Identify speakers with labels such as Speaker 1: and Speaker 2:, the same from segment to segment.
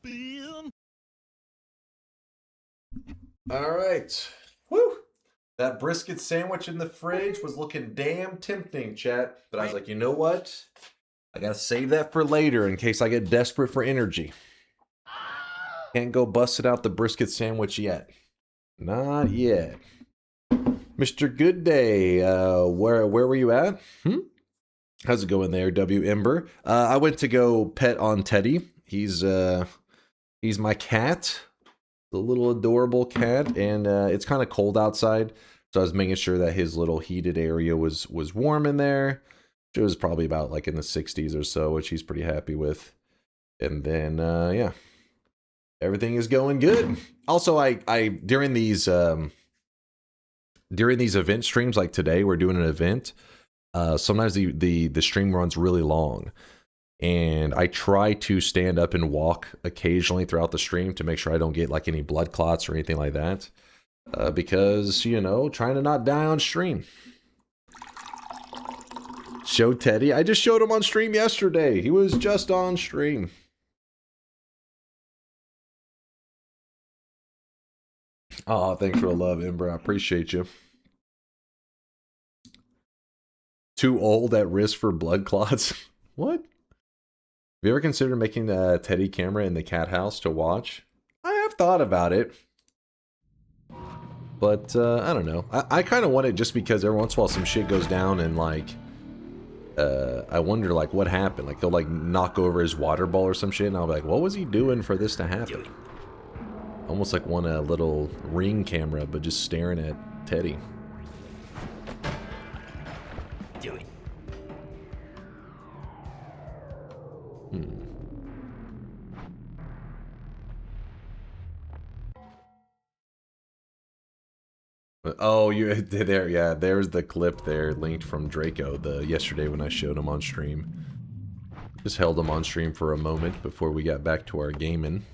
Speaker 1: spin.
Speaker 2: All right. Woo! That brisket sandwich in the fridge was looking damn tempting, chat. But I was like, you know what? I gotta save that for later in case I get desperate for energy. Can't go busting out the brisket sandwich yet. Not yet. Mr. Goodday, where were you at? How's it going there, W. Ember? I went to go pet on Teddy. He's my cat. The little adorable cat, and it's kind of cold outside, so I was making sure that his little heated area was warm in there. It was probably about like in the 60s or so, which he's pretty happy with. And then yeah, everything is going good. Also, I during these event streams, like today we're doing an event, sometimes the stream runs really long. And I try to stand up and walk occasionally throughout the stream to make sure I don't get like any blood clots or anything like that. Because, you know, trying to not die on stream. Show Teddy. I just showed him on stream yesterday. He was just on stream. Oh, thanks for the love, Ember. I appreciate you. Too old, at risk for blood clots. What? Have you ever considered making the Teddy camera in the cat house to watch? I have thought about it. But, I don't know. I kind of want it just because every once in a while some shit goes down and, like, I wonder, like, what happened. Like, they'll, like, knock over his water ball or some shit, and I'll be like, what was he doing for this to happen? Almost like want a little Ring camera, but just staring at Teddy. Oh, you there? Yeah, there's the clip there linked from Draco yesterday when I showed him on stream. Just held him on stream for a moment before we got back to our gaming.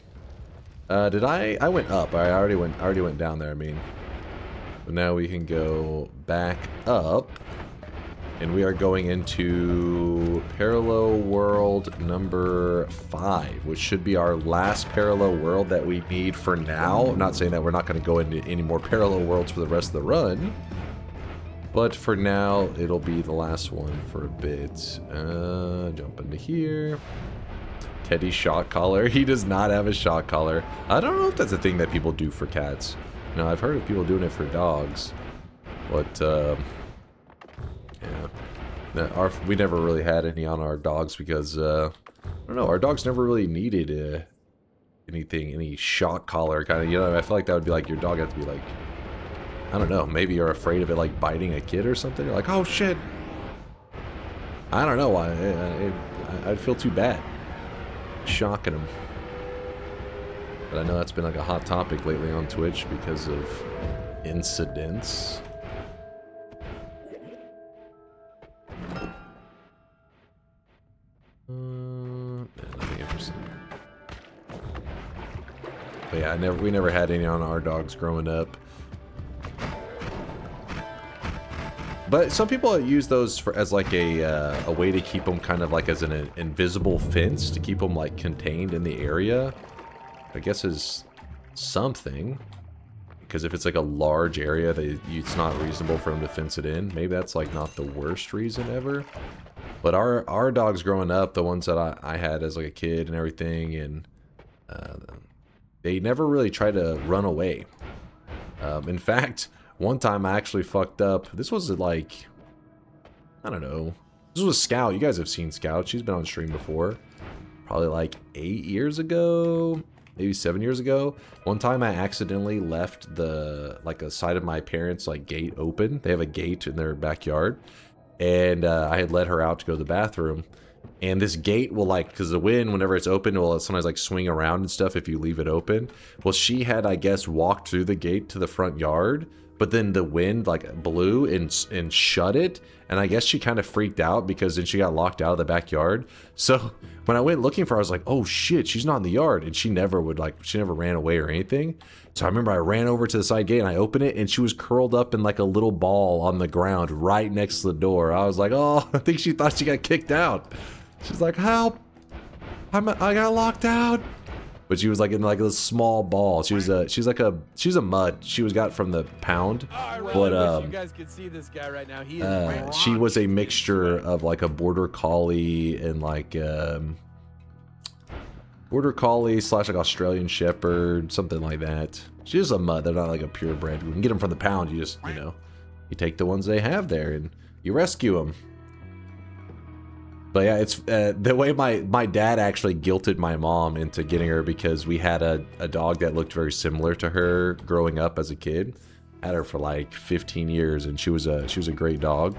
Speaker 2: Did I went up? I already went down there. I mean, but now we can go back up. And we are going into Parallel World number 5, which should be our last Parallel World that we need for now. I'm not saying that we're not going to go into any more Parallel Worlds for the rest of the run. But for now, it'll be the last one for a bit. Jump into here. Teddy shock collar. He does not have a shock collar. I don't know if that's a thing that people do for cats. No, I've heard of people doing it for dogs. But, yeah, we never really had any on our dogs because, I don't know, our dogs never really needed any shock collar kind of, you know, I feel like that would be like your dog had to be like, I don't know, maybe you're afraid of it like biting a kid or something, you're like, oh shit, I don't know, I'd feel too bad shocking them. But I know that's been like a hot topic lately on Twitch because of incidents. Nothing interesting. But yeah, we never had any on our dogs growing up. But some people use those as like a way to keep them kind of like as an invisible fence to keep them like contained in the area. I guess is something. Because if it's like a large area, it's not reasonable for them to fence it in. Maybe that's like not the worst reason ever. But our dogs growing up, the ones that I had as like a kid and everything, and they never really tried to run away. In fact, one time I actually fucked up. This was like, I don't know. This was Scout. You guys have seen Scout. She's been on stream before. Probably like 8 years ago. Maybe 7 years ago. One time I accidentally left the side of my parents' like gate open. They have a gate in their backyard. And I had let her out to go to the bathroom. And this gate will like, because the wind, whenever it's open, it will sometimes like swing around and stuff if you leave it open. Well, she had, I guess, walked through the gate to the front yard. But then the wind like blew and shut it. And I guess she kind of freaked out because then she got locked out of the backyard. So when I went looking for her, I was like, oh shit, she's not in the yard. And she never ran away or anything. So I remember I ran over to the side gate and I opened it and she was curled up in like a little ball on the ground right next to the door. I was like, oh, I think she thought she got kicked out. She's like, help, I got locked out. but she was like in like a small ball. She's a mutt. She was got from the pound, but
Speaker 1: you guys could see this guy right now. He
Speaker 2: she was a mixture of like a border collie and like border collie / like Australian shepherd, something like that. She's just a mutt. They're not like a purebred. You can get them from the pound. You just, you know, you take the ones they have there and you rescue them. But yeah, it's the way my dad actually guilted my mom into getting her, because we had a dog that looked very similar to her growing up as a kid. Had her for like 15 years, and she was a great dog.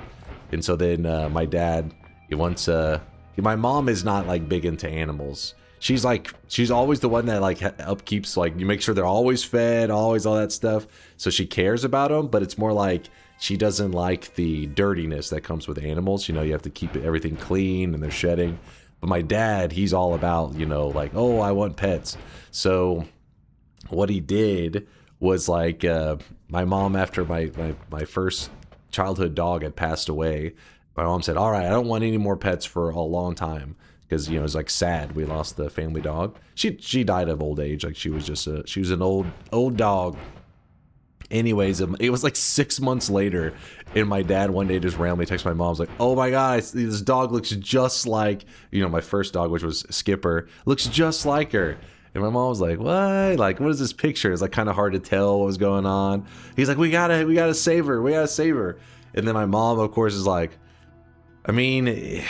Speaker 2: And so then my dad, my mom is not like big into animals. She's always the one that like upkeeps, like you make sure they're always fed, always all that stuff. So she cares about them, but it's more like she doesn't like the dirtiness that comes with animals. You know, you have to keep everything clean and they're shedding. But my dad, he's all about, you know, like, oh, I want pets. So what he did was like, my mom, after my first childhood dog had passed away, my mom said, all right, I don't want any more pets for a long time. Because, you know, it was like sad. We lost the family dog. She died of old age. Like she was an old dog. Anyways, it was like 6 months later, and my dad one day just randomly texted my mom. I was like, oh my god, this dog looks just like, you know, my first dog, which was Skipper, looks just like her. And my mom was like, what? Like, what is this picture? It's like kind of hard to tell what was going on. He's like, we gotta save her. We gotta save her. And then my mom, of course, is like, I mean,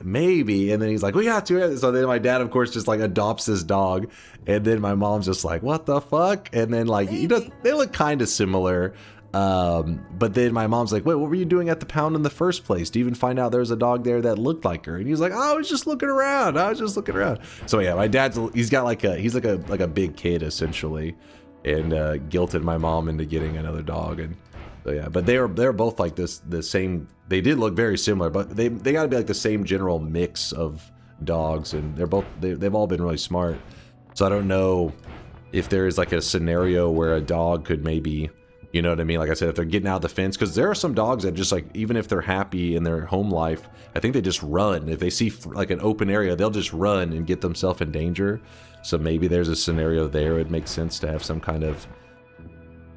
Speaker 2: maybe. And then he's like, we got to. So then my dad, of course, just like adopts this dog. And then my mom's just like, what the fuck? And then like, they look kind of similar. But then my mom's like, wait, what were you doing at the pound in the first place? To even find out there was a dog there that looked like her? And he's like, oh, I was just looking around. So yeah, my dad's, he's like a big kid essentially, and guilted my mom into getting another dog. And so yeah, but they're both like the same. They did look very similar, but they got to be like the same general mix of dogs, and they've all been really smart. So I don't know if there is like a scenario where a dog could maybe, you know what I mean? Like I said, if they're getting out of the fence, because there are some dogs that just like, even if they're happy in their home life, I think they just run. If they see like an open area, they'll just run and get themselves in danger. So maybe there's a scenario there. It makes sense to have some kind of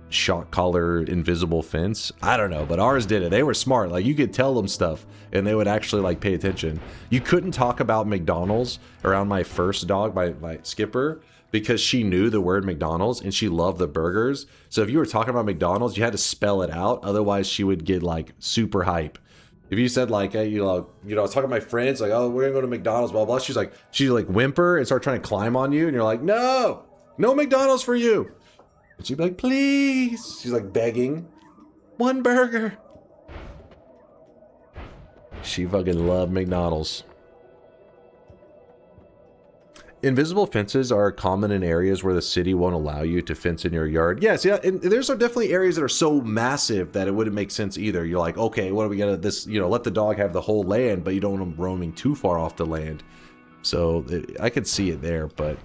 Speaker 2: shock collar invisible fence. I don't know, but ours did it. They were smart. Like you could tell them stuff and they would actually like pay attention. You couldn't talk about McDonald's around my first dog, my Skipper, because she knew the word McDonald's and she loved the burgers. So if you were talking about McDonald's, you had to spell it out. Otherwise she would get like super hype. If you said like, hey, you know, I was talking to my friends like, oh, we're gonna go to McDonald's, blah, blah. She's like whimper and start trying to climb on you. And you're like, no McDonald's for you. And she'd be like, please. She's like begging. One burger. She fucking loved McDonald's. Invisible fences are common in areas where the city won't allow you to fence in your yard. Yes, yeah, and there's definitely areas that are so massive that it wouldn't make sense either. You're like, okay, what are we gonna, let the dog have the whole land, but you don't want them roaming too far off the land. So I could see it there, but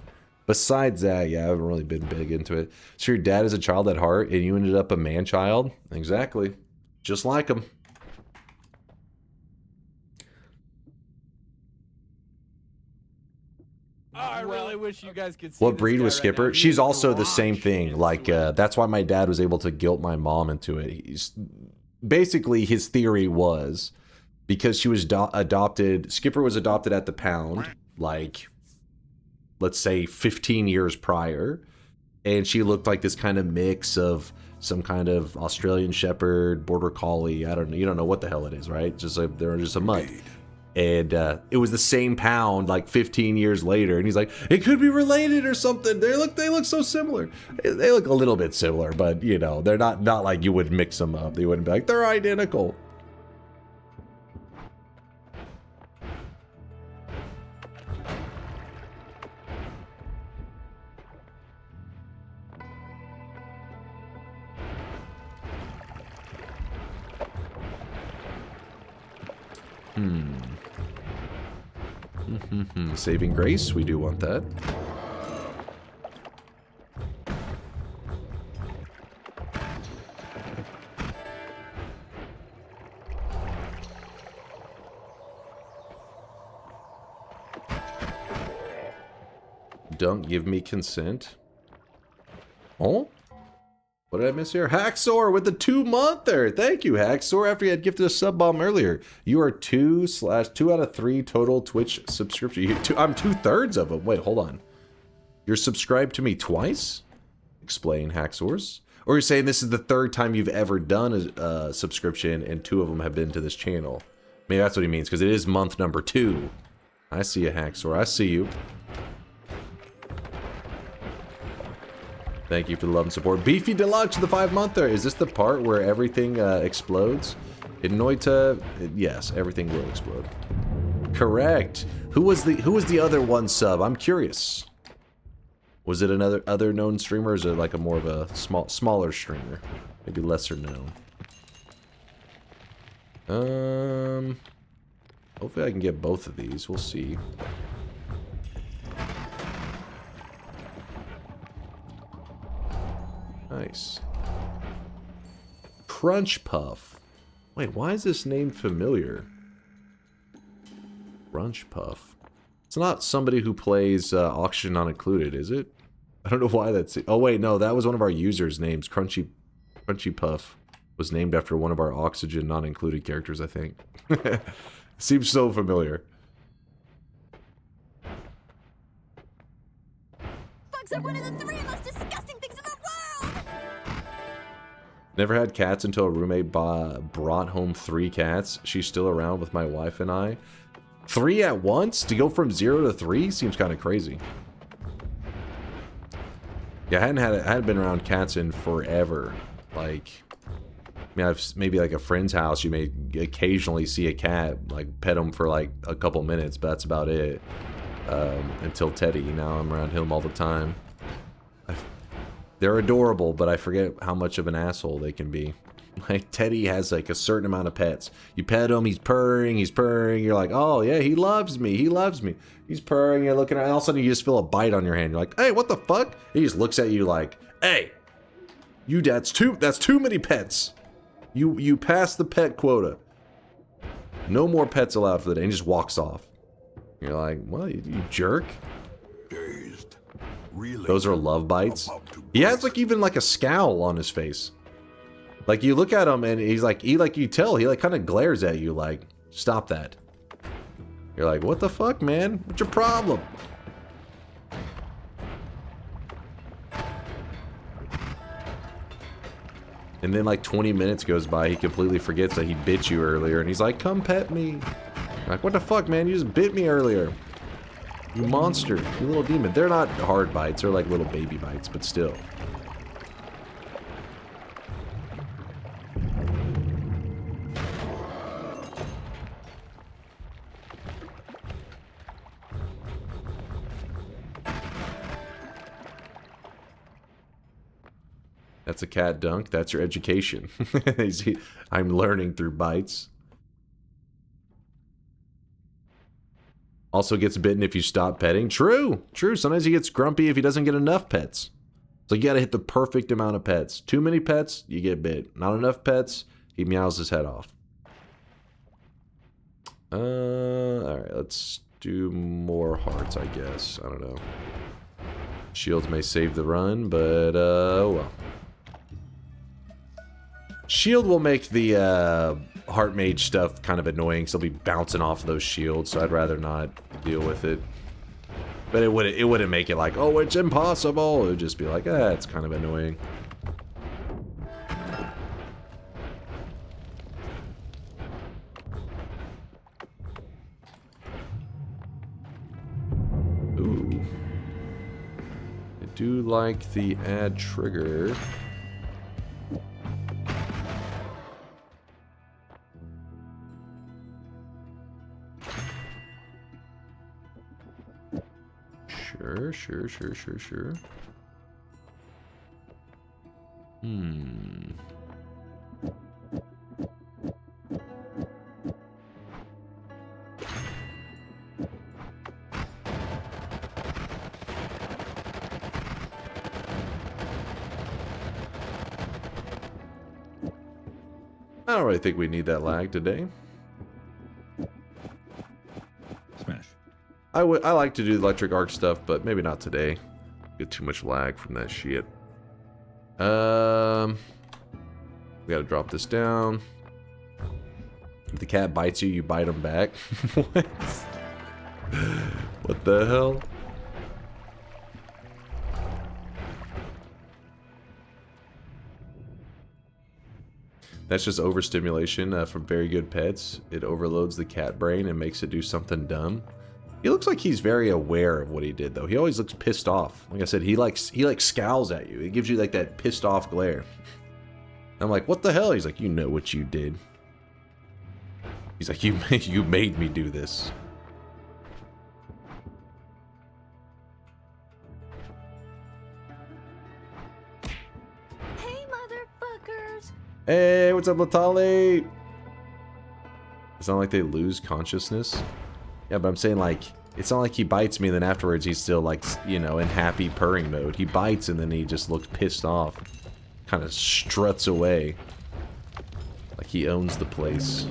Speaker 2: besides that, yeah, I haven't really been big into it. So your dad is a child at heart, and you ended up a man-child? Exactly. Just like him.
Speaker 1: I really wish you guys could see.
Speaker 2: What breed was Skipper? Right, she's also the same thing. Like, that's why my dad was able to guilt my mom into it. Basically, his theory was because she was adopted, Skipper was adopted at the pound, like, let's say 15 years prior, and she looked like this kind of mix of some kind of Australian Shepherd, Border Collie. I don't know. You don't know what the hell it is, right? Just like they're just a mutt. And it was the same pound like 15 years later, and he's like, it could be related or something. They look so similar. They look a little bit similar, but you know, they're not like you would mix them up. They wouldn't be like they're identical. Saving grace, we do want that. Don't give me consent. Oh? What did I miss here? Hacksaw with the 2-monther. Thank you, Hacksaw. After you had gifted a sub bomb earlier, you are 2 out of 3 total Twitch subscription. I'm 2/3 of them. Wait, hold on. You're subscribed to me twice? Explain, Hacksaws. Or you're saying this is the 3rd time you've ever done a subscription, and 2 of them have been to this channel. Maybe that's what he means, because it is month number 2. I see you, Hacksaw. I see you. Thank you for the love and support. Beefy Deluxe, the 5-monther. Is this the part where everything explodes? In Noita, yes, everything will explode. Correct. Who was the other one sub? I'm curious. Was it another known streamer, or is it like a more of a smaller streamer? Maybe lesser known. Hopefully I can get both of these. We'll see. Nice. Crunch Puff. Wait, why is this name familiar? Crunch Puff. It's not somebody who plays Oxygen Not Included, is it? I don't know why that's it. Oh wait, no, that was one of our users' names. Crunchy Puff was named after one of our Oxygen Not Included characters, I think. Seems so familiar.
Speaker 3: Bugs are one of the 3 most disgusting things in the world!
Speaker 2: Never had cats until a roommate brought home 3 cats. She's still around with my wife and I. 3 at once? To go from 0 to 3 seems kind of crazy. Yeah, I hadn't been around cats in forever. Like, I mean, maybe like a friend's house, you may occasionally see a cat, like pet them for like a couple minutes, but that's about it. Until Teddy, now I'm around him all the time. They're adorable, but I forget how much of an asshole they can be. Like, Teddy has like a certain amount of pets. You pet him, he's purring, you're like, oh yeah, he loves me. He's purring, you're looking at, and all of a sudden you just feel a bite on your hand. You're like, hey, what the fuck? He just looks at you like, hey, that's too many pets. You passed the pet quota. No more pets allowed for the day, and just walks off. You're like, well, you jerk.
Speaker 4: Dazed. Really?
Speaker 2: Those are love bites. He has like even like a scowl on his face. Like, you look at him and he's like, he kind of glares at you like, stop that. You're like, what the fuck, man? What's your problem? And then like 20 minutes goes by, he completely forgets that he bit you earlier, and he's like, come pet me. You're like, what the fuck, man? You just bit me earlier. You monster. You little demon. They're not hard bites, they're like little baby bites, but still. That's a cat dunk. That's your education. I'm learning through bites. Also gets bitten if you stop petting. True. True. Sometimes he gets grumpy if he doesn't get enough pets. So you gotta hit the perfect amount of pets. Too many pets, you get bit. Not enough pets, he meows his head off. Alright, let's do more hearts, I guess. I don't know. Shields may save the run, but, well. Shield will make the heart mage stuff kind of annoying, so they'll be bouncing off those shields, so I'd rather not deal with it. But it wouldn't make it like, oh, it's impossible. It would just be like, it's kind of annoying. Ooh. I do like the add trigger. Sure. I don't really think we need that lag today.
Speaker 4: Smash.
Speaker 2: I like to do electric arc stuff, but maybe not today. Get too much lag from that shit. We gotta drop this down. If the cat bites you, you bite him back. What? What the hell? That's just overstimulation from Very Good Pets. It overloads the cat brain and makes it do something dumb. He looks like he's very aware of what he did, though. He always looks pissed off. Like I said, he like scowls at you. He gives you like that pissed off glare. I'm like, what the hell? He's like, you know what you did. He's like, you made me do this.
Speaker 3: Hey, motherfuckers!
Speaker 2: Hey, what's up, Latali? It's not like they lose consciousness. Yeah, but I'm saying, like, it's not like he bites me and then afterwards he's still, like, you know, in happy purring mode. He bites and then he just looks pissed off. Kind of struts away. Like he owns the place.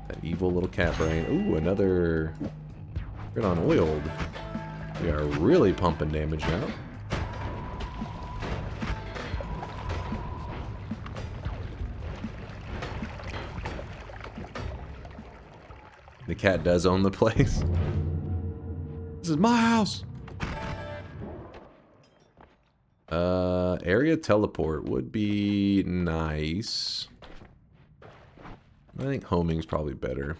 Speaker 2: That evil little cat brain. Ooh, another... Good on oiled. We are really pumping damage now. The cat does own the place. This is my house. Area teleport would be nice. I think homing's probably better.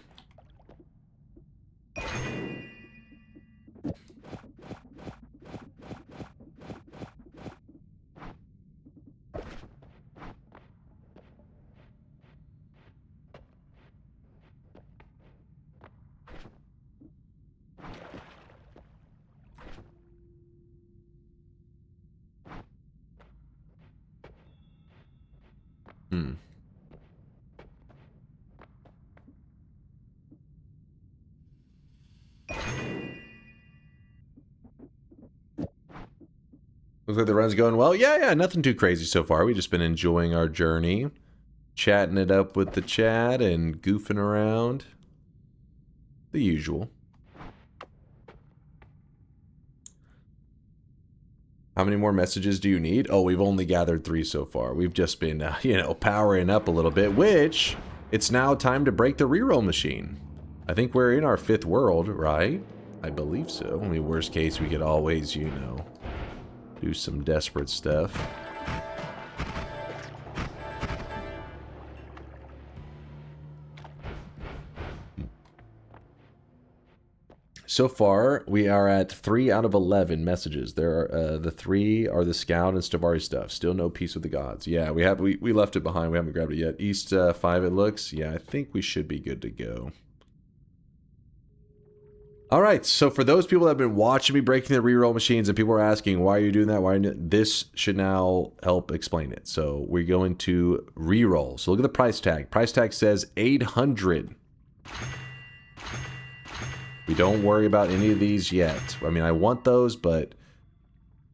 Speaker 2: Looks like the run's going well. Yeah, nothing too crazy so far. We've just been enjoying our journey. Chatting it up with the chat and goofing around. The usual. How many more messages do you need? Oh, we've only gathered 3 so far. We've just been, you know, powering up a little bit, which it's now time to break the reroll machine. I think we're in our 5th world, right? I believe so. I mean, worst case, we could always, you know, do some desperate stuff. So far, we are at 3 out of 11 messages. There are the 3 are the Scout and Stavari stuff. Still no peace with the gods. Yeah, we left it behind. We haven't grabbed it yet. East 5 it looks. Yeah, I think we should be good to go. All right, so for those people that have been watching me breaking the reroll machines and people are asking, why are you doing that? Why are you doing this should now help explain it. So we're going to reroll. So look at the price tag. Price tag says 800. We don't worry about any of these yet. I mean, I want those, but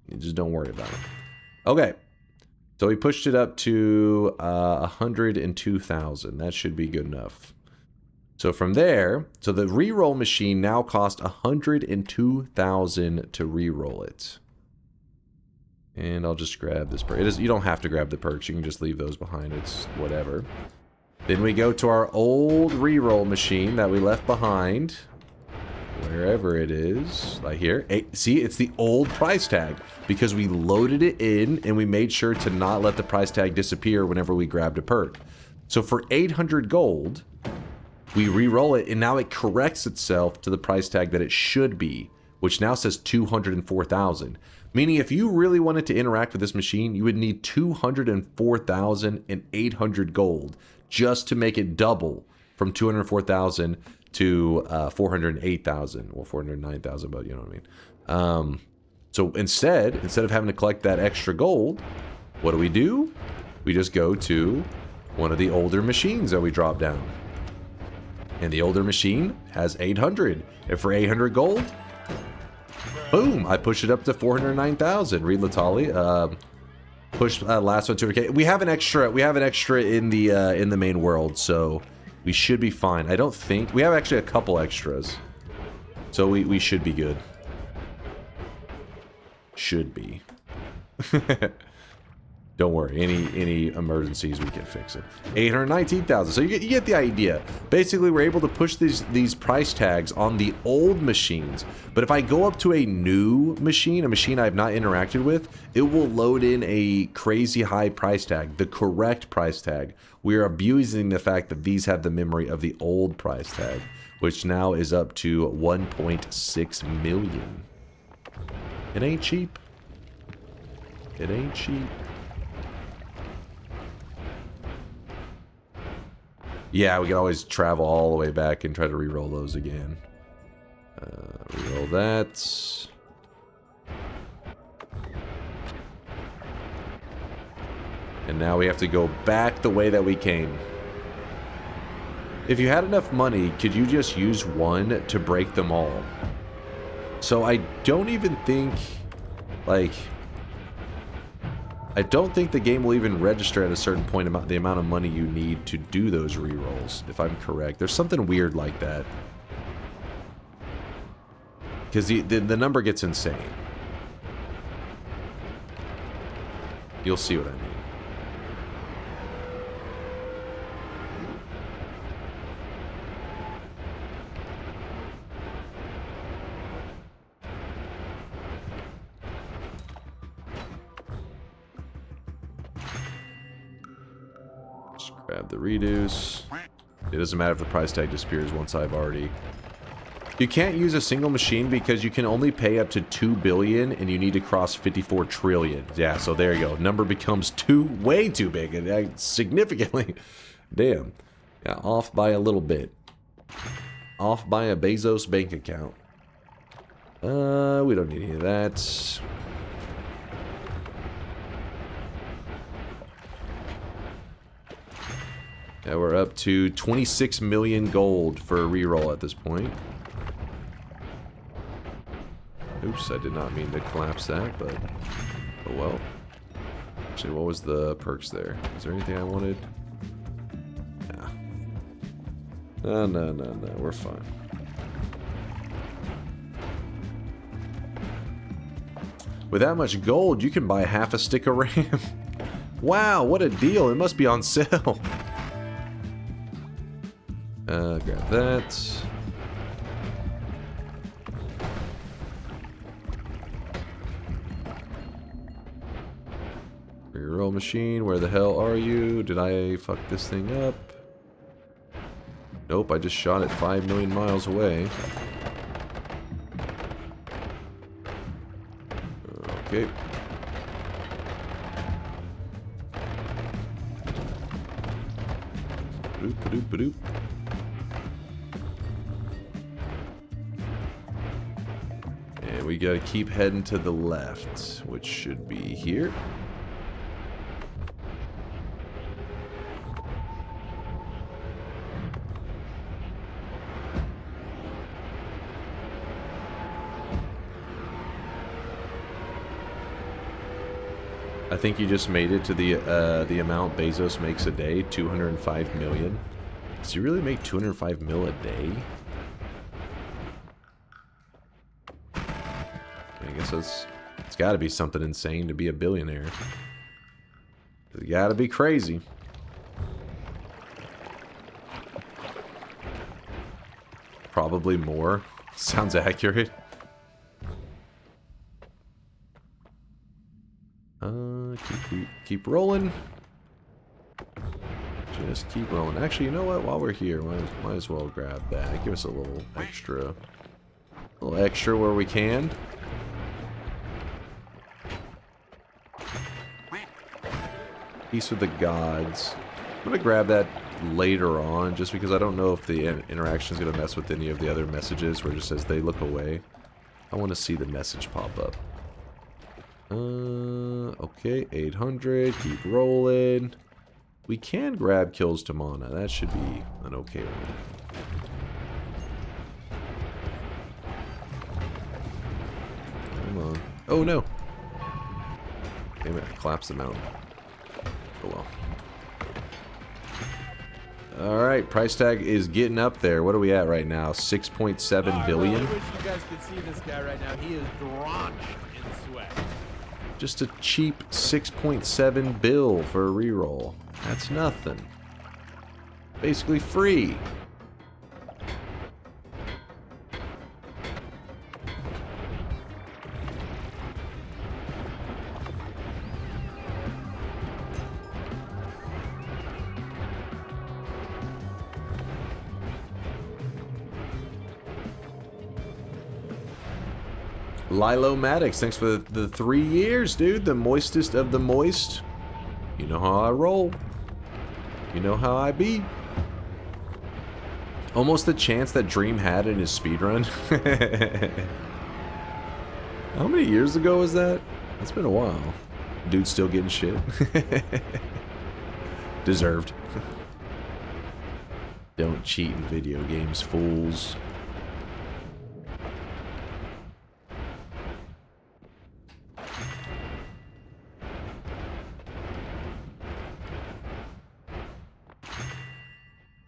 Speaker 2: you just don't worry about them. Okay, so we pushed it up to 102,000. That should be good enough. So from there, so the reroll machine now costs 102,000 to reroll it. And I'll just grab this perk. You don't have to grab the perks. You can just leave those behind. It's whatever. Then we go to our old reroll machine that we left behind. Wherever it is. Right here. See, it's the old price tag. Because we loaded it in and we made sure to not let the price tag disappear whenever we grabbed a perk. So for 800 gold... we re-roll it, and now it corrects itself to the price tag that it should be, which now says 204,000. Meaning if you really wanted to interact with this machine, you would need 204,800 gold just to make it double from 204,000 to 408,000. Well, 409,000, but you know what I mean. So instead of having to collect that extra gold, what do? We just go to one of the older machines that we drop down. And the older machine has 800. And for 800 gold, boom, I push it up to 409,000. Read Latali. Push last one 200K. We have an extra in the main world, so We should be fine. I don't think... We have actually a couple extras. So we should be good. Should be. Don't worry. Any emergencies, we can fix it. 819,000. So you get the idea. Basically, we're able to push these price tags on the old machines. But if I go up to a new machine, a machine I've not interacted with, it will load in a crazy high price tag, the correct price tag. We are abusing the fact that these have the memory of the old price tag, which now is up to 1.6 million. It ain't cheap. It ain't cheap. Yeah, we can always travel all the way back and try to re-roll those again. Re-roll that. And now we have to go back the way that we came. If you had enough money, could you just use one to break them all? So I don't even think, like... I don't think the game will even register at a certain point about the amount of money you need to do those rerolls, if I'm correct. There's something weird like that. Because the number gets insane. You'll see what I mean. Grab the reduce. It doesn't matter if the price tag disappears once I've already... You can't use a single machine because you can only pay up to 2 billion and you need to cross 54 trillion. Yeah, so there you go. Number becomes way too big. And significantly. Damn. Yeah, off by a little bit. Off by a Bezos bank account. We don't need any of that. Yeah, we're up to 26 million gold for a reroll at this point. Oops, I did not mean to collapse that, but oh well. Actually, what was the perks there? Is there anything I wanted? Nah. No, we're fine. With that much gold, you can buy half a stick of RAM. Wow, what a deal. It must be on sale. Grab that. Reroll machine, where the hell are you? Did I fuck this thing up? Nope, I just shot it 5 million miles away. Okay. Ba-doop. And we gotta keep heading to the left, which should be here. I think you just made it to the amount Bezos makes a day, 205 million. Does he really make 205 mil a day? I guess it's got to be something insane to be a billionaire. It's got to be crazy. Probably more. Sounds accurate. Keep rolling. Just keep rolling. Actually, you know what? While we're here, might as well grab that. Give us a little extra where we can. Peace with the gods. I'm gonna grab that later on, just because I don't know if the interaction is gonna mess with any of the other messages where it just says they look away. I want to see the message pop up. Okay, 800. Keep rolling. We can grab kills to mana. That should be an okay one. Come on. Oh no! Damn it! I collapsed the mountain. Oh Alright, price tag is getting up there. What are we at right now? 6.7 billion?
Speaker 1: I really wish you guys could see this guy right now. He is drenched in sweat.
Speaker 2: Just a cheap 6.7 bill for a reroll. That's nothing. Basically free. Lilo Maddox, thanks for the 3 years, dude. The moistest of the moist. You know how I roll. You know how I be. Almost the chance that Dream had in his speedrun. How many years ago was that? It's been a while. Dude's still getting shit. Deserved. Don't cheat in video games, fools.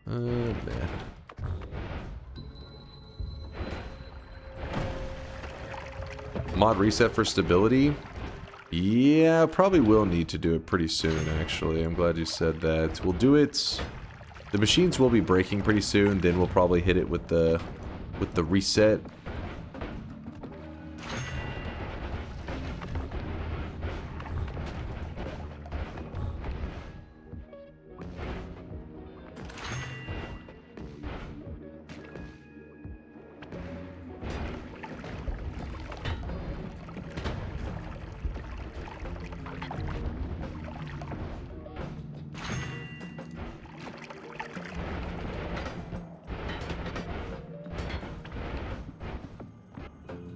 Speaker 2: Man. Mod reset for stability? Yeah, probably will need to do it pretty soon, actually. I'm glad you said that. We'll do it... The machines will be breaking pretty soon, then we'll probably hit it with the reset.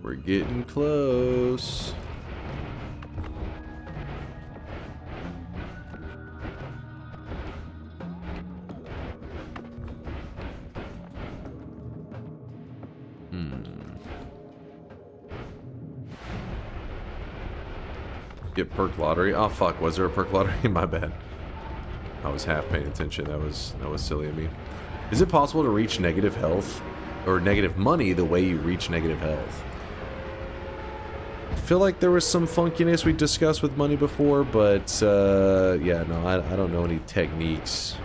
Speaker 2: We're getting close. Get perk lottery. Oh fuck, was there a perk lottery? My bad. I was half paying attention. That was silly of me. Is it possible to reach negative health or negative money the way you reach negative health? I feel like there was some funkiness we discussed with money before, but yeah, no, I don't know any techniques.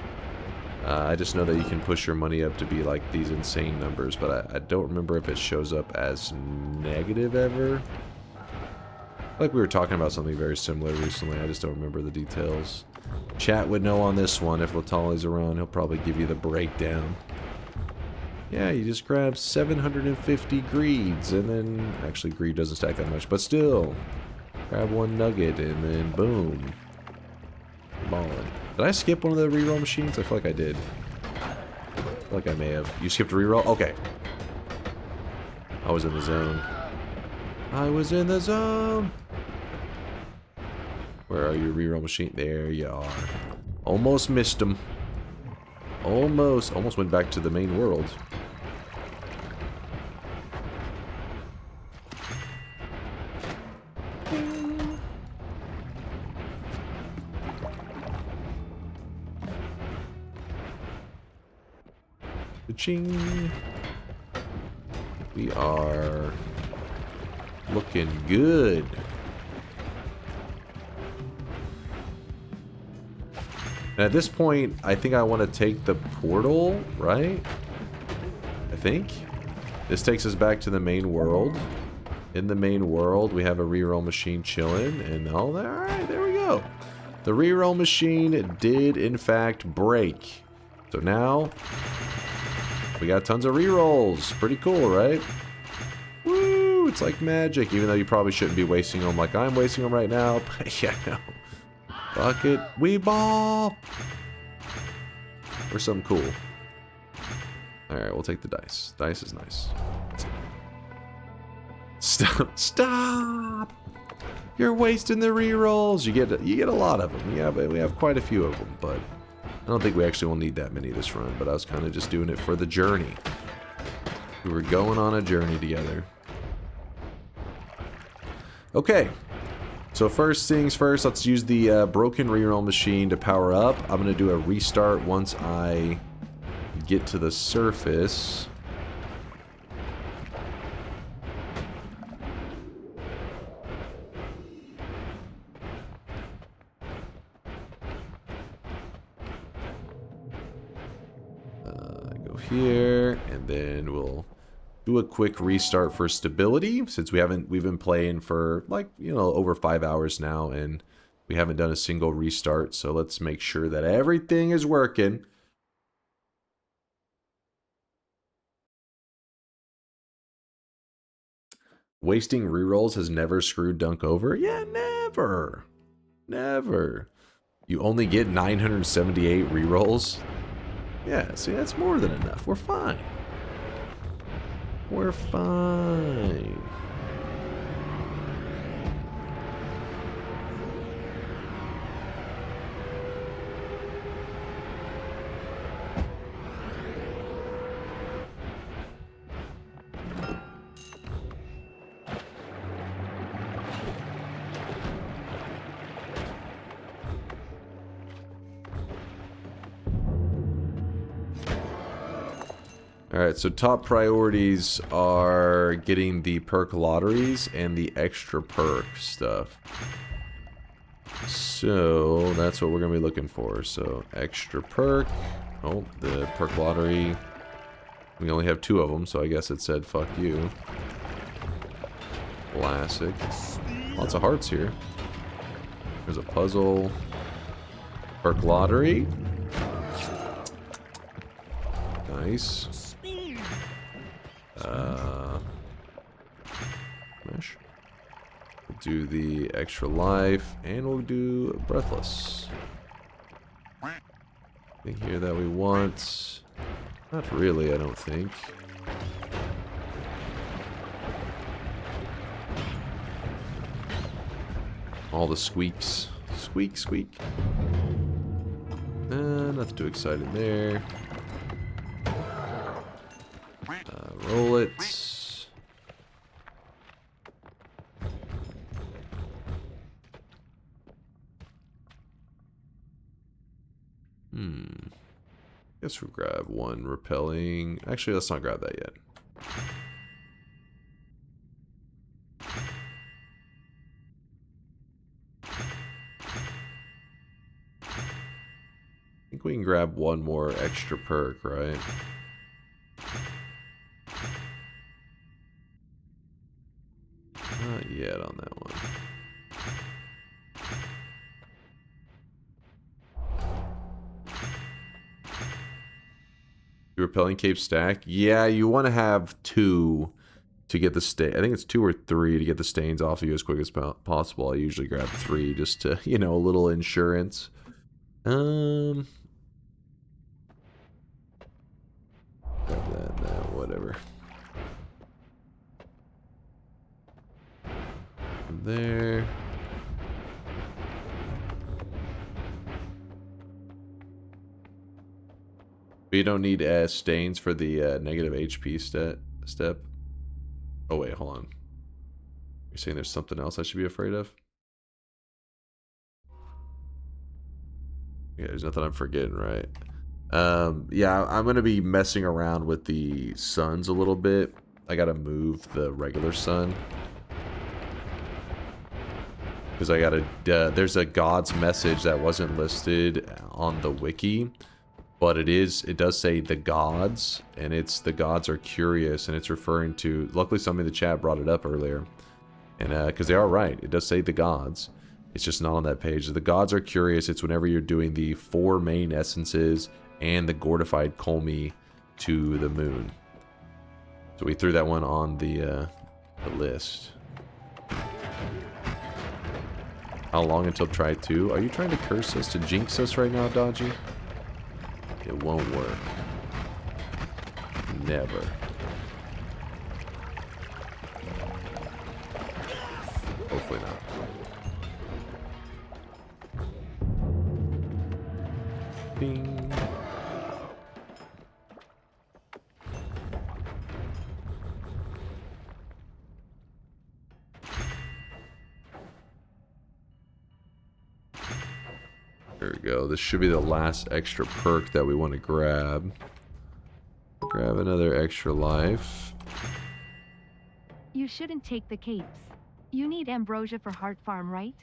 Speaker 2: I just know that you can push your money up to be like these insane numbers, but I don't remember if it shows up as negative ever. Like we were talking about something very similar recently, I just don't remember the details. Chat would know on this one. If Latali's around, he'll probably give you the breakdown. Yeah, you just grab 750 greeds, and then... Actually, greed doesn't stack that much, but still. Grab one nugget, and then boom. Ballin'. Did I skip one of the reroll machines? I feel like I did. I feel like I may have. You skipped a reroll? Okay. I was in the zone. I was in the zone! Where are your reroll machine? There you are. Almost missed them. Almost went back to the main world. Ching. We are looking good. And at this point, I think I want to take the portal, right? I think. This takes us back to the main world. In the main world, we have a reroll machine chilling. And all that. Alright, there we go. The reroll machine did, in fact, break. So now, we got tons of rerolls. Pretty cool, right? Woo! It's like magic, even though you probably shouldn't be wasting them like I'm wasting them right now. But yeah, no. Fuck it. We ball! Or something cool. Alright, we'll take the dice. Dice is nice. Stop! Stop! You're wasting the rerolls. You get a lot of them. We have quite a few of them, but I don't think we actually will need that many this run. But I was kind of just doing it for the journey. We were going on a journey together. Okay. So first things first, let's use the broken reroll machine to power up. I'm going to do a restart once I get to the surface. Go here, and then we'll do a quick restart for stability, since we've been playing for like, you know, over 5 hours now, and we haven't done a single restart. So let's make sure that everything is working. Wasting rerolls has never screwed Dunk over? Yeah, never. Never. You only get 978 rerolls? Yeah, see, that's more than enough. We're fine. We're fine. Alright, so top priorities are getting the perk lotteries and the extra perk stuff. So, that's what we're going to be looking for. So, extra perk. Oh, the perk lottery. We only have 2 of them, so I guess it said fuck you. Classic. Lots of hearts here. There's a puzzle. Perk lottery. Nice. Mesh. We'll do the extra life, and we'll do breathless. Thing here that we want. Not really, I don't think. All the squeaks. Squeak, squeak. Nothing too exciting there. Roll it. Guess we'll grab one repelling. Actually, let's not grab that yet. I think we can grab one more extra perk, right? Not yet on that one. Your repelling cape stack? Yeah, you want to have 2 to get the stain. I think it's 2 or 3 to get the stains off of you as quick as possible. I usually grab 3 just to, you know, a little insurance. Grab that, whatever. There. But you don't need stains for the negative HP step. Oh wait, hold on. You're saying there's something else I should be afraid of? Yeah, there's nothing I'm forgetting, right? Yeah, I'm gonna be messing around with the suns a little bit. I gotta move the regular sun. Because I gotta, there's a God's message that wasn't listed on the wiki, but it does say the gods, and it's the gods are curious, and it's referring to, luckily somebody in the chat brought it up earlier, and because they are right, it does say the gods, it's just not on that page. The gods are curious, it's whenever you're doing the 4 main essences and the gordified Colmy to the moon. So we threw that one on the list. How long until try 2? Are you trying to curse us, to jinx us right now, Dodgy? It won't work. Never. Hopefully not. Ding. There we go. This should be the last extra perk that we want to grab. Grab another extra life.
Speaker 5: You shouldn't take the capes. You need ambrosia for Heart Farm, right?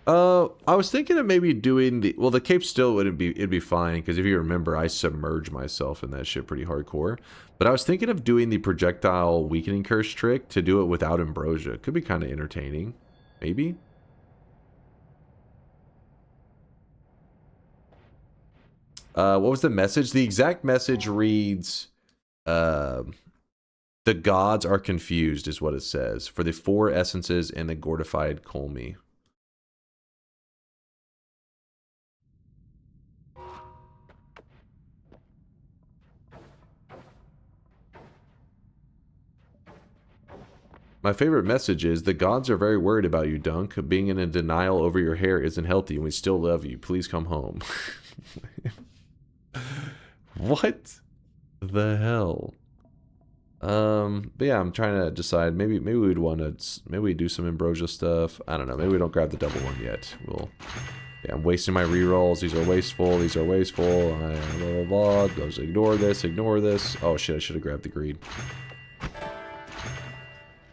Speaker 2: I was thinking of maybe doing the... Well, the cape still wouldn't be... It'd be fine, because if you remember, I submerge myself in that shit pretty hardcore. But I was thinking of doing the projectile weakening curse trick to do it without ambrosia. Could be kind of entertaining. Maybe? What was the message? The exact message reads... the gods are confused, is what it says. For the 4 essences and the gordified colmy. My favorite message is, the gods are very worried about you, Dunk. Being in a denial over your hair isn't healthy, and we still love you. Please come home. What the hell? But yeah, I'm trying to decide. Maybe we'd want to... Maybe we do some ambrosia stuff. I don't know. Maybe we don't grab the double one yet. We'll... Yeah, I'm wasting my rerolls. These are wasteful. These are wasteful. Blah, blah, blah. Just ignore this. Ignore this. Oh, shit. I should have grabbed the greed.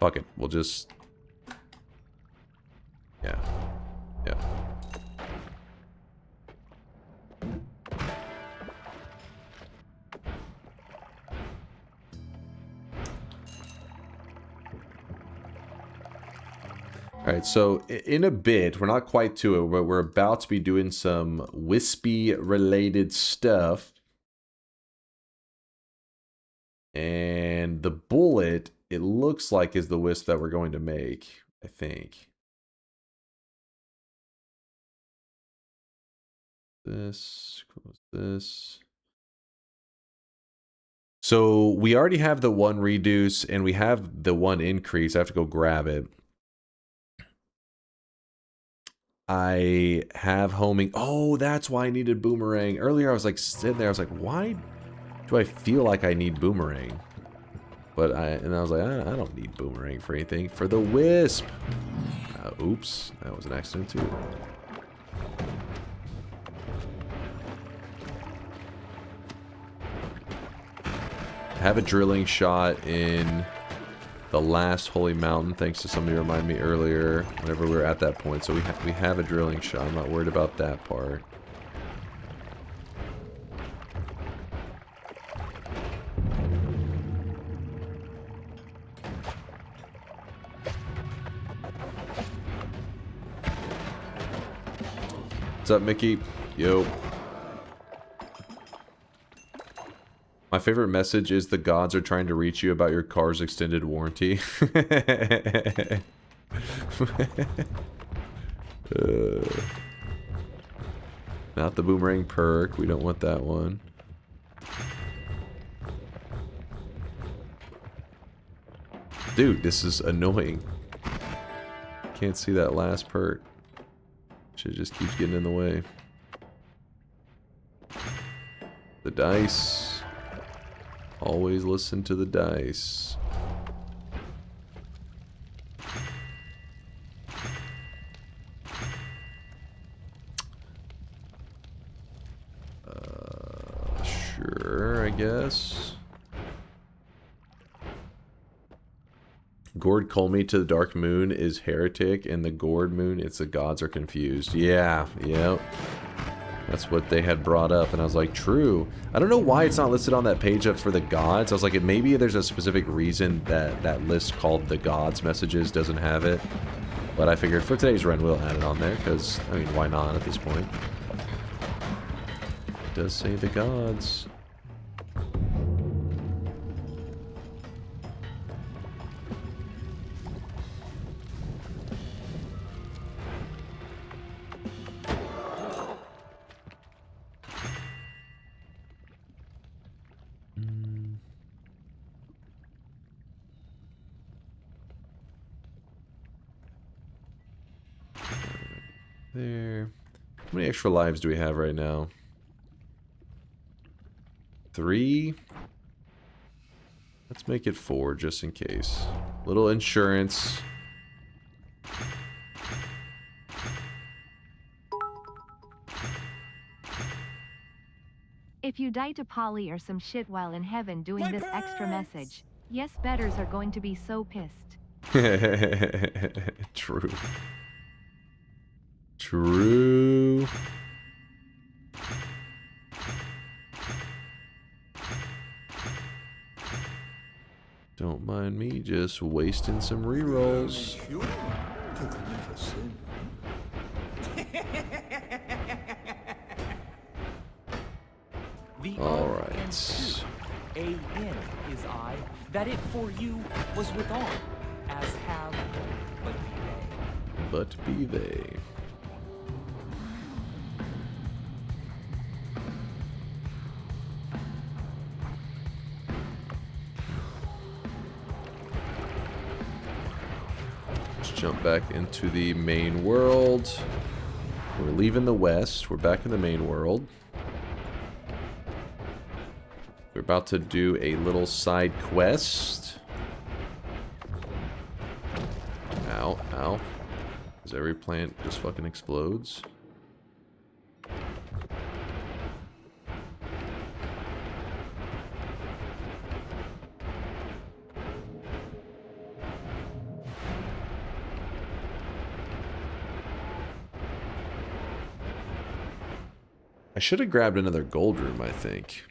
Speaker 2: Fuck it. We'll just... Yeah. Yeah. Alright, so in a bit, we're not quite to it, but we're about to be doing some wispy-related stuff. And the bullet, it looks like, is the wisp that we're going to make, I think. This, close this. So we already have the 1 reduce, and we have the 1 increase. I have to go grab it. I have homing. Oh, that's why I needed boomerang. Earlier I was like sitting there, I was like, why do I feel like I need boomerang? But I was like, I don't need boomerang for anything. For the wisp. Oops, that was an accident too. I have a drilling shot in the last holy mountain, thanks to somebody reminded me earlier whenever we were at that point. So we have a drilling shot. I'm not worried about that part. What's up, Mickey? Yo. My favorite message is the gods are trying to reach you about your car's extended warranty. Not the boomerang perk. We don't want that one. Dude, this is annoying. Can't see that last perk. Shit just keeps getting in the way. The dice. Always listen to the dice. Sure, I guess. Gourd Colmy to the Dark Moon is heretic, and the Gourd Moon, it's the gods are confused. Yeah, yep. That's what they had brought up, and I was like, true. I don't know why it's not listed on that page up for the gods. I was like, maybe there's a specific reason that that list called the gods messages doesn't have it. But I figured for today's run, we'll add it on there, because, I mean, why not at this point? It does say the gods. There. How many extra lives do we have right now? 3? Let's make it 4 just in case. Little insurance.
Speaker 5: If you die to Polly or some shit while in heaven doing
Speaker 4: My
Speaker 5: this extra
Speaker 4: pants!
Speaker 5: message, yes betters are going to be so pissed.
Speaker 2: True. True. Don't mind me just wasting some rerolls.
Speaker 4: Sure to commit a sin.
Speaker 6: The
Speaker 2: All
Speaker 6: of
Speaker 2: right.
Speaker 6: and to, a in is I, that it for you was withal, as have, but be they.
Speaker 2: But be they. Let's jump back into the main world. We're leaving the west. We're back in the main world. We're about to do a little side quest. Ow, ow. Because every plant just fucking explodes. I should have grabbed another gold room, I think.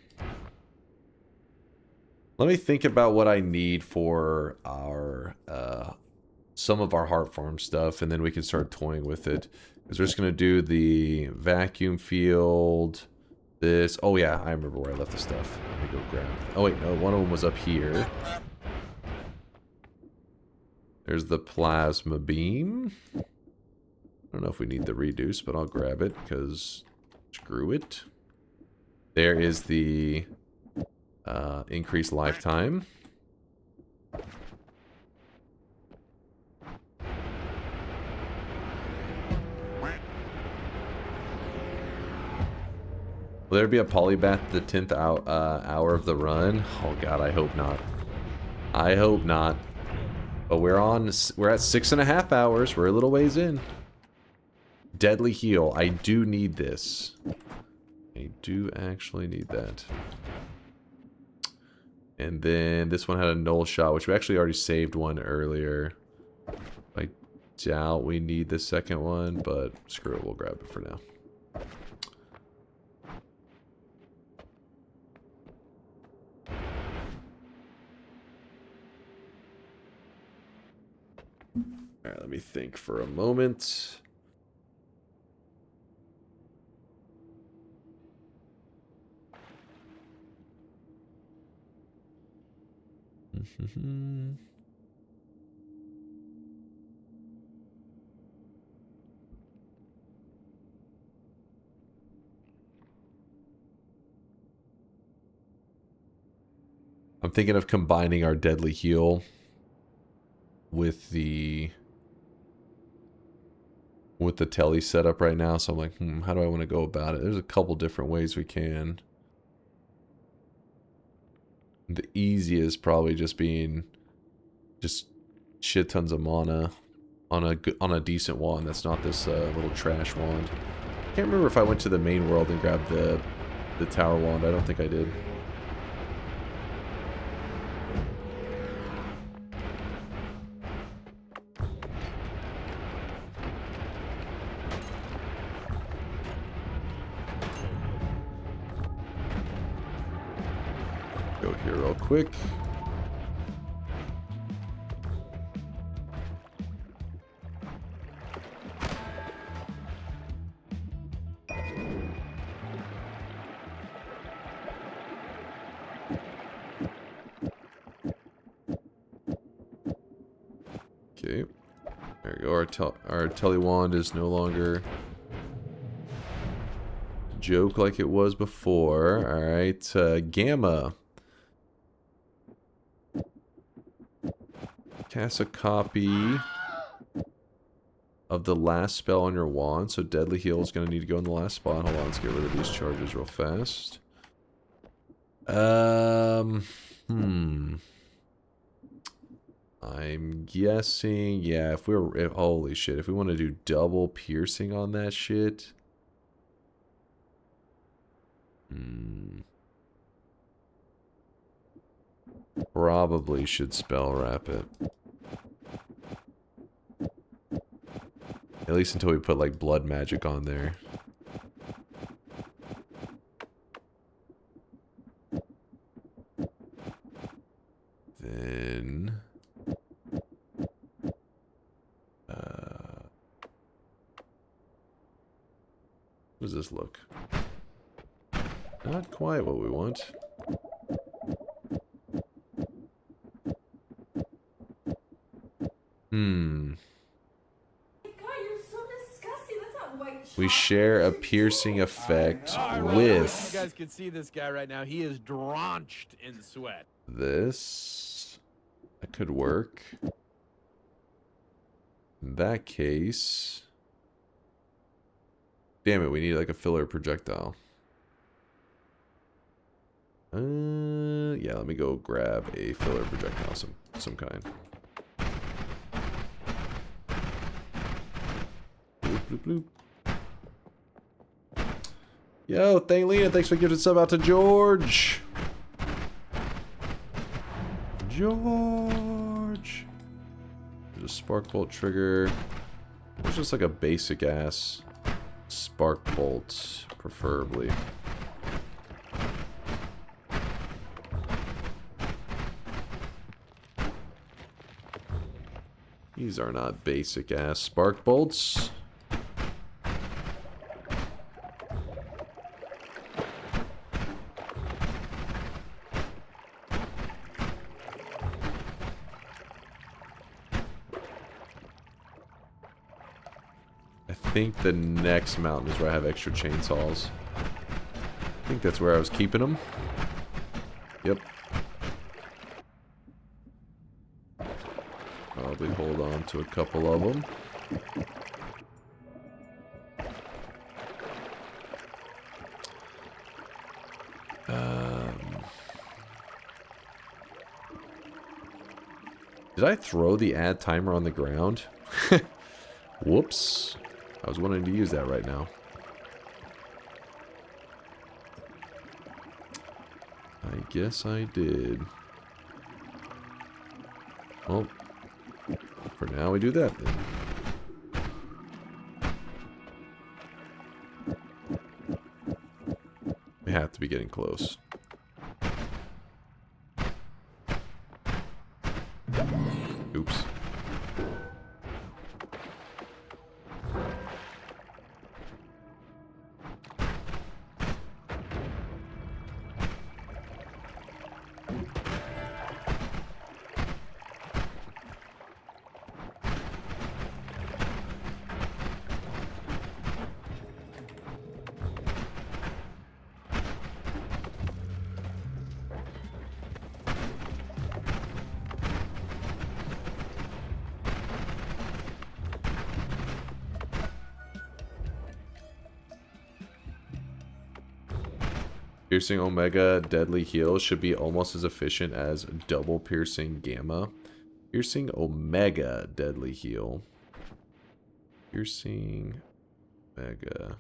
Speaker 2: Let me think about what I need for our some of our heart farm stuff, and then we can start toying with it. Because we're just gonna do the vacuum field. This. Oh yeah, I remember where I left the stuff. Let me go grab. Oh wait, no, one of them was up here. There's the plasma beam. I don't know if we need the reduce, but I'll grab it because screw it. There is the increased lifetime. Will there be a polybath the 10th hour of the run? Oh god, I hope not. I hope not. But we're at 6.5 hours. We're a little ways in. Deadly heal. I do need this. I do actually need that. And then this one had a null shot, which we actually already saved one earlier. I doubt we need the second one, but screw it, we'll grab it for now. Alright, let me think for a moment. I'm thinking of combining our deadly heal with the telly setup right now, so I'm like, how do I want to go about it? There's a couple different ways we can. The easiest probably just being just shit tons of mana on a decent wand that's not this little trash wand. Can't remember if I went to the main world and grabbed the tower wand. I don't think I did. Go here real quick. Okay, there we go. Our telly wand is no longer a joke like it was before. All right, Gamma. Cast a copy of the last spell on your wand. So Deadly Heal is going to need to go in the last spot. Hold on, let's get rid of these charges real fast. I'm guessing, yeah, holy shit, if we want to do double piercing on that shit. Probably should spell wrap it. At least until we put like blood magic on there. Then how does this look? Not quite what we want. We share a piercing effect with...
Speaker 1: You guys can see this guy right now. He is drenched in sweat.
Speaker 2: This... That could work. In that case... Damn it, we need like a filler projectile. Yeah, let me go grab a filler projectile some kind. Bloop, bloop, bloop. Yo, Thanglina, thanks for giving sub out to George. George. There's a spark bolt trigger. It's just like a basic ass spark bolt, preferably. These are not basic ass spark bolts. I think the next mountain is where I have extra chainsaws. I think that's where I was keeping them. Yep. Probably hold on to a couple of them. Did I throw the add timer on the ground? Whoops. I was wanting to use that right now. I guess I did. Well, for now we do that then. We have to be getting close. Oops. Piercing Omega Deadly Heal should be almost as efficient as double Piercing Gamma. Piercing Omega Deadly Heal. Piercing Omega.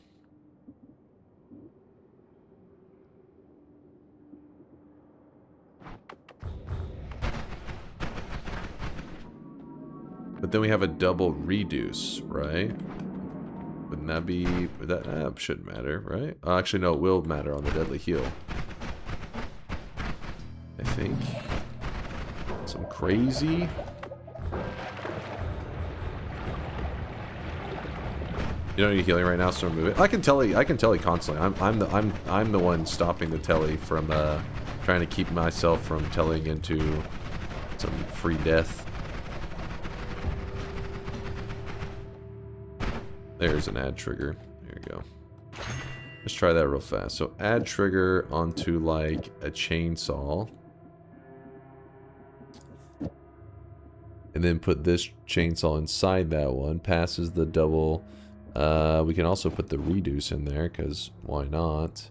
Speaker 2: But then we have a double reduce, right? Wouldn't that be... that shouldn't matter, right? Actually, no, it will matter on the Deadly Heal. I think. Some crazy... You don't need healing right now, so remove it. I can telly constantly. I'm the one stopping the telly from trying to keep myself from tellying into some free death. There's an add trigger. There you go. Let's try that real fast. So add trigger onto like a chainsaw. And then put this chainsaw inside that one. Passes the double. We can also put the reduce in there because why not?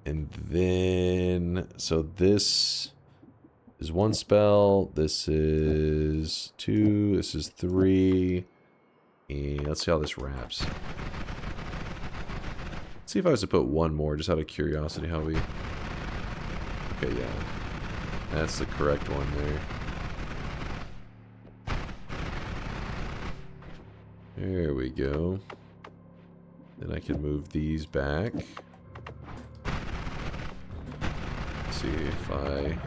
Speaker 2: And then, so this is one spell. This is 2. This is 3. And let's see how this wraps. Let's see if I was to put one more, just out of curiosity, how we... Okay, yeah. That's the correct one there. There we go. Then I can move these back. Let's see if I...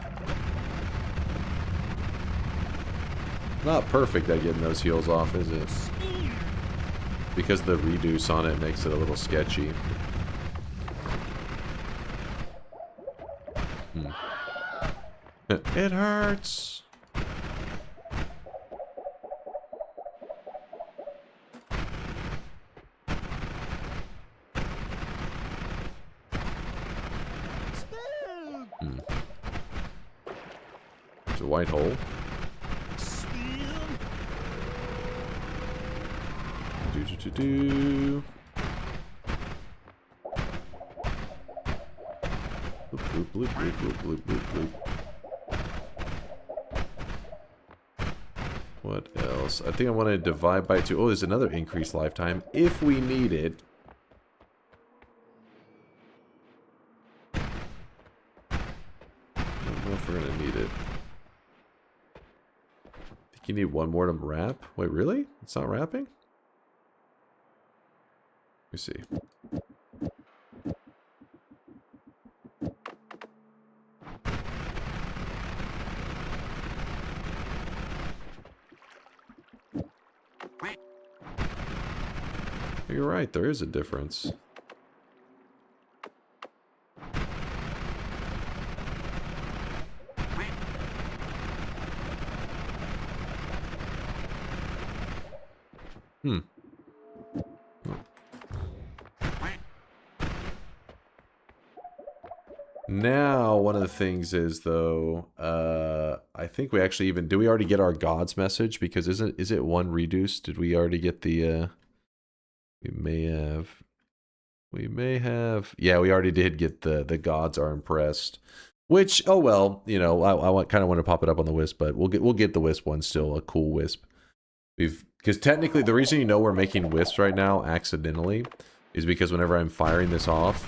Speaker 2: Not perfect at getting those heals off, is it? Because the reduce on it makes it a little sketchy. It hurts! There's a white hole. Do. Bloop, bloop, bloop, bloop, bloop, bloop, bloop. What else? I think I want to divide by 2. Oh, there's another increased lifetime if we need it. I don't know if we're going to need it. I think you need one more to wrap. Wait, really? It's not wrapping? Let me see. You're right, there is a difference. Now, one of the things is, though, I think we actually even... Do we already get our God's message? Because is it one reduced? Did we already get the... We may have... Yeah, we already did get the Gods are impressed. Which, oh well, you know, I kind of want to pop it up on the Wisp, but we'll get the Wisp one still, a cool Wisp. Because technically, the reason you know we're making Wisps right now, accidentally, is because whenever I'm firing this off...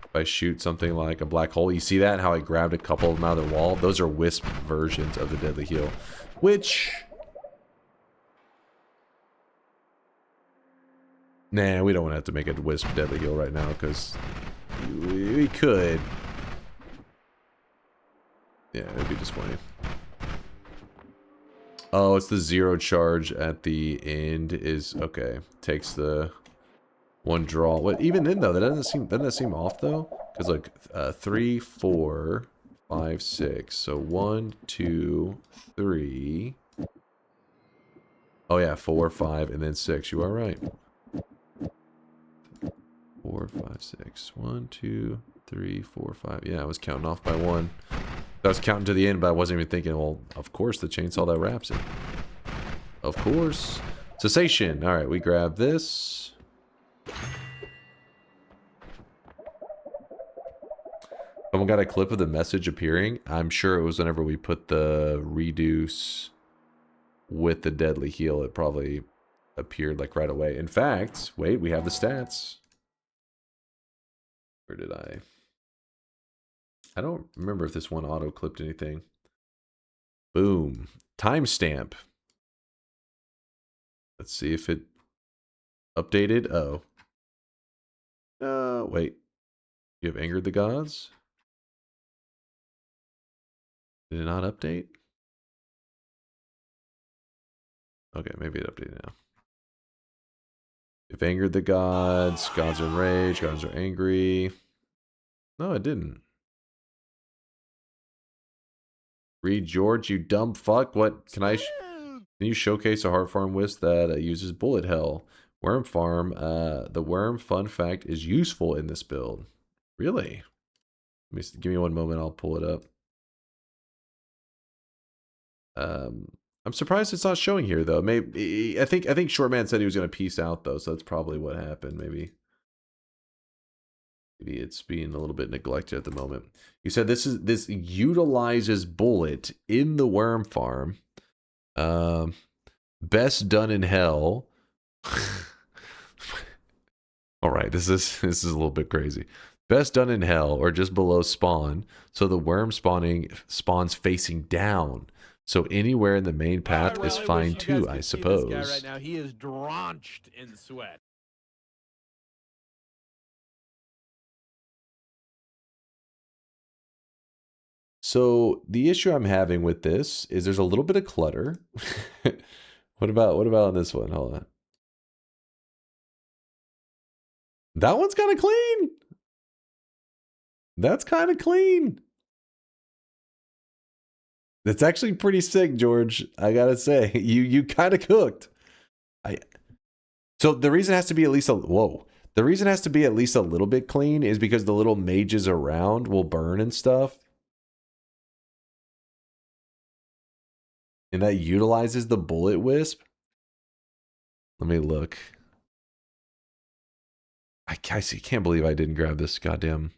Speaker 2: If I shoot something like a black hole, you see that? How I grabbed a couple of them out of the wall? Those are Wisp versions of the Deadly Heal. Which... Nah, we don't want to have to make a Wisp Deadly Heal right now, because we could. Yeah, it would be disappointing. Oh, it's the 0 charge at the end is... Okay, takes the... one draw. What? Even then, though, doesn't that seem off, though? Because, like, 3, 4, 5, 6. So 1, 2, 3. Oh, yeah, 4, 5, and then 6. You are right. 4, 5, 6. 1, 2, 3, 4, 5. Yeah, I was counting off by 1. I was counting to the end, but I wasn't even thinking, well, of course, the chainsaw that wraps it. Of course. Cessation. All right, we grab this. Someone got a clip of the message appearing. I'm sure it was whenever we put the reduce with the Deadly Heal. It probably appeared like right away. In fact, wait, we have the stats. Where did I don't remember if this one auto clipped anything. Boom. Timestamp. Let's see if it updated. Oh. Wait. You have angered the gods? Did it not update? Okay, maybe it updated now. You've angered the gods. Gods are enraged. Gods are angry. No, it didn't. Read George, you dumb fuck. What can I... Can you showcase a Heart Farm Wisp that uses Bullet Hell? Worm Farm. The worm, fun fact, is useful in this build. Really? Give me one moment. I'll pull it up. I'm surprised it's not showing here though. Maybe I think Shortman said he was going to peace out though, so that's probably what happened. Maybe it's being a little bit neglected at the moment. You said this utilizes Bullet in the Worm Farm. Best done in hell. All right, this is a little bit crazy. Best done in hell or just below spawn, so the worm spawns facing down. So anywhere in the main path is fine too, I suppose.
Speaker 1: This guy right now, he is drenched in sweat.
Speaker 2: So the issue I'm having with this is there's a little bit of clutter. What about on this one? Hold on. That one's kind of clean. That's kind of clean. That's actually pretty sick, George. I gotta say, you kind of cooked. So the reason it has to be at least the reason it has to be at least a little bit clean is because the little mages around will burn and stuff. And that utilizes the bullet wisp. Let me look. I can't believe I didn't grab this goddamn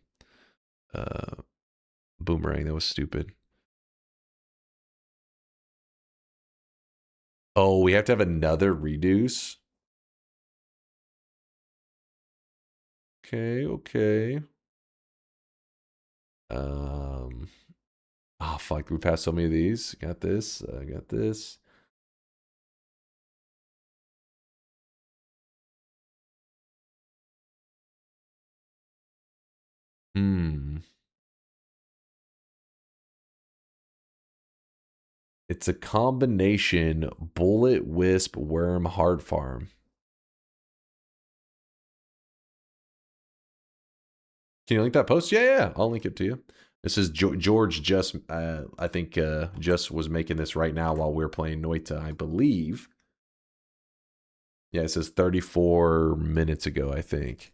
Speaker 2: boomerang. That was stupid. Oh, we have to have another reduce. Okay. Oh fuck, we passed so many of these. Got this. Got this. It's a combination bullet wisp worm hard farm. Can you link that post? Yeah. I'll link it to you. This is George just, I think, just was making this right now while we are playing Noita, I believe. Yeah, it says 34 minutes ago, I think.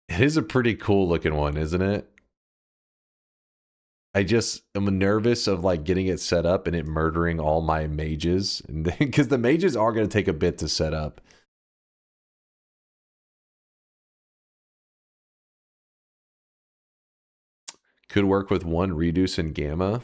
Speaker 2: It is a pretty cool looking one, isn't it? I just am nervous of like getting it set up and it murdering all my mages. Because the mages are going to take a bit to set up. Could work with one reduce and gamma.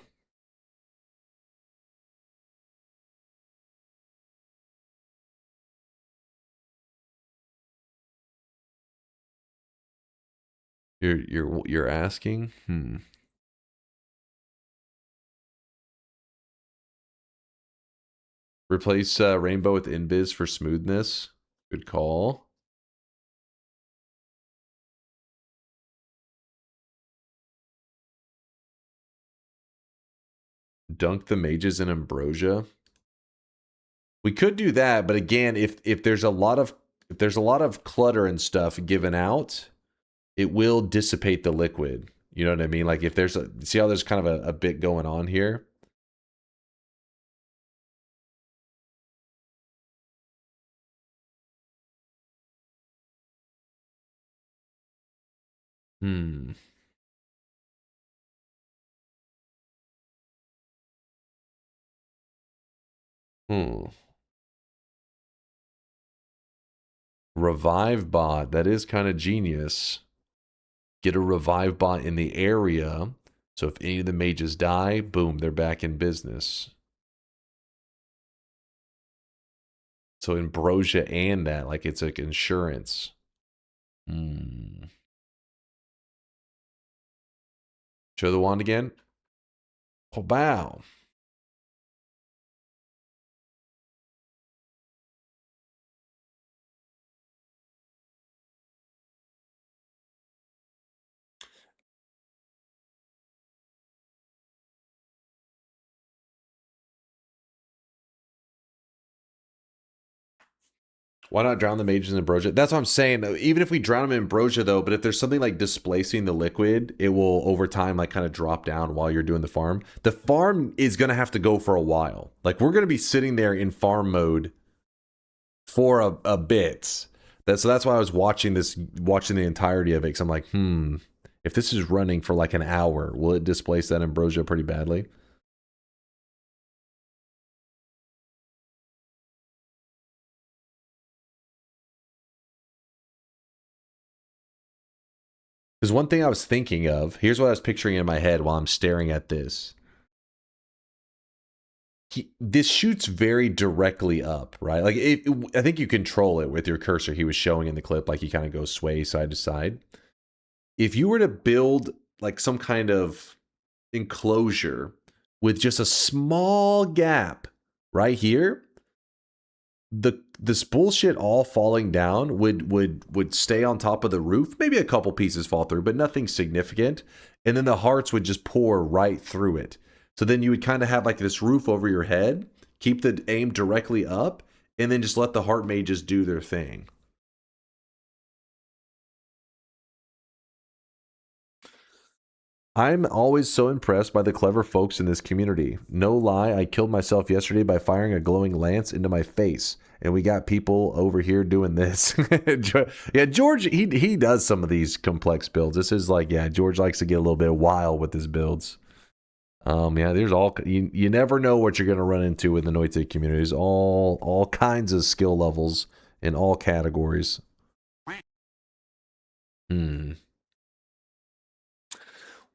Speaker 2: You're asking? Replace Rainbow with Invis for smoothness. Good call. Dunk the mages in ambrosia. We could do that, but again, if there's a lot of clutter and stuff given out, it will dissipate the liquid. You know what I mean? Like if there's see how there's kind of a bit going on here. Revive bot. That is kind of genius. Get a revive bot in the area. So if any of the mages die, boom, they're back in business. So ambrosia and that, like it's like insurance. Show the wand again. Oh, wow. Why not drown the mages in ambrosia? That's what I'm saying. Even if we drown them in ambrosia, though, but if there's something like displacing the liquid, it will over time like kind of drop down while you're doing the farm. The farm is gonna have to go for a while. Like we're gonna be sitting there in farm mode for a bit. So that's why I was watching the entirety of it. Because I'm like, if this is running for like an hour, will it displace that ambrosia pretty badly? Because one thing I was thinking of, here's what I was picturing in my head while I'm staring at this. this shoots very directly up, right? Like, I think you control it with your cursor. He was showing in the clip, like, he kind of goes sway side to side. If you were to build, like, some kind of enclosure with just a small gap right here, this bullshit all falling down would stay on top of the roof. Maybe a couple pieces fall through, but nothing significant. And then the hearts would just pour right through it. So then you would kind of have like this roof over your head, keep the aim directly up, and then just let the heart mages do their thing. I'm always so impressed by the clever folks in this community. No lie, I killed myself yesterday by firing a glowing lance into my face. And we got people over here doing this. Yeah, George, he does some of these complex builds. This is like, yeah, George likes to get a little bit wild with his builds. Yeah, there's all, you never know what you're going to run into in the Noita community. There's all kinds of skill levels in all categories.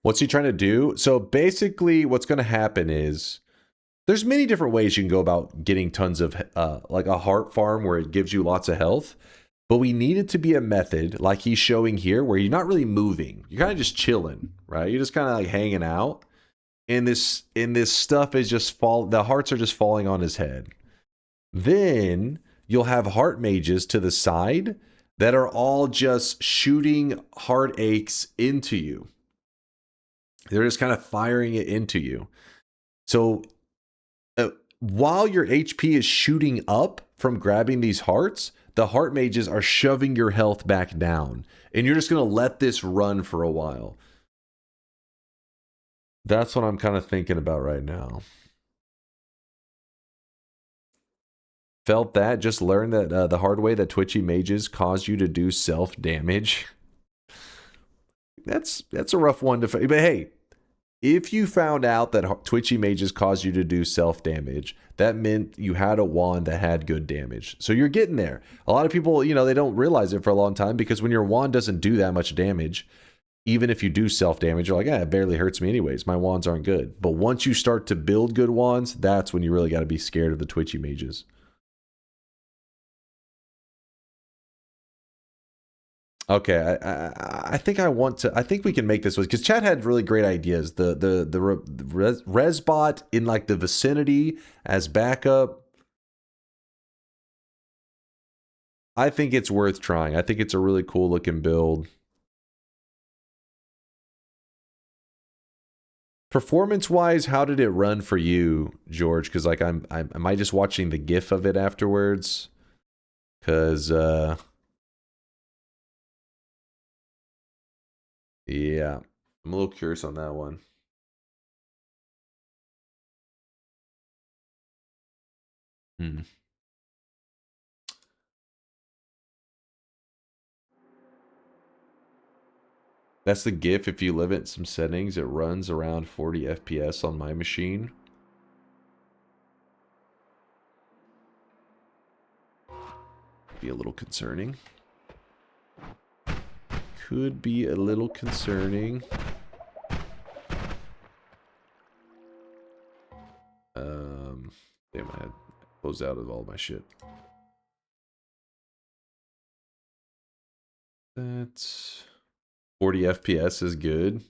Speaker 2: What's he trying to do? So basically what's going to happen is there's many different ways you can go about getting tons of, like a heart farm where it gives you lots of health. But we need it to be a method like he's showing here where you're not really moving. You're kind of just chilling, right? You're just kind of like hanging out. And this stuff is just the hearts are just falling on his head. Then you'll have heart mages to the side that are all just shooting heartaches into you. They're just kind of firing it into you. So while your HP is shooting up from grabbing these hearts, the heart mages are shoving your health back down. And you're just going to let this run for a while. That's what I'm kind of thinking about right now. Felt that, just learned that the hard way that twitchy mages cause you to do self-damage. That's a rough one to... But hey, if you found out that twitchy mages cause you to do self-damage, that meant you had a wand that had good damage. So you're getting there. A lot of people, you know, they don't realize it for a long time because when your wand doesn't do that much damage, even if you do self-damage, you're like, it barely hurts me anyways. My wands aren't good. But once you start to build good wands, that's when you really got to be scared of the twitchy mages. Okay, I think I think we can make this one because Chad had really great ideas. The Resbot in like the vicinity as backup. I think it's worth trying. I think it's a really cool looking build. Performance-wise, how did it run for you, George? Because like am I just watching the GIF of it afterwards? Because yeah, I'm a little curious on that one. That's the GIF. If you limit some settings, it runs around 40 FPS on my machine. Be a little concerning. Could be a little concerning. Damn, I had closed out of all my shit. That's 40 FPS is good.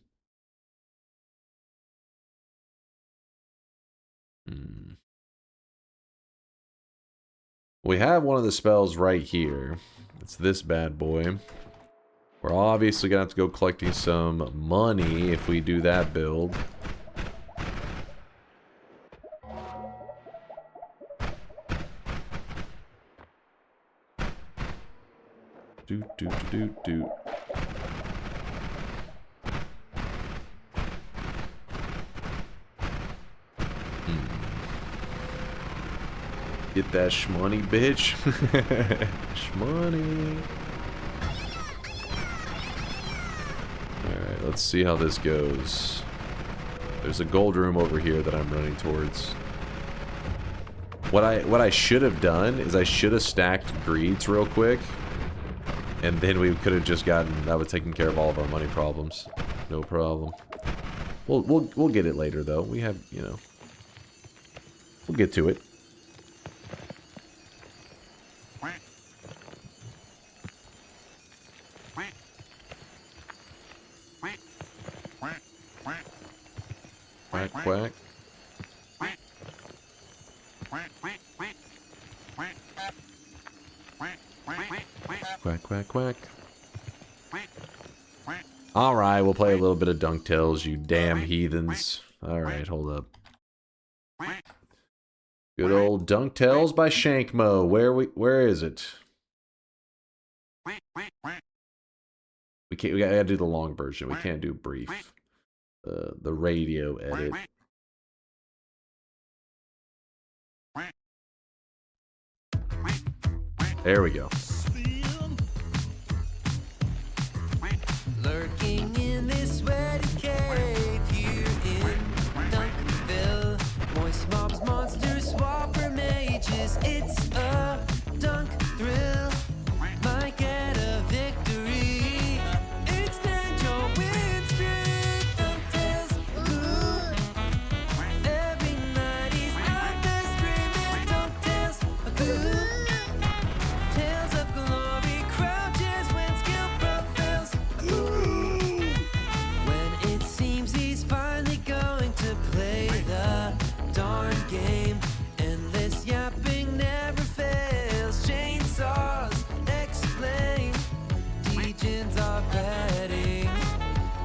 Speaker 2: We have one of the spells right here. It's this bad boy. We're obviously gonna have to go collecting some money if we do that build. Do. Get that shmoney, bitch. Shmoney. Alright, let's see how this goes. There's a gold room over here that I'm running towards. What I should have done is I should have stacked greeds real quick. And then we could have just gotten that would taken care of all of our money problems. No problem. We'll get it later though. We have, you know. We'll get to it. Quack, quack. Quack, quack, quack. Alright, we'll play a little bit of DunkTales, you damn heathens. Alright, hold up. Good old DunkTales by Shankmo. Where is it? We gotta do the long version. We can't do brief. The radio edit. There we go.
Speaker 7: Lurking in this sweaty cave here in Dunkville. Moist mobs, monsters, swapper mages. It's a dunk thrill. Might get a victory. Extend your win streak. DunkTales, ooh. Every night he's out there screaming. DunkTales, ooh. Tales of glory crouches when skill prevails. Ooh. When it seems he's finally going to play the darn game. Endless yapping never fails. Chainsaws explain. Legions are betting.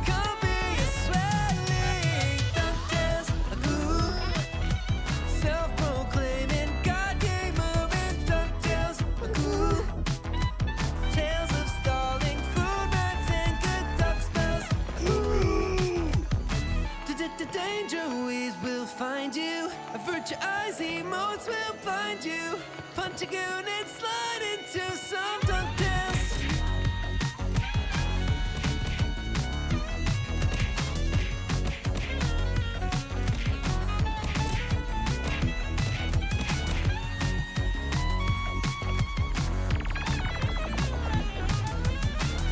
Speaker 7: Come be a swelling. DunkTales, ooh. Self-proclaiming God game moving. DunkTales, ooh. Tales of stalling, food rats, and good duck spells. Ooh. Danger ways will find you. Avert your eyes, emotes will find you. Punch a goon and slide into some DunkTales.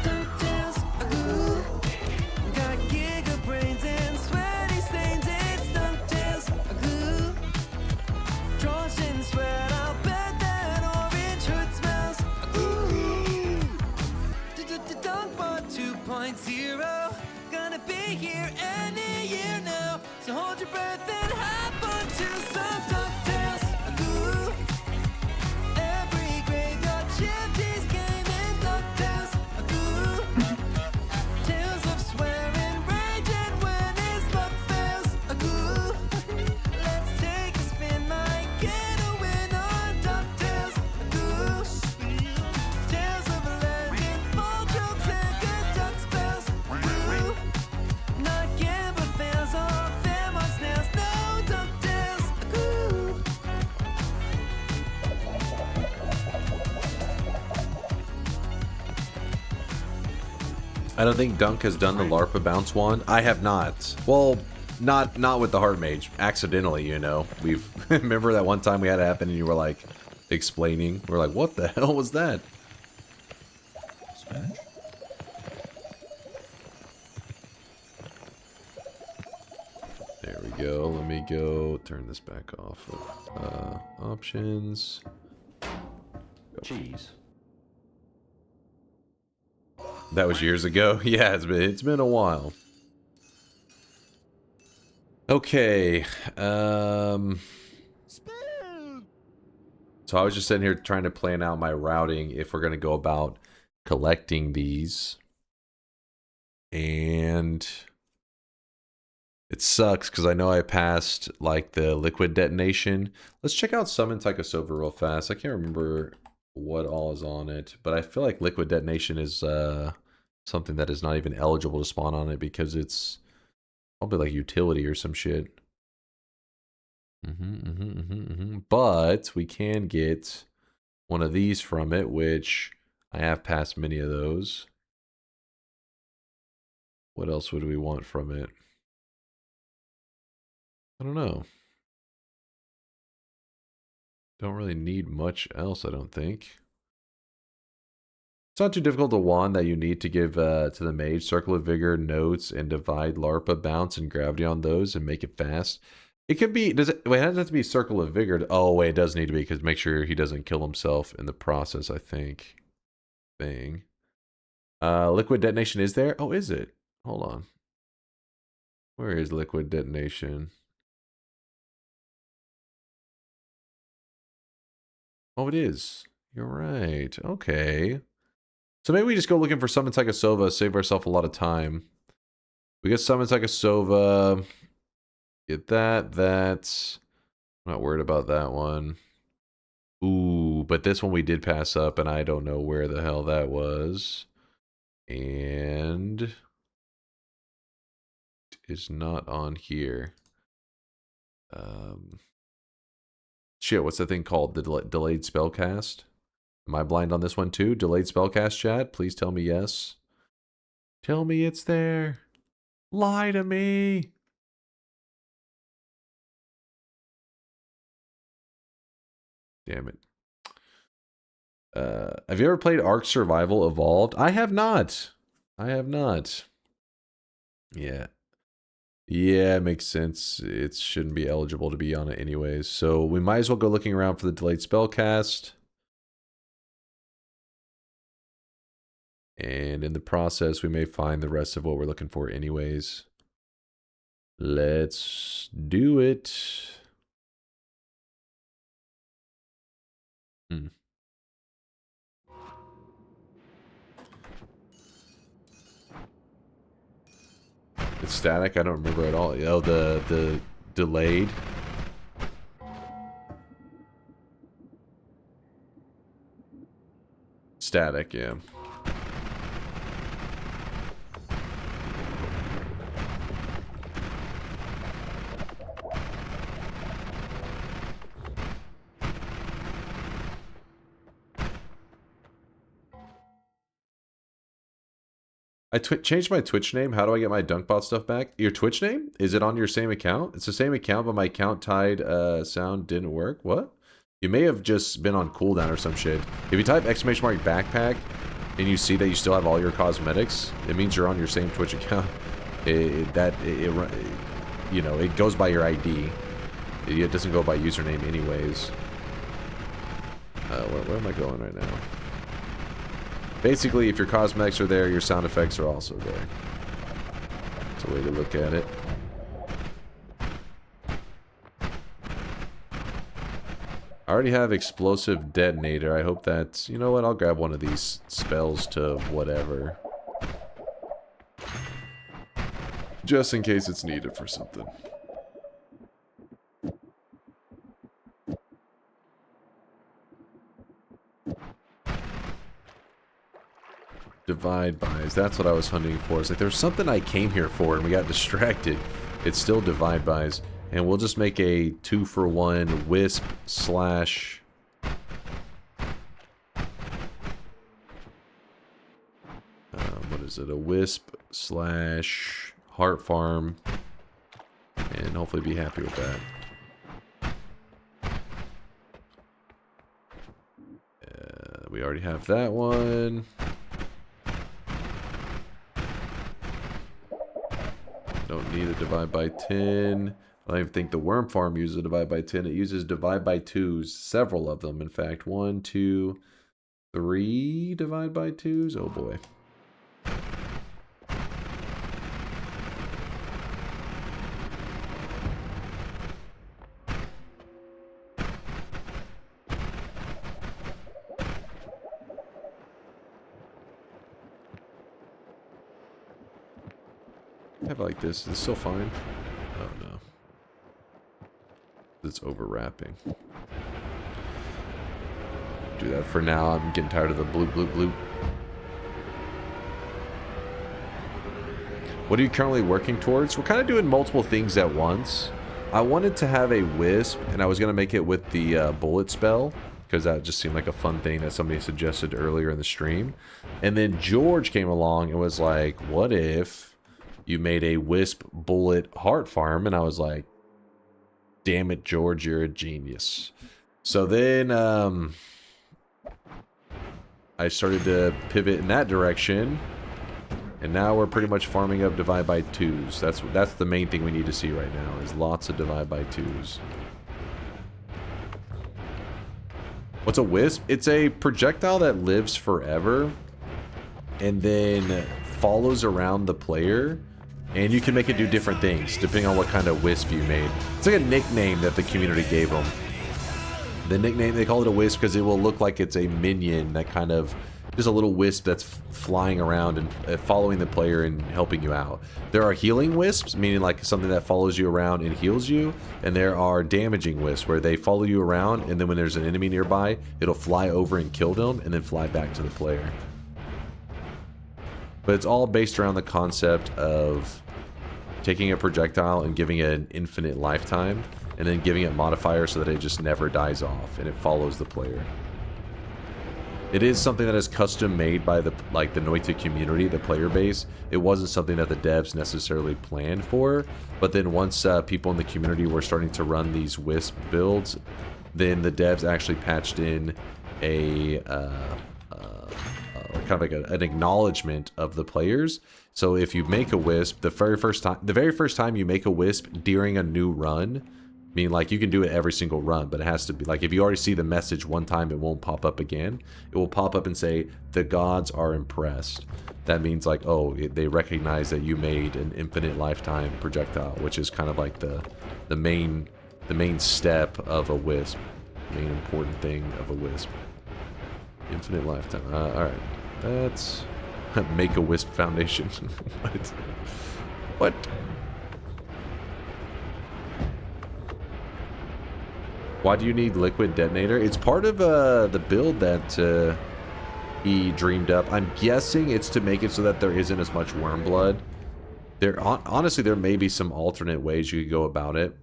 Speaker 7: DunkTales, ooh. Got giga brains and sweaty stains. It's DunkTales, ooh. Trojan sweat, I'll bet that orange hood smells. Ooh. DunkBot 2.0. Gonna be here any year now. So hold your breath and hop onto some DunkTales. Ooh. Every graveyard shift is game in DunkTales. Ooh. Tales of swearing, raging when his luck fails. Ooh. Let's take a spin, might get a win on DuckTales. Ooh. Tales of a legend, ball jokes and good duck spells. Ooh. Not Gamba fails off them on snails. No DuckTales. Ooh.
Speaker 2: I don't think Dunk has done the LARPA bounce one. I have not. Well, not with the Heart Mage. Accidentally, you know. We've remember that one time we had it happen and you were like explaining. We're like, what the hell was that?
Speaker 4: Spanish?
Speaker 2: There we go. Let me go turn this back off. Options.
Speaker 8: Cheese.
Speaker 2: That was years ago. Yeah, it's been a while. Okay. So I was just sitting here trying to plan out my routing if we're going to go about collecting these. And it sucks because I know I passed like the liquid detonation. Let's check out Summon Tychosova real fast. I can't remember what all is on it, but I feel like liquid detonation is something that is not even eligible to spawn on it because it's probably like utility or some shit. But we can get one of these from it, which I have passed many of those. What else would we want from it? I don't know. Don't really need much else, I don't think. It's not too difficult to wand that you need to give to the mage. Circle of Vigor, Notes, and Divide, LARPA, Bounce, and Gravity on those and make it fast. It could be, does it, wait, it doesn't have to be Circle of Vigor. Oh, wait, it does need to be, because make sure he doesn't kill himself in the process, I think. Thing. Liquid Detonation is there? Oh, is it? Hold on. Where is Liquid Detonation? Oh, it is. You're right. Okay. So maybe we just go looking for Summon Psychosova, save ourselves a lot of time. We get Summon Psychosova. Get that. I'm not worried about that one. Ooh, but this one we did pass up, and I don't know where the hell that was. And is not on here. Shit, what's the thing called? The delayed spellcast? Am I blind on this one too? Delayed spellcast, chat? Please tell me yes. Tell me it's there. Lie to me. Damn it. Have you ever played Ark Survival Evolved? I have not. Yeah. Yeah, it makes sense. It shouldn't be eligible to be on it anyways. So we might as well go looking around for the delayed spellcast. And in the process, we may find the rest of what we're looking for anyways. Let's do it. It's static. I don't remember at all. Oh, the delayed. Static, yeah. I changed my Twitch name. How do I get my DunkBot stuff back? Your Twitch name? Is it on your same account? It's the same account, but my account tied sound didn't work. What? You may have just been on cooldown or some shit. If you type !backpack and you see that you still have all your cosmetics, it means you're on your same Twitch account. You know, it goes by your ID. It doesn't go by username anyways. Where am I going right now? Basically, if your cosmetics are there, your sound effects are also there. That's a way to look at it. I already have Explosive Detonator. I hope that's... You know what? I'll grab one of these spells to whatever. Just in case it's needed for something. Divide buys. That's what I was hunting for. It's like there's something I came here for and we got distracted. It's still divide buys. And we'll just make a 2-for-1 wisp slash... what is it? A wisp slash heart farm. And hopefully be happy with that. We already have that one. Don't need a divide by 10. I don't even think the worm farm uses a divide by 10. It uses divide by 2s, several of them. In fact, 1, 2, 3 divide by 2s. Oh boy. Have like this. Is this still fine? Oh no. It's overwrapping. Do that for now. I'm getting tired of the bloop bloop bloop. What are you currently working towards? We're kind of doing multiple things at once. I wanted to have a wisp, and I was going to make it with the bullet spell, because that just seemed like a fun thing that somebody suggested earlier in the stream. And then George came along and was like, what if you made a wisp bullet heart farm? And I was like, damn it, George, you're a genius. So then I started to pivot in that direction. And now we're pretty much farming up divide by 2s. That's the main thing we need to see right now, is lots of divide by 2s. What's a wisp? It's a projectile that lives forever and then follows around the player, and you can make it do different things depending on what kind of wisp you made. It's like a nickname that the community gave them. The nickname, they call it a wisp because it will look like it's a minion that kind of, just a little wisp that's flying around and following the player and helping you out. There are healing wisps, meaning like something that follows you around and heals you, and there are damaging wisps where they follow you around, and then when there's an enemy nearby, it'll fly over and kill them and then fly back to the player. But it's all based around the concept of taking a projectile and giving it an infinite lifetime, and then giving it modifiers so that it just never dies off and it follows the player. It is something that is custom made by the Noita community, the player base. It wasn't something that the devs necessarily planned for, but then once people in the community were starting to run these Wisp builds, then the devs actually patched in a kind of like an acknowledgement of the players. So if you make a Wisp, the very first time you make a Wisp during a new run, I mean, like, you can do it every single run, but it has to be, like, if you already see the message one time, it won't pop up again. It will pop up and say, the gods are impressed. That means, like, oh, they recognize that you made an infinite lifetime projectile, which is kind of like the main step of a Wisp. Main important thing of a Wisp. Infinite lifetime. Alright. That's... Make a Wisp foundation. What? What? Why do you need liquid detonator? It's part of the build that he dreamed up. I'm guessing it's to make it so that there isn't as much worm blood. Honestly, there may be some alternate ways you could go about it.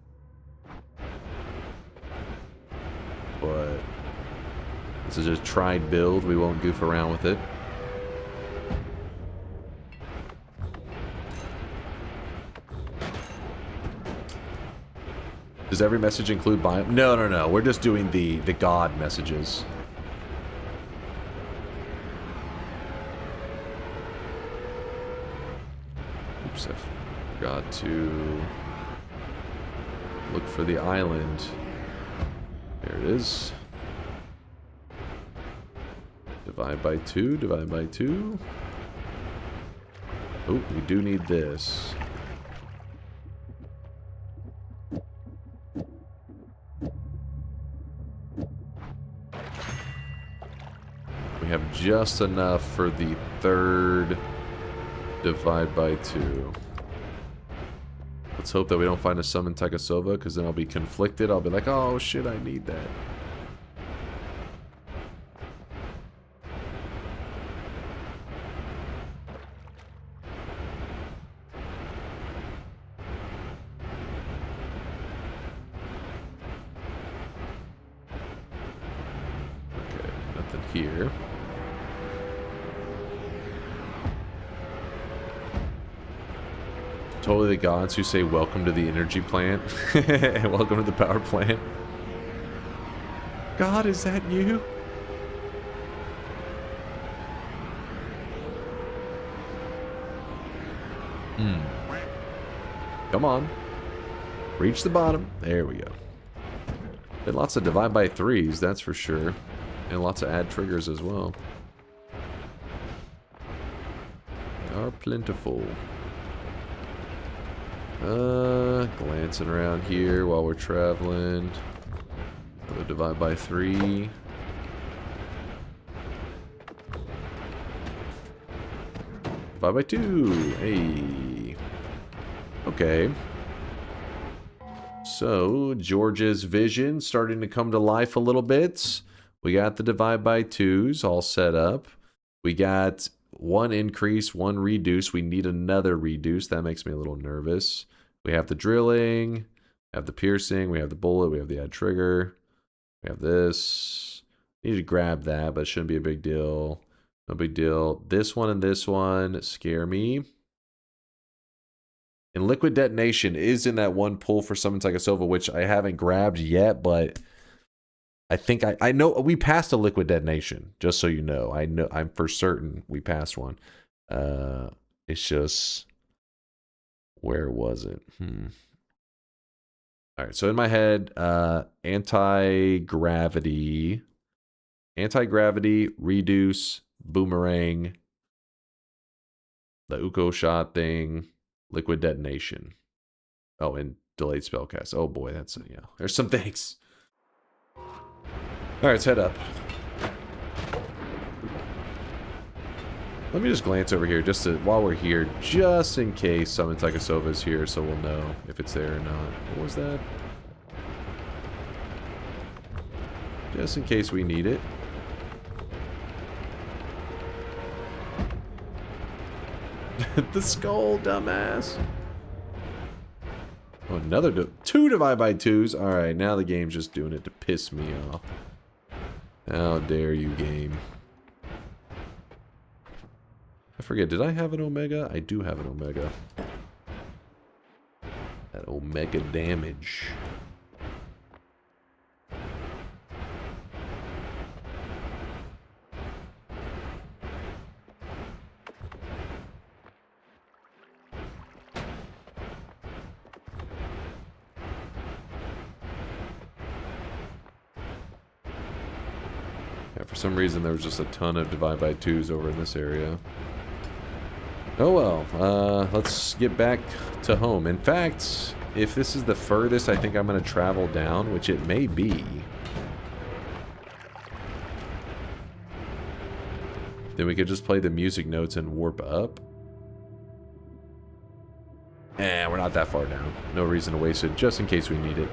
Speaker 2: But this is a tried build. We won't goof around with it. Does every message include biome? No. We're just doing the god messages. Oops, I forgot to look for the island. There it is. Divide by 2, divide by 2. Oh, we do need this. We have just enough for the third divide by 2. Let's hope that we don't find a summon Takasova, because then I'll be conflicted. I'll be like, oh shit, I need that. Okay, nothing here. Totally the gods who say welcome to the energy plant. Welcome to the power plant. God, is that you? Come on. Reach the bottom. There we go. And lots of divide by 3s, that's for sure. And lots of add triggers as well. They are plentiful. Glancing around here while we're traveling. Another divide by 3. Divide by 2. Hey. Okay. So, George's vision starting to come to life a little bit. We got the divide by 2s all set up. We got 1 increase, 1 reduce. We need another reduce. That makes me a little nervous. We have the drilling, we have the piercing, we have the bullet, we have the add trigger. We have this. Need to grab that, but it shouldn't be a big deal. No big deal. This one and this one scare me. And liquid detonation is in that one pull for Summon Takasova, which I haven't grabbed yet, but I think I know we passed a liquid detonation, just so you know. I'm for certain we passed one. It's just, where was it? All right, so in my head, anti-gravity, reduce, boomerang, the Uko shot thing, liquid detonation. Oh, and delayed spellcast. Oh boy, that's, yeah, there's some things. All right, let's head up. Let me just glance over here just to, while we're here, just in case Summon Takasova is here, so we'll know if it's there or not. What was that? Just in case we need it. The skull, dumbass. Oh, another two divide by twos. All right, now the game's just doing it to piss me off. How dare you, game? I forget, did I have an Omega? I do have an Omega. That Omega damage. Yeah, for some reason there was just a ton of divide by twos over in this area. Oh well, let's get back to home. In fact, if this is the furthest I think I'm going to travel down, which it may be, then we could just play the music notes and warp up. We're not that far down. No reason to waste it, just in case we need it.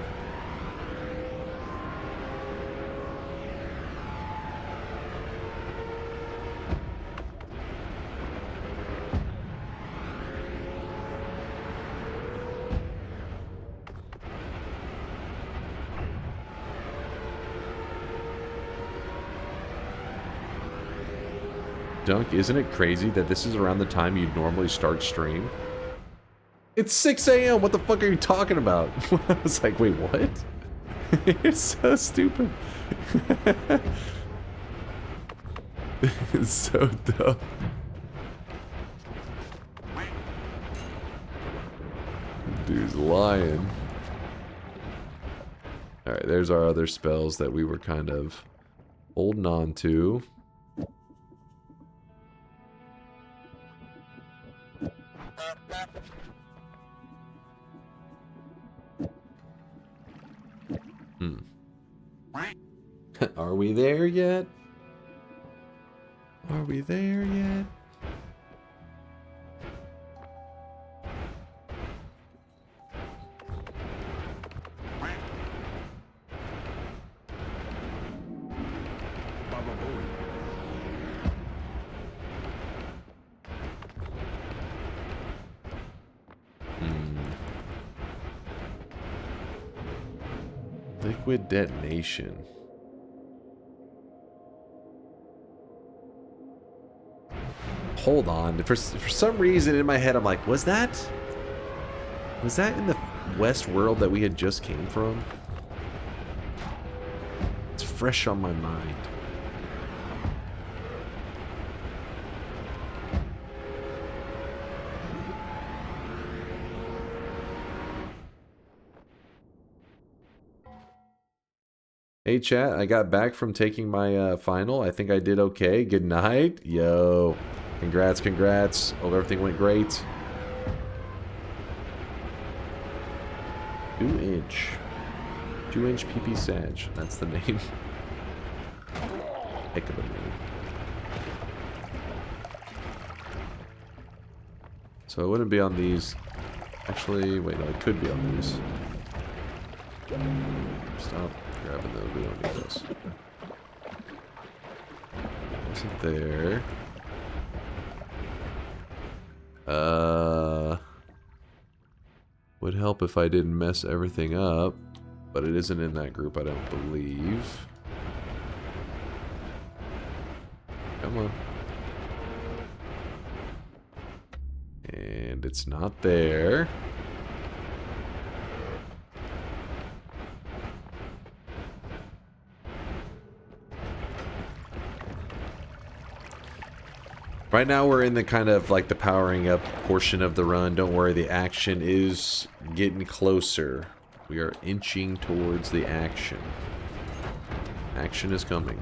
Speaker 2: Dunk, isn't it crazy that this is around the time you'd normally start stream? It's 6 a.m. What the fuck are you talking about? I was like, wait, what? You're so stupid. It's so dumb. Dude's lying. Alright, there's our other spells that we were kind of holding on to. Are we there yet? Are we there yet? Liquid detonation. Hold on. For some reason in my head, I'm like, was that in the West world that we had just came from? It's fresh on my mind. Hey chat, I got back from taking my final. I think I did okay. Good night. Yo. Congrats, congrats. Hope everything went great. 2-inch. 2-inch PP Sag. That's the name. Heck of a name. So it wouldn't be on these. Actually, wait, no, it could be on these. Stop grabbing those. We don't need those. Wasn't there. Would help if I didn't mess everything up, but it isn't in that group, I don't believe. Come on. And it's not there. Right now we're in the kind of like the powering up portion of the run. Don't worry, the action is getting closer. We are inching towards the action. Action is coming.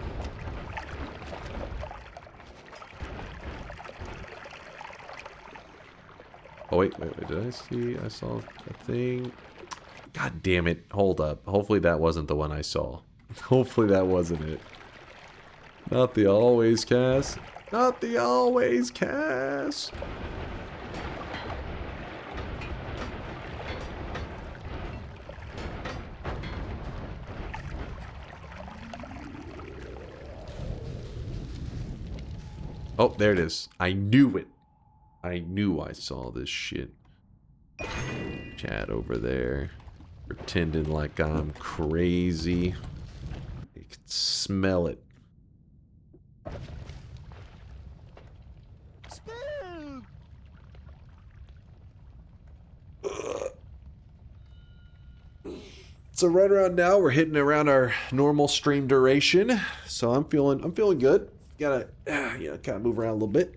Speaker 2: Oh, wait, did I see? I saw a thing. God damn it. Hold up. Hopefully that wasn't the one I saw. Hopefully that wasn't it. Not the always cast. Not the always cast. Oh, there it is. I knew it. I knew I saw this shit. Chat over there. Pretending like I'm crazy. You can smell it. So right around now we're hitting around our normal stream duration. So I'm feeling good. Gotta kind of move around a little bit.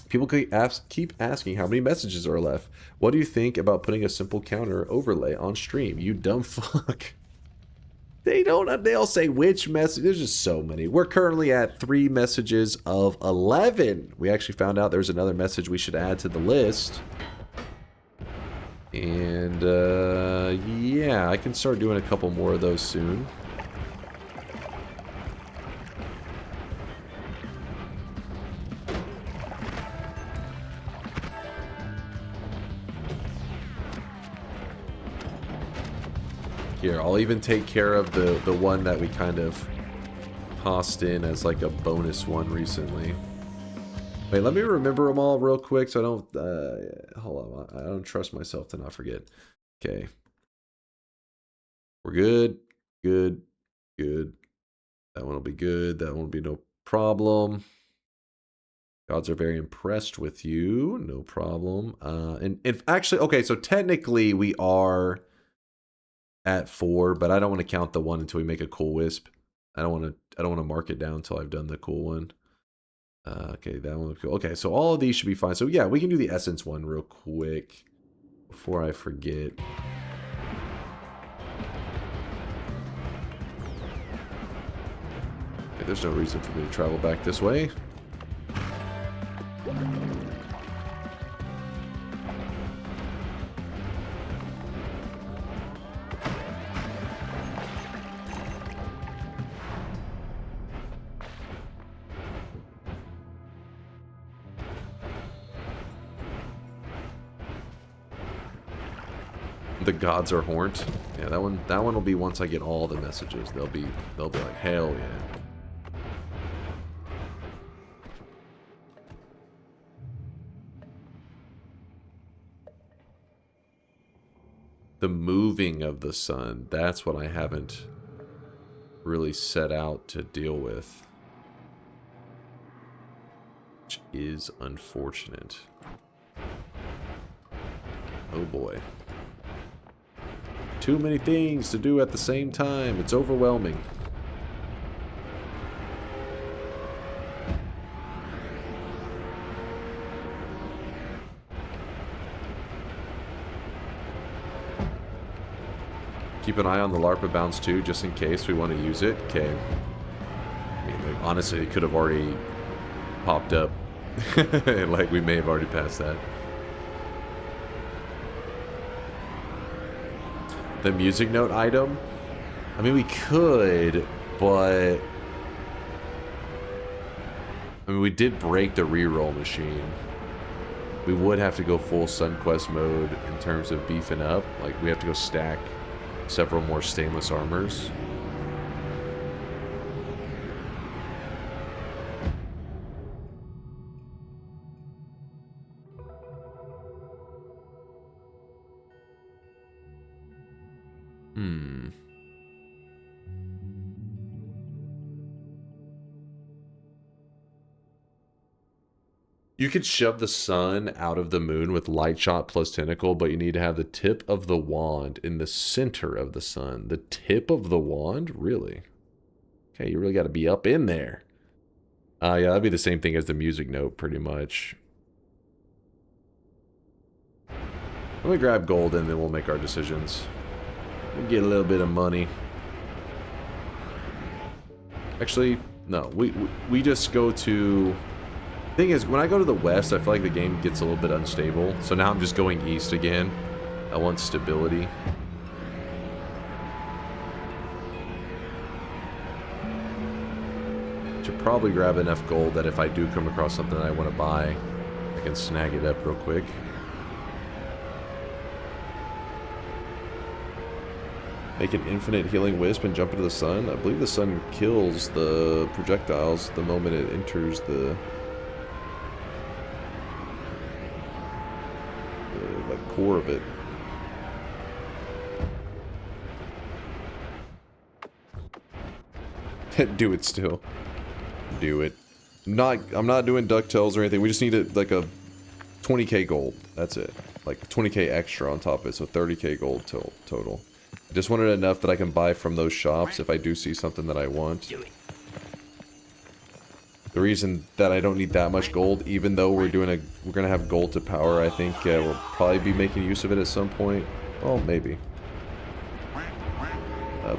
Speaker 2: People keep asking how many messages are left. What do you think about putting a simple counter overlay on stream? You dumb fuck. They'll say which message. There's just so many. We're currently at 3 messages of 11. We actually found out there's another message we should add to the list. And yeah, I can start doing a couple more of those soon. Here, I'll even take care of the one that we kind of tossed in as like a bonus one recently. Wait, let me remember them all real quick so I don't... hold on, I don't trust myself to not forget. Okay. We're good. Good. Good. That one will be good. That one will be no problem. Gods are very impressed with you. No problem. And if actually... Okay, so technically we are at 4, but I don't want to count the one until we make a cool wisp. I don't want to mark it down until I've done the cool one. Okay, that one. Cool. Okay, so all of these should be fine. So yeah, we can do the essence one real quick before I forget. Okay, there's no reason for me to travel back this way. The gods are horned. Yeah, that one will be once I get all the messages. They'll be like, hell yeah. The moving of the sun, that's what I haven't really set out to deal with. Which is unfortunate. Oh boy. Too many things to do at the same time. It's overwhelming. Keep an eye on the LARPA bounce too, just in case we want to use it. Okay. I mean, like, honestly, it could have already popped up. Like, we may have already passed that. The music note item? I mean, we could, but... I mean, we did break the reroll machine. We would have to go full SunQuest mode in terms of beefing up. Like, we have to go stack several more stainless armors. You could shove the sun out of the moon with light shot plus tentacle, but you need to have the tip of the wand in the center of the sun. The tip of the wand? Really? Okay, you really got to be up in there. Yeah, that'd be the same thing as the music note, pretty much. Let me grab gold and then we'll make our decisions. We'll get a little bit of money. Actually, no. We just go to... Thing is, when I go to the west, I feel like the game gets a little bit unstable. So now I'm just going east again. I want stability. Should probably grab enough gold that if I do come across something I want to buy, I can snag it up real quick. Make an infinite healing wisp and jump into the sun. I believe the sun kills the projectiles the moment it enters the like core of it. Do it still. Do it. I'm not doing DuckTales or anything. We just need like a 20k gold. That's it. Like 20k extra on top of it, so 30k gold total. I just wanted enough that I can buy from those shops if I do see something that I want. The reason that I don't need that much gold, even though we're gonna have gold to power, I think we'll probably be making use of it at some point. Well, maybe.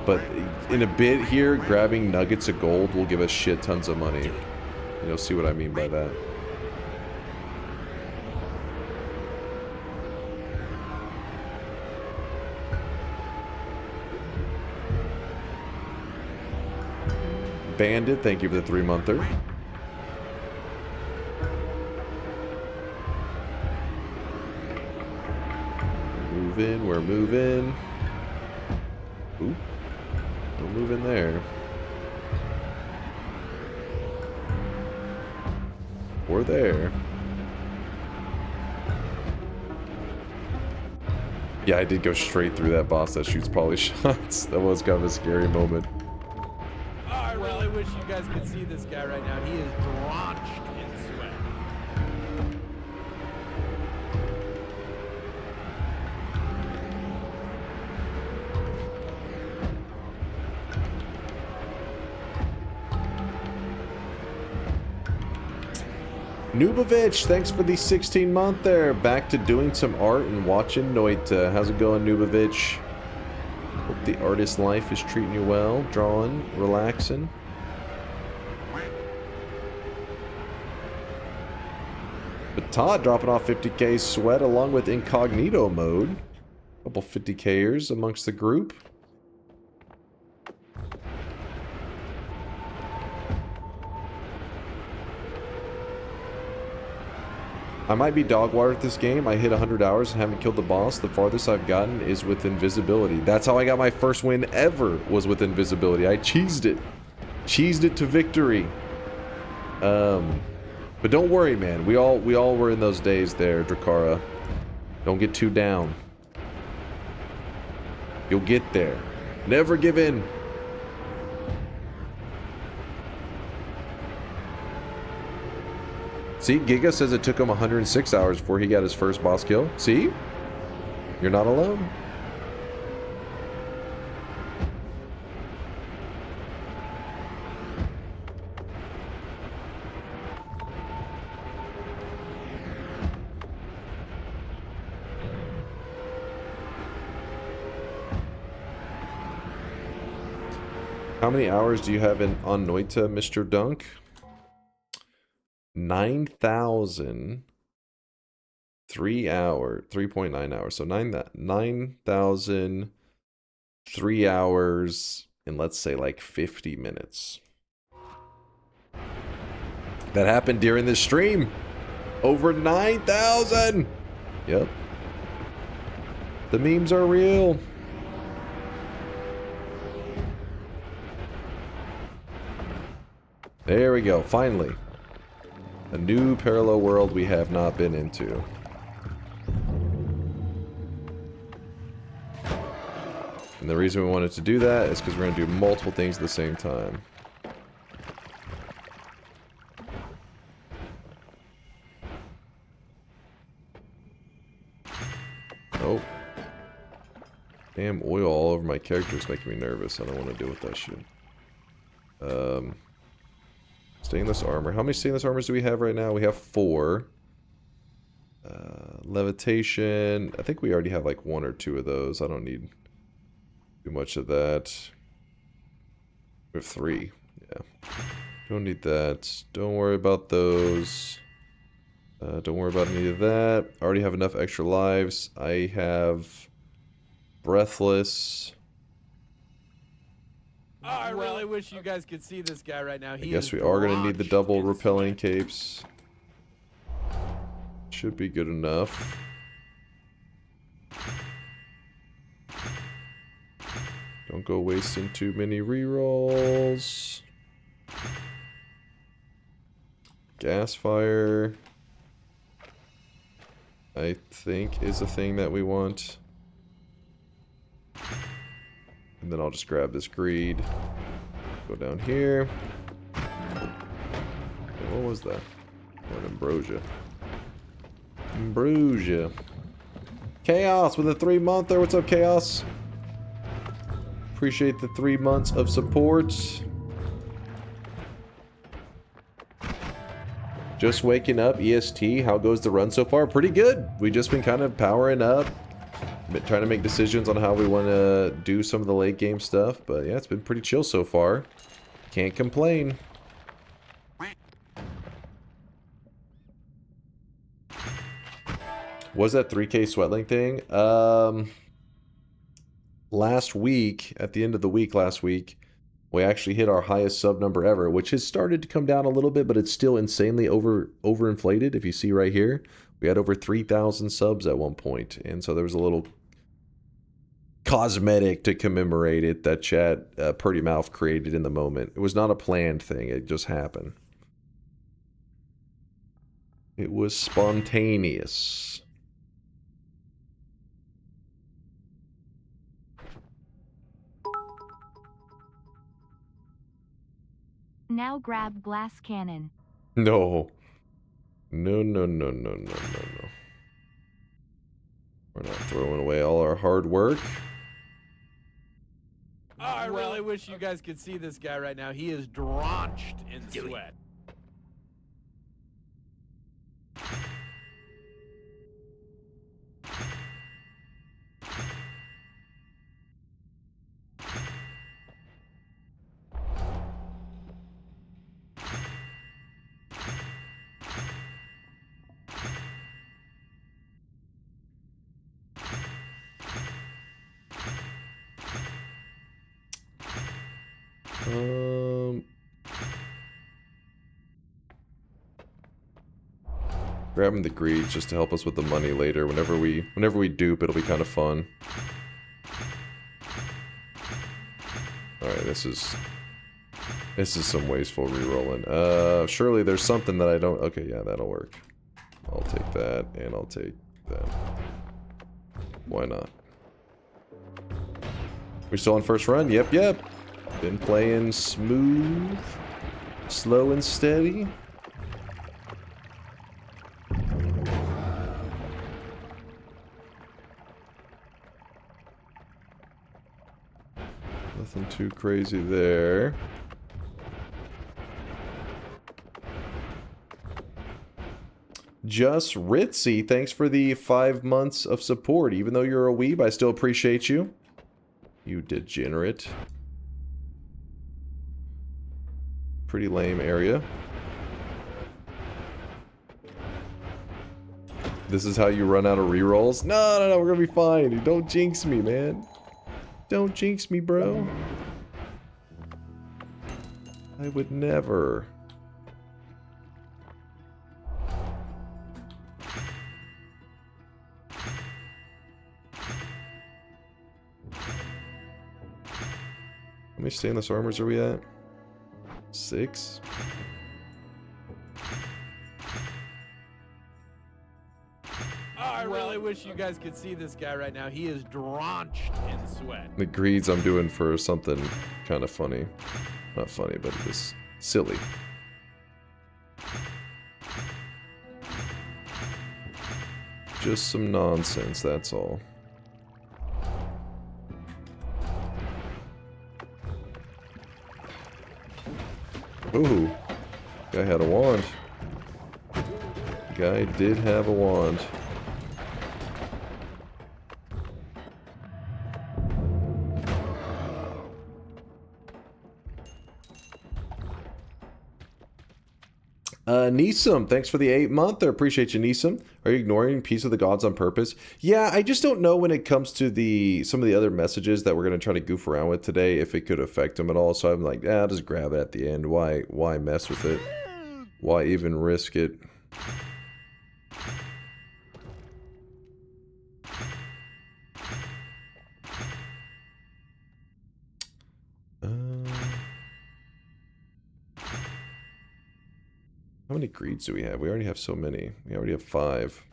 Speaker 2: But in a bit here, grabbing nuggets of gold will give us shit tons of money. You'll see what I mean by that. Bandit, thank you for the 3-monther. Moving, we're moving. Ooh, don't move in there. We're there. Yeah, I did go straight through that boss that shoots poly shots. That was kind of a scary moment.
Speaker 1: I really wish you guys could see this guy right now. He is drenched in sweat.
Speaker 2: Nubavitch, thanks for the 16-month there. Back to doing some art and watching Noita. How's it going, Nubavitch? Hope the artist life is treating you well. Drawing, relaxing. But Todd dropping off 50k sweat along with incognito mode. Couple 50kers amongst the group. I might be dog water at this game. I hit 100 hours and haven't killed the boss. The farthest I've gotten is with invisibility. That's how I got my first win ever, was with invisibility. I cheesed it. Cheesed it to victory. But don't worry, man. We all were in those days there, Drakara. Don't get too down. You'll get there. Never give in. See, Giga says it took him 106 hours before he got his first boss kill. See? You're not alone. How many hours do you have on Noita, Mr. Dunk? 9,000 3 hour 3.9 hours, so 9,000 3 hours in, let's say, like 50 minutes. That happened during this stream. Over 9,000. Yep, the memes are real. There we go, finally. A new parallel world we have not been into. And the reason we wanted to do that is because we're going to do multiple things at the same time. Oh. Damn oil all over my character is making me nervous. I don't want to deal with that shit. Stainless armor. How many stainless armors do we have right now? We have 4. Levitation. I think we already have like 1 or 2 of those. I don't need too much of that. We have 3. Yeah. Don't need that. Don't worry about those. Don't worry about any of that. I already have enough extra lives. I have Breathless.
Speaker 1: Oh, I really wish you guys could see this guy right now.
Speaker 2: I guess we are going to need the double repelling capes. Should be good enough. Don't go wasting too many rerolls. Gas fire, I think, is a thing that we want. And then I'll just grab this greed. Go down here. What was that? Oh, an ambrosia. Ambrosia. Chaos with a 3-monther. What's up, Chaos? Appreciate the 3 months of support. Just waking up, EST. How goes the run so far? Pretty good. We've just been kind of powering up. Been trying to make decisions on how we want to do some of the late game stuff. But yeah, it's been pretty chill so far. Can't complain. Was that 3K Sweatlink thing? Last week, at the end of the week last week, we actually hit our highest sub number ever, which has started to come down a little bit, but it's still insanely overinflated. If you see right here, we had over 3,000 subs at one point, and so there was a little cosmetic to commemorate it that Chad Purdy Mouth created in the moment. It was not a planned thing; it just happened. It was spontaneous.
Speaker 5: Now grab glass cannon.
Speaker 2: No. No, no, no, no, no, no, no. We're not throwing away all our hard work.
Speaker 1: Oh, I really wish you guys could see this guy right now. He is drenched in sweat.
Speaker 2: Grabbing the greed just to help us with the money later. Whenever we dupe, it'll be kind of fun. Alright, this is some wasteful rerolling. Surely there's something that I don't... Okay, yeah, that'll work. I'll take that, and I'll take that. Why not? We still on first run? Yep, yep. Been playing smooth, slow and steady. Nothing too crazy there. Just Ritzy, thanks for the 5 months of support. Even though you're a weeb, I still appreciate you. You degenerate. Pretty lame area. This is how you run out of rerolls? No, no, no, we're gonna be fine. Don't jinx me, man. Don't jinx me, bro. I would never. How many stainless armors are we at? 6?
Speaker 1: I really wish you guys could see this guy right now. He is drenched in sweat.
Speaker 2: The greeds I'm doing for something kind of funny. Not funny, but just silly. Just some nonsense, that's all. Ooh. Guy had a wand. Guy did have a wand. Neesom, thanks for the 8-month. I appreciate you, Neesom. Are you ignoring Peace of the Gods on purpose? Yeah, I just don't know when it comes to some of the other messages that we're going to try to goof around with today, if it could affect them at all. So I'm like, I'll just grab it at the end. Why mess with it? Why even risk it? How many greeds do we have? We already have so many. We already have 5.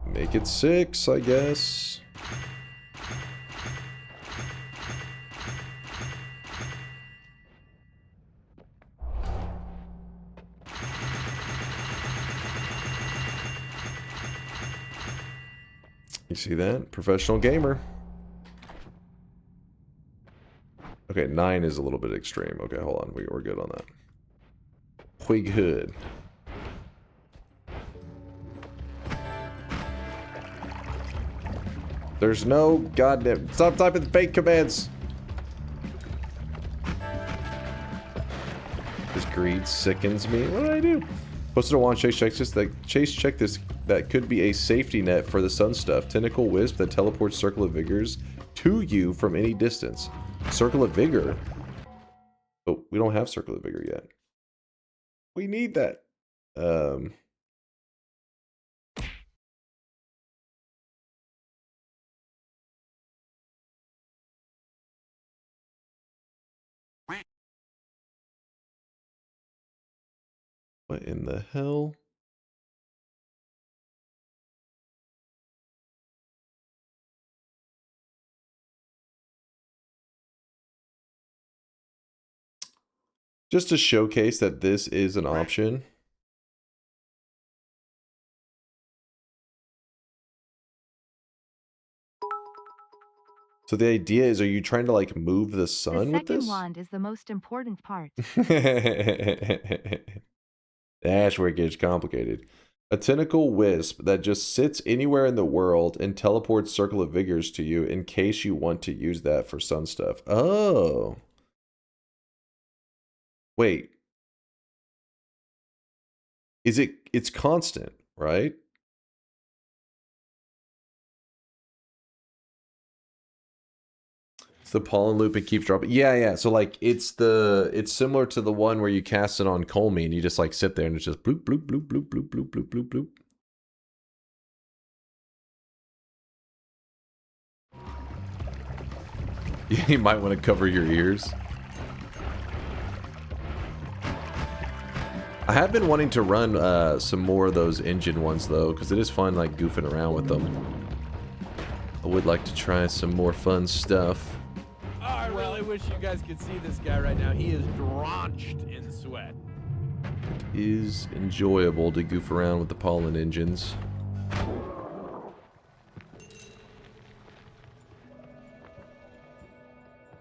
Speaker 2: Make it 6, I guess. You see that? Professional gamer. Okay, 9 is a little bit extreme. Okay, hold on. We're good on that. We good. There's no goddamn... Stop typing fake commands! This greed sickens me. What did I do? Posted a wand. Chase checks this. Chase check this. That could be a safety net for the sun stuff. Tentacle wisp that teleports Circle of Vigors to you from any distance. Circle of Vigor? Oh, we don't have Circle of Vigor yet. We need that. What in the hell? Just to showcase that this is an option. So the idea is, are you trying to like move the sun with this?
Speaker 5: The second wand is the most important part.
Speaker 2: That's where it gets complicated. A tentacle wisp that just sits anywhere in the world and teleports Circle of Vigors to you in case you want to use that for sun stuff. Oh. Wait. It's constant, right? It's the pollen loop, it keeps dropping. Yeah. So like it's similar to the one where you cast it on Colmy and you just like sit there and it's just bloop bloop bloop bloop bloop bloop bloop bloop bloop. You might want to cover your ears. I have been wanting to run some more of those engine ones though, because it is fun like goofing around with them. I would like to try some more fun stuff.
Speaker 1: Oh, I really wish you guys could see this guy right now. He is drenched in sweat.
Speaker 2: It is enjoyable to goof around with the pollen engines.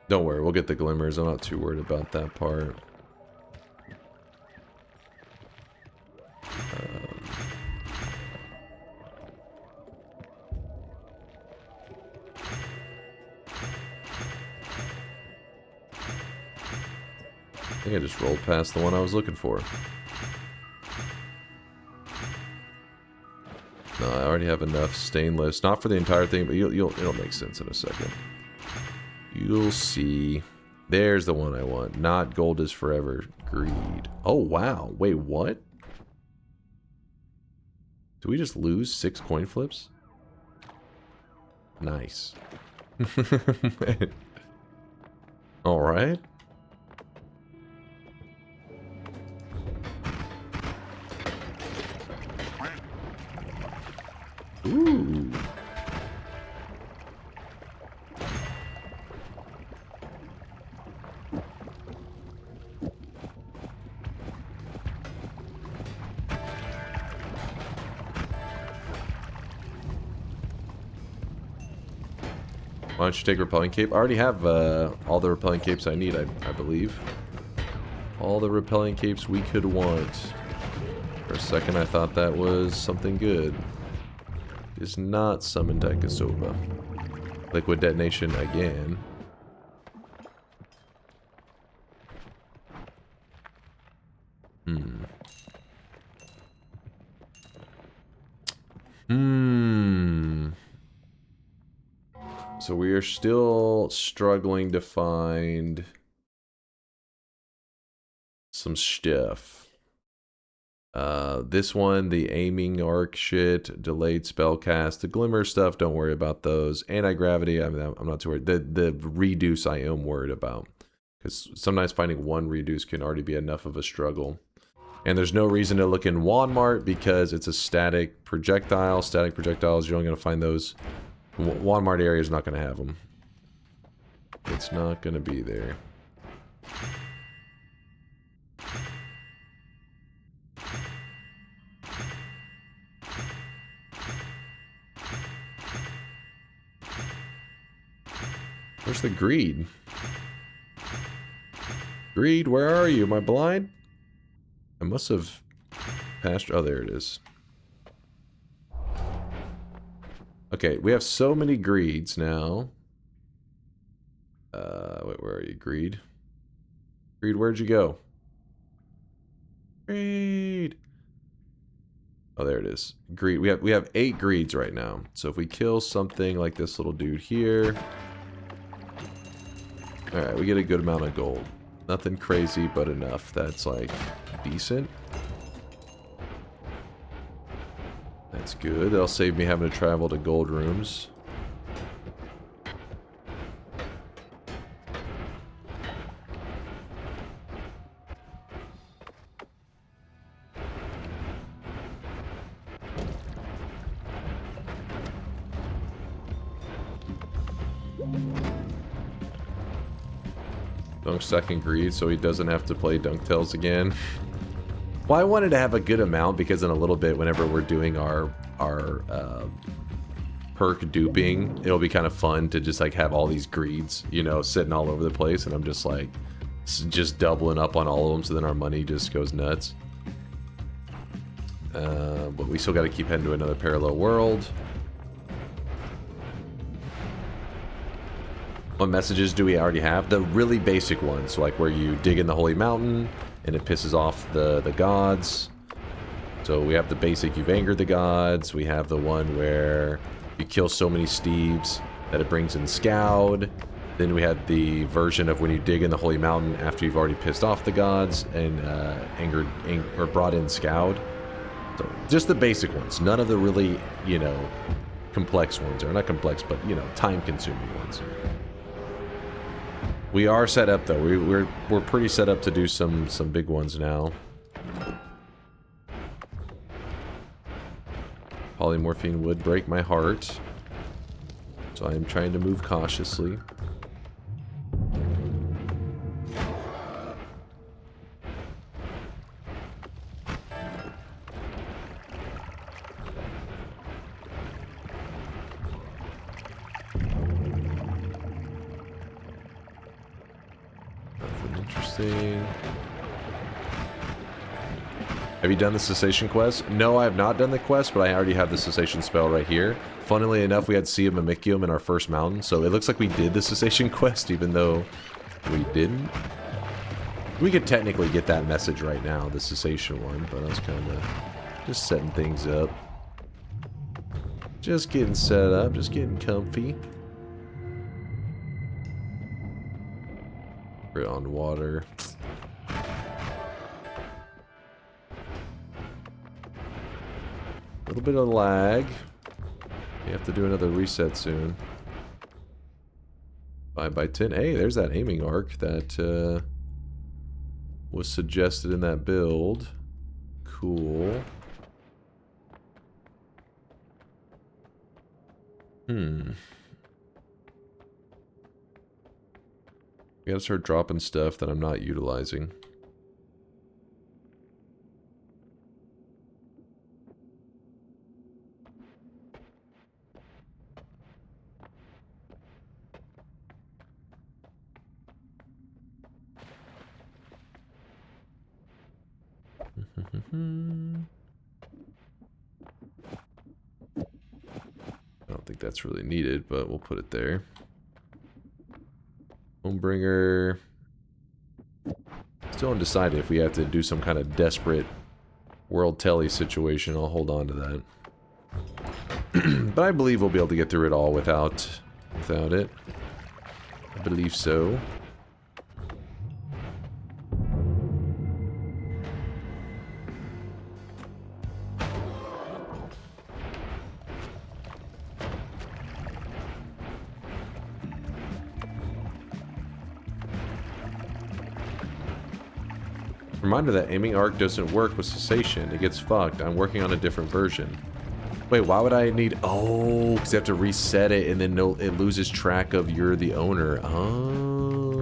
Speaker 2: Don't worry, we'll get the glimmers. I'm not too worried about that part. I think I just rolled past the one I was looking for. No, I already have enough stainless. Not for the entire thing, but it'll make sense in a second. You'll see. There's the one I want. Not gold is forever. Greed. Oh, wow. Wait, what? Do we just lose 6 coin flips? Nice. Alright. Ooh. Why don't you take Repelling Cape? I already have all the Repelling Capes I need, I believe. All the repelling capes we could want. For a second I thought that was something good. It's not summon Daikasoba. Liquid detonation again. So we are still struggling to find some stuff. This one, the aiming arc shit, delayed spellcast, the glimmer stuff, don't worry about those. Anti-gravity, I mean, I'm not too worried. The reduce I am worried about. Because sometimes finding one reduce can already be enough of a struggle. And there's no reason to look in Walmart because it's a static projectile. Static projectiles, you're only going to find those. Walmart area is not going to have them. It's not going to be there. Where's the greed? Greed, where are you? Am I blind? I must have passed. Oh, there it is. Okay, we have so many greeds now. Wait, where are you, greed? Greed, where'd you go? Greed. Oh, there it is. Greed. We have 8 greeds right now. So if we kill something like this little dude here. Alright, we get a good amount of gold. Nothing crazy, but enough. That's like decent. That's good. That'll save me having to travel to gold rooms. Dunk's second greed, so he doesn't have to play Dunktails again. Well, I wanted to have a good amount because in a little bit, whenever we're doing our perk duping, it'll be kind of fun to just like have all these greeds, you know, sitting all over the place, and I'm just like just doubling up on all of them, so then our money just goes nuts. But we still got to keep heading to another parallel world. What messages do we already have? The really basic ones, so like where you dig in the holy mountain and it pisses off the gods. So we have the basic, you've angered the gods. We have the one where you kill so many Steves that it brings in Scowd. Then we had the version of when you dig in the holy mountain after you've already pissed off the gods and or brought in Scowd. So just the basic ones, none of the really, you know, complex ones, or not complex, but you know, time-consuming ones. We are set up though. We're pretty set up to do some big ones now. Polymorphine would break my heart, so I am trying to move cautiously. Interesting. Have you done the cessation quest? No, I have not done the quest, but I already have the cessation spell right here. Funnily enough, we had Sea of Mimicium in our first mountain, so it looks like we did the cessation quest, even though we didn't. We could technically get that message right now, the cessation one, but I was kind of just setting things up. Just getting set up, just getting comfy. We're on water. A little bit of lag. We have to do another reset soon. 5x10. Hey, there's that aiming arc that was suggested in that build. Cool. We gotta start dropping stuff that I'm not utilizing. I don't think that's really needed, but we'll put it there. Homebringer. Still undecided if we have to do some kind of desperate world telly situation. I'll hold on to that. But I believe we'll be able to get through it all without it. I believe so. Reminder that aiming arc doesn't work with cessation. It gets fucked. I'm working on a different version. Wait, why would I need... Oh, because you have to reset it and then it loses track of you're the owner. Oh.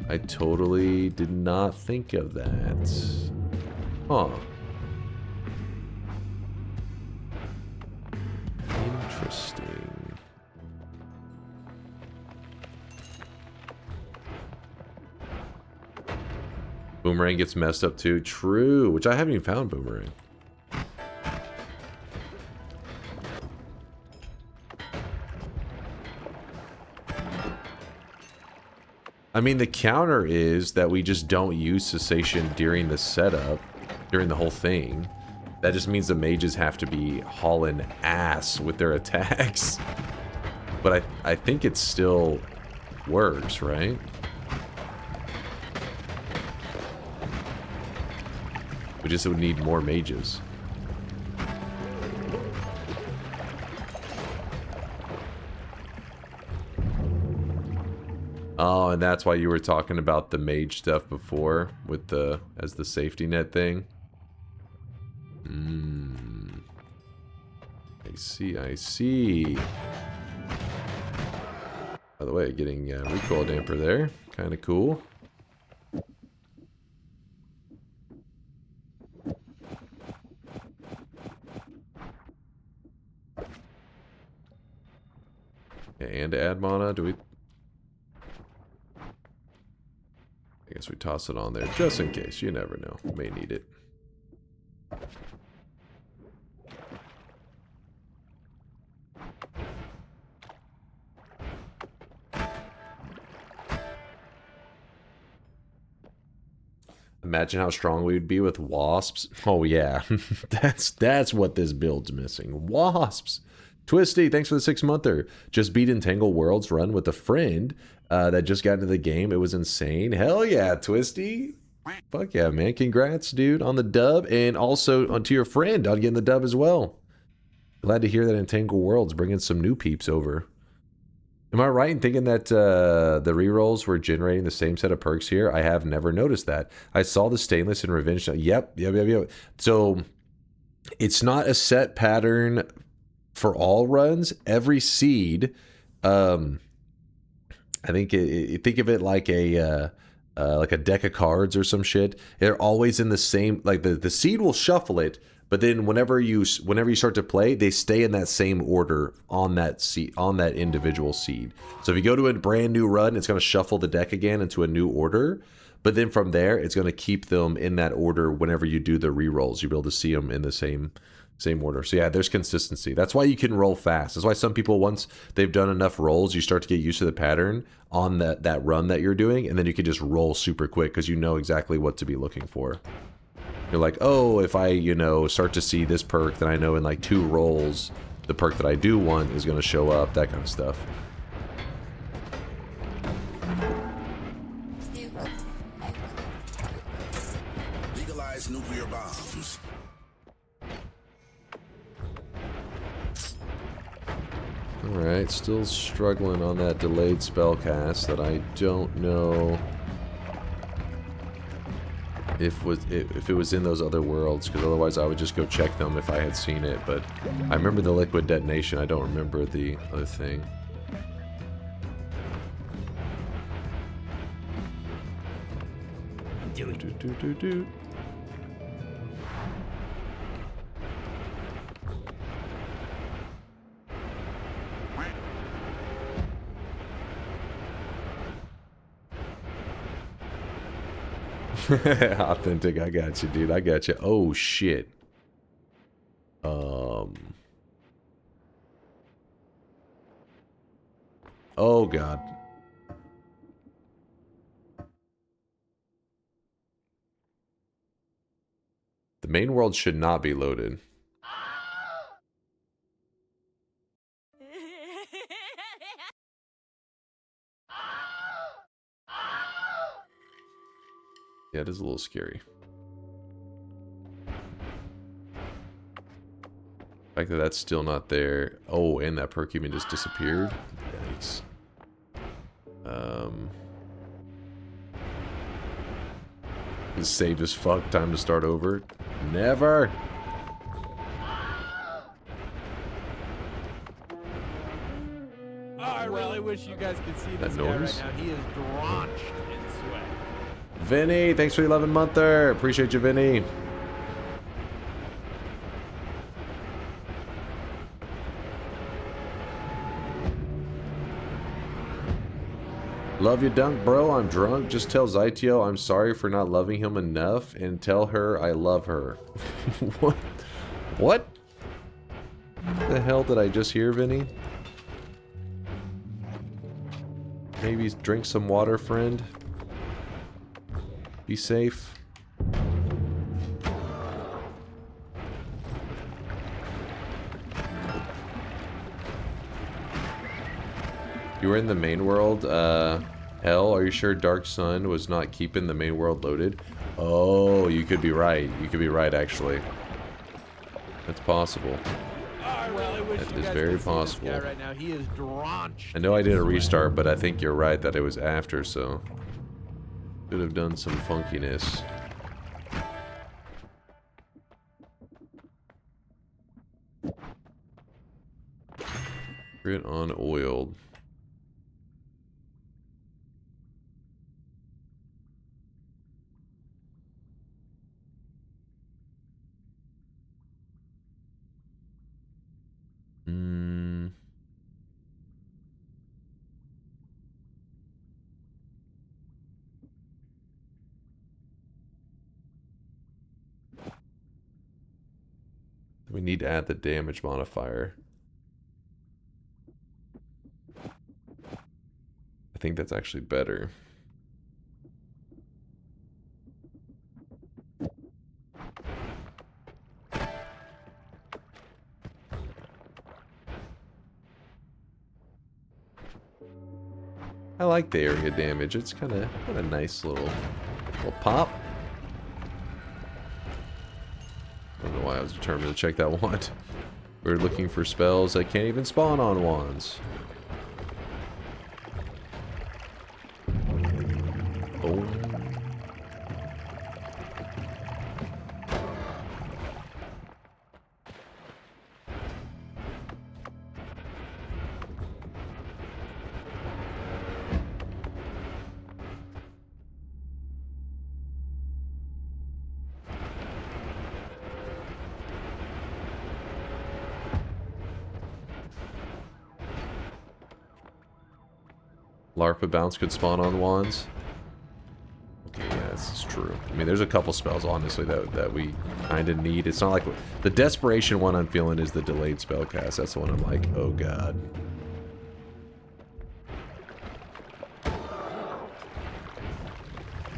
Speaker 2: I totally did not think of that. Huh. Interesting. Boomerang gets messed up too. True, which I haven't even found Boomerang. I mean, the counter is that we just don't use cessation during the setup, during the whole thing. That just means the mages have to be hauling ass with their attacks. But I think it still works, right? We just would need more mages. Oh, and that's why you were talking about the mage stuff before with the as the safety net thing. I see, I see. By the way, getting recoil damper there, kind of cool. And add mana, do we? I guess we toss it on there just in case. You never know. May need it. Imagine how strong we would be with wasps. Oh yeah, that's what this build's missing. Wasps. Twisty, thanks for the 6-monther. Just beat Entangle Worlds run with a friend that just got into the game. It was insane. Hell yeah, Twisty. Fuck yeah, man. Congrats, dude, on the dub. And also onto your friend on getting the dub as well. Glad to hear that Entangle Worlds bringing some new peeps over. Am I right in thinking that the rerolls were generating the same set of perks here? I have never noticed that. I saw the Stainless and Revenge. Yep. So it's not a set pattern for all runs. Every seed, I think think of it like a deck of cards or some shit. They're always in the same, like the seed will shuffle it, but then whenever you start to play, they stay in that same order on that seed, on that individual seed. So if you go to a brand new run, it's going to shuffle the deck again into a new order. But then from there, it's going to keep them in that order whenever you do the rerolls. You'll be able to see them in the same order. So yeah, there's consistency. That's why you can roll fast. That's why some people, once they've done enough rolls, you start to get used to the pattern on that run that you're doing, and then you can just roll super quick because you know exactly what to be looking for. You're like, oh, if I, start to see this perk, then I know in like 2 rolls, the perk that I do want is going to show up, that kind of stuff.
Speaker 4: Legalize nuclear bombs.
Speaker 2: Alright, still struggling on that delayed spellcast that I don't know if it was in those other worlds, because otherwise I would just go check them if I had seen it, but I remember the liquid detonation, I don't remember the other thing. Do. Authentic, I got you, dude. I got you. Oh, shit. Oh, God. The main world should not be loaded. Yeah, it is a little scary. The fact that that's still not there. Oh, and that perk even just disappeared. Yikes. This saved as fuck. Time to start over. Never.
Speaker 1: Oh, I really wish you guys could see
Speaker 2: That
Speaker 1: this guy
Speaker 2: noise?
Speaker 1: right now. He is drenched in sweat.
Speaker 2: Vinny, thanks for the 11-monther. Appreciate you, Vinny. Love you, Dunk, bro. I'm drunk. Just tell Zytio I'm sorry for not loving him enough and tell her I love her. What? What the hell did I just hear, Vinny? Maybe drink some water, friend. Be safe. You were in the main world, Hell, are you sure Dark Sun was not keeping the main world loaded? Oh, you could be right. You could be right, actually. That's possible.
Speaker 1: I really wish
Speaker 2: That
Speaker 1: you
Speaker 2: is
Speaker 1: guys
Speaker 2: very
Speaker 1: could see
Speaker 2: possible.
Speaker 1: this guy right now. He is drenched.
Speaker 2: I know I did a
Speaker 1: in sweat.
Speaker 2: restart, but I think you're right that it was after, so... Could have done some funkiness. Grit on oiled. We need to add the damage modifier. I think that's actually better. I like the area damage. It's kind of nice little pop. I don't know why I was determined to check that wand. We're looking for spells that can't even spawn on wands. Oh. LARPA bounce could spawn on wands. Okay, yeah, this is true. I mean, there's a couple spells, honestly, that we kind of need. It's not like... The desperation one I'm feeling is the delayed spell cast. That's the one I'm like, oh god.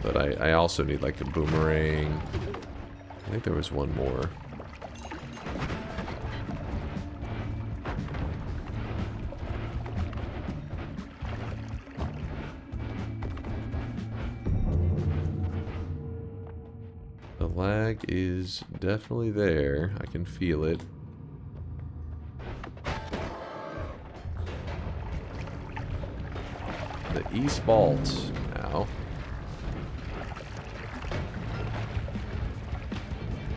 Speaker 2: But I also need like a boomerang. I think there was one more. The lag is definitely there. I can feel it. The East Vault now.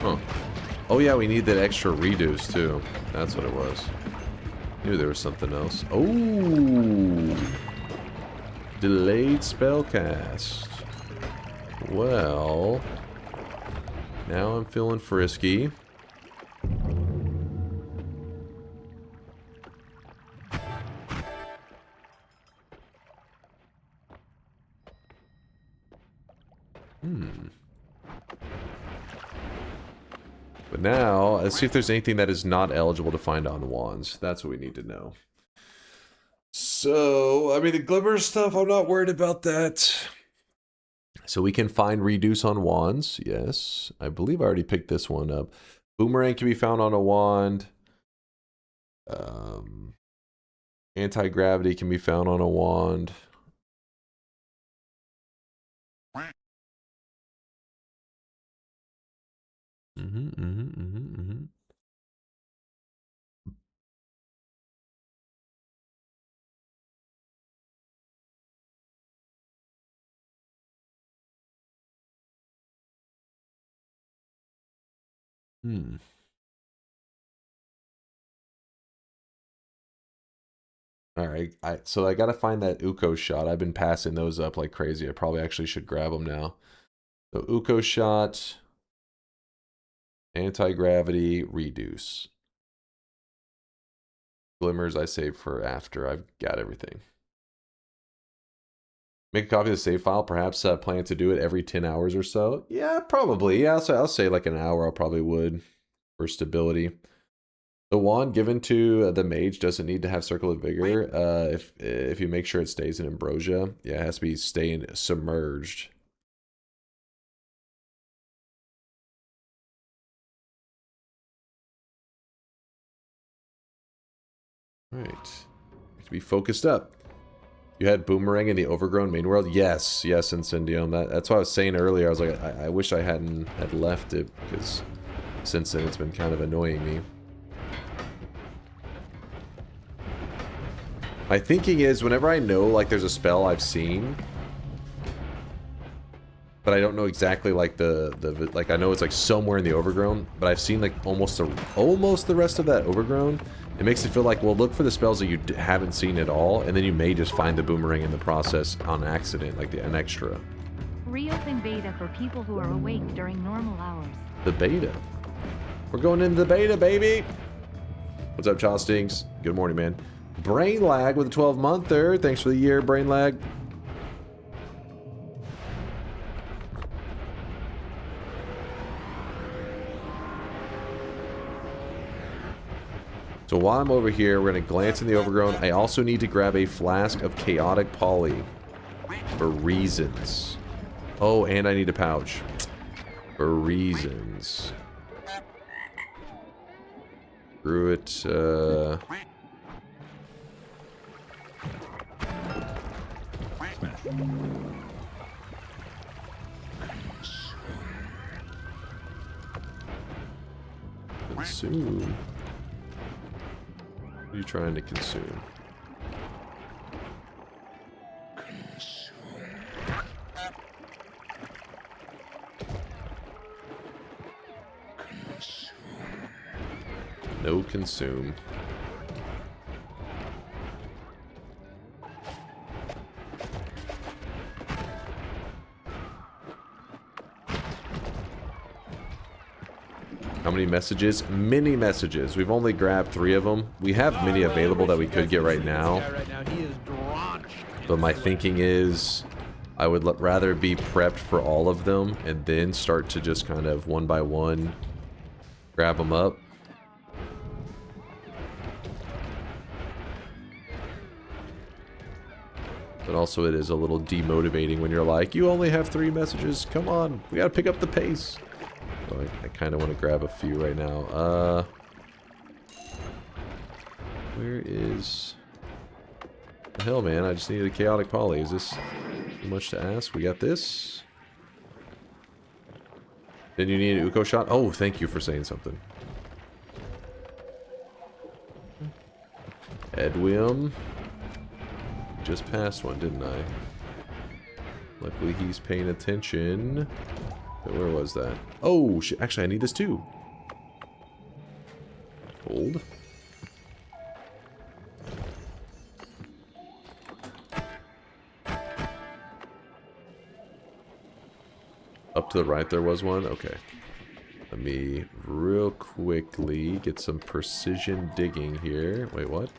Speaker 2: Huh. Oh yeah, we need that extra reduce too. That's what it was. Knew there was something else. Oh! Delayed spellcast. Well... Now I'm feeling frisky. But now, let's see if there's anything that is not eligible to find on wands. That's what we need to know. So, I mean, the glimmer stuff, I'm not worried about that. So we can find reduce on wands. Yes. I believe I already picked this one up. Boomerang can be found on a wand. Anti-gravity can be found on a wand. Alright, so I gotta find that Uko shot. I've been passing those up like crazy. I probably actually should grab them now. So Uko shot, anti-gravity, reduce. Glimmers I save for after. I've got everything. Make a copy of the save file. Perhaps plan to do it every 10 hours or so. Yeah, probably. Yeah, I'll say like an hour I probably would for stability. The wand given to the mage doesn't need to have Circle of Vigor. If you make sure it stays in Ambrosia. Yeah, it has to be staying submerged. Right. To be focused up. You had Boomerang in the Overgrown main world? Yes, yes, Incendium. That's what I was saying earlier. I was like, I wish I hadn't left it, because since then it's been kind of annoying me. My thinking is, whenever I know, like, there's a spell I've seen, but I don't know exactly, like, like, I know it's, like, somewhere in the Overgrown, but I've seen, like, almost the rest of that Overgrown. It makes it feel like, well, look for the spells that you haven't seen at all, and then you may just find the Boomerang in the process on accident, like an extra.
Speaker 5: Reopen beta for people who are awake during normal hours.
Speaker 2: The beta. We're going into the beta, baby! What's up, Chostings? Good morning, man. Brain Lag with a 12-monther. Thanks for the year, Brain Lag. So while I'm over here, we're going to glance in the Overgrown. I also need to grab a flask of Chaotic Poly for reasons. Oh, and I need a pouch for reasons. Screw it. Consume. What are you trying to consume? No consume. How many messages? Many messages. We've only grabbed 3 of them. We have many available that we could get right now. But my thinking is I would rather be prepped for all of them and then start to just kind of one by one grab them up. But also it is a little demotivating when you're like, you only have 3 messages. Come on, we gotta pick up the pace. So I kind of want to grab a few right now. Where is... the hell, man? I just needed a Chaotic Poly. Is this too much to ask? We got this. Then you need an Uko shot? Oh, thank you for saying something. Edwin. Just passed one, didn't I? Luckily he's paying attention. Where was that? Oh, shit. Actually, I need this too. Hold. Up to the right there was one? Okay. Let me real quickly get some precision digging here. Wait, what?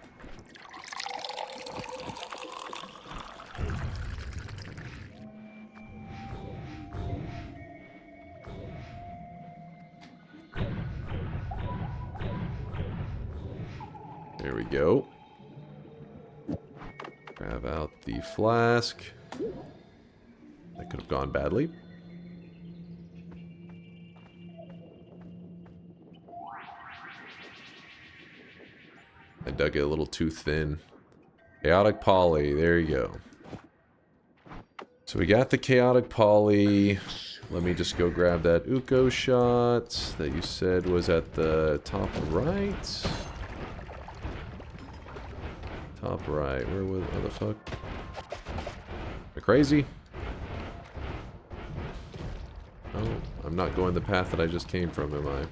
Speaker 2: There we go. Grab out the flask. That could have gone badly. I dug it a little too thin. Chaotic Poly, there you go. So we got the Chaotic Poly. Let me just go grab that Uko shot that you said was at the top right. Top right. Where the fuck? Am I crazy? Oh, I'm not going the path that I just came from, am I?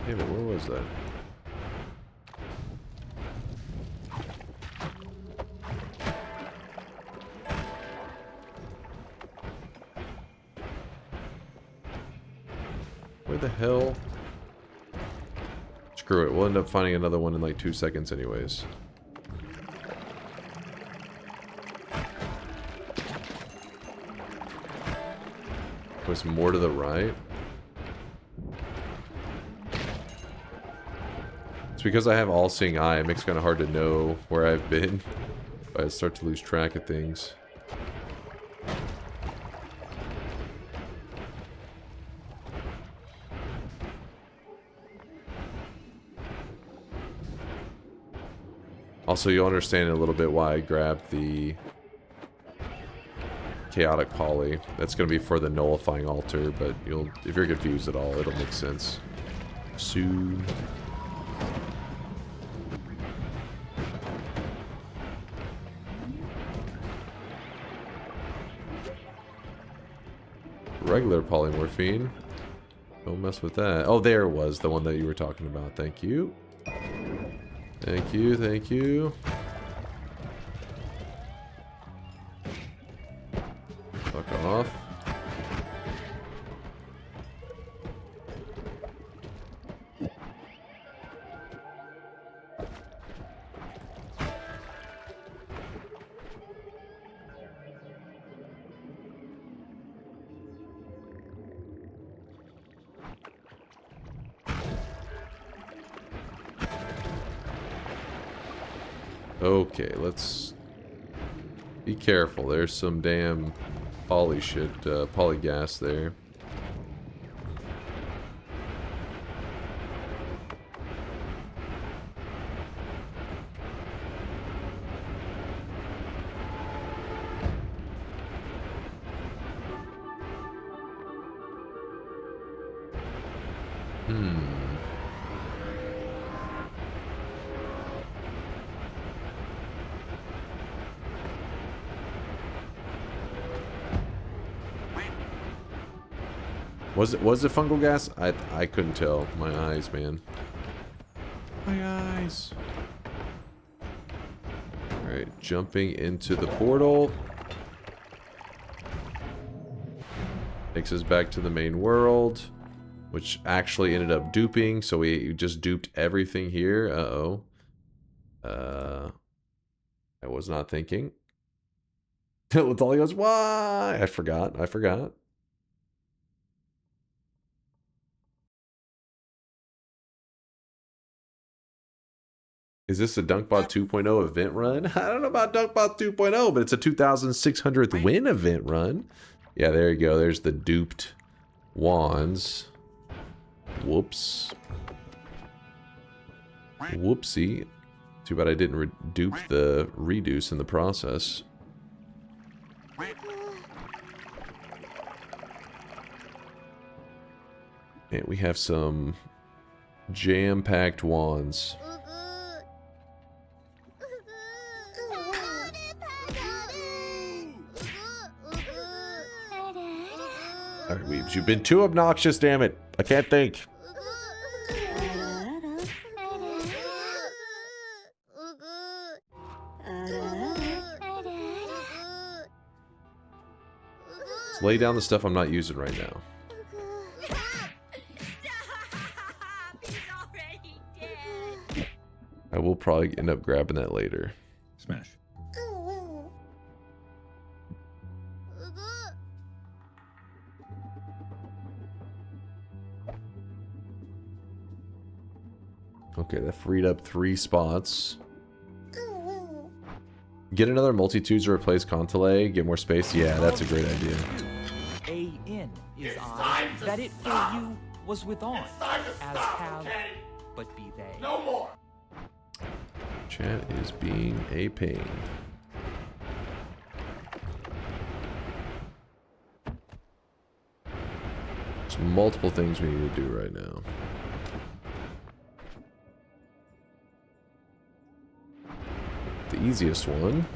Speaker 2: Damn it, where was that? Where the hell? Screw it, we'll end up finding another one in like 2 seconds anyways. Was more to the right? It's because I have all-seeing eye, it makes it kind of hard to know where I've been. I start to lose track of things. Also, you'll understand a little bit why I grabbed the Chaotic Poly. That's going to be for the nullifying altar, but if you're confused at all, it'll make sense soon. Regular polymorphine. Don't mess with that. Oh, there it was, the one that you were talking about. Thank you. Thank you, thank you. Fuck off. Okay, let's be careful. There's some damn poly shit, poly gas there. Was it fungal gas? I couldn't tell. My eyes, man. My eyes. Alright, jumping into the portal. Takes us back to the main world, which actually ended up duping, so we just duped everything here. Uh-oh. I was not thinking. Lithali goes, why? I forgot. Is this a DunkBot 2.0 event run? I don't know about DunkBot 2.0, but it's a 2,600th win event run. Yeah, there you go. There's the duped wands. Whoops. Whoopsie. Too bad I didn't dupe the reduce in the process. And we have some jam-packed wands. Alright, Weebs, you've been too obnoxious, damn it. I can't think. Let's lay down the stuff I'm not using right now. I will probably end up grabbing that later.
Speaker 8: Smash.
Speaker 2: Okay, that freed up 3 spots. Get another multi-twos to replace Contelay, get more space. Yeah, that's a great idea.
Speaker 6: A in is I, that it for you was with on, as have, but be they. No more.
Speaker 2: Chat is being a pain. There's multiple things we need to do right now. The easiest one.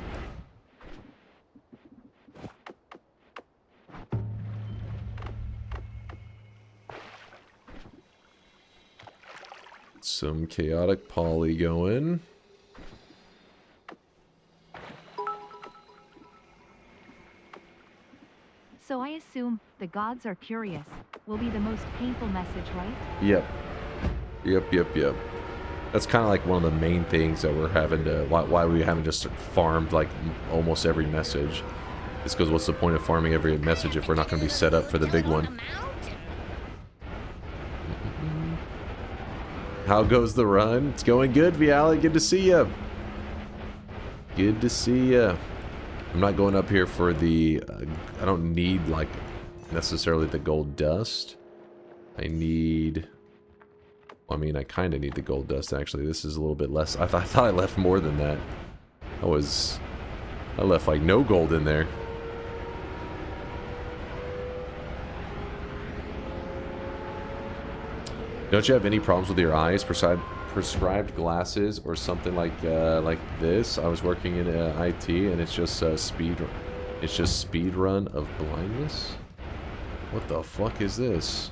Speaker 2: Some chaotic poly going.
Speaker 5: So I assume the gods are curious. Will be the most painful message, right?
Speaker 2: Yep. Yep. That's kind of like one of the main things that we're having to... Why we haven't just farmed like almost every message. It's because what's the point of farming every message if we're not going to be set up for the big one? How goes the run? It's going good, Viali. Good to see ya. Good to see ya. I'm not going up here for the... I don't need, like, necessarily the gold dust. I need... I mean, I kind of need the gold dust, actually. This is a little bit less. I thought I left more than that. I left, like, no gold in there. Don't you have any problems with your eyes? Prescribed glasses or something like this? I was working in IT, and it's just speed run of blindness. What the fuck is this?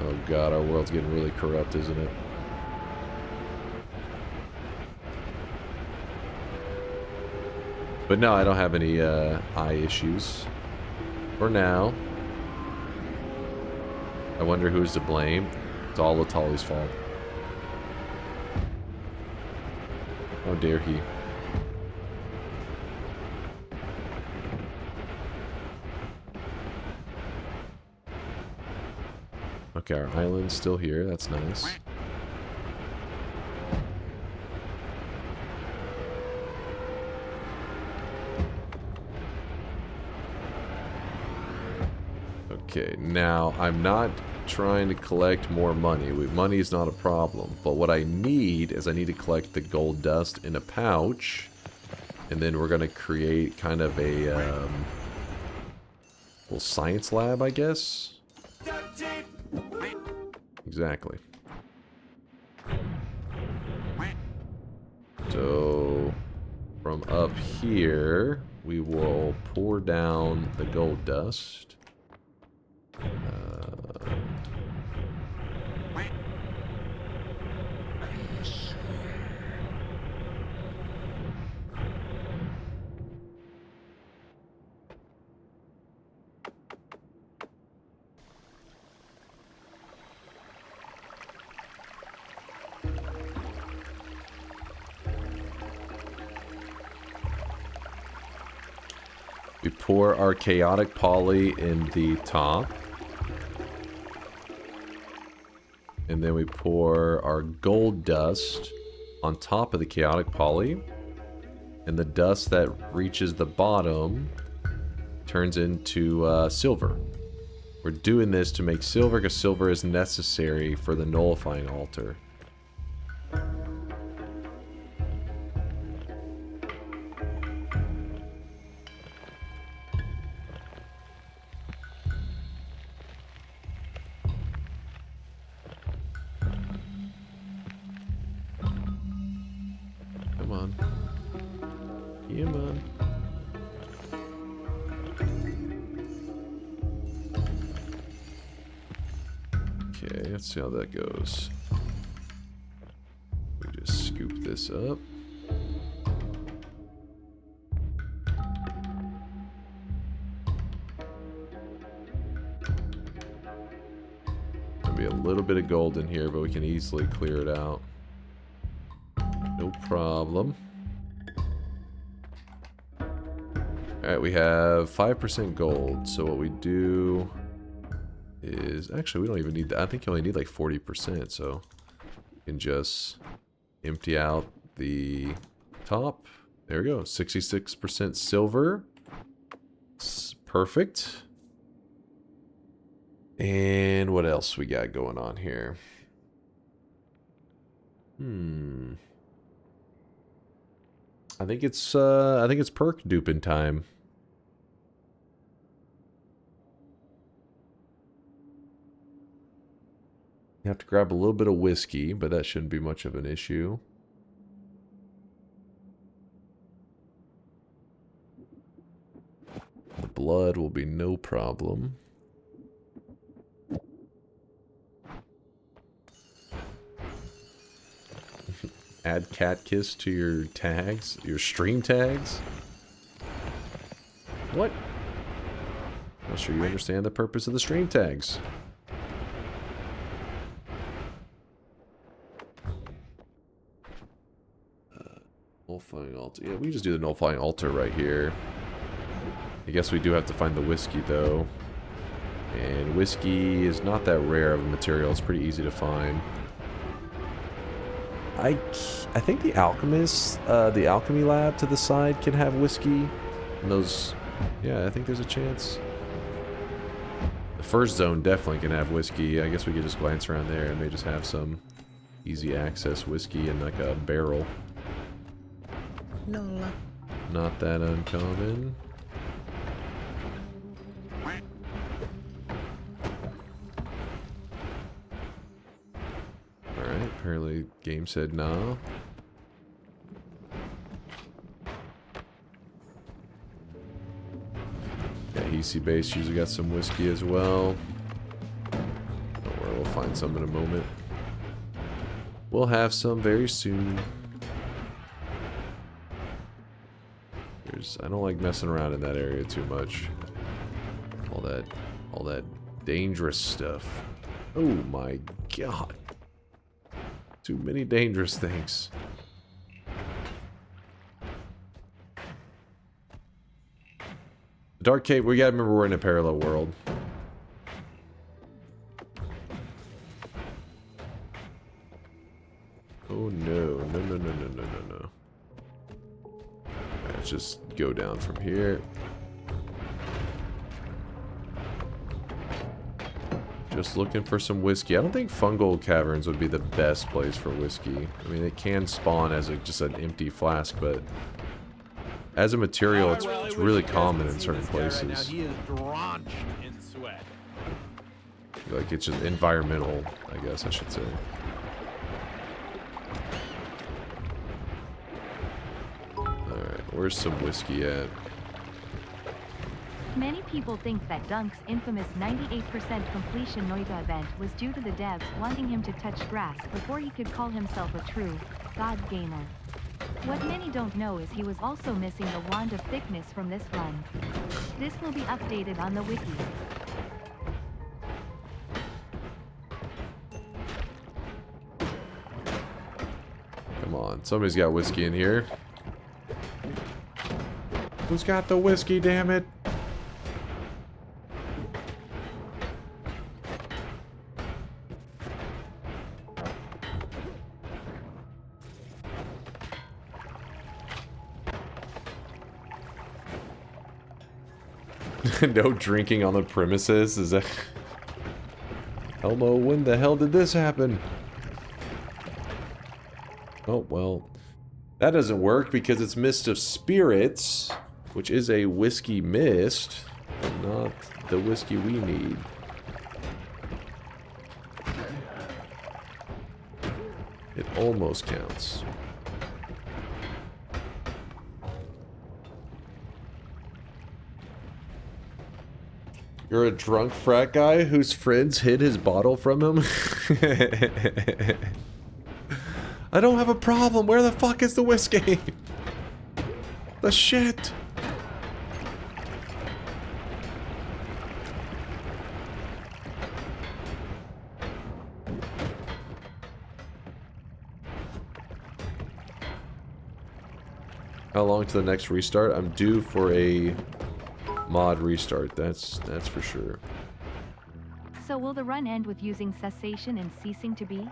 Speaker 2: Oh god, our world's getting really corrupt, isn't it? But no, I don't have any eye issues for now. I wonder who's to blame. It's all Latali's fault. How dare he? Okay, our island's still here. That's nice. Okay, now I'm not trying to collect more money. Money is not a problem. But what I need is I need to collect the gold dust in a pouch. And then we're going to create kind of a little science lab, I guess. Exactly. So from up here, we will pour down the gold dust. We pour our chaotic poly in the top. And then we pour our gold dust on top of the chaotic poly. And the dust that reaches the bottom turns into silver. We're doing this to make silver because silver is necessary for the nullifying altar. See how that goes. We just scoop this up. There'll be a little bit of gold in here, but we can easily clear it out. No problem. Alright, we have 5% gold, so what we do is... Actually, we don't even need that. I think you only need like 40%, so... And just empty out the top. There we go. 66% silver. Perfect. And what else we got going on here? I think it's perk duping time. You have to grab a little bit of whiskey, but that shouldn't be much of an issue. The blood will be no problem. Add cat kiss to your tags, your stream tags. What? Not sure you understand the purpose of the stream tags. Nullifying altar. Yeah, we can just do the nullifying altar right here. I guess we do have to find the whiskey though. And whiskey is not that rare of a material. It's pretty easy to find. I think the alchemist, the alchemy lab to the side can have whiskey. And those, yeah, I think there's a chance. The first zone definitely can have whiskey. I guess we could just glance around there and they just have some easy access whiskey in like a barrel.
Speaker 9: No luck.
Speaker 2: Not that uncommon. Alright, apparently game said nah. Yeah, EC base usually got some whiskey as well. Don't worry, we'll find some in a moment. We'll have some very soon. I don't like messing around in that area too much. All that dangerous stuff. Oh my god. Too many dangerous things. Dark Cave, we gotta remember we're in a parallel world. Oh no, no, no, no, no, no, no, no. Let's just go down from here. Just looking for some whiskey. I don't think fungal caverns would be the best place for whiskey. I mean, it can spawn as just an empty flask, but as a material, it's really common in certain places.
Speaker 1: Right now, he is drenched in sweat.
Speaker 2: Like, it's just environmental, I guess I should say. Where's some whiskey at?
Speaker 5: Many people think that Dunk's infamous 98% completion Noita event was due to the devs wanting him to touch grass before he could call himself a true god gamer. What many don't know is he was also missing the wand of thickness from this run. This will be updated on the wiki.
Speaker 2: Come on, somebody's got whiskey in here. Who's got the whiskey, damn it? No drinking on the premises? Is that... Elmo, when the hell did this happen? Oh, well. That doesn't work because it's Mist of Spirits, which is a whiskey mist, but not the whiskey we need. It almost counts. You're a drunk frat guy whose friends hid his bottle from him? I don't have a problem. Where the fuck is the whiskey? The shit. How long to the next restart? I'm due for a mod restart. That's for sure.
Speaker 5: So will the run end with using cessation and ceasing to be?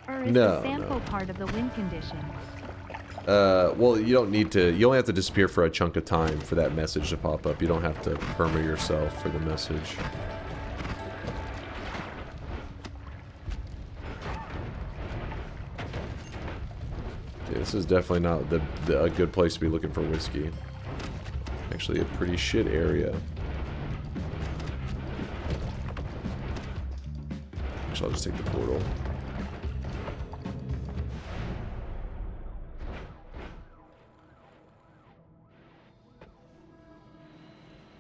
Speaker 5: Or is
Speaker 2: No,
Speaker 5: the sample
Speaker 2: no.
Speaker 5: part of the win condition?
Speaker 2: Well, you don't need to. You only have to disappear for a chunk of time for that message to pop up. You don't have to perma yourself for the message. Okay, this is definitely not a good place to be looking for whiskey. Actually, a pretty shit area. Actually, I'll just take the portal.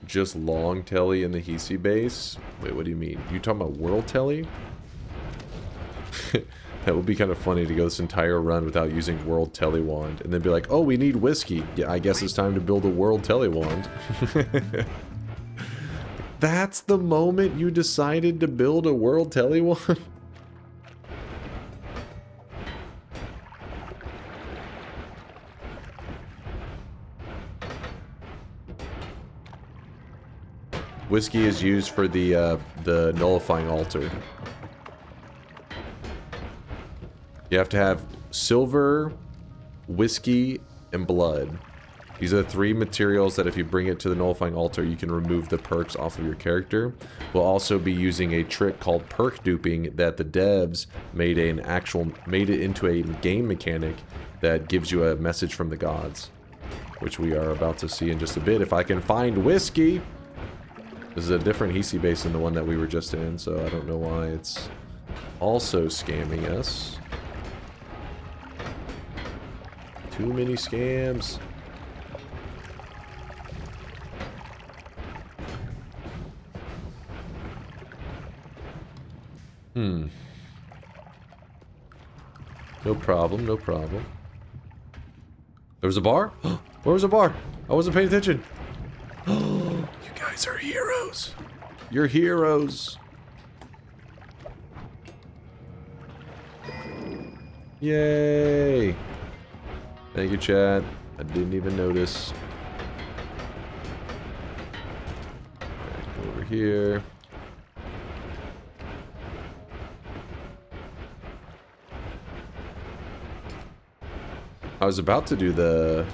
Speaker 2: Just long telly in the Hisi base? Wait, what do you mean? You talking about world telly? That would be kind of funny to go this entire run without using world telly wand and then be like, oh, we need whiskey. Yeah, I guess it's time to build a world telly wand. That's the moment you decided to build a world telly wand? Whiskey is used for the nullifying altar. You have to have silver, whiskey, and blood. These are the 3 materials that if you bring it to the nullifying altar, you can remove the perks off of your character. We'll also be using a trick called perk duping that the devs made it into a game mechanic that gives you a message from the gods, which we are about to see in just a bit. If I can find whiskey. This is a different Hisi base than the one that we were just in, so I don't know why it's also scamming us. Too many scams. No problem, no problem. There was a bar? Where was a bar? I wasn't paying attention. You guys are heroes. You're heroes. Yay. Thank you, chat. I didn't even notice. Alright, go over here. I was about to do the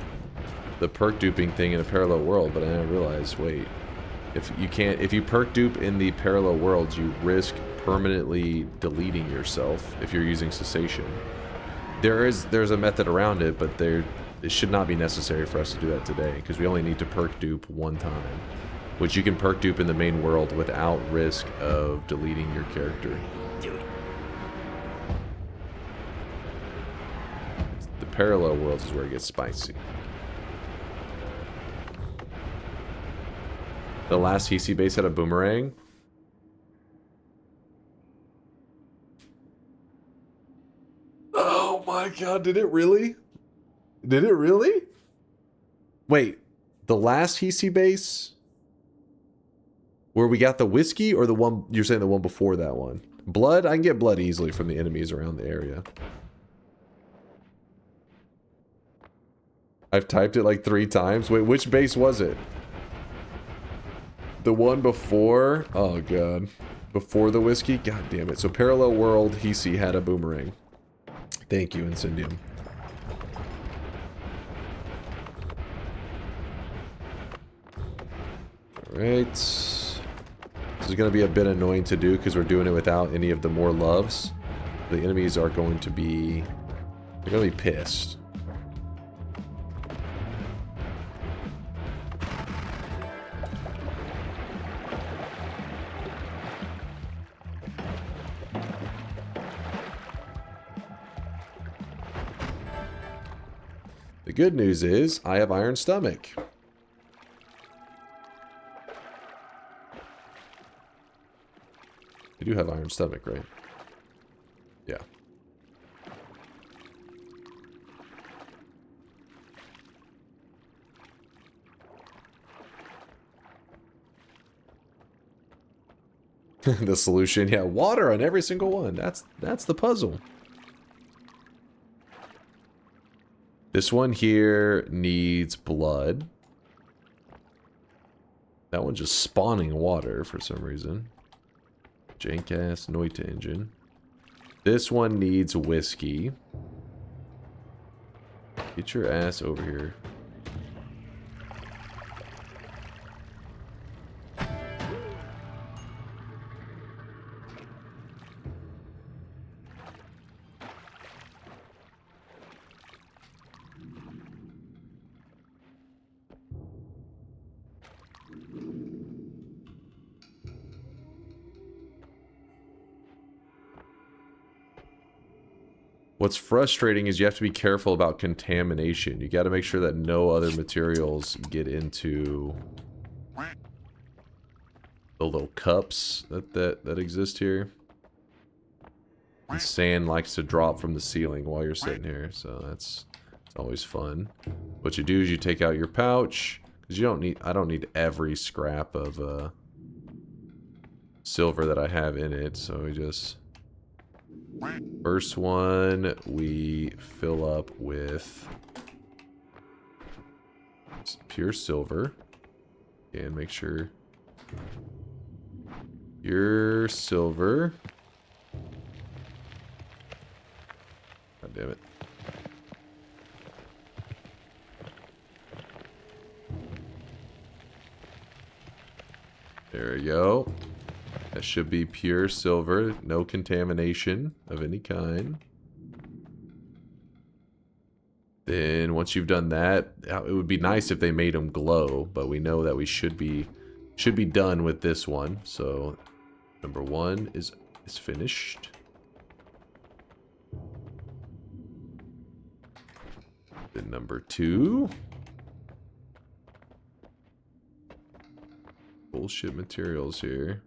Speaker 2: perk duping thing in a parallel world, but I didn't realize, wait. If you perk dupe in the parallel worlds, you risk permanently deleting yourself if you're using cessation. There's a method around it, but it should not be necessary for us to do that today, because we only need to perk dupe one time, which you can perk dupe in the main world without risk of deleting your character. The parallel worlds is where it gets spicy. The last Hisi base had a boomerang. Oh my god, did it really? Did it really? Wait, the last Hisi base? Where we got the whiskey, or the one, you're saying the one before that one? Blood? I can get blood easily from the enemies around the area. I've typed it like 3 times. Wait, which base was it? The one before? Oh god. Before the whiskey? God damn it. So Parallel World, Hisi had a boomerang. Thank you, Incendium. Alright. This is going to be a bit annoying to do because we're doing it without any of the more loves. The enemies are going to be... they're going to be pissed. The good news is, I have Iron Stomach. I do have Iron Stomach, right? Yeah. The solution, yeah, water on every single one. That's the puzzle. This one here needs blood. That one's just spawning water for some reason. Jank-ass Noita engine. This one needs whiskey. Get your ass over here. What's frustrating is you have to be careful about contamination. You got to make sure that no other materials get into the little cups that exist here. And sand likes to drop from the ceiling while you're sitting here, so it's always fun. What you do is you take out your pouch, because you don't need. I don't need every scrap of silver that I have in it, so we just. First one, we fill up with pure silver. And make sure pure silver. God damn it. There we go. That should be pure silver, no contamination of any kind. Then once you've done that, it would be nice if they made them glow, but we know that we should be done with this one. So number one is finished. Then number two. Bullshit materials here.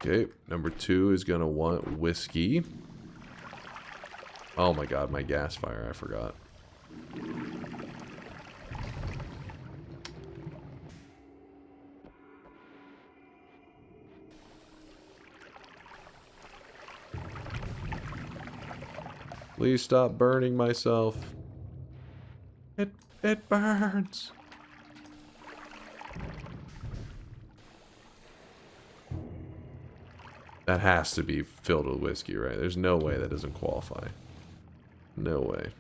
Speaker 2: Okay, number two is gonna want whiskey. Oh my god, my gas fire, I forgot. Please stop burning myself. It burns. That has to be filled with whiskey, right? There's no way that doesn't qualify. No way.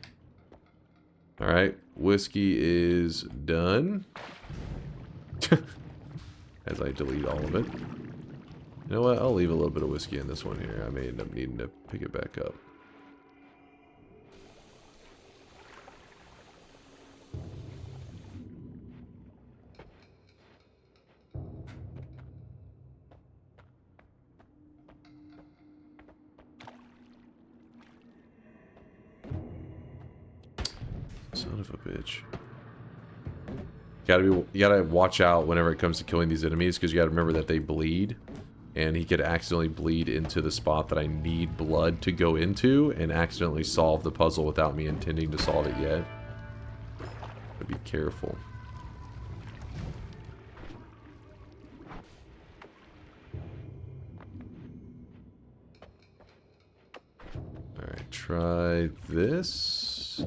Speaker 2: Alright, whiskey is done. As I delete all of it. You know what? I'll leave a little bit of whiskey in this one here. I may end up needing to pick it back up. Son of a bitch. You gotta watch out whenever it comes to killing these enemies, because you gotta remember that they bleed, and he could accidentally bleed into the spot that I need blood to go into and accidentally solve the puzzle without me intending to solve it yet. Gotta be careful. Alright, try this.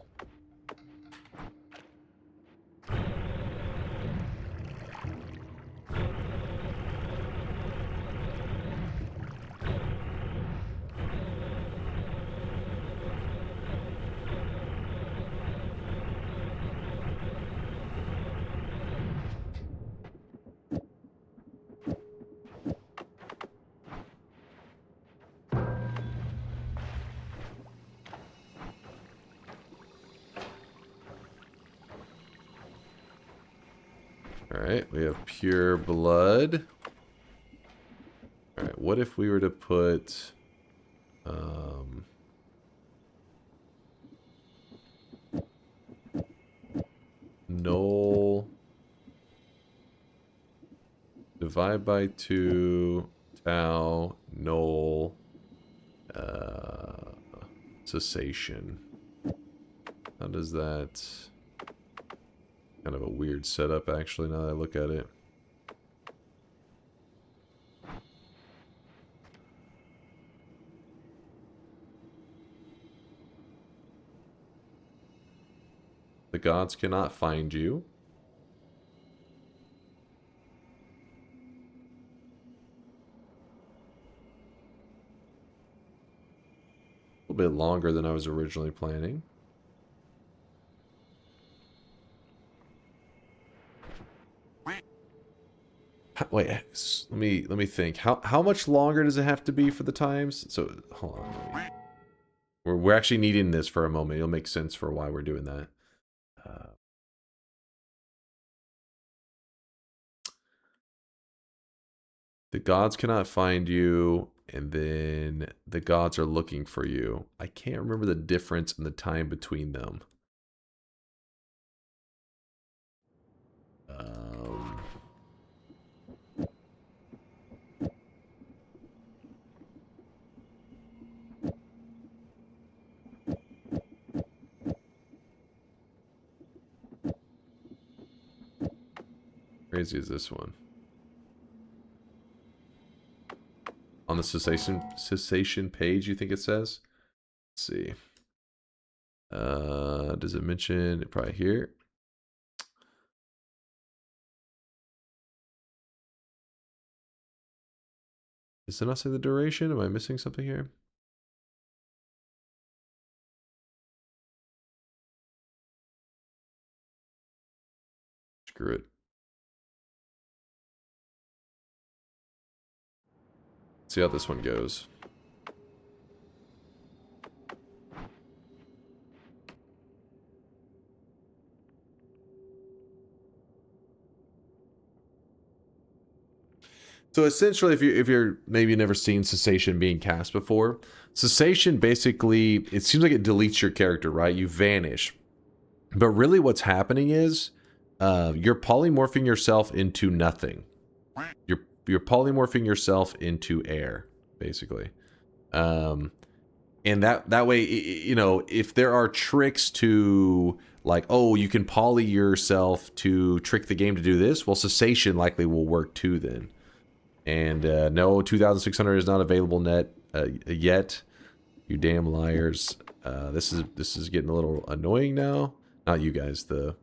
Speaker 2: Alright, we have pure blood. Alright, what if we were to put... null... divide by 2, tau, null, cessation. How does that... Kind of a weird setup, actually, now that I look at it. The gods cannot find you. little bit longer than I was originally planning. Wait, let me think. How much longer does it have to be for the times? So hold on. We're actually needing this for a moment. It'll make sense for why we're doing that. The gods cannot find you, and then the gods are looking for you. I can't remember the difference in the time between them. Crazy is this one. On the cessation page, you think it says? Let's see. Does it mention it? Probably here? Does it not say the duration? Am I missing something here? Screw it. See how this one goes. So essentially, if you're maybe never seen cessation being cast before, cessation basically, it seems like it deletes your character, right? You vanish. But really what's happening is you're polymorphing yourself into nothing. You're polymorphing yourself into air, basically. And that way, you know, if there are tricks to, like, oh, you can poly yourself to trick the game to do this, well, cessation likely will work too then. And no, 2,600 is not available yet. You damn liars. This is getting a little annoying now. Not you guys, the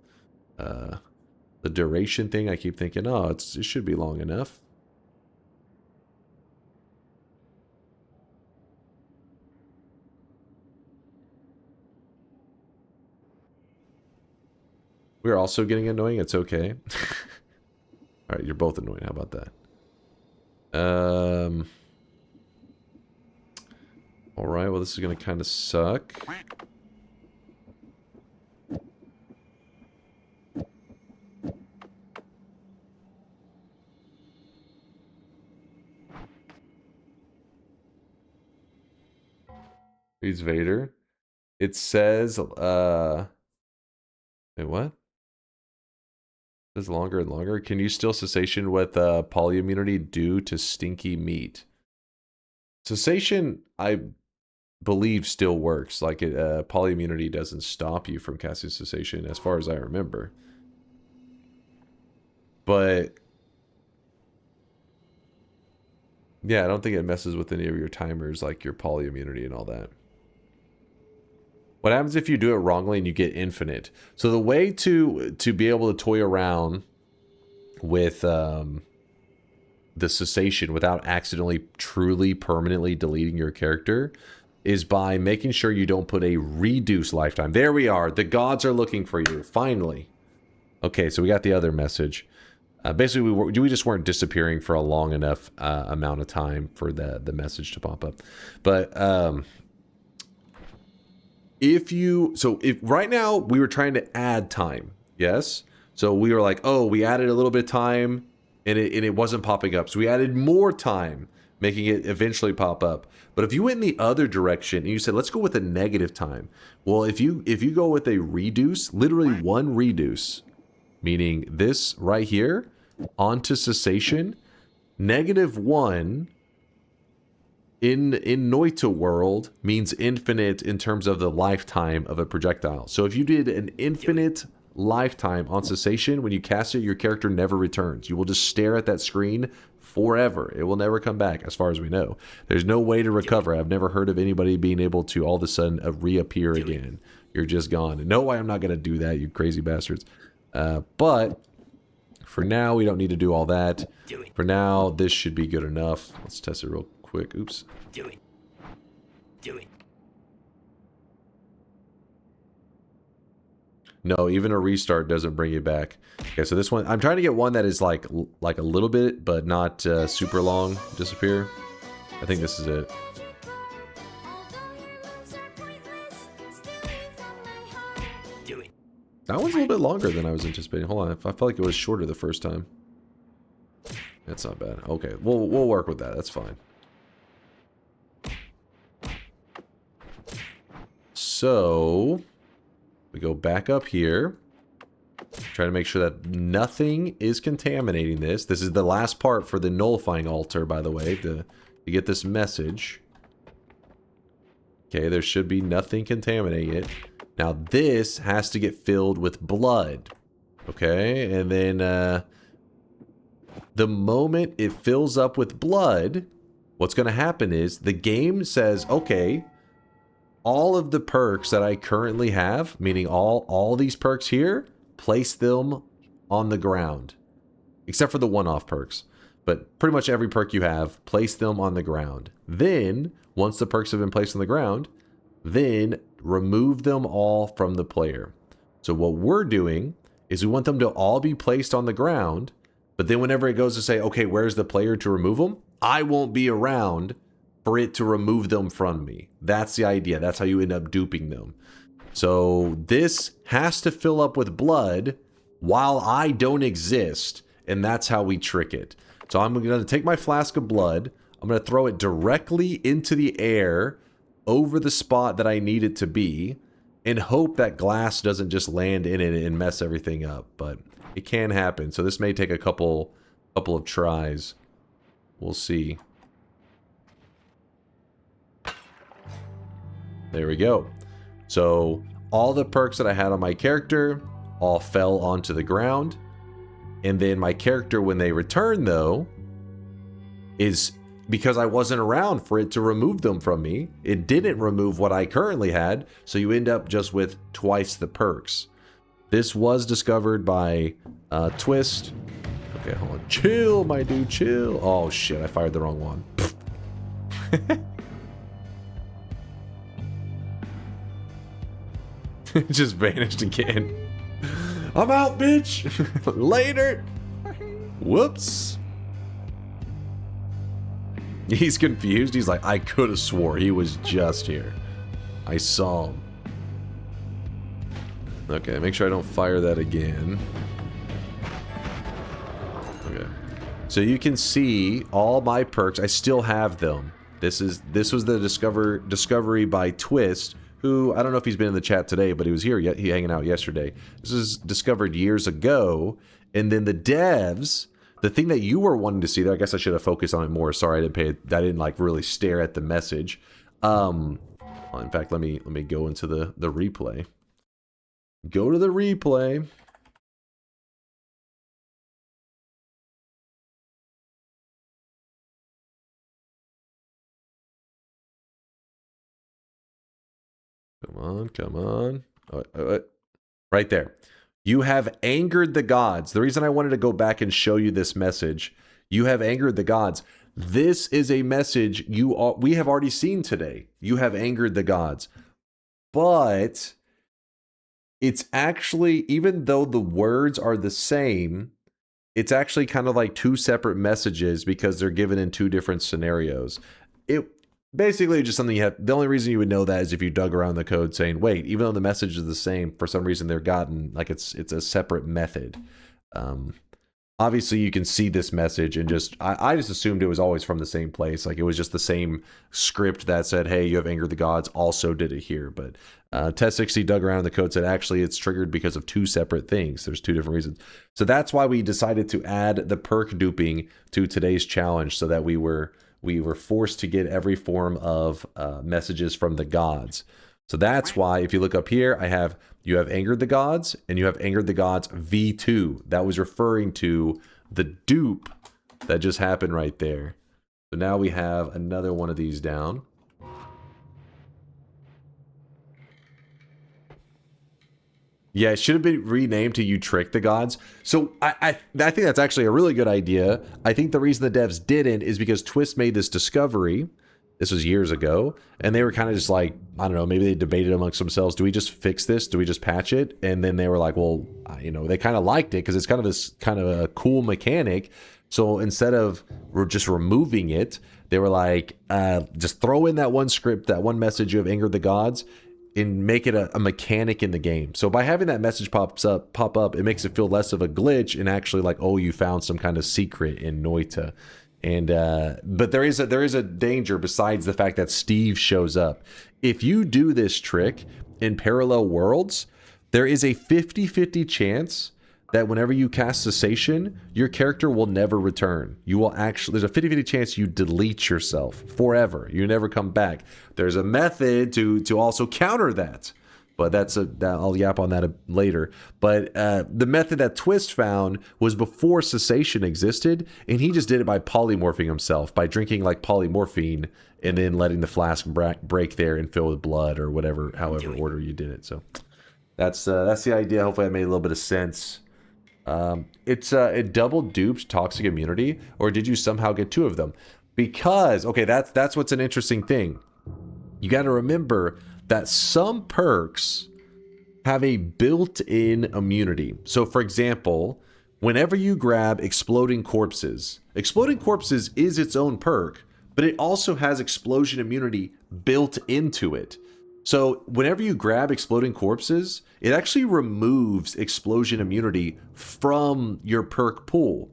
Speaker 2: duration thing. I keep thinking, oh, it should be long enough. We're also getting annoying. It's okay. All right, you're both annoying. How about that? All right. Well, this is gonna kind of suck. He's Vader. It says, wait, what? It says longer and longer. Can you still cessation with poly immunity due to stinky meat? Cessation, I believe, still works. Like, poly immunity doesn't stop you from casting cessation, as far as I remember. But yeah, I don't think it messes with any of your timers, like your poly immunity and all that. What happens if you do it wrongly and you get infinite? So the way to be able to toy around with the cessation without accidentally truly permanently deleting your character is by making sure you don't put a reduced lifetime. There we are. The gods are looking for you. Finally. Okay, so we got the other message. Basically, we just weren't disappearing for a long enough amount of time for the message to pop up. But if right now we were trying to add time, yes? So we were like, oh, we added a little bit of time and it wasn't popping up. So we added more time, making it eventually pop up. But if you went in the other direction and you said, let's go with a negative time. Well, if you go with a reduce, literally one reduce, meaning this right here, onto cessation, -1 in Noita world means infinite in terms of the lifetime of a projectile. So if you did an infinite lifetime on cessation, when you cast it, your character never returns. You will just stare at that screen forever. It will never come back, as far as we know. There's no way to recover. I've never heard of anybody being able to all of a sudden reappear again. You're just gone. No way, I'm not going to do that, you crazy bastards. But for now, we don't need to do all that. For now, this should be good enough. Let's test it real quick. Oops. No, even a restart doesn't bring you back. Okay, so this one, I'm trying to get one that is like a little bit, but not super long disappear. I think this is it. That one's a little bit longer than I was anticipating. Hold on, I felt like it was shorter the first time. That's not bad. Okay, we'll work with that. That's fine. So we go back up here. Try to make sure that nothing is contaminating this. This is the last part for the nullifying altar, by the way, to get this message. Okay, there should be nothing contaminating it. Now this has to get filled with blood. Okay, and then the moment it fills up with blood, what's going to happen is the game says, okay, all of the perks that I currently have, meaning all these perks here, place them on the ground. Except for the one-off perks. But pretty much every perk you have, place them on the ground. Then, once the perks have been placed on the ground, then remove them all from the player. So what we're doing is we want them to all be placed on the ground, but then whenever it goes to say, okay, where's the player to remove them? I won't be around for it to remove them from me. That's the idea. That's how you end up duping them. So this has to fill up with blood while I don't exist, and that's how we trick it. So I'm going to take my flask of blood, I'm going to throw it directly into the air over the spot that I need it to be, and hope that glass doesn't just land in it and mess everything up. But it can happen. So this may take a couple of tries. We'll see. There we go. So all the perks that I had on my character all fell onto the ground. And then my character, when they return though, is because I wasn't around for it to remove them from me. It didn't remove what I currently had. So you end up just with twice the perks. This was discovered by Twist. Okay, hold on. Chill, my dude, chill. Oh shit, I fired the wrong one. It just vanished again. I'm out, bitch. Later. Whoops. He's confused. He's like, I could have swore he was just here. I saw him. Okay, make sure I don't fire that again. Okay. So you can see all my perks. I still have them. This was the discovery by Twist, who, I don't know if he's been in the chat today, but he was here hanging out yesterday. This was discovered years ago. And then the devs, the thing that you were wanting to see there, I guess I should have focused on it more. Sorry, I didn't like really stare at the message. Well, in fact, let me go into the replay. Go to the replay. Come on, come on. Right there. You have angered the gods. The reason I wanted to go back and show you this message, you have angered the gods. This is a message we have already seen today. You have angered the gods. But it's actually, even though the words are the same, it's actually kind of like two separate messages because they're given in two different scenarios. It basically just something you have. The only reason you would know that is if you dug around the code saying, wait, even though the message is the same, for some reason they're gotten like it's a separate method. Obviously you can see this message and just I just assumed it was always from the same place. Like it was just the same script that said, hey, you have angered the gods, also did it here. But Test60 dug around the code, said actually it's triggered because of two separate things. There's two different reasons. So that's why we decided to add the perk duping to today's challenge, so that we were forced to get every form of messages from the gods. So that's why, if you look up here, I have, you have angered the gods, and you have angered the gods V2. That was referring to the dupe that just happened right there. So now we have another one of these down. Yeah, it should have been renamed to You Trick the Gods. So I think that's actually a really good idea. I think the reason the devs didn't is because Twist made this discovery. This was years ago, and they were kind of just like, I don't know, maybe they debated amongst themselves, do we just fix this? Do we just patch it? And then they were like, well, you know, they kind of liked it because it's kind of this kind of a cool mechanic. So instead of just removing it, they were like, just throw in that one script, that one message of Anger the Gods, and make it a mechanic in the game. So by having that message pop up, it makes it feel less of a glitch and actually like, oh, you found some kind of secret in Noita. And but there is a danger besides the fact that Steve shows up. If you do this trick in parallel worlds, there is a 50-50 chance that whenever you cast cessation, your character will never return. You will actually, there's a 50-50 chance you delete yourself forever. You never come back. There's a method to also counter that. But I'll yap on that later. But the method that Twist found was before cessation existed, and he just did it by polymorphing himself, by drinking like polymorphine and then letting the flask break there and fill with blood or whatever, however order you did it. So that's the idea. Hopefully, that made a little bit of sense. It double duped toxic immunity, or did you somehow get two of them? Because okay, that's what's an interesting thing. You got to remember that some perks have a built-in immunity. So for example, whenever you grab Exploding Corpses is its own perk, but it also has explosion immunity built into it. So whenever you grab Exploding Corpses, it actually removes explosion immunity from your perk pool.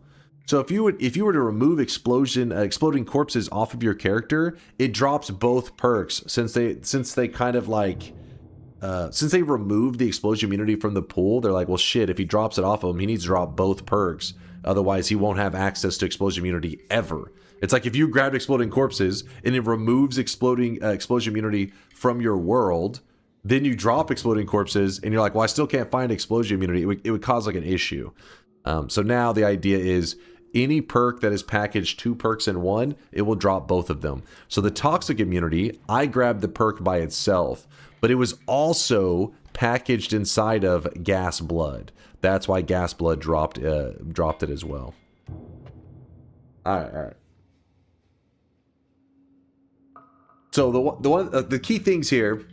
Speaker 2: So if you were to remove Exploding Corpses off of your character, it drops both perks since they kind of like since they removed the explosion immunity from the pool. They're like, well, shit, if he drops it off of him, he needs to drop both perks. Otherwise, he won't have access to explosion immunity ever. It's like if you grabbed Exploding Corpses and it removes explosion immunity from your world, then you drop Exploding Corpses and you're like, well, I still can't find explosion immunity. It would cause like an issue. So now the idea is any perk that is packaged 2 perks in one, it will drop both of them. So the toxic immunity, I grabbed the perk by itself, but it was also packaged inside of Gas Blood. That's why Gas Blood dropped it as well. All right. So the key things here,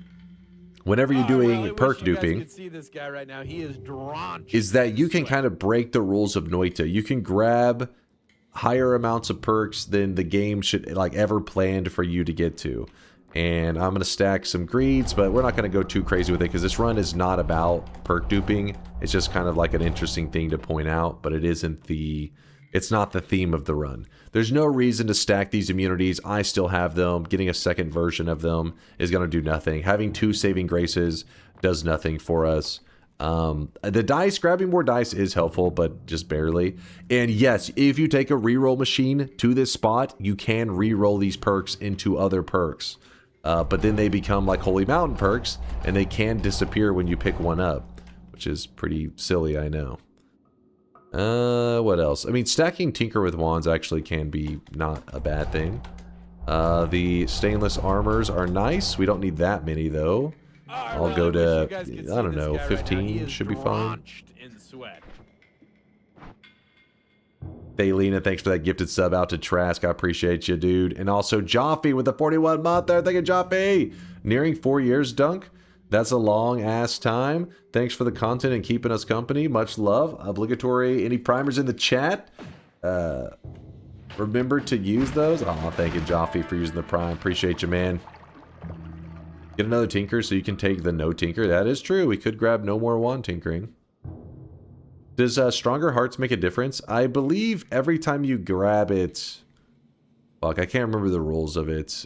Speaker 2: whenever you're doing perk duping,
Speaker 1: Can see this guy right now. He is drenched
Speaker 2: is that
Speaker 1: in
Speaker 2: you can
Speaker 1: sweat.
Speaker 2: kind of break the rules of Noita. You can grab higher amounts of perks than the game should like ever planned for you to get to. And I'm going to stack some greeds, but we're not going to go too crazy with it because this run is not about perk duping. It's just kind of like an interesting thing to point out, but it's not the theme of the run. There's no reason to stack these immunities. I still have them. Getting a second version of them is going to do nothing. Having 2 saving graces does nothing for us. The dice, grabbing more dice is helpful, but just barely. And yes, if you take a reroll machine to this spot, you can reroll these perks into other perks. But then they become like Holy Mountain perks, and they can disappear when you pick one up, which is pretty silly, I know. What else? I mean, stacking Tinker with Wands actually can be not a bad thing. The stainless armors are nice. We don't need that many, though. I'll go to, I don't know, 15 should be fine.
Speaker 1: In sweat.
Speaker 2: Thaylena, thanks for that gifted sub out to Trask. I appreciate you, dude. And also Joffy with the 41 month there. Thank you, Joffy. Nearing 4 years, Dunk. That's a long ass time. Thanks for the content and keeping us company. Much love. Obligatory. Any primers in the chat? Remember to use those. Oh, thank you, Joffy, for using the prime. Appreciate you, man. Get another tinker so you can take the no tinker. That is true. We could grab no more wand tinkering. Does Stronger Hearts make a difference? I believe every time you grab it... Fuck, I can't remember the rules of it.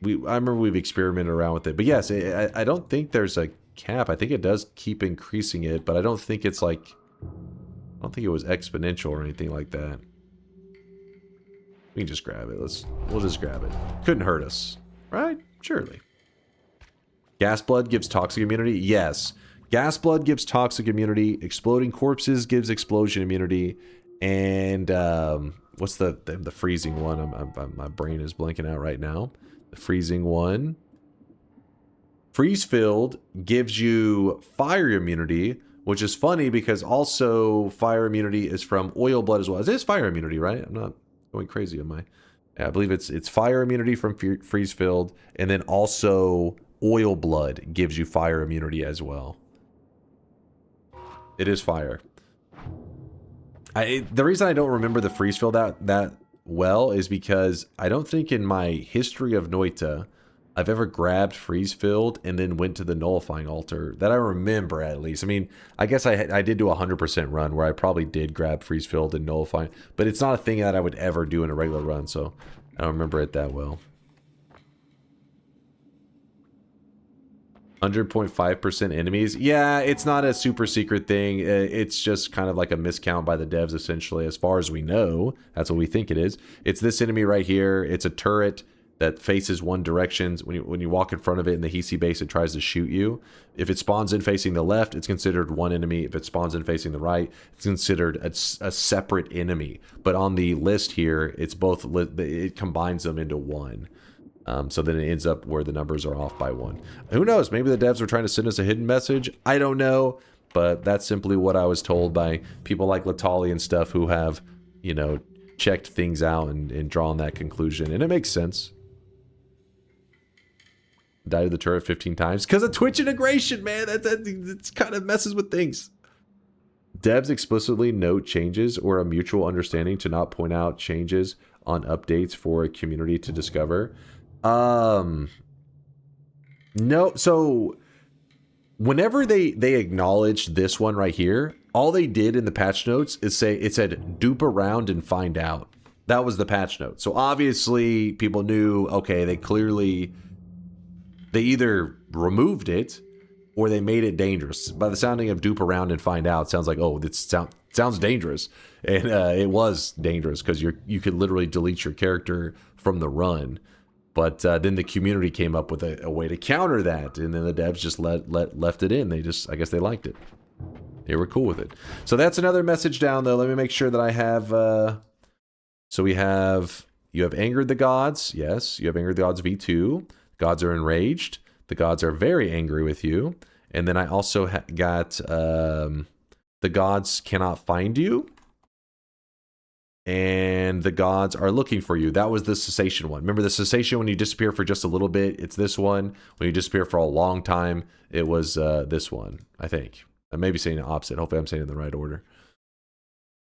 Speaker 2: I remember we've experimented around with it. But yes, I don't think there's a cap. I think it does keep increasing it, but I don't think it's like... I don't think it was exponential or anything like that. We can just grab it. We'll just grab it. Couldn't hurt us. Right? Surely. Gas Blood gives toxic immunity? Yes. Gas Blood gives toxic immunity. Exploding Corpses gives explosion immunity. And what's the freezing one? My brain is blanking out right now. The freezing one. Freeze Filled gives you fire immunity, which is funny because also fire immunity is from oil blood as well. It is fire immunity, right? I'm not going crazy, am I? I believe it's fire immunity from freeze field, and then also oil blood gives you fire immunity as well. It is fire. The reason I don't remember the freeze field that well is because I don't think in my history of Noita I've ever grabbed freeze filled and then went to the nullifying altar that I remember, at least. I mean, I guess I did do a 100% run where I probably did grab freeze filled and nullifying, but it's not a thing that I would ever do in a regular run, so I don't remember it that well. 100.5% enemies. Yeah, it's not a super secret thing. It's just kind of like a miscount by the devs, essentially, as far as we know. That's what we think it is. It's this enemy right here. It's a turret that faces one direction. When you walk in front of it in the Hisi base, it tries to shoot you. If it spawns in facing the left, it's considered one enemy. If it spawns in facing the right, it's considered a separate enemy. But on the list here, it's both. It combines them into one. So then it ends up where the numbers are off by one. Who knows? Maybe the devs were trying to send us a hidden message. I don't know. But that's simply what I was told by people like Latali and stuff who have, you know, checked things out and drawn that conclusion. And it makes sense. Died of the turret 15 times. Because of Twitch integration, man. That kind of messes with things. Devs explicitly note changes or a mutual understanding to not point out changes on updates for a community to discover. No, so whenever they acknowledged this one right here, all they did in the patch notes is say it said dupe around and find out. That was the patch note. So obviously people knew, okay, they either removed it or they made it dangerous. By the sounding of dupe around and find out, sounds like, oh, this sounds dangerous. And it was dangerous because you could literally delete your character from the run. But then the community came up with a way to counter that, and then the devs just left it in. I guess they liked it. They were cool with it. So that's another message down, though. Let me make sure that I have... so you have angered the gods. Yes, you have angered the gods V2. Gods are enraged. The gods are very angry with you. And then I also got the gods cannot find you. And the gods are looking for you. That was the cessation one. Remember the cessation when you disappear for just a little bit? It's this one. When you disappear for a long time, it was this one, I think. I may be saying the opposite. Hopefully I'm saying it in the right order.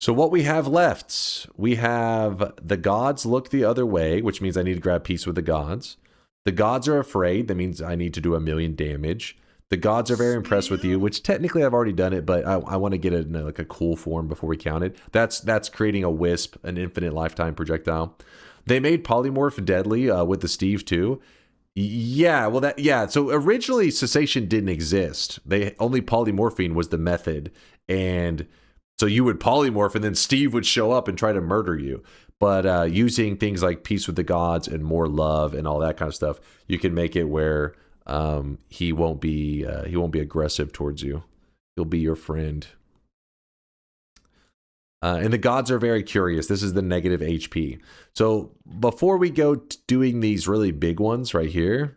Speaker 2: So what we have left, we have the gods look the other way, which means I need to grab peace with the gods. The gods are afraid. That means I need to do 1,000,000 damage. The gods are very impressed with you, which technically I've already done it, but I want to get it in like a cool form before we count it. That's creating a wisp, an infinite lifetime projectile. They made polymorph deadly with the Steve too. Yeah, well so originally cessation didn't exist. Only polymorphine was the method, and so you would polymorph and then Steve would show up and try to murder you. But using things like peace with the gods and more love and all that kind of stuff, you can make it where he won't be aggressive towards you. He'll be your friend. And the gods are very curious. This is the negative HP. So before we go doing these really big ones right here,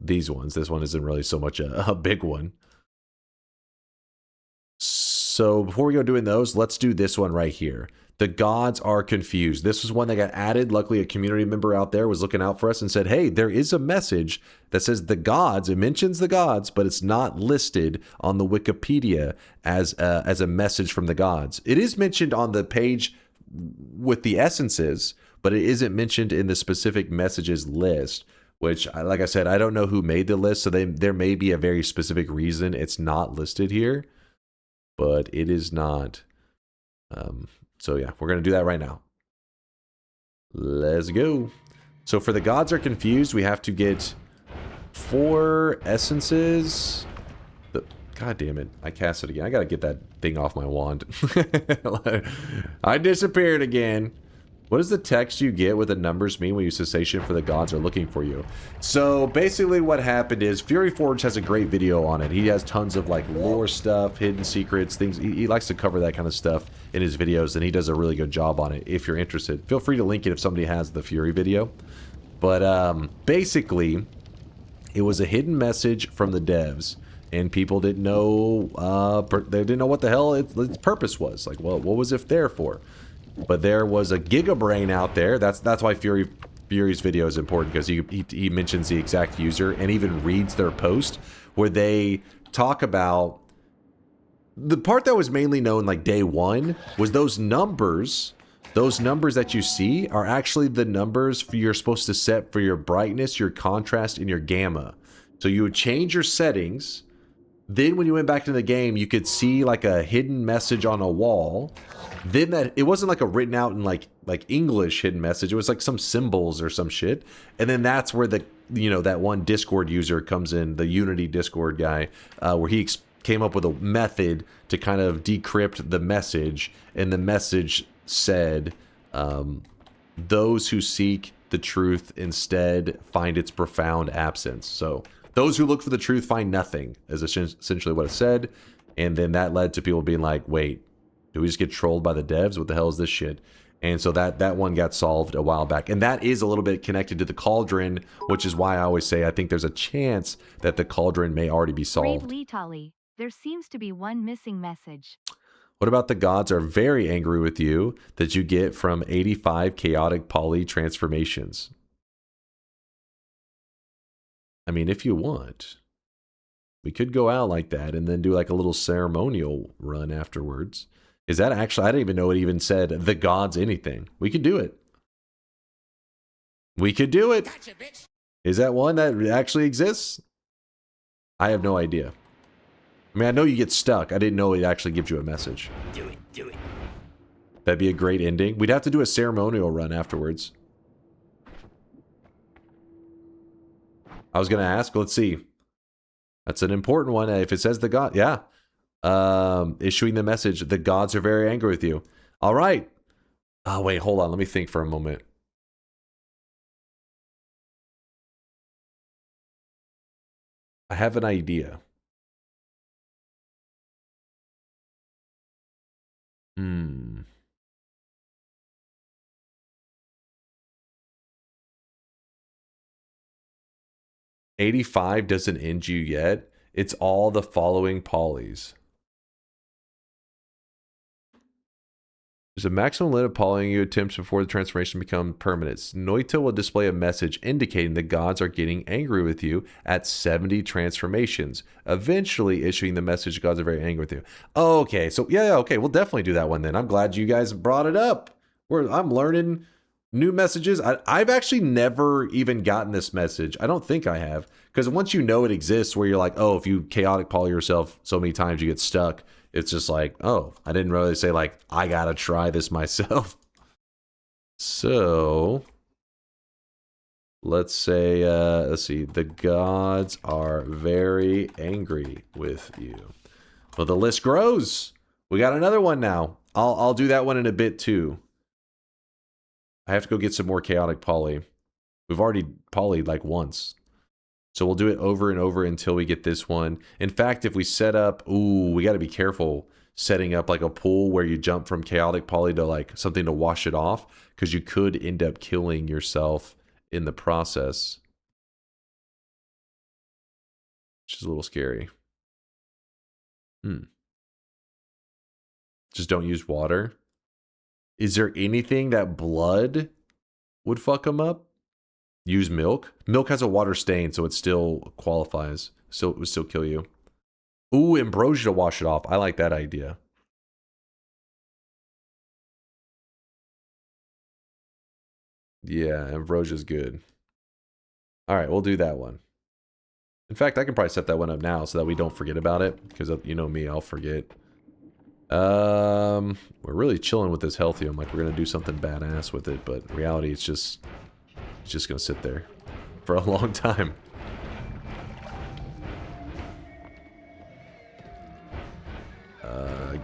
Speaker 2: these ones. This one isn't really so much a big one. So before we go doing those, let's do this one right here. The gods are confused. This was one that got added. Luckily, a community member out there was looking out for us and said, hey, there is a message that says the gods. It mentions the gods, but it's not listed on the Wikipedia as a message from the gods. It is mentioned on the page with the essences, but it isn't mentioned in the specific messages list, which, like I said, I don't know who made the list, so there may be a very specific reason it's not listed here, but it is not. So yeah, we're going to do that right now. Let's go. So for the gods are confused, we have to get 4 essences. God damn it. I cast it again. I got to get that thing off my wand. I disappeared again. What does the text you get with the numbers mean when you cessation for the gods are looking for you? So basically what happened is Fury Forge has a great video on it. He has tons of like lore stuff, hidden secrets, things. He likes to cover that kind of stuff in his videos, and he does a really good job on it. If you're interested, feel free to link it if somebody has the Fury video. But basically, it was a hidden message from the devs, and people didn't know. They didn't know what the hell its purpose was. Like, well, what was it there for? But there was a Gigabrain out there. That's why Fury's video is important, because he mentions the exact user and even reads their post where they talk about the part that was mainly known like day one was those numbers. Those numbers that you see are actually the numbers you're supposed to set for your brightness, your contrast, and your gamma. So you would change your settings. Then when you went back into the game, you could see like a hidden message on a wall. Then that it wasn't like a written out in like English hidden message. It was like some symbols or some shit. And then that's where the, you know, that one Discord user comes in, the Unity Discord guy, where he came up with a method to kind of decrypt the message. And the message said, those who seek the truth instead find its profound absence. So those who look for the truth find nothing, is essentially what it said. And then that led to people being like, wait, do we just get trolled by the devs? What the hell is this shit? And so that one got solved a while back. And that is a little bit connected to the cauldron, which is why I always say I think there's a chance that the cauldron may already be solved.
Speaker 5: Brave Tolly, there seems to be one missing message.
Speaker 2: What about the gods are very angry with you that you get from 85 chaotic poly transformations? I mean, if you want, we could go out like that and then do like a little ceremonial run afterwards. Is that actually, I didn't even know it even said the gods anything. We could do it. We could do it. Is that one that actually exists? I have no idea. I mean, I know you get stuck. I didn't know it actually gives you a message.
Speaker 7: Do it, do it.
Speaker 2: That'd be a great ending. We'd have to do a ceremonial run afterwards. I was going to ask, let's see. That's an important one. If it says the god, yeah. Issuing the message, the gods are very angry with you. All right. Oh, wait, hold on. Let me think for a moment. I have an idea. 85 doesn't end you yet. It's all the following polys. There's a maximum limit of polying you attempts before the transformation becomes permanent. Noita will display a message indicating the gods are getting angry with you at 70 transformations, eventually issuing the message gods are very angry with you. Okay, so yeah, okay, we'll definitely do that one then. I'm glad you guys brought it up. I'm learning new messages. I've actually never even gotten this message. I don't think I have, because once you know it exists, where you're like, oh, if you chaotic poly yourself so many times you get stuck, it's just like, oh, I didn't really say like, I gotta try this myself. So let's say, let's see, the gods are very angry with you. Well, the list grows. We got another one now. I'll do that one in a bit too. I have to go get some more chaotic poly. We've already polyed like once. So we'll do it over and over until we get this one. In fact, if we set up, ooh, we got to be careful setting up like a pool where you jump from chaotic poly to like something to wash it off, because you could end up killing yourself in the process. Which is a little scary. Just don't use water. Is there anything that blood would fuck them up? Use milk. Milk has a water stain, so it still qualifies. So it would still kill you. Ooh, ambrosia to wash it off. I like that idea. Yeah, ambrosia's good. All right, we'll do that one. In fact, I can probably set that one up now so that we don't forget about it, because you know me, I'll forget. We're really chilling with this healthium, like we're gonna do something badass with it, but in reality it's just gonna sit there for a long time.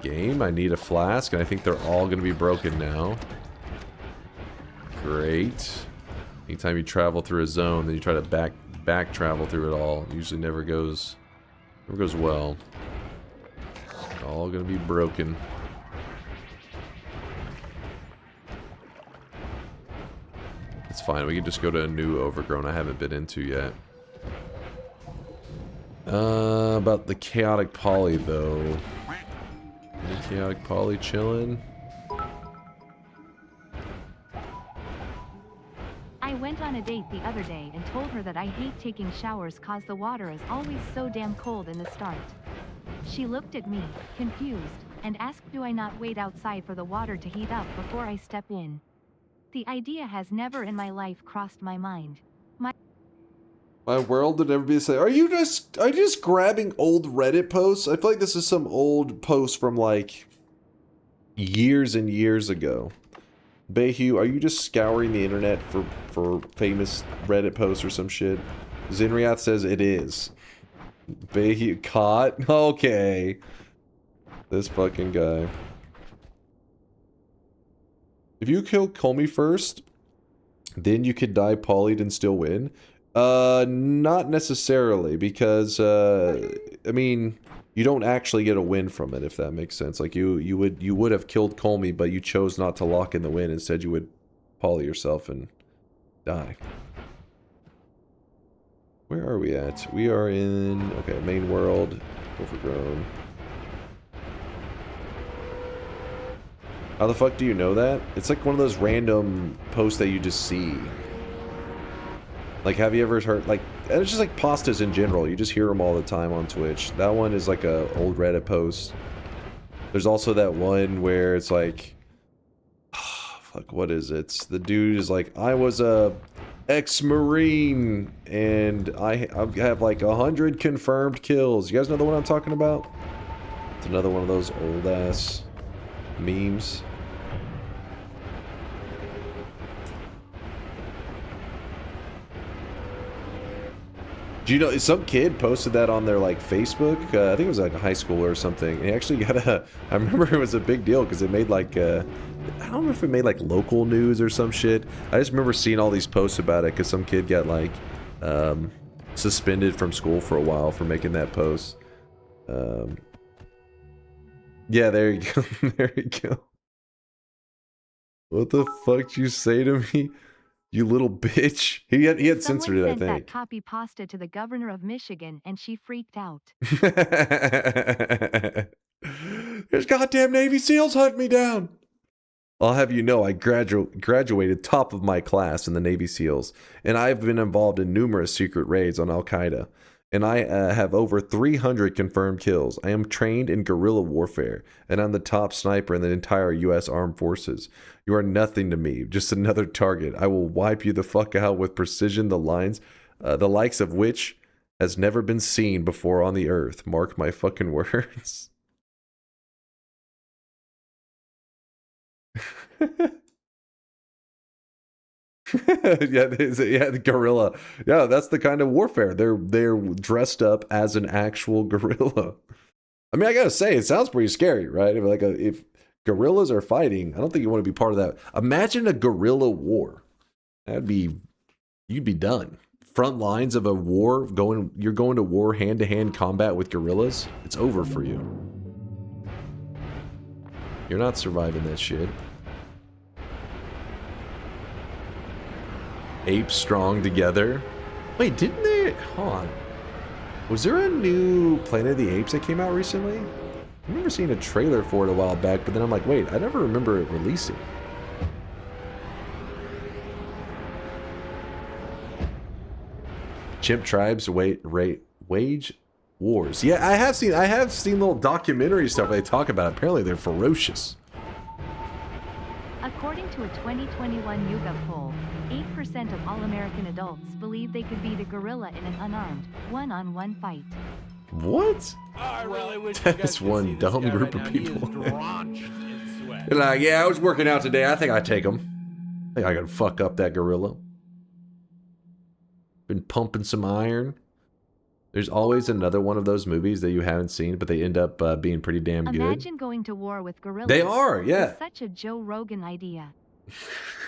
Speaker 2: Game, I need a flask, and I think they're all gonna be broken now. Great. Anytime you travel through a zone, then you try to back travel through it all. It usually never goes well. All gonna be broken. It's fine, we can just go to a new overgrown I haven't been into yet. About the chaotic poly though. Any chaotic poly chilling?
Speaker 5: I went on a date the other day and told her that I hate taking showers cause the water is always so damn cold in the start. She looked at me, confused, and asked do I not wait outside for the water to heat up before I step in. The idea has never in my life crossed my mind.
Speaker 2: My world did everybody say, are you just grabbing old Reddit posts? I feel like this is some old post from like years and years ago. Bayhu, are you just scouring the internet for famous Reddit posts or some shit? Zinriath says it is. Bayhu, caught? Okay. This fucking guy. If you kill Comey first, then you could die polyed and still win. Not necessarily, because, I mean, you don't actually get a win from it, if that makes sense. Like, you would have killed Comey, but you chose not to lock in the win. Instead, you would poly yourself and die. Where are we at? We are in, okay, main world, overgrown. How the fuck do you know that? It's like one of those random posts that you just see. Like, have you ever heard, like, and it's just like pastas in general. You just hear them all the time on Twitch. That one is like a old Reddit post. There's also that one where it's like, oh, fuck, what is it? The dude is like, I was a ex-Marine and I have like 100 confirmed kills. You guys know the one I'm talking about? It's another one of those old ass memes. Do you know, some kid posted that on their, like, Facebook? I think it was, like, a high schooler or something. And he actually got a... I remember it was a big deal, because it made, like, I don't know if it made, like, local news or some shit. I just remember seeing all these posts about it, because some kid got, like, suspended from school for a while for making that post. Yeah, there you go. There you go. What the fuck did you say to me? You little bitch. He had censored it, I think.
Speaker 5: Someone sent that copy pasta to the governor of Michigan and she freaked out.
Speaker 2: There's goddamn Navy SEALs hunting me down. I'll have you know I graduated top of my class in the Navy SEALs. And I've been involved in numerous secret raids on Al-Qaeda. And I have over 300 confirmed kills. I am trained in guerrilla warfare, and I'm the top sniper in the entire U.S. Armed Forces. You are nothing to me, just another target. I will wipe you the fuck out with precision, the likes of which has never been seen before on the earth. Mark my fucking words. Yeah, the gorilla. Yeah, that's the kind of warfare. They're dressed up as an actual gorilla. I mean, I gotta say, it sounds pretty scary, right? If gorillas are fighting, I don't think you want to be part of that. Imagine a guerrilla war. You'd be done. Front lines of a war, you're going to war hand-to-hand combat with gorillas. It's over for you. You're not surviving that shit. Apes strong together. Wait, didn't they? Hold on. Was there a new Planet of the Apes that came out recently? I remember seeing a trailer for it a while back, but then I'm like, wait, I never remember it releasing. Chimp tribes wage wars. Yeah, I have seen little documentary stuff they talk about. Apparently they're ferocious.
Speaker 5: According to a 2021 YouGov poll, 8% of all American adults believe they could beat a gorilla in an unarmed, one-on-one fight.
Speaker 2: What?
Speaker 1: I really wish you guys
Speaker 2: That's
Speaker 1: could
Speaker 2: one
Speaker 1: see this
Speaker 2: dumb
Speaker 1: guy
Speaker 2: group
Speaker 1: right
Speaker 2: of
Speaker 1: now. He is
Speaker 2: people.
Speaker 1: drenched in sweat.
Speaker 2: They're like, yeah, I was working out today. I think I'd take him. I think I could fuck up that gorilla. Been pumping some iron. There's always another one of those movies that you haven't seen, but they end up being pretty damn good.
Speaker 5: Imagine going to war with gorillas.
Speaker 2: They are, yeah.
Speaker 5: It's such a Joe Rogan idea.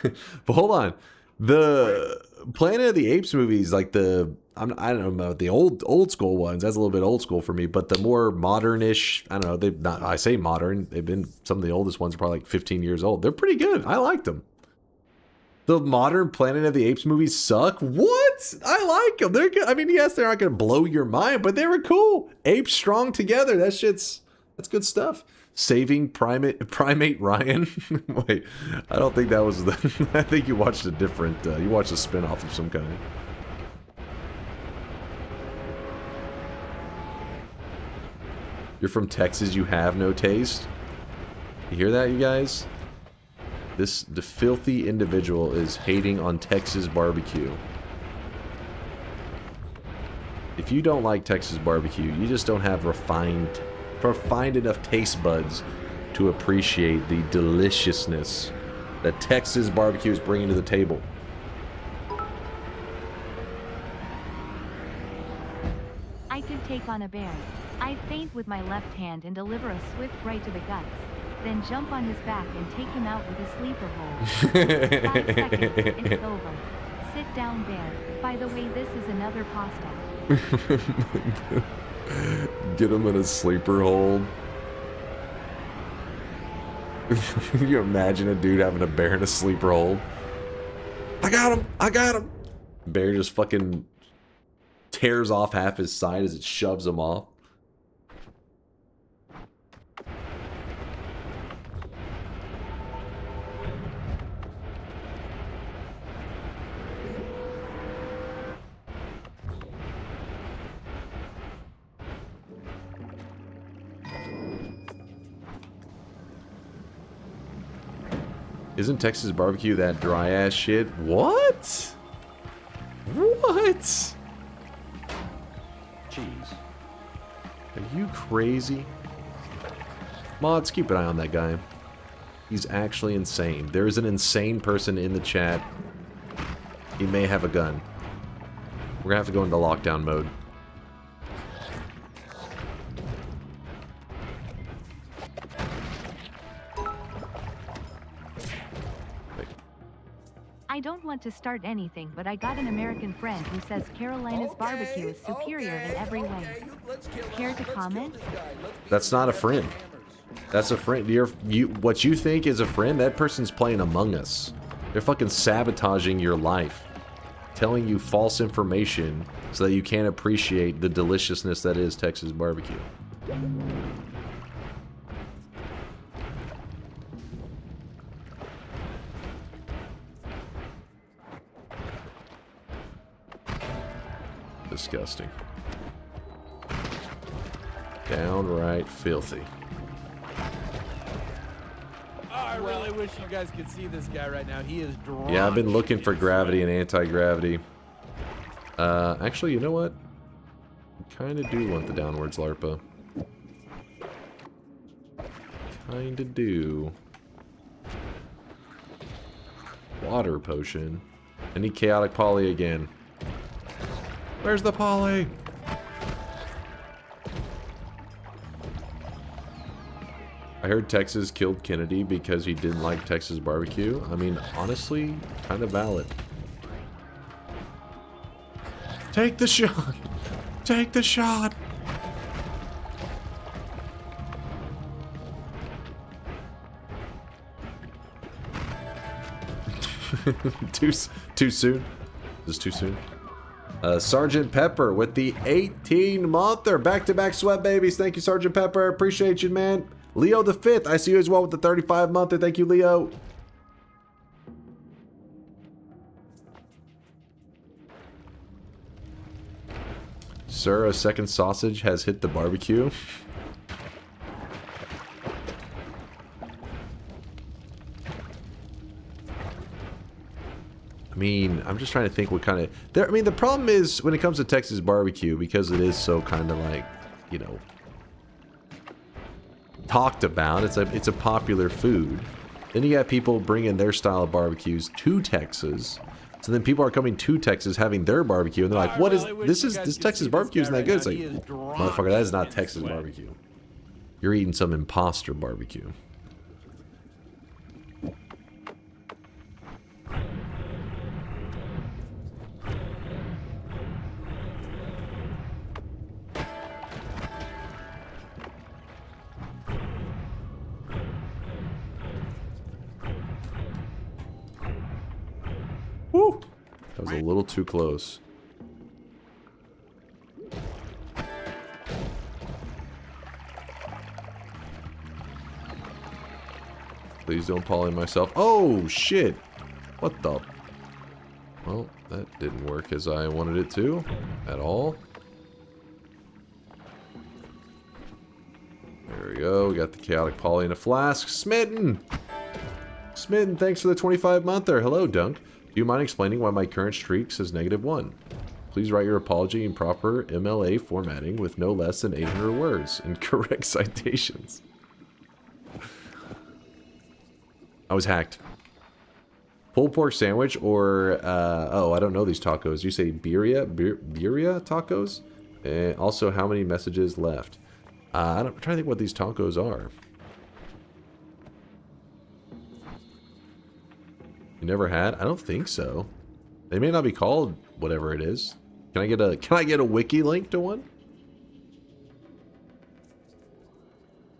Speaker 2: But hold on. The Planet of the Apes movies, like I don't know about the old school ones. That's a little bit old school for me. But the more modern-ish, I don't know. I say modern. They've been some of the oldest ones are probably like 15 years old. They're pretty good. I liked them. The modern Planet of the Apes movies suck. What? I like them. They're good. I mean, yes, they're not gonna blow your mind, but they were cool. Apes strong together. That's good stuff. Saving Primate Ryan? Wait, I don't think that was the... I think you watched a different... you watched a spin-off of some kind. You're from Texas, you have no taste? You hear that, you guys? The filthy individual is hating on Texas barbecue. If you don't like Texas barbecue, you just don't have refined enough taste buds to appreciate the deliciousness that Texas barbecue is bringing to the table.
Speaker 5: I could take on a bear. I feint with my left hand and deliver a swift right to the guts, then jump on his back and take him out with a sleeper hold. 5 seconds, and it's over. Sit down, bear. By the way, this is another pasta.
Speaker 2: Get him in a sleeper hold. Can you imagine a dude having a bear in a sleeper hold? I got him! I got him! Bear just fucking tears off half his side as it shoves him off. Isn't Texas barbecue that dry ass shit? What? What?
Speaker 8: Cheese.
Speaker 2: Are you crazy? Mods, keep an eye on that guy. He's actually insane. There is an insane person in the chat. He may have a gun. We're gonna have to go into lockdown mode.
Speaker 5: I don't want to start anything, but I got an American friend who says Carolina's barbecue is superior in every way. Care to comment?
Speaker 2: That's not a friend. That's a friend. What you think is a friend, that person's playing Among Us. They're fucking sabotaging your life. Telling you false information so that you can't appreciate the deliciousness that is Texas barbecue. Disgusting. Downright filthy.
Speaker 1: I really wish you guys could see this guy right now. He is drunk.
Speaker 2: Yeah, I've been looking for gravity and anti-gravity. Actually, you know what? I kind of do want the downwards LARPA. Kinda do. Water potion. I need chaotic poly again. Where's the poly? I heard Texas killed Kennedy because he didn't like Texas barbecue. I mean, honestly, kind of valid. Take the shot! Take the shot! Too soon? Is this too soon? Sergeant Pepper with the 18-monther. Back-to-back sweat babies. Thank you, Sergeant Pepper. Appreciate you, man. Leo the 5th. I see you as well with the 35-monther. Thank you, Leo. Sir, a second sausage has hit the barbecue. I mean, I'm just trying to think what kind of... I mean, the problem is, when it comes to Texas barbecue, because it is so kind of like, you know, talked about, it's a popular food. Then you got people bringing their style of barbecues to Texas. So then people are coming to Texas having their barbecue, and they're like, what is... This Texas barbecue isn't that good. It's like, motherfucker, that is not Texas barbecue. You're eating some imposter barbecue. Woo! That was a little too close. Please don't poly myself. Oh, shit. What the? Well, that didn't work as I wanted it to. At all. There we go. We got the chaotic poly in a flask. Smitten! Smitten, thanks for the 25-monther. Hello, Dunk. Do you mind explaining why my current streak says -1? Please write your apology in proper MLA formatting with no less than 800 words and correct citations. I was hacked. Pulled pork sandwich or, oh, I don't know these tacos. You say birria? Birria tacos? Also, how many messages left? I'm trying to think what these tacos are. You never had? I don't think so. They may not be called whatever it is. Can I get a wiki link to one?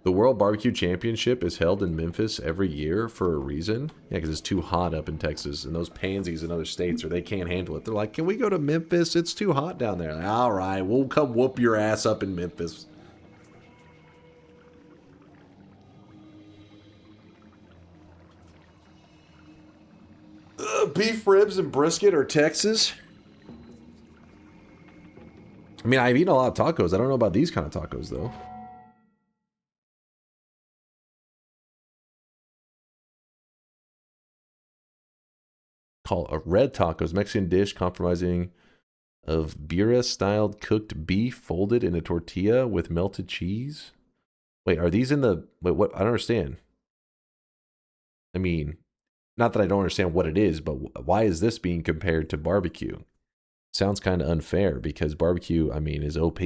Speaker 2: The World Barbecue Championship is held in Memphis every year for a reason. Yeah, because it's too hot up in Texas, and those pansies in other states, or they can't handle it. They're like, can we go to Memphis? It's too hot down there. Like, all right, we'll come whoop your ass up in Memphis. Beef ribs and brisket or Texas? I mean, I've eaten a lot of tacos. I don't know about these kind of tacos, though. Call a red tacos, Mexican dish comprising of birria-styled cooked beef folded in a tortilla with melted cheese. Wait, are these in the... Wait, what? I don't understand. I mean, not that I don't understand what it is, but why is this being compared to barbecue? Sounds kind of unfair because barbecue, I mean, is OP.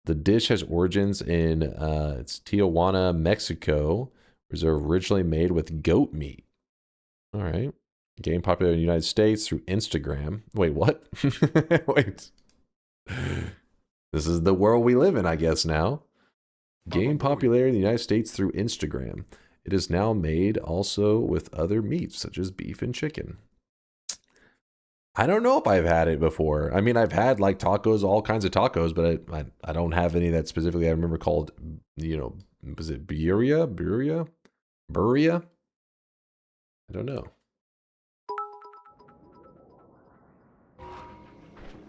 Speaker 2: The dish has origins in it's Tijuana, Mexico. It was originally made with goat meat. All right. Game popular in the United States through Instagram. Wait, what? Wait. This is the world we live in, I guess, now. Game popular in the United States through Instagram. It is now made also with other meats, such as beef and chicken. I don't know if I've had it before. I mean, I've had, like, tacos, all kinds of tacos, but I don't have any that specifically I remember called, you know, was it birria? Birria? Burria? I don't know.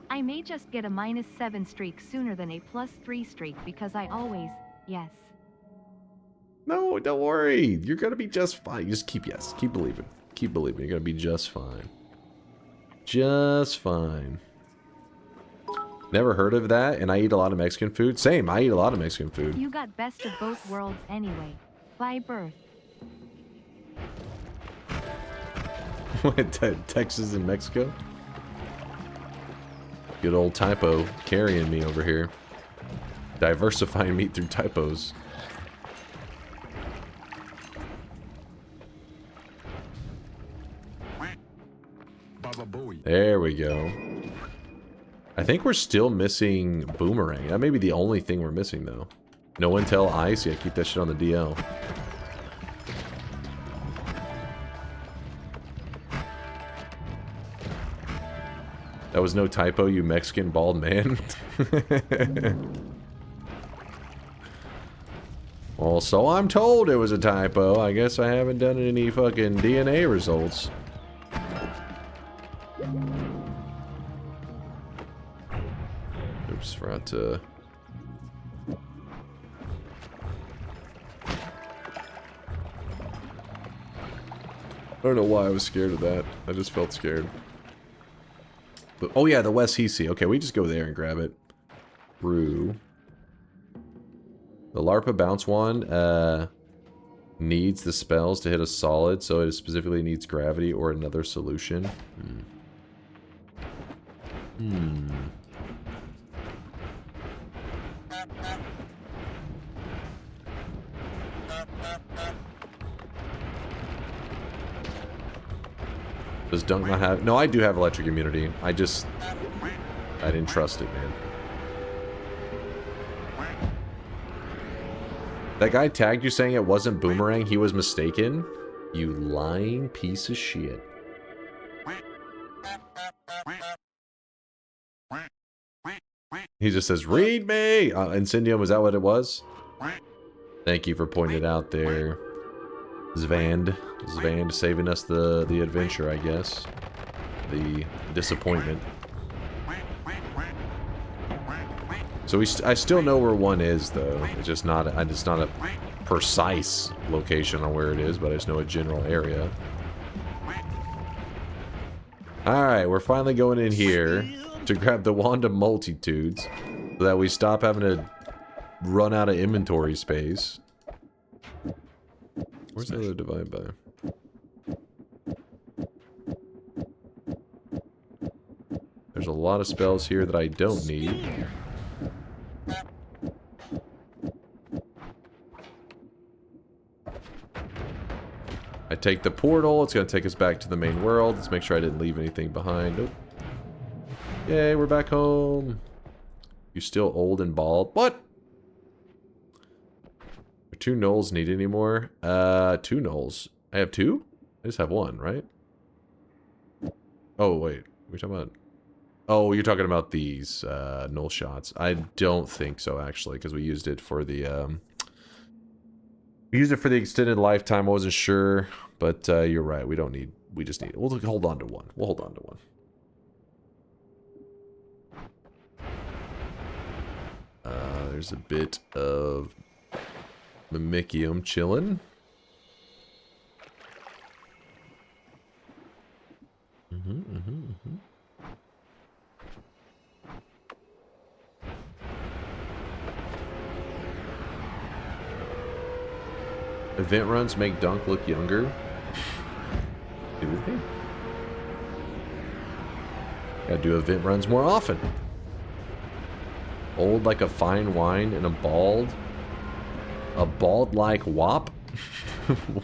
Speaker 5: I may just get a -7 streak sooner than a +3 streak because I always, yes.
Speaker 2: No, don't worry. You're going to be just fine. Just keep believing. Keep believing. You're going to be just fine. Just fine. Never heard of that, and I eat a lot of Mexican food. Same, I eat a lot of Mexican food.
Speaker 5: You got best of both worlds anyway. By birth.
Speaker 2: What, Texas and Mexico? Good old typo carrying me over here. Diversifying me through typos. There we go. I think we're still missing Boomerang. That may be the only thing we're missing, though. No one tell Ice. Yeah, keep that shit on the DL. That was no typo, you Mexican bald man. Well, so I'm told it was a typo. I guess I haven't done any fucking DNA results. Oops, forgot to... I don't know why I was scared of that. I just felt scared. But, oh yeah, the West Hesi. Okay, we just go there and grab it. Brew. The LARPA bounce wand needs the spells to hit a solid, so it specifically needs gravity or another solution. Does Dunk not have... No, I do have electric immunity. I didn't trust it, man. That guy tagged you saying it wasn't Boomerang. He was mistaken. You lying piece of shit. He just says, read me! Incendium, was that what it was? Thank you for pointing it out there. Zvand saving us the adventure, I guess. The disappointment. So I still know where one is, though. It's just not a precise location on where it is, but I just know a general area. Alright, we're finally going in here to grab the Wand of Multitudes so that we stop having to run out of inventory space. Where's the other divide by? There's a lot of spells here that I don't need. I take the portal, it's going to take us back to the main world. Let's make sure I didn't leave anything behind. Nope. Yay, we're back home. You still old and bald? What? Are 2 gnolls needed anymore? 2 gnolls. I have 2? I just have 1, right? Oh, wait. We're talking about... Oh, you're talking about these null shots. I don't think so, actually, because we used it for the... We used it for the extended lifetime. I wasn't sure, but you're right. We don't need... We just need... We'll hold on to 1. We'll hold on to 1. There's a bit of Mimicium chilling. Event runs make Dunk look younger. Do they? Gotta do event runs more often. Old like a fine wine and a bald-like wop?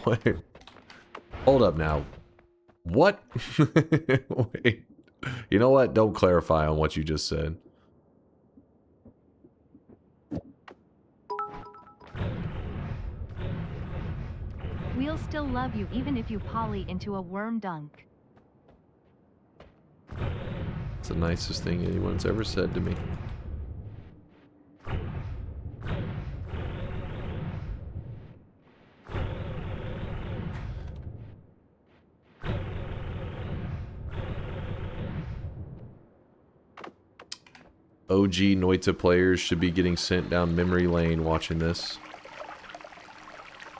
Speaker 2: What? Hold up now. What? Wait. You know what? Don't clarify on what you just said.
Speaker 5: We'll still love you even if you poly into a worm dunk.
Speaker 2: It's the nicest thing anyone's ever said to me. OG Noita players should be getting sent down memory lane watching this.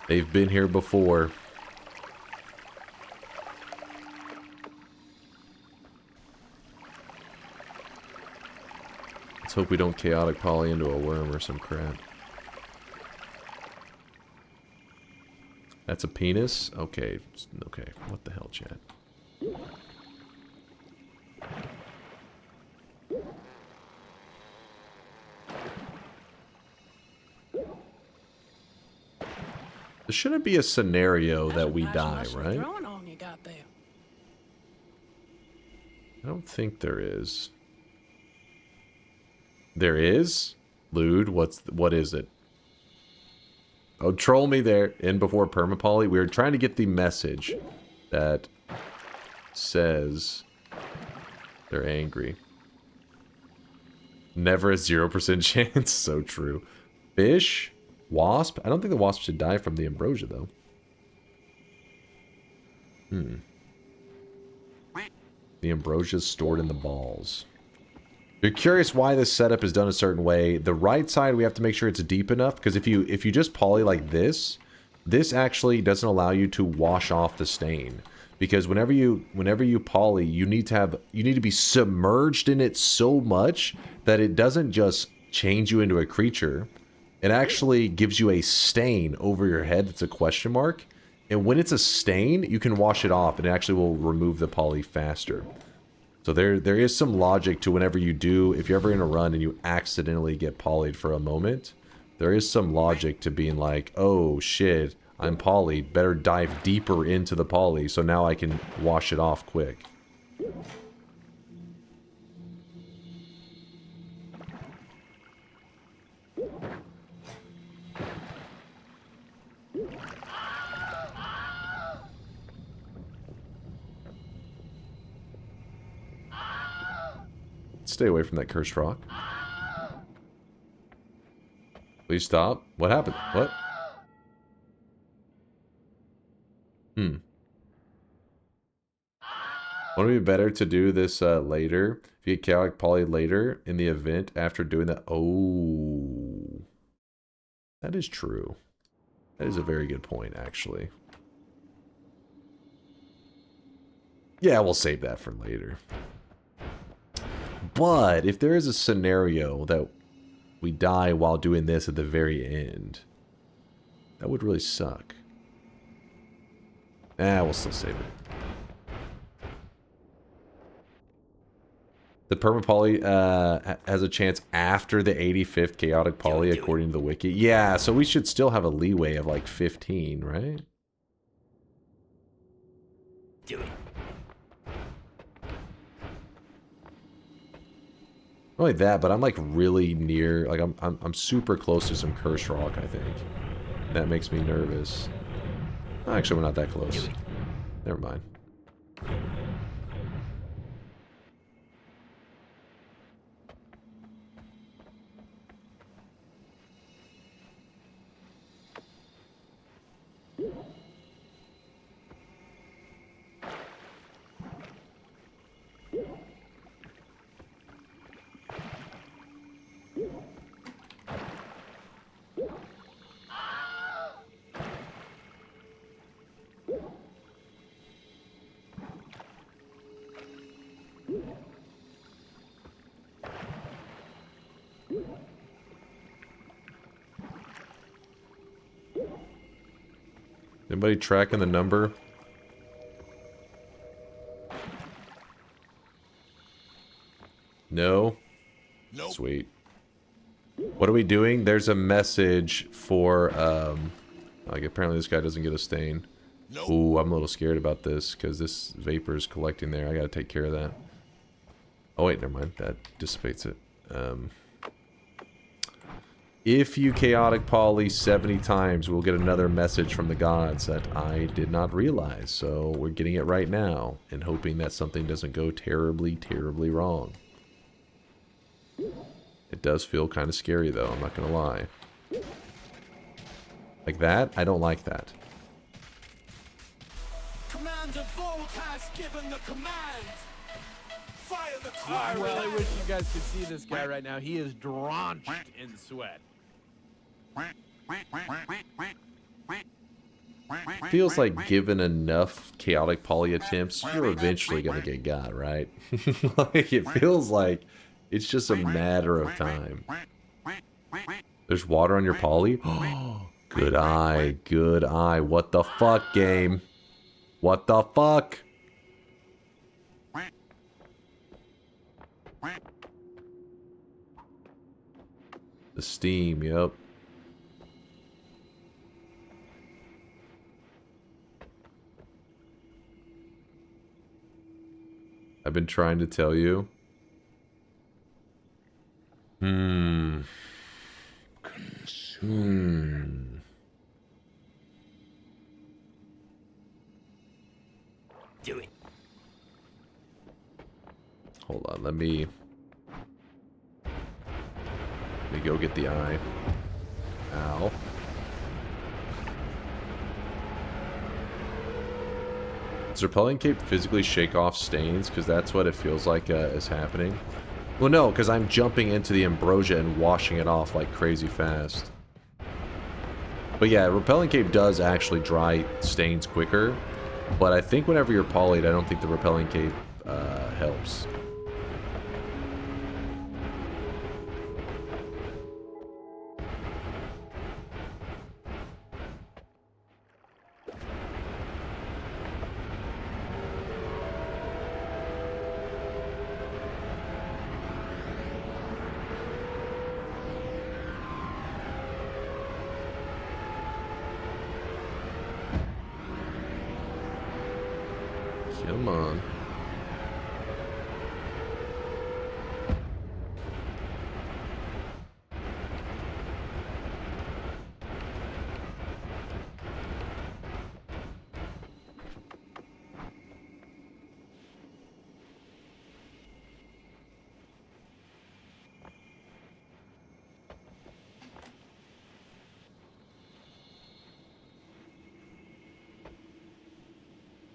Speaker 2: They've been here before. Let's hope we don't chaotic poly into a worm or some crap. That's a penis? Okay. Okay. What the hell, chat? There shouldn't be a scenario that we die, right? I don't think there is. There is? Lude, what is it? Oh, troll me there. In before permapoly. We were trying to get the message that says they're angry. Never a 0% chance. So true. Fish? Wasp? I don't think the wasp should die from the ambrosia, though. The ambrosia is stored in the balls. If you're curious why this setup is done a certain way, the right side we have to make sure it's deep enough, because if you just poly like this actually doesn't allow you to wash off the stain. Because whenever you poly, you need to be submerged in it so much that it doesn't just change you into a creature. It actually gives you a stain over your head that's a question mark. And when it's a stain, you can wash it off and it actually will remove the poly faster. So there is some logic to whenever you do, if you're ever in a run and you accidentally get polyed for a moment, there is some logic to being like, oh shit, I'm polyed, better dive deeper into the poly so now I can wash it off quick. Stay away from that cursed rock. Please stop. What happened? What? Wouldn't it be better to do this later? If you get chaotic poly later in the event after doing that. Oh, that is true. That is a very good point, actually. Yeah, we'll save that for later. But if there is a scenario that we die while doing this at the very end, that would really suck. We'll still save it. The permapoly has a chance after the 85th chaotic poly, according to the wiki. Yeah, so we should still have a leeway of like 15, right?
Speaker 8: Do it.
Speaker 2: Not only that, but I'm like really near, like I'm super close to some curse rock, I think. That makes me nervous. Oh, actually, we're not that close. Never mind. Anybody tracking the number? No?
Speaker 4: Nope.
Speaker 2: Sweet. What are we doing? There's a message for, like, apparently this guy doesn't get a stain.
Speaker 4: Nope.
Speaker 2: Ooh, I'm a little scared about this, because this vapor is collecting there. I gotta take care of that. Oh, wait, never mind. That dissipates it. If you chaotic poly 70 times, we'll get another message from the gods that I did not realize. So we're getting it right now and hoping that something doesn't go terribly, terribly wrong. It does feel kind of scary though, I'm not gonna lie. Like that? I don't like that.
Speaker 7: Commander Volt has given the command. Fire the
Speaker 1: I really wish you guys could see this guy right now. He is drenched in sweat.
Speaker 2: Feels like given enough chaotic poly attempts, you're eventually gonna get got, right? Like, it feels like it's just a matter of time. There's water on your poly? Good eye, good eye. What the fuck, game? What the fuck? The steam, yep. I've been trying to tell you. Consume.
Speaker 8: Do it.
Speaker 2: Hold on, let me go get the eye. Ow. Does Repelling Cape physically shake off stains? Because that's what it feels like is happening. Well, no, because I'm jumping into the ambrosia and washing it off like crazy fast. But yeah, Repelling Cape does actually dry stains quicker. But I think whenever you're polyed, I don't think the Repelling Cape helps. Come on.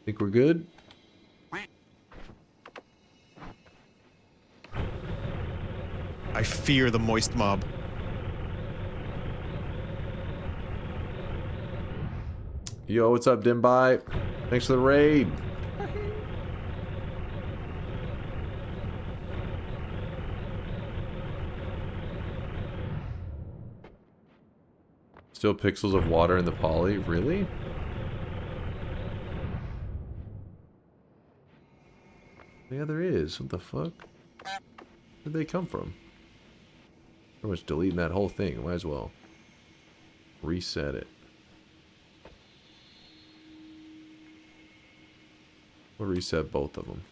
Speaker 2: Think we're good?
Speaker 10: I fear the moist mob.
Speaker 2: Yo, what's up, Dimbai? Thanks for the raid. Still pixels of water in the poly? Really? Yeah, there is. What the fuck? Where'd they come from? Pretty much deleting that whole thing. Might as well reset it. We'll reset both of them.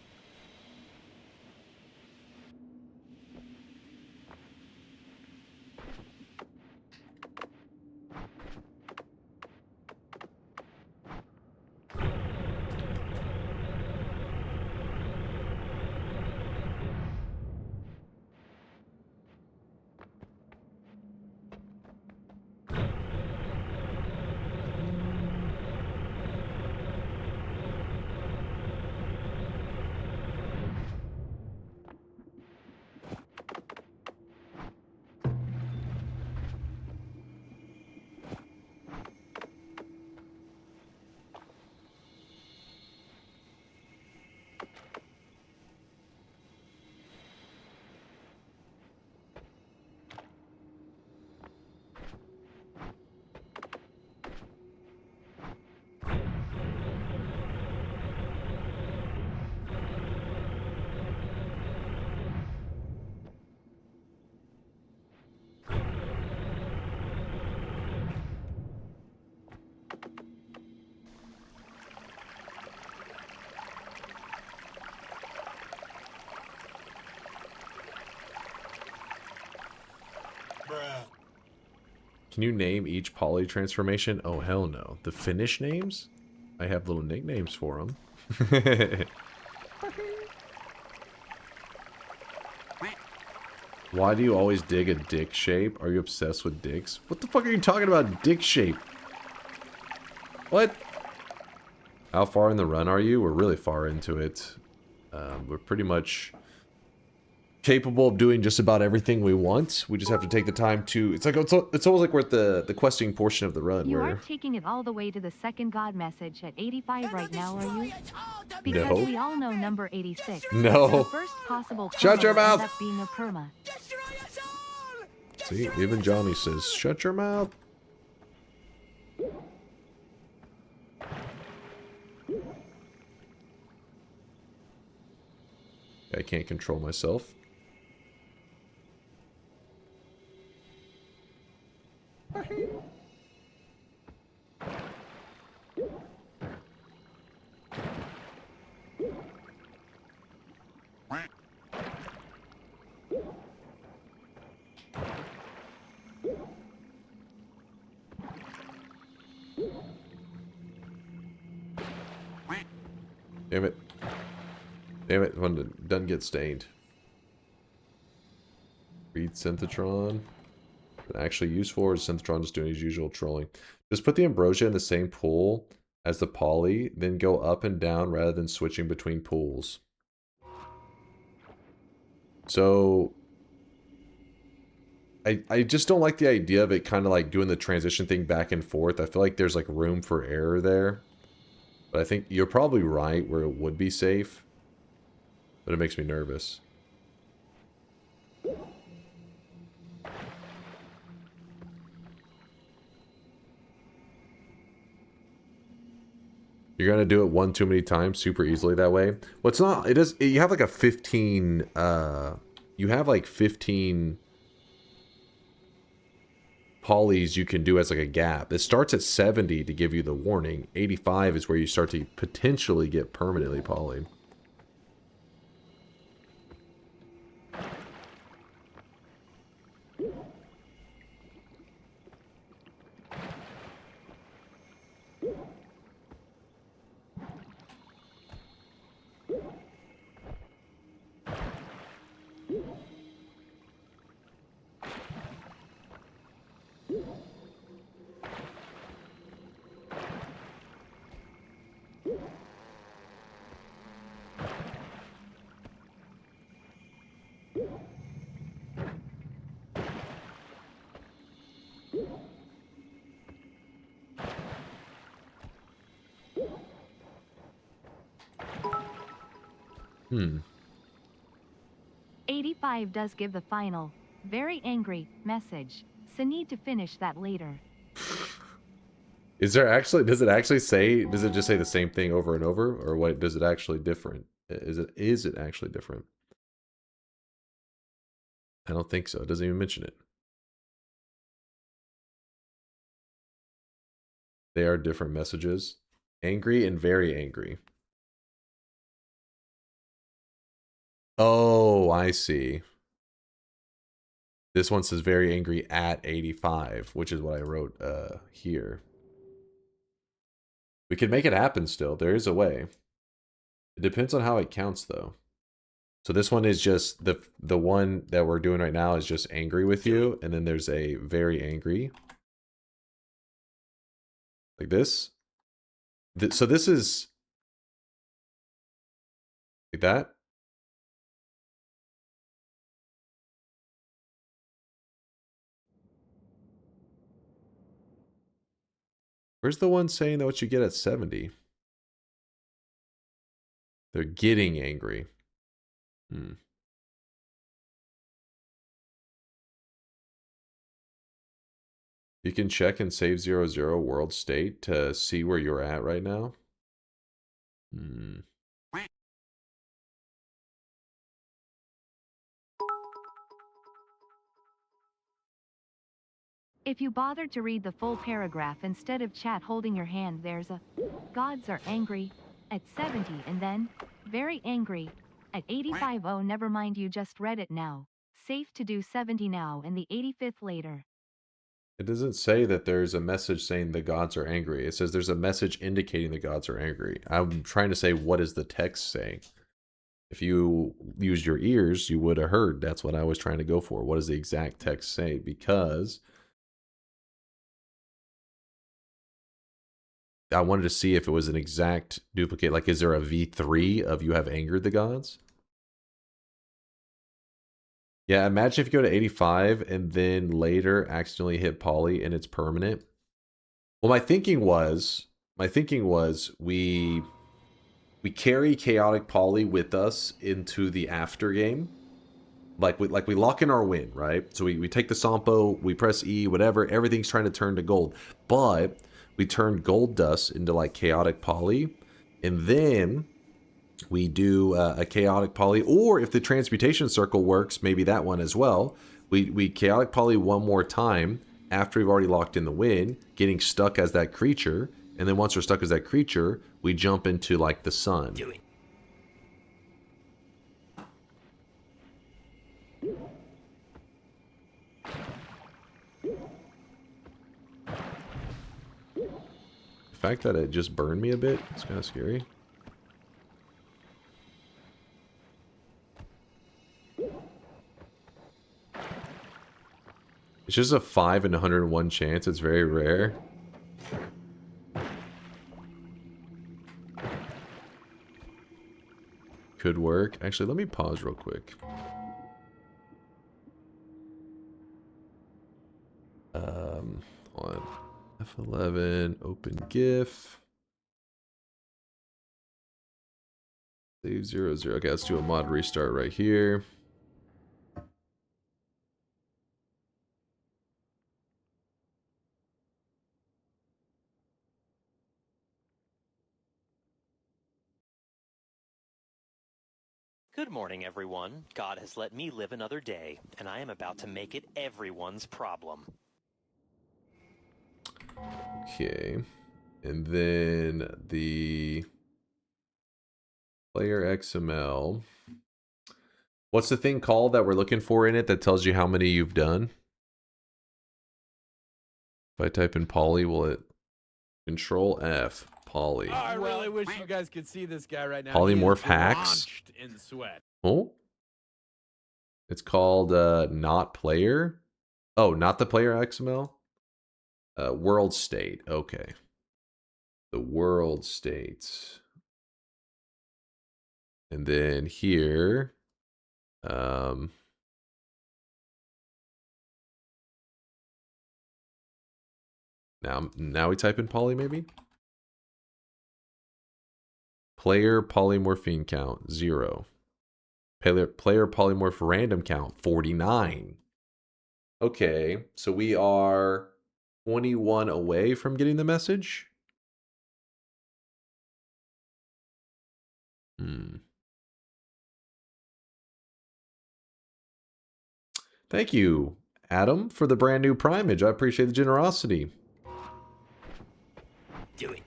Speaker 2: Can you name each poly transformation? Oh, hell no. The Finnish names? I have little nicknames for them. Why do you always dig a dick shape? Are you obsessed with dicks? What the fuck are you talking about, dick shape? What? How far in the run are you? We're really far into it. We're pretty much capable of doing just about everything we want. We just have to take the time to... It's almost like we're at the questing portion of the run.
Speaker 5: You
Speaker 2: where...
Speaker 5: aren't taking it all the way to the second god message at 85 right now, are you? Because
Speaker 2: No.
Speaker 5: we all know number 86.
Speaker 2: No.
Speaker 5: The first possible
Speaker 2: Shut your
Speaker 5: perma will end
Speaker 2: mouth.
Speaker 5: up being a perma.
Speaker 2: See, even Johnny says, shut your mouth. I can't control myself. Damn it. Damn it, when it doesn't get stained. Read Synthetron. Actually useful, or is Synthetron just doing his usual trolling? Just put the Ambrosia in the same pool as the Poly, then go up and down rather than switching between pools. So... I just don't like the idea of it kind of like doing the transition thing back and forth. I feel like there's like room for error there. But I think you're probably right where it would be safe. But it makes me nervous. You're gonna do it one too many times super easily that way. Well, it's not. It does. You have like a 15. You have like 15 polys you can do as like a gap. It starts at 70 to give you the warning. 85 is where you start to potentially get permanently polyed. Hmm.
Speaker 5: 85 does give the final, very angry, message. So need to finish that later.
Speaker 2: Is there actually, does it just say the same thing over and over? Or what, does it actually different? Is it actually different? I don't think so. It doesn't even mention it. They are different messages. Angry and very angry. Oh, I see. This one says very angry at 85, which is what I wrote here. We can make it happen still. There is a way. It depends on how it counts though. So this one is just the one that we're doing right now is just angry with you, and then there's a very angry. Like this. So this is like that. Where's the one saying that what you get at 70? They're getting angry. Hmm. You can check and save 00 world state to see where you're at right now. Hmm.
Speaker 5: If you bothered to read the full paragraph instead of chat holding your hand, there's a gods are angry at 70 and then very angry at 85. Oh, never mind, you just read it now. Safe to do 70 now and the 85th later.
Speaker 2: It doesn't say that there's a message saying the gods are angry. It says there's a message indicating the gods are angry. I'm trying to say, what is the text saying? If you used your ears, you would have heard. That's what I was trying to go for. What does the exact text say? Because I wanted to see if it was an exact duplicate. Like, is there a V3 of you have angered the gods? Yeah, imagine if you go to 85 and then later accidentally hit poly and it's permanent. Well, my thinking was we carry chaotic poly with us into the after game. Like we lock in our win, right? So we take the Sampo, we press E, whatever, everything's trying to turn to gold. But we turn gold dust into like chaotic poly, and then we do a chaotic poly, or if the transmutation circle works, maybe that one as well. We chaotic poly one more time after we've already locked in the win, getting stuck as that creature, and then once we're stuck as that creature, we jump into like the sun. The fact that it just burned me a bit, it's kind of scary. It's just a 5 in 101 chance. It's very rare. Could work. Actually, let me pause real quick. Hold on. F11, open GIF. Save 00. Okay, let's do a mod restart right here.
Speaker 10: Good morning, everyone. God has let me live another day, and I am about to make it everyone's problem.
Speaker 2: Okay. And then the player XML. What's the thing called that we're looking for in it that tells you how many you've done? If I type in poly, will it Control F, poly.
Speaker 1: Oh, I really wish you guys could see this guy right now.
Speaker 2: Polymorph
Speaker 1: He is
Speaker 2: hacks.
Speaker 1: drenched in sweat.
Speaker 2: Oh. It's called not player. Oh, not the player XML. World state. Okay. The world state. And then here, now we type in poly maybe. Player polymorphine count 0. Player polymorph random count 49. Okay, so we are 21 away from getting the message. Thank you, Adam, for the brand new primage. I appreciate the generosity.
Speaker 10: Do it.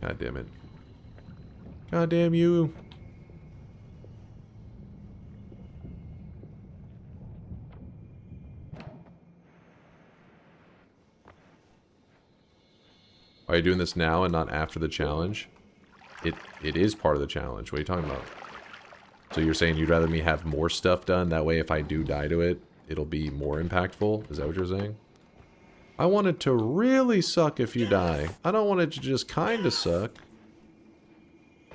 Speaker 2: God damn it. God damn you. Are you doing this now and not after the challenge? It is part of the challenge. What are you talking about? So you're saying you'd rather me have more stuff done? That way if I do die to it, it'll be more impactful? Is that what you're saying? I want it to really suck if you die. I don't want it to just kind of suck. I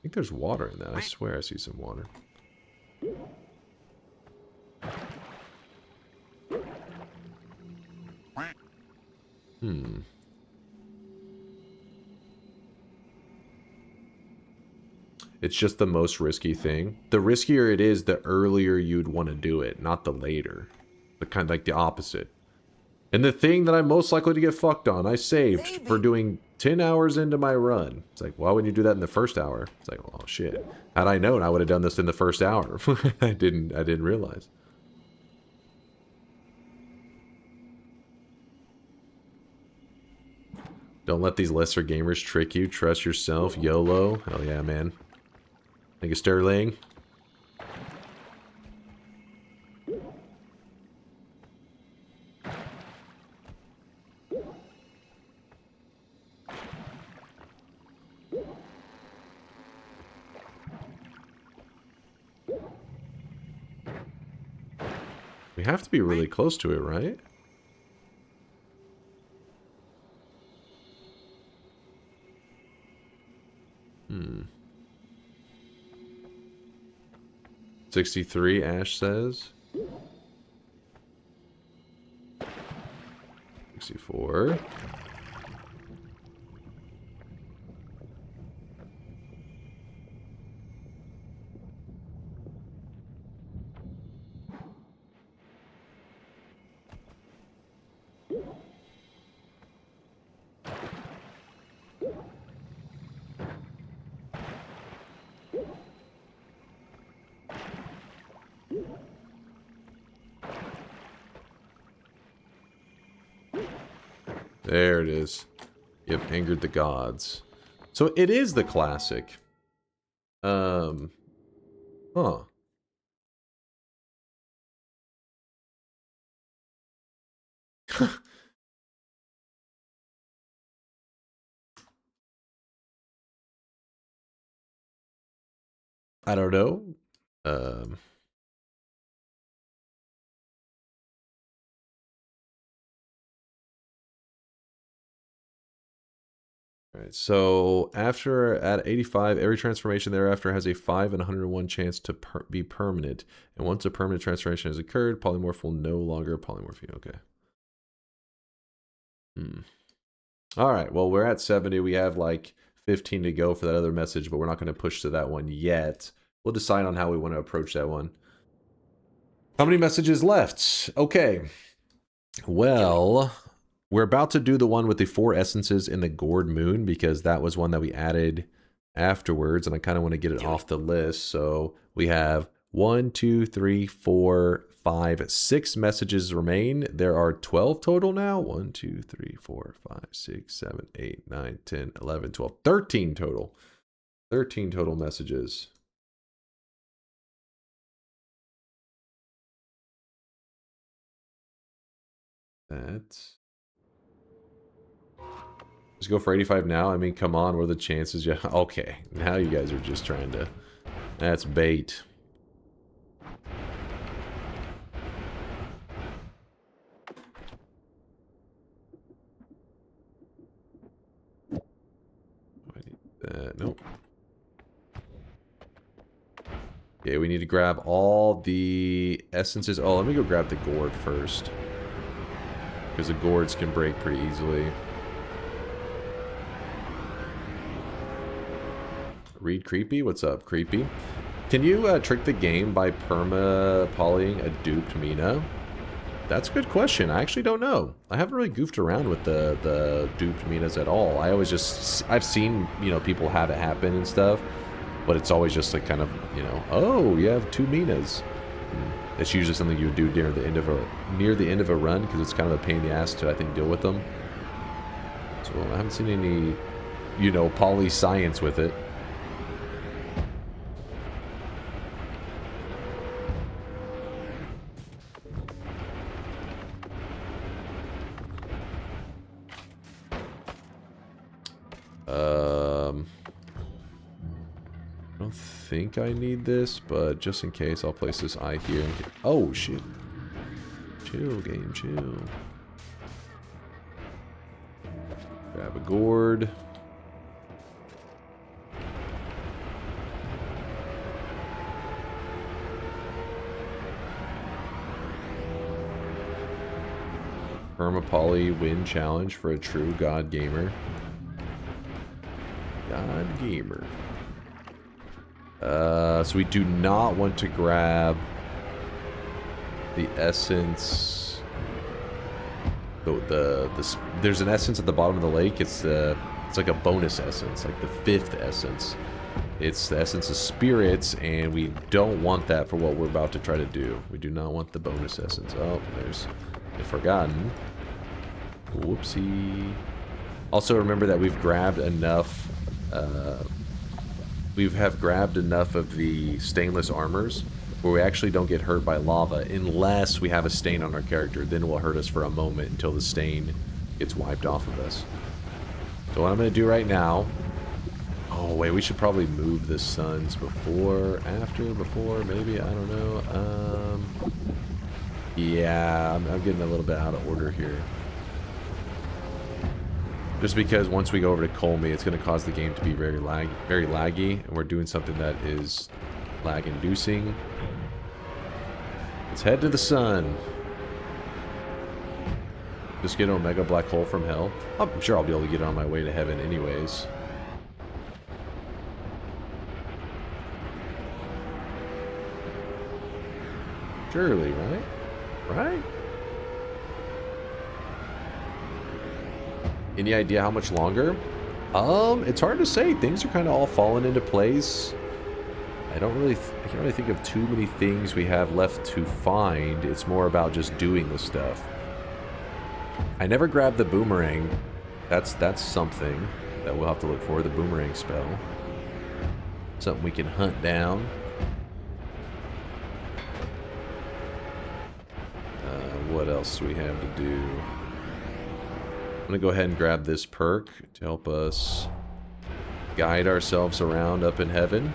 Speaker 2: think there's water in that. I swear I see some water. It's just the most risky thing. The riskier it is, the earlier you'd want to do it, not the later. But kind of like the opposite. And the thing that I'm most likely to get fucked on, I saved for doing 10 hours into my run. It's like, why wouldn't you do that in the first hour? It's like, oh shit. Had I known, I would have done this in the first hour. I didn't realize. Don't let these lesser gamers trick you. Trust yourself. YOLO. Hell yeah, man. Thank you, Sterling. We have to be really close to it, right? 63, Ash says. 64. There it is. You have angered the gods. So it is the classic. Huh. I don't know. Alright, so after at 85, every transformation thereafter has a 5 and 101 chance to be permanent. And once a permanent transformation has occurred, polymorph will no longer polymorph you. Okay. Alright, well, we're at 70. We have like 15 to go for that other message, but we're not going to push to that one yet. We'll decide on how we want to approach that one. How many messages left? Okay. Well, we're about to do the one with the 4 essences in the gourd moon because that was one that we added afterwards, and I kind of want to get it off the list. So we have 1, 2, 3, 4, 5, 6 messages remain. There are 12 total now. 1, 2, 3, 4, 5, 6, 7, 8, 9, 10, 11, 12, 13 total. 13 total messages. That's... Just go for 85 now? I mean, come on, what are the chances? Yeah, okay. Now you guys are just trying to... That's bait. Nope. Okay, we need to grab all the essences. Oh, let me go grab the gourd first. Because the gourds can break pretty easily. Read Creepy? What's up, Creepy? Can you trick the game by perma-polying a duped Mina? That's a good question. I actually don't know. I haven't really goofed around with the duped Minas at all. I always just... I've seen, you know, people have it happen and stuff. But it's always just like kind of, you know, oh, you have 2 Minas. It's usually something you would do near the end of a run, because it's kind of a pain in the ass to, I think, deal with them. So I haven't seen any, you know, poly science with it. I don't think I need this, but just in case, I'll place this eye here. And oh, shit. Chill, game, chill. Grab a gourd. Permapoly win challenge for a true God gamer. God gamer. So we do not want to grab the essence. There's an essence at the bottom of the lake. It's like a bonus essence, like the 5th essence. It's the essence of spirits, and we don't want that for what we're about to try to do. We do not want the bonus essence. Oh, there's the forgotten. Whoopsie. Also remember that we've grabbed enough. We have grabbed enough of the stainless armors where we actually don't get hurt by lava unless we have a stain on our character. Then it will hurt us for a moment until the stain gets wiped off of us. So what I'm going to do right now... Oh, wait, we should probably move the suns before, after, before, maybe, I don't know. Yeah, I'm getting a little bit out of order here. Just because once we go over to Colmy, it's going to cause the game to be very laggy, and we're doing something that is lag-inducing. Let's head to the sun. Just get an Omega Black Hole from Hell. I'm sure I'll be able to get on my way to heaven anyways. Surely, right? Right? Any idea how much longer? It's hard to say. Things are kind of all falling into place. I can't really think of too many things we have left to find. It's more about just doing the stuff. I never grabbed the boomerang. That's something that we'll have to look for, the boomerang spell. Something we can hunt down. What else do we have to do? I'm gonna go ahead and grab this perk to help us guide ourselves around up in heaven.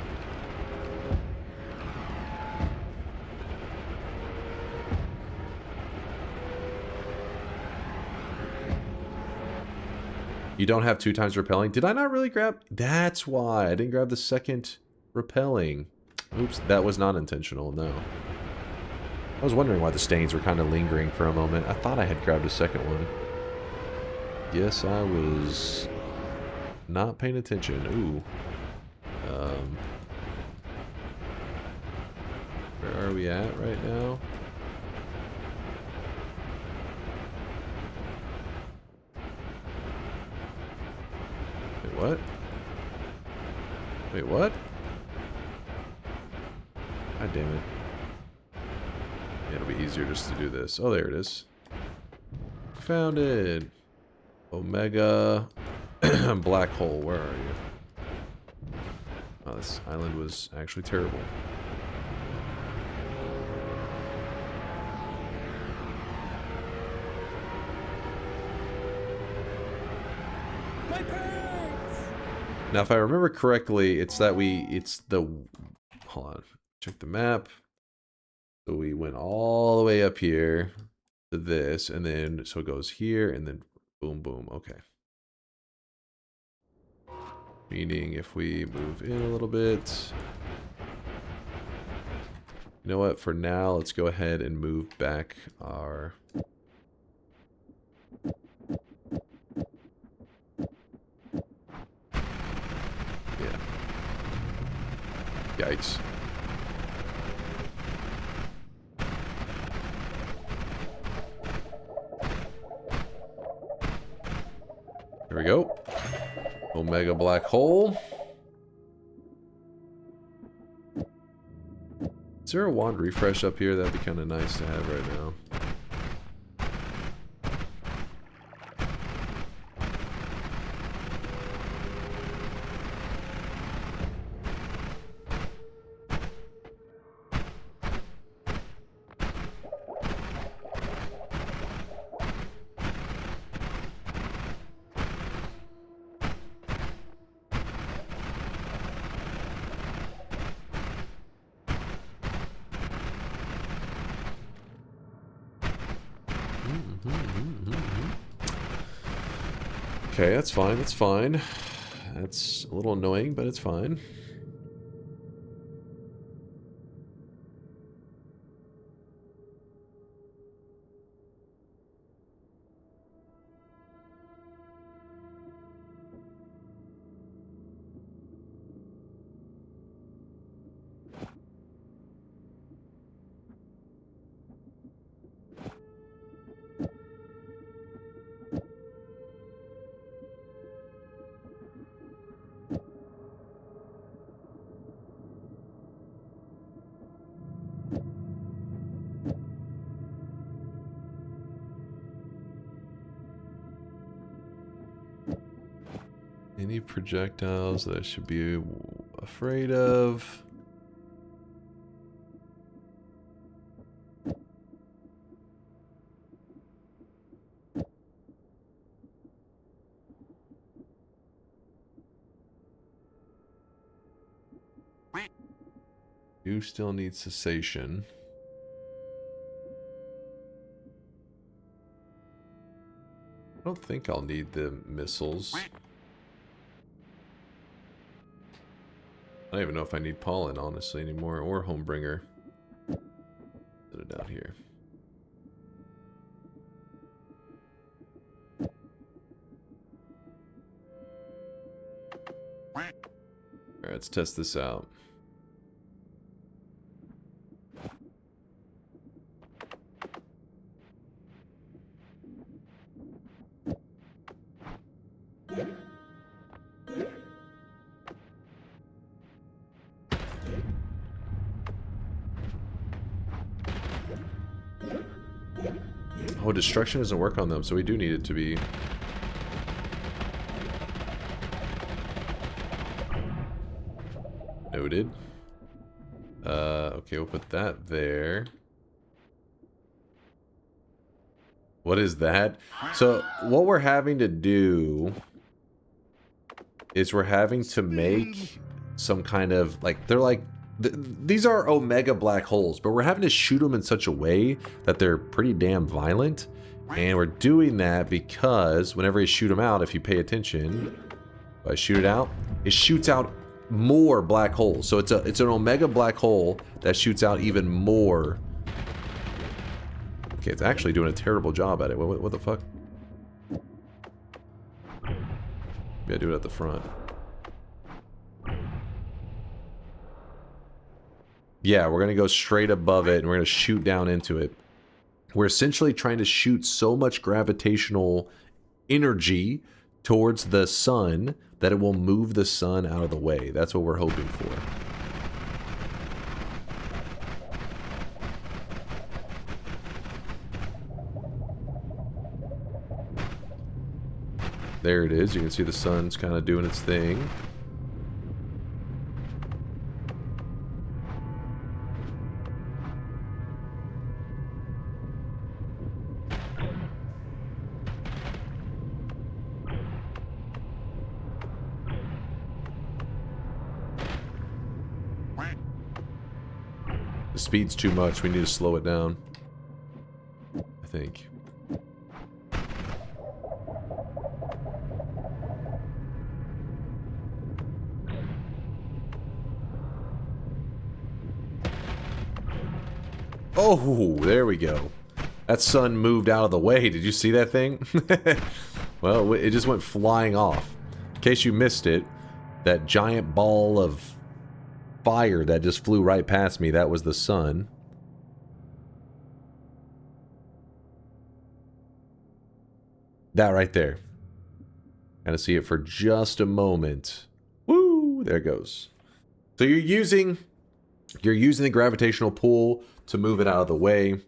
Speaker 2: You don't have 2 times repelling. Did I not really grab? That's why I didn't grab the second repelling. Oops, that was not intentional, no. I was wondering why the stains were kind of lingering for a moment. I thought I had grabbed a second one. Yes, I was not paying attention. Ooh. Where are we at right now? Wait, what? Wait, what? God damn it. It'll be easier just to do this. Oh, there it is. Found it. Omega Black Hole. Where are you? Oh, this island was actually terrible.
Speaker 7: My pants!
Speaker 2: Now, if I remember correctly, it's the... Hold on. Check the map. So we went all the way up here to this, and then, so it goes here, and then boom, boom. Okay. Meaning if we move in a little bit. You know what? For now, let's go ahead and move back our... Yeah. Yikes. There we go. Omega black hole. Is there a wand refresh up here? That'd be kind of nice to have right now. Okay, that's fine, that's fine. That's a little annoying, but it's fine. Any projectiles that I should be afraid of? You still need cessation. I don't think I'll need the missiles. I don't even know if I need pollen, honestly, anymore, or Homebringer. Put it down here. Alright, let's test this out. Oh, destruction doesn't work on them, so we do need it to be... Noted. Okay, we'll put that there. What is that? So, what we're having to do is we're having to make some kind of, like, they're like, these are omega black holes, but we're having to shoot them in such a way that they're pretty damn violent. And we're doing that because whenever you shoot them out, if you pay attention, if I shoot it out, it shoots out more black holes. So it's an omega black hole that shoots out even more. Okay, it's actually doing a terrible job at it. What the fuck? Maybe I do it at the front. Yeah, we're going to go straight above it and we're going to shoot down into it. We're essentially trying to shoot so much gravitational energy towards the sun that it will move the sun out of the way. That's what we're hoping for. There it is. You can see the sun's kind of doing its thing. The speed's too much. We need to slow it down, I think. Oh, there we go. That sun moved out of the way. Did you see that thing? Well, it just went flying off. In case you missed it, that giant ball of fire that just flew right past me, that was the sun. That right there. Gotta see it for just a moment. Woo! There it goes. So you're using the gravitational pull to move it out of the way.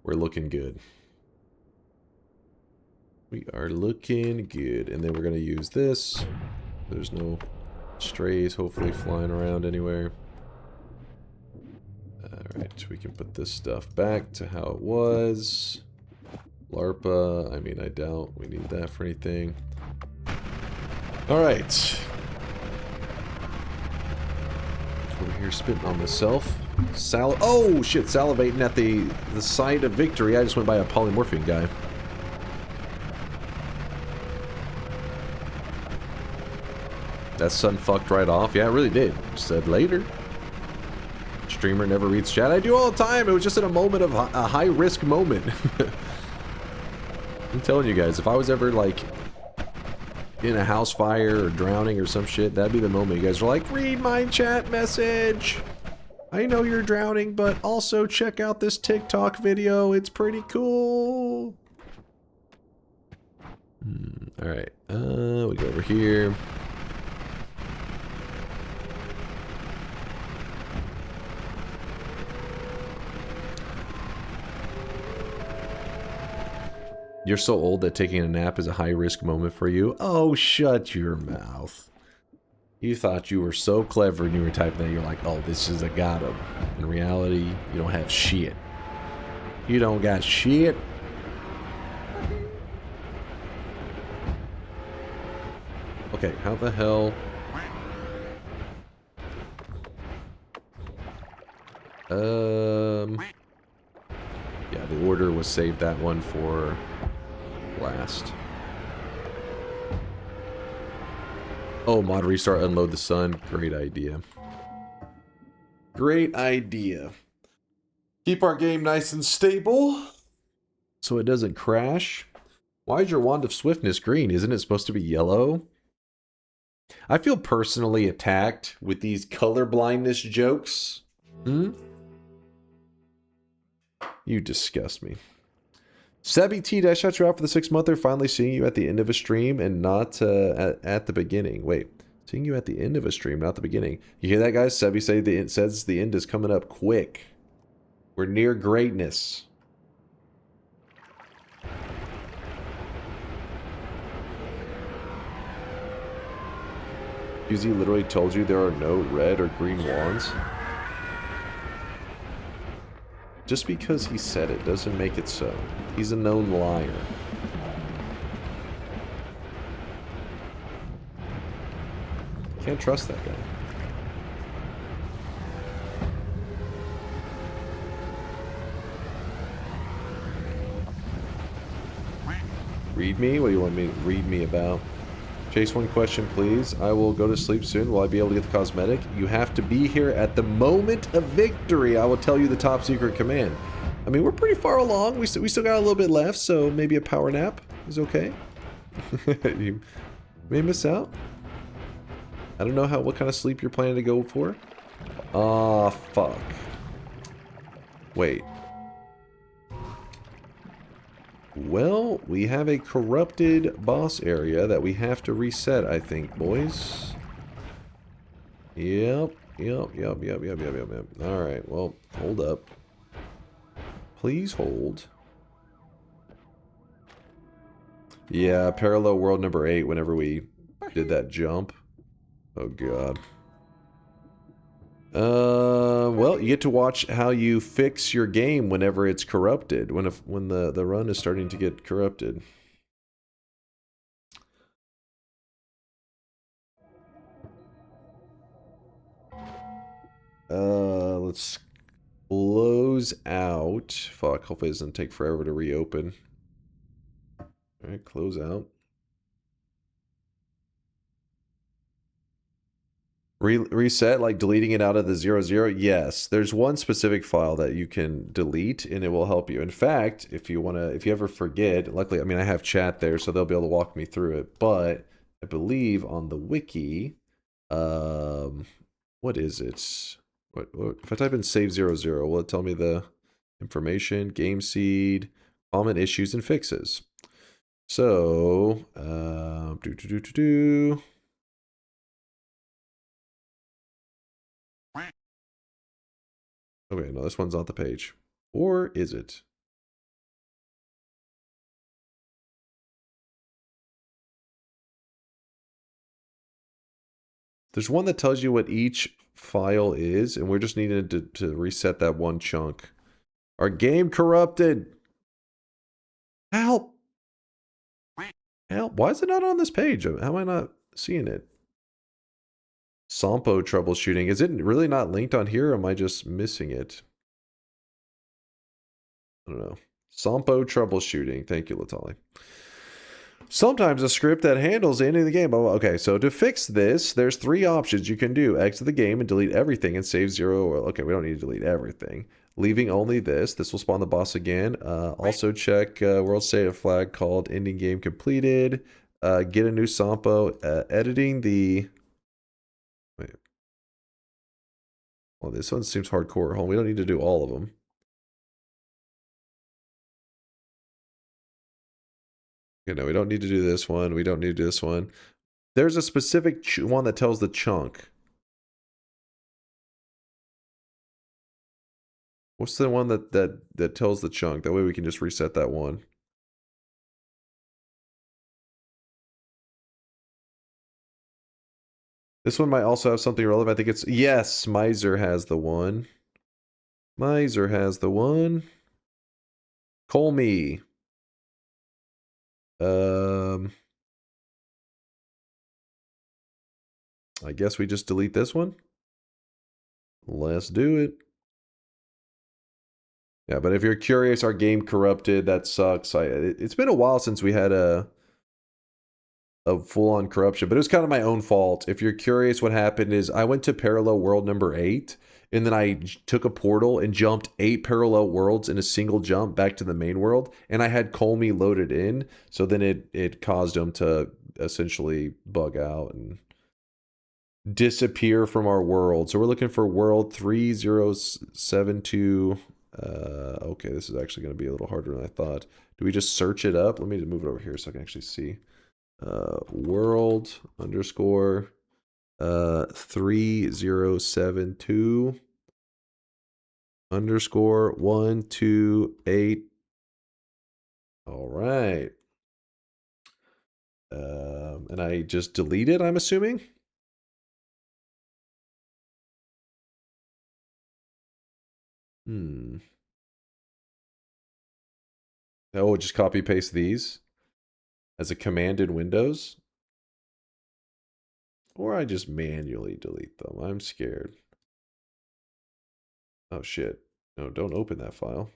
Speaker 2: We're looking good. We are looking good. And then we're gonna use this. There's no strays hopefully flying around anywhere. Alright, we can put this stuff back to how it was. LARPA, I mean, I doubt we need that for anything. Alright. Over here spitting on myself. Oh shit, salivating at the sight of victory. I just went by a polymorphine guy. That sun fucked right off. Yeah, it really did. Said later. Streamer never reads chat. I do all the time. It was just in a moment of a high-risk moment. I'm telling you guys, if I was ever, like, in a house fire or drowning or some shit, that'd be the moment you guys are like, read my chat message. I know you're drowning, but also check out this TikTok video. It's pretty cool. Alright, we go over here. You're so old that taking a nap is a high-risk moment for you. Oh, shut your mouth. You thought you were so clever and you were typing that. You're like, oh, this is a got him. In reality, you don't have shit. You don't got shit. Okay, how the hell... Yeah, the order was saved that one for... last. Oh, mod restart, unload the sun. Great idea. Great idea. Keep our game nice and stable so it doesn't crash. Why is your wand of swiftness green? Isn't it supposed to be yellow? I feel personally attacked with these color blindness jokes. You disgust me. Sebby T, did I shout you out for the 6-monther? Finally seeing you at the end of a stream and not at the beginning. Wait, seeing you at the end of a stream, not the beginning. You hear that, guys? Sebby says the end is coming up quick. We're near greatness. Yuzi literally told you there are no red or green wands. Just because he said it doesn't make it so. He's a known liar. Can't trust that guy. Read me? What do you want me to read me about? Chase, one question, please. I will go to sleep soon. Will I be able to get the cosmetic? You have to be here at the moment of victory. I will tell you the top secret command. I mean, we're pretty far along. We still got a little bit left, so maybe a power nap is okay. You may miss out. I don't know what kind of sleep you're planning to go for. Ah, fuck. Wait. Well, we have a corrupted boss area that we have to reset, I think, boys. Yep. Alright, well, hold up. Please hold. Yeah, parallel world number 8 whenever we did that jump. Oh, God. Well, you get to watch how you fix your game whenever it's corrupted, when the run is starting to get corrupted. Let's close out. Fuck, hopefully it doesn't take forever to reopen. Alright, close out. Reset, like deleting it out of the 00? Yes. There's one specific file that you can delete and it will help you. In fact, if you ever forget, luckily, I mean, I have chat there, so they'll be able to walk me through it. But I believe on the wiki, what is it? What if I type in save 00, will it tell me the information? Game seed, common issues and fixes. So, Okay, no, this one's not the page. Or is it? There's one that tells you what each file is, and we're just needing to reset that one chunk. Our game corrupted! Help! Help! Why is it not on this page? How am I not seeing it? Sampo troubleshooting. Is it really not linked on here, or am I just missing it? I don't know. Sampo troubleshooting. Thank you, Latali. Sometimes a script that handles the end of the game. Oh, okay, so to fix this, there's 3 options you can do. Exit the game and delete everything and save 0. Or, okay, we don't need to delete everything. Leaving only this. This will spawn the boss again. Also check world state of flag called ending game completed. Get a new Sampo. Editing the... Wait. Well, this one seems hardcore. Hold on, we don't need to do all of them. Okay, no, we don't need to do this one. We don't need to do this one. There's a specific one that tells the chunk. What's the one that tells the chunk? That way we can just reset that one. This one might also have something relevant. I think it's... Yes, Miser has the one. Miser has the one. Call me. I guess we just delete this one. Let's do it. Yeah, but if you're curious, our game corrupted. That sucks. It's been a while since we had a full-on corruption, but it was kind of my own fault. If you're curious, what happened is I went to parallel world number 8, and then I took a portal and jumped 8 parallel worlds in a single jump back to the main world, and I had Colmy loaded in, so then it caused him to essentially bug out and disappear from our world. So we're looking for world 3072. Okay, this is actually going to be a little harder than I thought. Do we just search it up? Let me move it over here so I can actually see. World underscore 3072 underscore 128. All right. And I just delete it, I'm assuming. Oh, just copy paste these as a command in Windows. Or I just manually delete them. I'm scared. Oh shit. No, don't open that file.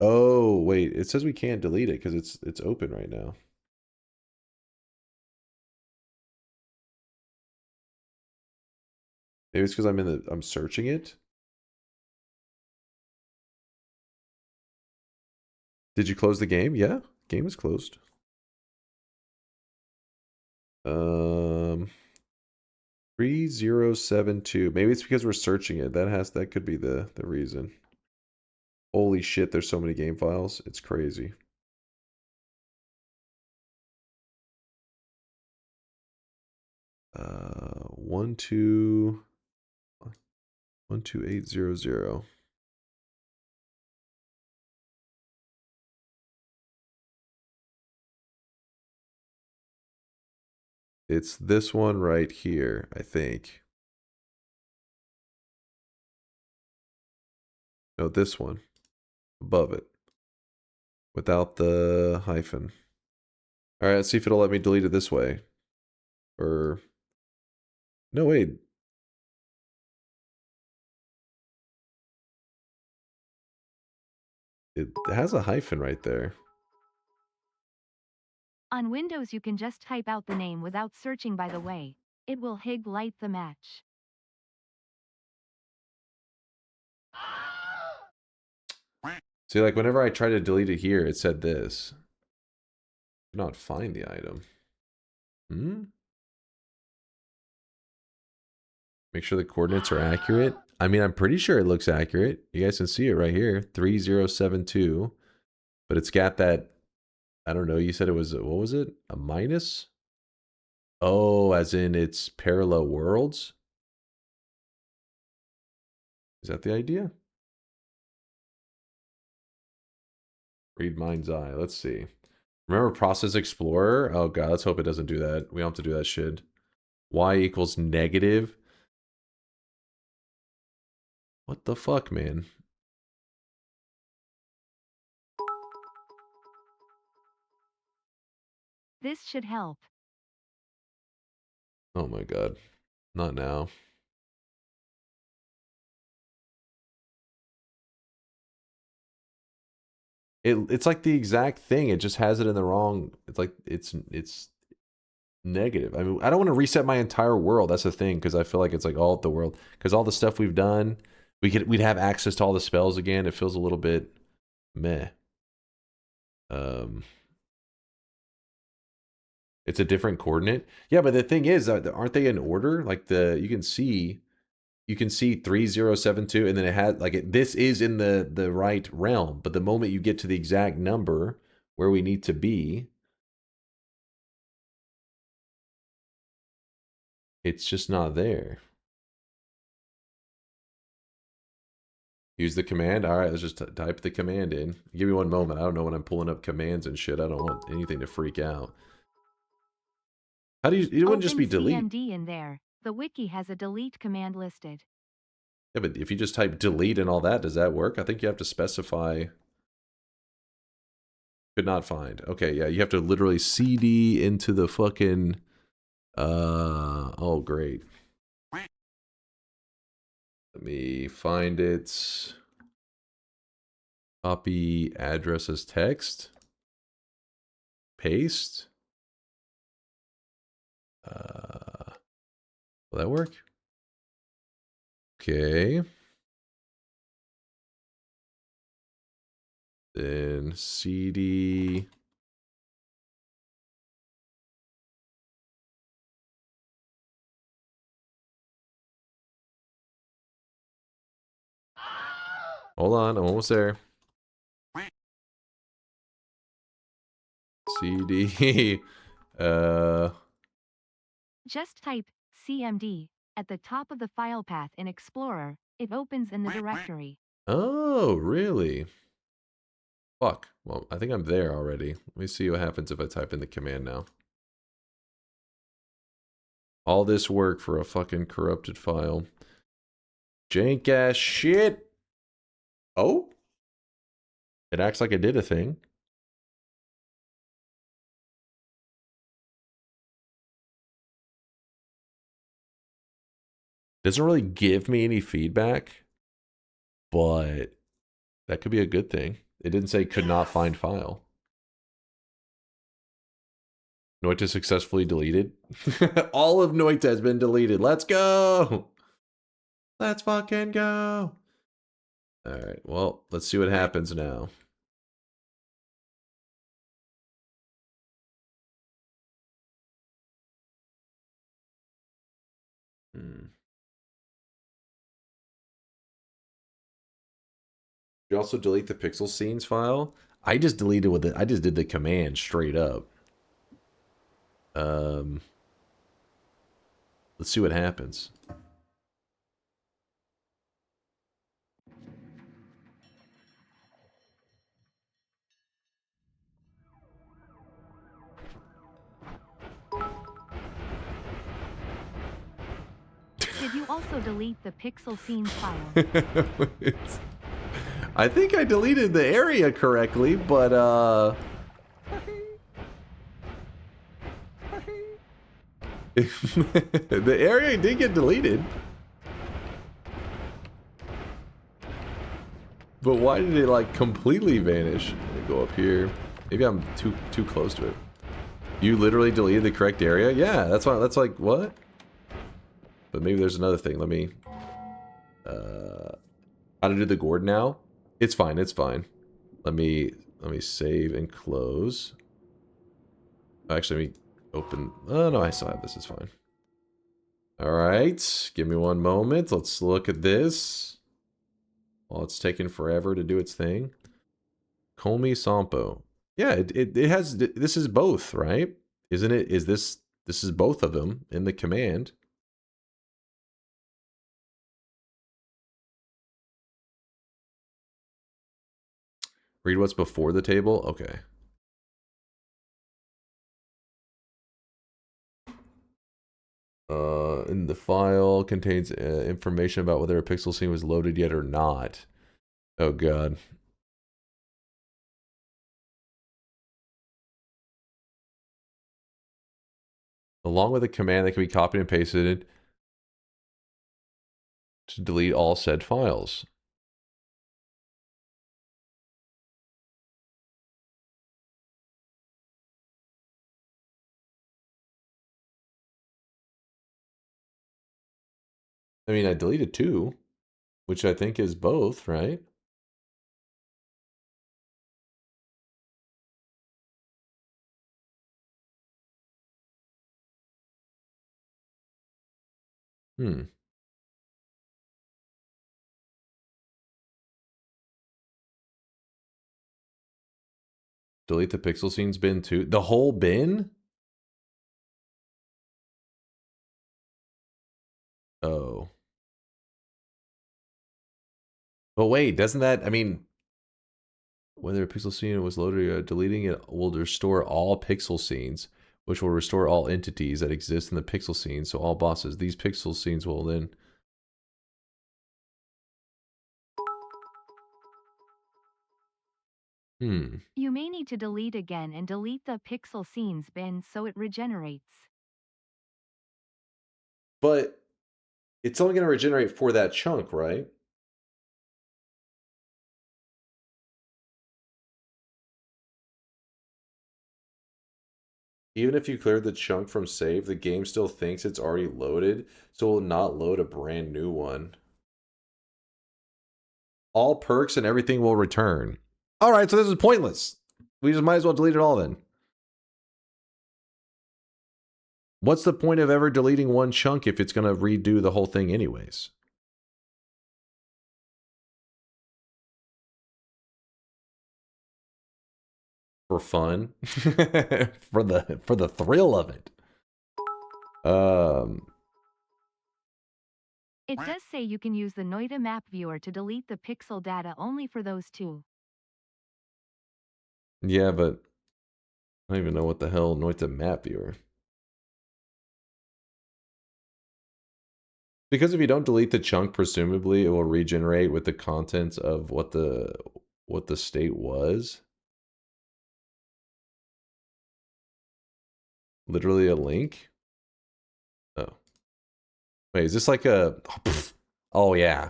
Speaker 2: Oh, wait. It says we can't delete it because it's open right now. Maybe it's because I'm searching it. Did you close the game? Yeah, game is closed. 3072. Maybe it's because we're searching it. That could be the reason. Holy shit, there's so many game files. It's crazy. Uh, 12800. It's this one right here, I think. No, this one. Above it. Without the hyphen. Alright, let's see if it'll let me delete it this way. Or... No, wait. It has a hyphen right there.
Speaker 5: On Windows you can just type out the name without searching, by the way. It will light the match.
Speaker 2: See, like, whenever I try to delete it here, it said this. Do not find the item. Make sure the coordinates are accurate. I mean, I'm pretty sure it looks accurate. You guys can see it right here. 3072. But it's got that, I don't know, you said it was, what was it? A minus? Oh, as in it's parallel worlds? Is that the idea? Read mind's eye. Let's see. Remember Process Explorer? Oh god, let's hope it doesn't do that. We don't have to do that shit. Y equals negative. What the fuck, man?
Speaker 5: This should help.
Speaker 2: Oh my god. Not now. It's like the exact thing. It just has it in the wrong. It's like it's negative. I mean, I don't want to reset my entire world. That's the thing, because I feel like it's like all the world. Because all the stuff we've done, we'd have access to all the spells again. It feels a little bit meh. It's a different coordinate. Yeah, but the thing is, aren't they in order? Like you can see 3072, and then it had like this is in the right realm. But the moment you get to the exact number where we need to be, it's just not there. Use the command. All right, let's just type the command in. Give me one moment. I don't know when I'm pulling up commands and shit. I don't want anything to freak out. How do you? It wouldn't just be delete.
Speaker 5: CMD in there. The wiki has a delete command listed.
Speaker 2: Yeah, but if you just type delete and all that, does that work? I think you have to specify. Could not find. Okay, yeah, you have to literally CD into the fucking. Oh, great. Let me find it. Copy address as text. Paste. Will that work? Okay. Then CD. Hold on, I'm almost there. CD.
Speaker 5: Just type CMD at the top of the file path in Explorer. It opens in the directory.
Speaker 2: Oh, really? Fuck. Well, I think I'm there already. Let me see what happens if I type in the command now. All this work for a fucking corrupted file. Jank ass shit. Oh? It acts like it did a thing. Doesn't really give me any feedback, but that could be a good thing. It didn't say could not find file. Noita successfully deleted. All of Noita has been deleted. Let's go. Let's fucking go. All right. Well, let's see what happens now. You also delete the pixel scenes file. I just deleted with it. I just did the command straight up. Let's see what happens.
Speaker 5: Did you also delete the pixel scenes file?
Speaker 2: I think I deleted the area correctly, but the area did get deleted. But why did it like completely vanish? Let me go up here. Maybe I'm too close to it. You literally deleted the correct area? Yeah, that's why. That's like what? But maybe there's another thing. Let me... how to do the gourd now? It's fine, it's fine. Let me save and close. Actually, let me open... Oh, no, I still have this. It's fine. Alright, give me one moment. Let's look at this. While it's taking forever to do its thing. Komi Sampo. Yeah, it has... This is both, right? Isn't it? Is this... This is both of them in the command. Read what's before the table? Okay. In the file contains information about whether a pixel scene was loaded yet or not. Oh god. Along with a command that can be copied and pasted to delete all said files. I mean, I deleted 2, which I think is both, right? Delete the pixel scenes bin too. The whole bin? Oh. But wait, doesn't that, I mean, whether a pixel scene was loaded or deleting it will restore all pixel scenes, which will restore all entities that exist in the pixel scene, so all bosses. These pixel scenes will then...
Speaker 5: You may need to delete again and delete the pixel scenes bin so it regenerates.
Speaker 2: But it's only going to regenerate for that chunk, right? Even if you cleared the chunk from save, the game still thinks it's already loaded, so it will not load a brand new one. All perks and everything will return. Alright, so this is pointless. We just might as well delete it all then. What's the point of ever deleting one chunk if it's going to redo the whole thing anyways? For fun. for the thrill of it.
Speaker 5: It does say you can use the Noita map viewer to delete the pixel data only for those 2.
Speaker 2: Yeah, but I don't even know what the hell Noita map viewer. Because if you don't delete the chunk, presumably it will regenerate with the contents of what the state was. Literally a link. Oh. Wait, is this like a... Oh, yeah.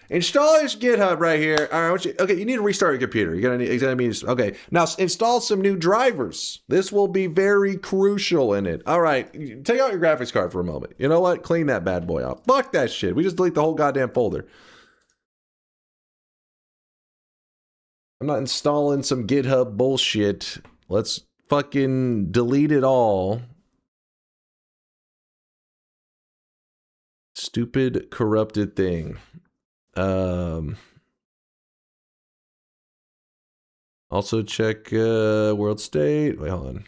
Speaker 2: Install this GitHub right here. All right, okay, you need to restart your computer. You're gonna need, okay, now install some new drivers. This will be very crucial in it. All right, take out your graphics card for a moment. You know what? Clean that bad boy out. Fuck that shit. We just delete the whole goddamn folder. I'm not installing some GitHub bullshit. Let's fucking delete it all. Stupid, corrupted thing. Also check world state. Wait, hold on.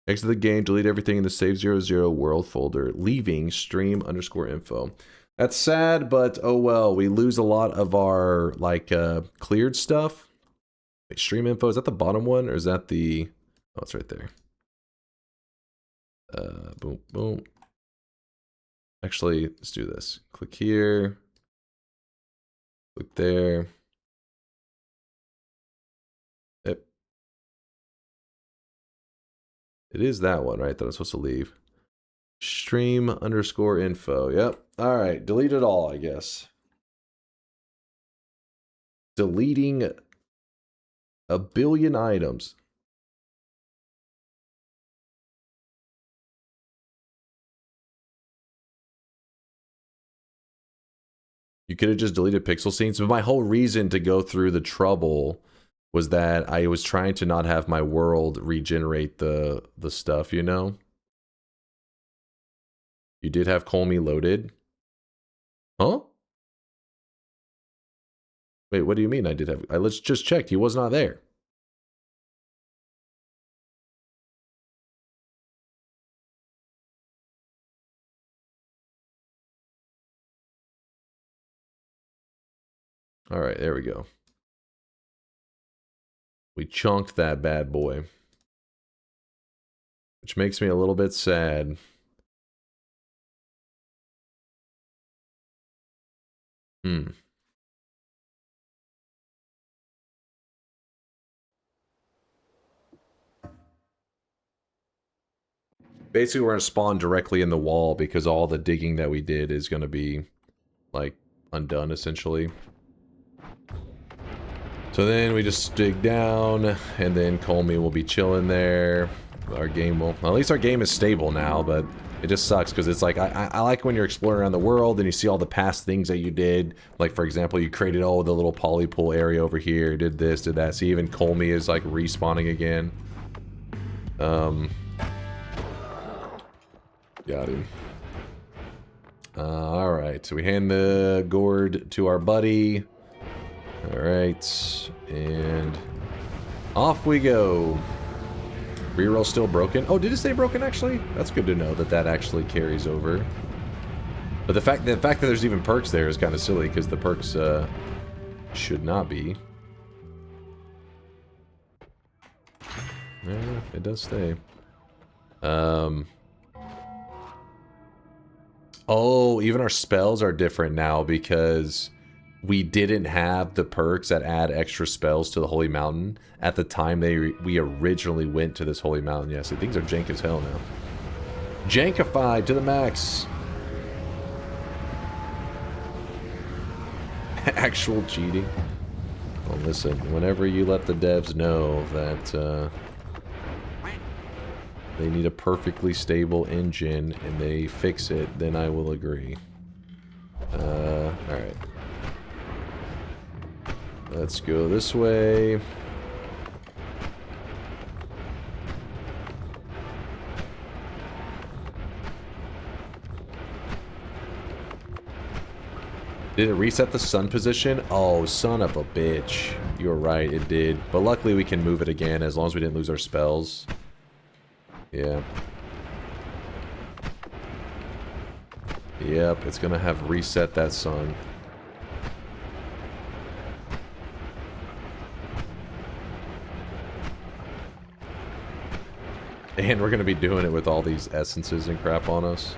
Speaker 2: Exit the game, delete everything in the save00 world folder, leaving stream_info. That's sad, but oh well. We lose a lot of our like cleared stuff. Wait, stream info, is that the bottom one or is that the... Oh, it's right there. Boom, boom. Actually, let's do this. Click here. Click there. Yep. It is that one, right? That I'm supposed to leave. Stream_info. Yep. All right. Delete it all, I guess. Deleting a billion items. You could have just deleted pixel scenes, but my whole reason to go through the trouble was that I was trying to not have my world regenerate the stuff, you know? You did have Colmy loaded? Huh? Wait, what do you mean I did have... let's just checked. He was not there. All right, there we go. We chunked that bad boy. Which makes me a little bit sad. Basically, we're going to spawn directly in the wall because all the digging that we did is going to be, like, undone, essentially. So then we just dig down, and then Colmy will be chilling there. Our game will... Well, at least our game is stable now, but it just sucks because it's like... I like when you're exploring around the world and you see all the past things that you did. Like, for example, you created, oh, the little polypool area over here, did this, did that. See, even Colmy is, like, respawning again. Got him. Alright, so we hand the gourd to our buddy. Alright, and off we go. Reroll still broken. Oh, did it stay broken actually? That's good to know that that actually carries over. But the fact that there's even perks there is kind of silly because the perks should not be. Yeah, it does stay. Oh, even our spells are different now because we didn't have the perks that add extra spells to the Holy Mountain at the time we originally went to this Holy Mountain. Yeah, so things are jank as hell now. Jankified to the max. Actual cheating. Well, listen, whenever you let the devs know that they need a perfectly stable engine and they fix it, then I will agree. Alright. Let's go this way. Did it reset the sun position? Oh, son of a bitch. You were right, it did. But luckily we can move it again as long as we didn't lose our spells. Yeah. Yep, it's gonna have reset that sun. And we're gonna be doing it with all these essences and crap on us.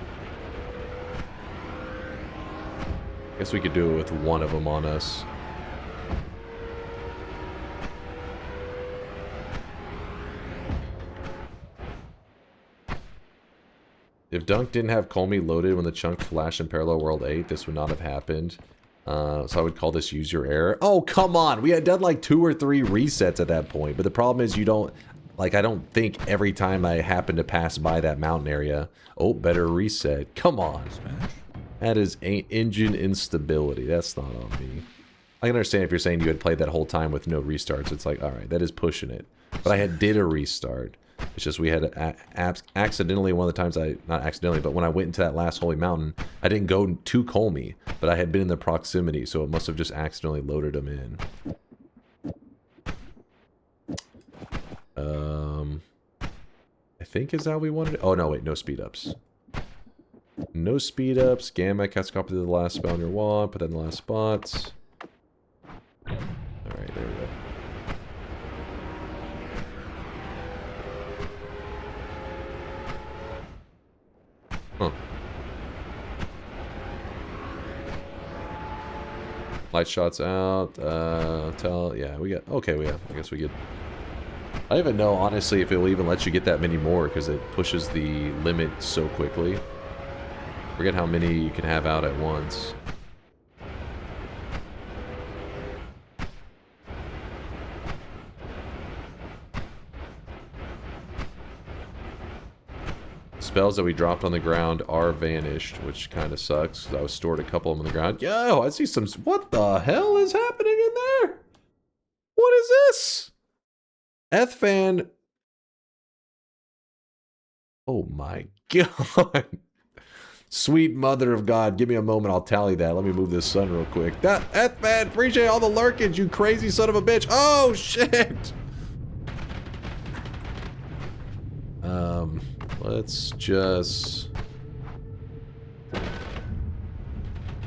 Speaker 2: Guess we could do it with one of them on us. If Dunk didn't have Colmy loaded when the chunk flashed in Parallel World 8, this would not have happened. So I would call this user error. Oh, come on! We had done like 2 or 3 resets at that point. But the problem is you don't... Like, I don't think every time I happen to pass by that mountain area... Oh, better reset. Come on. That is engine instability. That's not on me. I can understand if you're saying you had played that whole time with no restarts. It's like, alright, that is pushing it. But I did a restart. It's just we had accidentally, one of the times not accidentally, but when I went into that last Holy Mountain, I didn't go to Colmy, but I had been in the proximity, so it must have just accidentally loaded them in. I think is how we wanted it. Oh, no, wait, no speed ups. No speed ups. Gamma cast copy to the last spell on your wand, put that in the last spot. Alright, there we go. Huh. Light shots out. Yeah, we got... Okay, I guess we get... I don't even know, honestly, if it'll even let you get that many more, because it pushes the limit so quickly. Forget how many you can have out at once. Spells that we dropped on the ground are vanished, which kind of sucks, 'cause I was stored a couple of them on the ground. Yo, I see some... What the hell is happening in there? What is this? Ethfan... Oh my god. Sweet mother of God. Give me a moment, I'll tally that. Let me move this sun real quick. That Ethfan, appreciate all the lurkage, you crazy son of a bitch. Oh, shit! Let's just...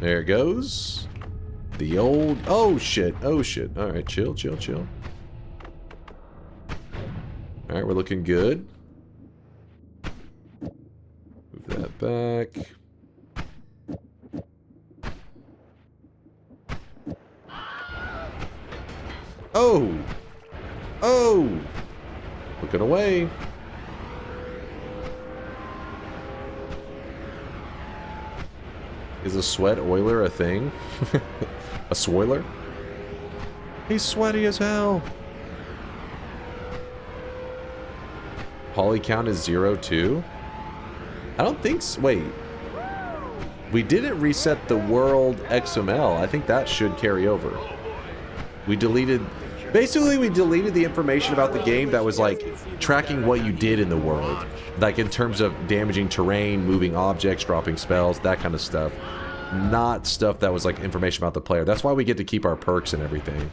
Speaker 2: There it goes. The old... Oh, shit. Oh, shit. Alright, chill, chill, chill. Alright, we're looking good. Move that back. Oh! Oh! Looking away. Is a sweat oiler a thing? A swoiler? He's sweaty as hell. Poly count is 0 too? I don't think so. Wait. We didn't reset the world XML. I think that should carry over. We deleted... Basically, we deleted the information about the game that was, like, tracking what you did in the world. Like, in terms of damaging terrain, moving objects, dropping spells, that kind of stuff. Not stuff that was, like, information about the player. That's why we get to keep our perks and everything.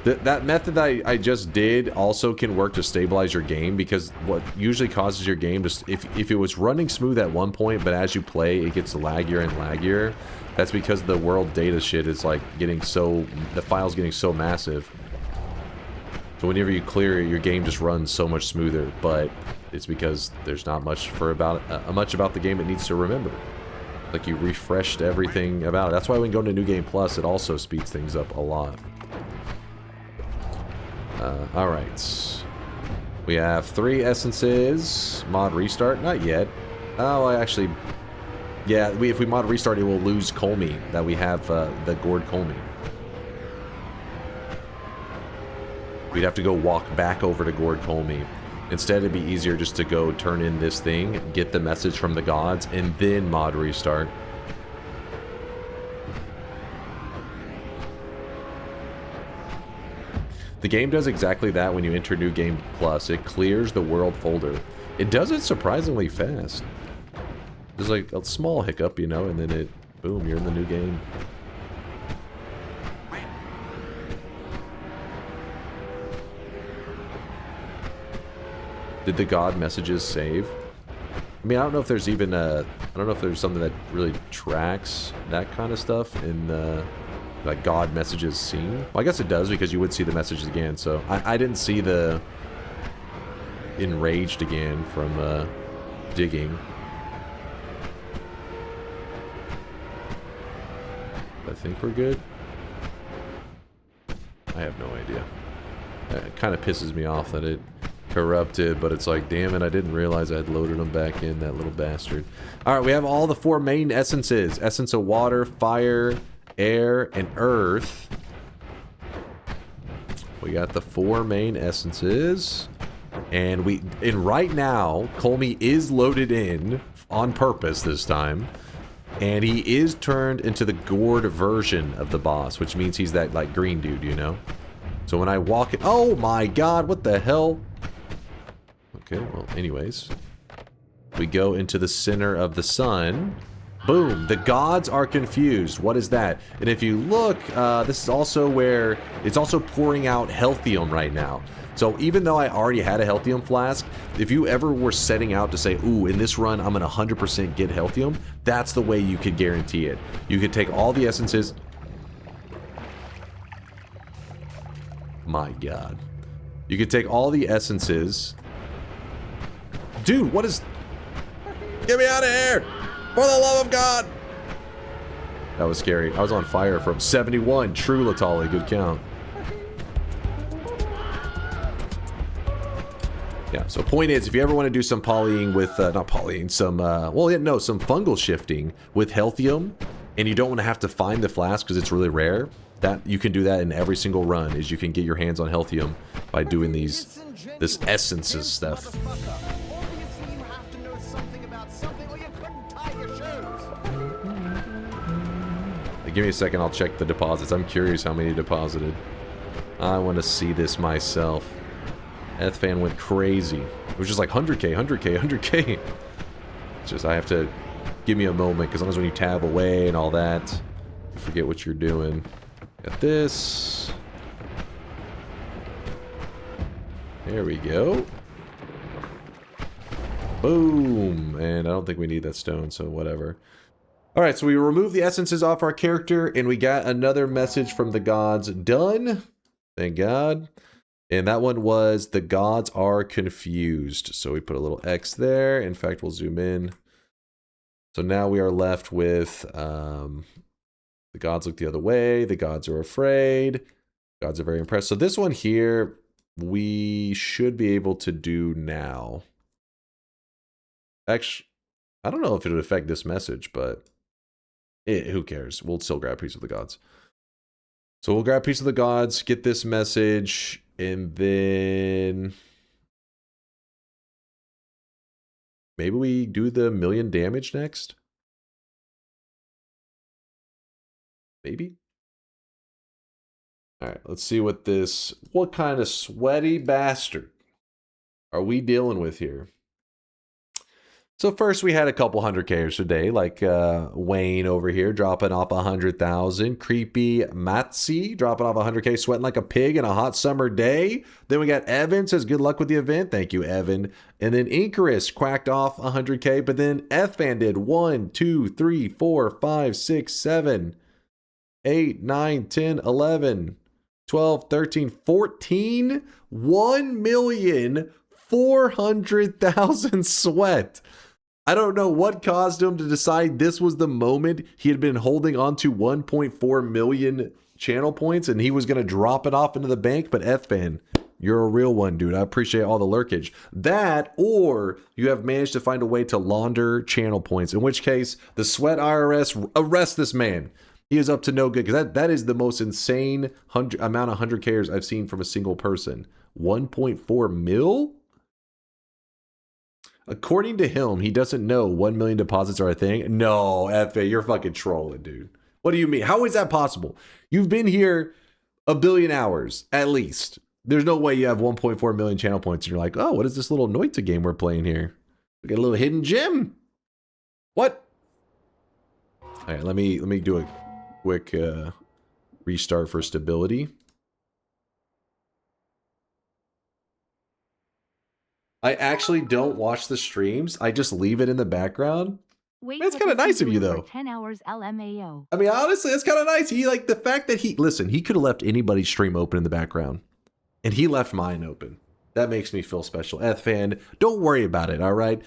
Speaker 2: That method that I just did also can work to stabilize your game, because what usually causes your game to... If it was running smooth at one point, but as you play, it gets laggier and laggier... That's because the world data shit is like getting so... The file's getting so massive. So whenever you clear it, your game just runs so much smoother. But it's because there's not much much about the game it needs to remember. Like you refreshed everything about it. That's why when you go into New Game Plus, it also speeds things up a lot. Alright. We have 3 essences. Mod restart? Not yet. Oh, I actually... Yeah, if we mod restart, it will lose Colmy. That we have the gourd Colmy. We'd have to go walk back over to gourd Colmy. Instead, it'd be easier just to go turn in this thing, get the message from the gods, and then mod restart. The game does exactly that when you enter New Game Plus. It clears the world folder. It does it surprisingly fast. There's like a small hiccup, you know, and then it... Boom, you're in the new game. Did the god messages save? I mean, I don't know if there's even a... I don't know if there's something that really tracks that kind of stuff in the... Like, god messages seen. Well, I guess it does, because you would see the messages again, so... I didn't see the... Enraged again from, digging. I think we're good. I have no idea. It kind of pisses me off that it corrupted, but it's like, damn it, I didn't realize I had loaded them back in, that little bastard. Alright, we have all the 4 main essences. Essence of water, fire, air, and earth. We got the 4 main essences. And right now, Colmy is loaded in on purpose this time. And he is turned into the gourd version of the boss, which means he's that, like, green dude, you know? So when I walk in... Oh my god, what the hell? Okay, well, anyways. We go into the center of the sun. Boom, the gods are confused. What is that? And if you look, this is also where... It's also pouring out Healthium right now. So even though I already had a Healthium flask, if you ever were setting out to say, ooh, in this run, I'm going to 100% get Healthium, that's the way you could guarantee it. You could take all the essences. My god. You could take all the essences. Dude, what is... Get me out of here! For the love of God! That was scary. I was on fire from 71. True, Latali. Good count. Yeah, so point is, if you ever want to do some polying with, not polying, some, well, yeah, no, some fungal shifting with Healthium, and you don't want to have to find the flask because it's really rare, that you can do that in every single run, is you can get your hands on Healthium, by doing this essences stuff.
Speaker 7: Obviously you have to know something about something or you couldn't tie your shoes.
Speaker 2: Give me a second, I'll check the deposits. I'm curious how many deposited. I want to see this myself. Ethfan went crazy. It was just like 100k, 100k, 100k. It's just, I have to give me a moment, because sometimes when you tab away and all that, you forget what you're doing. Got this. There we go. Boom. And I don't think we need that stone, so whatever. Alright, so we removed the essences off our character, and we got another message from the gods. Done. Thank God. And that one was, the gods are confused. So we put a little X there. In fact, we'll zoom in. So now we are left with, the gods look the other way. The gods are afraid. Gods are very impressed. So this one here, we should be able to do now. Actually, I don't know if it would affect this message, but who cares? We'll still grab Peace of the Gods. So we'll grab Peace of the Gods, get this message, and then maybe we do the 1,000,000 damage next? Maybe? Alright, let's see what kind of sweaty bastard are we dealing with here? So first we had a couple 100Kers today, like Wayne over here dropping off 100,000. Creepy Matsi dropping off 100K, sweating like a pig in a hot summer day. Then we got Evan says good luck with the event. Thank you, Evan. And then Incarus quacked off 100K, but then Ethfan did 1, 2, 3, 4, 5, 6, 7, 8, 9, 10, 11, 12, 13, 14, 1,400,000 sweat. I don't know what caused him to decide this was the moment he had been holding on to 1.4 million channel points and he was going to drop it off into the bank. But Ethfan, you're a real one, dude. I appreciate all the lurkage. That, or you have managed to find a way to launder channel points, in which case the Sweat IRS arrest this man. He is up to no good, because that is the most insane amount of 100Kers I've seen from a single person. 1.4 mil? According to him, he doesn't know 1 million deposits are a thing. No, F.A., you're fucking trolling, dude. What do you mean? How is that possible? You've been here a billion hours, at least. There's no way you have 1.4 million channel points and you're like, oh, what is this little Noita game we're playing here? We got a little hidden gem. What? All right, let me do a quick restart for stability. I actually don't watch the streams. I just leave it in the background. That's kind of nice of you, though.
Speaker 5: 10 hours LMAO.
Speaker 2: I mean, honestly, that's kind of nice. He, like, the fact that he could have left anybody's stream open in the background, and he left mine open. That makes me feel special. Ethfan, don't worry about it. All right.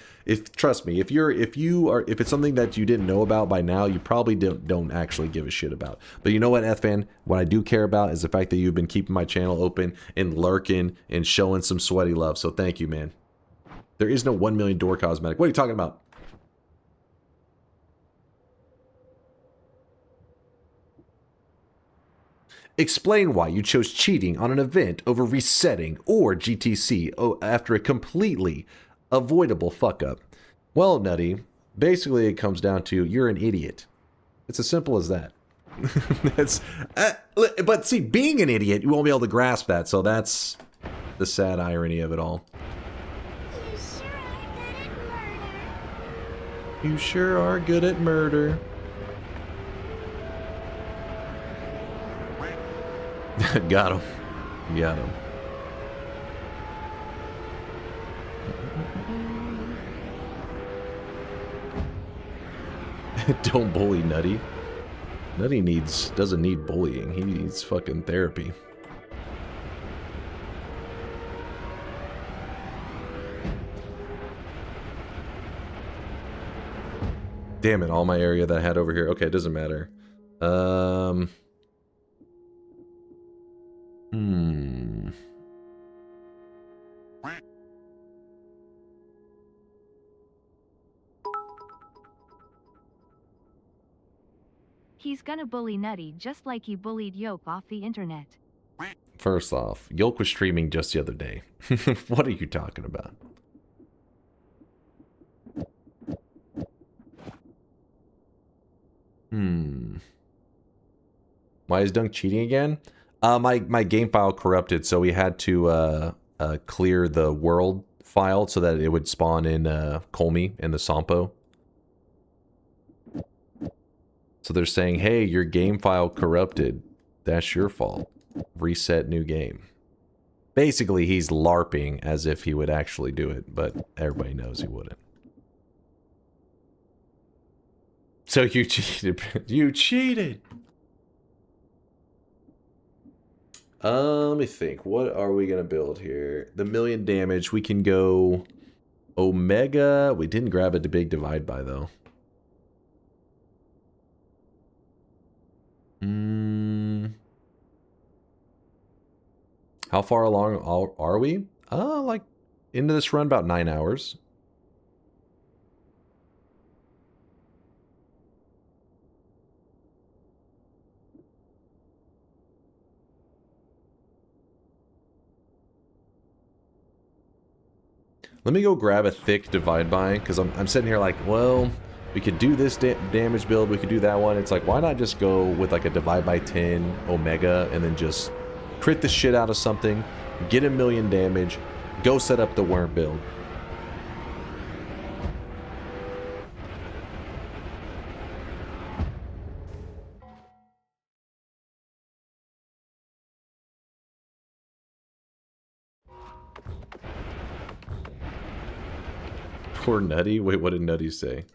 Speaker 2: Trust me, if it's something that you didn't know about by now, you probably don't actually give a shit about. But you know what, Ethfan? What I do care about is the fact that you've been keeping my channel open and lurking and showing some sweaty love. So thank you, man. There is no 1 million door cosmetic. What are you talking about? Explain why you chose cheating on an event over resetting or GTC after a completely avoidable fuck up. Well, Nutty, basically it comes down to you're an idiot. It's as simple as that. But see, being an idiot, you won't be able to grasp that, so that's the sad irony of it all. You sure are good at murder. Got him. Got him. Don't bully Nutty. Nutty doesn't need bullying. He needs fucking therapy. Damn it, all my area that I had over here. Okay, it doesn't matter.
Speaker 5: He's gonna bully Nutty just like he bullied Yoke off the internet.
Speaker 2: First off, Yolk was streaming just the other day. What are you talking about? Why is Dunk cheating again? My game file corrupted, so we had to clear the world file so that it would spawn in Colmy in the Sampo. So they're saying, hey, your game file corrupted. That's your fault. Reset new game. Basically, he's LARPing as if he would actually do it, but everybody knows he wouldn't. So you cheated. You cheated! Let me think. What are we gonna build here? The million damage. We can go Omega. We didn't grab a big divide by though. How far along are we? Like into this run about 9 hours. Let me go grab a thick divide by, because I'm sitting here like, well, we could do this damage build, we could do that one. It's like, why not just go with like a divide by 10 Omega and then just crit the shit out of something, get a million damage, go set up the worm build. Poor Nutty? Wait, what did Nutty say?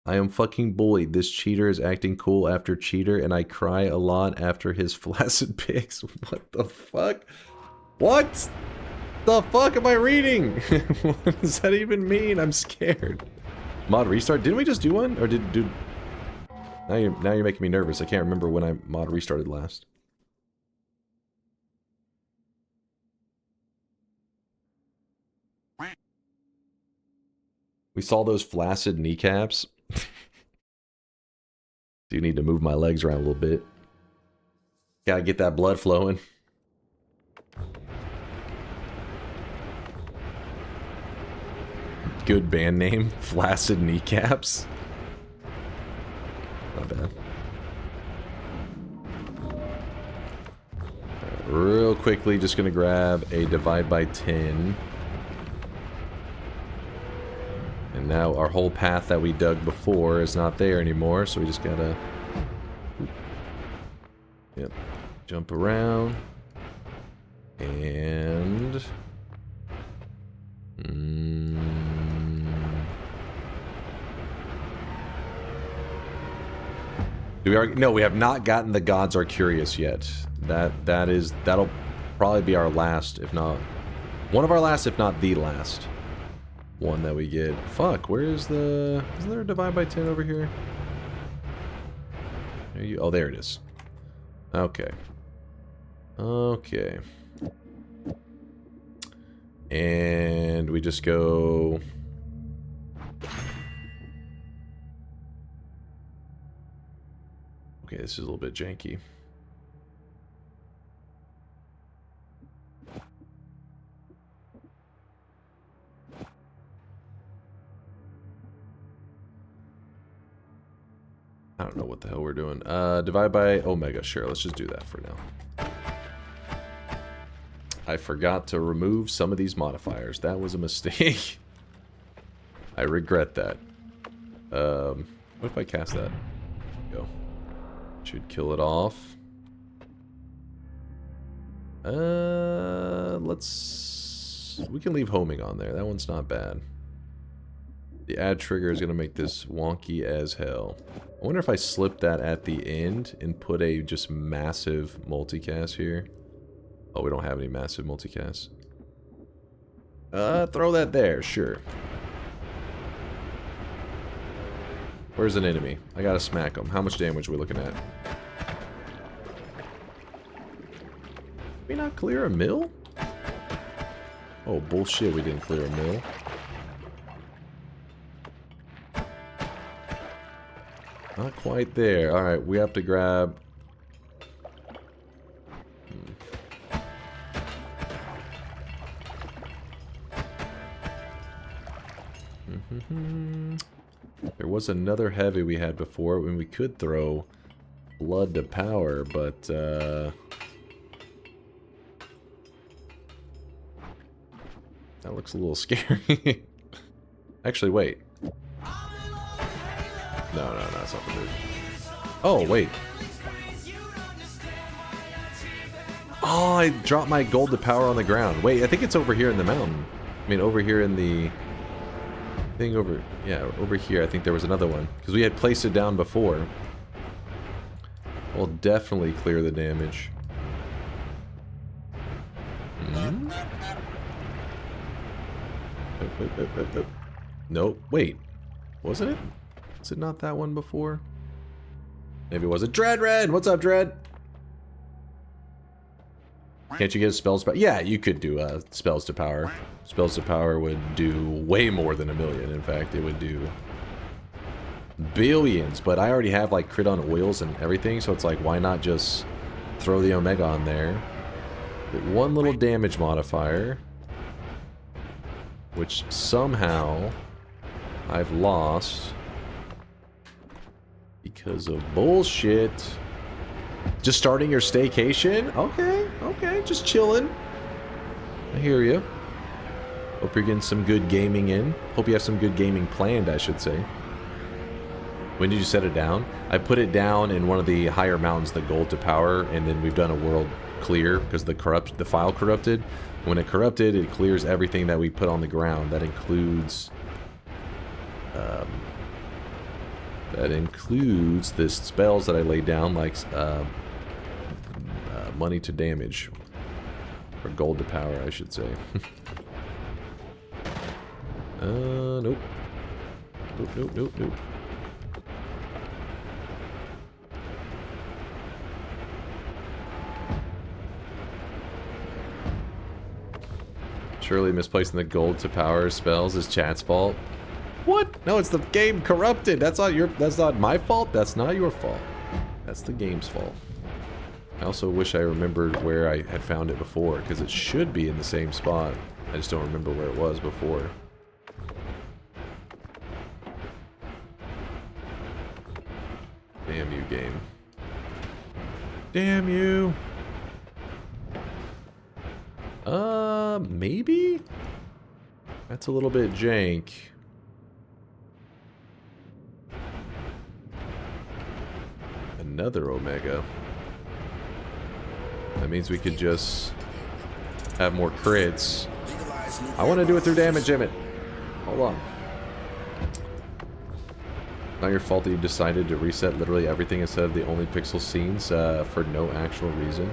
Speaker 2: I am fucking bullied. This cheater is acting cool after cheater, and I cry a lot after his flaccid pics. What the fuck? What the fuck am I reading? What does that even mean? I'm scared. Mod restart? Didn't we just do one? Or did do... Now you're making me nervous. I can't remember when I mod restarted last. We saw those flaccid kneecaps. Do need to move my legs around a little bit. Gotta get that blood flowing. Good band name, Flaccid Kneecaps. Not bad. Right, real quickly, just gonna grab a divide by 10. And now our whole path that we dug before is not there anymore, so we just gotta... Yep. Jump around. And... Do we already... No, we have not gotten the Gods Are Curious yet. That'll probably be our last, if not... One of our last, if not the last one that we get. Fuck, where is the... Isn't there a divide by 10 over here? Oh, there it is. Okay. Okay. And we just go... Okay, this is a little bit janky. I don't know what the hell we're doing. Divide by Omega. Sure, let's just do that for now. I forgot to remove some of these modifiers. That was a mistake. I regret that. What if I cast that? Go. Should kill it off. Let's... We can leave homing on there. That one's not bad. The add trigger is going to make this wonky as hell. I wonder if I slip that at the end and put a just massive multicast here. Oh, we don't have any massive multicasts. Throw that there, sure. Where's an enemy? I gotta smack him. How much damage are we looking at? Did we not clear a mill? Oh, bullshit, we didn't clear a mill. Not quite there. Alright, we have to grab There was another heavy we had before when we could throw blood to power, but that looks a little scary. Actually, wait. No, that's not the move. Oh, wait. Oh, I dropped my gold to power on the ground. Wait, I think it's over here in the mountain. I mean, over here in the thing over... Yeah, over here. I think there was another one. Because we had placed it down before. We'll definitely clear the damage. Nope. Wait. Wasn't it? Was it not that one before? Maybe it was. Dread Red! What's up, Dread? Can't you get spells? Yeah, you could do spells to power. Spells to power would do way more than 1,000,000. In fact, it would do billions. But I already have like crit on oils and everything, so it's like, why not just throw the Omega on there? Get one little damage modifier, which somehow I've lost because of bullshit. Just starting your staycation? Okay, okay, just chilling. I hear you. Hope you're getting some good gaming in. Hope you have some good gaming planned, I should say. When did you set it down? I put it down in one of the higher mountains, the gold to power, and then we've done a world clear because the file corrupted. When it corrupted, it clears everything that we put on the ground. That includes the spells that I laid down, like money to damage, or gold to power, I should say. Nope. Nope. Surely misplacing the gold to power spells is chat's fault. What? No, it's the game corrupted. That's not my fault. That's not your fault. That's the game's fault. I also wish I remembered where I had found it before, because it should be in the same spot. I just don't remember where it was before. Damn you, game. Damn you. Maybe? That's a little bit jank. Another Omega. That means we could just have more crits. I want to do it through damage, damn it. Hold on. Not your fault that you decided to reset literally everything instead of the only pixel scenes for no actual reason.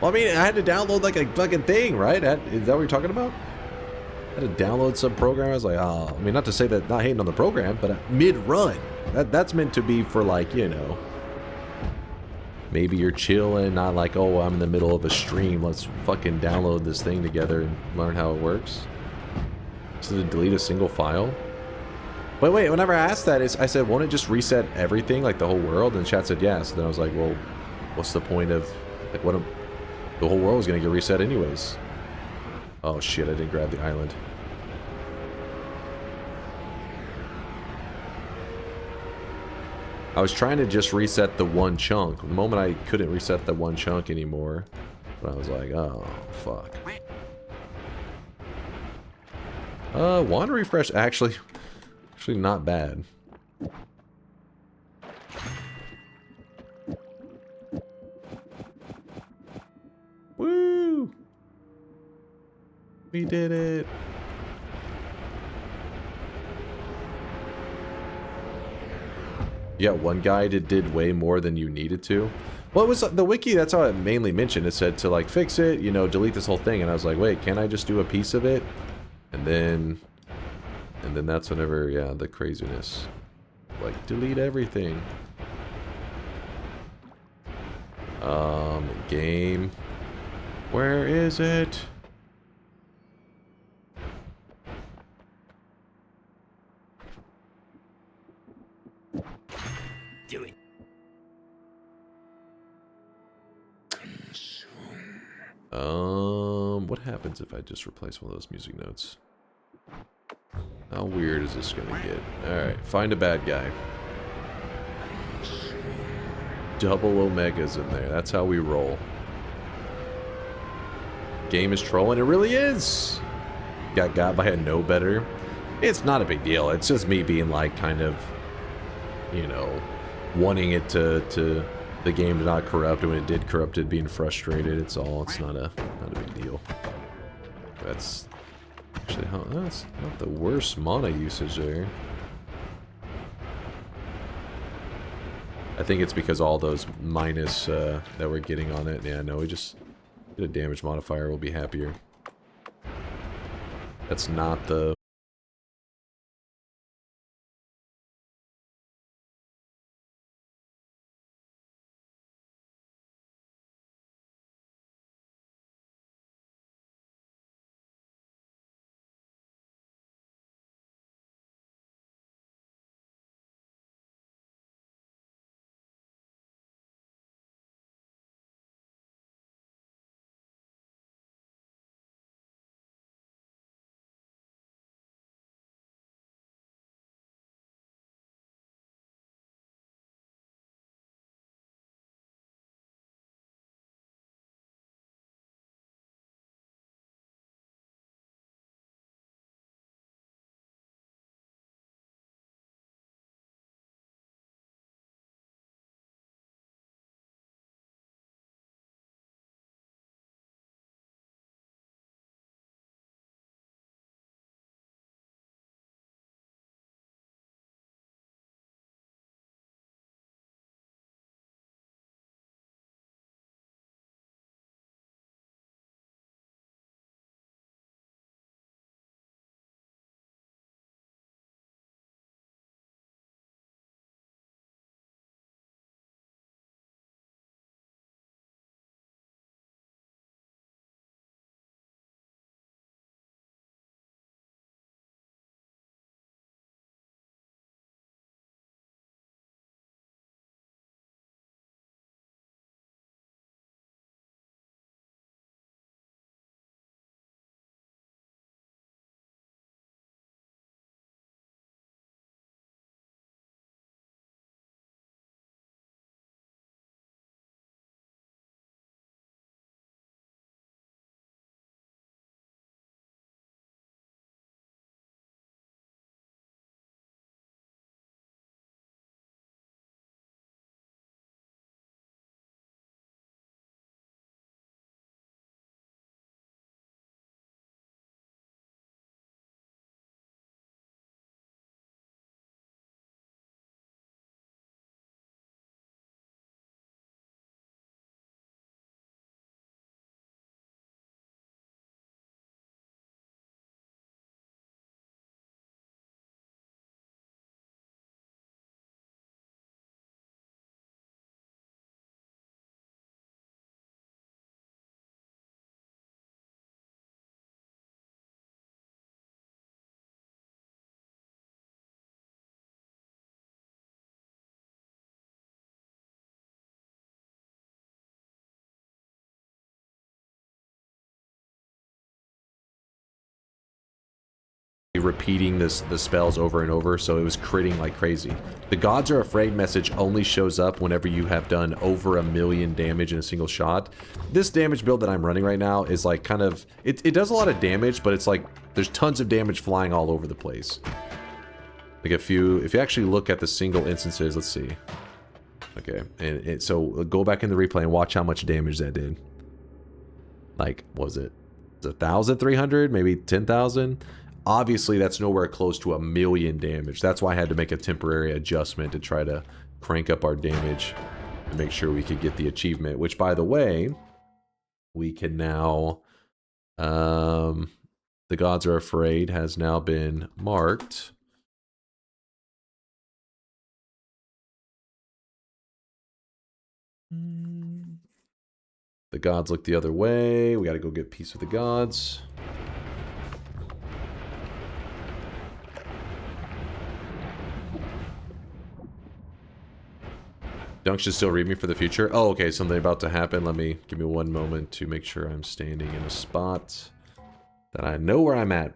Speaker 2: Well, I mean, I had to download like a fucking thing, right? Is that what you're talking about? I had to download some program. I was like, oh, I mean, not to say that, not hating on the program, but mid-run. That's meant to be for, like, you know, maybe you're chilling, not like, oh, I'm in the middle of a stream. Let's fucking download this thing together and learn how it works. So to delete a single file. But wait, whenever I asked that, I said, won't it just reset everything, like the whole world? And chat said yes. Then I was like, well, what's the point of, like, what? The whole world was gonna get reset anyways. Oh shit, I didn't grab the island. I was trying to just reset the one chunk. The moment I couldn't reset the one chunk anymore, but I was like, oh, fuck. Wand refresh, actually not bad. Woo! We did it. Yeah, one guy did way more than you needed to. Well, it was the wiki, that's how it mainly mentioned. It said to, like, fix it, you know, delete this whole thing. And I was like, wait, can't I just do a piece of it? And then that's whenever, yeah, the craziness. Like, delete everything. Game. Where is it?
Speaker 4: Do it.
Speaker 2: What happens if I just replace one of those music notes? How weird is this gonna get? Alright, find a bad guy. Double Omegas in there. That's how we roll. Game is trolling. It really is! Got by a no better. It's not a big deal. It's just me being like kind of, you know, wanting it to the game to not corrupt, and when it did corrupt it, being frustrated. It's all. It's not a big deal. That's actually that's not the worst mana usage there. I think it's because all those minus that we're getting on it. Yeah, no, we just get a damage modifier. We'll be happier. That's not the... repeating the spells over and over, so it was critting like crazy. The Gods Are Afraid message only shows up whenever you have done over 1,000,000 damage in a single shot. This damage build that I'm running right now is like kind of... It does a lot of damage, but it's like there's tons of damage flying all over the place. Like if you actually look at the single instances, let's see. Okay, and so go back in the replay and watch how much damage that did. Like, what was it? 1,300? Maybe 10,000? Obviously, that's nowhere close to 1,000,000 damage. That's why I had to make a temporary adjustment to try to crank up our damage to make sure we could get the achievement. Which, by the way, we can now... The Gods Are Afraid has now been marked. The gods look the other way. We got to go get peace with the gods. Dunk should still read me for the future. Oh, okay, something about to happen. Give me one moment to make sure I'm standing in a spot that I know where I'm at.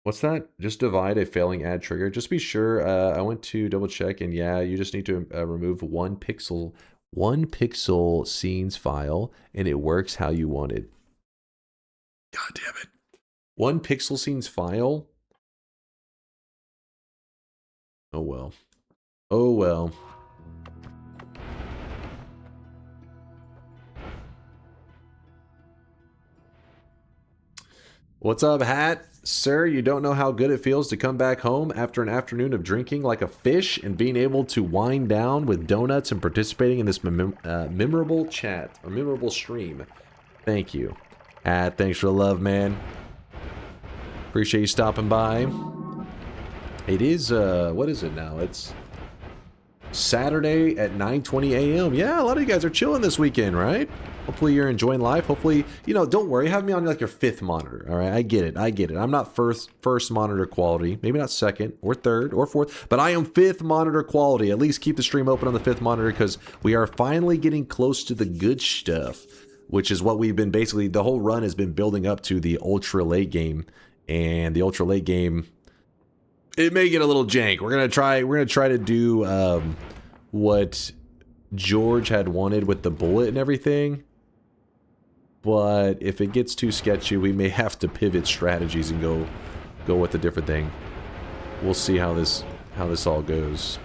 Speaker 2: What's that? Just divide a failing ad trigger. Just be sure. I went to double check, and yeah, you just need to remove one pixel scenes file, and it works how you want it. God damn it! One pixel scenes file. Oh well. Oh well. What's up, Hat? Sir, you don't know how good it feels to come back home after an afternoon of drinking like a fish and being able to wind down with donuts and participating in this memorable chat, or memorable stream. Thank you. Hat, thanks for the love, man. Appreciate you stopping by. It is, what is it now? It's Saturday at 9:20 a.m. Yeah, a lot of you guys are chilling this weekend, right? Hopefully you're enjoying life. Hopefully, you know, don't worry. Have me on like your 5th monitor, all right? I get it. I get it. I'm not first monitor quality. Maybe not 2nd or 3rd or 4th, but I am 5th monitor quality. At least keep the stream open on the 5th monitor because we are finally getting close to the good stuff, which is what we've been basically, the whole run has been building up to the ultra late game. And the ultra late game, it may get a little jank. We're gonna try to do what George had wanted with the bullet and everything. But if it gets too sketchy, we may have to pivot strategies and go with a different thing. We'll see how this all goes.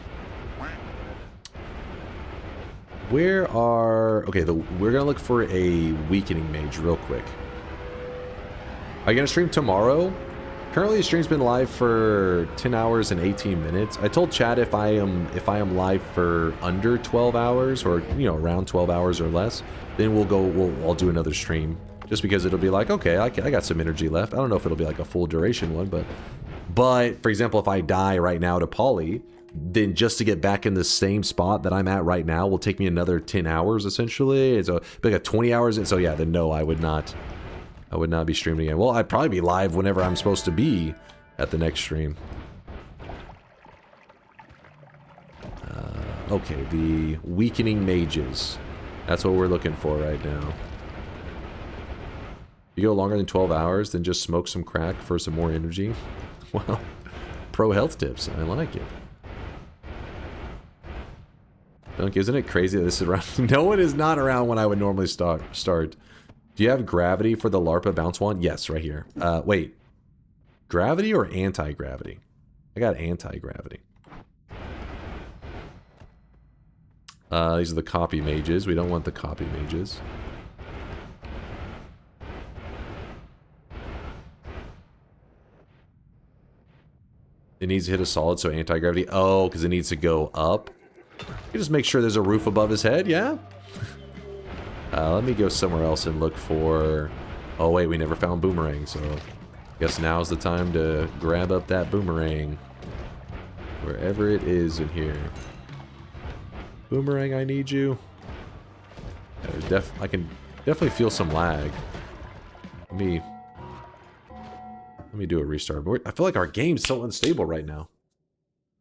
Speaker 2: We're gonna look for a weakening mage real quick. Are you gonna stream tomorrow? Currently the stream's been live for 10 hours and 18 minutes. I told Chad if I am live for under 12 hours or, you know, around 12 hours or less, then I'll do another stream. Just because it'll be like, okay, I got some energy left. I don't know if it'll be like a full duration one, but for example, if I die right now to Poly, then just to get back in the same spot that I'm at right now will take me another 10 hours essentially. It's like 20 hours. And so yeah, then no, I would not be streaming again. Well, I'd probably be live whenever I'm supposed to be at the next stream. Okay, the weakening mages. That's what we're looking for right now. You go longer than 12 hours, then just smoke some crack for some more energy. Well, pro health tips. I like it. Dunk, isn't it crazy that this is around? No one is not around when I would normally start. Do you have gravity for the LARPA bounce wand? Yes, right here. Wait. Gravity or anti-gravity? I got anti-gravity. These are the copy mages. We don't want the copy mages. It needs to hit a solid, so anti-gravity. Oh, because it needs to go up. You just make sure there's a roof above his head, yeah? Let me go somewhere else and look for... Oh wait, we never found boomerang, so... Guess now's the time to grab up that boomerang. Wherever it is in here. Boomerang, I need you. I can definitely feel some lag. Let me do a restart. I feel like our game's so unstable right now.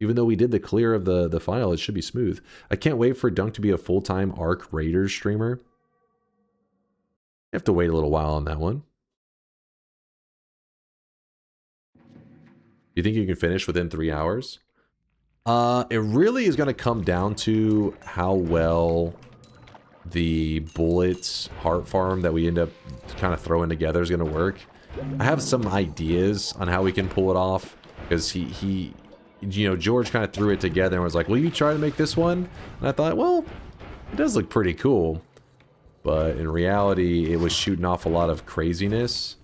Speaker 2: Even though we did the clear of the file, it should be smooth. I can't wait for Dunk to be a full-time Arc Raiders streamer. You have to wait a little while on that one. You think you can finish within 3 hours? It really is going to come down to how well the bullets heart farm that we end up kind of throwing together is going to work. I have some ideas on how we can pull it off because he you know, George kind of threw it together and was like, will you try to make this one? And I thought, well, it does look pretty cool. But in reality, it was shooting off a lot of craziness,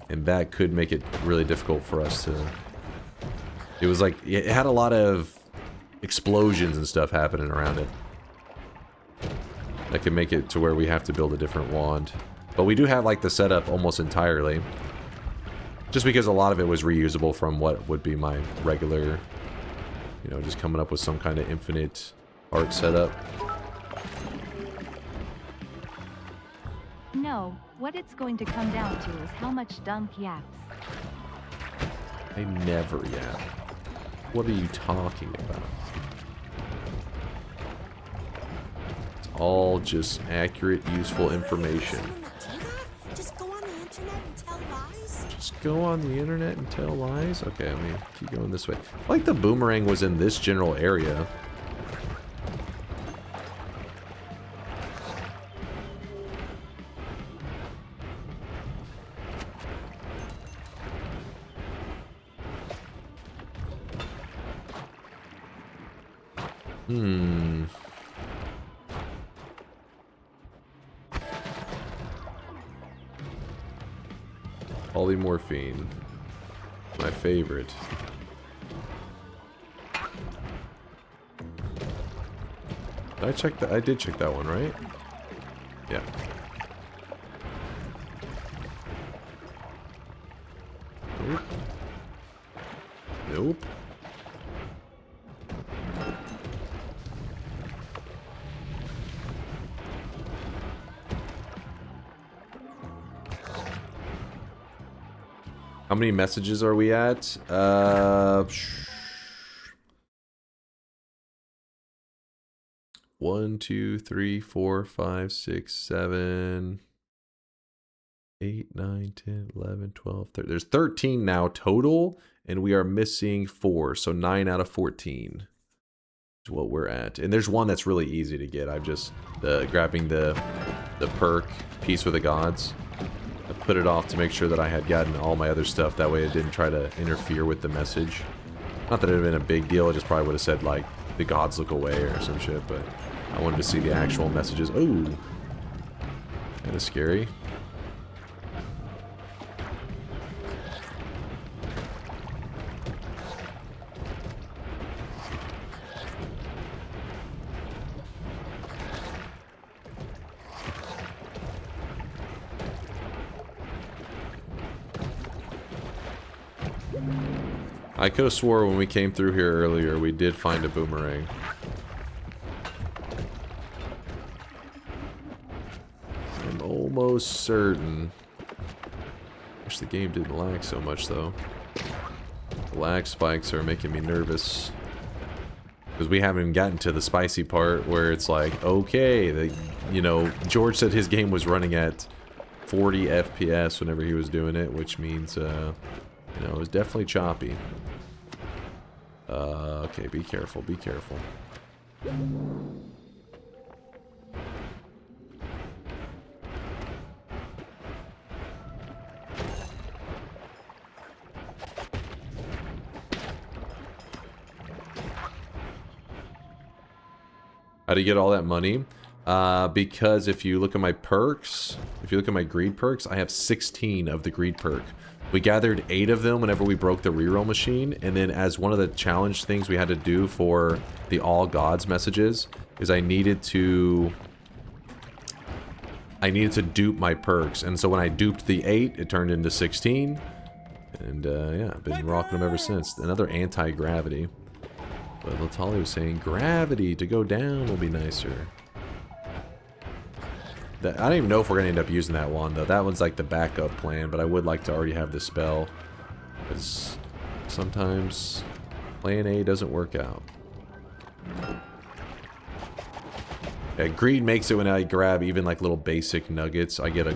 Speaker 2: and that could make it really difficult for us to... It was like, it had a lot of explosions and stuff happening around it. That could make it to where we have to build a different wand. But we do have like the setup almost entirely. Just because a lot of it was reusable from what would be my regular, you know, just coming up with some kind of infinite art setup.
Speaker 5: No, what it's going to come down to is how much Dunk yaps.
Speaker 2: I never yap. What are you talking about? It's all just accurate, useful information.
Speaker 3: Just go on the internet and tell lies?
Speaker 2: Just go on the internet and tell lies? Okay, let me keep going this way. I like the boomerang was in this general area. Polymorphine. My favorite. Did I check that? I did check that one, right? Yeah. Nope. Nope. How many messages are we at? 1, 2, 3, 4, 5, 6, 7, 8, 9, 10, 11, 12, 13. There's 13 now total, and we are missing 4, so 9 out of 14 is what we're at. And there's one that's really easy to get. I'm just grabbing the perk, Peace with the Gods. I put it off to make sure that I had gotten all my other stuff. That way it didn't try to interfere with the message. Not that it would have been a big deal. It just probably would have said, like, the gods look away or some shit. But I wanted to see the actual messages. Ooh. Kind of scary. I could have swore when we came through here earlier, we did find a boomerang. I'm almost certain. Wish the game didn't lag so much, though. The lag spikes are making me nervous. Because we haven't even gotten to the spicy part where it's like, okay, you know, George said his game was running at 40 FPS whenever he was doing it, which means, you know, it was definitely choppy. Okay, be careful, be careful. How do you get all that money? Because if you look at my perks, if you look at my greed perks, I have 16 of the greed perk. We gathered 8 of them whenever we broke the reroll machine, and then as one of the challenge things we had to do for the all gods messages is I needed to dupe my perks, and so when I duped the 8, it turned into 16, and yeah, I've been rocking them ever since. Another anti-gravity, but Latali was saying gravity to go down will be nicer. I don't even know if we're going to end up using that one, though. That one's like the backup plan, but I would like to already have the spell. Because sometimes plan A doesn't work out. Yeah, greed makes it when I grab even like little basic nuggets. I get a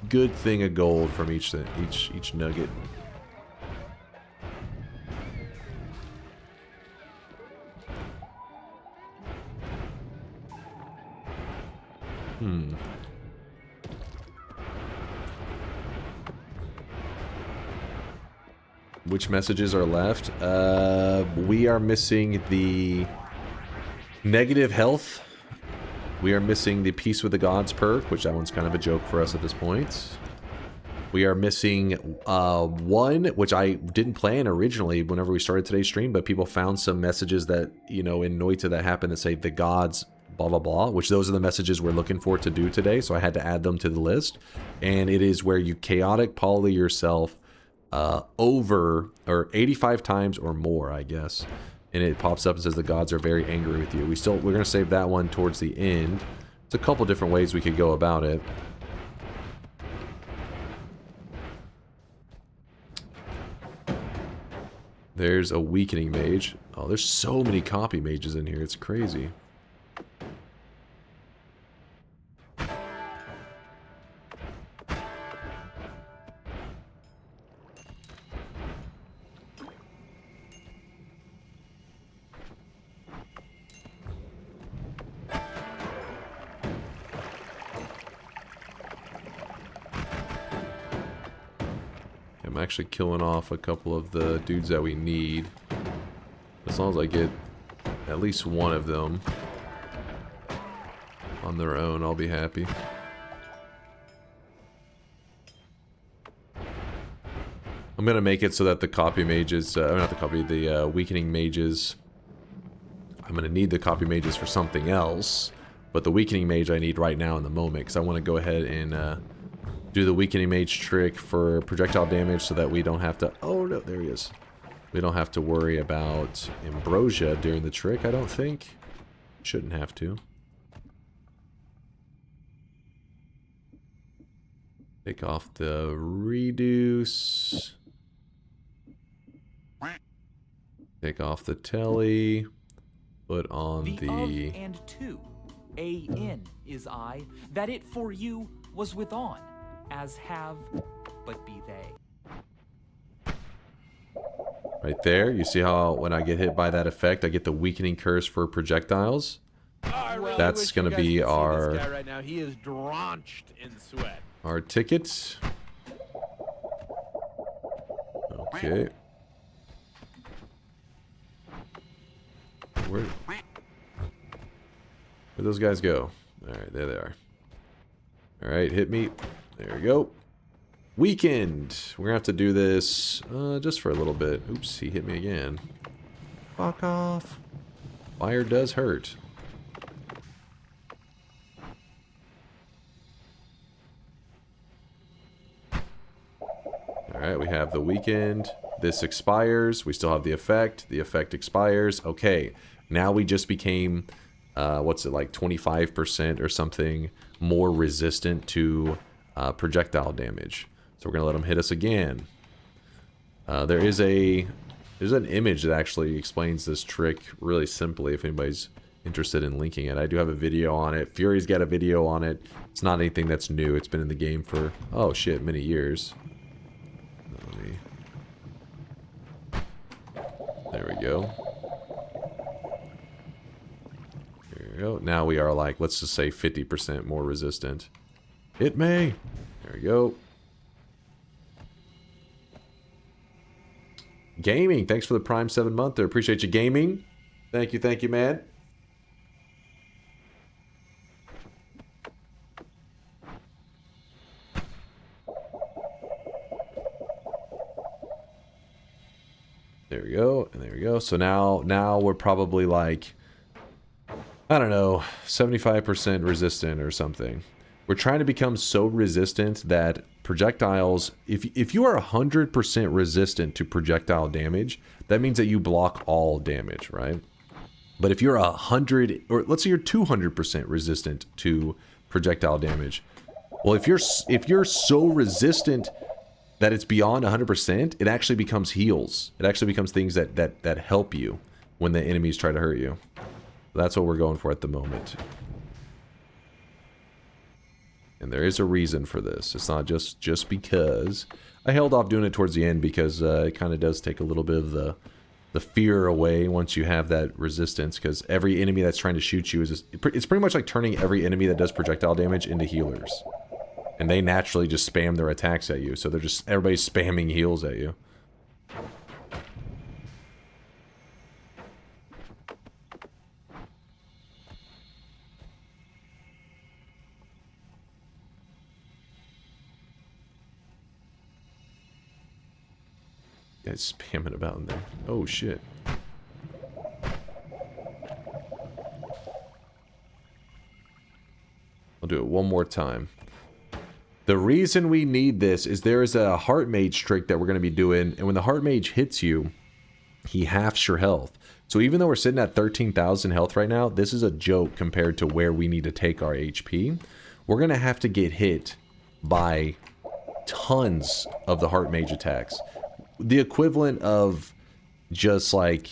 Speaker 2: good thing of gold from each nugget. Which messages are left? We are missing the negative health. We are missing the Peace with the Gods perk, which that one's kind of a joke for us at this point. We are missing one, which I didn't plan originally whenever we started today's stream, but people found some messages that, you know, in Noita that happen that say the gods blah blah blah, which those are the messages we're looking for to do today, so I had to add them to the list. And it is where you chaotic poly yourself over or 85 times or more, I guess, and it pops up and says the gods are very angry with you. We're gonna save that one towards the end. There's a couple different ways we could go about it. There's a weakening mage. Oh, there's so many copy mages in here, it's crazy. I'm actually killing off a couple of the dudes that we need. As long as I get at least one of them on their own, I'll be happy. I'm gonna make it so that the copy mages, not the copy, the weakening mages, I'm gonna need the copy mages for something else, but the weakening mage I need right now in the moment, because I want to go ahead and do the weakening mage trick for projectile damage so that we don't have to, oh no, there he is. We don't have to worry about ambrosia during the trick, I don't think. Shouldn't have to. Take off the reduce. Take off the telly. Put on the
Speaker 6: of and to. A in is I, that it for you was with on, as have, but be they.
Speaker 2: right there. You see how when I get hit by that effect, I get the weakening curse for projectiles? That's gonna be our
Speaker 1: this guy right now. He is drenched in sweat.
Speaker 2: Our ticket. Okay. Where'd those guys go? Alright, there they are. Alright, hit me. There we go. Weakened. We're gonna have to do this just for a little bit. Oops, he hit me again. Fuck off. Fire does hurt. Alright, we have the weakened. This expires. We still have the effect. The effect expires. Okay, now we just became, what's it, like 25% or something more resistant to projectile damage. So we're going to let them hit us again. There's an image that actually explains this trick really simply if anybody's interested in linking it. I do have a video on it. Fury's got a video on it. It's not anything that's new. It's been in the game for, oh shit, many years. There we go. There we go. Now we are like, let's just say 50% more resistant. Hit me! There we go. Gaming, thanks for the Prime 7 month there. Appreciate you, Gaming. Thank you, man. There we go, and there we go. So now we're probably like, I don't know, 75% resistant or something. We're trying to become so resistant that projectiles, if you are 100% resistant to projectile damage, that means that you block all damage, right? But if you're 100, or let's say you're 200% resistant to projectile damage, well, if you're so resistant that it's beyond 100%, it actually becomes heals. It actually becomes things that help you when the enemies try to hurt you. That's what we're going for at the moment. And there is a reason for this. It's not just because. I held off doing it towards the end because it kind of does take a little bit of the fear away once you have that resistance, because every enemy that's trying to shoot you it's pretty much like turning every enemy that does projectile damage into healers. And they naturally just spam their attacks at you. So they're just, everybody's spamming heals at you. Yeah, it's spamming about in there. Oh shit. I'll do it one more time. The reason we need this is there is a heart mage trick that we're going to be doing, and when the heart mage hits you, he halves your health. So even though we're sitting at 13,000 health right now, this is a joke compared to where we need to take our HP. We're going to have to get hit by tons of the heart mage attacks. The equivalent of just like,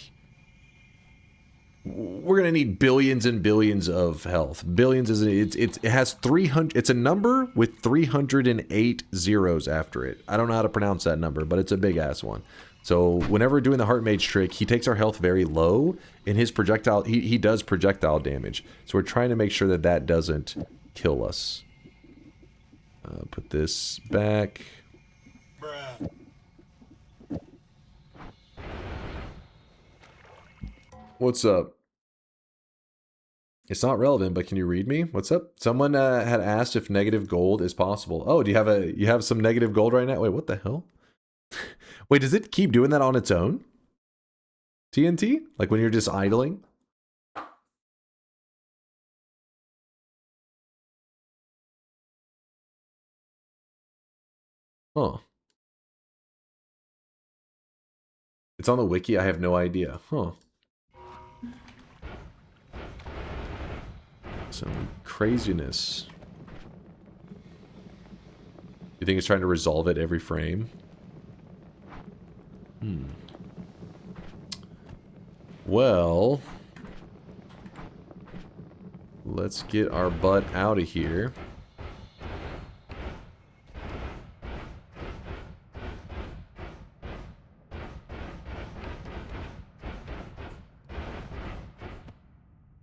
Speaker 2: we're gonna need billions and billions of health. Billions is it has 300. It's a number with 308 zeros after it. I don't know how to pronounce that number, but it's a big ass one. So whenever we're doing the heart mage trick, he takes our health very low, and his projectile he does projectile damage. So we're trying to make sure that that doesn't kill us. Put this back. What's up? It's not relevant, but can you read me? What's up? Someone had asked if negative gold is possible. Oh, do you have some negative gold right now? Wait, what the hell? Wait, does it keep doing that on its own? TNT? Like when you're just idling? Huh. It's on the wiki, I have no idea. Huh. Some craziness. You think it's trying to resolve it every frame? Well, let's get our butt out of here.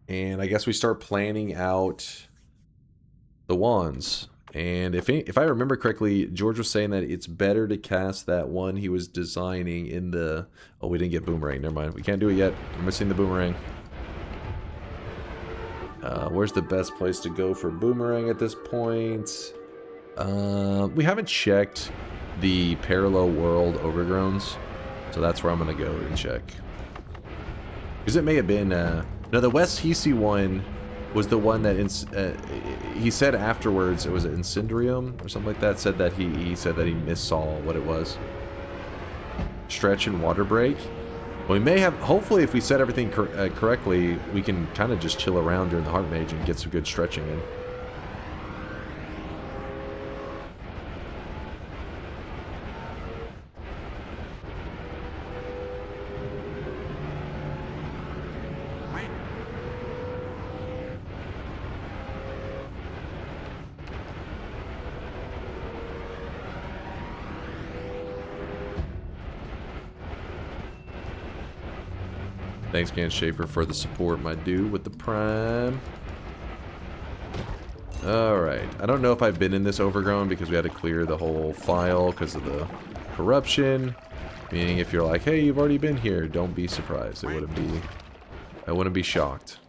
Speaker 2: And I guess we start planning out the wands. And if I remember correctly, George was saying that it's better to cast that one he was designing in the... Oh, we didn't get boomerang. Never mind. We can't do it yet. We're missing the boomerang. Where's the best place to go for boomerang at this point? We haven't checked the parallel world overgrows. So that's where I'm going to go and check. Because it may have been... no, the West Hisi one was the one that he said afterwards it was an Incendium or something like that. Said that he said that he missaw what it was. Stretch and water break. Well, we may have, hopefully if we set everything correctly, we can kind of just chill around during the Heart Mage and get some good stretching in. Thanks, Gan Schaefer, for the support, my dude, with the Prime. Alright. I don't know if I've been in this overgrown because we had to clear the whole file because of the corruption. Meaning if you're like, hey, you've already been here, don't be surprised. I wouldn't be shocked.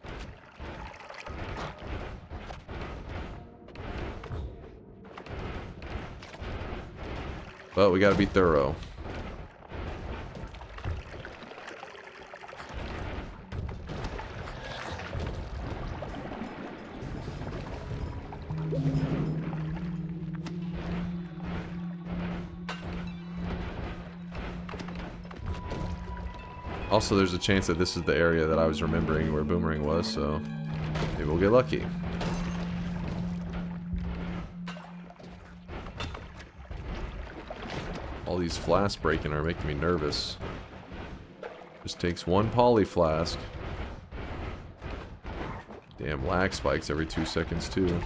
Speaker 2: But we gotta be thorough. Also, there's a chance that this is the area that I was remembering where Boomerang was, so maybe we'll get lucky. All these flasks breaking are making me nervous. Just takes one poly flask. Damn, lag spikes every 2 seconds too.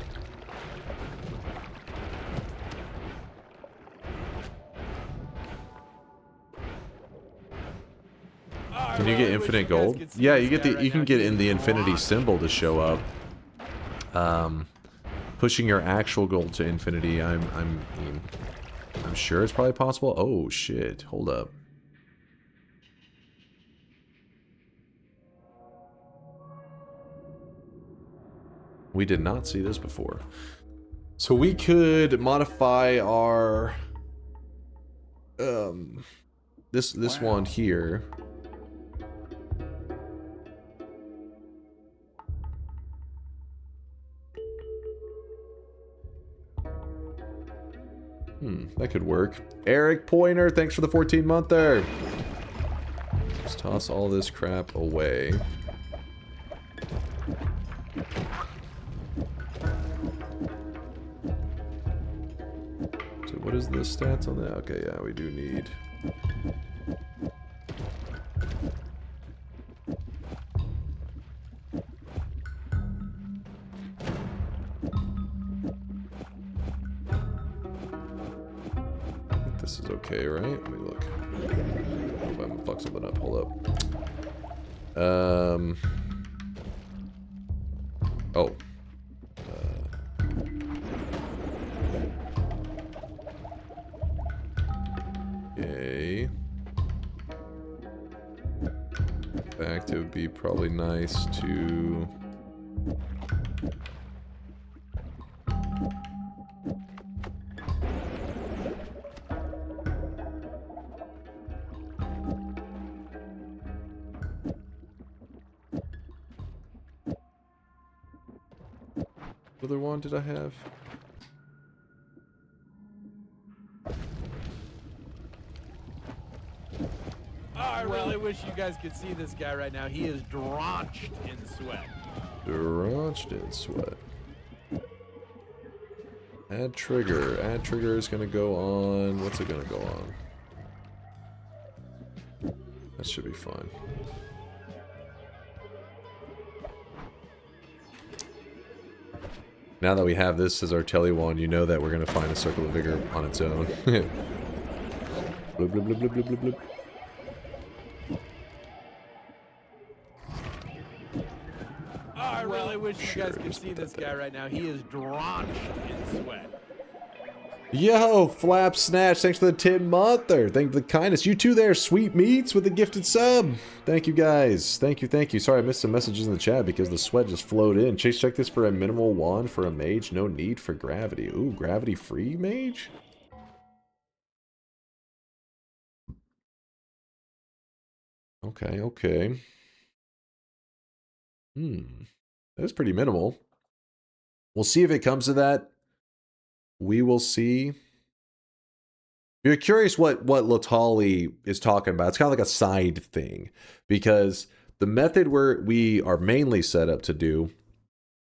Speaker 2: Can you get infinite gold? Yeah, you get the you can get in the infinity symbol to show up. Pushing your actual gold to infinity, I'm sure it's probably possible. Oh shit, hold up. We did not see this before. So we could modify our this one here. That could work. Eric Pointer, thanks for the 14-monther. Let's toss all this crap away. So what is the stats on that? Okay, yeah, we do need... This is okay, right? Let me look. Oh, I'm gonna fuck something up. Hold up. Oh. Okay. fact, it would be probably nice to... What other one did I have?
Speaker 1: I really wish you guys could see this guy right now. He is drenched in sweat.
Speaker 2: Drenched in sweat. Add trigger. Add trigger is going to go on... What's it going to go on? That should be fine. Now that we have this as our telly wand, you know that we're going to find a circle of vigor on its own. Bloop, bloop, bloop, bloop, bloop, bloop, bloop.
Speaker 1: I really wish you guys could see this guy right now. He is drenched in sweat.
Speaker 2: Yo, Flap Snatch, thanks for the 10-monther. Thank you for the kindness. You too there, Sweet Meats, with the gifted sub. Thank you, guys. Thank you, thank you. Sorry, I missed some messages in the chat because the sweat just flowed in. Chase, check this for a minimal wand for a mage. No need for gravity. Ooh, gravity-free mage? Okay, okay. That's pretty minimal. We'll see if it comes to that. We will see. If you're curious what Latali is talking about, it's kind of like a side thing. Because the method where we are mainly set up to do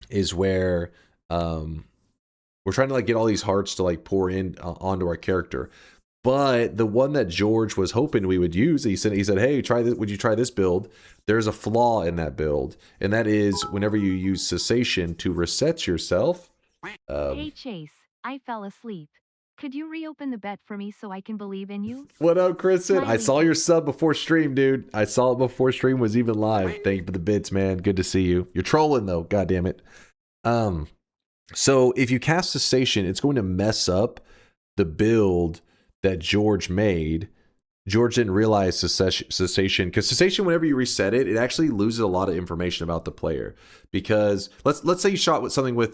Speaker 2: is where we're trying to like get all these hearts to like pour in onto our character. But the one that George was hoping we would use, he said, hey, try this. Would you try this build? There's a flaw in that build, and that is whenever you use cessation to reset yourself.
Speaker 5: Hey Chase, I fell asleep. Could you reopen the bet for me so I can believe in you?
Speaker 2: What up, Kristen? I saw your sub before stream, dude. I saw it before stream was even live. Thank you for the bits, man. Good to see you. You're trolling though. God damn it. So if you cast cessation, it's going to mess up the build that George made. George didn't realize cessation, because cessation, whenever you reset it, it actually loses a lot of information about the player. Because let's say you shot with something with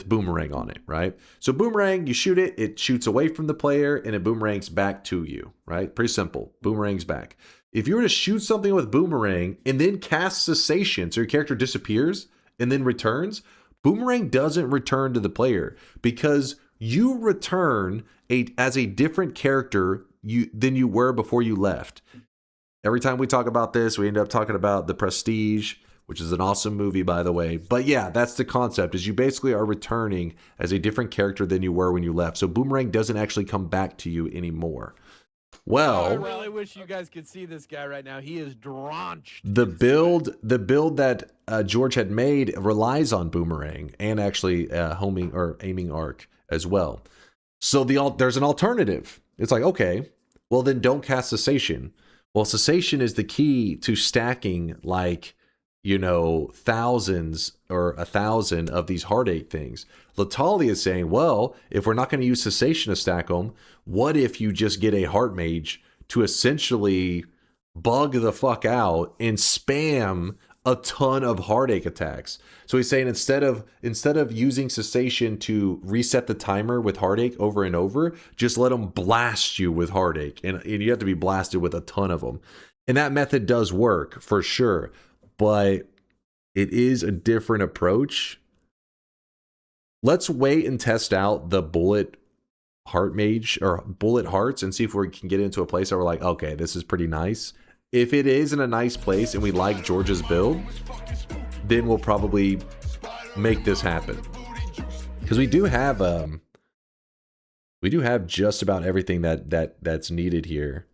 Speaker 2: boomerang on it, right? So boomerang, you shoot it, it shoots away from the player, and it boomerangs back to you, right? Pretty simple. Boomerangs back. If you were to shoot something with boomerang and then cast cessation, so your character disappears and then returns, boomerang doesn't return to the player because you return as a different character than you were before you left. Every time we talk about this, we end up talking about The Prestige, which is an awesome movie, by the way. But yeah, that's the concept, is you basically are returning as a different character than you were when you left. So boomerang doesn't actually come back to you anymore. Well,
Speaker 1: I really wish you guys could see this guy right now. He is drenched.
Speaker 2: The build that George had made relies on boomerang and actually homing or aiming arc as well. So there's an alternative. It's like, okay, well then don't cast cessation. Well, cessation is the key to stacking like, you know, thousands or 1,000 of these heartache things. Latali is saying, well, if we're not going to use cessation to stack them, what if you just get a heart mage to essentially bug the fuck out and spam a ton of heartache attacks? So he's saying instead of using cessation to reset the timer with heartache over and over, just let them blast you with heartache, and you have to be blasted with a ton of them. And that method does work for sure, but it is a different approach. Let's wait and test out the bullet heart mage or bullet hearts and see if we can get into a place where we're like, okay, this is pretty nice. If it is in a nice place and we like George's build, then we'll probably make this happen. Because we do have just about everything that's needed here.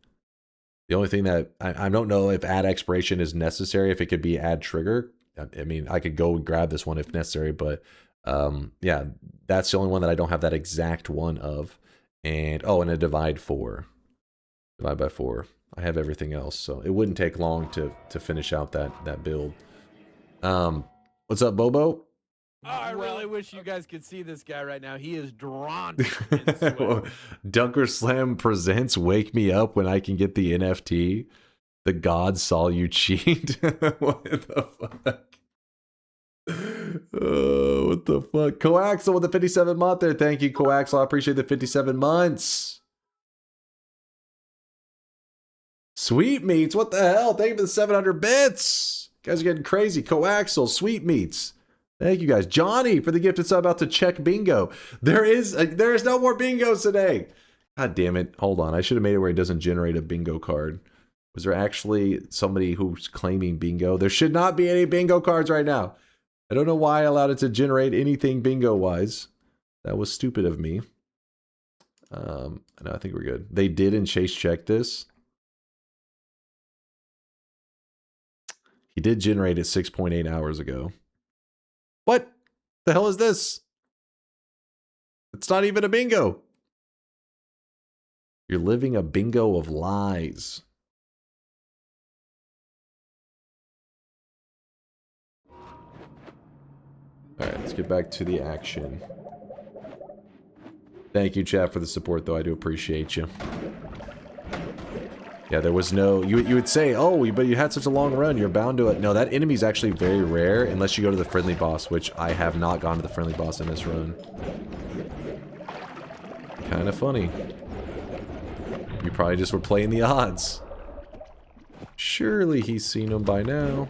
Speaker 2: The only thing that I don't know if add expiration is necessary, if it could be add trigger. I mean, I could go and grab this one if necessary, but yeah, that's the only one that I don't have that exact one of. And and a divide by 4. I have everything else, so it wouldn't take long to finish out that build. What's up, Bobo?
Speaker 1: I really wish you guys could see this guy right now. He is drenched in sweat.
Speaker 2: DunkOrSlam presents Wake Me Up When I Can Get the NFT. The gods saw you cheat. What the fuck? Oh, what the fuck? Coaxel with the 57 month there. Thank you, Coaxel. I appreciate the 57 months. Sweetmeats, what the hell? Thank you for the 700 bits. You guys are getting crazy. Coaxel, Sweetmeats. Thank you guys. Johnny for the gifted sub out to check bingo. There is no more bingos today. God damn it. Hold on. I should have made it where it doesn't generate a bingo card. Was there actually somebody who's claiming bingo? There should not be any bingo cards right now. I don't know why I allowed it to generate anything bingo-wise. That was stupid of me. No, I think we're good. They did and Chase checked this. He did generate it 6.8 hours ago. What the hell is this? It's not even a bingo. You're living a bingo of lies. Alright, let's get back to the action. Thank you, chat, for the support, though. I do appreciate you. Yeah, there was no... You would say, oh, but you had such a long run, you're bound to it. No, that enemy's actually very rare, unless you go to the friendly boss, which I have not gone to the friendly boss in this run. Kind of funny. You probably just were playing the odds. Surely he's seen them by now.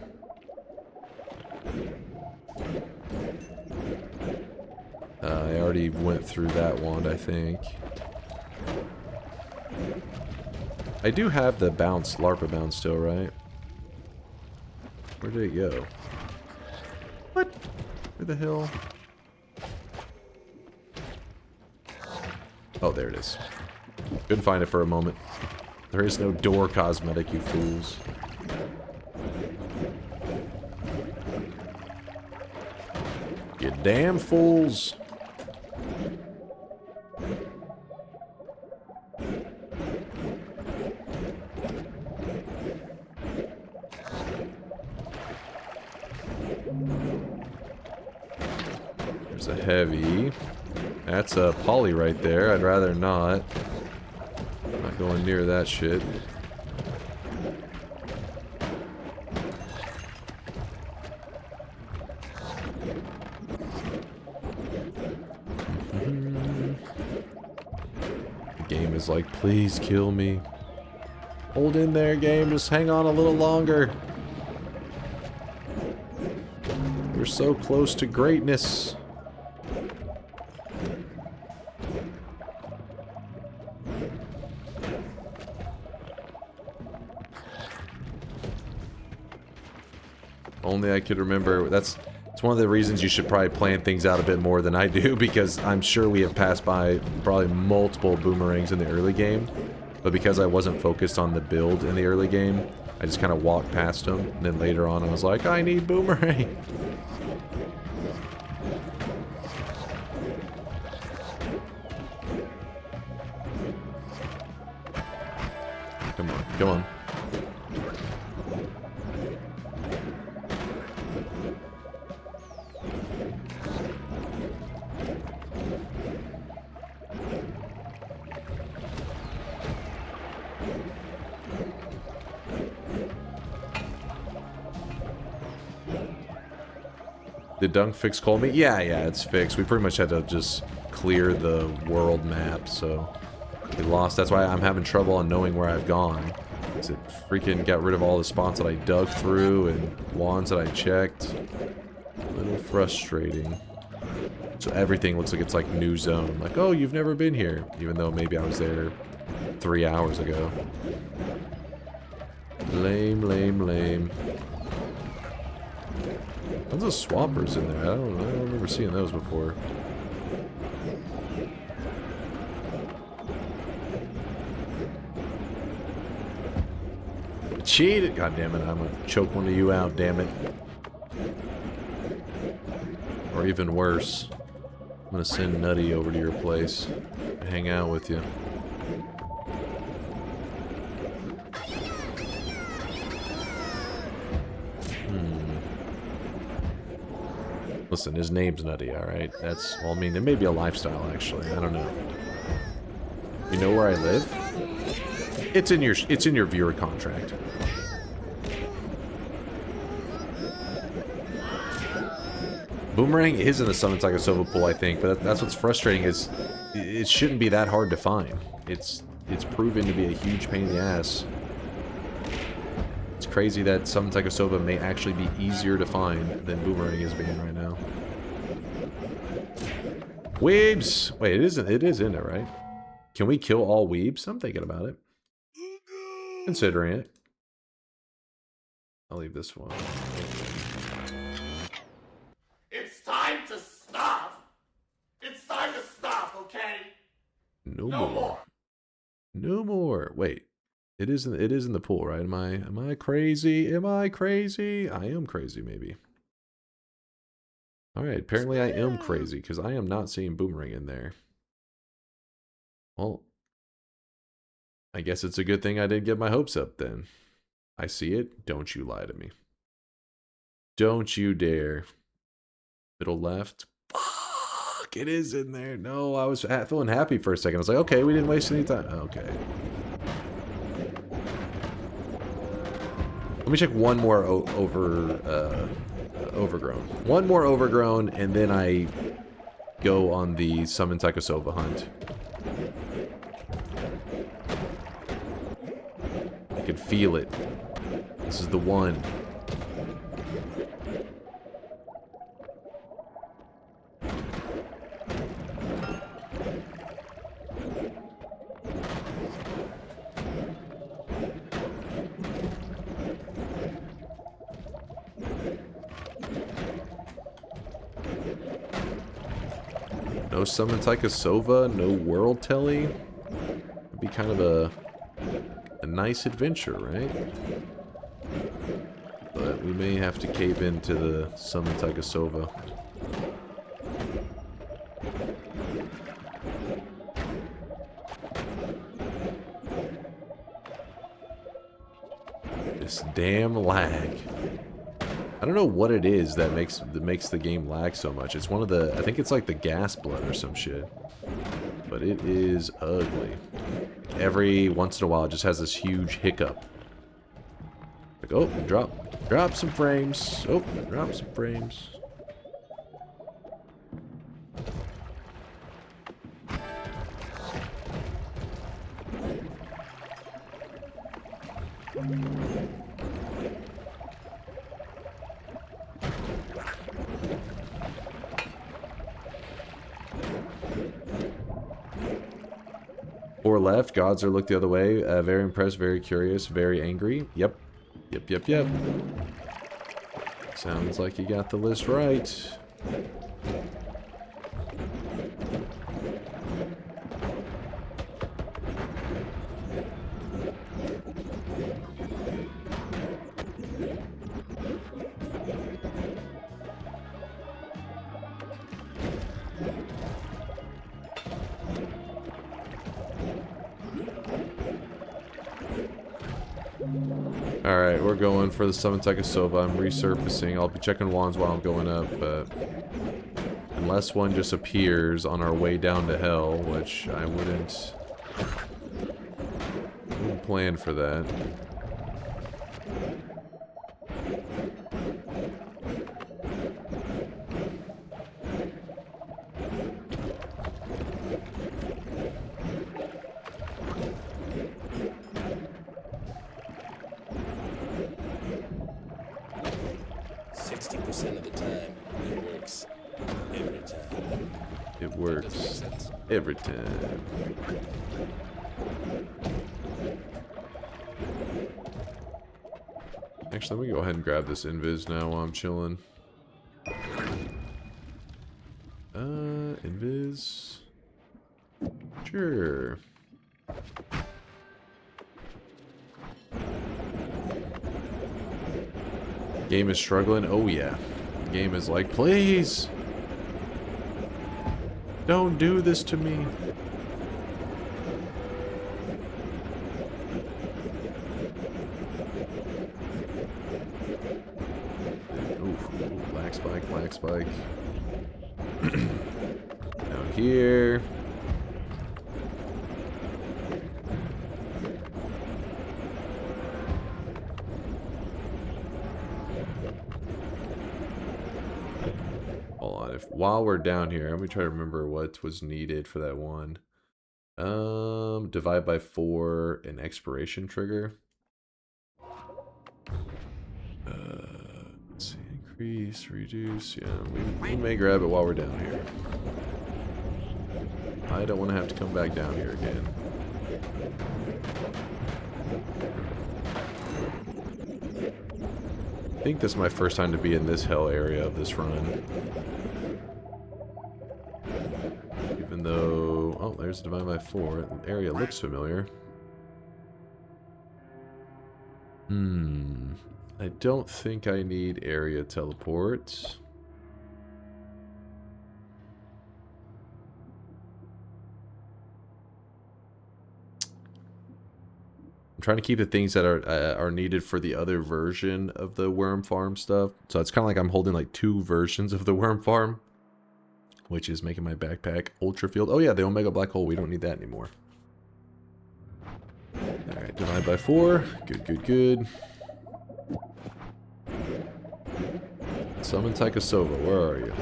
Speaker 2: I already went through that one, I think. I do have the bounce, LARPA bounce still, right? Where did it go? What? Where the hell? Oh, there it is. Couldn't find it for a moment. There is no door cosmetic, you fools. You damn fools. There's a heavy. That's a poly right there. I'd rather not. I'm not going near that shit. The game is like, please kill me. Hold in there, game. Just hang on a little longer. We're so close to greatness. Only I could remember. It's one of the reasons you should probably plan things out a bit more than I do, because I'm sure we have passed by probably multiple boomerangs in the early game, but because I wasn't focused on the build in the early game, I just kind of walked past them, and then later on I was like, I need boomerang. Come on, come on. Did Dunk fix call me? Yeah, it's fixed. We pretty much had to just clear the world map, so we lost. That's why I'm having trouble on knowing where I've gone. Because it freaking got rid of all the spots that I dug through and wands that I checked. A little frustrating. So everything looks like it's like new zone. Like, oh, you've never been here. Even though maybe I was there 3 hours ago. Lame, lame, lame. Tons of swappers in there. I don't remember seeing those before. Cheated! God damn it! I'm gonna choke one of you out. Damn it! Or even worse, I'm gonna send Nutty over to your place to hang out with you. Listen, his name's Nutty, alright? That's, well, I mean, it may be a lifestyle, actually. I don't know. You know where I live? It's in your viewer contract. Boomerang is in the Summon Taikasova pool, I think, but that's what's frustrating is it shouldn't be that hard to find. It's proven to be a huge pain in the ass. It's crazy that Summon Taikasova may actually be easier to find than Boomerang is being right now. Weebs! Wait, it is in it, right? Can we kill all weebs? I'm thinking about it. Considering it. I'll leave this one.
Speaker 11: It's time to stop! It's time to stop, okay?
Speaker 2: No more. No more. Wait. It is in the pool, right? Am I crazy? Am I crazy? I am crazy, maybe. Alright, apparently I am crazy, because I am not seeing Boomerang in there. Well, I guess it's a good thing I didn't get my hopes up then. I see it. Don't you lie to me. Don't you dare. Middle left. Fuck, it is in there. No, I was feeling happy for a second. I was like, okay, we didn't waste any time. Okay. Let me check one more overgrown. One more overgrown, and then I go on the Summon Taikasova hunt. I can feel it. This is the one. No Summon Taikasova, no World Telly. It'd be kind of a nice adventure, right? But we may have to cave into the Summon Taikasova. This damn lag. I don't know what it is that makes the game lag so much. It's one of the, I think it's like the gas blood or some shit. But it is ugly. Every once in a while it just has this huge hiccup. Like, oh, drop some frames. Oh, drop some frames. Or left, gods are looked the other way. Very impressed, very curious, very angry. Yep. Yep. Sounds like you got the list right. Alright, we're going for the Summon Taikasova. I'm resurfacing. I'll be checking wands while I'm going up, but unless one just appears on our way down to hell, which I wouldn't plan for that. Every time. Actually, let me go ahead and grab this invis now while I'm chilling. Invis. Sure. Game is struggling. Oh yeah. The game is like, please. Don't do this to me. Ooh, black spike. Down here. Hold while we're down here, let me try to remember what was needed for that one. Divide by 4, an expiration trigger. Let's see, increase, reduce. Yeah, we may grab it while we're down here. I don't want to have to come back down here again. I think this is my first time to be in this hell area of this run. Even though... Oh, there's a divide by 4. The area looks familiar. I don't think I need area teleports. I'm trying to keep the things that are needed for the other version of the worm farm stuff. So it's kind of like I'm holding like 2 versions of the worm farm, which is making my backpack ultra field. Oh yeah, the Omega Black Hole. We don't need that anymore. All right, divide by 4. Good, good, good. Summon Taikasova. Where are you?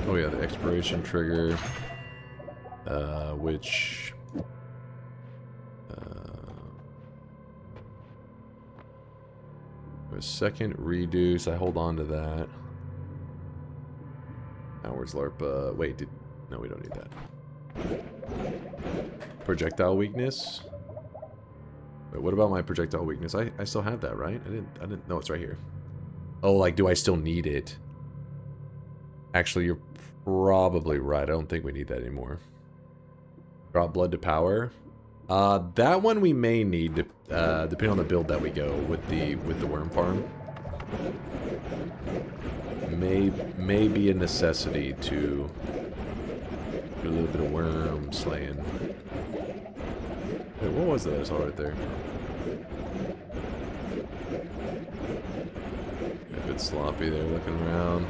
Speaker 2: Oh yeah, the expiration trigger, which a second reduce. I hold on to that. Now where's LARP? Wait, no, we don't need that. Projectile weakness. Wait, what about my projectile weakness? I still have that, right? I didn't. No, it's right here. Oh, like, do I still need it? Actually, you're probably right. I don't think we need that anymore. Drop blood to power. That one we may need, depending on the build that we go with the worm farm. May be a necessity to do a little bit of worm slaying. Wait, what was that I saw right there? A bit sloppy there, looking around.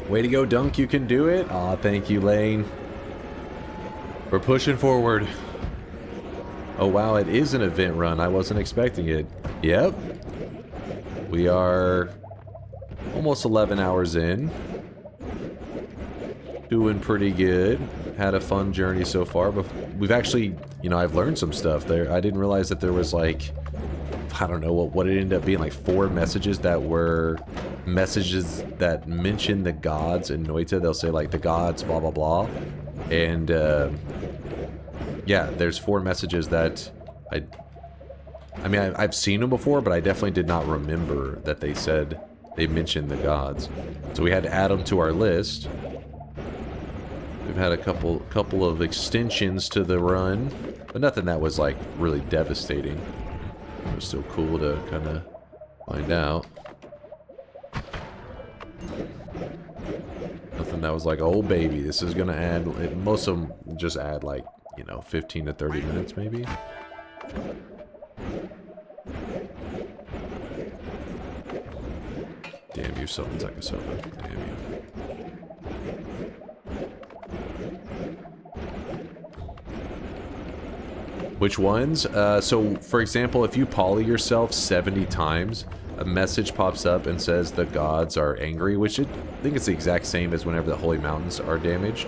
Speaker 2: Way to go, Dunk. You can do it. Aw, thank you, Lane. We're pushing forward. Oh, wow. It is an event run. I wasn't expecting it. Yep. We are almost 11 hours in. Doing pretty good. Had a fun journey so far. But we've actually, you know, I've learned some stuff there. I didn't realize that there was like, I don't know what it ended up being, like 4 messages that were messages that mention the gods in Noita. They'll say like the gods blah blah blah, and yeah, there's 4 messages that I mean I've seen them before, but I definitely did not remember that they mentioned the gods, so we had to add them to our list. We've had a couple of extensions to the run, but nothing that was like really devastating. It was still cool to kind of find out. Nothing that was like, oh baby, this is gonna add. Most of them just add like, you know, 15 to 30 minutes maybe. Damn you, something's like a soda. Damn you. Which ones? So, for example, if you poly yourself 70 times, a message pops up and says the gods are angry, which I think it's the exact same as whenever the holy mountains are damaged.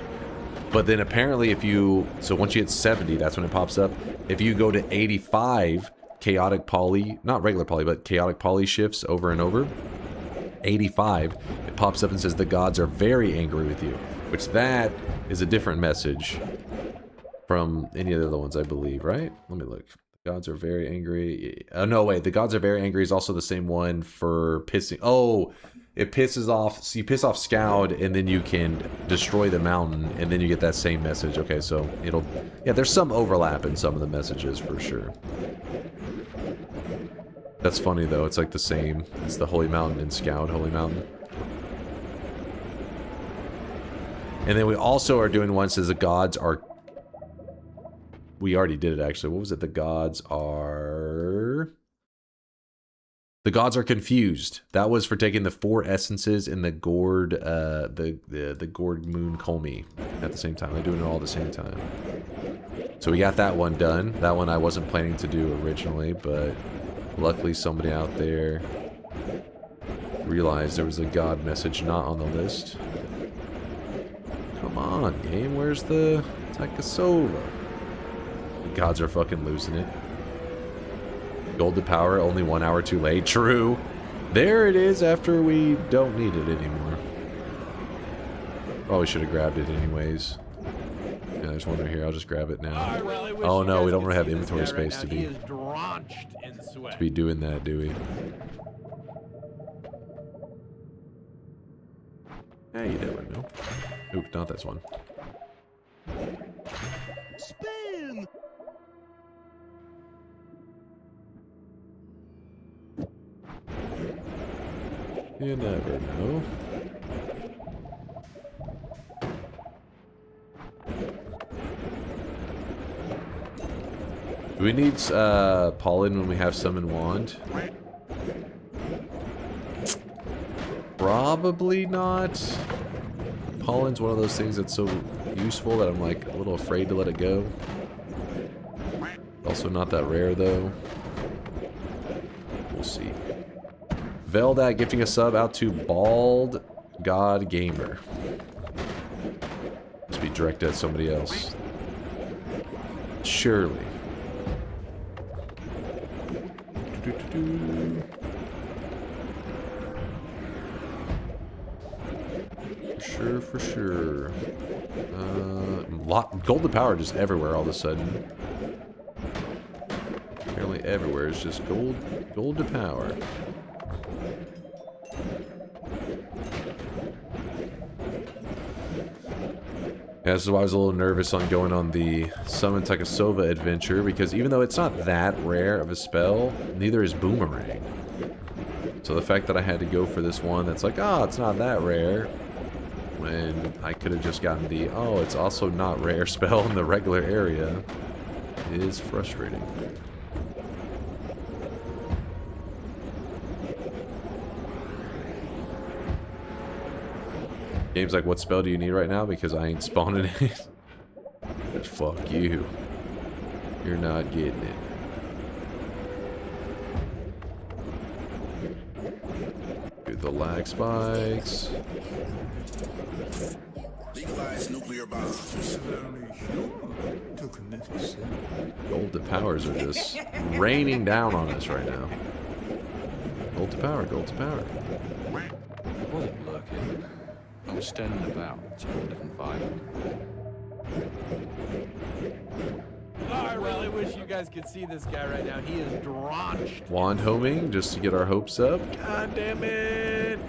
Speaker 2: But then apparently if you... So once you hit 70, that's when it pops up. If you go to 85 chaotic poly... Not regular poly, but chaotic poly shifts over and over. 85, it pops up and says the gods are very angry with you. Which that is a different message from any of the other ones, I believe, right? Let me look. The gods are very angry. Oh, no, wait. The gods are very angry is also the same one for pissing. Oh, it pisses off. So you piss off Scout, and then you can destroy the mountain, and then you get that same message. Okay, so it'll... Yeah, there's some overlap in some of the messages, for sure. That's funny, though. It's like the same. It's the Holy Mountain and Scout Holy Mountain. And then we also are doing one that says the gods are... We already did it, actually. What was it? The gods are... The gods are confused. That was for taking the 4 essences in the gourd, the gourd moon culmi at the same time. They're doing it all at the same time. So we got that one done. That one I wasn't planning to do originally, but luckily somebody out there realized there was a god message not on the list. Come on, game. Where's the Takasova? The gods are fucking losing it. Gold to power, only 1 hour too late. True. There it is after we don't need it anymore. Probably should have grabbed it anyways. Yeah, there's one right here. I'll just grab it now. Oh no, we don't really have inventory space to be doing that, do we? Yeah, you never know. Oop, not this one.
Speaker 11: Spin!
Speaker 2: You never know. Do we need pollen when we have summon wand? Probably not. Pollen's one of those things that's so useful that I'm like a little afraid to let it go. Also not that rare though. We'll see. Veldat gifting a sub out to Bald God Gamer. Must be directed at somebody else. Surely. For sure. Gold to power just everywhere all of a sudden. Apparently everywhere is just gold to power. Yeah, this is why I was a little nervous on going on the Summon Takasova adventure, because even though it's not that rare of a spell, neither is Boomerang. So the fact that I had to go for this one that's like, oh, it's not that rare, when I could have just gotten the, oh, it's also not rare spell in the regular area, is frustrating. Game's like, what spell do you need right now? Because I ain't spawning it. Fuck you. You're not getting it. Do the lag spikes.
Speaker 4: Legalize nuclear bombs.
Speaker 2: Gold to powers are just raining down on us right now. Gold to power, gold to power.
Speaker 12: Wasn't lurking. I was standing about. It's a whole different vibe.
Speaker 1: Oh, I really wish you guys could see this guy right now. He is drenched.
Speaker 2: Wand homing just to get our hopes up. God damn it!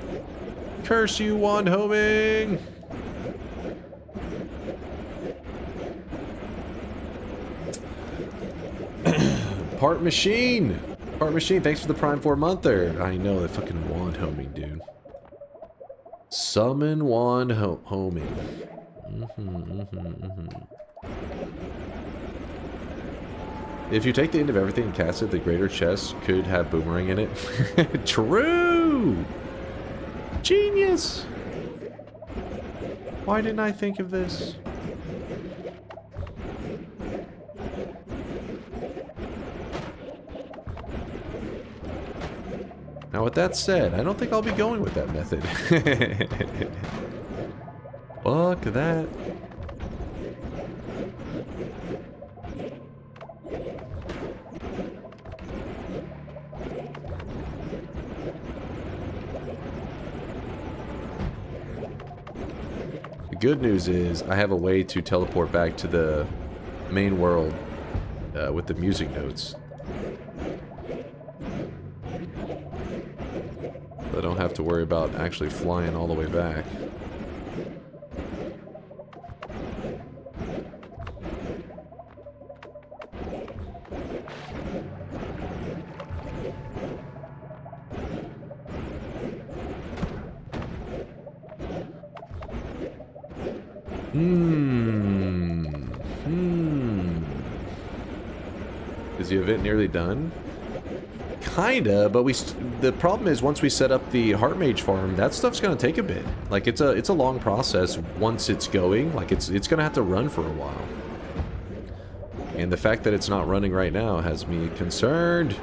Speaker 2: Curse you, wand homing! Part machine! Part machine, thanks for the Prime 4 monther. I know, the fucking wand homing, dude. Summon wand homing. If you take the end of everything and cast it, the greater chest could have boomerang in it. True! Genius! Why didn't I think of this? Now with that said, I don't think I'll be going with that method. Fuck that. The good news is I have a way to teleport back to the main world with the music notes. I don't have to worry about actually flying all the way back. Is the event nearly done? Kinda, but the problem is once we set up the Heart Mage farm, that stuff's gonna take a bit. Like it's a long process once it's going. Like it's gonna have to run for a while. And the fact that it's not running right now has me concerned.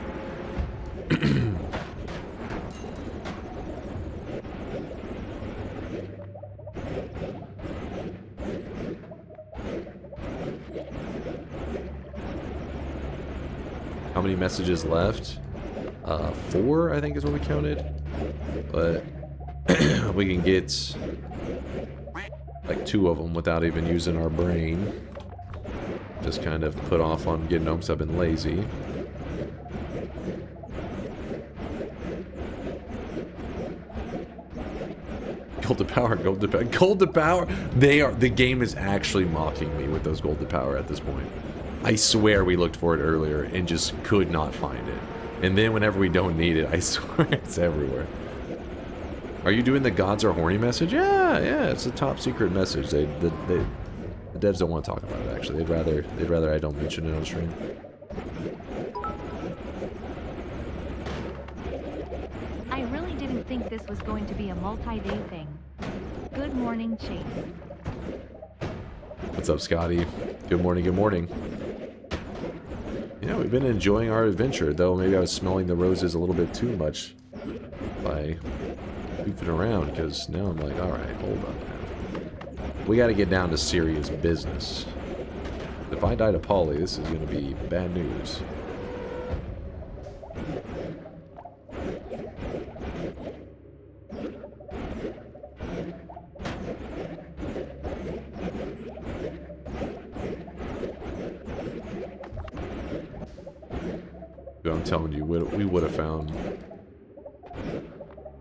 Speaker 2: How many messages left? 4, I think is what we counted. But we can get like 2 of them without even using our brain. Just kind of put off on getting them because I've been lazy. Gold to power, gold to power, gold to power. The game is actually mocking me with those gold to power at this point. I swear we looked for it earlier and just could not find it. And then whenever we don't need it, I swear it's everywhere. Are you doing the gods are horny message? Yeah, it's a top secret message. The devs don't want to talk about it actually. They'd rather I don't mention it on stream.
Speaker 5: I really didn't think this was going to be a multi-day thing. Good morning, Chase.
Speaker 2: What's up, Scotty? Good morning, good morning. Yeah, we've been enjoying our adventure, though maybe I was smelling the roses a little bit too much by goofing around, because now I'm like, alright, hold up now. We gotta get down to serious business. If I die to Polly, this is gonna be bad news. I'm telling you, we would have found...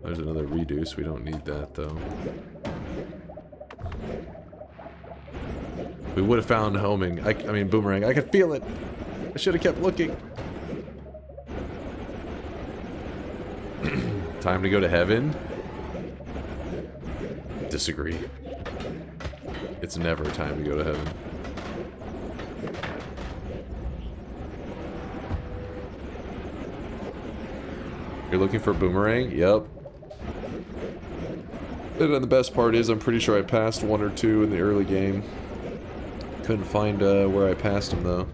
Speaker 2: There's another reduce. We don't need that, though. We would have found homing. I mean, boomerang. I could feel it. I should have kept looking. Time to go to heaven? Disagree. It's never time to go to heaven. You're looking for boomerang? Yep. And then the best part is I'm pretty sure I passed 1 or 2 in the early game. Couldn't find where I passed them though.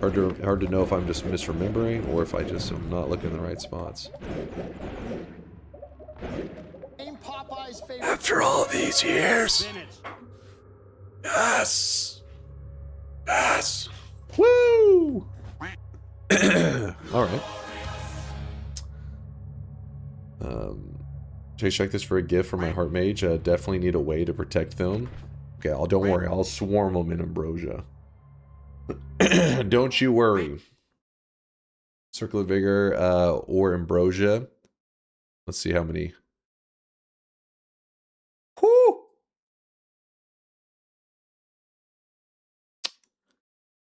Speaker 2: Hard to know if I'm just misremembering or if I just am not looking in the right spots. After all these years. Yes. Yes. Woo! Alright. Chase, check this for a gift from my heart mage. Definitely need a way to protect them. Okay, don't worry. I'll swarm them in ambrosia. Don't you worry. Circle of Vigor or ambrosia. Let's see how many. Whoo!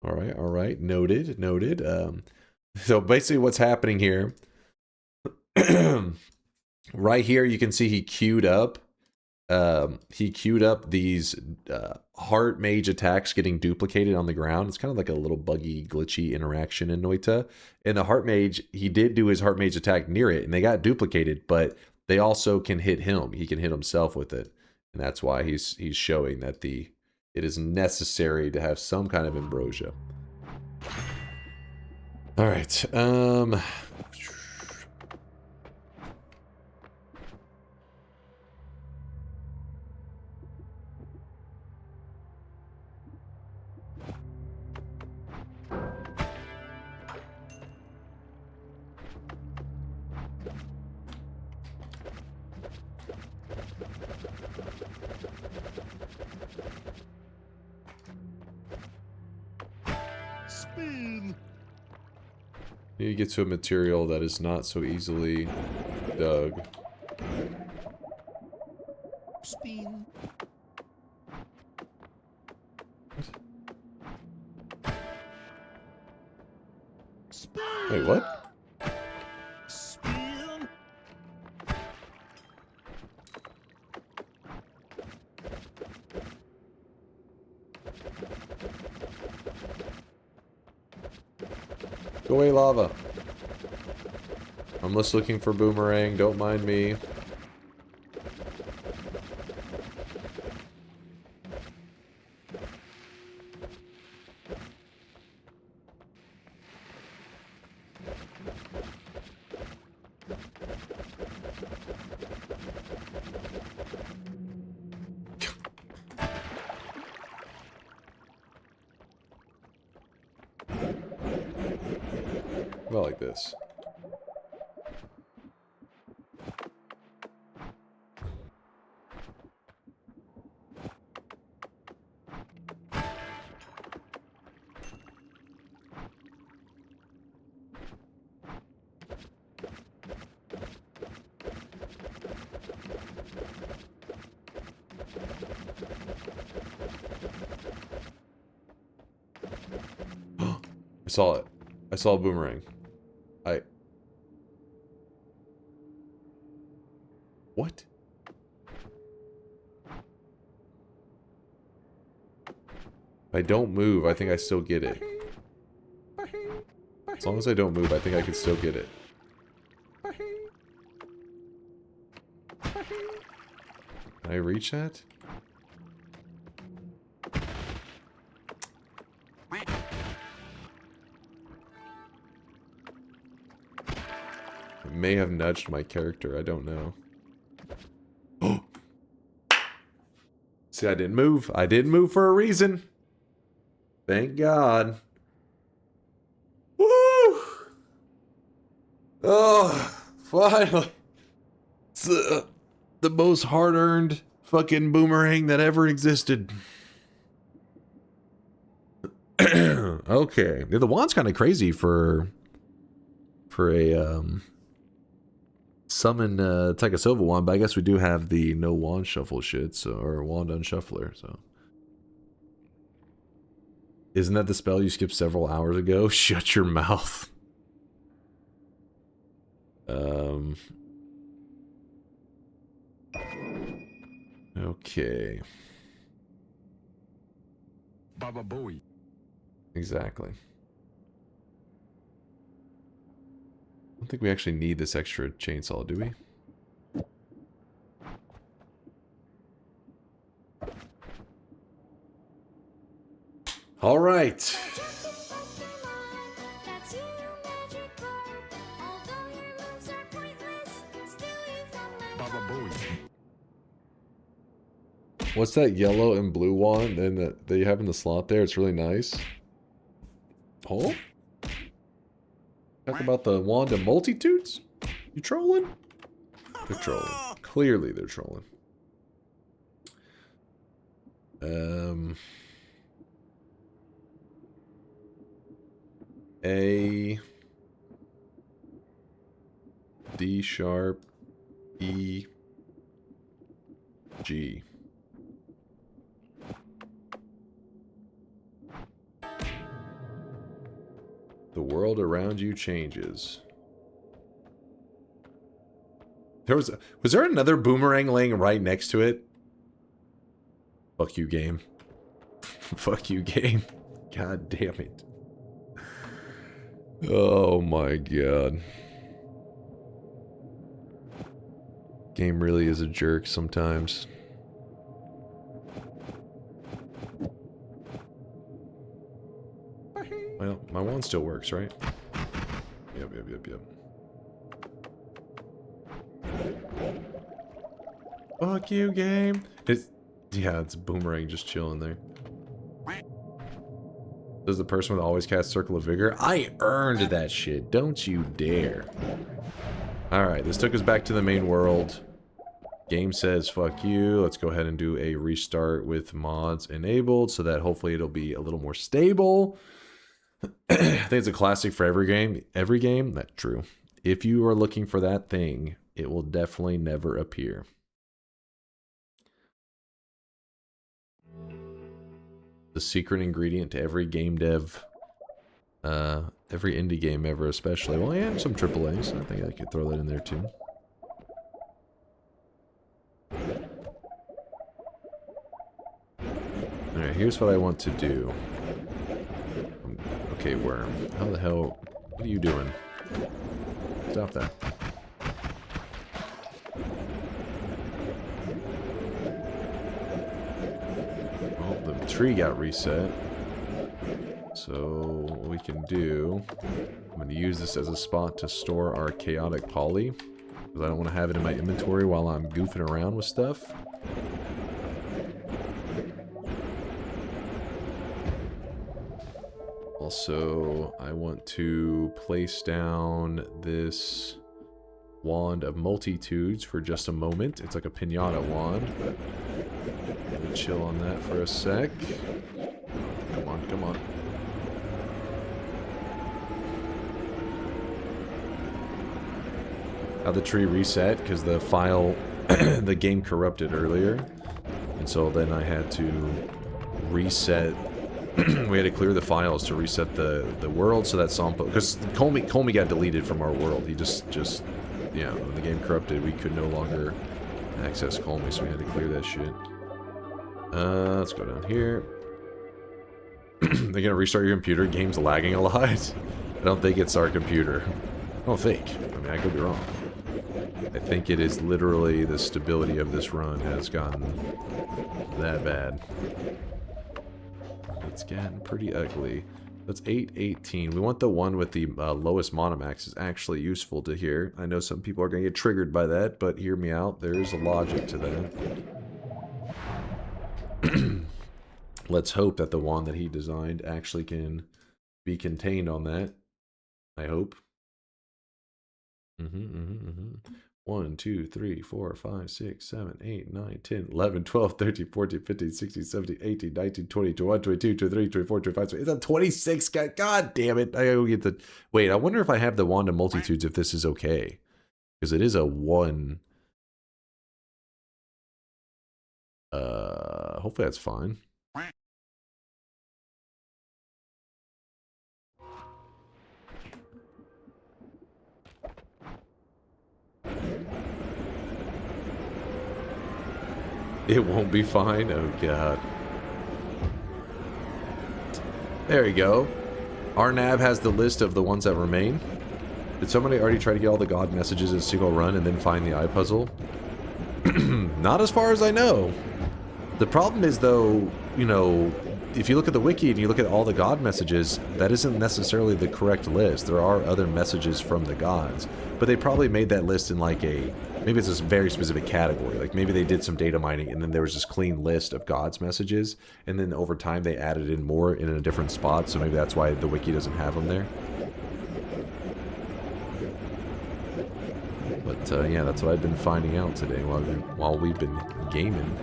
Speaker 2: Alright. Noted. So basically what's happening here, right here you can see he queued up these heart mage attacks getting duplicated on the ground. It's kind of like a little buggy, glitchy interaction in Noita. And the heart mage, he did do his heart mage attack near it and they got duplicated, but they also can hit him. He can hit himself with it. And that's why he's showing that it is necessary to have some kind of ambrosia. All right. Need to get to a material that is not so easily dug.
Speaker 11: Spin.
Speaker 2: Wait, what?
Speaker 11: Spin.
Speaker 2: Go away, lava. I'm just looking for boomerang. Don't mind me. About like this. I saw it. I saw a boomerang. What? If I don't move, I think I still get it. As long as I don't move, I think I can still get it. Can I reach that? It may have nudged my character, I don't know. See, I didn't move. I didn't move for a reason. Thank God. Woo! Oh, finally. It's the most hard-earned fucking boomerang that ever existed. Okay. Yeah, the wand's kind of crazy for a summon Takasova wand, but I guess we do have the no wand shuffle shit, so, or wand unshuffler, so. Isn't that the spell you skipped several hours ago? Shut your mouth. Okay.
Speaker 12: Baba Booey.
Speaker 2: Exactly. I don't think we actually need this extra chainsaw, do we? All right.
Speaker 12: Baba Booey.
Speaker 2: What's that yellow and blue wand and that you have in the slot there? It's really nice. Oh? Talk about the wand of multitudes? You trolling? They're trolling. Clearly they're trolling. A D sharp E G. The world around you changes. Was there another boomerang laying right next to it? Fuck you, game. Fuck you, game. God damn it. Oh my god. Game really is a jerk sometimes. Well, my wand still works, right? Yep. Fuck you, game. Yeah, it's a boomerang just chilling there. Does the person with always cast Circle of Vigor? I earned that shit. Don't you dare. Alright, this took us back to the main world. Game says, fuck you. Let's go ahead and do a restart with mods enabled so that hopefully it'll be a little more stable. I think it's a classic for every game. Every game? That's true. If you are looking for that thing, it will definitely never appear. The secret ingredient to every game dev, every indie game ever especially. Well, yeah, some AAA, so I think I could throw that in there too. Alright, here's what I want to do. Okay, worm. How the hell... What are you doing? Stop that. Well, the tree got reset. So what we can do, I'm going to use this as a spot to store our chaotic poly, because I don't want to have it in my inventory while I'm goofing around with stuff. Also, I want to place down this wand of multitudes for just a moment. It's like a pinata wand, but I'm gonna chill on that for a sec. Come on, come on. How the tree reset because the file, the game corrupted earlier, and so then I had to reset. We had to clear the files to reset the world so that because Colmy got deleted from our world. He just yeah, when the game corrupted, we could no longer access Colmy, so we had to clear that shit. Let's go down here. They're gonna restart your computer. Game's lagging a lot. I don't think it's our computer. I don't think. I mean, I could be wrong. I think it is literally the stability of this run has gotten that bad. It's getting pretty ugly. That's 818. We want the one with the lowest monomax is actually useful to hear. I know some people are going to get triggered by that, but hear me out. There is a logic to that. Let's hope that the wand that he designed actually can be contained on that. I hope. 1, 2, 3, 4, 5, 6, 7, 8, 9, 10, 11, 12, 13, 14, 15, 16, 17, 18, 19, 20, 21, 22, 23, 24, 25, 26. It's a 26 guy. God damn it. I gotta go get the... Wait, I wonder if I have the Wand of Multitudes if this is okay. Because it is a 1. Hopefully that's fine. It won't be fine? Oh, God. There you go. Arnab has the list of the ones that remain. Did somebody already try to get all the God messages in a single run and then find the eye puzzle? Not as far as I know. The problem is, though, you know, if you look at the wiki and you look at all the God messages, that isn't necessarily the correct list. There are other messages from the gods. But they probably made that list in like a... Maybe it's a very specific category. Like maybe they did some data mining and then there was this clean list of God's messages. And then over time they added in more in a different spot. So maybe that's why the wiki doesn't have them there. But yeah, that's what I've been finding out today while we've been gaming.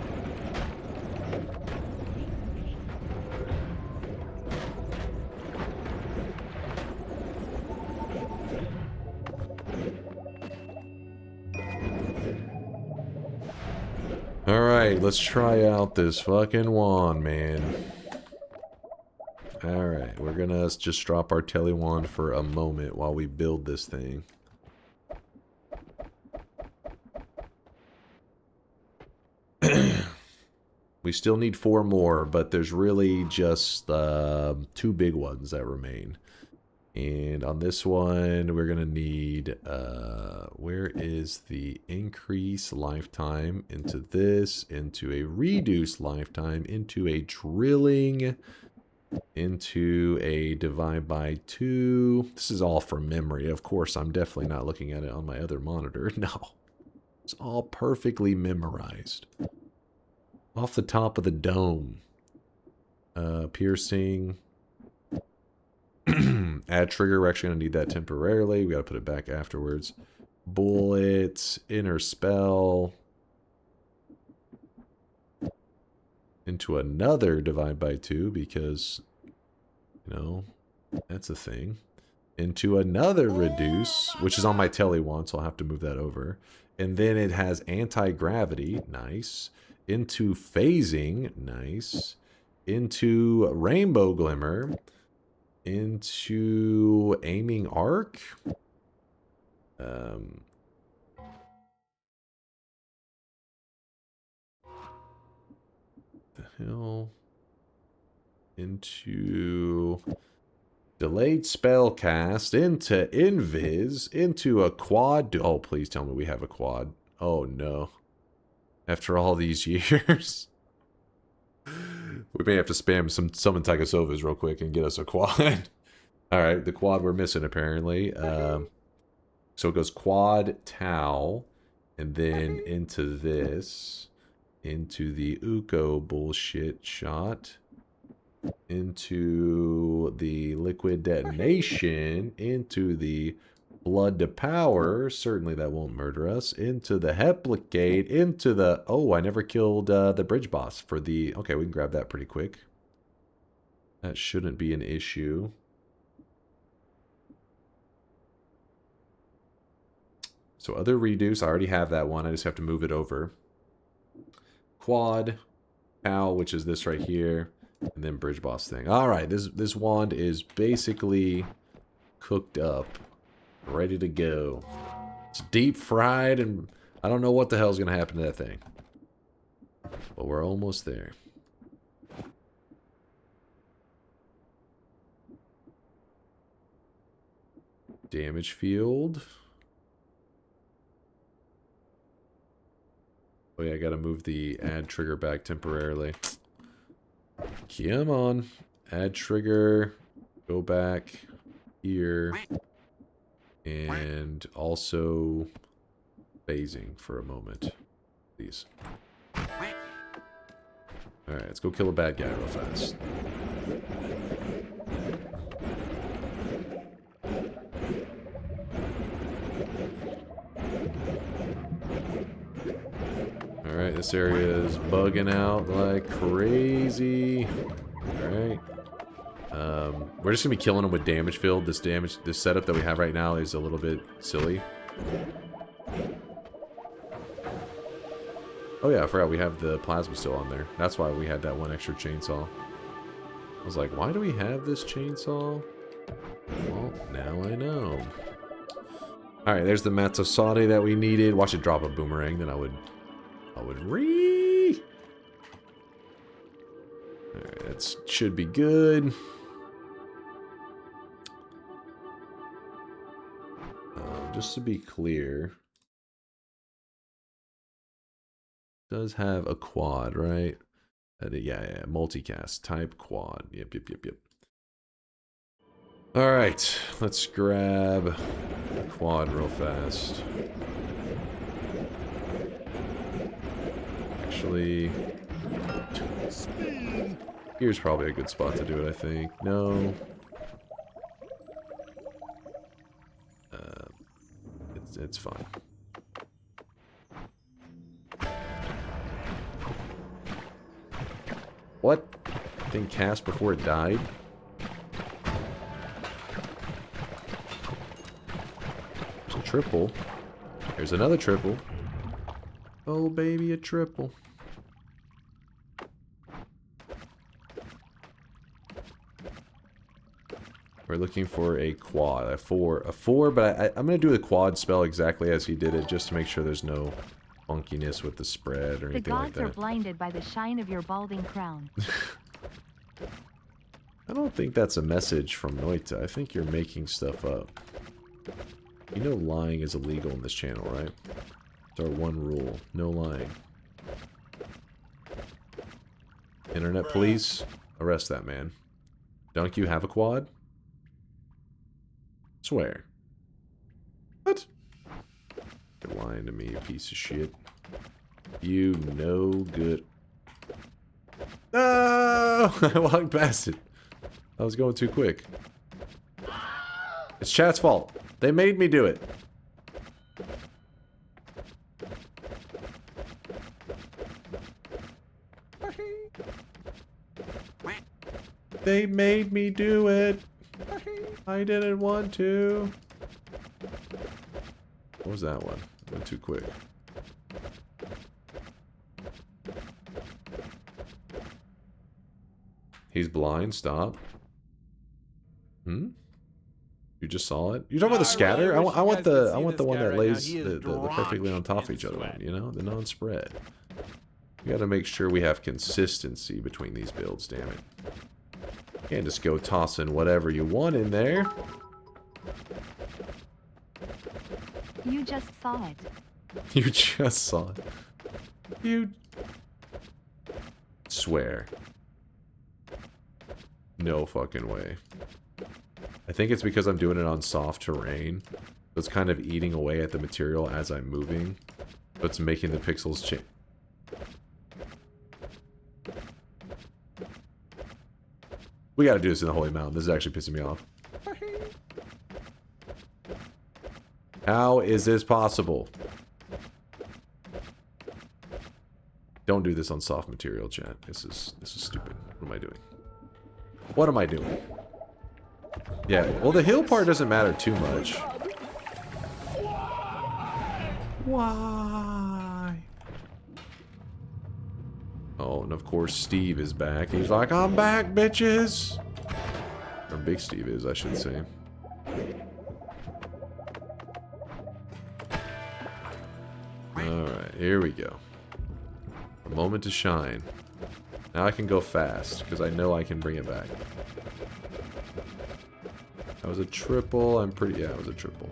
Speaker 2: Alright, let's try out this fucking wand, man. Alright, we're gonna just drop our tele wand for a moment while we build this thing. We still need 4 more, but there's really just 2 big ones that remain. And on this one, we're going to need, where is the increase lifetime into this, into a reduce lifetime, into a drilling, into a divide by 2. This is all from memory. Of course, I'm definitely not looking at it on my other monitor. No, it's all perfectly memorized. Off the top of the dome. Piercing. Add trigger. We're actually going to need that temporarily. We got to put it back afterwards. Bullet. Inner spell. Into another divide by 2 because, you know, that's a thing. Into another reduce, which is on my tele one, so I'll have to move that over. And then it has anti-gravity. Nice. Into phasing. Nice. Into rainbow glimmer. Into aiming arc. The hell. Into Delayed spell cast into invis, into a quad. Oh, please tell me we have a quad. Oh, no. After all these years. We may have to spam some summon Tychosovas real quick and get us a quad. Alright, the quad we're missing apparently. So it goes quad, Tau, and then into this. Into the Uko bullshit shot. Into the liquid detonation, into the blood to power, certainly that won't murder us, into the heplicate, into the, oh, I never killed the bridge boss for the, okay, we can grab that pretty quick. That shouldn't be an issue. So other reduce, I already have that one, I just have to move it over. Quad, Pal, which is this right here. And then bridge boss thing. Alright, this wand is basically cooked up. Ready to go. It's deep fried and I don't know what the hell's going to happen to that thing. But we're almost there. Damage field. Oh yeah, I gotta move the add trigger back temporarily. Come on. Add trigger. Go back here. And also phasing for a moment. Please. Alright, let's go kill a bad guy real fast. Alright, this area is bugging out like crazy. Alright. We're just gonna be killing them with damage field. This setup that we have right now is a little bit silly. Oh yeah, I forgot we have the plasma still on there. That's why we had that one extra chainsaw. I was like, why do we have this chainsaw? Well, now I know. Alright, there's the Matsosade that we needed. Watch it drop a boomerang, then I would Alright, that should be good. Just to be clear, does have a quad, right? Yeah, multicast type quad. Yep. All right, let's grab the quad real fast. Actually, here's probably a good spot to do it, I think. No. It's fine. What? Thing cast before it died? There's a triple. There's another triple. Oh baby, a triple. We're looking for a quad, a four, but I'm going to do the quad spell exactly as he did it, just to make sure there's no funkiness with the spread or anything like that.
Speaker 5: The gods are blinded by the shine of your balding crown.
Speaker 2: I don't think that's a message from Noita. I think you're making stuff up. You know lying is illegal in this channel, right? It's our one rule. No lying. Internet police, arrest that man. Dunk, you have a quad? Swear. What? You're lying to me, you piece of shit. You no good. No! I walked past it. I was going too quick. It's chat's fault. They made me do it. They made me do it. I didn't want to. What was that one? Went too quick. He's blind. Stop. You just saw it. You're talking about the scatter. I want the one that lays the perfectly on top of each other one. You know, the non-spread. We got to make sure we have consistency between these builds. Damn it. Can't just go tossing whatever you want in there.
Speaker 5: You just saw it.
Speaker 2: You just saw it. You swear. No fucking way. I think it's because I'm doing it on soft terrain. So it's kind of eating away at the material as I'm moving. But it's making the pixels change. We gotta do this in the Holy Mountain. This is actually pissing me off. How is this possible? Don't do this on soft material, chat. This is stupid. What am I doing? What am I doing? Yeah, well, the hill part doesn't matter too much. Why? Oh, and of course Steve is back. He's like, I'm back, bitches! Or Big Steve is, I should say. Alright, here we go. A moment to shine. Now I can go fast, because I know I can bring it back. That was a triple. I'm pretty... Yeah, it was a triple.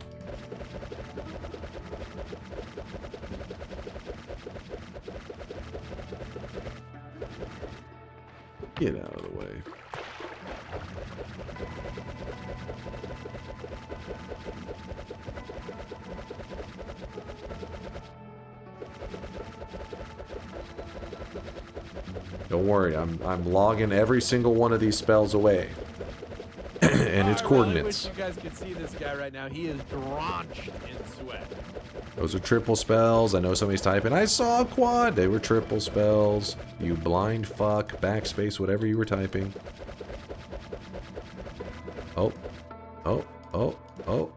Speaker 2: Get out of the way. Don't worry, I'm logging every single one of these spells away. And its coordinates.
Speaker 1: I wish you guys could see this guy right now. He is drenched in sweat.
Speaker 2: Those are triple spells. I know somebody's typing, I saw a quad. They were triple spells. You blind fuck. Backspace, whatever you were typing. Oh. Oh. Oh. Oh.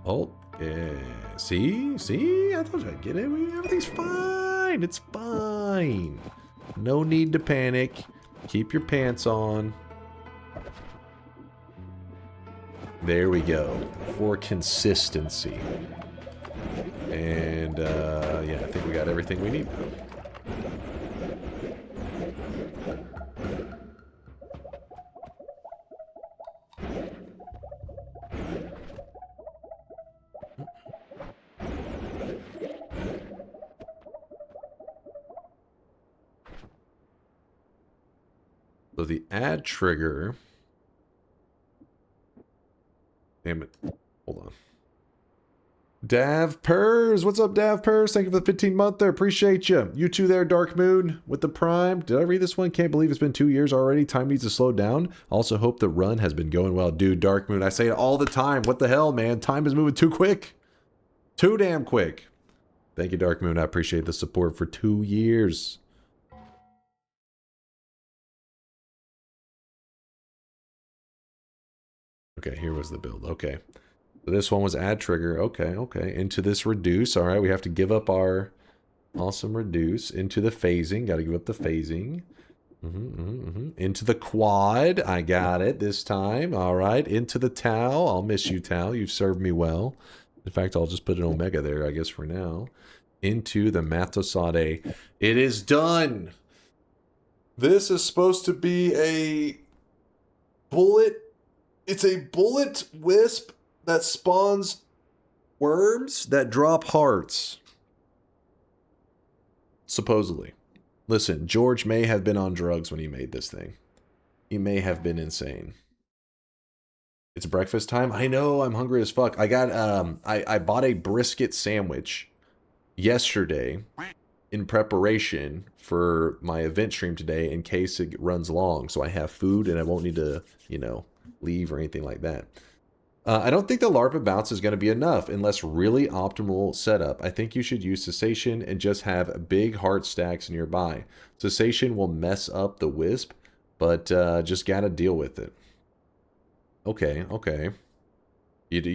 Speaker 2: Hold. Yeah. See? See? I told you I'd get it. Everything's fine. It's fine. No need to panic. Keep your pants on. There we go. For consistency. And, yeah, I think we got everything we need now. So the add trigger... Damn it. Hold on. Dav Purrs. What's up, Dav Purrs? Thank you for the 15 month there. Appreciate you. You too there, Dark Moon, with the Prime. Did I read this one? Can't believe it's been 2 years already. Time needs to slow down. Also hope the run has been going well. Dude, Dark Moon, I say it all the time. What the hell, man? Time is moving too quick. Too damn quick. Thank you, Dark Moon. I appreciate the support for 2 years. Okay, here was the build. Okay. So this one was add trigger. Okay, okay. Into this reduce. All right, we have to give up our awesome reduce. Into the phasing. Got to give up the phasing. Into the quad. I got it this time. All right. Into the Tau. I'll miss you, Tau. You've served me well. In fact, I'll just put an Omega there, I guess, for now. Into the Matosade. It is done. This is supposed to be a bullet. It's a bullet wisp that spawns worms that drop hearts. Supposedly. Listen, George may have been on drugs when he made this thing. He may have been insane. It's breakfast time. I know, I'm hungry as fuck. I got I bought a brisket sandwich yesterday in preparation for my event stream today in case it runs long, so I have food and I won't need to, you know, leave or anything like that. I don't think the larva bounce is going to be enough unless really optimal setup. I think you should use cessation and just have big heart stacks nearby. Cessation will mess up the wisp, but just gotta deal with it. Okay, okay.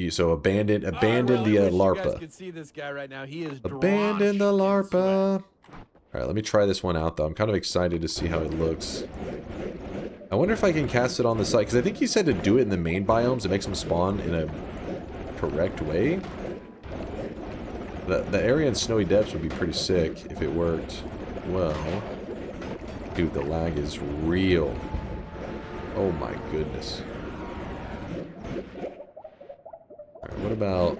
Speaker 2: So abandon the larpa.
Speaker 1: You guys can see this guy right now. He is
Speaker 2: abandon the larpa. All right, let me try this one out though. I'm kind of excited to see how it looks. I wonder if I can cast it on the side, because I think he said to do it in the main biomes. It makes them spawn in a correct way. The area in Snowy Depths would be pretty sick if it worked well. Dude, the lag is real. Oh my goodness. Alright, what about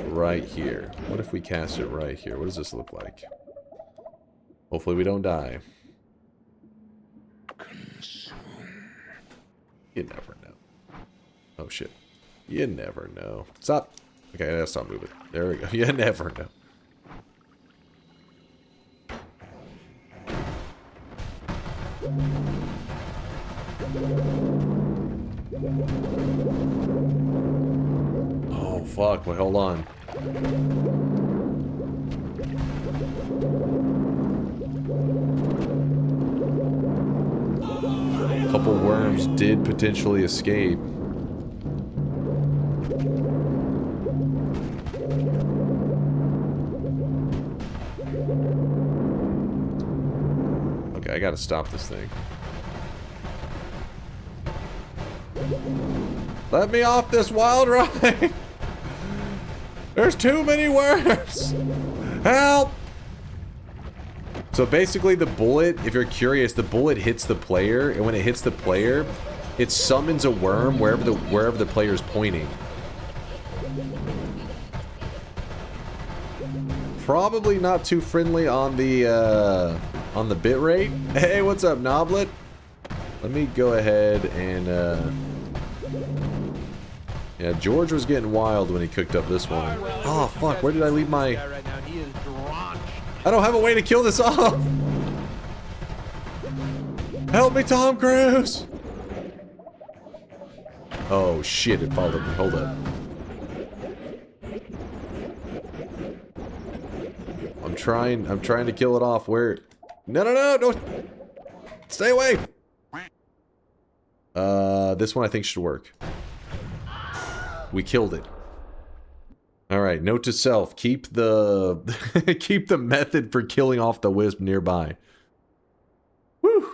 Speaker 2: right here? What if we cast it right here? What does this look like? Hopefully we don't die. You never know. Oh shit. You never know. Stop. Okay, I gotta stop moving. There we go. You never know. Oh fuck, wait, hold on. A couple worms did potentially escape. Okay, I gotta stop this thing. Let me off this wild ride! There's too many worms! Help! So basically the bullet, if you're curious, the bullet hits the player, and when it hits the player, it summons a worm wherever the player is pointing. Probably not too friendly on the bit rate. Hey, what's up, Noblet? Let me go ahead and yeah, George was getting wild when he cooked up this one. Oh fuck, where did I leave my... I don't have a way to kill this off! Help me, Tom Cruise! Oh shit, it followed me. Hold up. I'm trying to kill it off. Where? No, don't! Stay away! This one I think should work. We killed it. Alright, note to self. Keep the... keep the method for killing off the wisp nearby. Whew.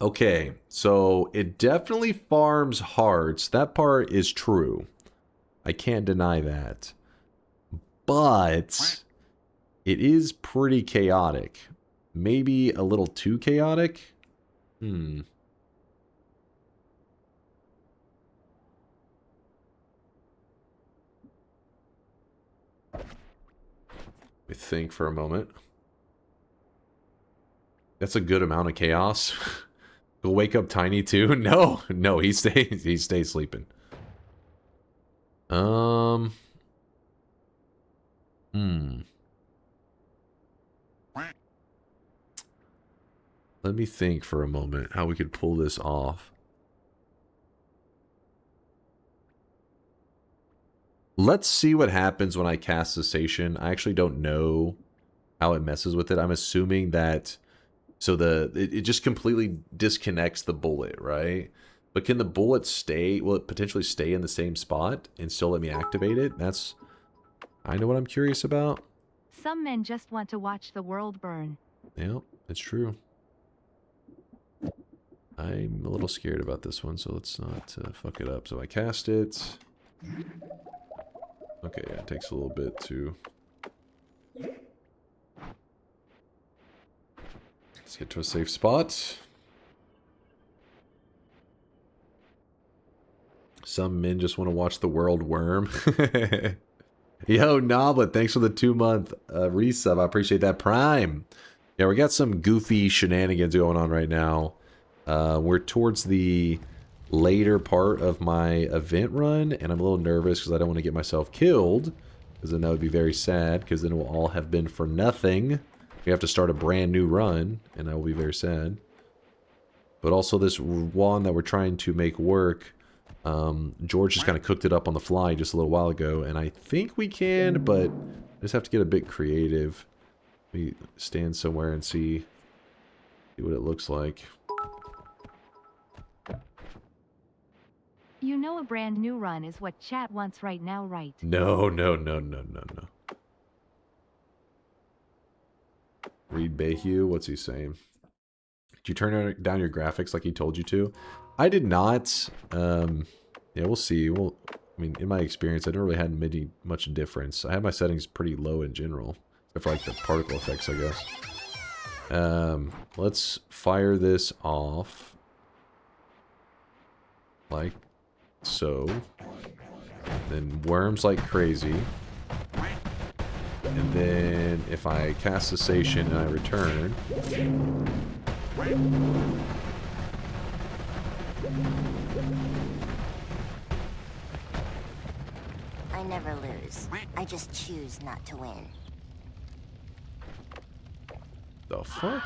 Speaker 2: Okay, so it definitely farms hearts. That part is true. I can't deny that. But... it is pretty chaotic. Maybe a little too chaotic? Let me think for a moment. That's a good amount of chaos. Go wake up Tiny too? No, he stays sleeping. Let me think for a moment how we could pull this off. Let's see what happens when I cast Cessation. I actually don't know how it messes with it. I'm assuming that... so it just completely disconnects the bullet, right? But can the bullet stay... will it potentially stay in the same spot and still let me activate it? That's... I know what I'm curious about.
Speaker 5: Some men just want to watch the world burn.
Speaker 2: Yeah, it's true. I'm a little scared about this one, so let's not fuck it up. So I cast it... okay, yeah, it takes a little bit to... let's get to a safe spot. Some men just want to watch the world worm. Yo, Noblet, thanks for the 2-month resub. I appreciate that. Prime. Yeah, we got some goofy shenanigans going on right now. We're towards the... later part of my event run, and I'm a little nervous because I don't want to get myself killed, because then that would be very sad, because then it will all have been for nothing. We have to start a brand new run, and that will be very sad. But also this wand that we're trying to make work, George just kind of cooked it up on the fly just a little while ago, and I think we can, but I just have to get a bit creative. Let me stand somewhere and see what it looks like.
Speaker 5: You know a brand new run is what chat wants right now, right?
Speaker 2: No. Reed Bayhue, what's he saying? Did you turn down your graphics like he told you to? I did not. Yeah, we'll see. I mean, in my experience, I never really had much difference. I have my settings pretty low in general, except for like the particle effects, I guess. Let's fire this off. Like so. Then worms like crazy. And then if I cast cessation and I return.
Speaker 3: I never lose. I just choose not to win.
Speaker 2: The fuck?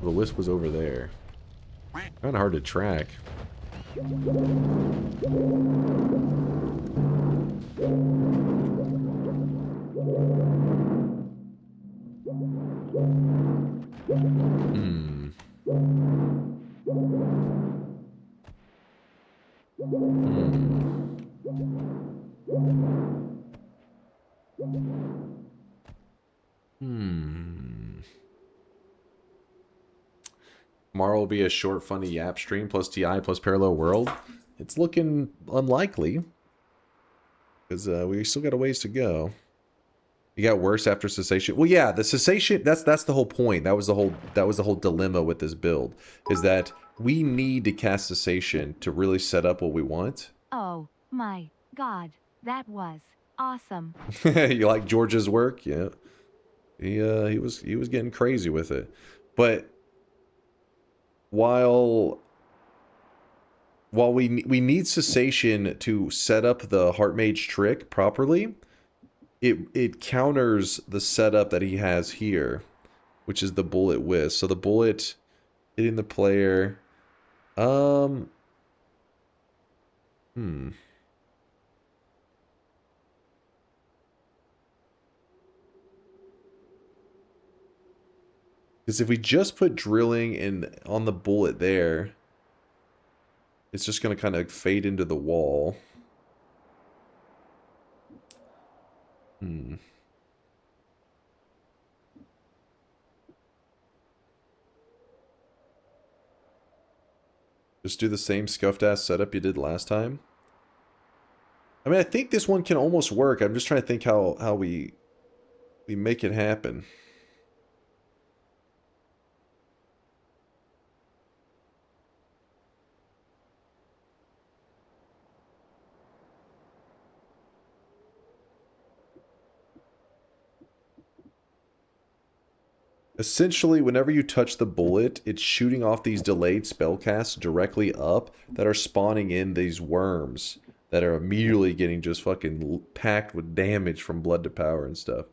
Speaker 2: The wisp was over there. Kinda hard to track. Tomorrow will be a short, funny Yap stream plus TI plus Parallel World. It's looking unlikely. Because we still got a ways to go. You got worse after cessation. Well, yeah, the cessation, that's the whole point. That was the whole dilemma with this build. Is that we need to cast cessation to really set up what we want.
Speaker 5: Oh my god, that was awesome.
Speaker 2: You like George's work? Yeah. He was getting crazy with it. But while we need cessation to set up the Heart Mage trick properly, it counters the setup that he has here, which is the bullet whisk. So the bullet hitting the player. Because if we just put drilling in on the bullet there, it's just going to kind of fade into the wall. Just do the same scuffed ass setup you did last time. I mean, I think this one can almost work. I'm just trying to think how we make it happen. Essentially, whenever you touch the bullet, it's shooting off these delayed spellcasts directly up that are spawning in these worms that are immediately getting just fucking packed with damage from blood to power and stuff.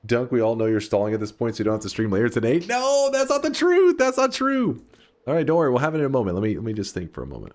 Speaker 2: Dunk, we all know you're stalling at this point, so you don't have to stream later today. No, that's not the truth. That's not true. All right, don't worry. We'll have it in a moment. Let me just think for a moment.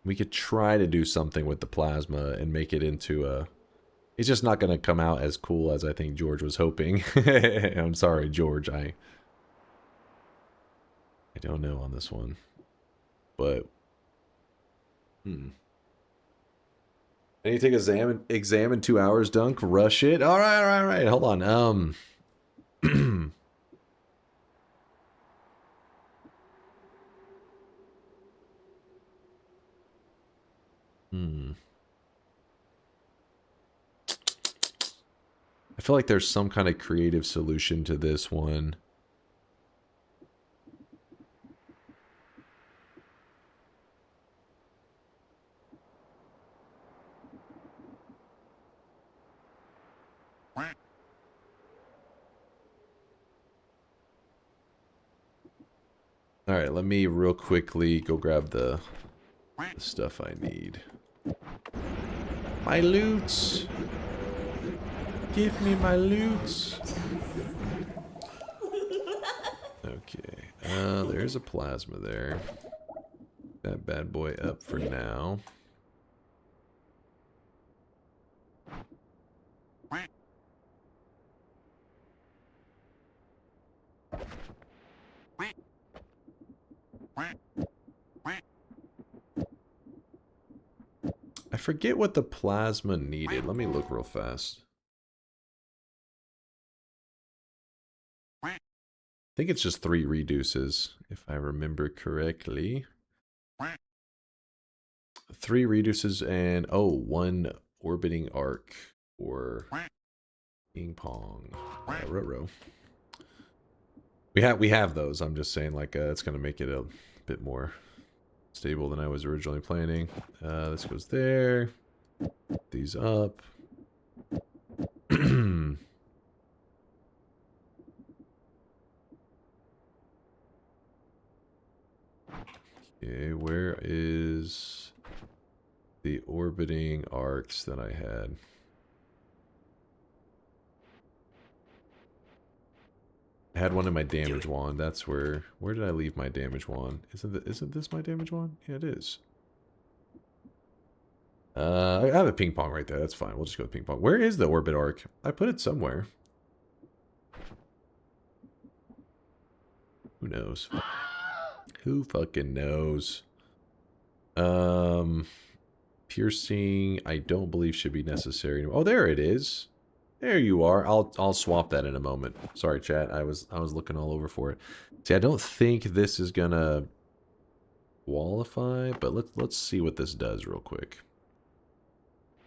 Speaker 2: We could try to do something with the plasma and make it into a... It's just not going to come out as cool as I think George was hoping. I'm sorry, George. I don't know on this one. But... I need to take an exam in 2 hours, Dunk. Rush it. All right. Hold on. I feel like there's some kind of creative solution to this one. Alright, let me real quickly go grab the stuff I need. My loot! Give me my loot! Okay, there's a plasma there. That bad boy up for now. I forget what the plasma needed. Let me look real fast. I think it's just 3 reduces, if I remember correctly. 3 reduces and, oh, 1 orbiting arc or ping pong. Ruh-roh. We have those. I'm just saying, like, it's going to make it a bit more stable than I was originally planning. This goes there. These up. Okay, where is the orbiting arcs that I had? I had one in my damage wand. That's where did I leave my damage wand? Isn't this my damage wand? Yeah, it is. I have a ping pong right there. That's fine. We'll just go with ping pong. Where is the orbit arc? I put it somewhere. Who knows? Who fucking knows? Piercing, I don't believe should be necessary. Oh, there it is. There you are. I'll swap that in a moment. Sorry, chat. I was looking all over for it. See, I don't think this is gonna qualify, but let's see what this does real quick.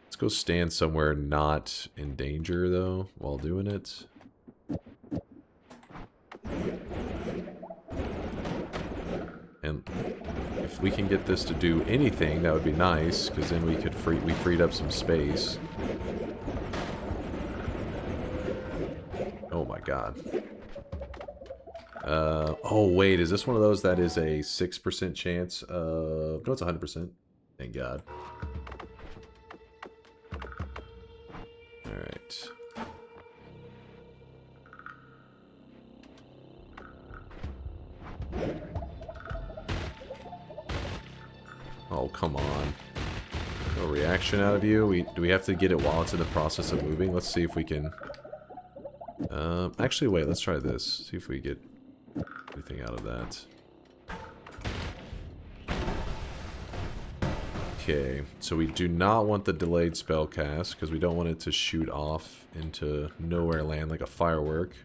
Speaker 2: Let's go stand somewhere not in danger though while doing it. And if we can get this to do anything, that would be nice, because then we freed up some space. Oh my god. Oh wait, is this one of those that is a 6% chance of... No, it's 100%. Thank god. Alright. Oh, come on. No reaction out of you? Do we have to get it while it's in the process of moving? Let's see if we can... actually, wait, let's try this. See if we get anything out of that. Okay, so we do not want the delayed spell cast, because we don't want it to shoot off into nowhere land like a firework.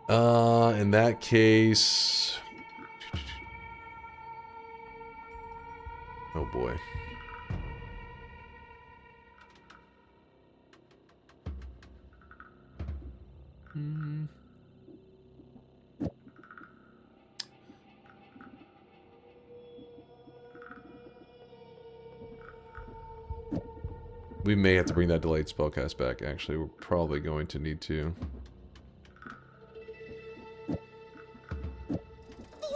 Speaker 2: In that case... Oh boy. We may have to bring that delayed spellcast back, actually. We're probably going to need to.
Speaker 3: The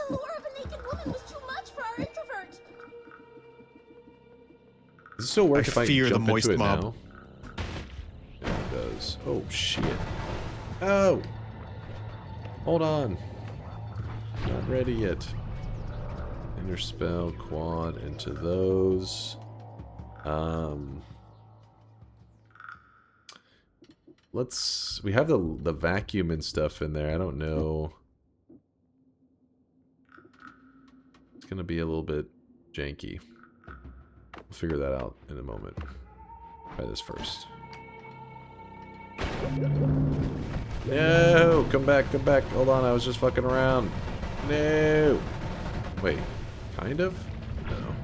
Speaker 3: allure of a naked woman was too much for our introvert.
Speaker 2: Does it still work if I
Speaker 13: fear
Speaker 2: jump
Speaker 13: the moist
Speaker 2: into it
Speaker 13: mob.
Speaker 2: now? Yeah, it does. Oh, shit. Oh! Hold on. Not ready yet. Inner spell, quad into those. We have the vacuum and stuff in there. I don't know. It's gonna be a little bit janky. We'll figure that out in a moment. Try this first. No! Come back, come back. Hold on, I was just fucking around. No! Wait, kind of? No.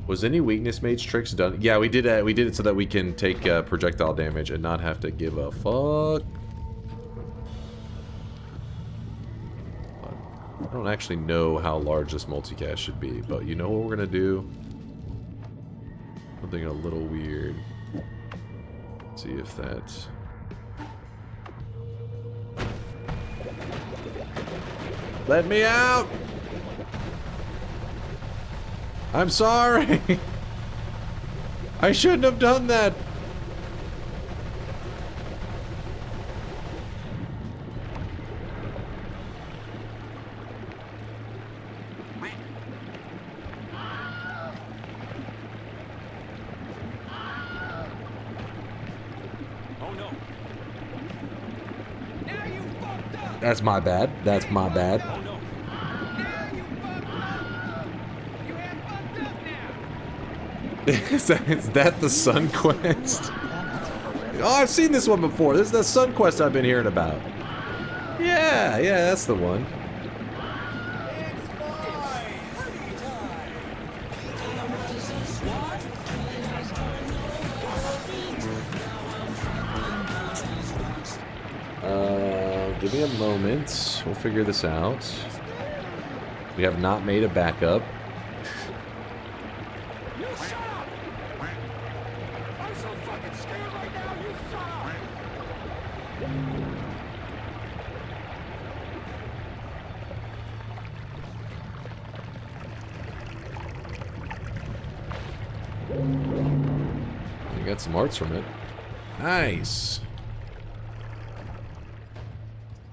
Speaker 2: Was any weakness mage tricks done? Yeah, we did it so that we can take projectile damage and not have to give a fuck. I don't actually know how large this multicast should be, but you know what we're gonna do? Something a little weird. Let's see if that Let me out! I'm sorry! I shouldn't have done that! That's my bad. That's my bad. Is that the Sun Quest? Oh, I've seen this one before. This is the Sun Quest I've been hearing about. Yeah, that's the one. Give me a moment. We'll figure this out. We have not made a backup.
Speaker 11: You shut up! I'm so fucking scared right now, you shut up!
Speaker 2: You got some arts from it. Nice.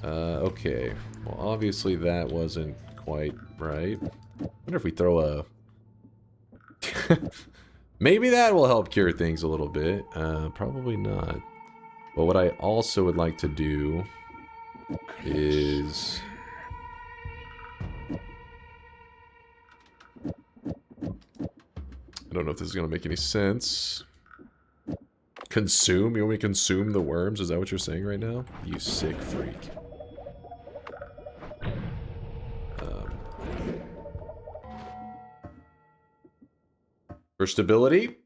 Speaker 2: Okay. Well, obviously that wasn't quite right. I wonder if we throw a... Maybe that will help cure things a little bit. Probably not. But what I also would like to do is... I don't know if this is going to make any sense. Consume? You want me to consume the worms? Is that what you're saying right now? You sick freak. For stability?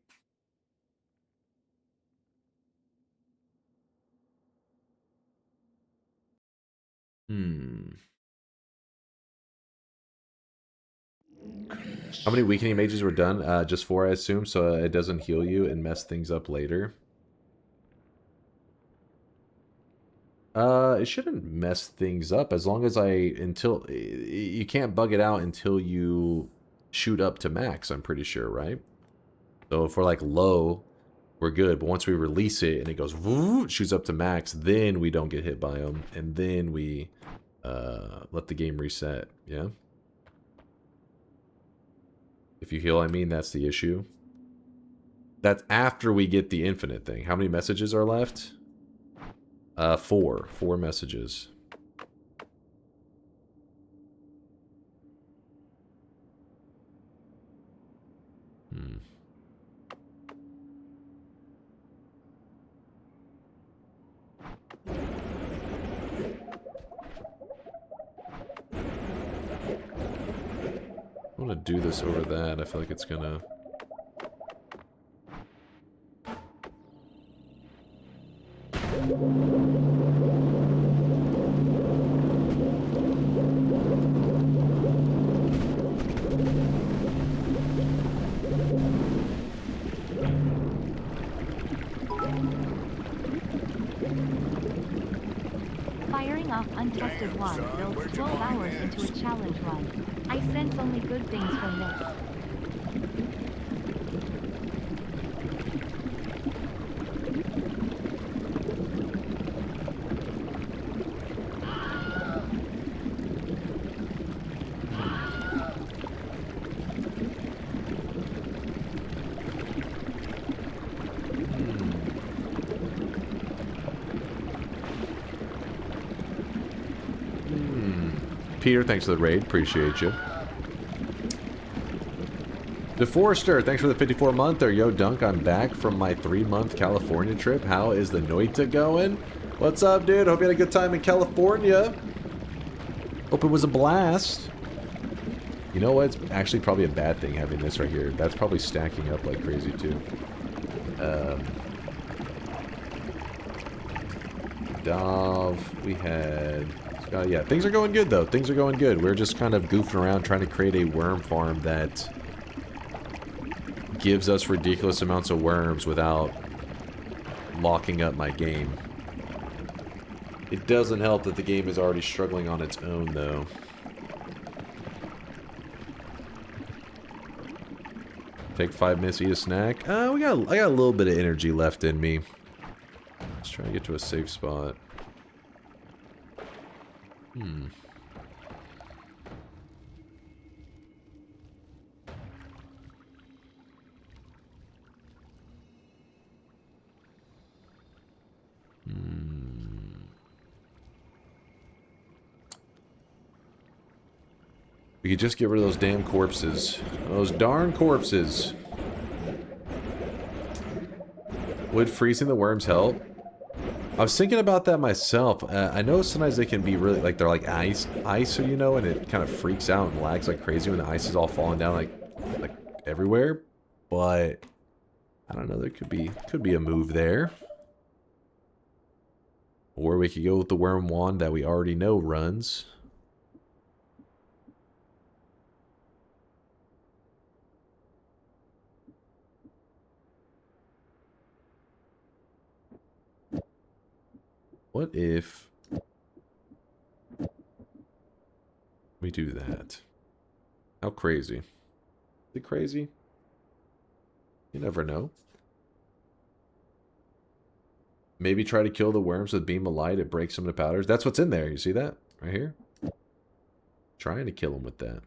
Speaker 2: How many weakening mages were done? Just 4, I assume, so it doesn't heal you and mess things up later. It shouldn't mess things up as long as until you can't bug it out until you shoot up to max, I'm pretty sure, right? So if we're like low, we're good, but once we release it and it goes woo, shoots up to max, then we don't get hit by them, and then we let the game reset, yeah? If you heal, I mean, that's the issue. That's after we get the infinite thing. How many messages are left? 4 messages. I want to do this over that. I feel like it's gonna...
Speaker 5: Firing off untested one builds 12 hours into a challenge run. I sense only good things from this.
Speaker 2: Peter, thanks for the raid. Appreciate you. DeForester, thanks for the 54 month. Or yo, Dunk, I'm back from my 3-month California trip. How is the Noita going? What's up, dude? Hope you had a good time in California. Hope it was a blast. You know what? It's actually probably a bad thing having this right here. That's probably stacking up like crazy, too. Dov, we had... yeah, things are going good, though. Things are going good. We're just kind of goofing around trying to create a worm farm that gives us ridiculous amounts of worms without locking up my game. It doesn't help that the game is already struggling on its own, though. Take 5 minutes, eat a snack. I got a little bit of energy left in me. Let's try to get to a safe spot. We could just get rid of those damn corpses. Those darn corpses. Would freezing the worms help? I was thinking about that myself. I know sometimes they can be really, like, they're like ice, you know, and it kind of freaks out and lags like crazy when the ice is all falling down like everywhere. But I don't know, there could be a move there. Or we could go with the worm wand that we already know runs. What if we do that? How crazy? Is it crazy? You never know. Maybe try to kill the worms with beam of light. It breaks them to powders. That's what's in there. You see that? Right here? Trying to kill them with that.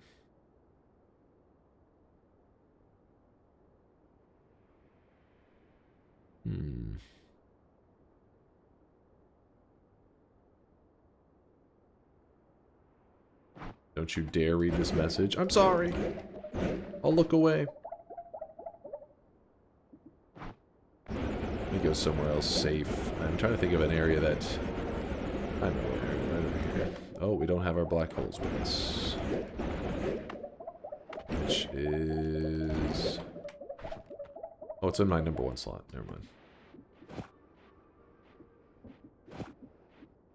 Speaker 2: Don't you dare read this message. I'm sorry. I'll look away. Let me go somewhere else safe. I'm trying to think of an area that... I know an area right over here. Oh, we don't have our black holes with us. Which is... Oh, it's in my #1 slot. Never mind.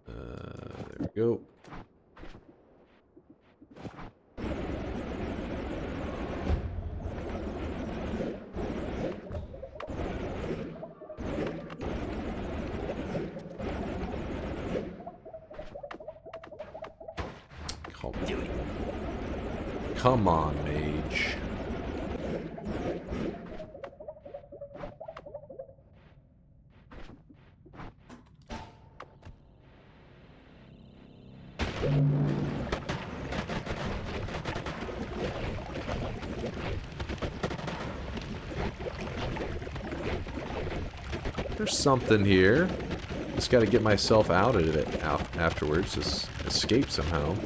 Speaker 2: There we go. Come on, mage. There's something here. Just got to get myself out of it afterwards. Just escape somehow.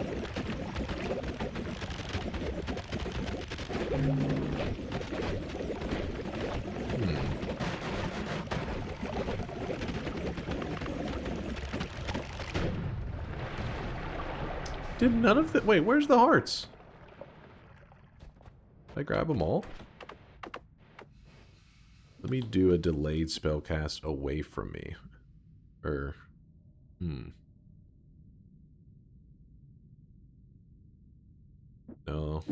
Speaker 2: Did none of the... Wait, where's the hearts? Did I grab them all? Let me do a delayed spell cast away from me. Or... No.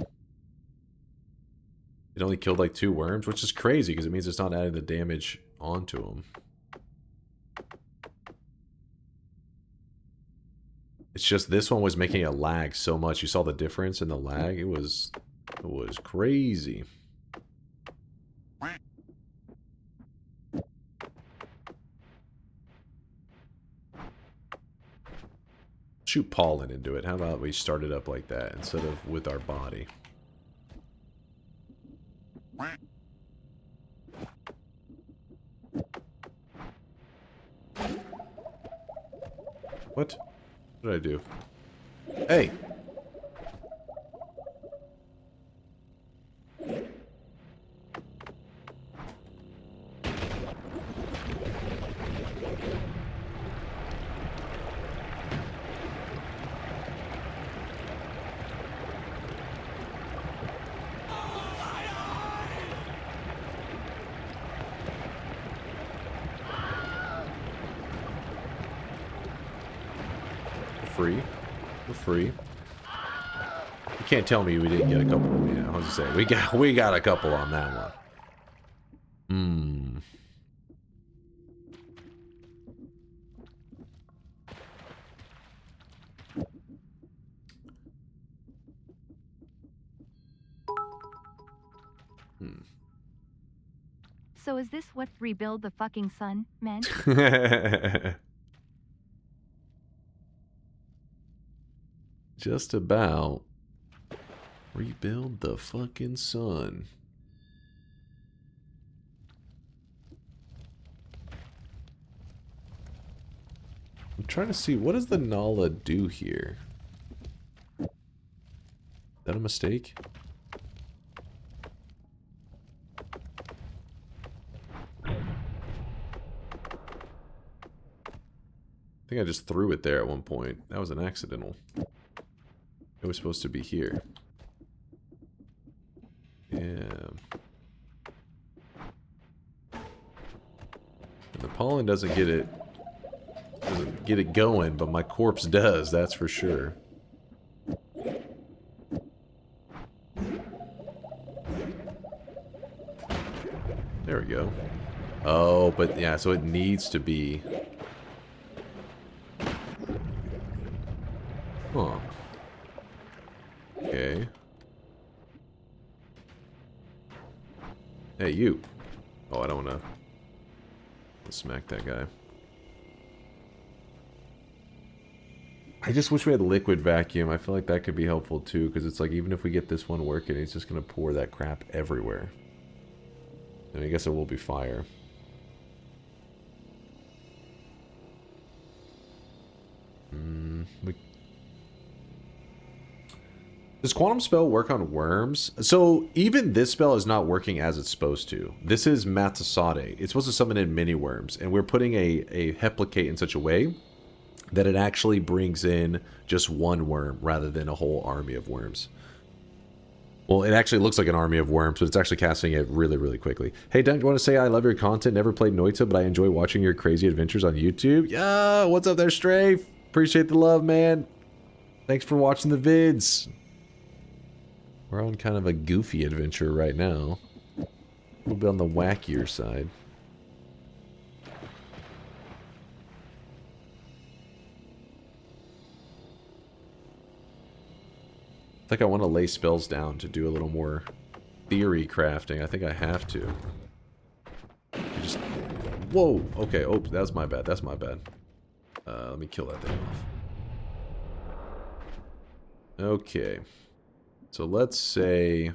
Speaker 2: It only killed like 2 worms, which is crazy because it means it's not adding the damage onto them. It's just this one was making it lag so much. You saw the difference in the lag? It was crazy. Shoot pollen into it. How about we start it up like that instead of with our body? What? What did I do? Hey! Free. We're free. You can't tell me we didn't get a couple. Yeah, I was just saying we got a couple on that one.
Speaker 5: So is this what rebuild the fucking sun meant?
Speaker 2: Just about. Rebuild the fucking sun. I'm trying to see, what does the Nala do here? Is that a mistake? I think I just threw it there at one point. That was an accidental. It was supposed to be here. Yeah. And the pollen doesn't get it going, but my corpse does, that's for sure. There we go. Oh, but yeah, so it needs to be... Huh. Okay. Hey, you. Oh, I don't want to smack that guy. I just wish we had liquid vacuum. I feel like that could be helpful too, because it's like even if we get this one working, it's just going to pour that crap everywhere. And I guess it will be fire. Does Quantum Spell work on worms? So even this spell is not working as it's supposed to. This is Matasade. It's supposed to summon in mini worms, and we're putting a Heplicate in such a way that it actually brings in just one worm rather than a whole army of worms. Well, it actually looks like an army of worms, but it's actually casting it really, really quickly. Hey, Dunk, I want to say I love your content. Never played Noita, but I enjoy watching your crazy adventures on YouTube. Yeah, what's up there, Strafe? Appreciate the love, man. Thanks for watching the vids. We're on kind of a goofy adventure right now. We'll be on the wackier side. I think I want to lay spells down to do a little more theory crafting. I think I have to. Just... Whoa! Okay, oh, that's my bad. That's my bad. Let me kill that thing off. Okay. So let's say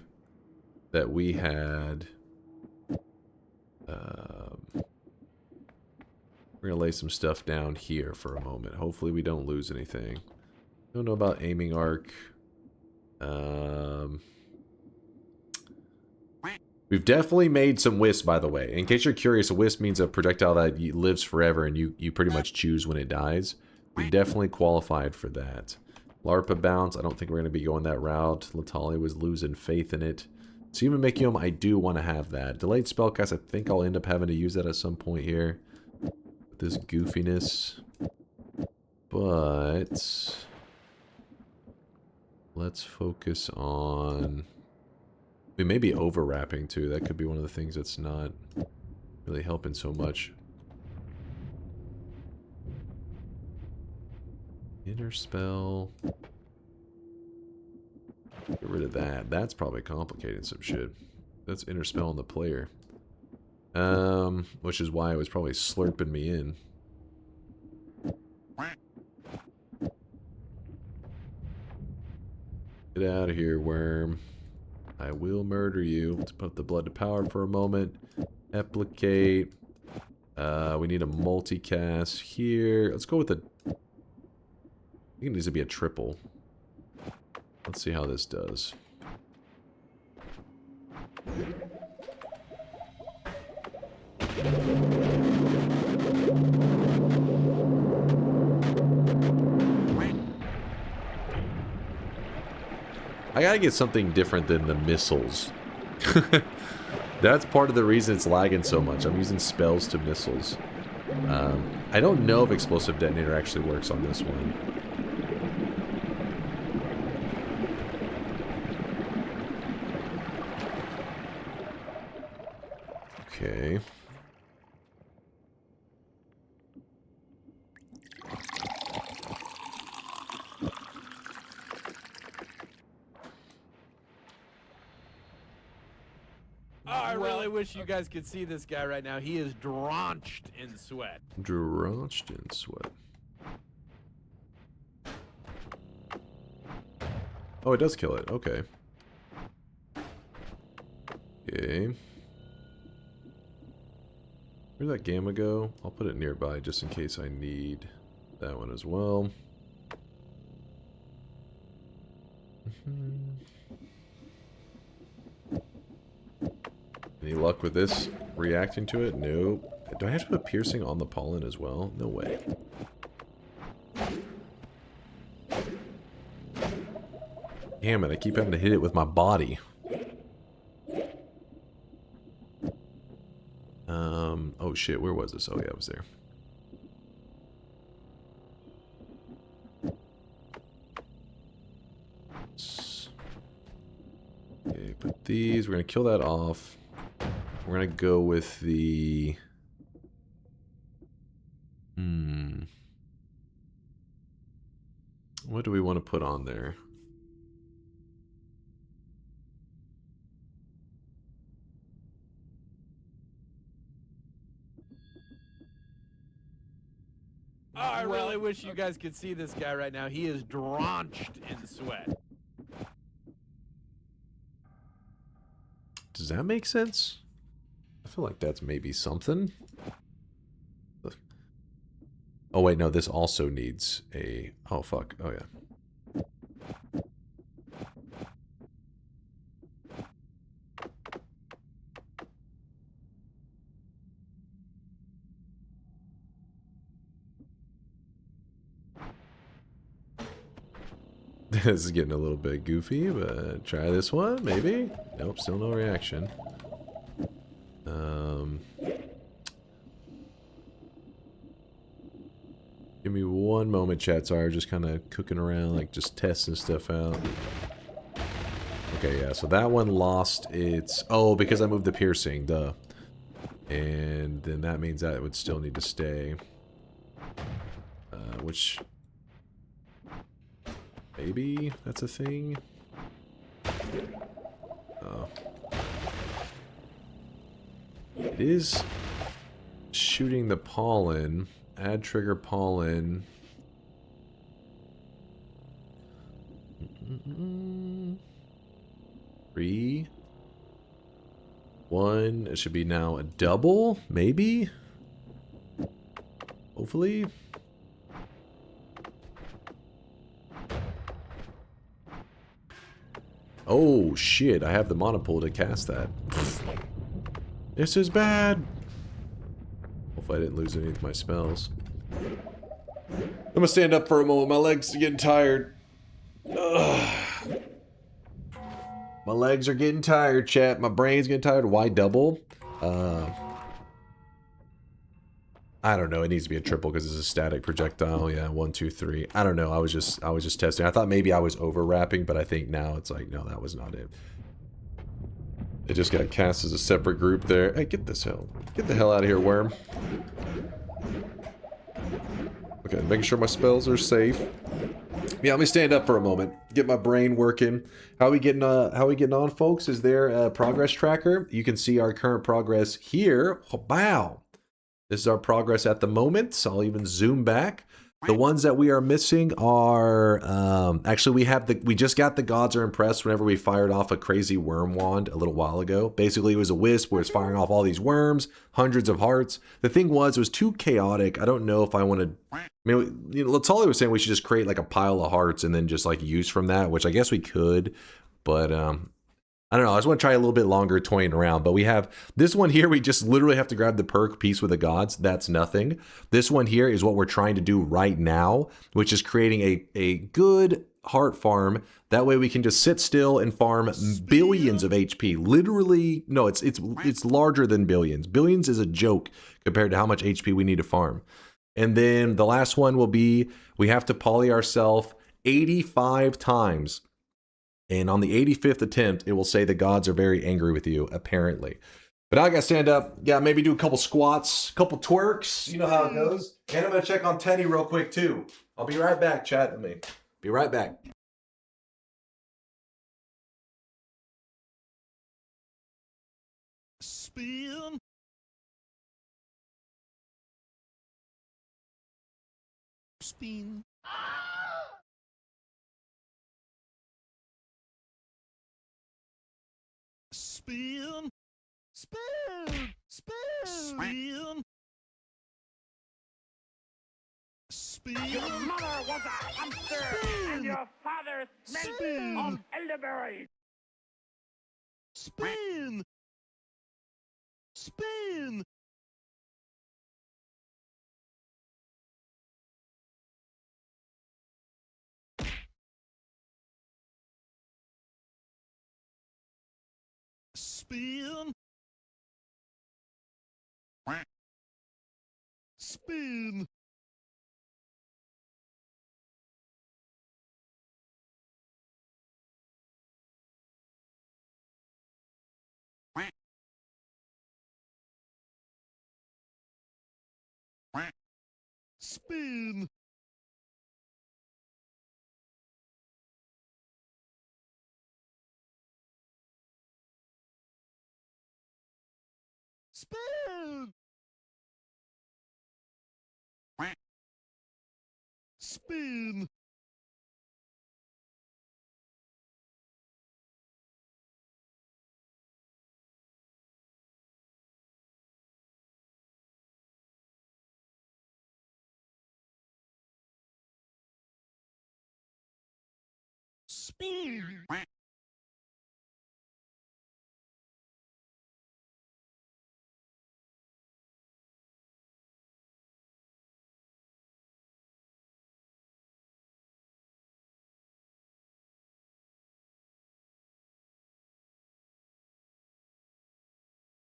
Speaker 2: that we had... we're going to lay some stuff down here for a moment. Hopefully we don't lose anything. Don't know about aiming arc. We've definitely made some wisps, by the way. In case you're curious, a wisp means a projectile that lives forever and you pretty much choose when it dies. We definitely qualified for that. LARPA bounce, I don't think we're going to be going that route. Latali was losing faith in it. Human Micium, I do want to have that. Delayed spellcast, I think I'll end up having to use that at some point here. This goofiness. But... let's focus on... we may be overwrapping too. That could be one of the things that's not really helping so much. Inner spell. Get rid of that. That's probably complicating some shit. That's inner spell on the player. Which is why it was probably slurping me in. Get out of here, worm. I will murder you. Let's put the blood to power for a moment. Replicate. We need a multicast here. Let's go with a... I think it needs to be a triple. Let's see how this does. I gotta get something different than the missiles. That's part of the reason it's lagging so much. I'm using spells to missiles. I don't know if Explosive Detonator actually works on this one. Okay.
Speaker 1: I really wish you guys could see this guy right now. He is drenched in sweat.
Speaker 2: Drenched in sweat. Oh, it does kill it. Okay. Okay. Where'd that gamma go? I'll put it nearby just in case I need that one as well. Any luck with this reacting to it? Nope. Do I have to put piercing on the pollen as well? No way. Damn it, I keep having to hit it with my body. Oh shit, where was this? Oh yeah, I was there. Okay, put these, we're gonna kill that off. We're gonna go with the... What do we want to put on there?
Speaker 1: Oh, I really wish you guys could see this guy right now. He is drenched in sweat.
Speaker 2: Does that make sense? I feel like that's maybe something. Oh wait, no, this also needs a... Oh fuck, oh yeah. This is getting a little bit goofy, but try this one, maybe? Nope, still no reaction. Give me one moment, chat. Sorry, just kind of cooking around, like just testing stuff out. Okay, yeah, so that one lost its... Oh, because I moved the piercing, duh. And then that means that it would still need to stay. Which... Maybe that's a thing? Oh. It is shooting the pollen. Add trigger pollen. 3, 1. It should be now a double, maybe? Hopefully. Oh shit, I have the monopole to cast that. This is bad. Hopefully I didn't lose any of my spells. I'm gonna stand up for a moment. My legs are getting tired. Ugh. My legs are getting tired, chat. My brain's getting tired. Why double? I don't know. It needs to be a triple because it's a static projectile. Yeah, 1, 2, 3. I don't know. I was just testing. I thought maybe I was overwrapping, but I think now it's like, no, that was not it. It just got cast as a separate group there. Hey, get the hell out of here, worm. Okay, making sure my spells are safe. Yeah, let me stand up for a moment. Get my brain working. How we getting on, folks? Is there a progress tracker? You can see our current progress here. Wow. This is our progress at the moment, so I'll even zoom back. The ones that we are missing are, actually we just got the gods are impressed whenever we fired off a crazy worm wand a little while ago. Basically, it was a wisp where it's firing off all these worms, hundreds of hearts. The thing was, it was too chaotic. I don't know if I want to, I mean, you know, Latali was saying we should just create like a pile of hearts and then just like use from that, which I guess we could, but, I don't know, I just want to try a little bit longer toying around, but we have this one here, we just literally have to grab the perk Peace with the Gods. That's nothing. This one here is what we're trying to do right now, which is creating a good heart farm. That way we can just sit still and farm billions of HP. Literally, no, it's larger than billions. Billions is a joke compared to how much HP we need to farm. And then the last one will be, we have to poly ourselves 85 times. And on the 85th attempt, it will say the gods are very angry with you, apparently. But now I gotta stand up. Yeah, maybe do a couple squats, couple twerks. You know how it goes. And I'm gonna check on Tenny real quick, too. I'll be right back, chat with me. Be right back.
Speaker 11: Spin. Spin. Spin. Spin. Spin. Spin. Spin.
Speaker 13: Your mother was a hamster, and your father smelled of elderberry.
Speaker 11: Spin. Spin. Spin. Spin. Spin. Spin. Spin. Spin.
Speaker 2: Smash.
Speaker 11: Spin.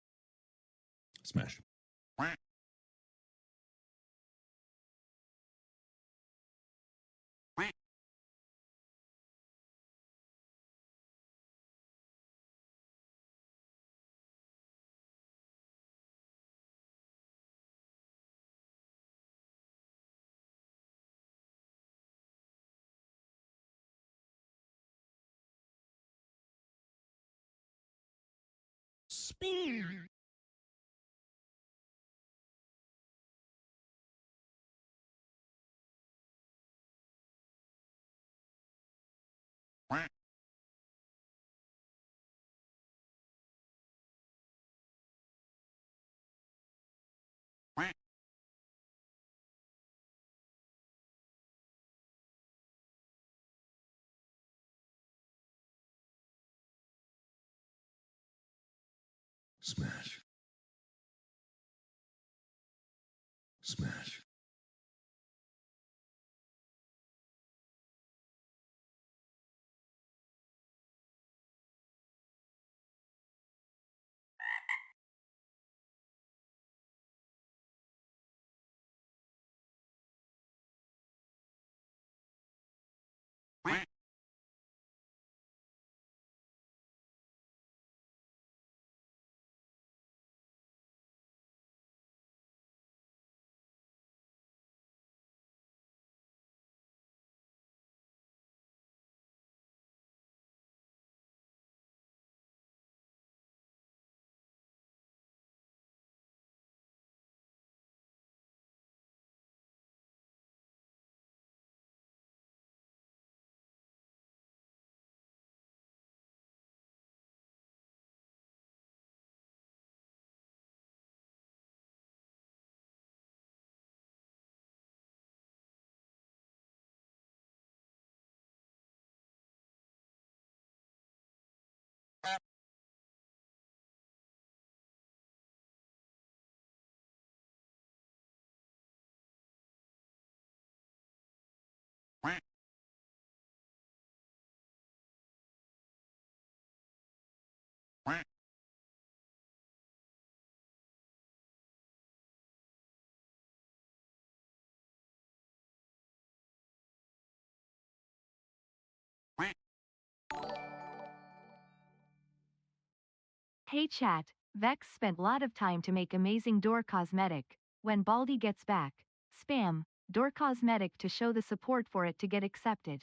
Speaker 11: Smash. Smash.
Speaker 5: Hey chat, Vex spent lot of time to make amazing door cosmetic. When Baldi gets back, spam door cosmetic to show the support for it to get accepted.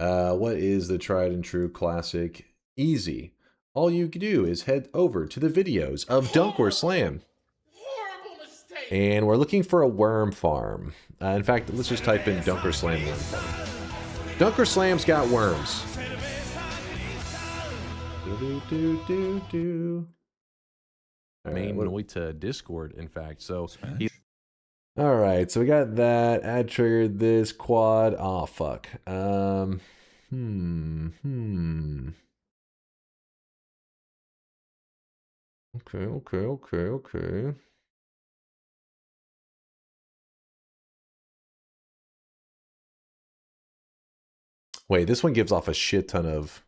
Speaker 2: What is the tried and true classic? Easy. All you can do is head over to the videos of DunkOrSlam. And we're looking for a worm farm. In fact, let's just type in DunkOrSlam worm farm. DunkOrSlam's got worms. Main Noita Discord, in fact. So all right, so we got that. Add triggered this quad. Oh fuck. Okay. Wait, this one gives off a shit ton of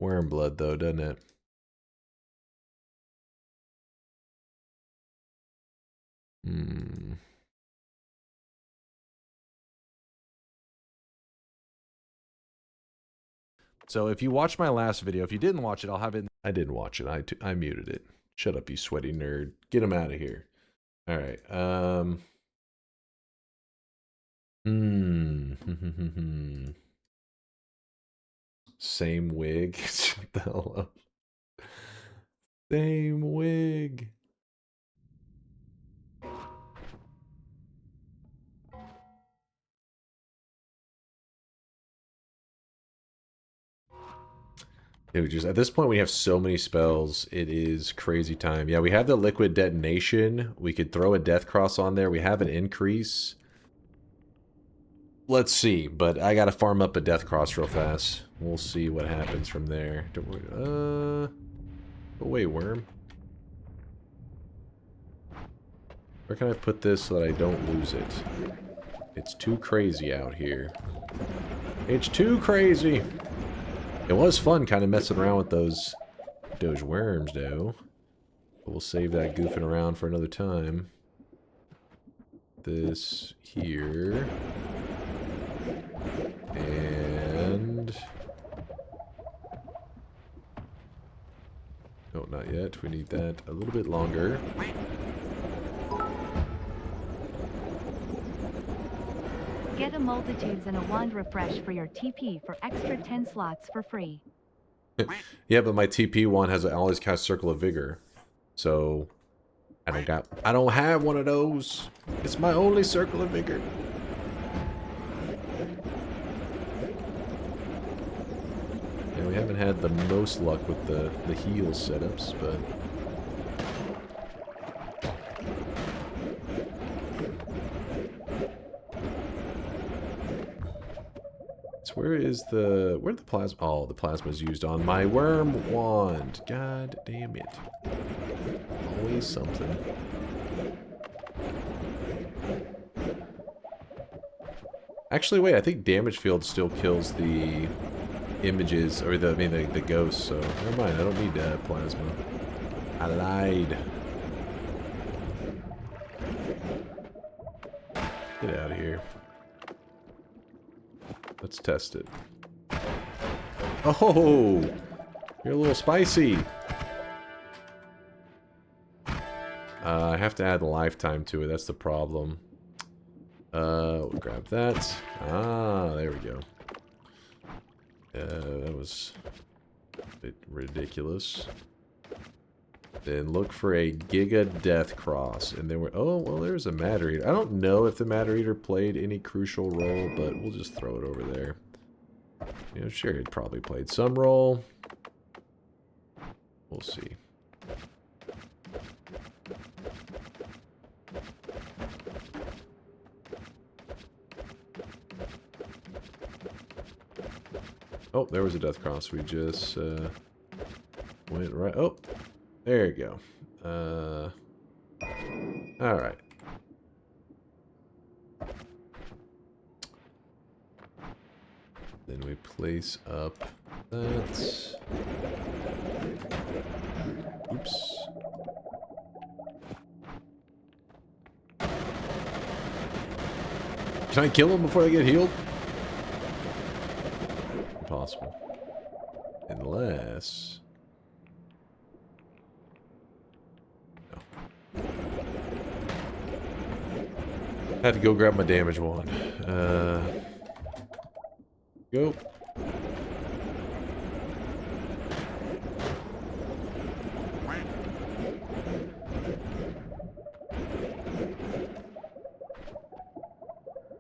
Speaker 2: worm blood, though, doesn't it? So if you watched my last video, if you didn't watch it, I'll have it. I didn't watch it. I muted it. Shut up, you sweaty nerd. Get him out of here. All right. Same wig. Shut the hell up. Same wig. Dude, just at this point we have so many spells. It is crazy time. Yeah, we have the liquid detonation. We could throw a death cross on there. We have an increase. Let's see, but I gotta farm up a death cross real fast. We'll see what happens from there. Oh wait, worm. Where can I put this so that I don't lose it? It's too crazy out here. It's too crazy. It was fun kind of messing around with those worms, though. But we'll save that goofing around for another time. This here. And... no, not yet. We need that a little bit longer.
Speaker 5: Get a multitudes and a wand refresh for your TP for extra 10 slots for free.
Speaker 2: Yeah, but my TP one has always cast Circle of Vigor. So I don't have one of those. It's my only Circle of Vigor. Yeah, we haven't had the most luck with the heal setups, but where'd the plasma? Oh, the plasma's used on my worm wand. God damn it. Always something. Actually, wait, I think damage field still kills the images, or the ghosts, so never mind, I don't need plasma. I lied. Get out of here. Let's test it. Oh, you're a little spicy. I have to add lifetime to it. That's the problem. We'll grab that. Ah, there we go. That was a bit ridiculous. Then look for a Giga Death Cross. And then we're... oh, well, there's a Matter Eater. I don't know if the Matter Eater played any crucial role, but we'll just throw it over there. You know, sure, it probably played some role. We'll see. Oh, there was a Death Cross. We just went right... oh! There you go. Alright. Then we place up that. Oops. Can I kill them before they get healed? Impossible. Unless... had to go grab my damage wand. Go.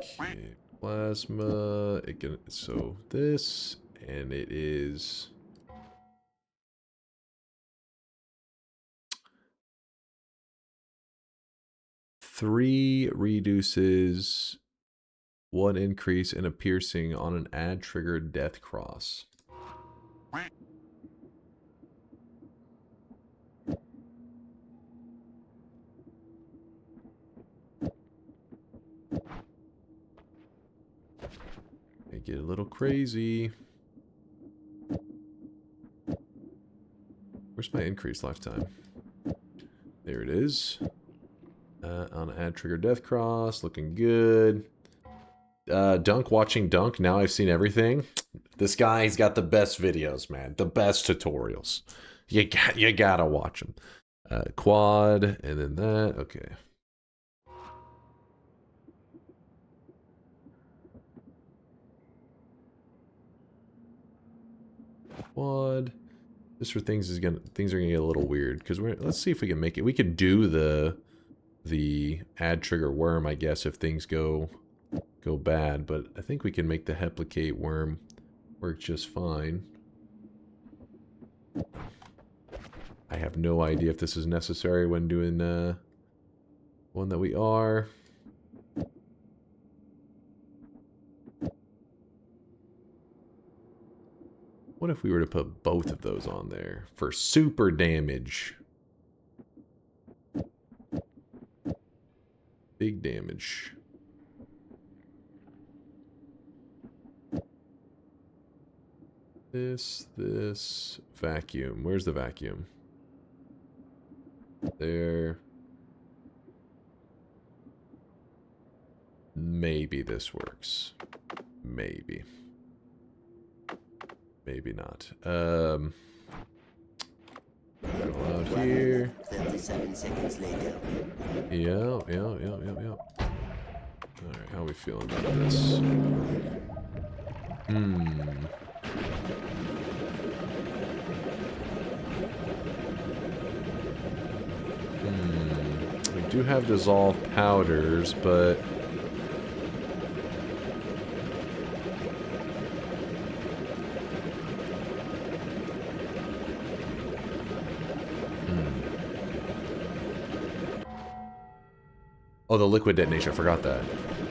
Speaker 2: Okay, plasma. So this, and it is 3 reduces 1 increase in a piercing on an ad triggered death cross. They get a little crazy. Where's my increased lifetime? There it is. On ad trigger death cross, looking good. Dunk watching Dunk. Now I've seen everything. This guy, he's got the best videos, man. The best tutorials. You gotta watch them. Quad, and then that. Okay. Quad. Just for things are gonna get a little weird because let's see if we can make it. We could do the ad trigger worm, I guess, if things go bad, but I think we can make the heplicate worm work just fine. I have no idea if this is necessary when doing one that we are. What if we were to put both of those on there for super damage? Big damage. This, vacuum. Where's the vacuum? There. Maybe this works. Maybe. Maybe not. Go out here.
Speaker 14: 37 seconds later.
Speaker 2: Yeah. Alright, how are we feeling about this? We do have dissolved powders, but oh, the liquid detonation, I forgot that.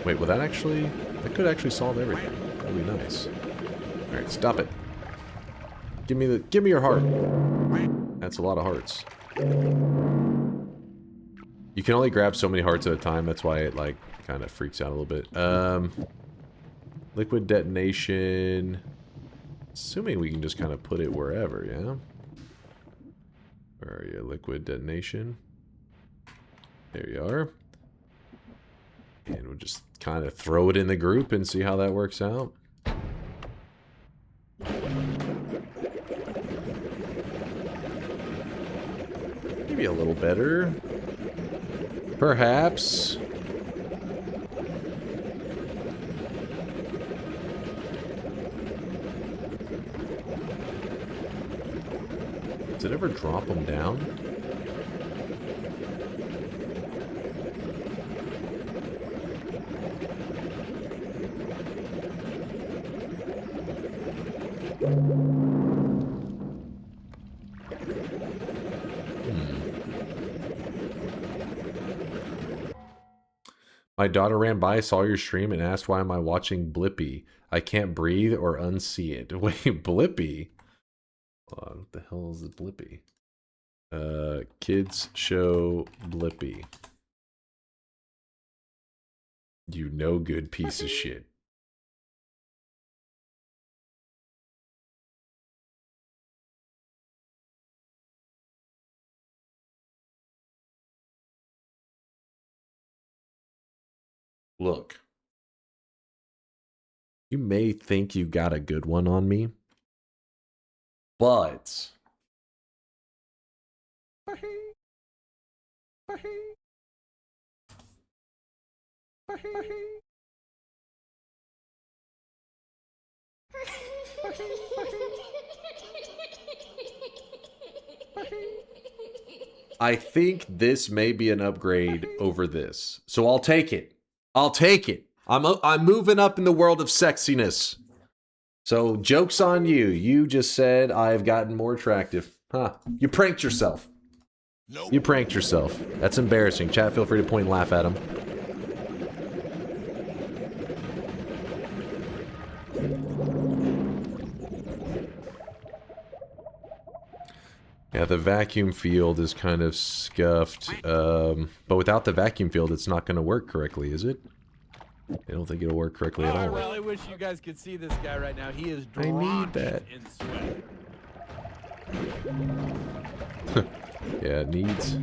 Speaker 2: Wait, will that could actually solve everything. That'd be nice. Alright, stop it. Give me your heart. That's a lot of hearts. You can only grab so many hearts at a time, that's why it like kind of freaks out a little bit. Liquid detonation. Assuming we can just kind of put it wherever, yeah? Where are you? Liquid detonation. There you are. And we'll just kind of throw it in the group and see how that works out. Maybe a little better. Perhaps. Does it ever drop them down? My daughter ran by, saw your stream, and asked why am I watching Blippi? I can't breathe or unsee it. Wait, Blippi? What the hell is the Blippi? Kids show Blippi. You no good piece of shit. Look. You may think you got a good one on me, but I think this may be an upgrade over this. So I'll take it. I'll take it. I'm moving up in the world of sexiness. So, joke's on you. You just said I've gotten more attractive. Huh. You pranked yourself. You pranked yourself. That's embarrassing. Chat, feel free to point and laugh at him. Yeah, the vacuum field is kind of scuffed. But without the vacuum field, it's not going to work correctly, is it? I don't think it'll work correctly at all.
Speaker 1: I really wish you guys could see this guy right now. He is
Speaker 2: I need
Speaker 1: drenched
Speaker 2: that.
Speaker 1: in sweat.
Speaker 2: Yeah, it needs... I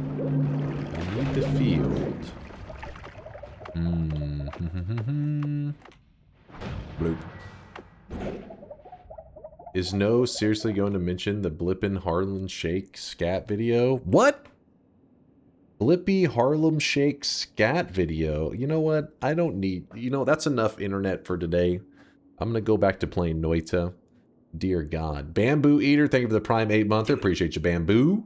Speaker 2: need the field. Bloop. Is No seriously going to mention the Blippin' Harlem Shake scat video? What? Blippy Harlem Shake scat video? You know what? I don't need... You know, that's enough internet for today. I'm going to go back to playing Noita. Dear God. Bamboo Eater, thank you for the Prime 8-monther. Appreciate you, Bamboo.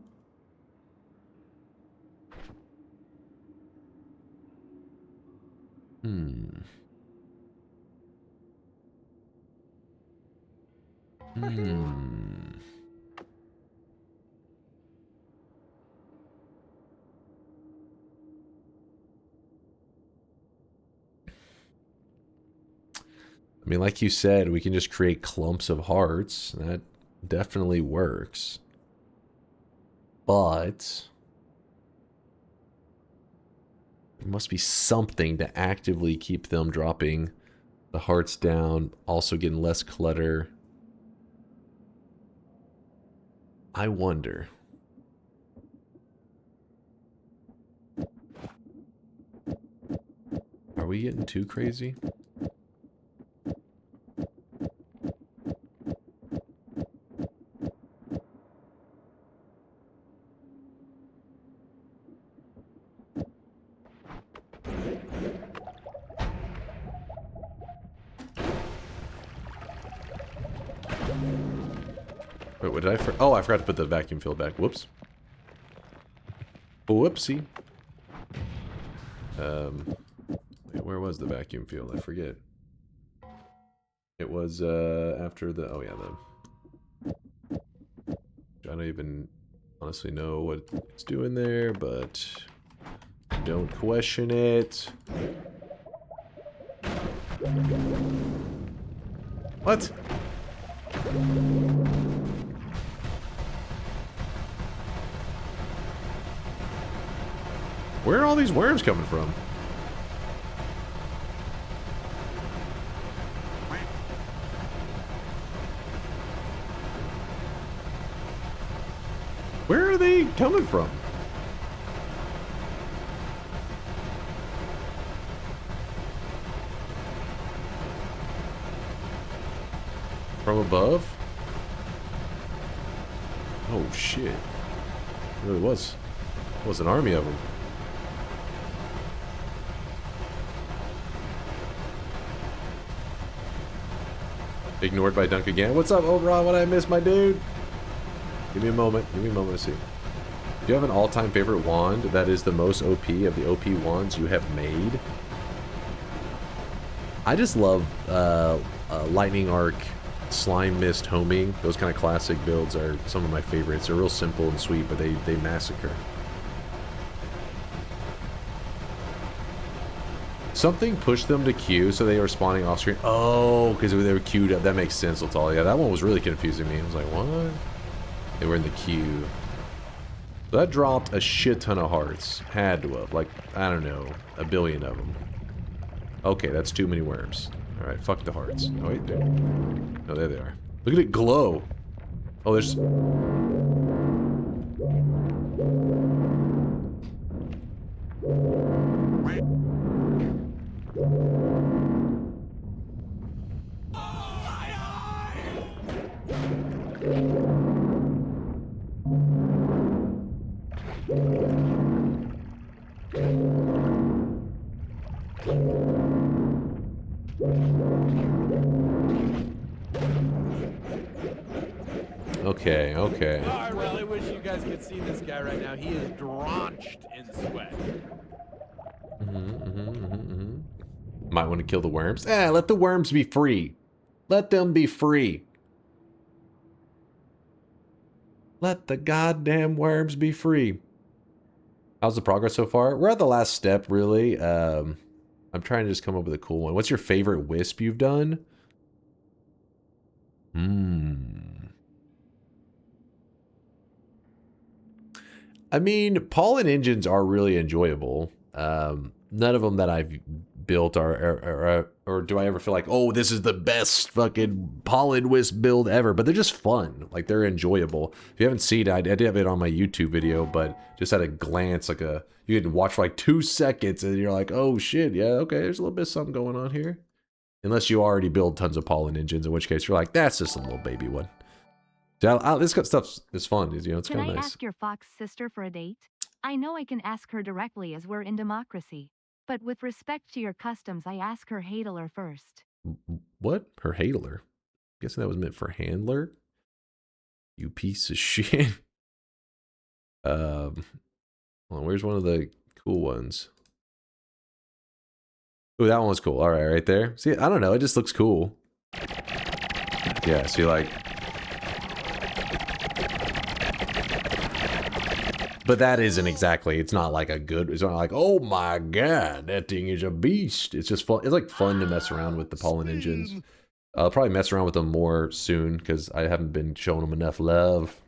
Speaker 2: I mean, like you said, we can just create clumps of hearts. That definitely works. But there must be something to actively keep them dropping the hearts down, also getting less clutter. I wonder. Are we getting too crazy? Wait, what did I... Oh, I forgot to put the vacuum field back. Whoops. Whoopsie. Wait, where was the vacuum field? I forget. It was, after the... Oh, yeah, I don't even honestly know what it's doing there, but... Don't question it. What? Where are all these worms coming from? Where are they coming from? From above? Oh shit. It really was. It was an army of them. Ignored by Dunk again. What's up, Oberon? What I miss, my dude? Give me a moment. Give me a moment to see. Do you have an all-time favorite wand that is the most OP of the OP wands you have made? I just love Lightning Arc, Slime Mist, Homing. Those kind of classic builds are some of my favorites. They're real simple and sweet, but they massacre. Something pushed them to queue, so they were spawning off screen. Oh, because they were queued up. That makes sense, Latal. Yeah, that one was really confusing me. I was like, what? They were in the queue. So that dropped a shit ton of hearts. Had to have. Like, I don't know, a billion of them. Okay, that's too many worms. Alright, fuck the hearts. Oh, wait, there. No, there they are. Look at it glow. Oh, there's... Okay, okay.
Speaker 1: Oh, I really wish you guys could see this guy right now. He is drenched in sweat.
Speaker 2: Might want to kill the worms. Let the worms be free. Let them be free. Let the goddamn worms be free. How's the progress so far? We're at the last step, really. I'm trying to just come up with a cool one. What's your favorite wisp you've done? I mean, pollen engines are really enjoyable. None of them that I've built are or do I ever feel like, oh, this is the best fucking pollen wisp build ever. But they're just fun. Like, they're enjoyable. If you haven't seen it, I did have it on my YouTube video, but just at a glance, like you can watch for like 2 seconds and you're like, oh shit, yeah, okay, there's a little bit of something going on here. Unless you already build tons of pollen engines, in which case you're like, that's just a little baby one. This stuff is fun. You know, it's kind of nice.
Speaker 5: Can I ask your fox sister for a date? I know I can ask her directly as we're in democracy. But with respect to your customs, I ask her handler first.
Speaker 2: What? Her handler? Guessing that was meant for handler? You piece of shit. Well, where's one of the cool ones? Ooh, that one was cool. All right, right there. See, I don't know. It just looks cool. Yeah, see, like... But that isn't exactly, it's not like a good, it's not like, oh my god, that thing is a beast. It's just fun, it's like fun to mess around with the pollen engines. I'll probably mess around with them more soon, because I haven't been showing them enough love.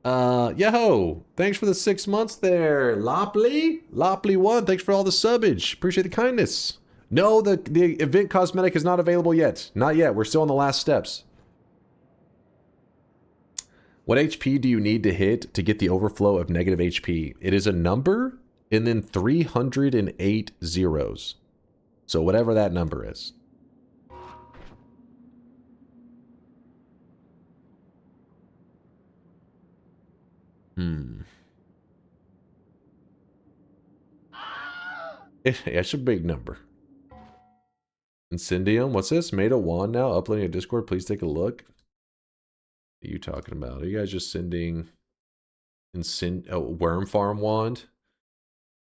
Speaker 2: Yo, thanks for the 6 months there, Lopley1, thanks for all the subbage, appreciate the kindness. No, the event cosmetic is not available yet, not yet, we're still on the last steps. What HP do you need to hit to get the overflow of negative HP? It is a number and then 308 zeros. So whatever that number is. It's a big number. Incendium, what's this? Made a wand now, uploading a Discord, please take a look. What are you talking about? Are you guys just sending a worm farm wand?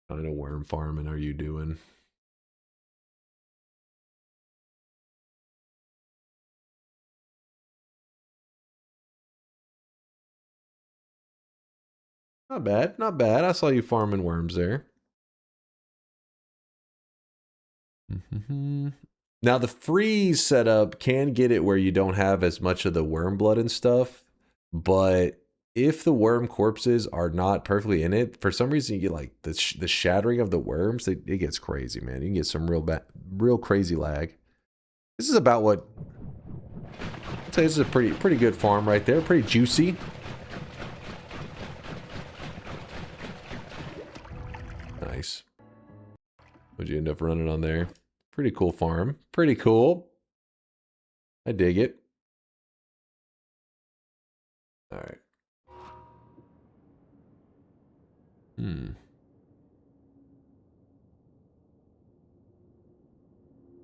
Speaker 2: What kind of worm farming are you doing? Not bad, not bad. I saw you farming worms there. Now the freeze setup can get it where you don't have as much of the worm blood and stuff, but if the worm corpses are not perfectly in it, for some reason you get like the shattering of the worms. It gets crazy, man. You can get some real crazy lag. This is about what I'd say. This is a pretty good farm right there. Pretty juicy. Nice. What'd you end up running on there? Pretty cool farm. Pretty cool. I dig it. All right.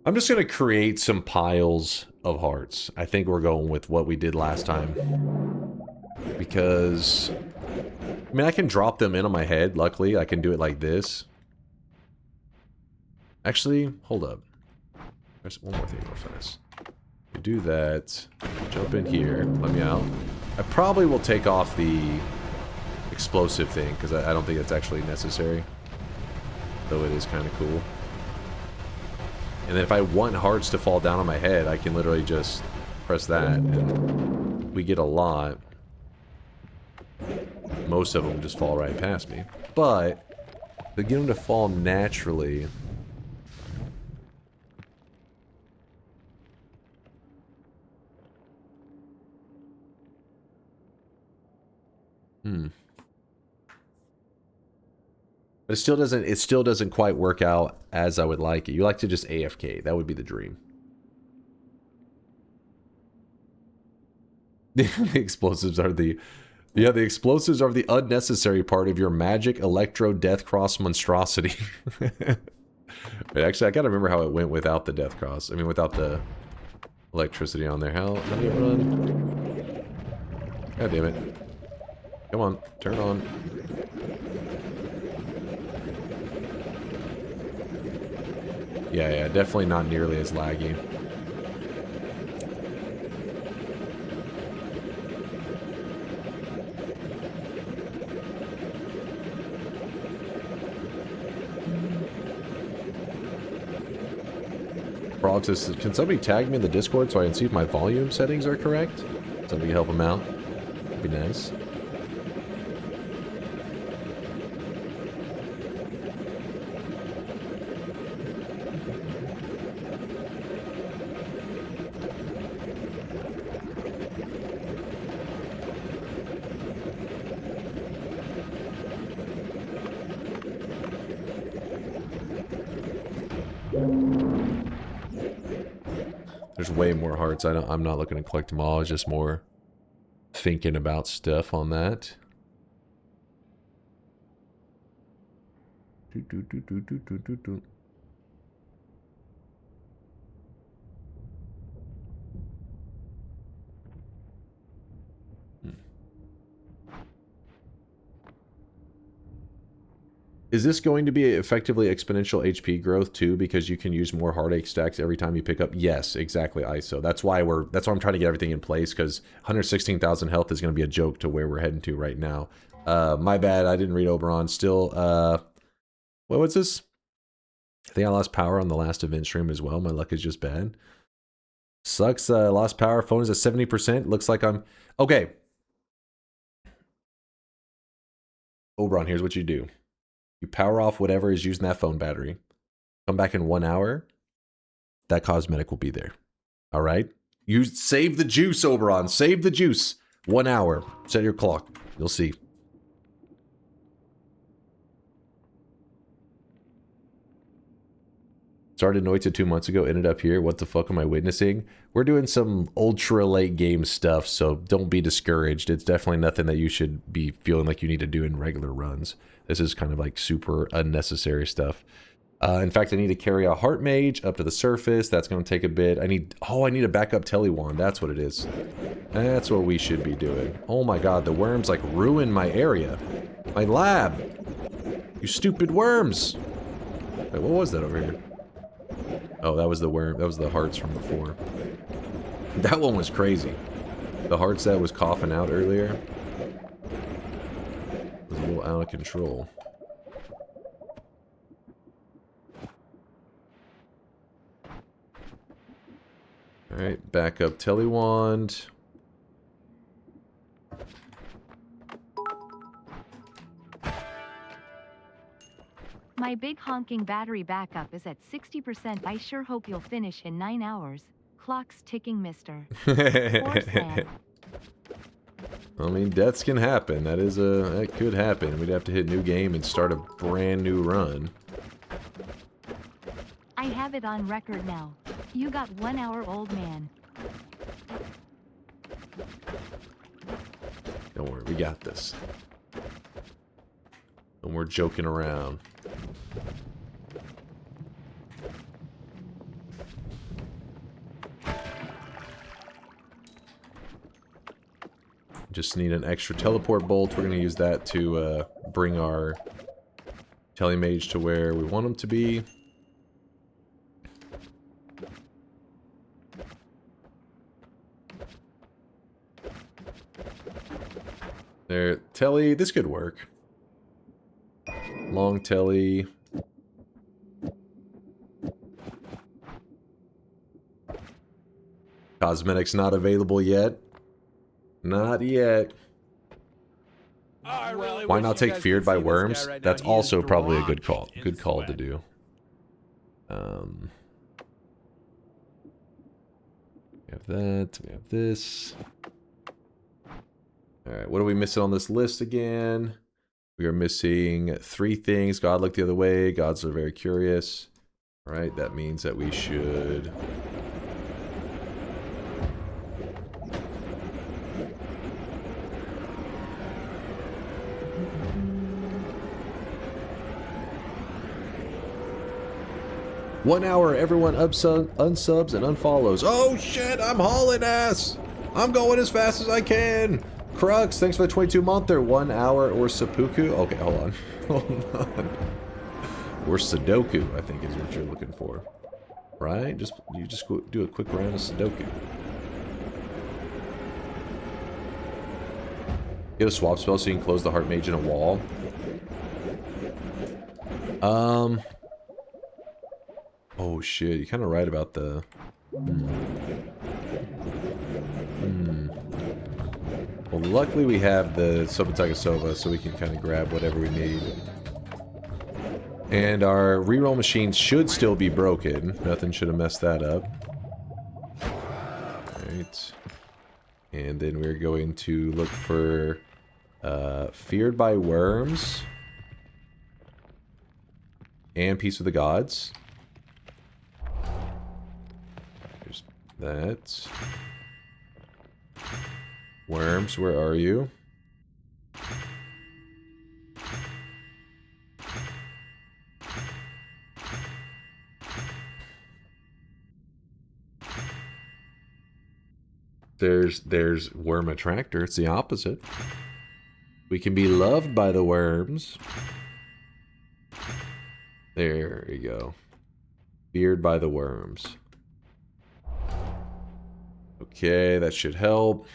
Speaker 2: I'm just going to create some piles of hearts. I think we're going with what we did last time. Because, I mean, I can drop them in on my head. Luckily, I can do it like this. Actually, hold up. There's one more thing real fast. You do that. Jump in here. Let me out. I probably will take off the explosive thing, because I don't think it's actually necessary. Though it is kind of cool. And then if I want hearts to fall down on my head, I can literally just press that, and we get a lot. Most of them just fall right past me. But to get them to fall naturally... But it still doesn't quite work out as I would like it. You like to just AFK. That would be the dream. The explosives are the unnecessary part of your magic electro death cross monstrosity. Wait, actually, I gotta remember how it went without the death cross. I mean, without the electricity on there. How did it run? God damn it. Come on, turn on. Yeah, definitely not nearly as laggy. Frog says, can somebody tag me in the Discord so I can see if my volume settings are correct? Somebody can help him out. That'd be nice. There's way more hearts. I'm not looking to collect them all. It's just more thinking about stuff on that. Is this going to be effectively exponential HP growth too? Because you can use more heartache stacks every time you pick up. Yes, exactly, ISO. That's why I'm trying to get everything in place, because 116,000 health is going to be a joke to where we're heading to right now. My bad, I didn't read Oberon. Still, what was this? I think I lost power on the last event stream as well. My luck is just bad. Sucks. Lost power. Phone is at 70%. Looks like I'm okay. Oberon, here's what you do. You power off whatever is using that phone battery. Come back in 1 hour. That cosmetic will be there. All right? You save the juice, Oberon. Save the juice. 1 hour. Set your clock. You'll see. Started Noita 2 months ago. Ended up here. What the fuck am I witnessing? We're doing some ultra late game stuff, so don't be discouraged. It's definitely nothing that you should be feeling like you need to do in regular runs. This is kind of like super unnecessary stuff. In fact, I need to carry a heart mage up to the surface. That's going to take a bit. I need a backup tele wand. That's what it is. That's what we should be doing. Oh my god, the worms like ruined my area. My lab. You stupid worms. Wait, what was that over here? Oh, that was the worm. That was the hearts from before. That one was crazy. The hearts that was coughing out earlier was a little out of control. Alright, back up telewand.
Speaker 5: My big honking battery backup is at 60%. I sure hope you'll finish in 9 hours. Clock's ticking, mister. I
Speaker 2: mean, deaths can happen. That could happen. We'd have to hit new game and start a brand new run.
Speaker 5: I have it on record now. You got 1 hour, old man.
Speaker 2: Don't worry, we got this. And we're joking around. Just need an extra teleport bolt. We're going to use that to bring our telemage to where we want them to be. There, tele, this could work. Long tele. Cosmetics not available yet. Not yet. Why not take Feared by Worms? That's also probably a good call. Good call to do. We have that. We have this. Alright, what are we missing on this list again? We are missing 3 things. God looked the other way. Gods are very curious. Alright, that means that we should... One hour, everyone unsubs and unfollows. Oh shit, I'm hauling ass! I'm going as fast as I can! Crux, thanks for the 22-monther. 1 hour or seppuku? Okay, hold on. Hold on. Or Sudoku, I think is what you're looking for. Right? You just go do a quick round of Sudoku. Get a swap spell so you can close the Heart Mage in a wall. Oh shit, you're kind of right about the... Well, luckily we have the Sobataka so we can kind of grab whatever we need. And our reroll machines should still be broken. Nothing should have messed that up. Alright. And then we're going to look for Feared by Worms and Peace with the Gods. There's that. Worms, where are you? There's Worm Attractor. It's the opposite. We can be loved by the worms. There you go. Feared by the worms. Okay, that should help.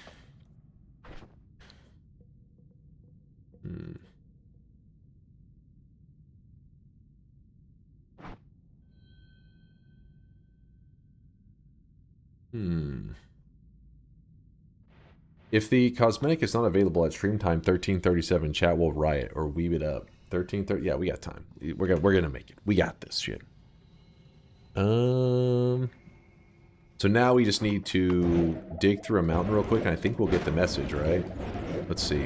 Speaker 2: If the cosmetic is not available at stream time 13:37, chat will riot or weave it up. 13:30. Yeah, we got time. We're gonna make it. We got this shit. So now we just need to dig through a mountain real quick, and I think we'll get the message, right? Let's see.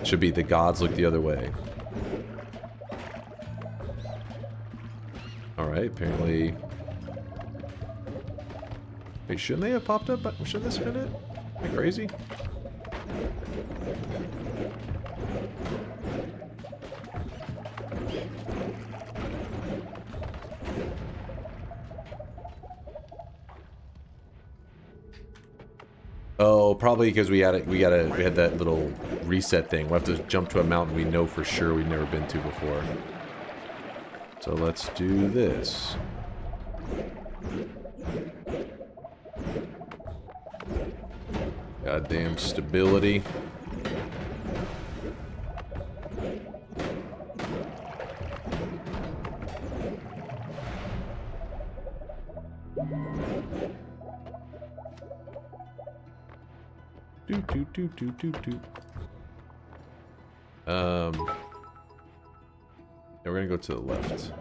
Speaker 2: Should be the gods look the other way. All right. Apparently. Wait, shouldn't they have popped up? Shouldn't this have been it? Am I crazy? Oh, probably because we had that little reset thing. We'll have to jump to a mountain we know for sure we've never been to before. So let's do this. Goddamn stability. Now we're gonna go to the left.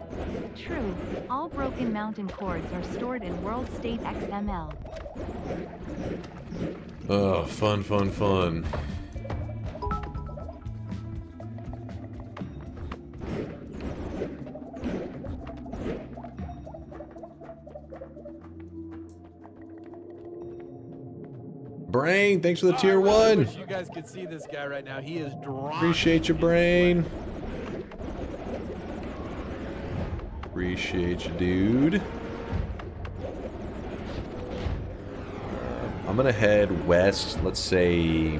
Speaker 5: True. All broken mountain chords are stored in World State XML.
Speaker 2: Oh, fun, fun, fun. Brain, thanks for the tier 1.
Speaker 1: Wish you guys could see this guy right now. He is drawn.
Speaker 2: Appreciate your brain. Appreciate you, dude. I'm gonna head west, let's say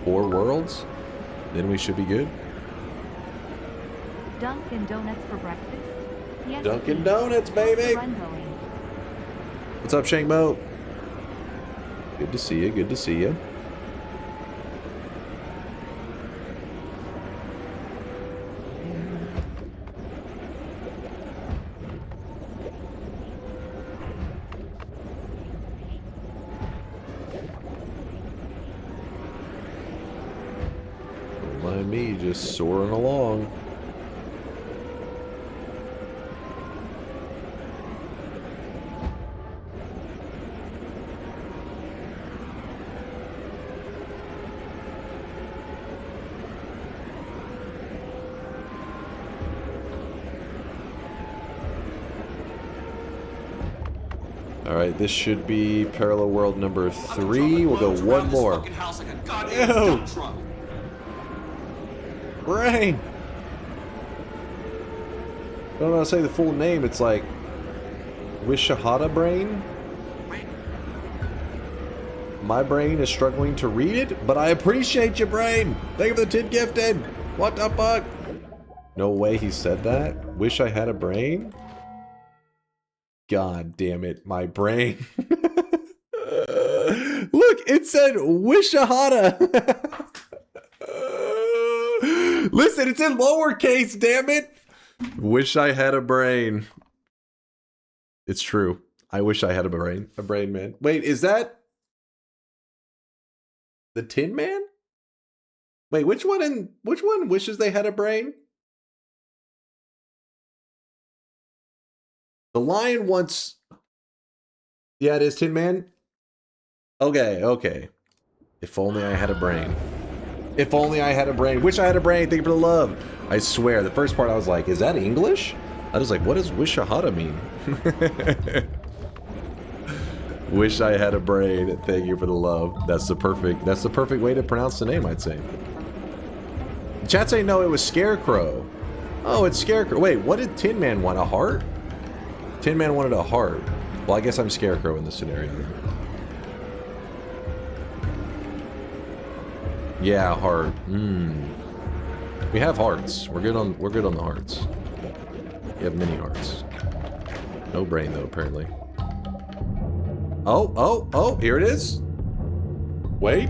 Speaker 2: 4 worlds, then we should be good.
Speaker 5: Dunkin' Donuts for breakfast? Yes,
Speaker 2: Dunkin'
Speaker 5: please.
Speaker 2: Donuts, baby!
Speaker 5: Run going.
Speaker 2: What's up, Shankmo? Good to see you, good to see you. Don't mind me just soaring along. Alright, this should be parallel world number 3. We'll go one more. Ew! Brain! I don't know how to say the full name. It's like Wishahata Brain? My brain is struggling to read it, but I appreciate your brain! Thank you for the 10 gifted! What the fuck? No way he said that? Wish I had a brain? God damn it, my brain. Look, it said Wishahada. Listen, it's in lowercase, damn it. Wish I had a brain. It's true. I wish I had a brain, man. Wait, is that the Tin Man? Wait, which one wishes they had a brain? The lion wants... Yeah, it is Tin Man. Okay, okay. If only I had a brain. If only I had a brain. Wish I had a brain. Thank you for the love. I swear, the first part I was like, is that English? I was like, what does Wishahada mean? Wish I had a brain. Thank you for the love. That's the perfect way to pronounce the name, I'd say. Chat saying no, it was Scarecrow. Oh, it's Scarecrow. Wait, what did Tin Man want? A heart? Tin Man wanted a heart. Well, I guess I'm Scarecrow in this scenario. Yeah, heart. We have hearts. We're good on the hearts. We have many hearts. No brain though, apparently. Oh, here it is. Wait.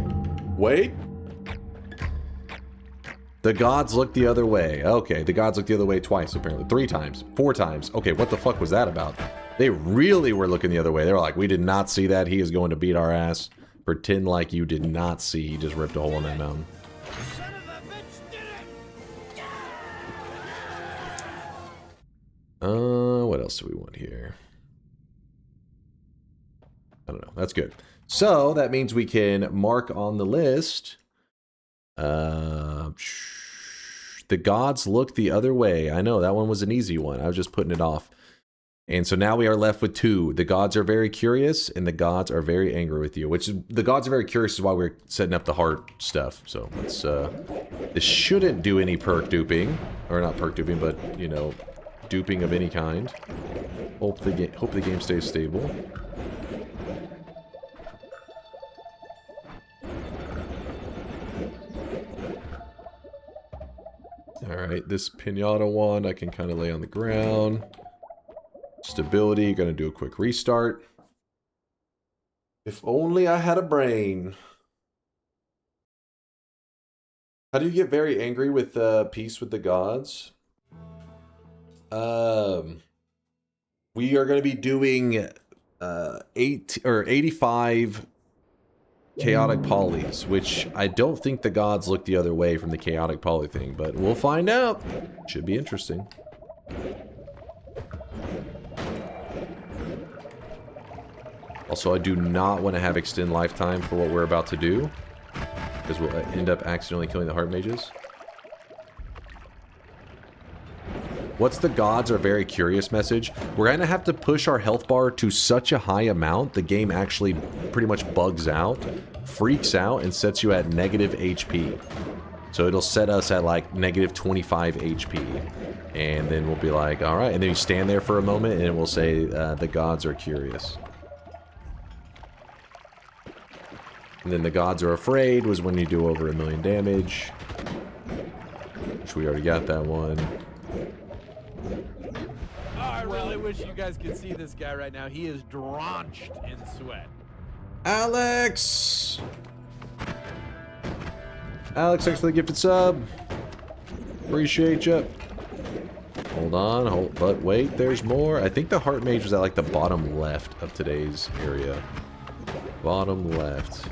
Speaker 2: The gods look the other way. Okay, the gods look the other way twice, apparently. 3 times. 4 times. Okay, what the fuck was that about? They really were looking the other way. They were like, we did not see that. He is going to beat our ass. Pretend like you did not see. He just ripped a hole in that mountain. What else do we want here? I don't know. That's good. So that means we can mark on the list. The gods look the other way. I know that one was an easy one. I was just putting it off. And so now we are left with 2. The gods are very curious, and the gods are very angry with you. Which is, the gods are very curious is why we're setting up the heart stuff. So let's, this shouldn't do any perk duping. Or not perk duping, but, you know, duping of any kind. Hope the game stays stable. Alright, this pinata wand I can kind of lay on the ground. Stability, gonna do a quick restart. If only I had a brain. How do you get very angry with peace with the gods? We are gonna be doing 85 chaotic polys, which I don't think the gods look the other way from the chaotic poly thing, but we'll find out. Should be interesting. Also, I do not want to have extend lifetime for what we're about to do, because we'll end up accidentally killing the heart mages. What's the gods are very curious message? We're going to have to push our health bar to such a high amount, the game actually pretty much bugs out, freaks out, and sets you at negative HP. So it'll set us at like negative 25 HP. And then we'll be like, alright, and then you stand there for a moment, and it will say, the gods are curious. And then the gods are afraid was when you do over 1,000,000 damage. Which we already got that one.
Speaker 1: Oh, I really wish you guys could see this guy right now. He is drenched in sweat.
Speaker 2: Alex! Alex, thanks for the gifted sub. Appreciate you. Hold on, but wait, there's more. I think the heart mage was at like the bottom left of today's area. Bottom left.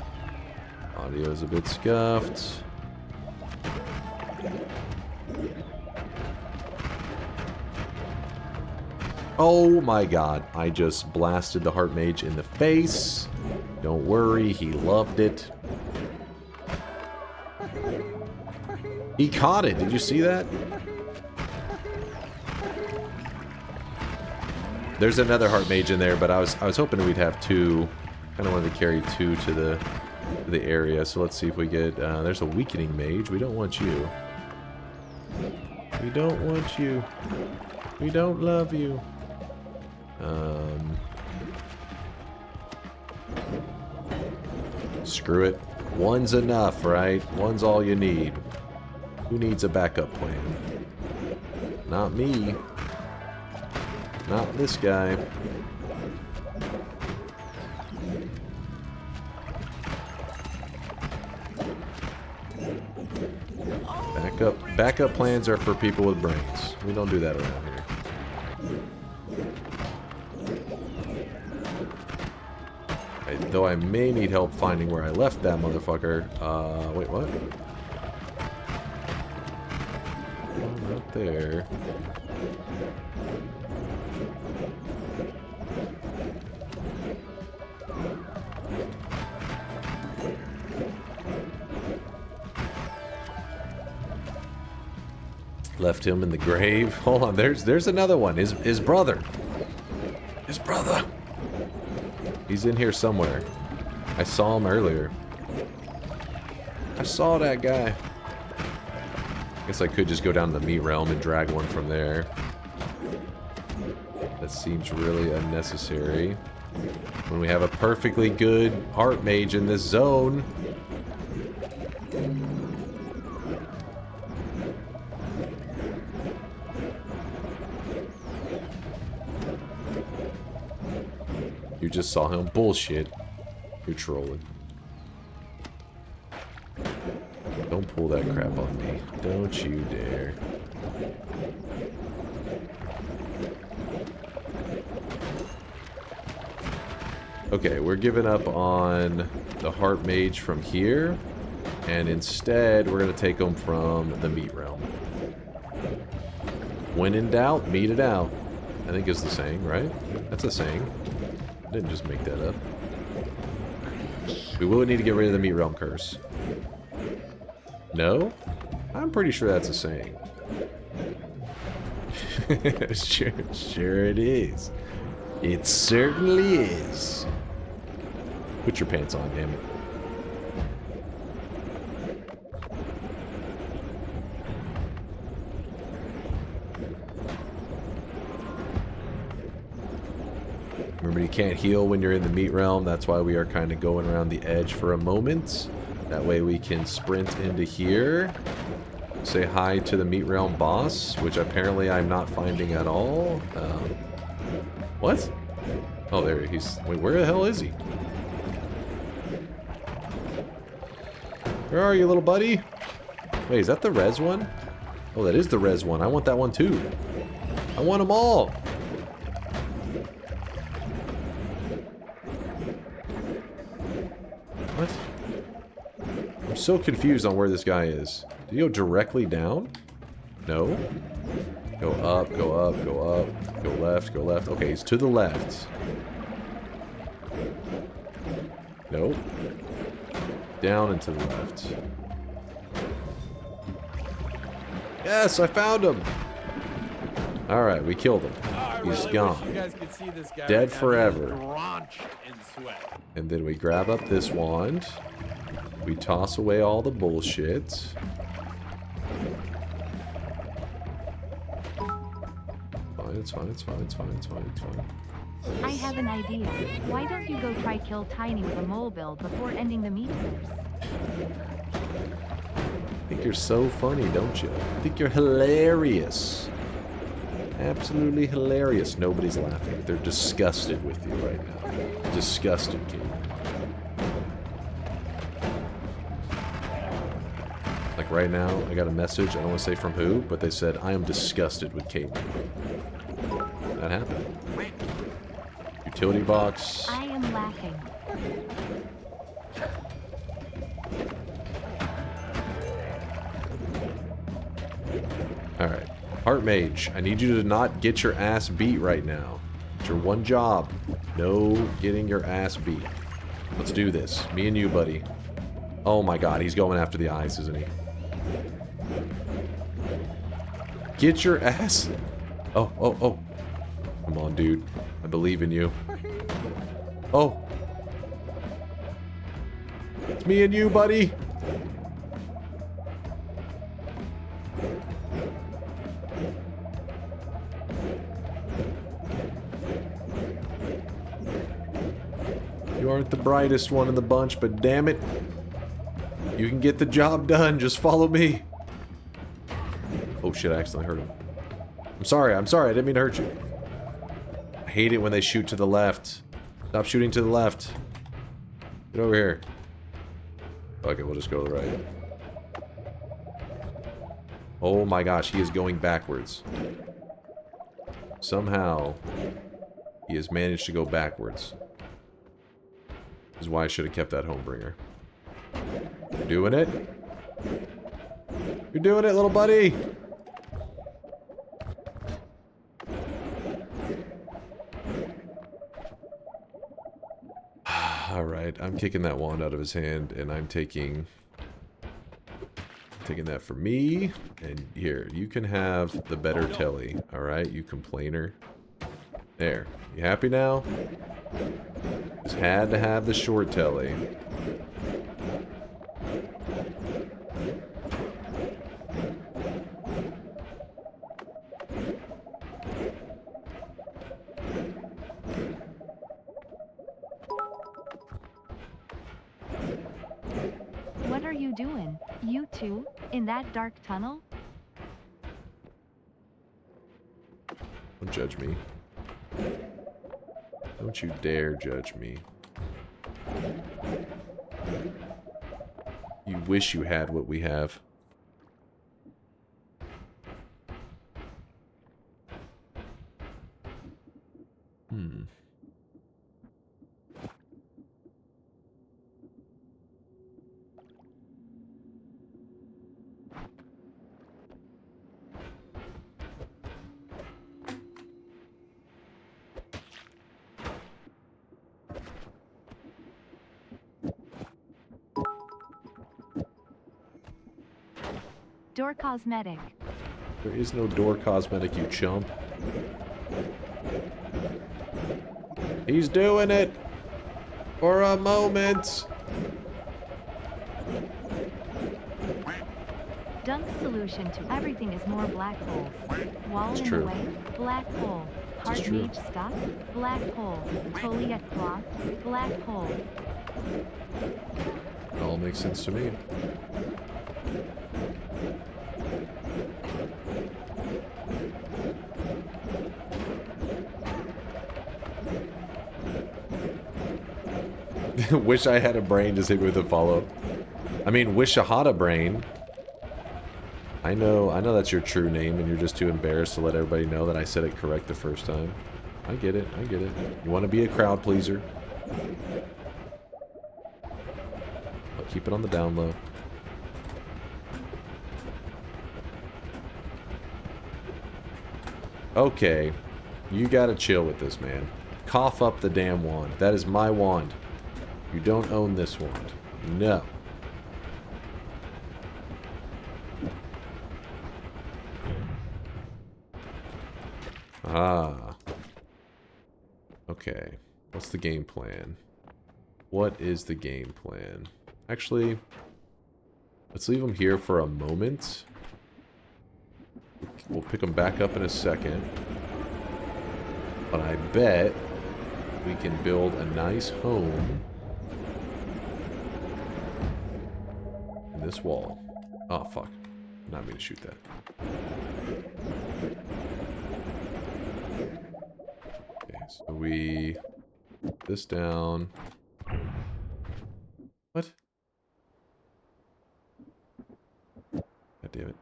Speaker 2: Audio's a bit scuffed. Oh my god, I just blasted the heart mage in the face. Don't worry, he loved it. He caught it, did you see that? There's another heart mage in there, but I was hoping we'd have 2. Kind of wanted to carry 2 to the area, so let's see if we get, there's a weakening mage. We don't want you. We don't want you. We don't love you. Screw it. One's enough, right? One's all you need. Who needs a backup plan? Not me. Not this guy. Backup plans are for people with brains. We don't do that around here. Though I may need help finding where I left that motherfucker. Wait, what? Oh, not there. Left him in the grave. Hold on, there's another one. His brother. His brother. He's in here somewhere. I saw him earlier. I saw that guy. Guess I could just go down to the meat realm and drag one from there. That seems really unnecessary. When we have a perfectly good heart mage in this zone. You just saw him. Bullshit. You're trolling. Don't pull that crap on me. Don't you dare. Okay, we're giving up on the heart mage from here. And instead, we're going to take them from the meat realm. When in doubt, meet it out. I think it's the saying, right? That's a saying. I didn't just make that up. We will need to get rid of the meat realm curse. No? I'm pretty sure that's a saying. Sure it is. It certainly is. Put your pants on, damn it. Remember, you can't heal when you're in the meat realm. That's why we are kind of going around the edge for a moment. That way we can sprint into here. Say hi to the meat realm boss, which apparently I'm not finding at all. What? Oh, there he's... Wait, where the hell is he? Where are you, little buddy? Wait, is that the res one? Oh, that is the res one. I want that one too. I want them all. What? I'm so confused on where this guy is. Did he go directly down? No. Go up, go up, go up. Go left, go left. Okay, he's to the left. Nope. Down and to the left. Yes, I found him. Alright, we killed him. He's gone.
Speaker 1: You guys can see this guy
Speaker 2: Dead
Speaker 1: right now.
Speaker 2: forever.
Speaker 1: He's drenched in sweat.
Speaker 2: And then we grab up this wand. We toss away all the bullshit. Fine, it's fine, it's fine, it's fine, it's fine, it's fine.
Speaker 5: I have an idea. Why don't you go try kill Tiny with a mole build before ending the meat curse?
Speaker 2: I think you're so funny, don't you? I think you're hilarious. Absolutely hilarious. Nobody's laughing. They're disgusted with you right now. Disgusted, kid. Like right now, I got a message. I don't want to say from who, but they said, I am disgusted with Kate. That happened. Utility box.
Speaker 5: I am laughing.
Speaker 2: Alright. Heart Mage, I need you to not get your ass beat right now. It's your one job. No getting your ass beat. Let's do this. Me and you, buddy. Oh my god, he's going after the eyes, isn't he? Get your ass... Oh, oh, oh. Come on, dude. I believe in you. Oh. It's me and you, buddy. You aren't the brightest one in the bunch, but damn it. You can get the job done. Just follow me. Oh shit, I accidentally hurt him. I'm sorry, I didn't mean to hurt you. I hate it when they shoot to the left. Stop shooting to the left. Get over here. Okay, we'll just go to the right. Oh my gosh, he is going backwards. Somehow, he has managed to go backwards. This is why I should have kept that Homebringer. You're doing it? You're doing it, little buddy! Alright, I'm kicking that wand out of his hand, and I'm taking that for me. And here, you can have the better telly. Alright, you complainer. There. You happy now? Just had to have the short telly.
Speaker 5: What are you doing, you two, in that dark tunnel?
Speaker 2: Don't judge me. Don't you dare judge me. You wish you had what we have.
Speaker 5: Door cosmetic.
Speaker 2: There is no door cosmetic, you chump. He's doing it! For a moment!
Speaker 5: Dunk's solution to everything is more black holes. Wall
Speaker 2: It's
Speaker 5: in
Speaker 2: true.
Speaker 5: the way, black hole. Hard
Speaker 2: true.
Speaker 5: mage stuff, black hole. Foliate cloth, black hole.
Speaker 2: It all makes sense to me. Wish I had a brain to say with a follow. I mean, wish I had a brain. I know that's your true name, and you're just too embarrassed to let everybody know that I said it correct the first time. I get it. You want to be a crowd pleaser. But keep it on the down low. Okay. You gotta chill with this, man. Cough up the damn wand. That is my wand. You don't own this wand. No. Ah. Okay. What's the game plan? What is the game plan? Actually, let's leave them here for a moment. We'll pick them back up in a second. But I bet we can build a nice home in this wall. Oh, fuck. Not mean to shoot that. Okay, so we put this down. What? God damn it.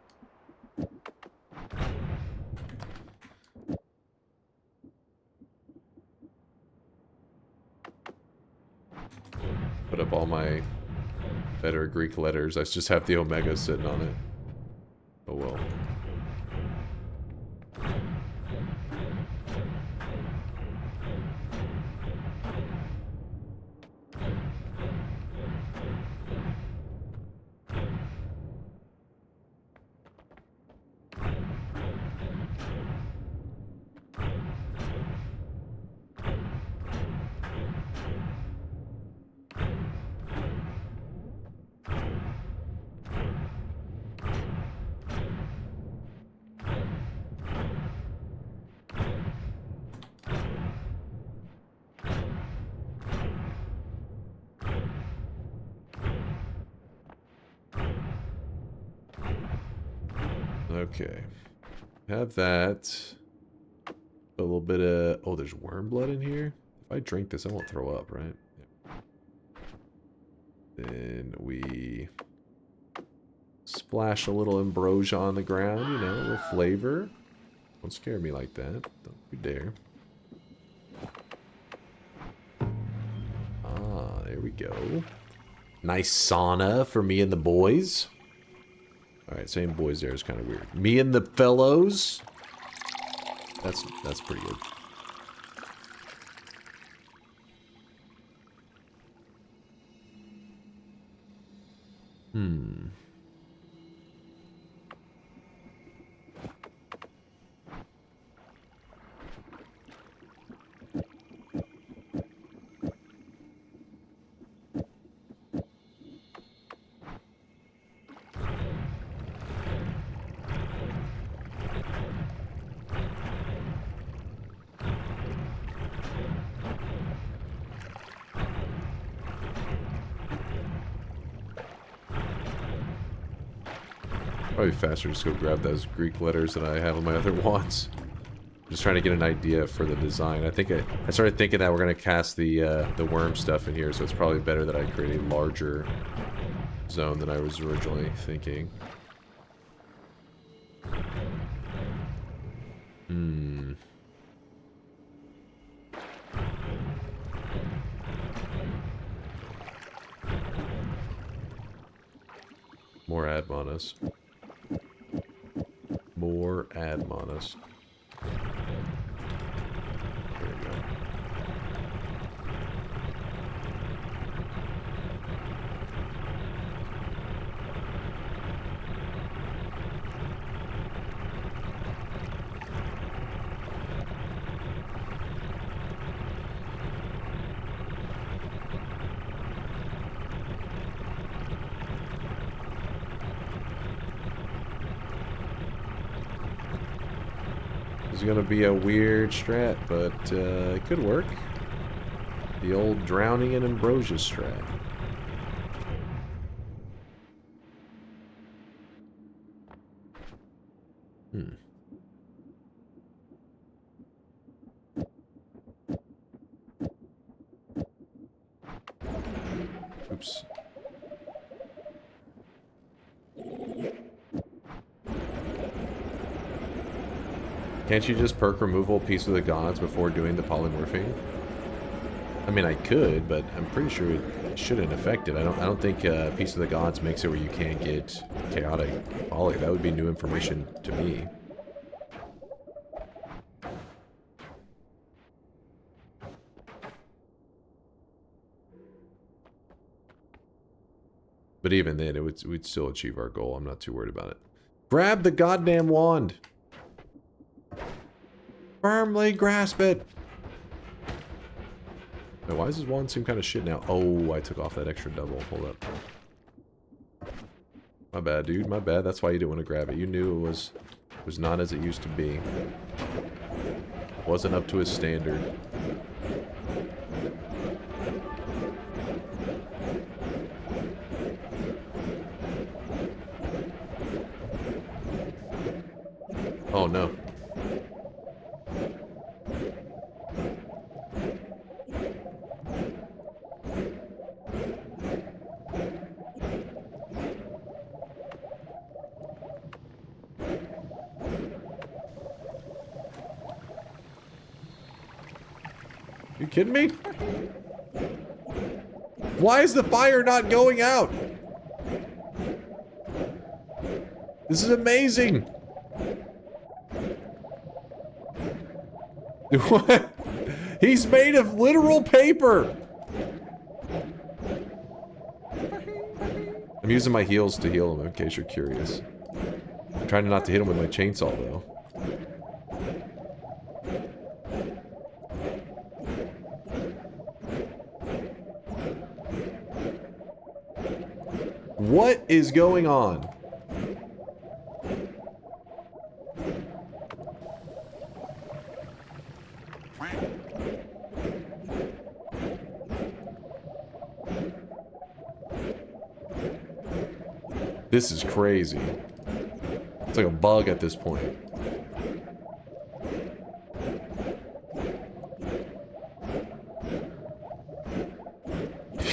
Speaker 2: Put up all my better Greek letters. I just have the omega sitting on it. Oh well. Okay. Have that. A little bit of... Oh, there's worm blood in here? If I drink this, I won't throw up, right? Yeah. Then we... splash a little ambrosia on the ground, you know, a little flavor. Don't scare me like that. Don't you dare. Ah, there we go. Nice sauna for me and the boys. Alright, saying boys there is kind of weird. Me and the fellows. That's pretty good. Probably faster just go grab those Greek letters that I have on my other wands. Just trying to get an idea for the design. I think I started thinking that we're gonna cast the worm stuff in here, so it's probably better that I create a larger zone than I was originally thinking. More admonas. More admonas. There we go. This is gonna be a weird strat, but it could work. The old drowning in ambrosia strat. Oops. Can't you just perk removal Piece of the Gods before doing the polymorphing? I mean, I could, but I'm pretty sure it shouldn't affect it. I don't think Piece of the Gods makes it where you can't get chaotic poly. That would be new information to me. But even then, we'd still achieve our goal. I'm not too worried about it. Grab the goddamn wand! Firmly grasp it! Now, why does this wand seem kind of shit now? Oh, I took off that extra double. Hold up. My bad, dude. My bad. That's why you didn't want to grab it. You knew it was not as it used to be. Wasn't up to his standard. Oh no. You kidding me? Why is the fire not going out? This is amazing. What? He's made of literal paper. I'm using my heels to heal him in case you're curious. I'm trying not to hit him with my chainsaw though. What is going on? This is crazy. It's like a bug at this point.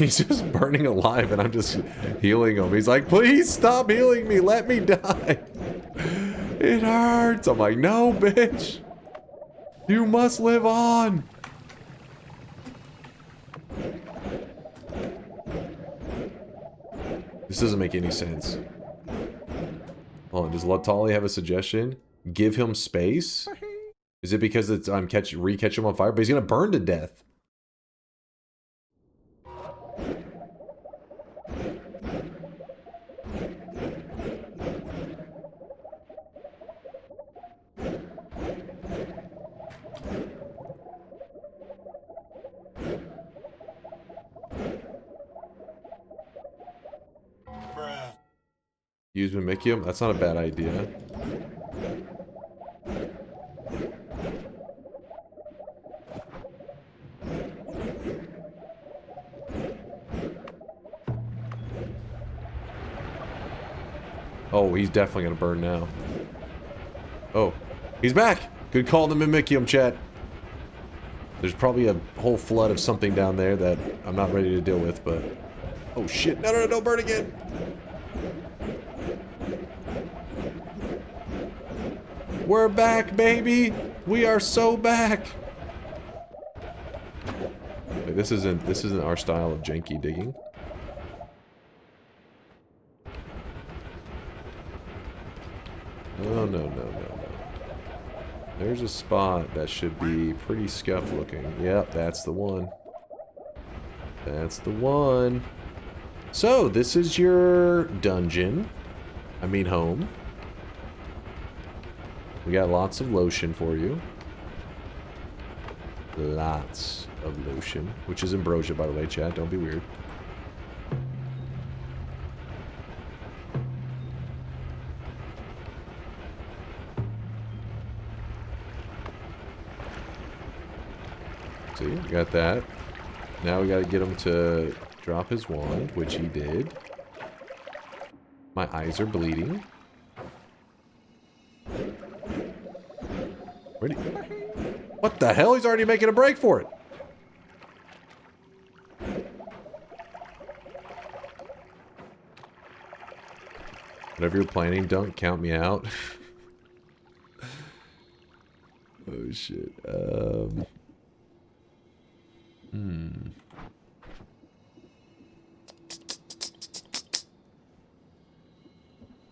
Speaker 2: He's just burning alive and I'm just healing him. He's like, please stop healing me. Let me die. It hurts. I'm like, no, bitch. You must live on. This doesn't make any sense. Hold on, does Latali have a suggestion? Give him space? Is it because it's re-catch him on fire? But he's gonna burn to death. Use Mimicium? That's not a bad idea. Oh, he's definitely gonna burn now. Oh, he's back! Good call the Mimicium, chat. There's probably a whole flood of something down there that I'm not ready to deal with, but... Oh shit, no, don't burn again! We're back, baby! We are so back! Wait, this isn't our style of janky digging. No. There's a spot that should be pretty scuffed looking. Yep, that's the one. That's the one. So, this is your dungeon. I mean home. We got lots of lotion for you. Lots of lotion. Which is ambrosia, by the way, chat. Don't be weird. See, we got that. Now we gotta get him to drop his wand, which he did. My eyes are bleeding. Ready? What the hell? He's already making a break for it. Whatever you're planning, don't count me out. Oh shit.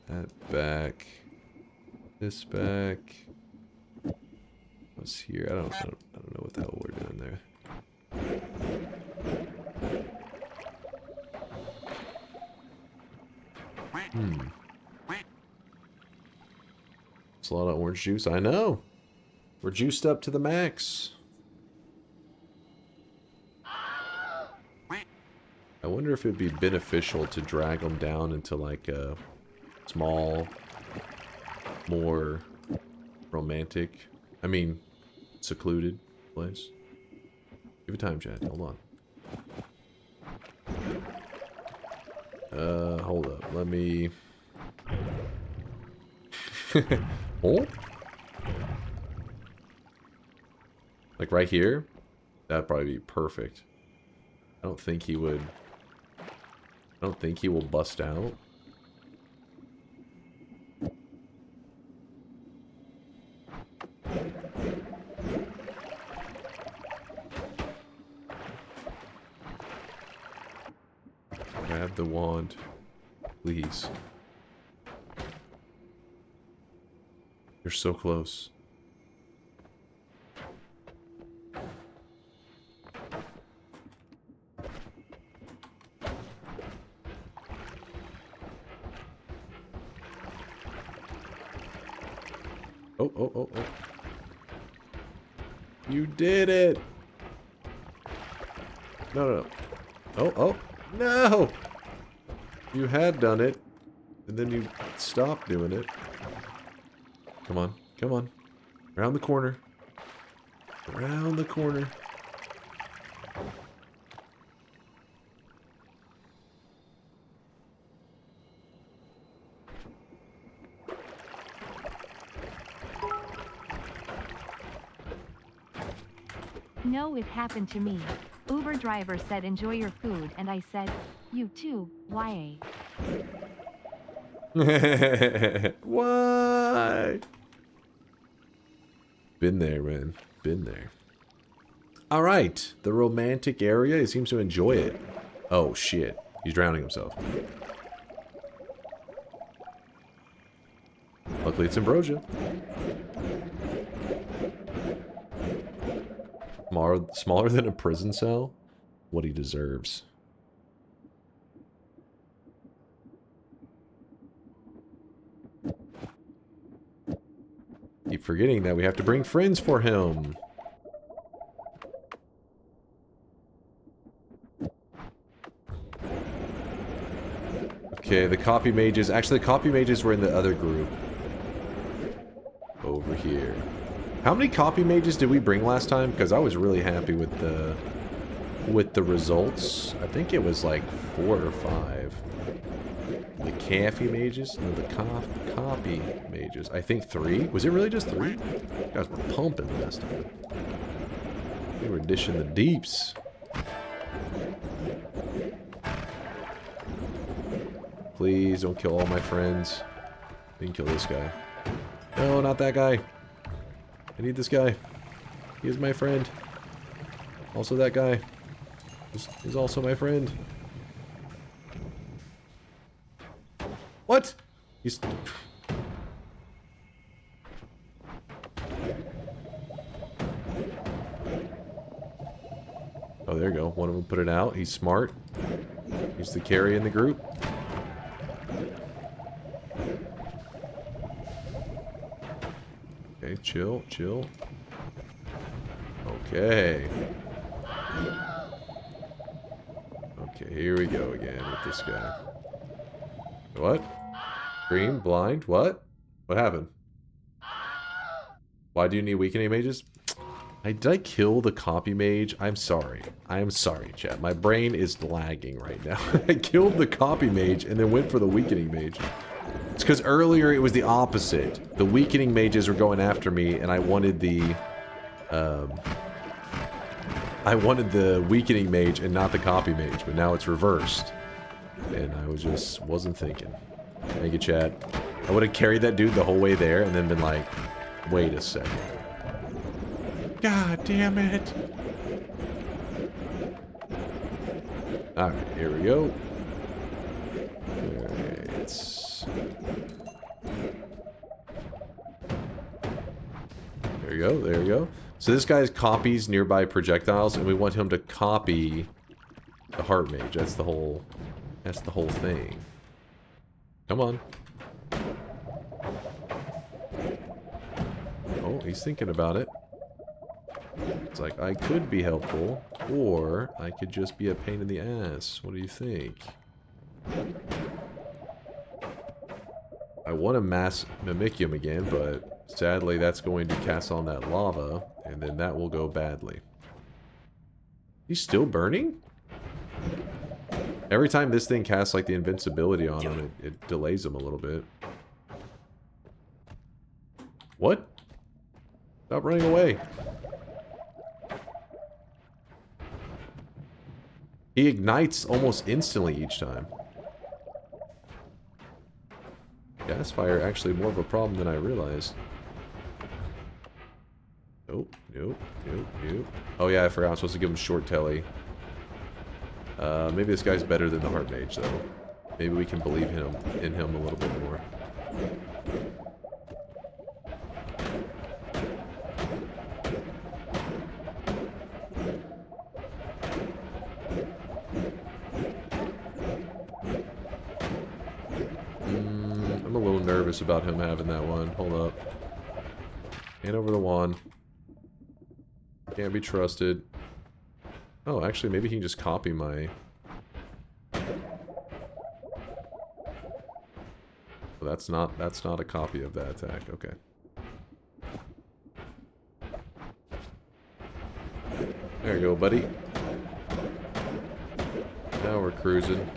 Speaker 2: That back. This back. What's here? I don't know what the hell we're doing there. It's a lot of orange juice. I know. We're juiced up to the max. I wonder if it'd be beneficial to drag them down into like a small, more romantic, I mean, secluded place. Give it time, chat. Hold on. Hold up. Let me... Oh? Like right here? That'd probably be perfect. I don't think he would... I don't think he will bust out. Grab the wand, please. You're so close. Oh. You did it! No. Oh, no! You had done it, and then you stopped doing it. Come on. Around the corner. Around the corner.
Speaker 5: No, it happened to me. Uber driver said enjoy your food and I said, you too, YA.
Speaker 2: Why? Been there, man. Been there. Alright, the romantic area. He seems to enjoy it. Oh, shit. He's drowning himself. Luckily, it's ambrosia. Smaller than a prison cell? What he deserves. Keep forgetting that we have to bring friends for him. Okay, the copy mages. Actually, the copy mages were in the other group. Over here. How many copy mages did we bring last time? Because I was really happy with the results. I think it was like 4 or 5. The Caffey mages? No, the copy mages. I think 3. Was it really just 3? You guys were pumping last time. We were dishing the deeps. Please don't kill all my friends. Didn't kill this guy. No, not that guy. I need this guy. He is my friend. Also that guy. He's also my friend. What? He's... Oh, there you go. One of them put it out. He's smart. He's the carry in the group. Okay, chill, chill. Okay. Okay, here we go again with this guy. What? Green, blind, what? What happened? Why do you need weakening mages? Did I kill the copy mage? I'm sorry. I am sorry, chat. My brain is lagging right now. I killed the copy mage and then went for the weakening mage. It's because earlier it was the opposite. The weakening mages were going after me and I wanted the weakening mage and not the copy mage, but now it's reversed. And I wasn't thinking. Thank you, chat. I would have carried that dude the whole way there and then been like, wait a second. God damn it. Alright, here we go. There you go, there you go. So this guy copies nearby projectiles and we want him to copy the heart mage. That's the whole thing. Come on. Oh, he's thinking about it. It's like, I could be helpful, or I could just be a pain in the ass. What do you think? I want to mass Mimicium again, but sadly that's going to cast on that lava, and then that will go badly. He's still burning? Every time this thing casts like the invincibility on him, it delays him a little bit. What? Stop running away. He ignites almost instantly each time. Gas fire actually more of a problem than I realized. Nope, nope, nope, nope. Oh yeah, I forgot I'm supposed to give him short telly. Maybe this guy's better than the heart mage though. Maybe we can believe in him a little bit more. I'm a little nervous about him having that one. Hold up. Hand over the wand. Can't be trusted. Oh, actually, maybe he can just copy my... Well, that's not a copy of that attack. Okay. There you go, buddy. Now we're cruising.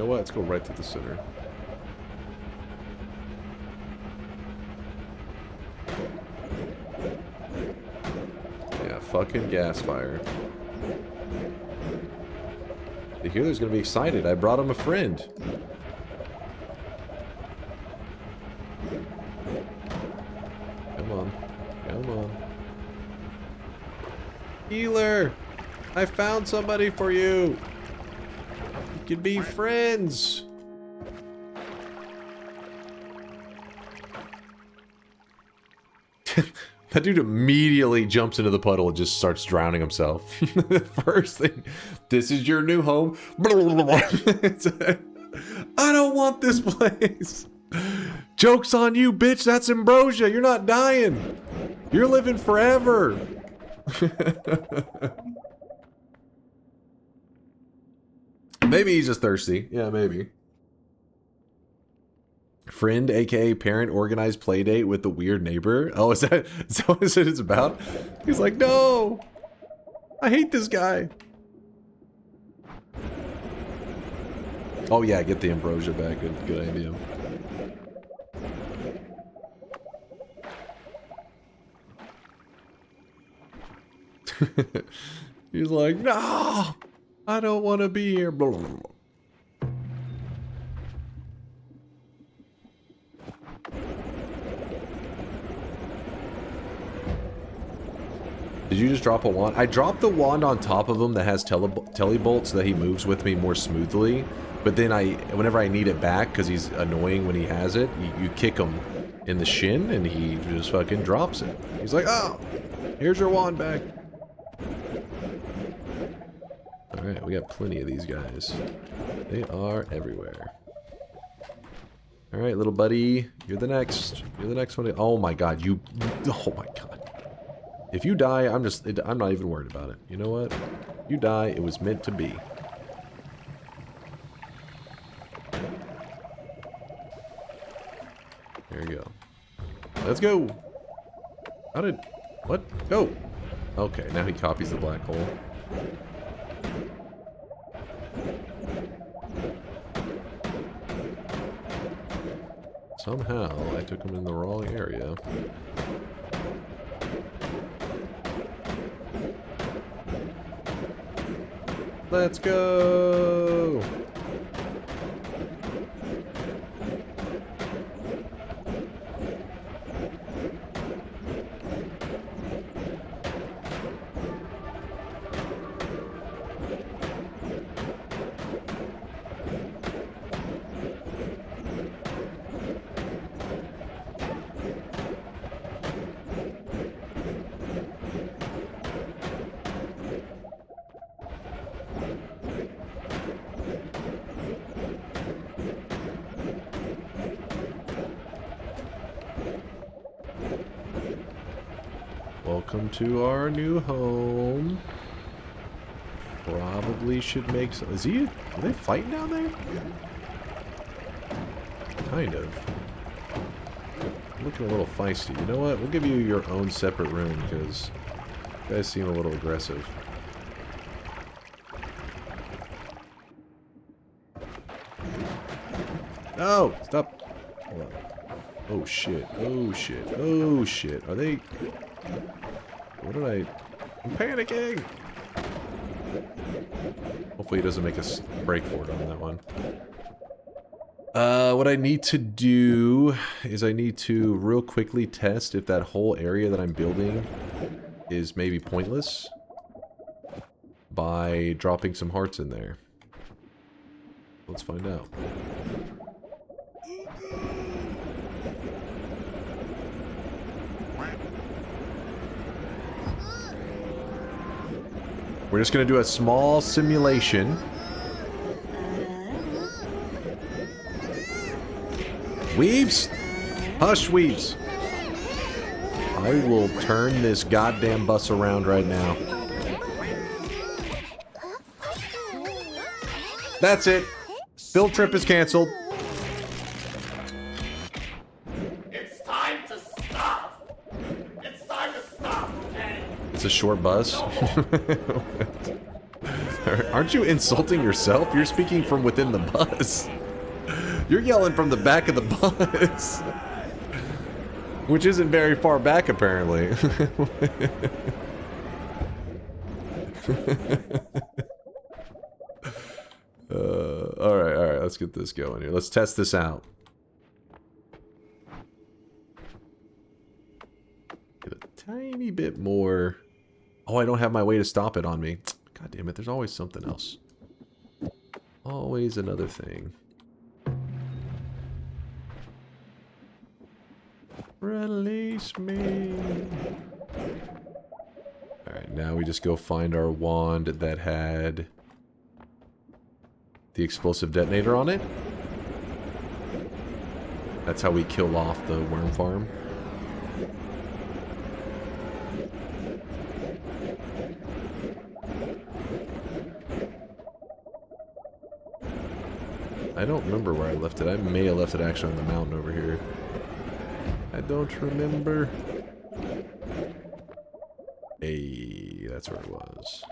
Speaker 2: know what? Let's go right to the center. Yeah, fucking gas fire. The healer's gonna be excited. I brought him a friend. Come on. Come on. Healer! I found somebody for you! You can be friends! That dude immediately jumps into the puddle and just starts drowning himself. The first thing, this is your new home. I don't want this place. Joke's on you, bitch. That's ambrosia. You're not dying. You're living forever. Maybe he's just thirsty. Yeah, maybe. Friend, aka parent, organized playdate with the weird neighbor. Oh, is that what it's about? He's like, no! I hate this guy. Oh yeah, get the ambrosia back. Good idea. He's like, no! I don't want to be here. Blah, blah, blah. Did you just drop a wand? I dropped the wand on top of him that has telebolt so that he moves with me more smoothly. But then whenever I need it back, because he's annoying when he has it, you kick him in the shin and he just fucking drops it. He's like, oh, here's your wand back. Alright, we got plenty of these guys. They are everywhere. Alright, little buddy. You're the next. You're the next one. Oh my god, you... Oh my god. If you die, I'm not even worried about it. You know what? You die, it was meant to be. There you go. Let's go! How did... What? Go! Okay, now he copies the black hole. Somehow, I took him in the wrong area. Let's go! Welcome to our new home. Probably should make some... Are they fighting down there? Kind of. Looking a little feisty. You know what? We'll give you your own separate room because you guys seem a little aggressive. No! Stop! Hold on. Oh shit. Oh shit. Oh shit. Are they... What did I... I'm panicking! Hopefully he doesn't make us break for it on that one. What I need to do is I need to real quickly test if that whole area that I'm building is maybe pointless by dropping some hearts in there. Let's find out. We're just going to do a small simulation. Weebs! Hush, Weebs. I will turn this goddamn bus around right now. That's it. Field trip is canceled.
Speaker 11: It's time to stop. It's time to stop, okay?
Speaker 2: It's a short bus. Aren't you insulting yourself? You're speaking from within the bus. You're yelling from the back of the bus. Which isn't very far back, apparently. Alright, let's get this going here. Let's test this out. Get a tiny bit more. Oh, I don't have my way to stop it on me. God damn it, there's always something else. Always another thing. Release me. Alright, now we just go find our wand that had the explosive detonator on it. That's how we kill off the worm farm. I don't remember where I left it. I may have left it actually on the mountain over here. I don't remember. Hey, that's where it was.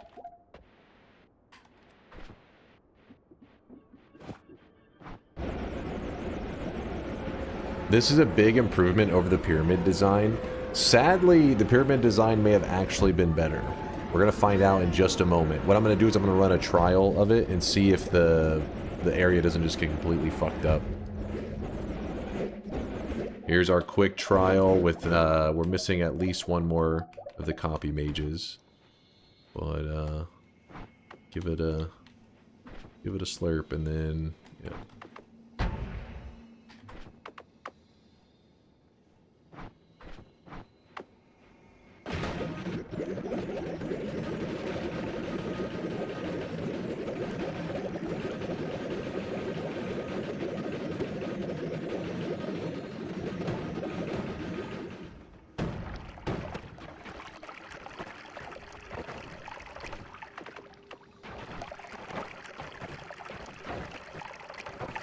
Speaker 2: This is a big improvement over the pyramid design. Sadly, the pyramid design may have actually been better. We're going to find out in just a moment. What I'm going to do is I'm going to run a trial of it and see if the area doesn't just get completely fucked up. Here's our quick trial with, we're missing at least one more of the copy mages. But, give it a slurp and then, yeah.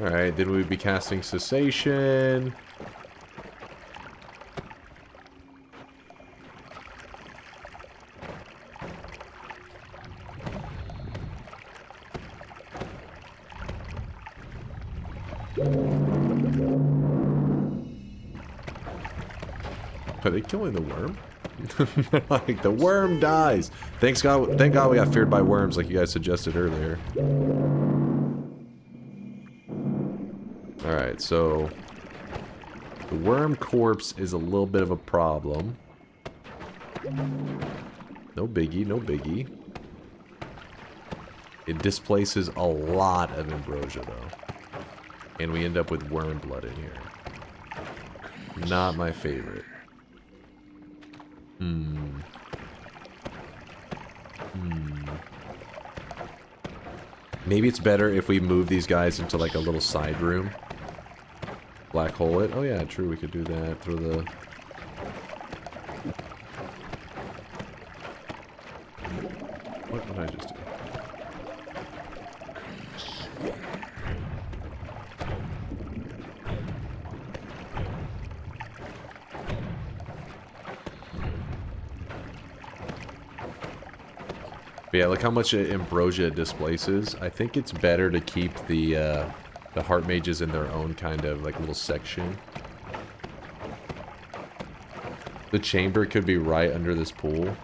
Speaker 2: Alright, then we'd be casting Cessation. Are they killing the worm? Like, the worm dies! Thank God we got feared by worms like you guys suggested earlier. Alright, so the worm corpse is a little bit of a problem. No biggie, no biggie. It displaces a lot of ambrosia, though. And we end up with worm blood in here. Not my favorite. Maybe it's better if we move these guys into like a little side room. Black hole it. Oh yeah, true, we could do that. Throw the... What did I just do? But yeah, look how much ambrosia it displaces. I think it's better to keep the heart mages in their own kind of like little section. The chamber could be right under this pool.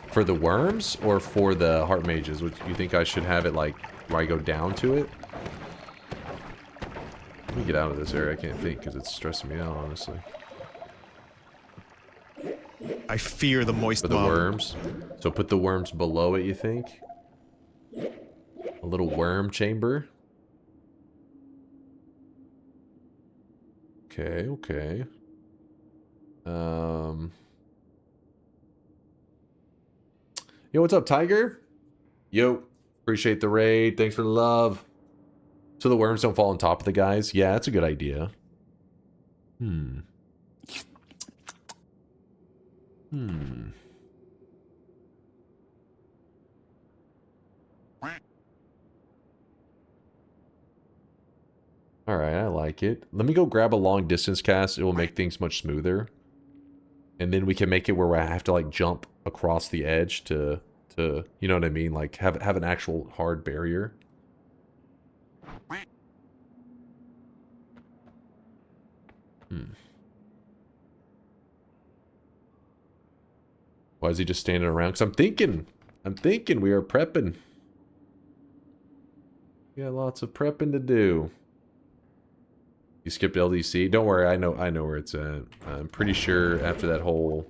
Speaker 2: For the worms or for the heart mages? Would you think I should have it like where I go down to it? Let me get out of this area. I can't think because it's stressing me out, honestly.
Speaker 15: I fear the moist
Speaker 2: For the
Speaker 15: mob.
Speaker 2: worms. So put the worms below it, you think? A little worm chamber. Okay, okay. Yo, what's up, Tiger? Yo, appreciate the raid. Thanks for the love. So the worms don't fall on top of the guys? Yeah, that's a good idea. Alright, I like it. Let me go grab a long distance cast. It will make things much smoother. And then we can make it where I have to like jump across the edge to to, you know what I mean? Like have an actual hard barrier. Why is he just standing around? Because I'm thinking we are prepping. We got lots of prepping to do. You skipped LDC? Don't worry, I know where it's at. I'm pretty sure after that whole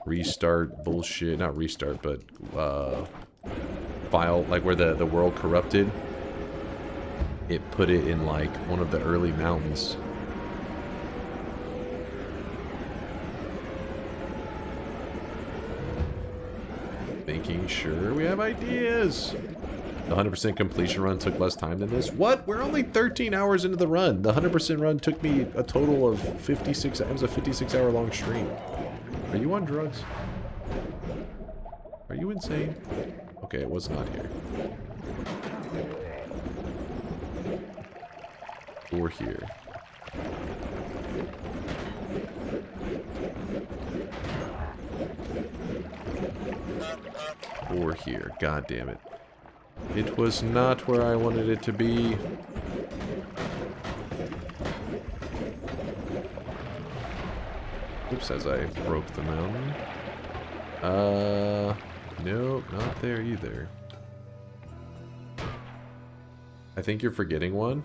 Speaker 2: restart bullshit, not restart, but file, like where the world corrupted, it put it in like one of the early mountains. Making sure we have ideas. The 100% completion run took less time than this. What? We're only 13 hours into the run. The 100% run took me a total of 56. It was a 56-hour long stream. Are you on drugs? Are you insane? Okay, it was not here. Or here. Or here. God damn it. It was not where I wanted it to be. Oops, as I broke the mountain. Nope, not there either. I think you're forgetting one.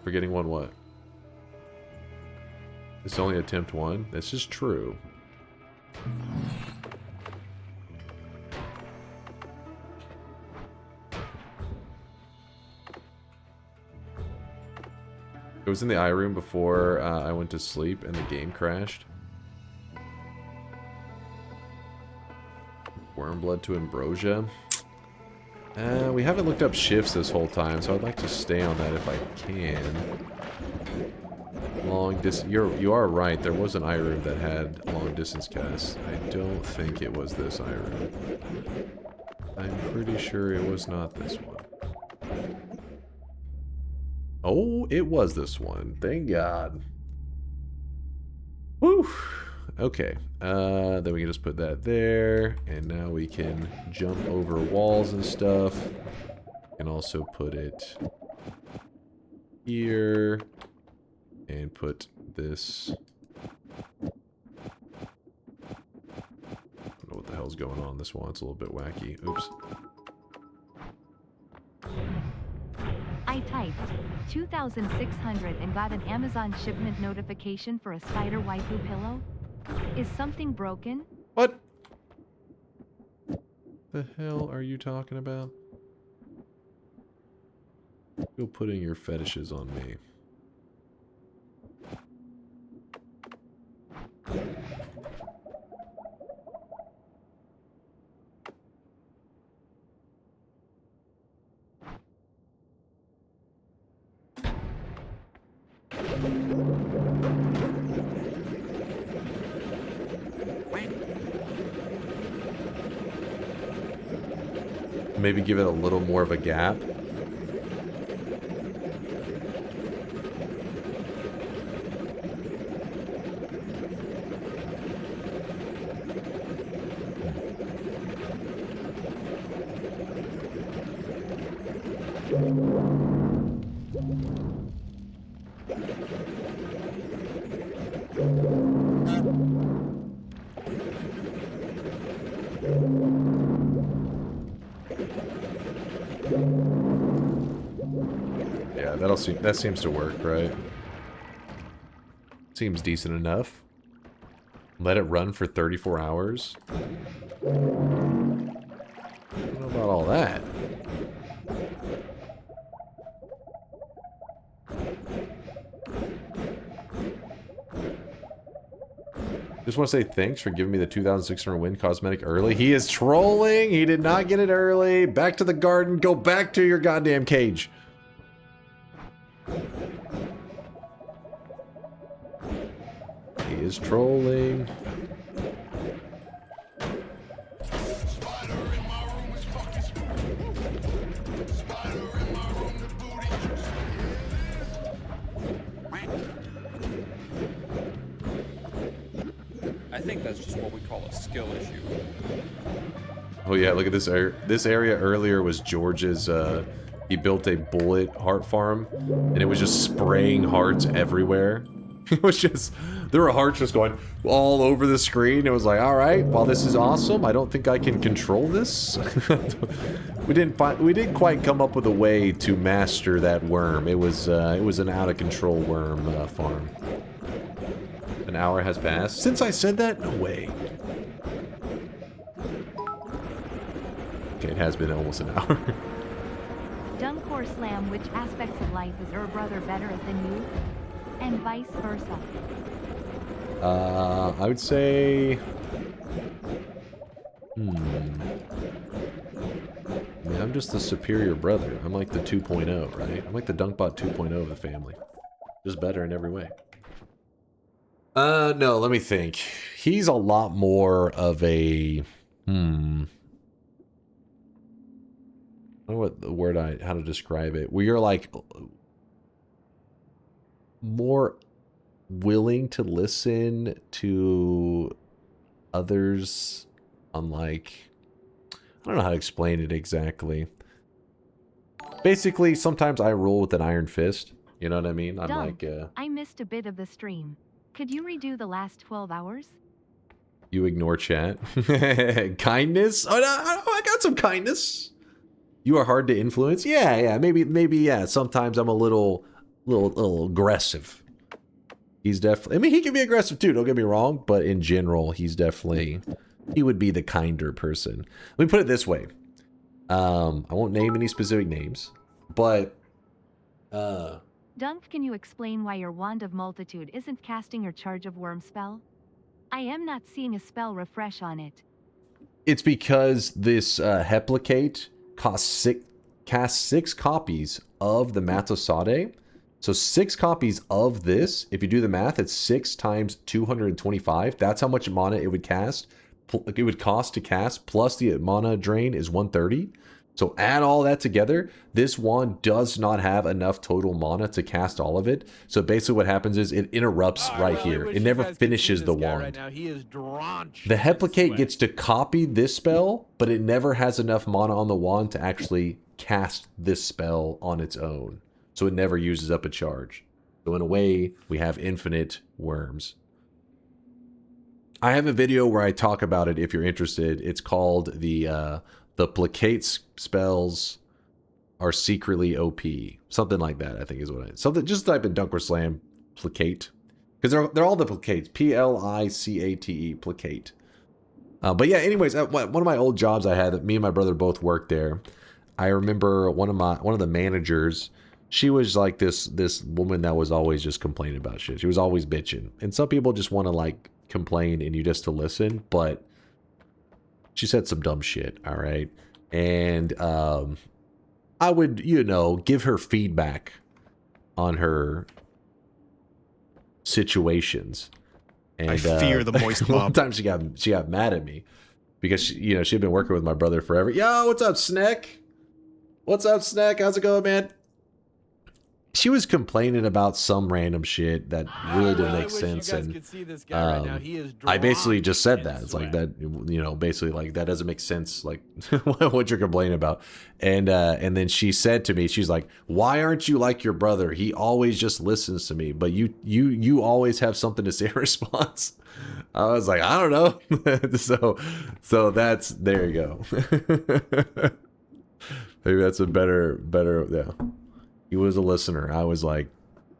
Speaker 2: Forgetting one what? It's only attempt one? This is true. It was in the iRoom before I went to sleep and the game crashed. Wormblood to Ambrosia. We haven't looked up shifts this whole time, so I'd like to stay on that if I can. Long distance. You are right. There was an iRoom that had long distance casts. I don't think it was this iRoom. I'm pretty sure it was not this one. Oh, it was this one. Thank God. Woo! Okay. Then we can just put that there. And now we can jump over walls and stuff. And also put it here. And put this... I don't know what the hell's going on. This one's a little bit wacky. Oops.
Speaker 5: I typed 2,600 and got an Amazon shipment notification for a spider waifu pillow. Is something broken?
Speaker 2: What the hell are you talking about? You're putting your fetishes on me. Maybe give it a little more of a gap. Yeah, that seems to work, right? Seems decent enough. Let it run for 34 hours. I don't know about all that. Just want to say thanks for giving me the 2,600 win cosmetic early. He is trolling. He did not get it early. Back to the garden. Go back to your goddamn cage. He is trolling.
Speaker 12: I think that's just what we call a skill issue.
Speaker 2: Oh yeah, look at this area. This area earlier was George's, he built a bullet heart farm, and it was just spraying hearts everywhere. It was just, there were hearts just going all over the screen. It was like, alright, well this is awesome, I don't think I can control this. We didn't quite come up with a way to master that worm. It was an out-of-control worm farm. An hour has passed. Since I said that? No way. Okay, it has been almost an hour.
Speaker 5: DunkOrSlam, which aspects of life is your brother better at than you? And vice versa.
Speaker 2: I would say... I mean, I'm just the superior brother. I'm like the 2.0, right? I'm like the DunkBot 2.0 of the family. Just better in every way. No, let me think. He's a lot more of a... I don't know what the word how to describe it. Where you're like... more willing to listen to others on like... I don't know how to explain it exactly. Basically, sometimes I rule with an iron fist. You know what I mean? I'm
Speaker 5: Dunk,
Speaker 2: like,
Speaker 5: I missed a bit of the stream. Could you redo the last 12 hours?
Speaker 2: You ignore chat. Kindness? Oh, no, I got some kindness. You are hard to influence? Yeah, maybe, yeah. Sometimes I'm a little aggressive. He's definitely... I mean, he can be aggressive too, don't get me wrong. But in general, he's definitely... He would be the kinder person. Let me put it this way. I won't name any specific names, but...
Speaker 5: Dunk, can you explain why your Wand of Multitude isn't casting your Charge of Worm spell? I am not seeing a spell refresh on it.
Speaker 2: It's because this Heplicate casts 6 copies of the Matosade. So 6 copies of this, if you do the math, it's 6 times 225. That's how much mana it would cast. It would cost to cast, plus the mana drain is 130. So add all that together, this wand does not have enough total mana to cast all of it. So basically what happens is it interrupts right here. It never finishes the wand.
Speaker 1: Right now. He is drenched
Speaker 2: The Heplicate gets to copy this spell, but it never has enough mana on the wand to actually cast this spell on its own. So it never uses up a charge. So in a way, we have infinite worms. I have a video where I talk about it if you're interested. It's called the Placate spells are secretly OP. Something like that, I think is what it is. Something, just type in DunkOrSlam Placate. Because they're all the Placates. P-L-I-C-A-T-E, Placate. But yeah, anyways, one of my old jobs I had, that me and my brother both worked there. I remember one of the managers, she was like this woman that was always just complaining about shit. She was always bitching. And some people just want to like complain and you just to listen, but she said some dumb shit, all right? And I would, you know, give her feedback on her situations. And
Speaker 15: I fear the moist mob.
Speaker 2: One time she got mad at me because she had been working with my brother forever. Yo, what's up, Snack? What's up, Snack? How's it going, man? She was complaining about some random shit that really didn't make sense, and I basically just said that. It's like that, you know, basically like that doesn't make sense, like what you're complaining about. And then she said to me, she's like, "Why aren't you like your brother? He always just listens to me, but you always have something to say in response." I was like, I don't know. so that's, there you go. Maybe that's a better, yeah. He was a listener. I was like,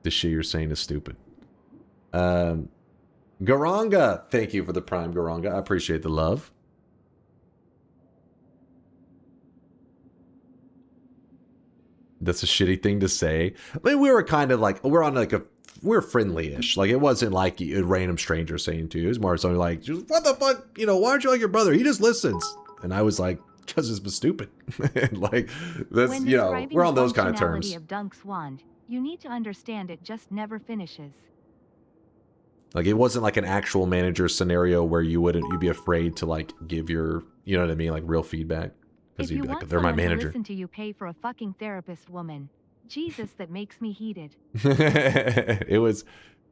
Speaker 2: this shit you're saying is stupid. Garanga, thank you for the Prime, Garanga. I appreciate the love. That's a shitty thing to say. I mean, we were kind of like, we're friendly-ish. Like, it wasn't like a random stranger saying to you. It was more something like, what the fuck? You know, why aren't you like your brother? He just listens. And I was like, because it's stupid. Like, that's, you know, we're on those kind of terms.
Speaker 5: Of Dunk's wand, you need to understand it just never finishes.
Speaker 2: Like, it wasn't like an actual manager scenario where you'd be afraid to like give your, you know what I mean, like real feedback. Because you'd be like, they're my manager.
Speaker 5: Listen to you, pay for a fucking therapist, woman. Jesus, that makes me heated.
Speaker 2: It was,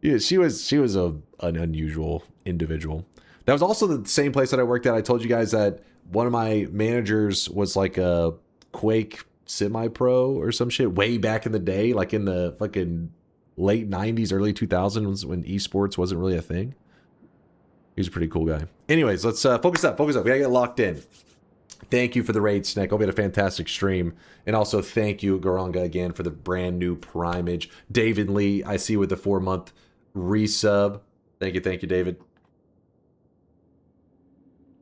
Speaker 2: yeah, she was an unusual individual. That was also the same place that I worked at. I told you guys that one of my managers was like a Quake semi-pro or some shit way back in the day, like in the fucking late 90s, early 2000s when esports wasn't really a thing. He's a pretty cool guy. Anyways, let's focus up. We gotta get locked in. Thank you for the raid, Snack. Hope you had a fantastic stream. And also thank you, Garanga, again for the brand new primage. David Lee, I see with the 4-month resub. Thank you, David.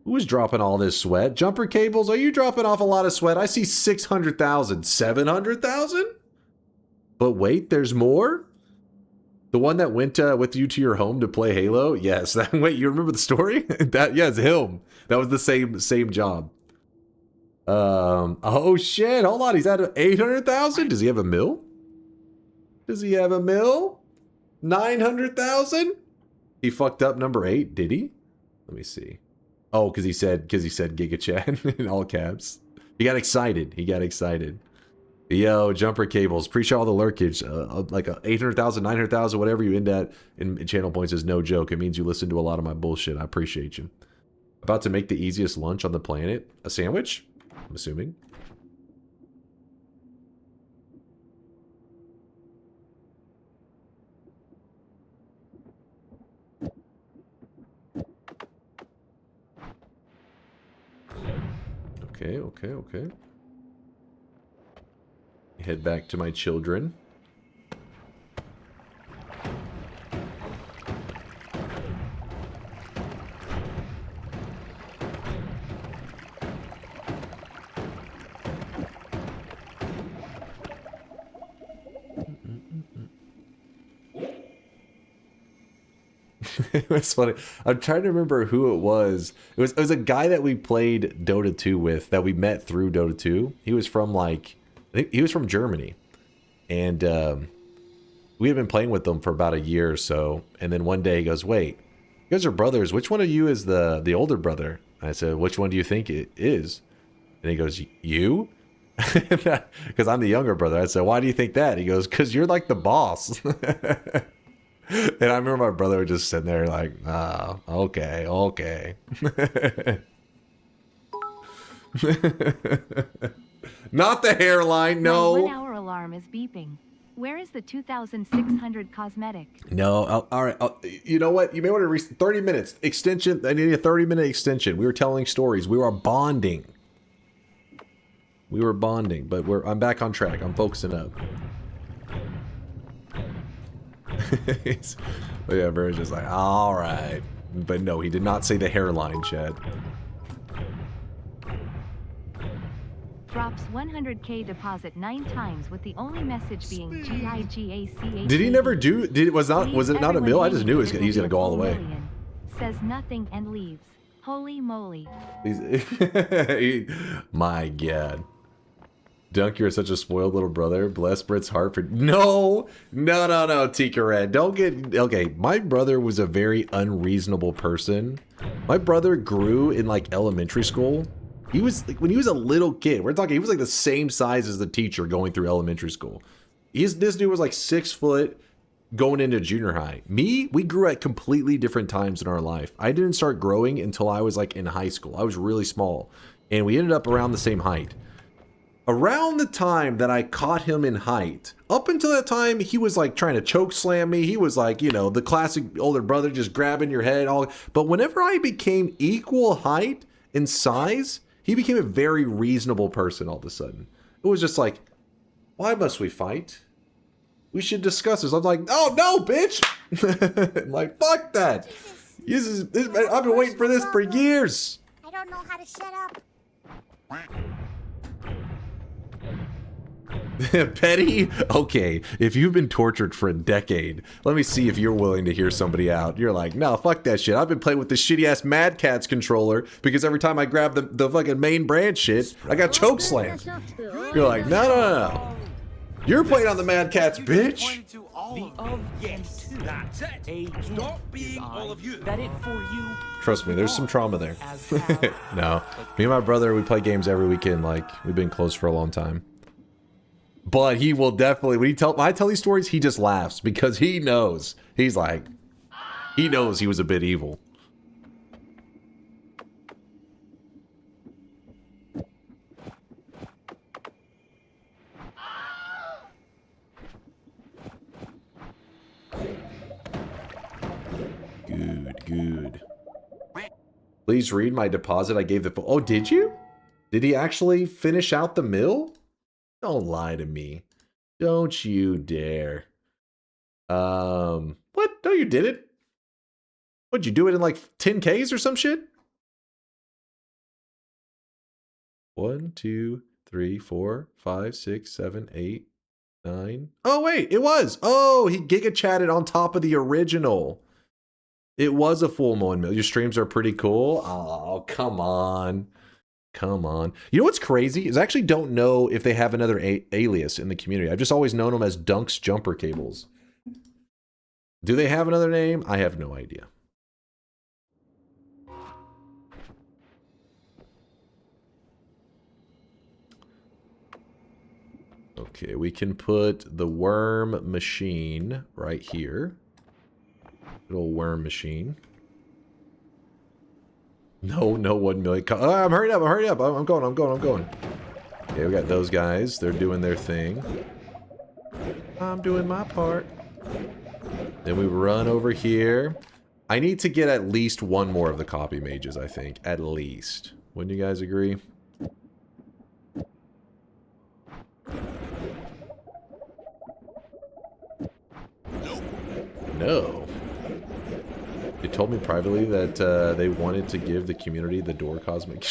Speaker 2: Who's dropping all this sweat? Jumper Cables, are you dropping off a lot of sweat? I see 600,000, 700,000? But wait, there's more? The one that went with you to your home to play Halo? Yes. Wait, you remember the story? Yes, him. That was the same job. Oh shit, hold on. He's at 800,000? Does he have a mill? 900,000? He fucked up number 8, did he? Let me see. Oh, because he said Giga Chat in all caps. He got excited. Yo, Jumper Cables, appreciate all the lurkage. Like 800,000, 900,000, whatever you end at in channel points is no joke. It means you listen to a lot of my bullshit. I appreciate you. About to make the easiest lunch on the planet. A sandwich? I'm assuming. Okay. Head back to my children. It was funny. I'm trying to remember who it was. It was a guy that we played Dota 2 with that we met through Dota 2. He was from I think he was from Germany. And we had been playing with them for about a year or so. And then one day he goes, wait, you guys are brothers. Which one of you is the older brother? I said, which one do you think it is? And he goes, you? Because I'm the younger brother. I said, why do you think that? He goes, because you're like the boss. And I remember my brother was just sitting there like, okay. Not the hairline, no.
Speaker 5: My 1-hour alarm is beeping. Where is the 2,600 cosmetic?
Speaker 2: No, all right. You know what? You may want to 30 minutes extension. I need a 30-minute extension. We were telling stories. We were bonding. But I'm back on track. I'm focusing up. But yeah, Burr's just like, all right. But no, he did not say the hairline, Chad.
Speaker 5: Drops 100k deposit 9 times with the only message being GIGACH.
Speaker 2: Did he never do? Was it not a mill? I just knew he was gonna go all the way.
Speaker 5: Says nothing and leaves. Holy moly.
Speaker 2: My God. Dunk, you're such a spoiled little brother. Bless Britt's heart for... No, Tika Red. Don't get... Okay, my brother was a very unreasonable person. My brother grew in, like, elementary school. He was, like, when he was a little kid, we're talking, he was, like, the same size as the teacher going through elementary school. This dude was, like, 6 foot going into junior high. Me, we grew at completely different times in our life. I didn't start growing until I was, like, in high school. I was really small. And we ended up around the same height. Around the time that I caught him in height, up until that time, he was like trying to choke slam me. He was like, you know, the classic older brother just grabbing your head. But whenever I became equal height and size, he became a very reasonable person all of a sudden. It was just like, why must we fight? We should discuss this. I'm like, oh no, bitch! I'm like, fuck that. I've been waiting for this for years.
Speaker 3: I don't know how to shut up.
Speaker 2: Petty? Okay, if you've been tortured for a decade, let me see if you're willing to hear somebody out. You're like, no, fuck that shit. I've been playing with this shitty-ass Mad Catz controller because every time I grab the fucking main brand shit, I got choke slammed. You're like, no. You're playing on the Mad Catz, bitch.
Speaker 11: Stop being all of you.
Speaker 6: That it for you.
Speaker 2: Trust me, there's some trauma there. No, me and my brother, we play games every weekend. Like, we've been close for a long time. But he will definitely, when I tell these stories, he just laughs because he knows. He's like, he knows he was a bit evil. Good, good. Please read my deposit I gave the... Oh, did you? Did he actually finish out the mill? Don't lie to me. Don't you dare. What? No, you didn't. What'd you do it in like 10Ks or some shit? 1, 2, 3, 4, 5, 6, 7, 8, 9. Oh, wait, it was. Oh, he giga chatted on top of the original. It was a full moon mill. Your streams are pretty cool. Oh, come on. Come on. You know what's crazy is I actually don't know if they have another alias in the community. I've just always known them as Dunk's Jumper Cables. Do they have another name? I have no idea. Okay, we can put the worm machine right here. Little worm machine. No, 1 million. I'm hurrying up, I'm hurrying up. I'm going. Okay, we got those guys. They're doing their thing. I'm doing my part. Then we run over here. I need to get at least one more of the copy mages, I think. At least. Wouldn't you guys agree? No. They told me privately that they wanted to give the community the door cosmic.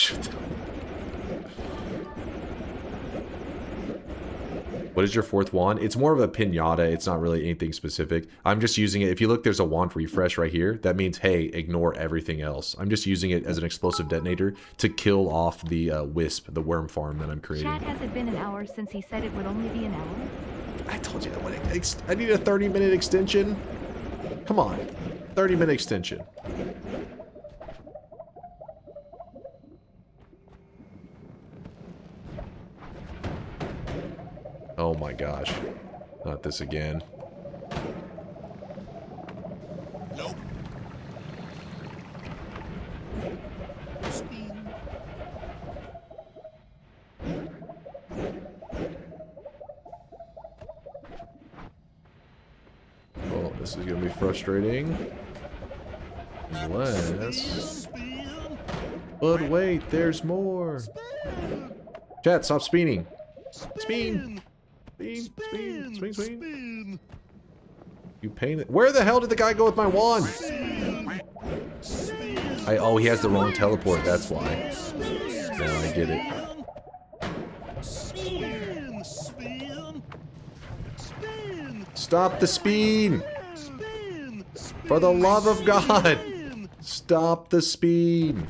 Speaker 2: What is your fourth wand? It's more of a pinata. It's not really anything specific. I'm just using it. If you look, there's a wand refresh right here. That means, hey, ignore everything else. I'm just using it as an explosive detonator to kill off the wisp, the worm farm that I'm creating.
Speaker 5: Chat, has it been an hour since he said it would only be an hour?
Speaker 2: I told you I need a 30-minute extension. Come on. 30-minute extension. Oh my gosh. Not this again.
Speaker 4: Nope.
Speaker 2: Well, this is gonna be frustrating. Unless... But wait, there's more. Chat, stop spinning. Spin. Spin. You pain it. Where the hell did the guy go with my wand? Oh, he has the wrong teleport. That's why. Now I get it. Stop the spin! For the love of God! Stop the spin!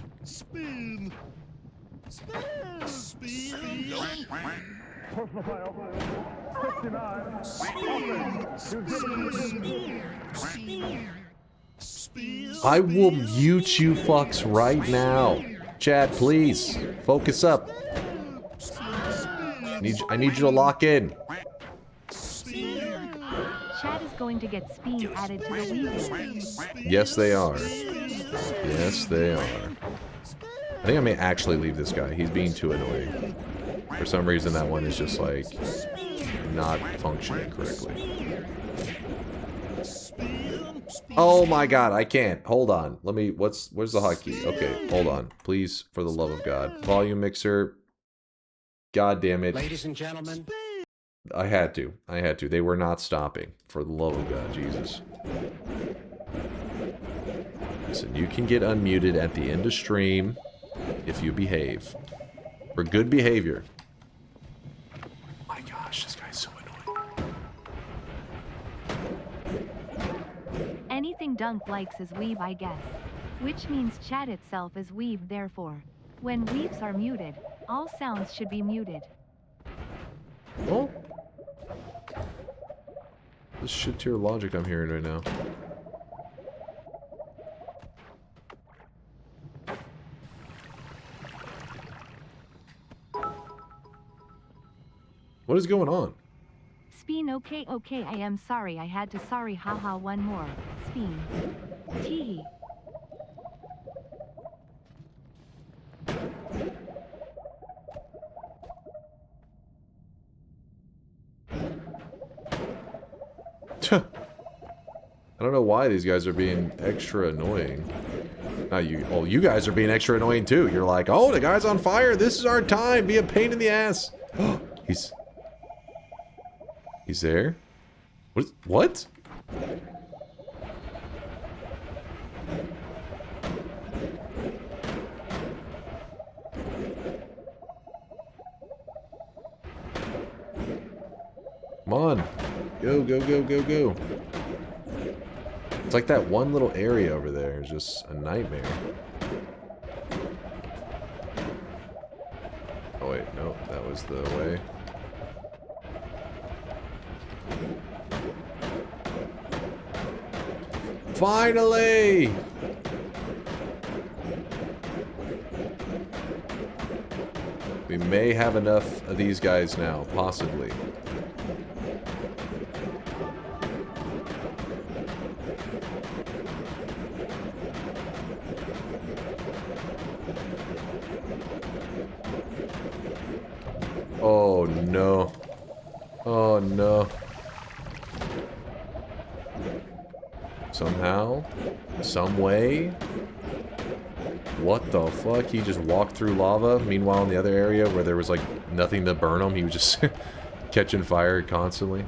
Speaker 2: I will mute you fucks right now. Chad, please. Focus up. I need you to lock in.
Speaker 5: Chad is going to get speed added to the weaving.
Speaker 2: Yes, they are. Yes, they are. I think I may actually leave this guy. He's being too annoying. For some reason, that one is just like not functioning correctly. Oh my god, I can't. Hold on. Let me, where's the hotkey? Okay, hold on. Please, for the love of God. Volume mixer. God damn it.
Speaker 16: Ladies and gentlemen.
Speaker 2: I had to. They were not stopping. For the love of God, Jesus. Listen, you can get unmuted at the end of stream if you behave. For good behavior. My gosh, this guy's so annoying.
Speaker 5: Anything Dunk likes is weave, I guess. Which means chat itself is weave, therefore. When weaves are muted, all sounds should be muted.
Speaker 2: Oh. This shit tier logic I'm hearing right now. What is going on?
Speaker 5: Speen, okay, I am sorry, I had to sorry, haha, one more. Speen. Teehee.
Speaker 2: I don't know why these guys are being extra annoying. Not you. Oh, you guys are being extra annoying too. You're like, oh, the guy's on fire. This is our time. Be a pain in the ass. He's there? What? Come on. Go, go, go, go, go. It's like that one little area over there is just a nightmare. Oh wait, no, that was the way. Finally! We may have enough of these guys now, possibly. Oh no. Oh no. Somehow, some way. What the fuck? He just walked through lava. Meanwhile, in the other area where there was like nothing to burn him, he was just catching fire constantly.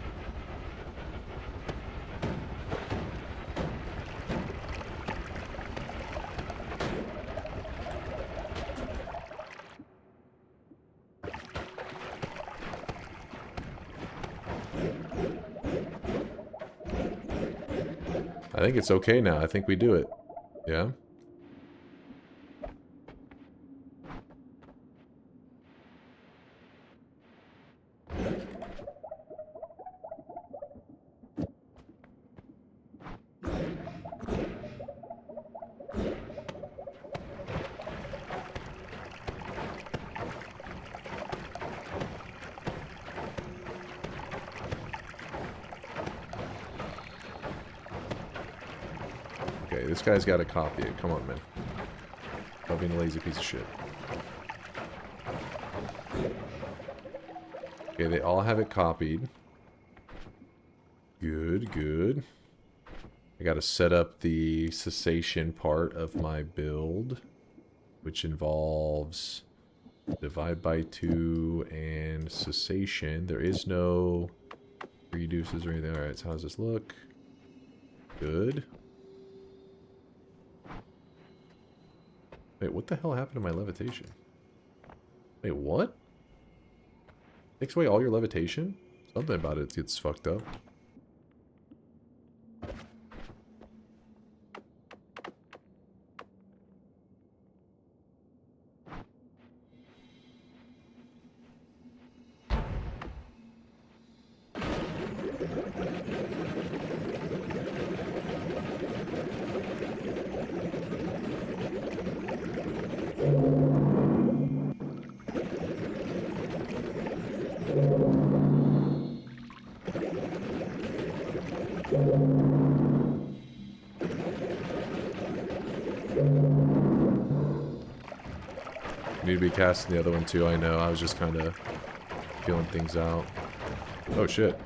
Speaker 2: I think it's okay now. I think we do it. Yeah? Okay, this guy's got to copy it. Come on, man. Stop being a lazy piece of shit. Okay, they all have it copied. Good, good. I got to set up the cessation part of my build, which involves divide by 2 and cessation. There is no reduces or anything. Alright, so how does this look? Good. Wait, what the hell happened to my levitation? Wait, what? Takes away all your levitation? Something about it gets fucked up. Need to be casting the other one too, I know. I was just kind of feeling things out. Oh shit.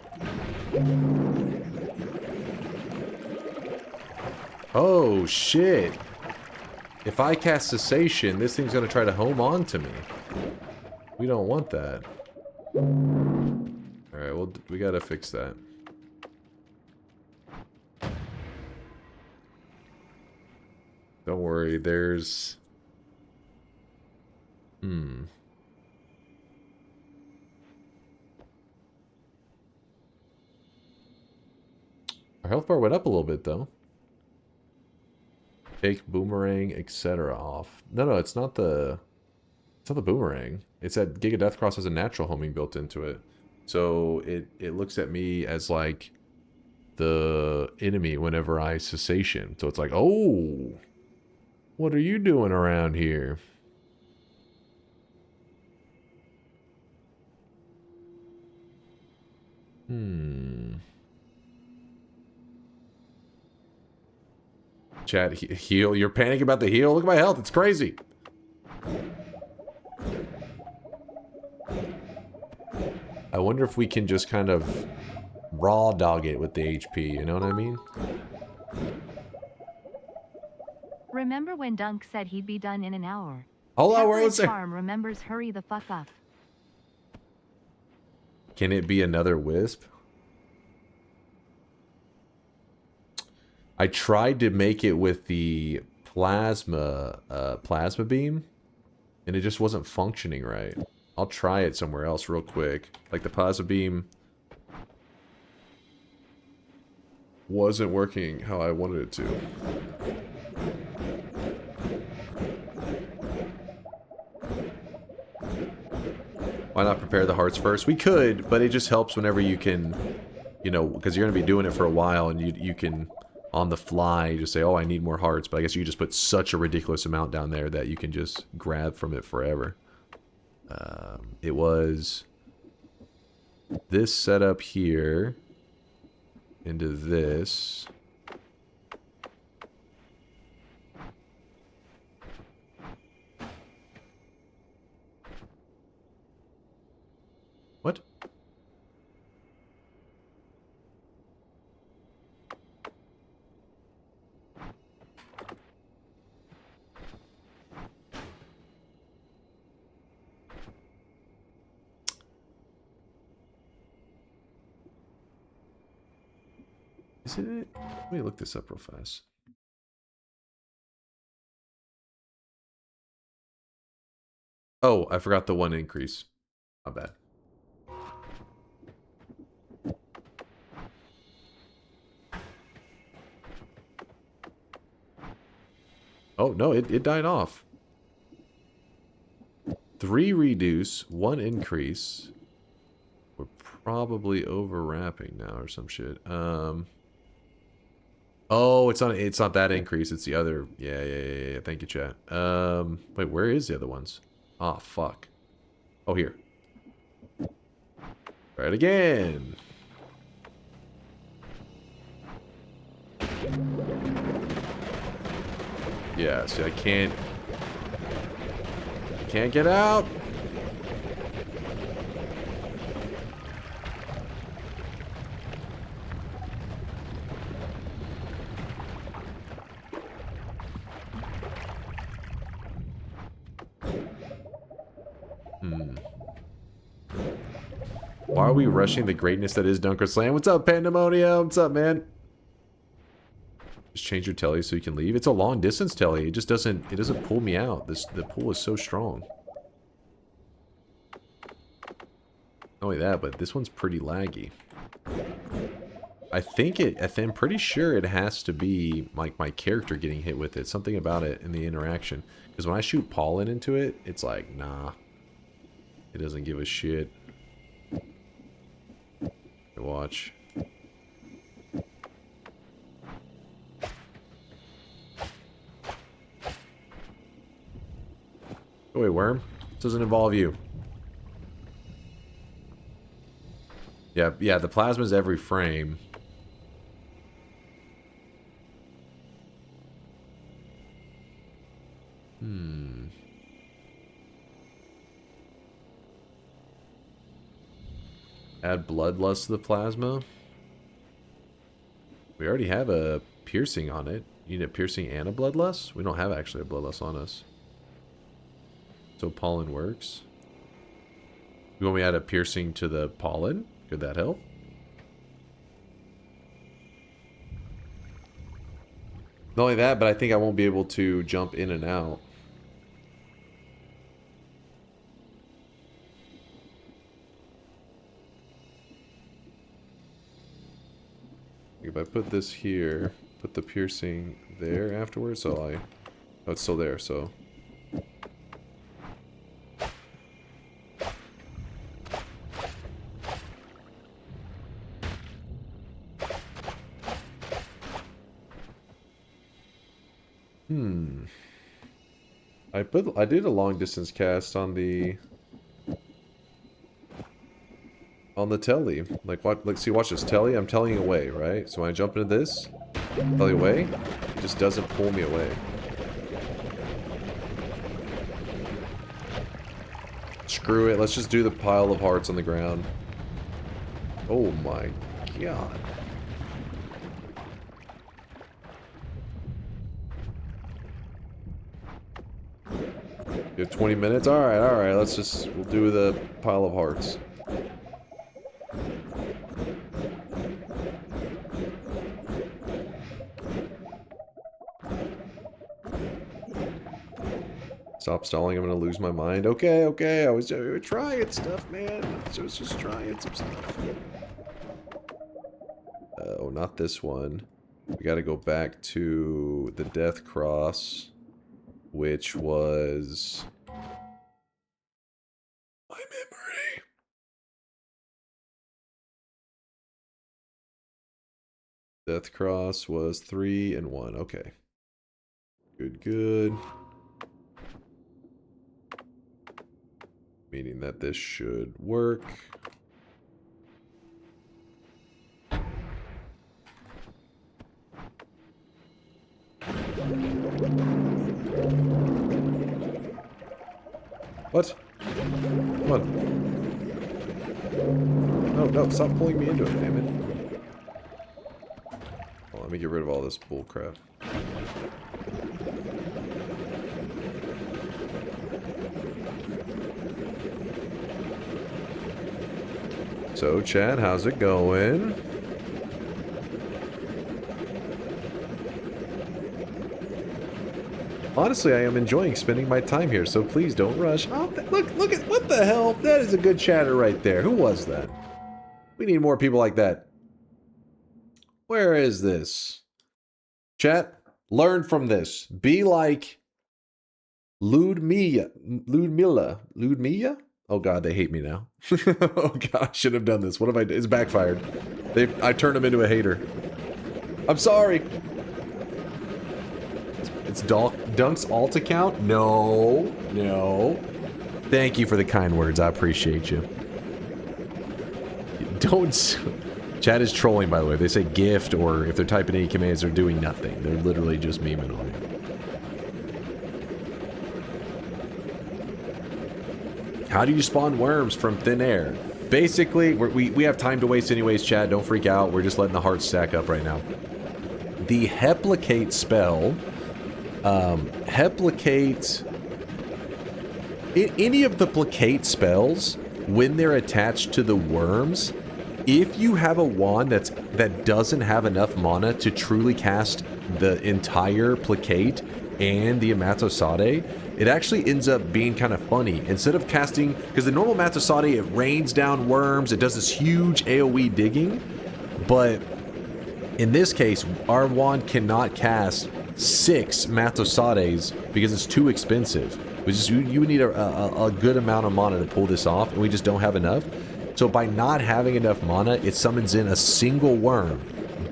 Speaker 2: Oh shit. If I cast cessation, this thing's gonna try to home on to me. We don't want that. Alright, well, we gotta fix that. Don't worry, there's... Our health bar went up a little bit, though. Take boomerang, etc. off. No, it's not the... It's not the boomerang. It's that Giga Death Cross has a natural homing built into it. So it looks at me as like the enemy whenever I cessation. So it's like, oh, what are you doing around here? Chat, heal. You're panicking about the heal? Look at my health. It's crazy. I wonder if we can just kind of raw dog it with the HP. You know what I mean?
Speaker 5: Remember when Dunk said he'd be done in an hour?
Speaker 2: Hold on, where
Speaker 5: Pepperidge
Speaker 2: was it?
Speaker 5: Farm remembers hurry the fuck up.
Speaker 2: Can it be another wisp? I tried to make it with the plasma beam, and it just wasn't functioning right. I'll try it somewhere else real quick. Like the plasma beam wasn't working how I wanted it to. Why not prepare the hearts first? We could, but it just helps whenever you can, you know, because you're going to be doing it for a while, and you can, on the fly, just say, oh, I need more hearts. But I guess you just put such a ridiculous amount down there that you can just grab from it forever. It was this setup here into this. What? Is it? Let me look this up real fast. Oh, I forgot the one increase. My bad. Oh, no, it died off. 3 reduce, 1 increase. We're probably overwrapping now or some shit. Oh, it's not that increase, it's the other. Yeah. Thank you, chat. Wait, where is the other ones? Ah, fuck. Oh, here. Try it again. Yeah, see, I can't get out. Why are we rushing the greatness that is DunkOrSlam? What's up, Pandemonium? What's up, man? Just change your telly so you can leave. It's a long distance telly. It just doesn't pull me out. The pull is so strong. Not only that, but this one's pretty laggy. I'm pretty sure it has to be like my character getting hit with it. Something about it in the interaction. Because when I shoot pollen into it, it's like, nah. It doesn't give a shit. Watch. Go away, worm. This doesn't involve you. Yeah, the plasma's every frame. Add bloodlust to the plasma. We already have a piercing on it. You need a piercing and a bloodlust? We don't have actually a bloodlust on us. So pollen works. You want me to add a piercing to the pollen? Could that help? Not only that, but I think I won't be able to jump in and out. If I put this here, put the piercing there afterwards, so oh, it's still there, so. I did a long distance cast on the telly. Like what? Like, see, watch this telly. I'm tellying away, right? So when I jump into this, telly away, it just doesn't pull me away. Screw it. Let's just do the pile of hearts on the ground. Oh my god. You have 20 minutes? Alright, we'll do the pile of hearts. Stop stalling, I'm gonna lose my mind. Okay, I was trying stuff, man. I was just trying some stuff. Oh, not this one. We gotta go back to the Death Cross, which was... my memory. Death Cross was 3 and 1. Okay. Good. Meaning that this should work. What? Come on. No, stop pulling me into it, damn it. Well, let me get rid of all this bull crap. So, Chad, how's it going? Honestly, I am enjoying spending my time here, so please don't rush. Oh, look at, what the hell? That is a good chatter right there. Who was that? We need more people like that. Where is this? Chat, learn from this. Be like Ludmilla? Oh god, they hate me now. Oh god, I should have done this. What have I done? It's backfired. I turned him into a hater. I'm sorry. It's Dunk's alt account? No. Thank you for the kind words. I appreciate you. Don't... Chat is trolling, by the way. If they say gift or if they're typing any commands, they're doing nothing. They're literally just memeing on you. How do you spawn worms from thin air? Basically, we have time to waste anyways, chat. Don't freak out. We're just letting the hearts stack up right now. The Heplicate spell... any of the placate spells, when they're attached to the worms, if you have a wand that doesn't have enough mana to truly cast the entire placate and the Amatosade, it actually ends up being kind of funny. Instead of casting, because the normal Amatosade, it rains down worms, it does this huge AoE digging, but in this case, our wand cannot cast 6 Matosades because it's too expensive. You would need a good amount of mana to pull this off, and we just don't have enough. So by not having enough mana, it summons in a single worm.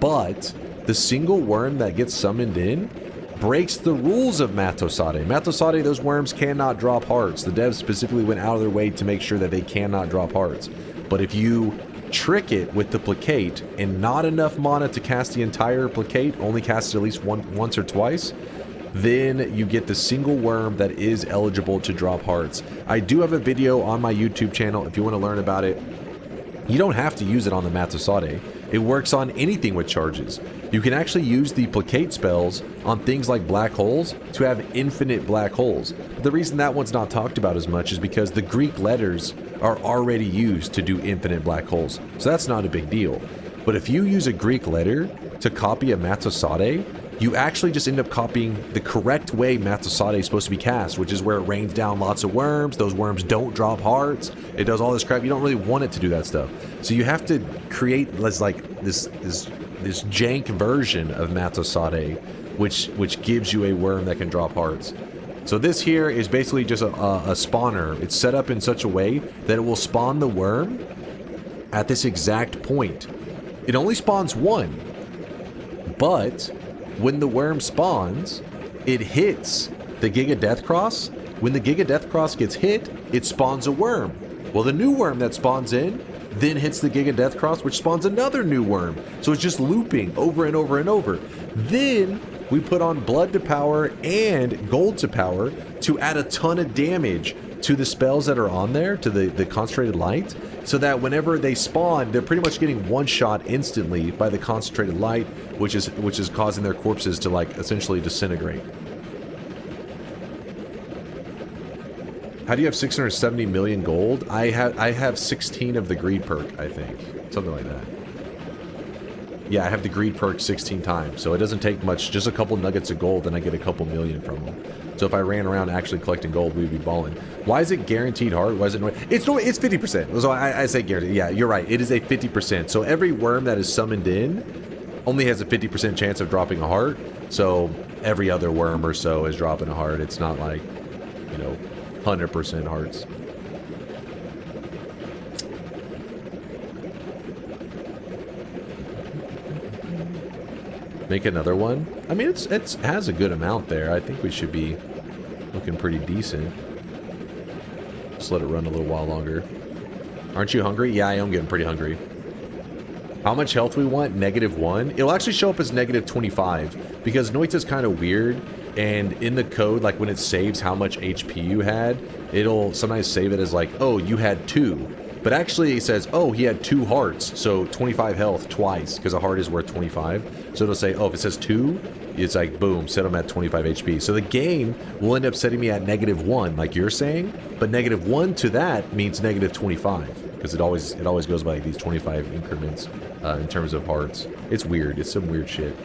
Speaker 2: But the single worm that gets summoned in breaks the rules of Matosade. Matosade, those worms cannot drop hearts. The devs specifically went out of their way to make sure that they cannot drop hearts. But if you trick it with the placate and not enough mana to cast the entire placate, only cast it at least once or twice, then you get the single worm that is eligible to drop hearts. I do have a video on my YouTube channel if you want to learn about it. You don't have to use it on the Matosade. It works on anything with charges. You can actually use the placate spells on things like black holes to have infinite black holes. But the reason that one's not talked about as much is because the Greek letters are already used to do infinite black holes. So that's not a big deal. But if you use a Greek letter to copy a Matosade, you actually just end up copying the correct way Matosade is supposed to be cast, which is where it rains down lots of worms. Those worms don't drop hearts. It does all this crap. You don't really want it to do that stuff. So you have to create this jank version of Matosade, which gives you a worm that can drop hearts. So this here is basically just a spawner. It's set up in such a way that it will spawn the worm at this exact point. It only spawns one, but when the worm spawns, it hits the Giga Death Cross. When the Giga Death Cross gets hit, it spawns a worm. Well, the new worm that spawns in then hits the Giga Death Cross, which spawns another new worm. So it's just looping over and over and over. Then we put on blood to power and gold to power to add a ton of damage to the spells that are on there, to the concentrated light, so that whenever they spawn, they're pretty much getting one shot instantly by the concentrated light, which is causing their corpses to like essentially disintegrate. How do you have 670 million gold? I have 16 of the greed perk, I think. Something like that. Yeah, I have the greed perk 16 times, so it doesn't take much. Just a couple nuggets of gold, and I get a couple million from them. So if I ran around actually collecting gold, we'd be balling. Why is it guaranteed hard? Why is it? It's 50%. So I say guaranteed. Yeah, you're right. It is a 50%. So every worm that is summoned in only has a 50% chance of dropping a heart. So every other worm or so is dropping a heart. It's not like, you know, 100% hearts. Make another one? I mean, it has a good amount there. I think we should be looking pretty decent. Just let it run a little while longer. Aren't you hungry? Yeah, I am getting pretty hungry. How much health we want? -1. It'll actually show up as -25 because Noita's kind of weird. And in the code, like when it saves how much HP you had, it'll sometimes save it as like, oh, you had 2. But actually it says, oh, he had 2 hearts. So 25 health twice because a heart is worth 25. So it'll say, oh, if it says 2, it's like, boom, set him at 25 HP. So the game will end up setting me at -1, like you're saying. But -1 to that means -25 because it always goes by like these 25 increments in terms of hearts. It's weird. It's some weird shit.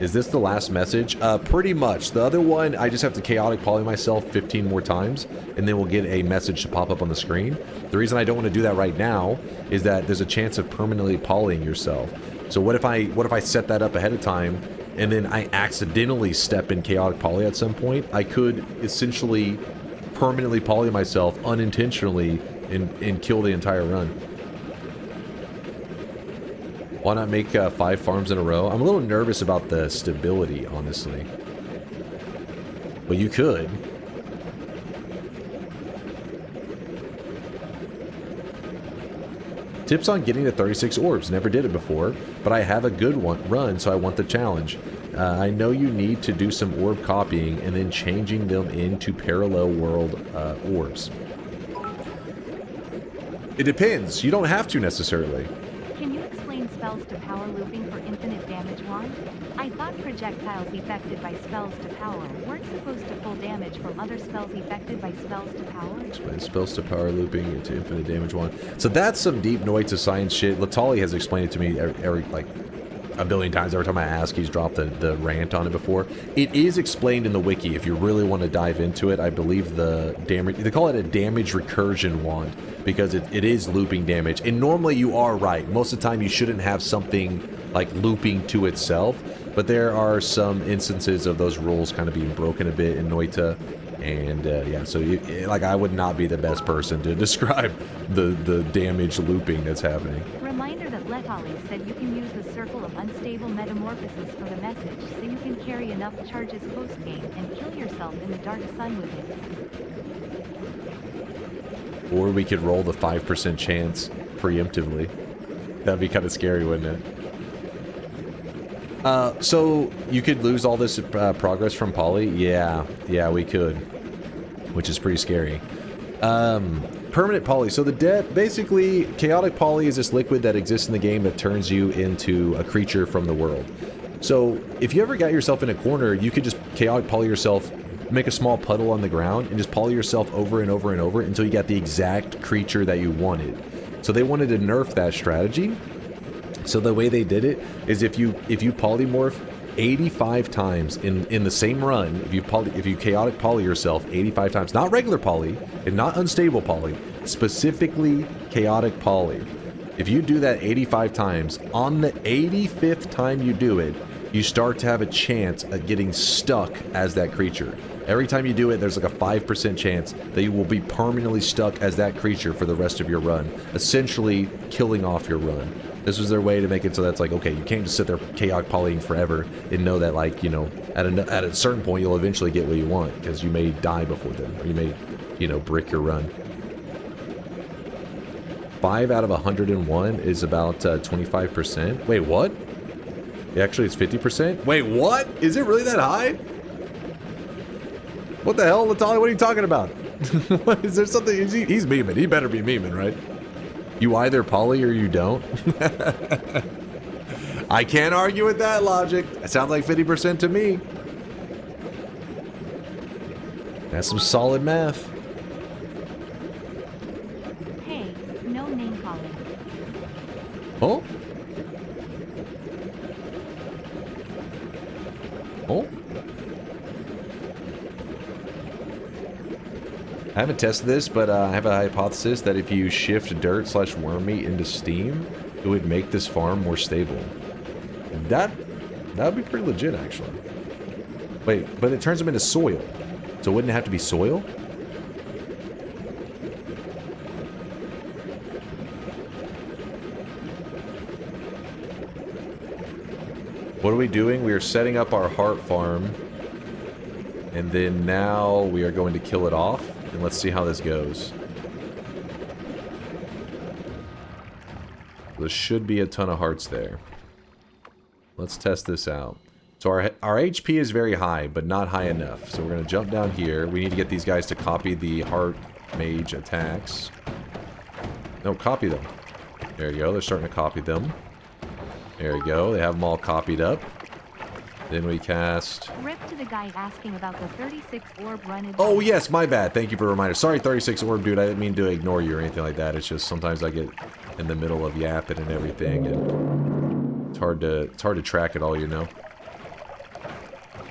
Speaker 2: Is this the last message? Pretty much. The other one, I just have to chaotic poly myself 15 more times, and then we'll get a message to pop up on the screen. The reason I don't want to do that right now is that there's a chance of permanently polying yourself. So what if I set that up ahead of time, and then I accidentally step in chaotic poly at some point? I could essentially permanently poly myself unintentionally and kill the entire run. Why not make 5 farms in a row? I'm a little nervous about the stability, honestly. But you could. Tips on getting to 36 orbs. Never did it before, but I have a good run, so I want the challenge. I know you need to do some orb copying and then changing them into parallel world orbs. It depends. You don't have to necessarily.
Speaker 5: Can you explain spells to power looping for infinite damage wand? I thought projectiles affected by spells to power weren't supposed to pull damage from other spells affected by spells to power.
Speaker 2: Explain spells to power looping into infinite damage wand. So that's some deep Noita science shit. Latali has explained it to me every like a billion times. Every time I ask, he's dropped the rant on it before. It is explained in the wiki if you really want to dive into it. I believe the damage, they call it a damage recursion wand because it is looping damage. And normally you are right. Most of the time you shouldn't have something like looping to itself, but there are some instances of those rules kind of being broken a bit in Noita. And yeah, so like I would not be the best person to describe the damage looping that's happening.
Speaker 5: Reminder that Letali said you can use the circle of unstable metamorphosis for the message, so you can carry enough charges post-game and kill yourself in the dark sun with it.
Speaker 2: Or we could roll the 5% chance preemptively. That'd be kind of scary, wouldn't it? So you could lose all this progress from poly? Yeah, we could. Which is pretty scary. Permanent poly. So basically, chaotic poly is this liquid that exists in the game that turns you into a creature from the world. So if you ever got yourself in a corner, you could just chaotic poly yourself, make a small puddle on the ground, and just poly yourself over and over and over until you got the exact creature that you wanted. So they wanted to nerf that strategy. So the way they did it is if you polymorph 85 times in the same run, if you chaotic poly yourself 85 times, not regular poly and not unstable poly, specifically chaotic poly. If you do that 85 times, on the 85th time you do it, you start to have a chance at getting stuck as that creature. Every time you do it, there's like a 5% chance that you will be permanently stuck as that creature for the rest of your run, essentially killing off your run. This was their way to make it so that's like, okay, you can't just sit there chaotic polying forever and know that, like, you know, at a certain point you'll eventually get what you want because you may die before then, or you may, you know, brick your run. 5 out of 101 is about 25%. Wait, what? Actually, it's 50%? Wait, what? Is it really that high? What the hell, Latali? What are you talking about? What, is there something? He's memeing. He better be memeing, right? You either poly or you don't. I can't argue with that logic. It sounds like 50% to me. That's some solid math.
Speaker 5: Hey, no name calling.
Speaker 2: Oh? Oh? I haven't tested this, but I have a hypothesis that if you shift dirt / worm meat into steam, it would make this farm more stable. That would be pretty legit, actually. Wait, but it turns them into soil. So wouldn't it have to be soil? What are we doing? We are setting up our heart farm. And then now we are going to kill it off. And let's see how this goes. There should be a ton of hearts there. Let's test this out. So our HP is very high, but not high enough. So we're going to jump down here. We need to get these guys to copy the heart mage attacks. No, copy them. There you go. They're starting to copy them. There you go. They have them all copied up. Then we cast...
Speaker 5: Rip to the guy asking about the 36 orb run.
Speaker 2: Oh, yes, my bad. Thank you for the reminder. Sorry, 36 orb, dude. I didn't mean to ignore you or anything like that. It's just sometimes I get in the middle of yapping and everything, and it's hard to track it all, you know.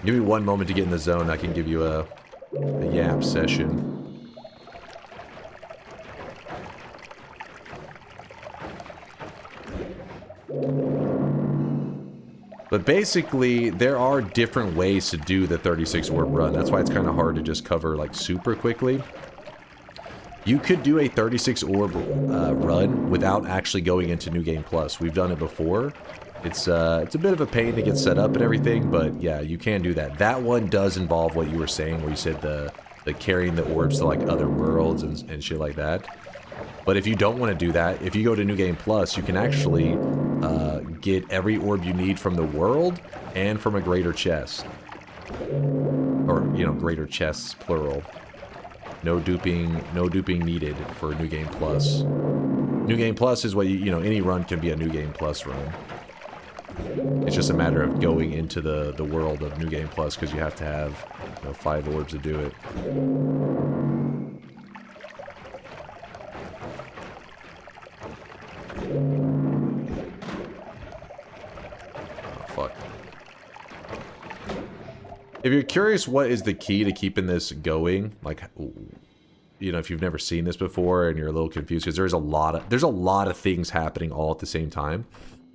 Speaker 2: Give me one moment to get in the zone. I can give you a yap session. But basically, there are different ways to do the 36 orb run. That's why it's kind of hard to just cover like super quickly. You could do a 36 orb run without actually going into New Game Plus. We've done it before. It's a bit of a pain to get set up and everything, but yeah, you can do that. That one does involve what you were saying, where you said the carrying the orbs to like other worlds and shit like that. But if you don't want to do that, if you go to New Game Plus, you can actually get every orb you need from the world and from a greater chest. Or, you know, greater chests, plural. No duping needed for New Game Plus. New Game Plus is what you know, any run can be a New Game Plus run. It's just a matter of going into the world of New Game Plus, because you have to have, you know, 5 orbs to do it. Fuck. If you're curious what is the key to keeping this going, like, you know, if you've never seen this before and you're a little confused, because there's a lot of things happening all at the same time,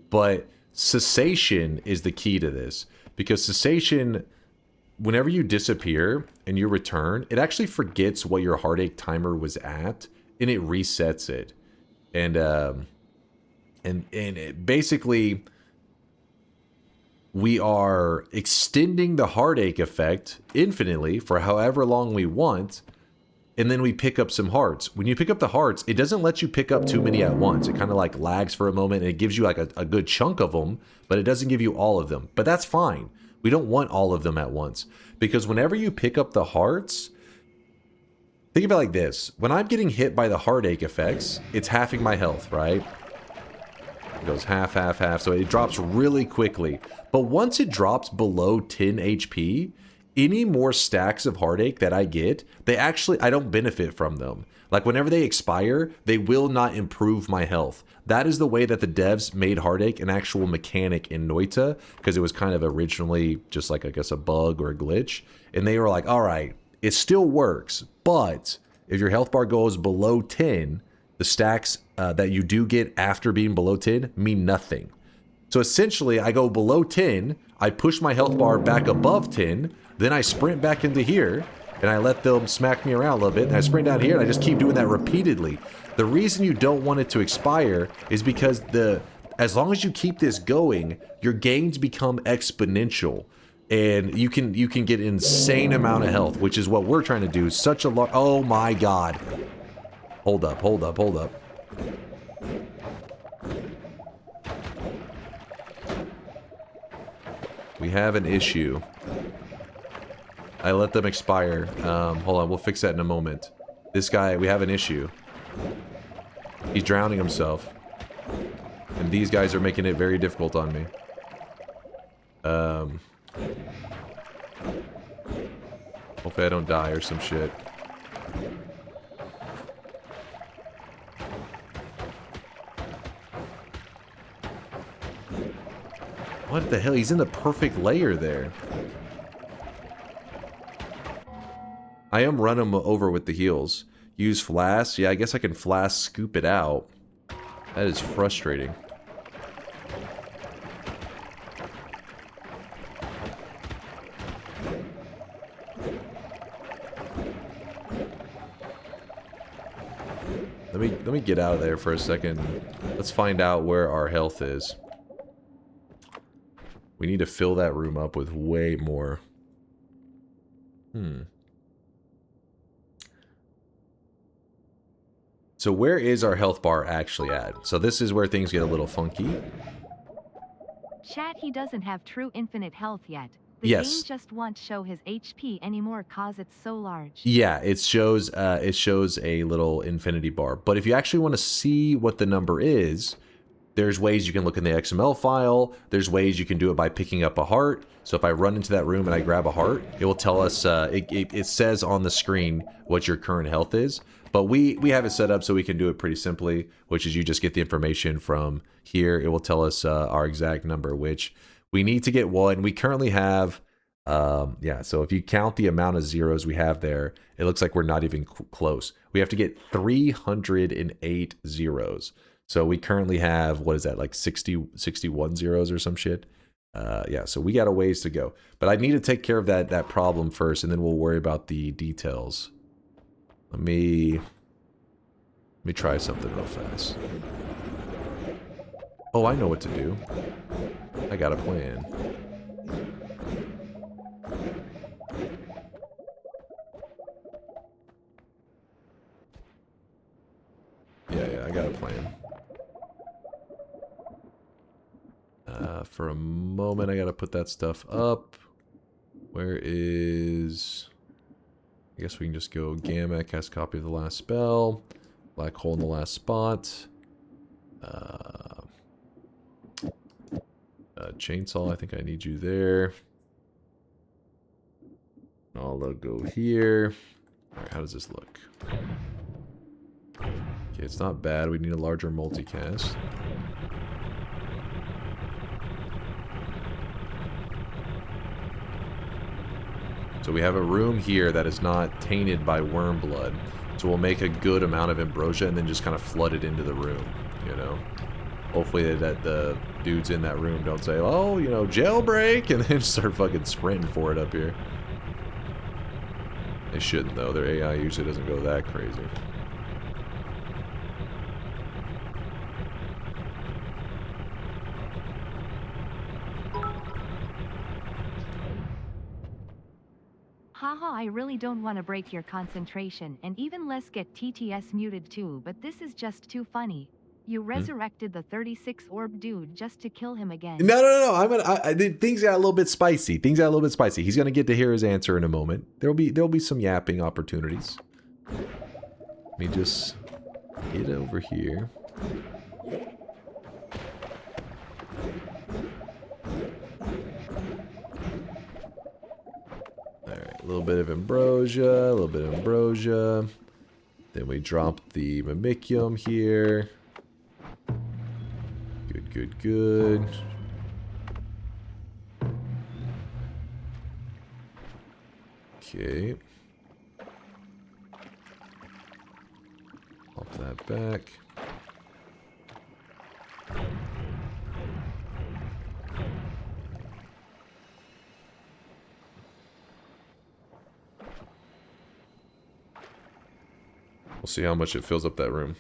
Speaker 2: but cessation is the key to this, because cessation, whenever you disappear and you return, it actually forgets what your heartache timer was at and it resets it, and it basically, we are extending the heartache effect infinitely for however long we want, and then we pick up some hearts. When you pick up the hearts, it doesn't let you pick up too many at once. It kind of like lags for a moment, and it gives you like a good chunk of them, but it doesn't give you all of them. But that's fine. We don't want all of them at once, because whenever you pick up the hearts, think of it like this. When I'm getting hit by the heartache effects, it's halving my health, right? It goes half, half, half, so it drops really quickly. But once it drops below 10 HP, any more stacks of heartache that I get, I don't benefit from them. Like, whenever they expire, they will not improve my health. That is the way that the devs made heartache an actual mechanic in Noita, because it was kind of originally just like, I guess, a bug or a glitch. And they were like, all right, it still works, but if your health bar goes below 10, the stacks that you do get after being below 10 mean nothing. So essentially, I go below 10, I push my health bar back above 10, then I sprint back into here, and I let them smack me around a little bit, and I sprint down here, and I just keep doing that repeatedly. The reason you don't want it to expire is because as long as you keep this going, your gains become exponential, and you can get an insane amount of health, which is what we're trying to do. Such a lot. Oh my god. Hold up, hold up, hold up. We have an issue. I let them expire. Hold on, we'll fix that in a moment. This guy, we have an issue. He's drowning himself. And these guys are making it very difficult on me. Hopefully I don't die or some shit. What the hell? He's in the perfect layer there. I am running him over with the heals. Use flask. Yeah, I guess I can flask scoop it out. That is frustrating. Let me get out of there for a second. Let's find out where our health is. We need to fill that room up with way more. So where is our health bar actually at? So this is where things get a little funky.
Speaker 5: Chat, he doesn't have true infinite health yet. The
Speaker 2: Yes.
Speaker 5: game just won't show his HP anymore cause it's so large.
Speaker 2: Yeah, it shows a little infinity bar. But if you actually want to see what the number is, there's ways you can look in the XML file. There's ways you can do it by picking up a heart. So if I run into that room and I grab a heart, it will tell us, it says on the screen what your current health is. But we have it set up so we can do it pretty simply, which is you just get the information from here. It will tell us our exact number, which we need to get 1. We currently have, yeah, so if you count the amount of zeros we have there, it looks like we're not even close. We have to get 308 zeros. So we currently have, what is that, like 61 zeros or some shit? Yeah, so we got a ways to go. But I need to take care of that problem first, and then we'll worry about the details. Let me try something real fast. Oh, I know what to do. I got a plan. Yeah, I got a plan. For a moment, I gotta put that stuff up. Where is... I guess we can just go Gamma, cast copy of the last spell. Black hole in the last spot. Chainsaw, I think I need you there. I'll go here. Alright, how does this look? Okay, it's not bad. We need a larger multicast. So we have a room here that is not tainted by worm blood. So we'll make a good amount of ambrosia and then just kind of flood it into the room, you know? Hopefully that the dudes in that room don't say, oh, you know, jailbreak, and then start fucking sprinting for it up here. They shouldn't, though. Their AI usually doesn't go that crazy.
Speaker 5: Haha, I really don't want to break your concentration and even less get TTS muted too, but this is just too funny. You resurrected the 36 orb dude just to kill him again.
Speaker 2: No. Things got a little bit spicy. He's gonna get to hear his answer in a moment. There'll be some yapping opportunities. Let me just get over here. Alright, a little bit of ambrosia, Then we drop the mimicium here. Good. Okay. Pop that back. We'll see how much it fills up that room.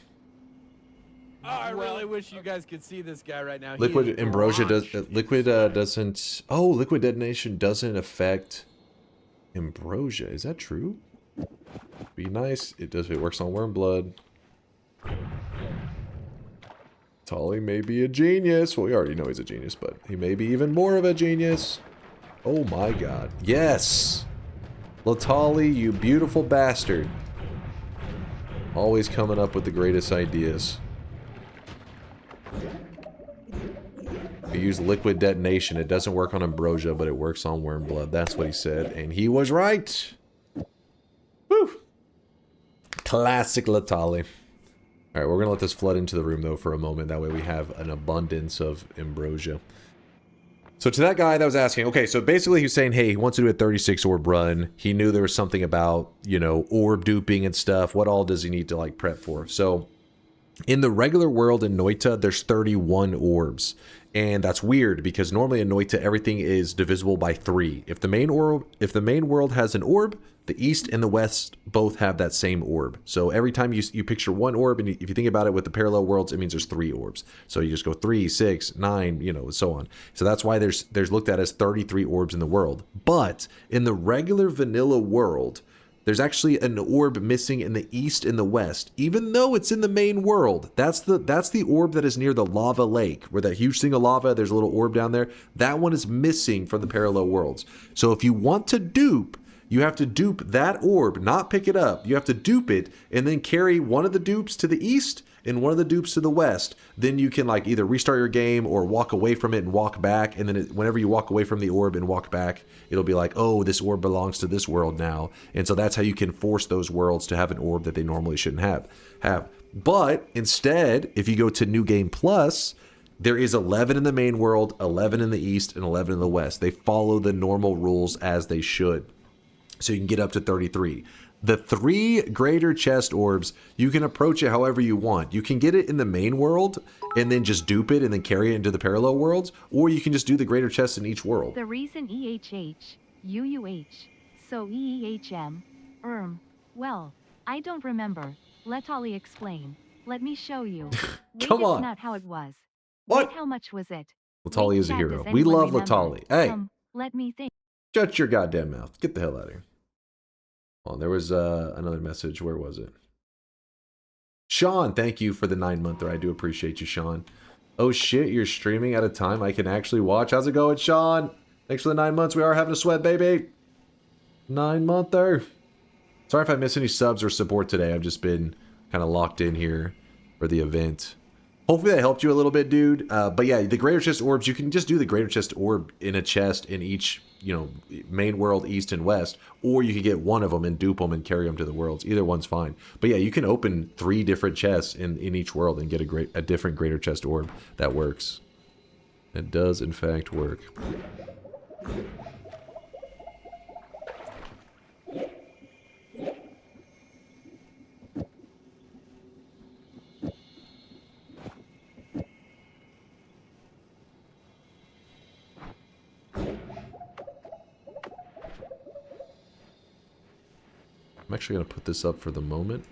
Speaker 1: Oh, I really wish you guys could see this guy right now.
Speaker 2: Liquid ambrosia doesn't. Oh, liquid detonation doesn't affect ambrosia. Is that true? Be nice. It does. It works on worm blood. Tolly may be a genius. Well, we already know he's a genius, but he may be even more of a genius. Oh my god. Yes! Latali, you beautiful bastard. Always coming up with the greatest ideas. We use liquid detonation. It doesn't work on ambrosia, but it works on worm blood. That's what he said, and he was right. Classic Latali. All right, we're going to let this flood into the room, though, for a moment. That way we have an abundance of ambrosia. So to that guy that was asking, okay, so basically he's saying, hey, he wants to do a 36 orb run. He knew there was something about, you know, orb duping and stuff. What all does he need to, like, prep for? So in the regular world in Noita, there's 31 orbs. And that's weird because normally in Noita, everything is divisible by 3. If the main world has an orb, the east and the west both have that same orb. So every time you picture one orb, and if you think about it with the parallel worlds, it means there's 3 orbs. So you just go 3, 6, 9, you know, so on. So that's why there's looked at as 33 orbs in the world. But in the regular vanilla world, there's actually an orb missing in the east and the west, even though it's in the main world. That's the orb that is near the lava lake, where that huge thing of lava, there's a little orb down there. That one is missing from the parallel worlds. So if you want to dupe, you have to dupe that orb, not pick it up. You have to dupe it and then carry one of the dupes to the east and one of the dupes to the west. Then you can like either restart your game or walk away from it and walk back. And then whenever you walk away from the orb and walk back, it'll be like, oh, this orb belongs to this world now. And so that's how you can force those worlds to have an orb that they normally shouldn't have. But instead, if you go to New Game Plus, there is 11 in the main world, 11 in the east, and 11 in the west. They follow the normal rules as they should. So you can get up to 33. The 3 greater chest orbs, you can approach it however you want. You can get it in the main world and then just dupe it and then carry it into the parallel worlds, or you can just do the greater chest in each world.
Speaker 5: The reason EHH, UUH, so EEHM, well, I don't remember. Let Ollie explain. Let me show you.
Speaker 2: Come on.
Speaker 5: It's not how it was.
Speaker 2: What?
Speaker 5: Wait, how much was it?
Speaker 2: Latali is a
Speaker 5: Chat,
Speaker 2: hero.
Speaker 5: does
Speaker 2: We
Speaker 5: anyone
Speaker 2: love
Speaker 5: remember?
Speaker 2: Latali. Hey,
Speaker 5: Let me think.
Speaker 2: shut your goddamn mouth. Get the hell out of here. Oh, there was another message. Where was it? Sean, thank you for the 9-monther. I do appreciate you, Sean. Oh shit, you're streaming at a time I can actually watch. How's it going, Sean? Thanks for the 9 months. We are having a sweat, baby. 9-monther. Sorry if I miss any subs or support today. I've just been kind of locked in here for the event. Hopefully that helped you a little bit, dude. But yeah, the greater chest orbs, you can just do the greater chest orb in a chest in each, you know, main world, east and west, or you could get one of them and dupe them and carry them to the worlds. Either one's fine. But yeah, you can open 3 different chests in each world and get a different greater chest orb that works. It does in fact work. I'm actually going to put this up for the moment.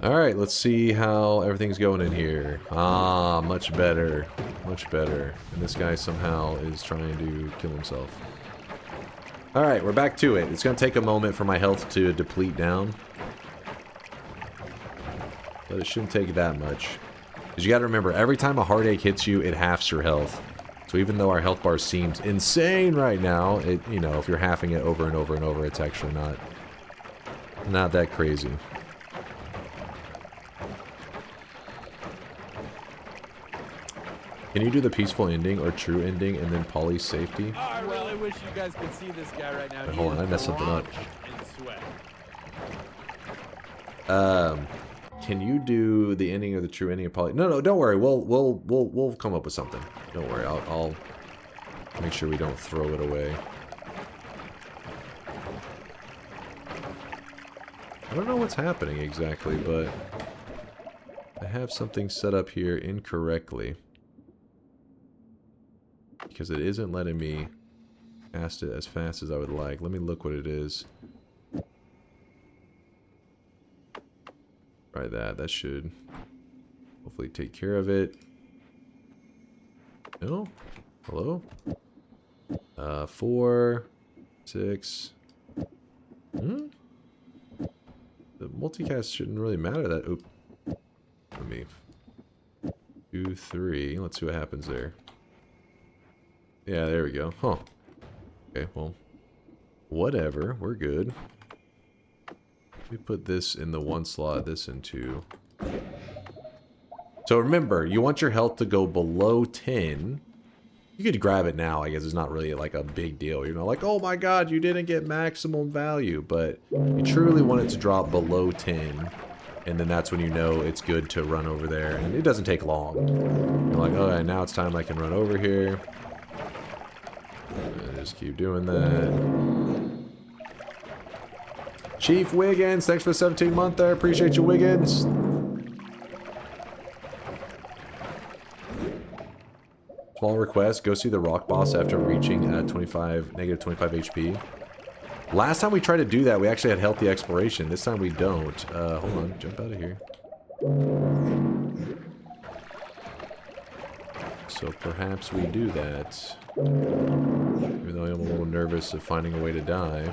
Speaker 2: Alright, let's see how everything's going in here. Ah, much better. Much better. And this guy somehow is trying to kill himself. Alright, we're back to it. It's going to take a moment for my health to deplete down. But it shouldn't take that much. Because you got to remember, every time a heartache hits you, it halves your health. So even though our health bar seems insane right now, it, you know, if you're halving it over and over and over, it's actually not that crazy. Can you do the peaceful ending or true ending and then poly safety?
Speaker 1: Oh, I really wish you guys could see this guy right now.
Speaker 2: Wait, hold on, I messed something up.
Speaker 1: In sweat.
Speaker 2: Can you do the ending or the true ending of poly? No, don't worry. We'll come up with something. Don't worry. I'll make sure we don't throw it away. I don't know what's happening exactly, but I have something set up here incorrectly because it isn't letting me cast it as fast as I would like. Let me look what it is. Try that. That should hopefully take care of it. No? Hello? 4, 6. The multicast shouldn't really matter that. Oop. Let me. 2, 3. Let's see what happens there. Yeah, there we go. Huh. Okay, well. Whatever. We're good. We put this in the 1 slot, this in 2. So remember, you want your health to go below 10 You could grab it now, I guess it's not really like a big deal, you know, like, oh my god, you didn't get maximum value, but you truly want it to drop below 10, and then that's when you know it's good to run over there, and it doesn't take long. You're like, okay, now it's time I can run over here. And just keep doing that. Chief Wiggins, thanks for the 17 month there, appreciate you, Wiggins. Small request, go see the rock boss after reaching -25 HP. Last time we tried to do that, we actually had healthy exploration. This time we don't. Hold on, jump out of here. So perhaps we do that. Even though I'm a little nervous of finding a way to die.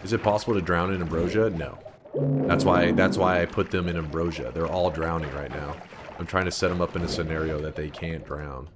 Speaker 2: Is it possible to drown in ambrosia? No. That's why I put them in ambrosia. They're all drowning right now. I'm trying to set them up in a scenario that they can't drown.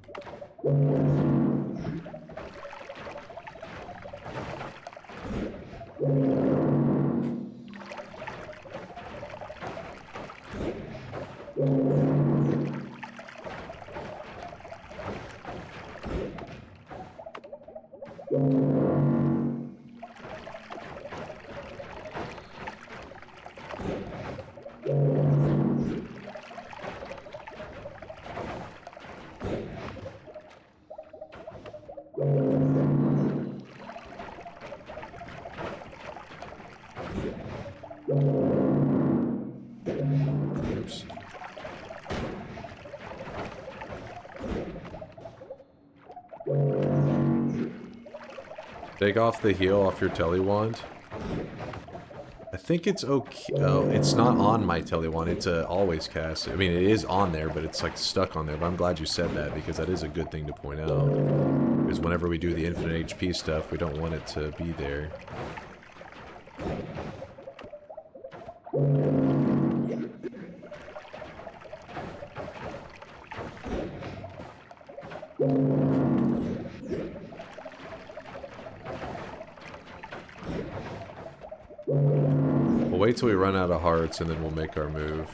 Speaker 2: Oops. Take off the heal off your telly wand. I think it's okay. Oh, it's not on my telly wand. It's a always cast. I mean, it is on there, but it's like stuck on there. But I'm glad you said that because that is a good thing to point out. Because whenever we do the infinite HP stuff, we don't want it to be there. We'll wait till we run out of hearts and then we'll make our move.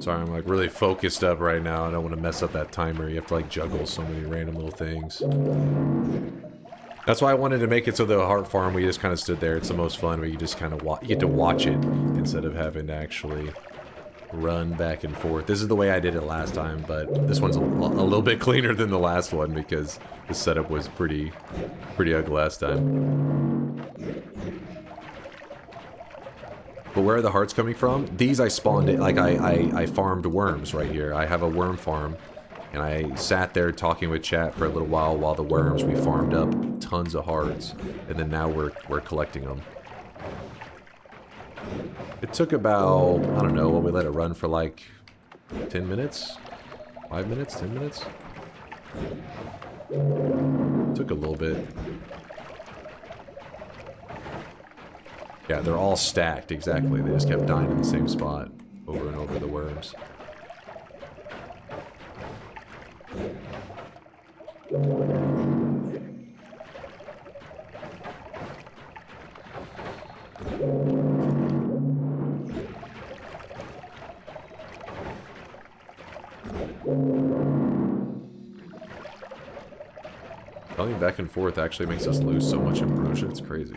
Speaker 2: Sorry, I'm like really focused up right now. I don't want to mess up that timer. You have to like juggle so many random little things. That's why I wanted to make it so the heart farm, we just kind of stood there. It's the most fun where you just kind of you get to watch it instead of having to actually run back and forth. This is the way I did it last time, but this one's a little bit cleaner than the last one because the setup was pretty ugly last time. But where are the hearts coming from? These I spawned it, like I farmed worms right here. I have a worm farm, and I sat there talking with chat for a little while the worms, we farmed up tons of hearts, and then now we're collecting them. It took about, I don't know, we let it run for like 10 minutes? 5 minutes? 10 minutes? It took a little bit. Yeah, they're all stacked, exactly. They just kept dying in the same spot over and over, the worms. Running back and forth actually makes us lose so much ambrosia, it's crazy.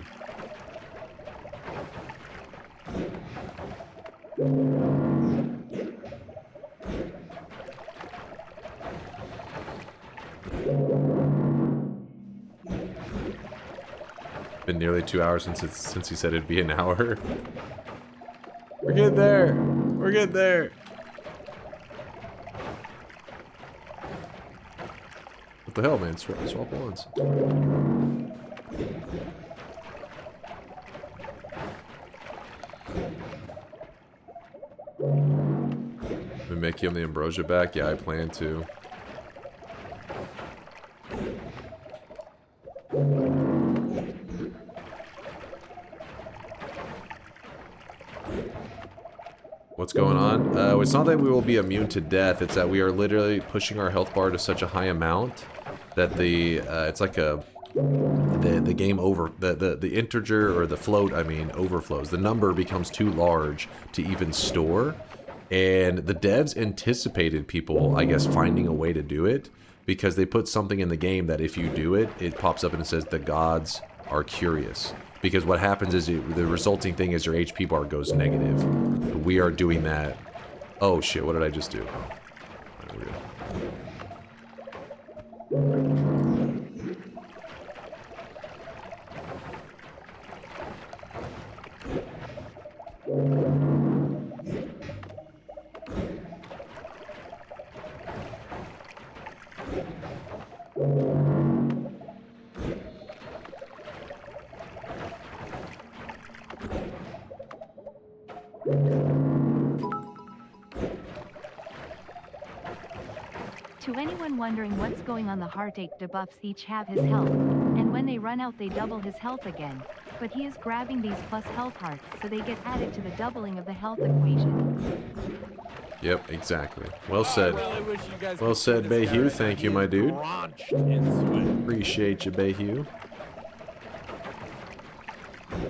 Speaker 2: Been nearly 2 hours since he said it'd be an hour. We're getting there. We're getting there. What the hell, man? Swap wands. We make him the ambrosia back? Yeah, I plan to. What's going on? It's not that we will be immune to death, it's that we are literally pushing our health bar to such a high amount that the, it's like a, the game the integer, or the float, I mean, overflows. The number becomes too large to even store, and the devs anticipated people, I guess, finding a way to do it, because they put something in the game that if you do it, it pops up and it says the gods are curious. Because what happens is the resulting thing is your HP bar goes negative. We are doing that. Oh shit, what did I just do? Oh, weird.
Speaker 5: To anyone wondering what's going on, the heartache debuffs each have his health, and when they run out they double his health again. But he is grabbing these plus health hearts, so they get added to the doubling of the health equation.
Speaker 2: Yep, exactly. Well said. Well said,
Speaker 1: this guy
Speaker 2: Bayhue.
Speaker 1: right
Speaker 2: Thank
Speaker 1: now.
Speaker 2: you,
Speaker 1: He
Speaker 2: my
Speaker 1: is
Speaker 2: dude.
Speaker 1: drenched in sweat.
Speaker 2: Appreciate you, Bayhue.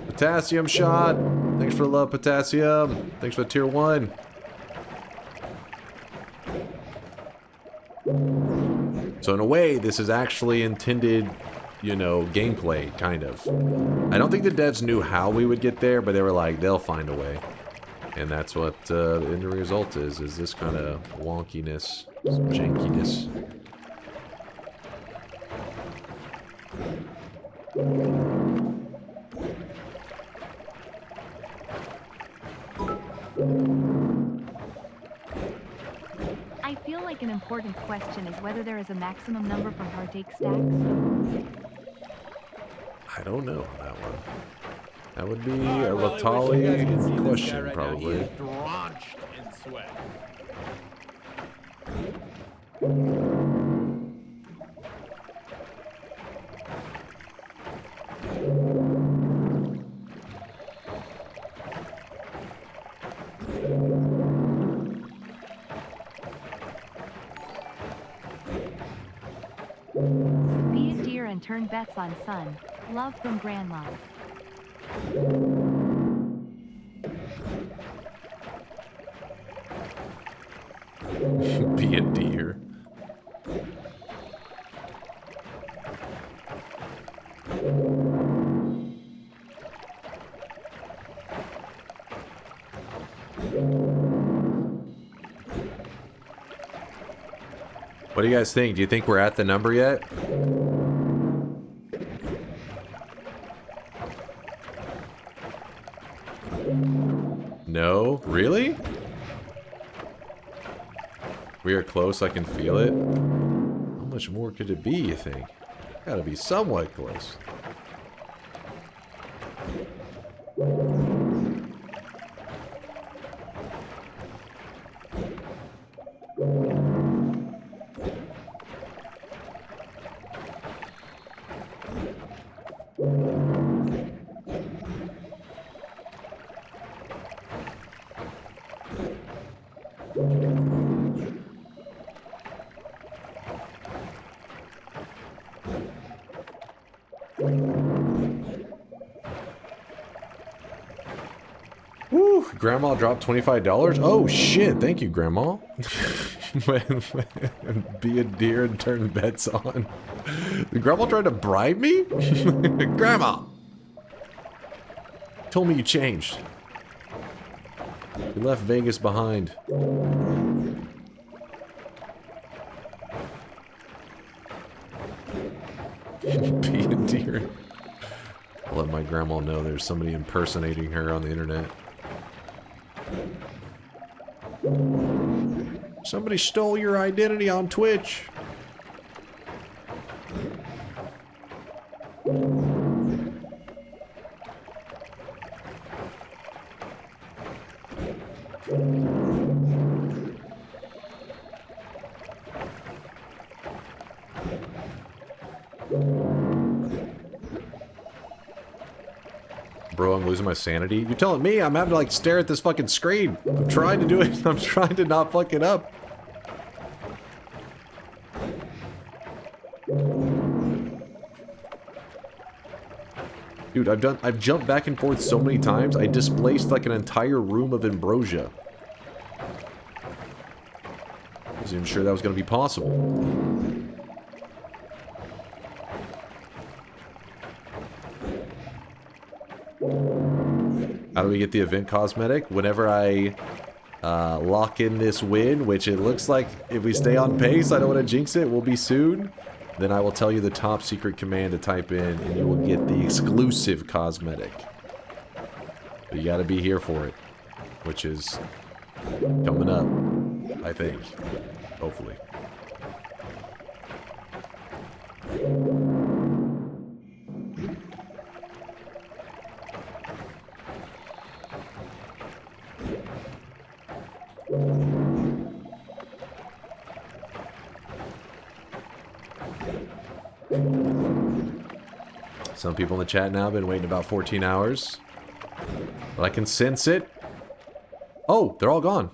Speaker 2: Potassium shot. Thanks for the love, Potassium. Thanks for tier 1. So in a way, this is actually intended, you know, gameplay, kind of. I don't think the devs knew how we would get there, but they were like, they'll find a way. And that's what the end result is this kind of wonkiness, some jankiness.
Speaker 5: I feel like an important question is whether there is a maximum number for heartache stacks.
Speaker 2: I don't know on that one. That would be
Speaker 1: I
Speaker 2: a
Speaker 1: really wish you guys could see
Speaker 2: Latali
Speaker 1: this guy
Speaker 2: question,
Speaker 1: right now. He
Speaker 2: probably.
Speaker 1: is drenched in sweat.
Speaker 5: Be a dear and turn bets on son. Love from Grandma.
Speaker 2: Be a deer. What do you guys think? Do you think we're at the number yet? No? Really? We are close, I can feel it. How much more could it be, you think? Gotta be somewhat close. Woo! Grandma dropped $25? Oh shit, thank you, Grandma. Be a deer and turn bets on. Did Grandma try to bribe me? Grandma! Told me you changed. You left Vegas behind. Be a deer. I'll let my grandma know there's somebody impersonating her on the internet. Somebody stole your identity on Twitch. bro. I'm losing my sanity. You're telling me I'm having to like stare at this fucking screen. I'm trying to do it. I'm trying to not fuck it up. Dude, I've jumped back and forth so many times, I displaced like an entire room of ambrosia. I wasn't even sure that was going to be possible. How do we get the event cosmetic? Whenever I lock in this win, which it looks like if we stay on pace, I don't want to jinx it, we'll be soon. Then I will tell you the top secret command to type in, and you will get the exclusive cosmetic. But you gotta be here for it, which is coming up, I think. Hopefully. Some people in the chat now have been waiting about 14 hours. But I can sense it. Oh, they're all gone.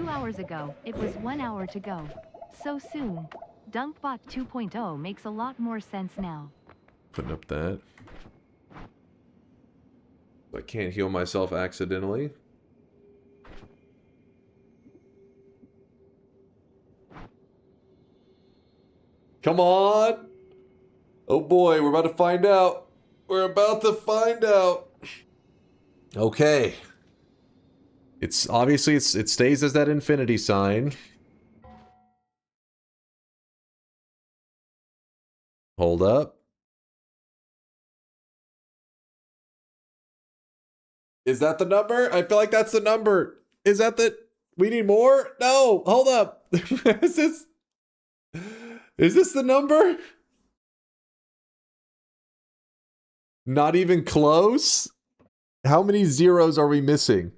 Speaker 5: Hours ago, it was 1 hour to go. So soon. DunkBot 2.0 makes a lot more sense now.
Speaker 2: Putting up that. I can't heal myself accidentally. Come on! Oh boy, we're about to find out. We're about to find out. Okay. It's obviously it stays as that infinity sign. Hold up. Is that the number? I feel like that's the number. Is that the... We need more? No, hold up. Is this the number? Not even close? How many zeros are we missing?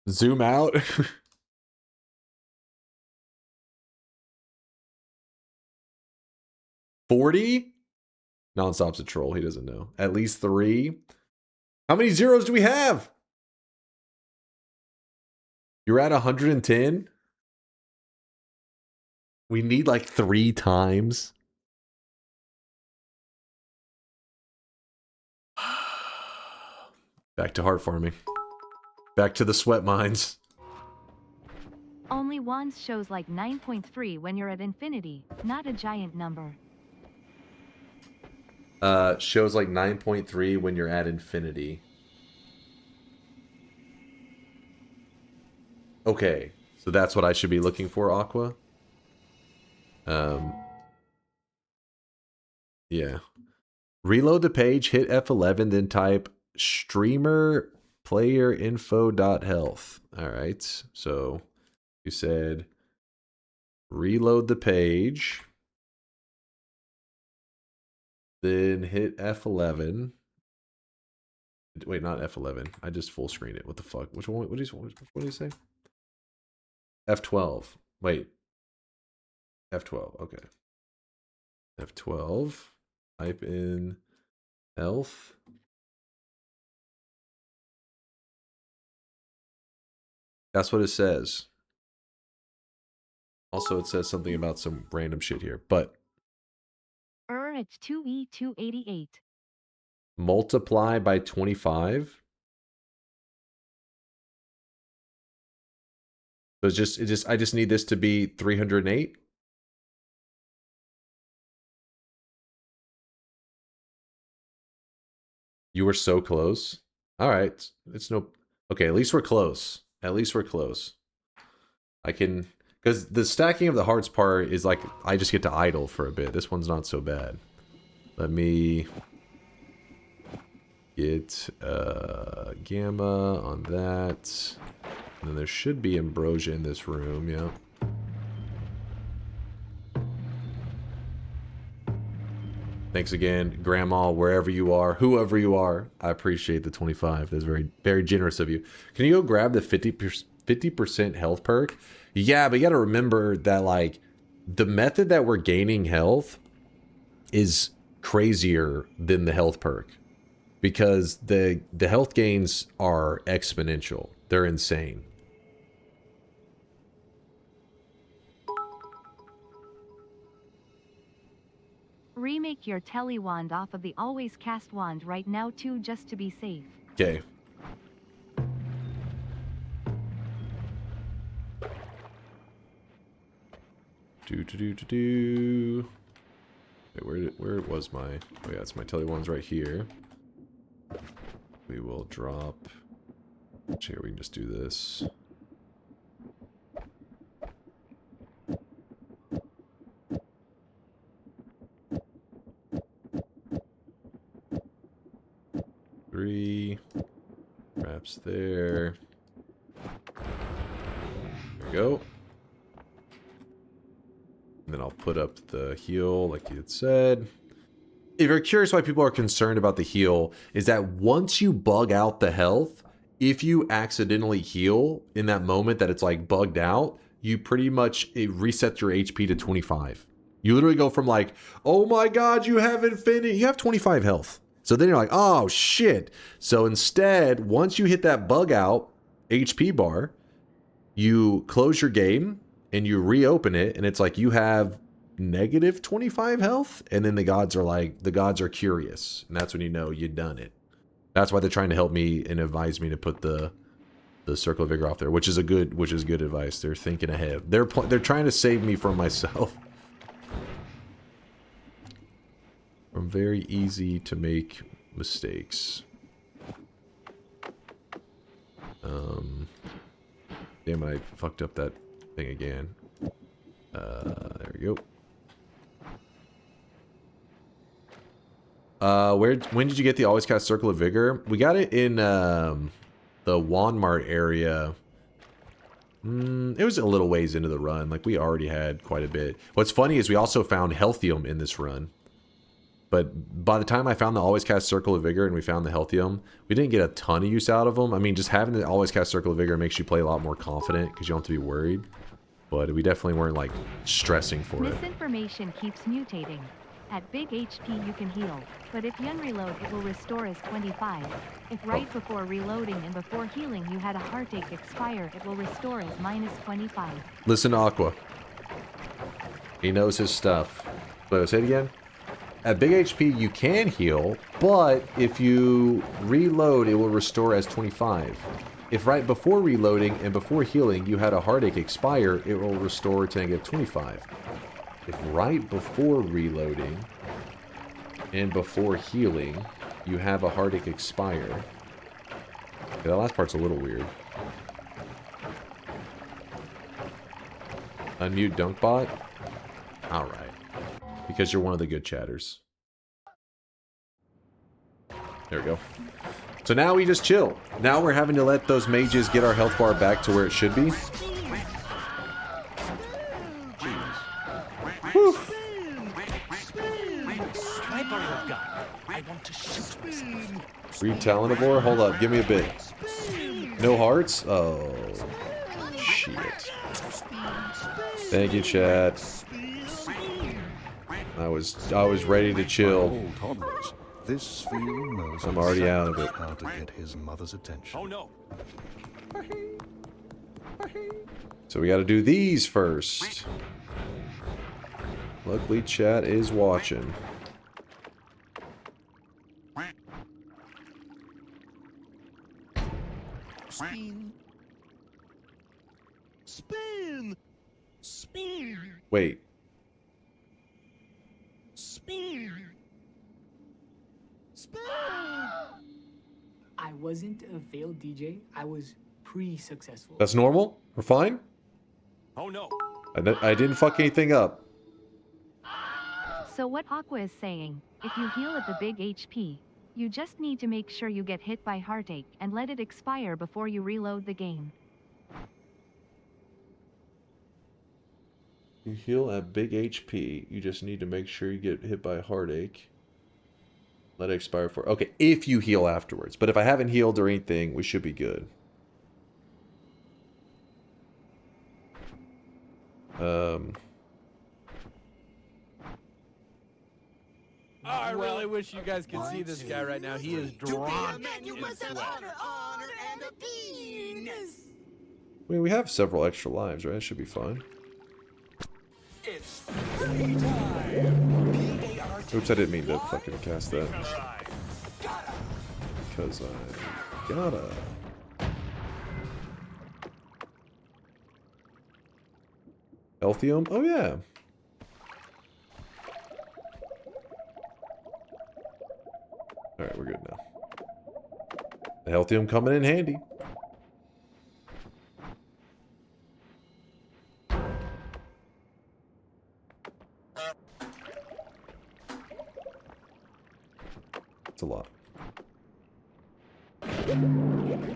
Speaker 2: Zoom out. 40? Nonstop's a troll. He doesn't know. At least 3. How many zeros do we have? You're at 110? We need like 3 times. Back to heart farming. Back to the sweat mines.
Speaker 5: Only wands shows like 9.3 when you're at infinity, not a giant number.
Speaker 2: Shows like 9.3 when you're at infinity. Okay, so that's what I should be looking for, Aqua. Yeah. Reload the page, hit F11, then type streamer player info.health. Alright, so you said reload the page, then hit F11. Wait, not F11. I just full screen it. What the fuck? Which one? What do you say? F12. Wait. F12. Okay. F12. Type in health. That's what it says. Also, it says something about some random shit here, but
Speaker 5: It's 2E288.
Speaker 2: multiply by 25. So I just need this to be 308. You were so close. All right, it's no. Okay, at least we're close. At least we're close. I can, because the stacking of the hearts part is like I just get to idle for a bit. This one's not so bad. Let me get gamma on that. And then there should be ambrosia in this room, yeah. Thanks again, Grandma, wherever you are, whoever you are. I appreciate the 25. That's very, very generous of you. Can you go grab the 50% health perk? Yeah, but you got to remember that, like, the method that we're gaining health is crazier than the health perk. Because the health gains are exponential. They're insane.
Speaker 5: Remake your tele wand off of the always cast wand right now too, just to be safe.
Speaker 2: Okay. Wait, where was my... Oh yeah, it's my tele wands right here. We will drop... Here, we can just do this. Three. Wraps there. There we go. And then I'll put up the heal like you had said. If you're curious why people are concerned about the heal, is that once you bug out the health, if you accidentally heal in that moment that it's like bugged out, you pretty much reset your HP to 25. You literally go from like, oh my god, you have infinity, you have 25 health. So then you're like, oh shit. So instead, once you hit that bug out HP bar, you close your game and you reopen it, and it's like you have negative 25 health, and then the gods are curious, and that's when you know you've done it. That's why they're trying to help me and advise me to put the circle of vigor off there, which is good advice. They're thinking ahead. They're trying to save me from myself. From very easy to make mistakes. Damn it, I fucked up that thing again. There we go. When did you get the always cast circle of vigor? We got it in the Walmart area. It was a little ways into the run. Like, we already had quite a bit. What's funny is we also found Healthium in this run. But by the time I found the always cast circle of vigor and we found the Healthium, we didn't get a ton of use out of them. I mean, just having the always cast circle of vigor makes you play a lot more confident because you don't have to be worried. But we definitely weren't, like, stressing for it.
Speaker 5: Misinformation keeps mutating. At big HP you can heal, but if you unreload it will restore as 25. If right before reloading and before healing you had a heartache expire, it will restore as minus 25.
Speaker 2: Listen to Aqua. He knows his stuff. So say it again. At big HP you can heal, but if you reload it will restore as 25. If right before reloading and before healing you had a heartache expire, it will restore to negative 25. If right before reloading and before healing you have a heartache expire. Okay, that last part's a little weird. Unmute DunkBot? Alright. Because you're one of the good chatters. There we go. So now we just chill. Now we're having to let those mages get our health bar back to where it should be. Whew.
Speaker 6: I want to shoot myself.
Speaker 2: Read Talonivore? Hold up, give me a bit. No hearts? Oh, shit. Thank you, chat. I was ready to chill.
Speaker 16: This sphere knows
Speaker 2: I'm already out of it.
Speaker 16: how to get his mother's attention.
Speaker 11: Oh no.
Speaker 2: So we got to do these first. Luckily, chat is watching.
Speaker 16: Spin. Spin. Spin.
Speaker 2: Wait.
Speaker 16: Spin. Spin.
Speaker 17: I wasn't a failed DJ. I was pre-successful.
Speaker 2: That's normal? We're fine?
Speaker 11: Oh no.
Speaker 2: I didn't fuck anything up.
Speaker 5: So what Aqua is saying, if you heal at the big HP, you just need to make sure you get hit by heartache and let it expire before you reload the game.
Speaker 2: You heal at big HP. You just need to make sure you get hit by heartache Let it expire for... Okay, if you heal afterwards. But if I haven't healed or anything, we should be good.
Speaker 1: I really wish you guys could see this guy right now. He is drenched in sweat.
Speaker 2: I mean, we have several extra lives, right? It should be fine.
Speaker 7: It's free time.
Speaker 2: Oops, I didn't mean to fucking cast that. Because I gotta. Elthium? Oh, yeah. Alright, we're good now. The Elthium coming in handy. It's a lot. Come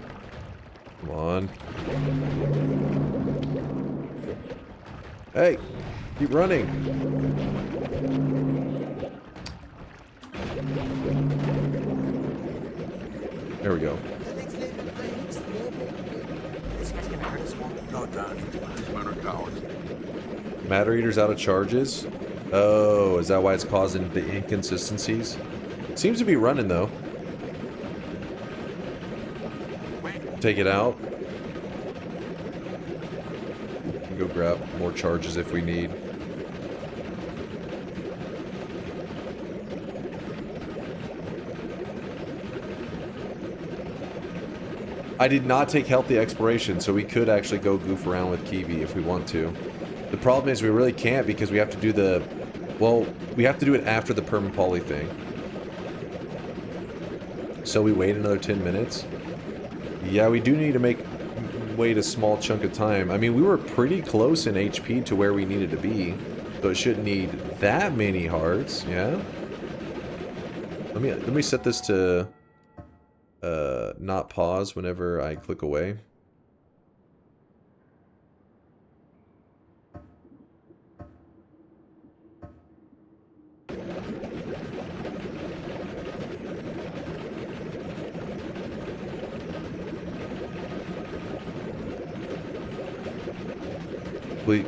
Speaker 2: on. Hey! Keep running! There we go. Matter Eater's out of charges? Oh, is that why it's causing the inconsistencies? Seems to be running though. Take it out. Go grab more charges if we need. I did not take Healthy Exploration, so we could actually go goof around with Kiwi if we want to. The problem is we really can't because we have to do the... Well, we have to do it after the perma-poly thing. So we wait another 10 minutes. Yeah, we do need to wait a small chunk of time. I mean, we were pretty close in HP to where we needed to be. So it shouldn't need that many hearts, yeah? Let me set this to... not pause whenever I click away.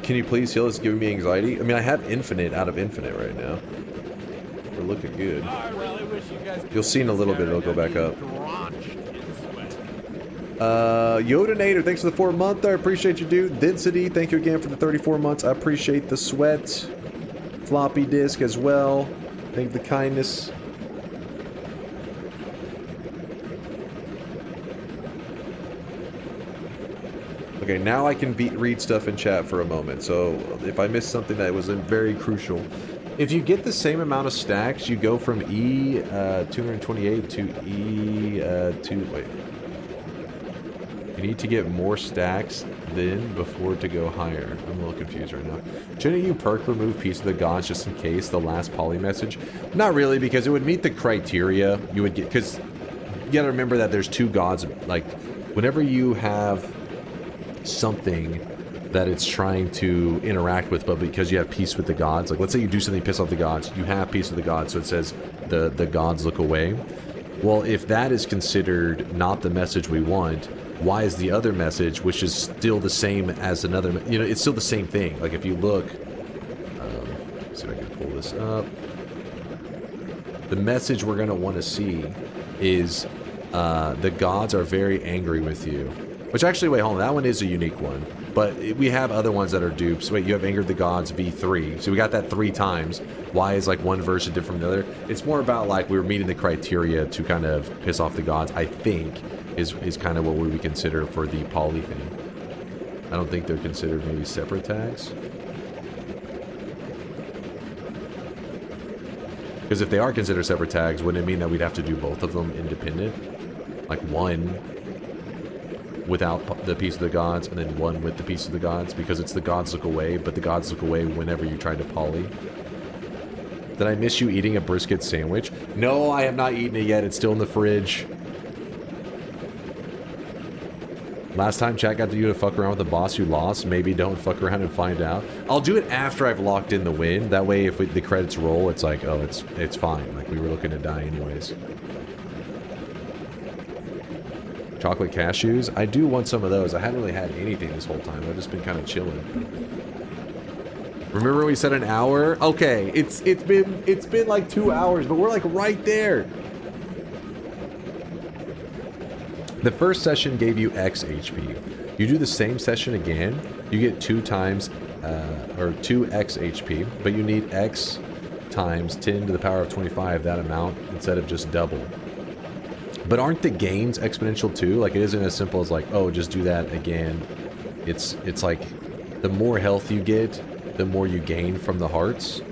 Speaker 2: Can you please heal? It's giving me anxiety. I mean, I have infinite out of infinite right now. We're looking good. You'll see in a little bit it'll go back up. Yodanator, thanks for the 4 month. I appreciate you, dude. Density, thank you again for the 34 months. I appreciate the sweat. Floppy disk as well. Thank you for the kindness. Okay, now I can read stuff in chat for a moment. So if I missed something that was very crucial. If you get the same amount of stacks, you go from E 228 to E wait. You need to get more stacks then before to go higher. I'm a little confused right now. Shouldn't you perk remove Piece of the Gods just in case the last poly message? Not really, because it would meet the criteria you would get. Because you gotta remember that there's two gods. Like, whenever you have something that it's trying to interact with, but because you have peace with the gods, like let's say you do something to piss off the gods, you have peace with the gods, so it says the gods look away. Well, if that is considered not the message we want, why is the other message, which is still the same as another, you know, it's still the same thing. Like if you look, let's see if I can pull this up. The message we're going to want to see is the gods are very angry with you. Which actually, wait, hold on, that one is a unique one. But we have other ones that are dupes. Wait, you have Angered the Gods V3. So we got that 3 times. Why is like one version different from the other? It's more about like we were meeting the criteria to kind of piss off the gods, I think, is kind of what we would consider for the poly thing. I don't think they're considered maybe separate tags. Because if they are considered separate tags, wouldn't it mean that we'd have to do both of them independent? Like one without the Piece of the Gods, and then one with the Piece of the Gods, because it's the gods look away, but the gods look away whenever you try to poly. Did I miss you eating a brisket sandwich? No, I have not eaten it yet. It's still in the fridge. Last time chat got to you to fuck around with the boss you lost. Maybe don't fuck around and find out. I'll do it after I've locked in the win. That way, if the credits roll, it's like, oh, it's fine. Like, we were looking to die anyways. Chocolate cashews? I do want some of those. I haven't really had anything this whole time. I've just been kind of chilling. Remember we said an hour? Okay, it's been like 2 hours, but we're like right there. The first session gave you X HP. You do the same session again, you get 2 times, or 2x HP, but you need X times 10 to the power of 25, that amount, instead of just double. But aren't the gains exponential too? Like, it isn't as simple as like, oh, just do that again. It's like, the more health you get, the more you gain from the hearts.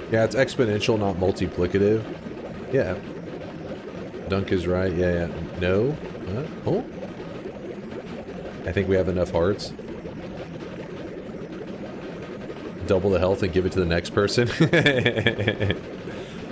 Speaker 2: Yeah, it's exponential, not multiplicative. Yeah. Dunk is right. Yeah, yeah. No. Oh. I think we have enough hearts. Double the health and give it to the next person.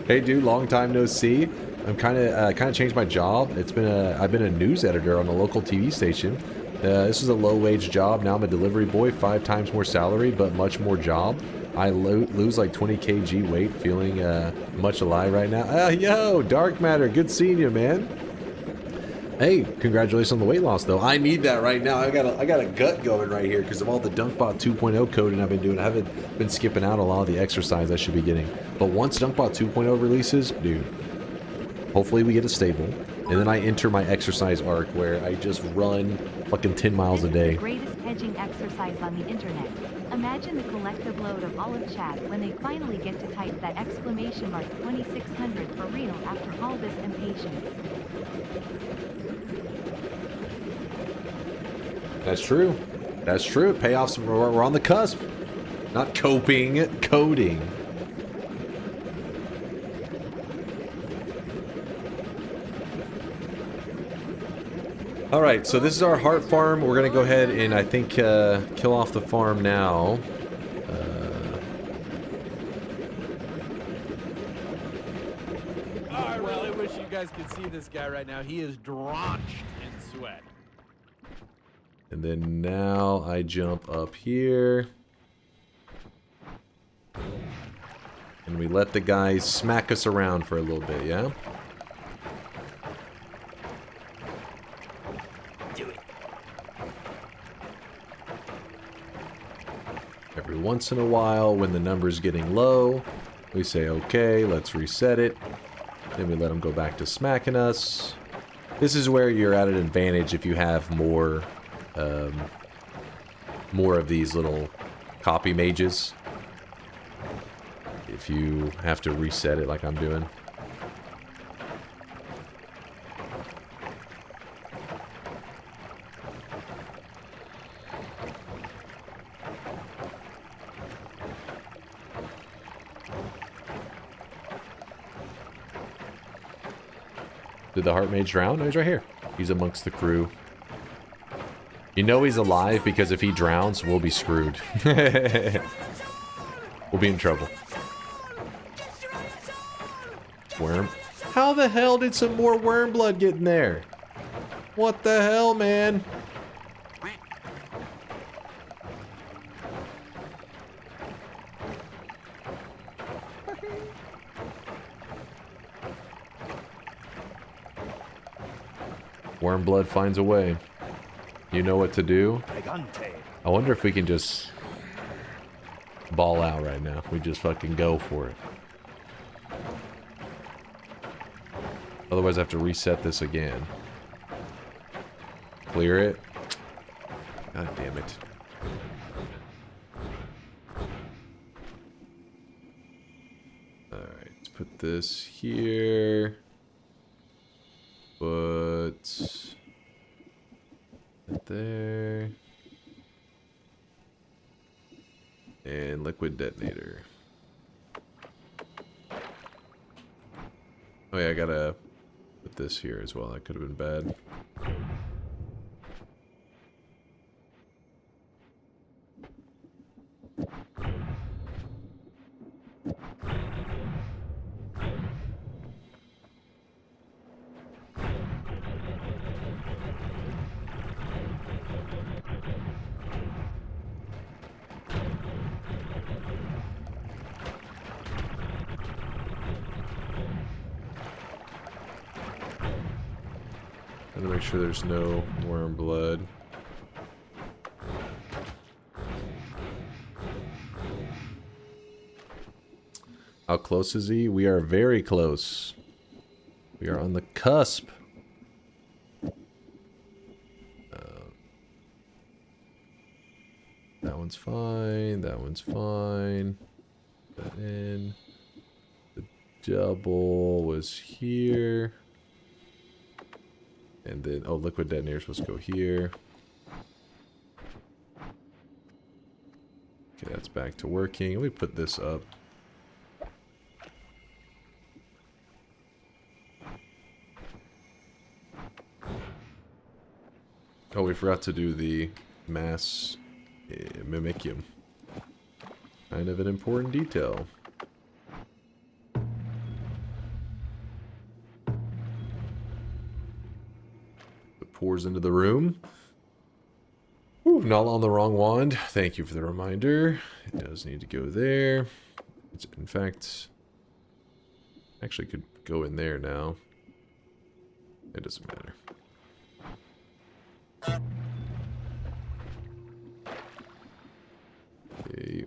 Speaker 2: Hey, dude, long time no see. I'm kind of changed my job. I've been a news editor on a local TV station. This is a low-wage job. Now I'm a delivery boy, 5 times more salary, but much more job. I lose like 20 kg weight, feeling much alive right now. Yo, Dark Matter, good seeing you, man. Hey, congratulations on the weight loss, though. I need that right now. I got a gut going right here because of all the DunkBot 2.0 coding I've been doing. I haven't been skipping out a lot of the exercise I should be getting. But once DunkBot 2.0 releases, dude, hopefully we get a stable. And then I enter my exercise arc where I just run fucking 10 miles a day.
Speaker 5: The greatest hedging exercise on the internet. Imagine the collective load of all of chat when they finally get to type that exclamation mark 2600 for real after all this impatience.
Speaker 2: That's true. That's true. Payoffs, we're on the cusp. Not coping, coding. Alright, so this is our heart farm. We're going to go ahead and I think kill off the farm now.
Speaker 1: I really wish you guys could see this guy right now. He is drenched in sweat.
Speaker 2: And then now I jump up here. And we let the guys smack us around for a little bit, yeah?
Speaker 10: Do it.
Speaker 2: Every once in a while, when the number's getting low, we say, okay, let's reset it. Then we let them go back to smacking us. This is where you're at an advantage if you have more of these little copy mages. If you have to reset it like I'm doing. Did the heart mage drown? No, he's right here. He's amongst the crew. You know he's alive because if he drowns, we'll be screwed. We'll be in trouble. Worm. How the hell did some more worm blood get in there? What the hell, man? Worm blood finds a way. You know what to do? I wonder if we can just ball out right now. We just fucking go for it. Otherwise I have to reset this again. Clear it. God damn it. Alright, let's put this here. Put that there. And liquid detonator. Oh yeah, I gotta put this here as well. That could have been bad. make sure there's no worm blood. How close is he? We are very close. We are on the cusp. That one's fine. That one's fine. Put that in. The double was here. And then, oh, liquid detonator is supposed to go here. Okay, that's back to working. Let me put this up. Oh, we forgot to do the mass mimicium. Kind of an important detail. It pours into the room. Ooh, not on the wrong wand. Thank you for the reminder. It does need to go there. It's, in fact, actually could go in there now. It doesn't matter. Okay.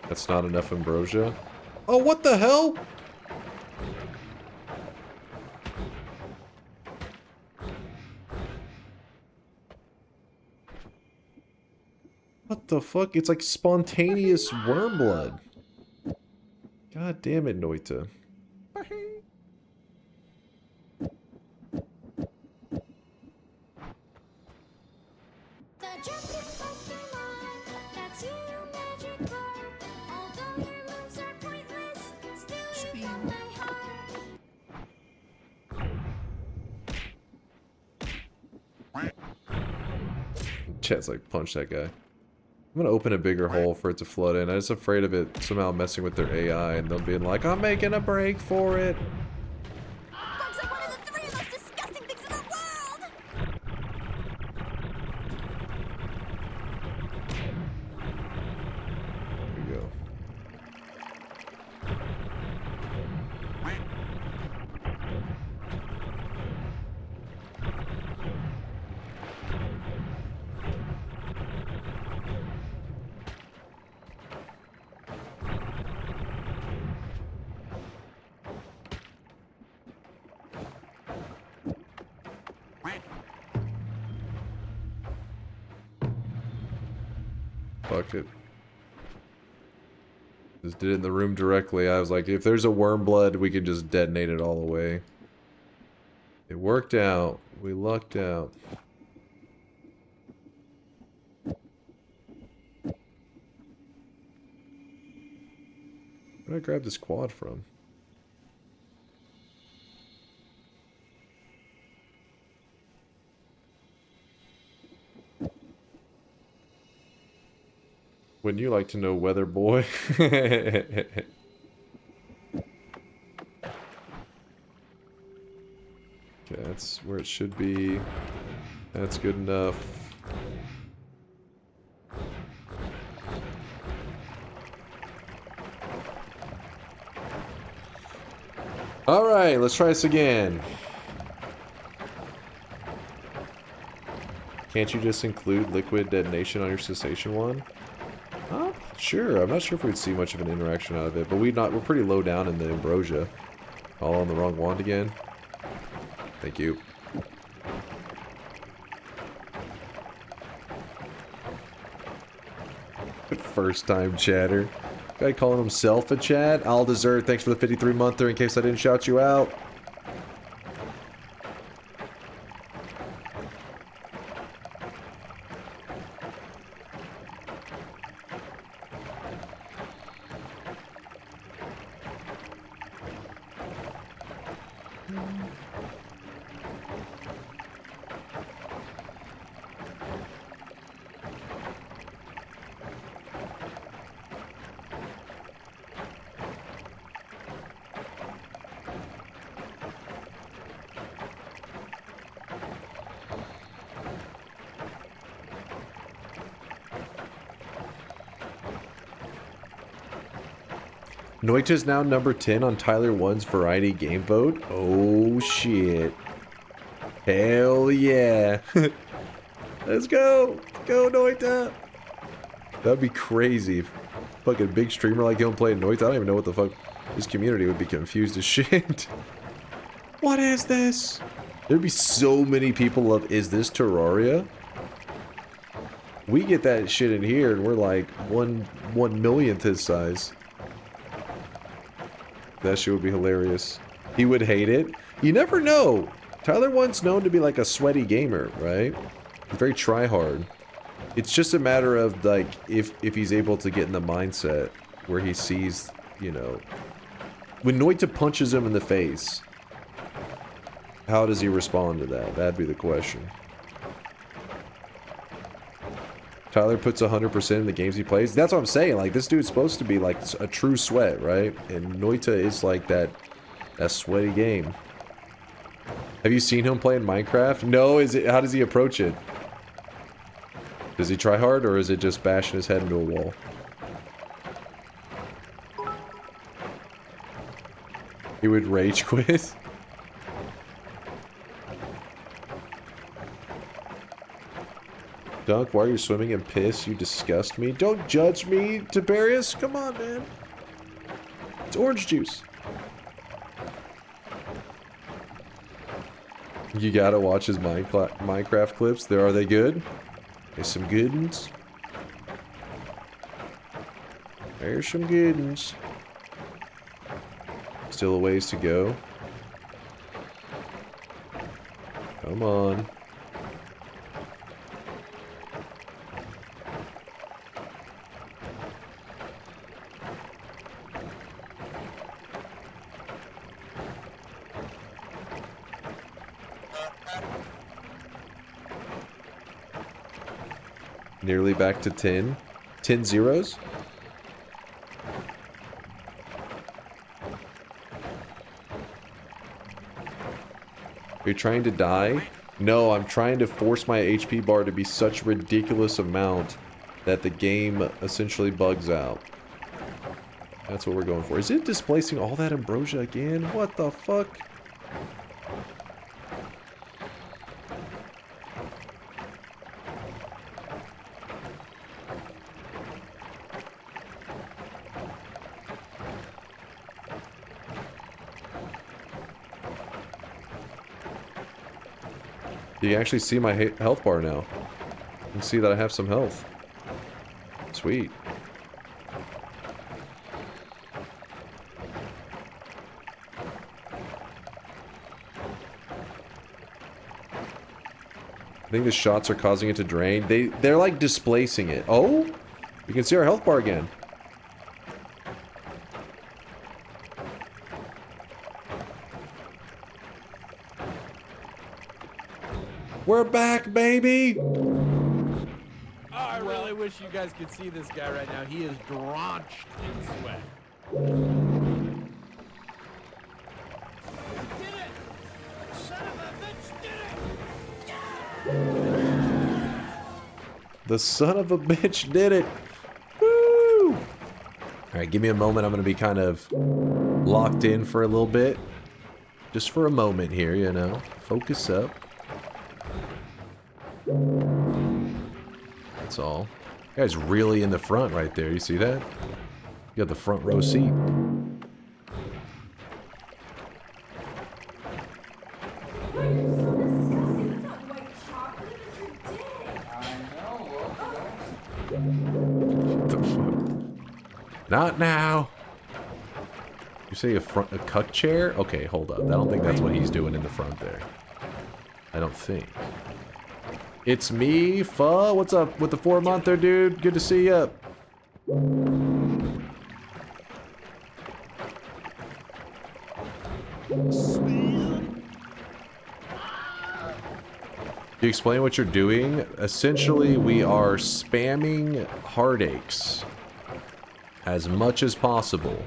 Speaker 2: That's not enough ambrosia. Oh, what the hell? What the fuck? It's like spontaneous worm blood. God damn it, Noita. Chat's like, punch that guy. I'm gonna open a bigger hole for it to flood in. I'm just afraid of it somehow messing with their AI and they'll be like, I'm making a break for it.
Speaker 3: Bugs are one of the 3 most disgusting things in the world!
Speaker 2: There we go. Fuck it. Just did it in the room directly. I was like, if there's a worm blood, we can just detonate it all away. It worked out. We lucked out. Where did I grab this quad from? Wouldn't you like to know, weather boy? Okay, that's where it should be. That's good enough. Alright, let's try this again. Can't you just include liquid detonation on your cessation one? Sure, I'm not sure if we'd see much of an interaction out of it, but we're pretty low down in the ambrosia. All on the wrong wand again. Thank you. First time chatter. Guy calling himself a chat. I'll desert. Thanks for the 53-monther in case I didn't shout you out. Noita's now number 10 on Tyler 1's variety game vote. Oh shit. Hell yeah. Let's go. Go Noita. That'd be crazy if fucking big streamer like him playing Noita. I don't even know what the fuck. His community would be confused as shit. What is this? There'd be so many people of, is this Terraria? We get that shit in here and we're like 1/1,000,000th his size. That shit would be hilarious. He would hate it. You never know. Tyler 1's known to be like a sweaty gamer, right? He's very try-hard. It's just a matter of like if he's able to get in the mindset where he sees, you know, when Noita punches him in the face, how does he respond to that? That'd be the question. Tyler puts 100% in the games he plays. That's what I'm saying. Like, this dude's supposed to be like a true sweat, right? And Noita is like that sweaty game. Have you seen him play in Minecraft? No, how does he approach it? Does he try hard, or is it just bashing his head into a wall? He would rage quit. Dunk, why are you swimming in piss? You disgust me. Don't judge me, Tiberius. Come on, man. It's orange juice. You gotta watch his Minecraft clips. Are they good? There's some good ones. There's some good ones. Still a ways to go. Come on. Nearly back to 10. 10 zeros? Are you trying to die? No, I'm trying to force my HP bar to be such a ridiculous amount that the game essentially bugs out. That's what we're going for. Is it displacing all that ambrosia again? What the fuck? You can actually see my health bar now. You can see that I have some health. Sweet. I think the shots are causing it to drain. They're like displacing it. Oh! You can see our health bar again. We're back, baby!
Speaker 1: Oh, I really wish you guys could see this guy right now. He is drenched in sweat.
Speaker 2: The son of a bitch did it! Woo! Alright, give me a moment. I'm gonna be kind of locked in for a little bit. Just for a moment here, you know. Focus up. That's all. You guy's really in the front right there. You see that? You got the front row seat. What the fuck? Not now. You say a cuck chair? Okay, hold up. I don't think that's what he's doing in the front there. I don't think. It's me, Pho. What's up with the 4-monther, dude? Good to see ya. You explain what you're doing? Essentially, we are spamming heartaches as much as possible.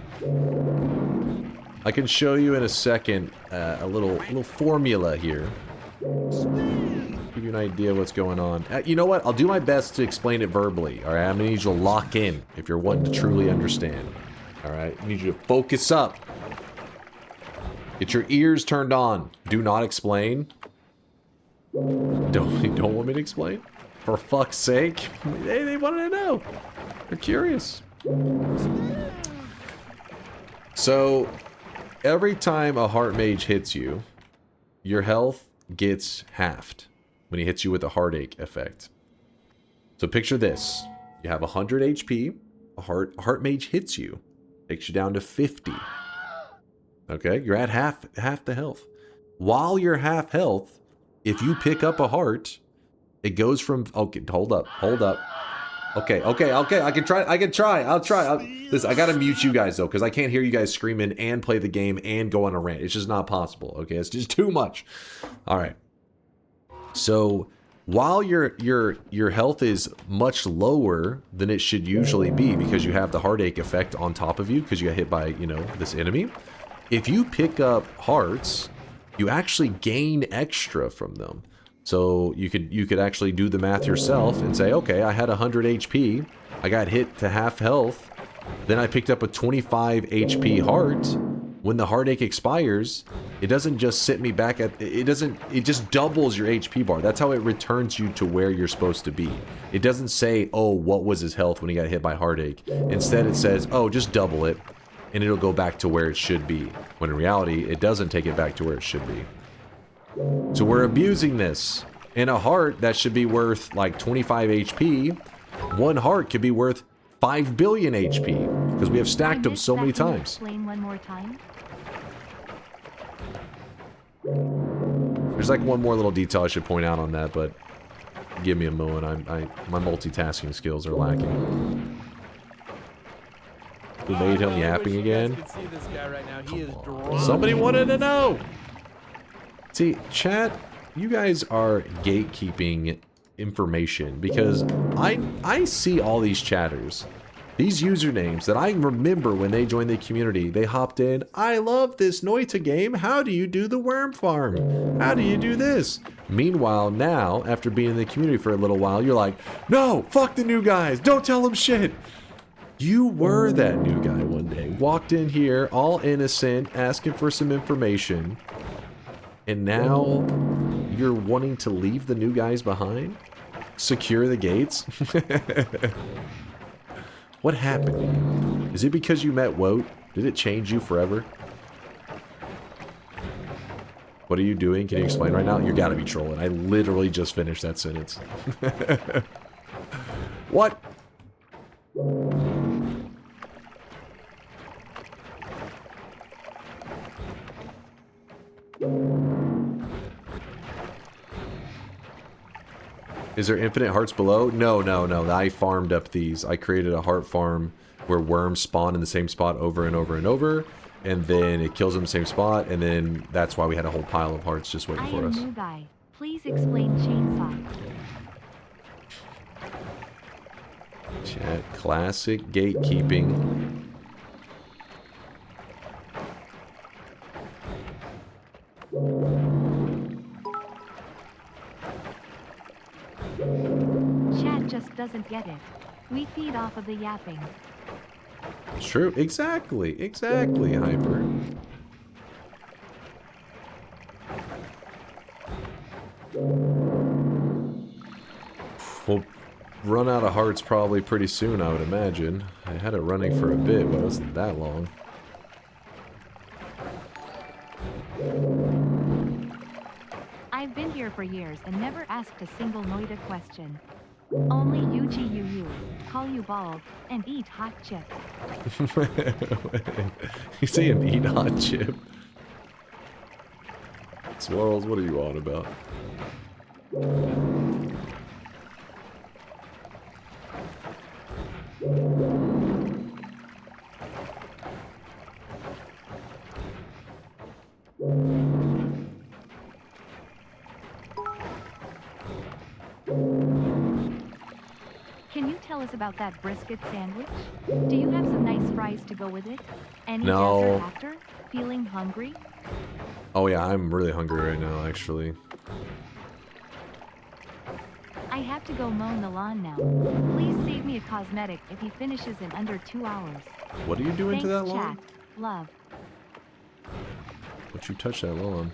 Speaker 2: I can show you in a second a little formula here. Give you an idea what's going on. You know what? I'll do my best to explain it verbally. Alright, I'm gonna need you to lock in if you're wanting to truly understand. Alright, I need you to focus up. Get your ears turned on. Do not explain. Don't want me to explain? For fuck's sake. They wanted to know. They're curious. So, every time a heart mage hits you, your health gets halved when he hits you with a heartache effect. So picture this. You have 100 HP, a heart mage hits you, takes you down to 50. Okay, you're at half the health. While you're half health, if you pick up a heart, it goes from, okay, hold up. Okay, I can try. I'll try. Listen, I gotta mute you guys though, because I can't hear you guys screaming and play the game and go on a rant. It's just not possible, okay? It's just too much. Alright. So, while your health is much lower than it should usually be, because you have the heartache effect on top of you, because you got hit by, you know, this enemy, if you pick up hearts, you actually gain extra from them. So you could actually do the math yourself and say, okay, I had 100 HP, I got hit to half health, then I picked up a 25 HP heart. When the heartache expires, it doesn't just sit me back at, it just doubles your HP bar. That's how it returns you to where you're supposed to be. It doesn't say, oh, what was his health when he got hit by heartache? Instead it says, oh, just double it, and it'll go back to where it should be. When in reality, it doesn't take it back to where it should be. So we're abusing this. In a heart that should be worth like 25 HP, one heart could be worth 5 billion HP, because we have stacked them so many times.
Speaker 5: Explain one more time.
Speaker 2: There's like one more little detail I should point out on that, but give me a moment. My multitasking skills are lacking. Who made him yapping again?
Speaker 1: See this guy right now. He is drunk.
Speaker 2: Somebody wanted to know. See, chat, you guys are gatekeeping information, because I see all these chatters, these usernames that I remember when they joined the community. They hopped in, I love this Noita game, how do you do the worm farm? How do you do this? Meanwhile, now, after being in the community for a little while, you're like, no, fuck the new guys, don't tell them shit. You were that new guy one day, walked in here all innocent, asking for some information, and now you're wanting to leave the new guys behind? Secure the gates? What happened? Is it because you met Woat? Did it change you forever? What are you doing? Can you explain right now? You gotta be trolling. I literally just finished that sentence. What? Is there infinite hearts below? No. I farmed up these. I created a heart farm where worms spawn in the same spot over and over and over, and then it kills them in the same spot, and then that's why we had a whole pile of hearts just waiting for us.
Speaker 5: New guy. Please explain chainsaw.
Speaker 2: Chat, classic gatekeeping.
Speaker 5: Chat just doesn't get it. We feed off of the yapping.
Speaker 2: It's true. Exactly, Hyper. We'll run out of hearts probably pretty soon, I would imagine. I had it running for a bit, but it wasn't that long.
Speaker 5: I've been here for years and never asked a single Noita question. Only UGUU, call you bald, and eat hot chip.
Speaker 2: You saying eat hot chip? Swirls, what are you on about?
Speaker 5: Can you tell us about that brisket sandwich? Do you have some nice fries to go with it? Any
Speaker 2: No.
Speaker 5: dessert after? Feeling hungry?
Speaker 2: Oh yeah, I'm really hungry right now, actually.
Speaker 5: I have to go mow the lawn now. Please save me a cosmetic if he finishes in under 2 hours.
Speaker 2: What are you doing to that
Speaker 5: Thanks,
Speaker 2: lawn?
Speaker 5: chat. Love.
Speaker 2: What you touch that lawn?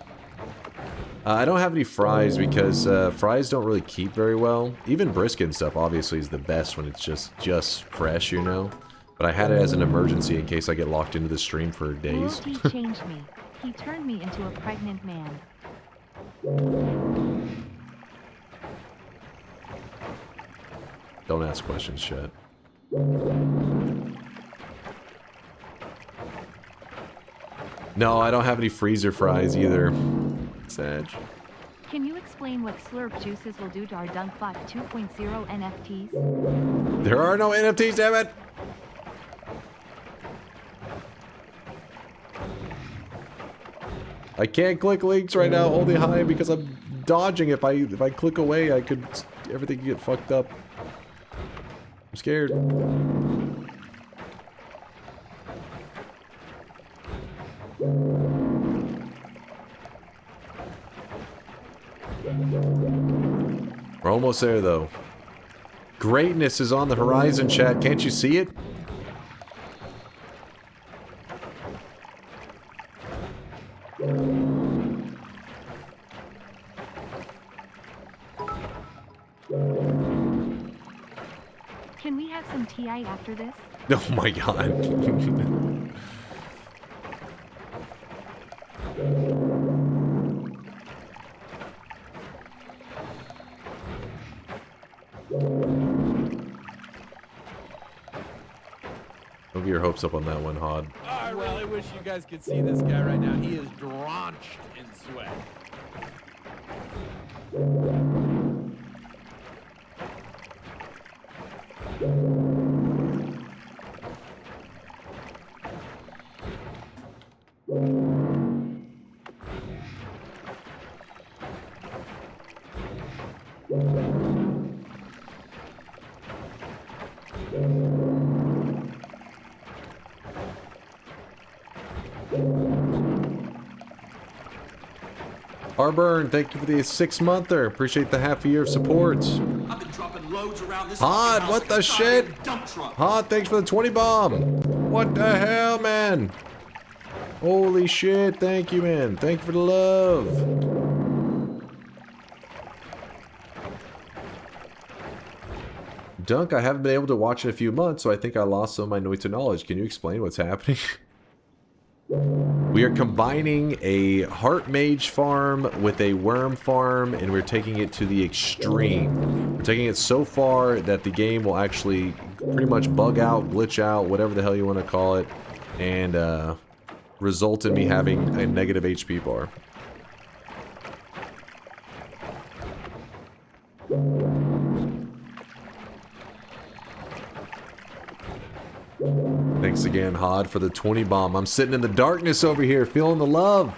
Speaker 2: I don't have any fries because fries don't really keep very well. Even brisket and stuff obviously is the best when it's just fresh, you know? But I had it as an emergency in case I get locked into the stream for days.
Speaker 5: Loyalty changed me. He turned me into a pregnant man.
Speaker 2: Don't ask questions, chat. No, I don't have any freezer fries either. Sad.
Speaker 5: Can you explain what slurp juices will do to our DunkBot 2.0 NFTs?
Speaker 2: There are no NFTs, damn it! I can't click links right now holding high because I'm dodging. If I click away, everything could get fucked up. I'm scared. We're almost there, though. Greatness is on the horizon, chat. Can't you see it?
Speaker 5: Can we have some TI after this?
Speaker 2: Oh my god. Don't get your hopes up on that one, Hod.
Speaker 1: I really wish you guys could see this guy right now. He is drenched in sweat.
Speaker 2: Harburn, thank you for the 6-monther. Appreciate the half a year of support.
Speaker 11: I've been dropping loads around this
Speaker 2: Hod,
Speaker 11: fucking
Speaker 2: what
Speaker 11: house
Speaker 2: the
Speaker 11: like a
Speaker 2: shit?
Speaker 11: goddamn dump truck.
Speaker 2: Hod, thanks for the 20 bomb. What the hell, man? Holy shit, thank you, man. Thank you for the love. Dunk, I haven't been able to watch in a few months, so I think I lost some of my Noita knowledge. Can you explain what's happening? We are combining a heart mage farm with a worm farm, and we're taking it to the extreme. We're taking it so far that the game will actually pretty much bug out, glitch out, whatever the hell you want to call it, and result in me having a negative HP bar. Thanks again, Hod, for the 20 bomb. I'm sitting in the darkness over here, feeling the love.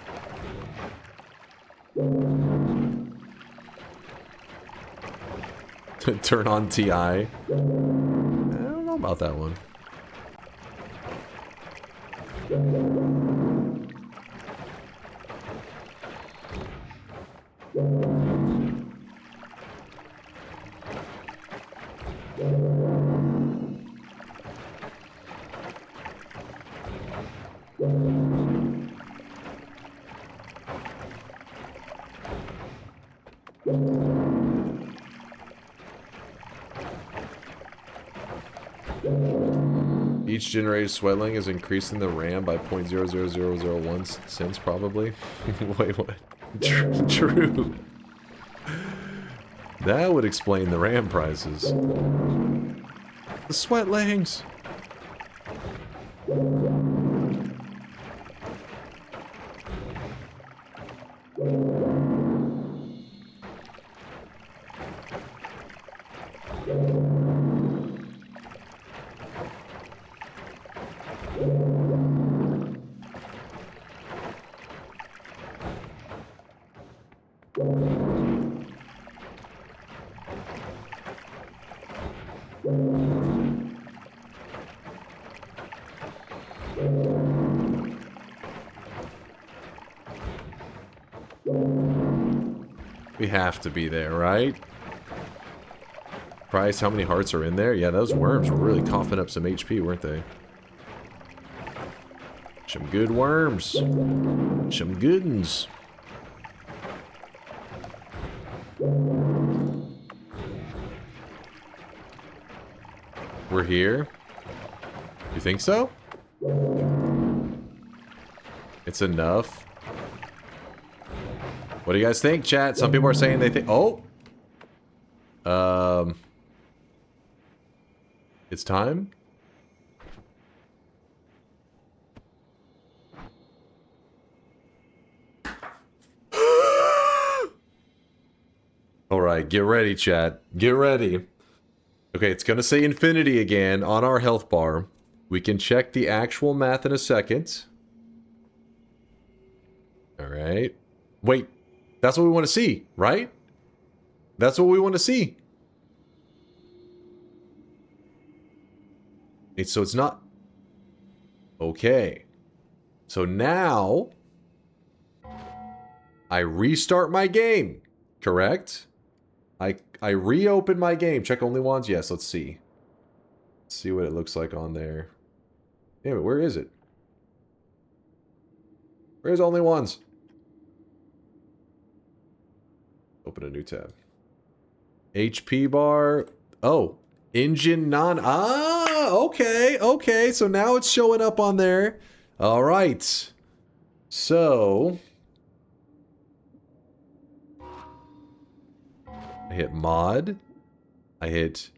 Speaker 2: Turn on TI. I don't know about that one. Each generated sweatling is increasing the RAM by 0.00001 cents, probably. Wait, what? True. That would explain the RAM prices. The sweatlings. We have to be there, right? Price, how many hearts are in there? Yeah, those worms were really coughing up some HP, weren't they? Some good worms. Some good uns. We're here? You think so? It's enough. What do you guys think, chat? Some people are saying they think... Oh! It's time? Alright, get ready, chat. Get ready. Okay, it's gonna say infinity again on our health bar. We can check the actual math in a second. Alright. Wait, that's what we want to see, right? That's what we want to see. So it's not... Okay. So now... I restart my game, correct? I reopen my game. Check only ones? Yes, let's see. Let's see what it looks like on there. Damn it, where is it? Where's only ones? Open a new tab. HP bar. Oh, engine non... Ah, okay, okay. So now it's showing up on there. All right. So... I hit mod. I hit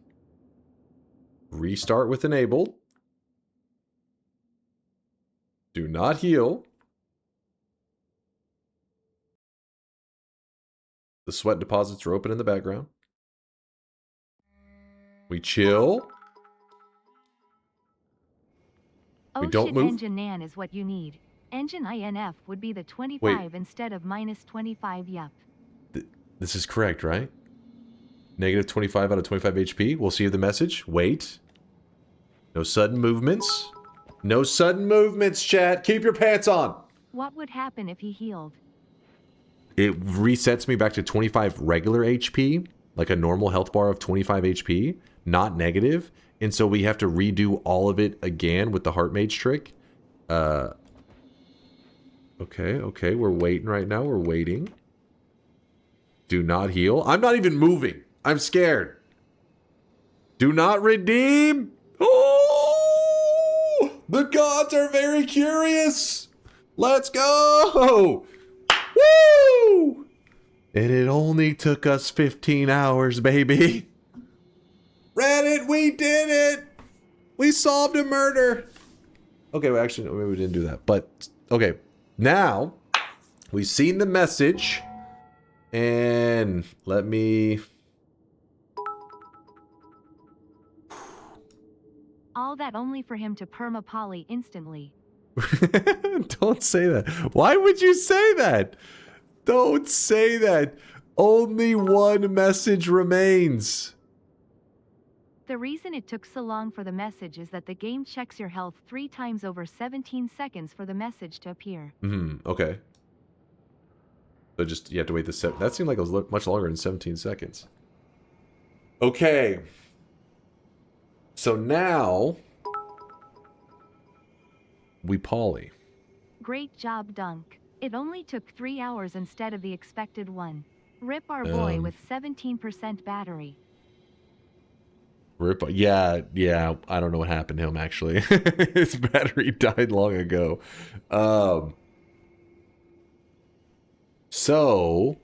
Speaker 2: restart with enabled. Do not heal. The sweat deposits are open in the background. We chill.
Speaker 5: Oh
Speaker 2: We don't
Speaker 5: shit,
Speaker 2: move.
Speaker 5: engine nan is what you need. Engine INF would be the 25 instead of minus 25, yup.
Speaker 2: This is correct, right? Negative 25 out of 25 HP. We'll see the message. Wait. No sudden movements. No sudden movements, chat. Keep your pants on.
Speaker 5: What would happen if he healed?
Speaker 2: It resets me back to 25 regular HP, like a normal health bar of 25 HP, not negative. And so we have to redo all of it again with the heart mage trick. Okay, okay. We're waiting right now. We're waiting. Do not heal. I'm not even moving. I'm scared. Do not redeem. Oh! The gods are very curious. Let's go. Woo! And it only took us 15 hours, baby. Reddit, we did it. We solved a murder. Okay, well, actually, no, maybe we didn't do that. But, okay. Now, we've seen the message. And let me...
Speaker 5: All that only for him to perma-poly instantly.
Speaker 2: Don't say that. Why would you say that? Don't say that. Only one message remains.
Speaker 5: The reason it took so long for the message is that the game checks your health 3 times over 17 seconds for the message to appear.
Speaker 2: Okay. So just, you have to wait the that seemed like it was much longer than 17 seconds. Okay. So now... we poly.
Speaker 5: Great job, Dunk. It only took 3 hours instead of the expected one. Rip our boy with 17% battery.
Speaker 2: Rip, yeah, I don't know what happened to him, actually. His battery died long ago. So,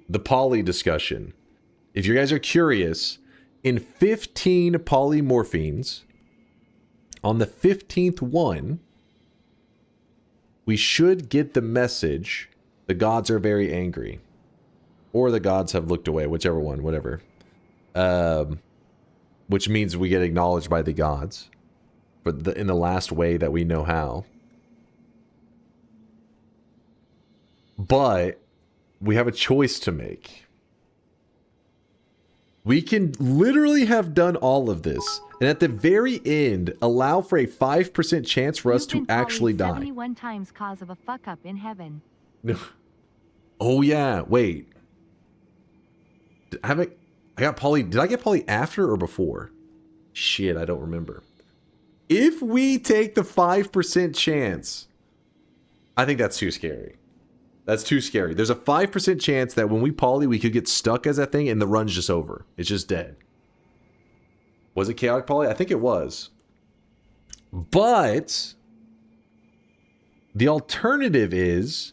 Speaker 2: the poly discussion. If you guys are curious, in 15 polymorphines, on the 15th one, we should get the message, the gods are very angry. Or the gods have looked away, whichever one, whatever. Which means we get acknowledged by the gods. But in the last way that we know how. But we have a choice to make. We can literally have done all of this, and at the very end, allow for a 5% chance for us to actually die.
Speaker 5: 71 times cause of a fuck up in heaven.
Speaker 2: Oh yeah, wait. Did I get poly after or before? Shit, I don't remember. If we take the 5% chance, I think that's too scary. That's too scary. There's a 5% chance that when we poly, we could get stuck as that thing and the run's just over. It's just dead. Was it chaotic poly? I think it was. But the alternative is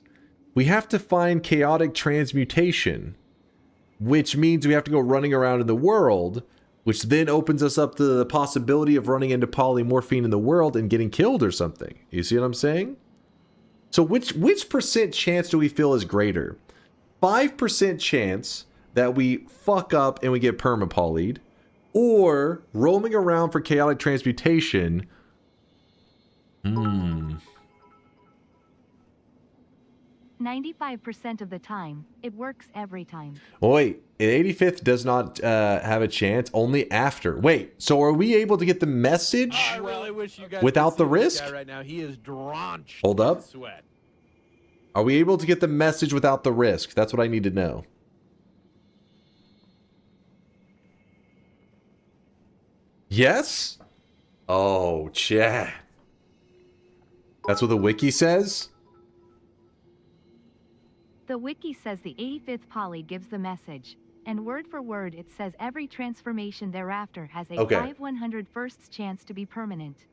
Speaker 2: we have to find chaotic transmutation, which means we have to go running around in the world, which then opens us up to the possibility of running into polymorphine in the world and getting killed or something. You see what I'm saying? So which percent chance do we feel is greater? 5% chance that we fuck up and we get permapolyed, or roaming around for chaotic transmutation.
Speaker 5: 95% of the time, it works every time.
Speaker 2: Oh, wait, an 85th does not have a chance, only after. Wait, so are we able to get the message
Speaker 1: I really wish you guys
Speaker 2: without
Speaker 1: could
Speaker 2: the
Speaker 1: see this
Speaker 2: risk?
Speaker 1: guy right now. He is drenched
Speaker 2: Hold
Speaker 1: in
Speaker 2: up.
Speaker 1: sweat.
Speaker 2: Are we able to get the message without the risk? That's what I need to know. Yes? Oh, chat. That's what the wiki says?
Speaker 5: The wiki says the 85th poly gives the message, and word for word it says every transformation thereafter has a
Speaker 2: Okay.
Speaker 5: 5/101st chance to be permanent.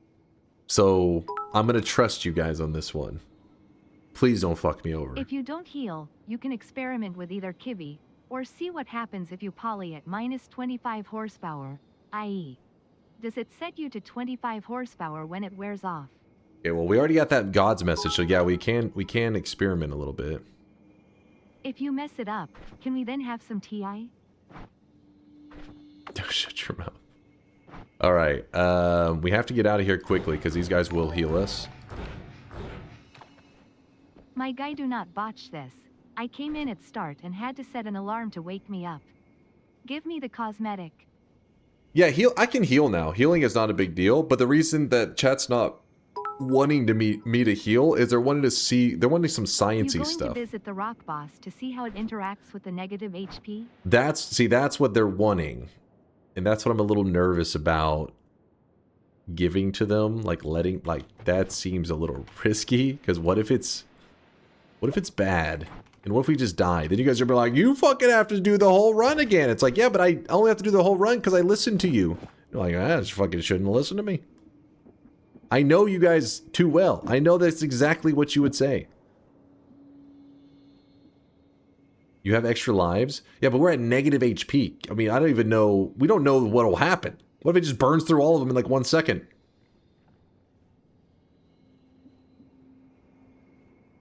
Speaker 2: So, I'm going to trust you guys on this one. Please don't fuck me over.
Speaker 5: If you don't heal, you can experiment with either Kiwi, or see what happens if you poly at minus 25 horsepower, i.e. does it set you to 25 horsepower when it wears off?
Speaker 2: Okay, well, we already got that God's message, so yeah, we can experiment a little bit.
Speaker 5: If you mess it up, can we then have some TI?
Speaker 2: Shut your mouth. All right, we have to get out of here quickly because these guys will heal us.
Speaker 5: My guy, do not botch this. I came in at start and had to set an alarm to wake me up. Give me the cosmetic.
Speaker 2: Yeah, I can heal now. Healing is not a big deal, but the reason that chat's not wanting to me to heal is they're wanting some sciencey
Speaker 5: You going
Speaker 2: stuff.
Speaker 5: to visit the rock boss to see how it interacts with the negative HP?
Speaker 2: That's what they're wanting. And that's what I'm a little nervous about giving to them, that seems a little risky, because what if it's bad? And what if we just die? Then you guys are be like, you fucking have to do the whole run again. It's like, yeah, but I only have to do the whole run because I listened to you. You're like, I just fucking shouldn't listen to me. I know you guys too well. I know that's exactly what you would say. You have extra lives? Yeah, but we're at negative HP. I mean, I don't even know. We don't know what will happen. What if it just burns through all of them in like 1 second?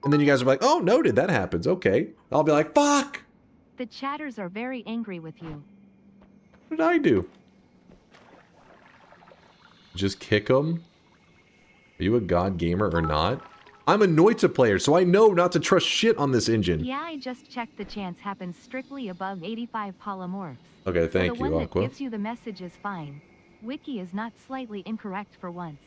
Speaker 2: And then you guys are like, oh, noted, that happens. Okay. I'll be like, fuck!
Speaker 5: The chatters are very angry with you.
Speaker 2: What did I do? Just kick them? Are you a god gamer or not? I'm a Noita player, so I know not to trust shit on this engine.
Speaker 5: Yeah, I just checked. The chance happens strictly above 85 polymorphs.
Speaker 2: Okay, thank
Speaker 5: so
Speaker 2: you,
Speaker 5: the one
Speaker 2: Aqua.
Speaker 5: that gives you the message is fine. Wiki is not slightly incorrect for once.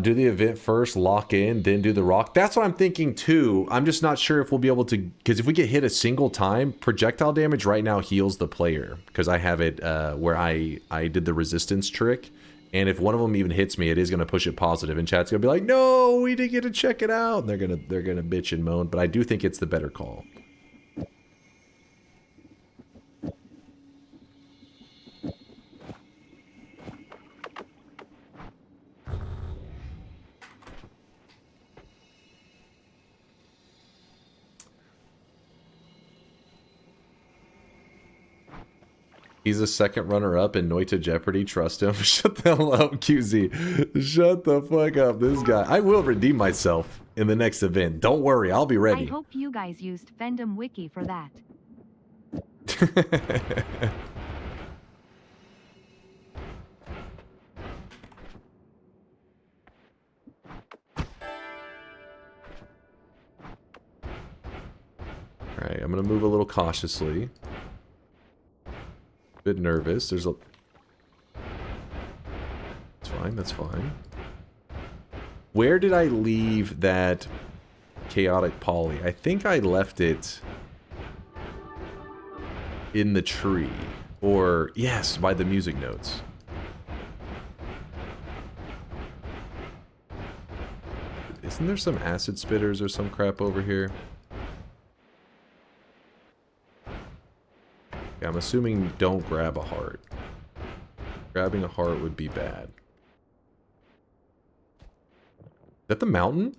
Speaker 2: Do the event first, lock in, then do the rock. That's what I'm thinking too. I'm just not sure if we'll be able to, because if we get hit a single time, projectile damage right now heals the player. Because I have it where I did the resistance trick. And if one of them even hits me, it is going to push it positive. And chat's going to be like, no, we didn't get to check it out. And they're gonna bitch and moan. But I do think it's the better call. He's a second runner-up in Noita Jeopardy. Trust him. Shut the hell up, QZ. Shut the fuck up, this guy. I will redeem myself in the next event. Don't worry, I'll be ready.
Speaker 5: I hope you guys used Fandom Wiki for that.
Speaker 2: Alright, I'm gonna move a little cautiously. Bit nervous. There's a... That's fine, that's fine. Where did I leave that chaotic poly? I think I left it in the tree. Or, yes, by the music notes. Isn't there some acid spitters or some crap over here? Yeah, I'm assuming don't grab a heart. Grabbing a heart would be bad. Is that the mountain?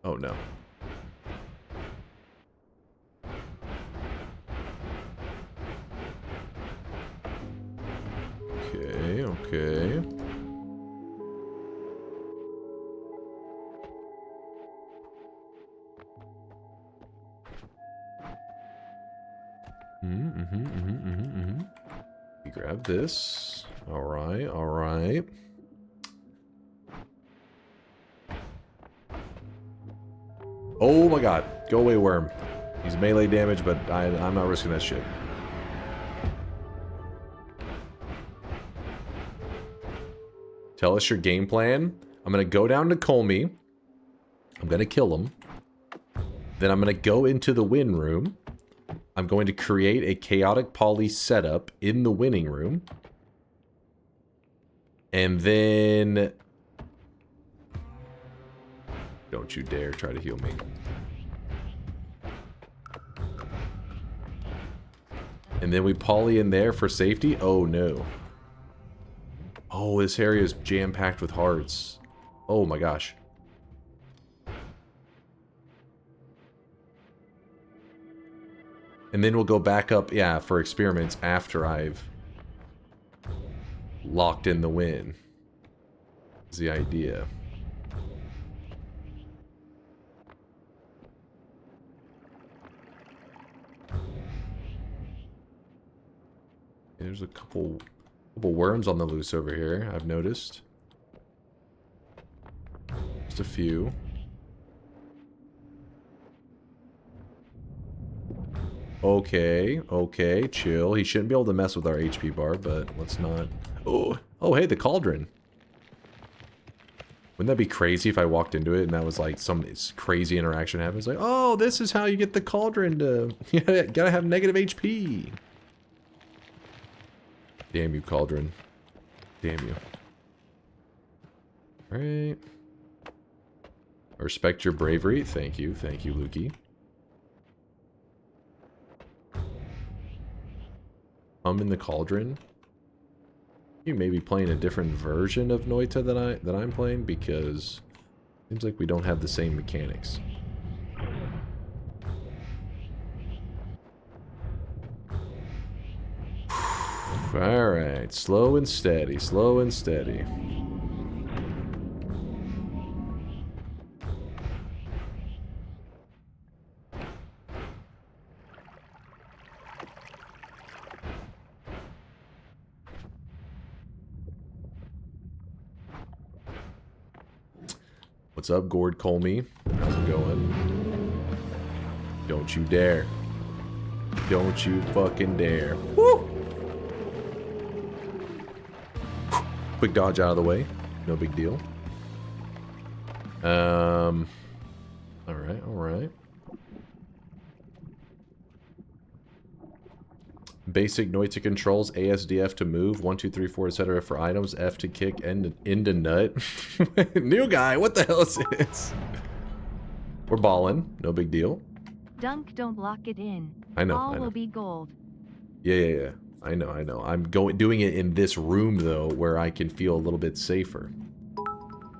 Speaker 2: Oh no. Okay, okay. You grab this. Alright, alright. Oh my god. Go away, worm. He's melee damage, but I'm not risking that shit. Tell us your game plan. I'm gonna go down to Colmy. I'm gonna kill him. Then I'm gonna go into the win room. I'm going to create a chaotic poly setup in the winning room. And then... Don't you dare try to heal me. And then we poly in there for safety. Oh no. Oh, this area is jam-packed with hearts. Oh my gosh. And then we'll go back up, yeah, for experiments after I've locked in the win. Is the idea. There's a couple worms on the loose over here, I've noticed. Just a few. Okay, okay, chill. He shouldn't be able to mess with our HP bar, but let's not... Oh, oh, hey, the cauldron. Wouldn't that be crazy if I walked into it and that was like some crazy interaction happens? Like, oh, this is how you get the cauldron to... You gotta have negative HP. Damn you, cauldron. Damn you. Alright. I respect your bravery. Thank you, Lukey. I'm in the cauldron. You may be playing a different version of Noita that I'm playing because it seems like we don't have the same mechanics. Alright, slow and steady, slow and steady. What's up, Gord Colmy? How's it going? Don't you dare. Don't you fucking dare. Woo! Quick dodge out of the way. No big deal. Alright, alright. Basic Noita controls, ASDF to move, 1, 2, 3, 4, etc. for items, F to kick, and into nut. New guy, what the hell is this? We're balling, no big deal.
Speaker 5: Dunk, don't lock it in.
Speaker 2: I know,
Speaker 5: All
Speaker 2: I know.
Speaker 5: will be gold.
Speaker 2: Yeah. I know. I'm doing it in this room though, where I can feel a little bit safer.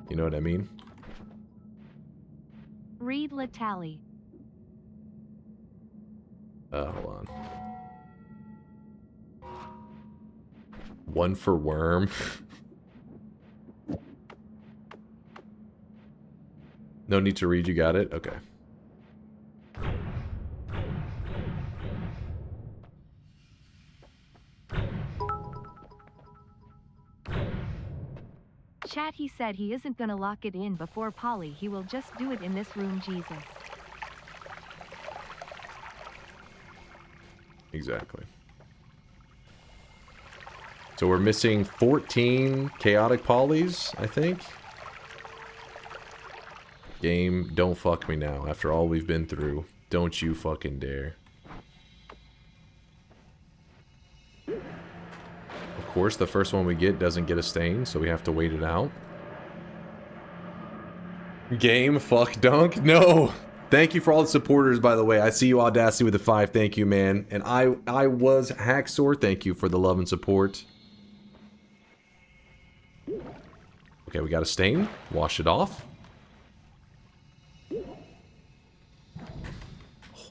Speaker 2: You know what I mean?
Speaker 5: Read La Tally.
Speaker 2: Hold on. One for worm. No need to read, you got it? Okay.
Speaker 5: Chat, he said he isn't gonna lock it in before Polly, he will just do it in this room, Jesus.
Speaker 2: Exactly. So we're missing 14 chaotic polys, I think. Game, don't fuck me now. After all we've been through, don't you fucking dare. course, the first one we get doesn't get a stain, so we have to wait it out. Game, fuck Dunk. No! Thank you for all the supporters, by the way. I see you, Audacity, with the 5. Thank you, man. And I was Hacksaw. Thank you for the love and support. Okay, we got a stain. Wash it off.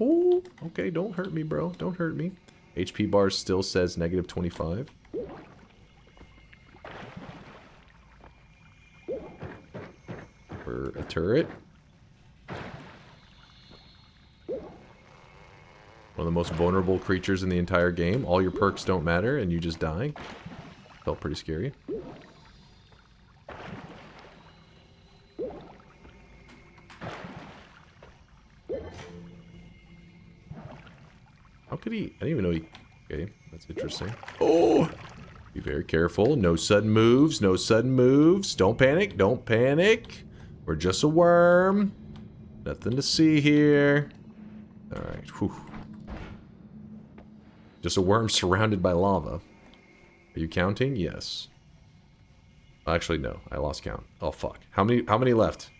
Speaker 2: Oh, okay, don't hurt me, bro. Don't hurt me. HP bar still says negative 25. For a turret. One of the most vulnerable creatures in the entire game. All your perks don't matter and you just die. Felt pretty scary. How could he? I didn't even know he... Okay, that's interesting. Oh! Be very careful. No sudden moves. No sudden moves. Don't panic. Don't panic. We're just a worm. Nothing to see here. Alright. Whew. Just a worm surrounded by lava. Are you counting? Yes. Actually, no. I lost count. Oh, fuck. How many left?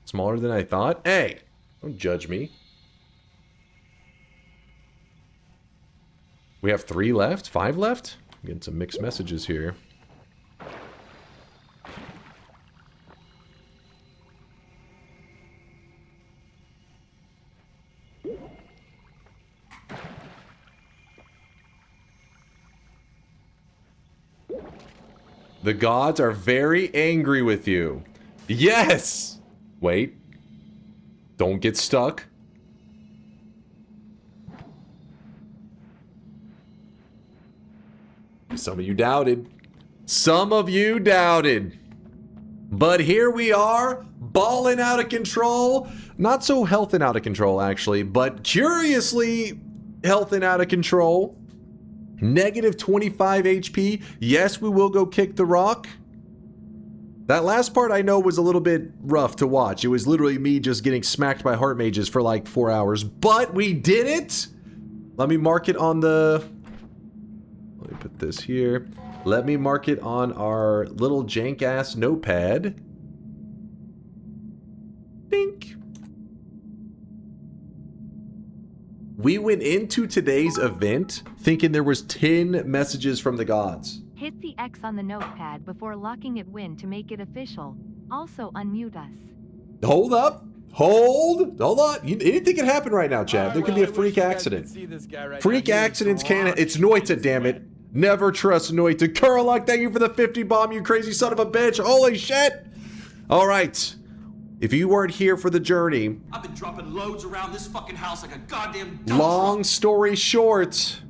Speaker 2: Smaller than I thought? Hey! Don't judge me. We have 3 left? 5 left? I'm getting some mixed messages here. The gods are very angry with you. Yes! Wait. Don't get stuck. Some of you doubted. Some of you doubted. But here we are, balling out of control. Not so health and out of control, actually, but curiously health and out of control. Negative 25 HP. Yes, we will go kick the rock. That last part I know was a little bit rough to watch. It was literally me just getting smacked by heart mages for like 4 hours. But we did it! Let me mark it on the... Let me put this here. Let me mark it on our little jank-ass notepad. Dink. We went into today's event thinking there was 10 messages from the gods.
Speaker 5: Hit the X on the notepad before locking it win to make it official. Also unmute us.
Speaker 2: Hold up. Hold on. Anything can happen right now, Chad. There could be a freak accident. Freak accidents can't... It's Noita, damn it. Never trust Noita. Roguelike, thank you for the 50 bomb, you crazy son of a bitch. Holy shit. All right. If you weren't here for the journey...
Speaker 11: I've been dropping loads around this fucking house like a goddamn...
Speaker 2: Long story short...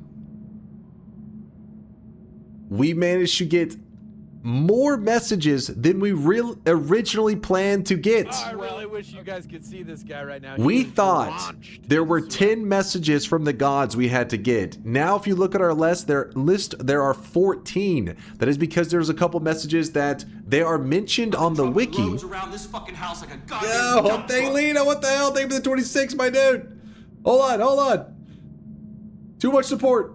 Speaker 2: We managed to get more messages than we originally planned to get.
Speaker 1: I really wish you guys could see this guy right now.
Speaker 2: We thought there were 10 messages from the gods we had to get. Now, if you look at our list, there are 14. That is because there's a couple messages that they are mentioned on the wiki.
Speaker 11: Around this fucking house like a goddamn
Speaker 2: Yo, thank Lena, what the hell? Thank you for the 26, my dude. Hold on. Too much support.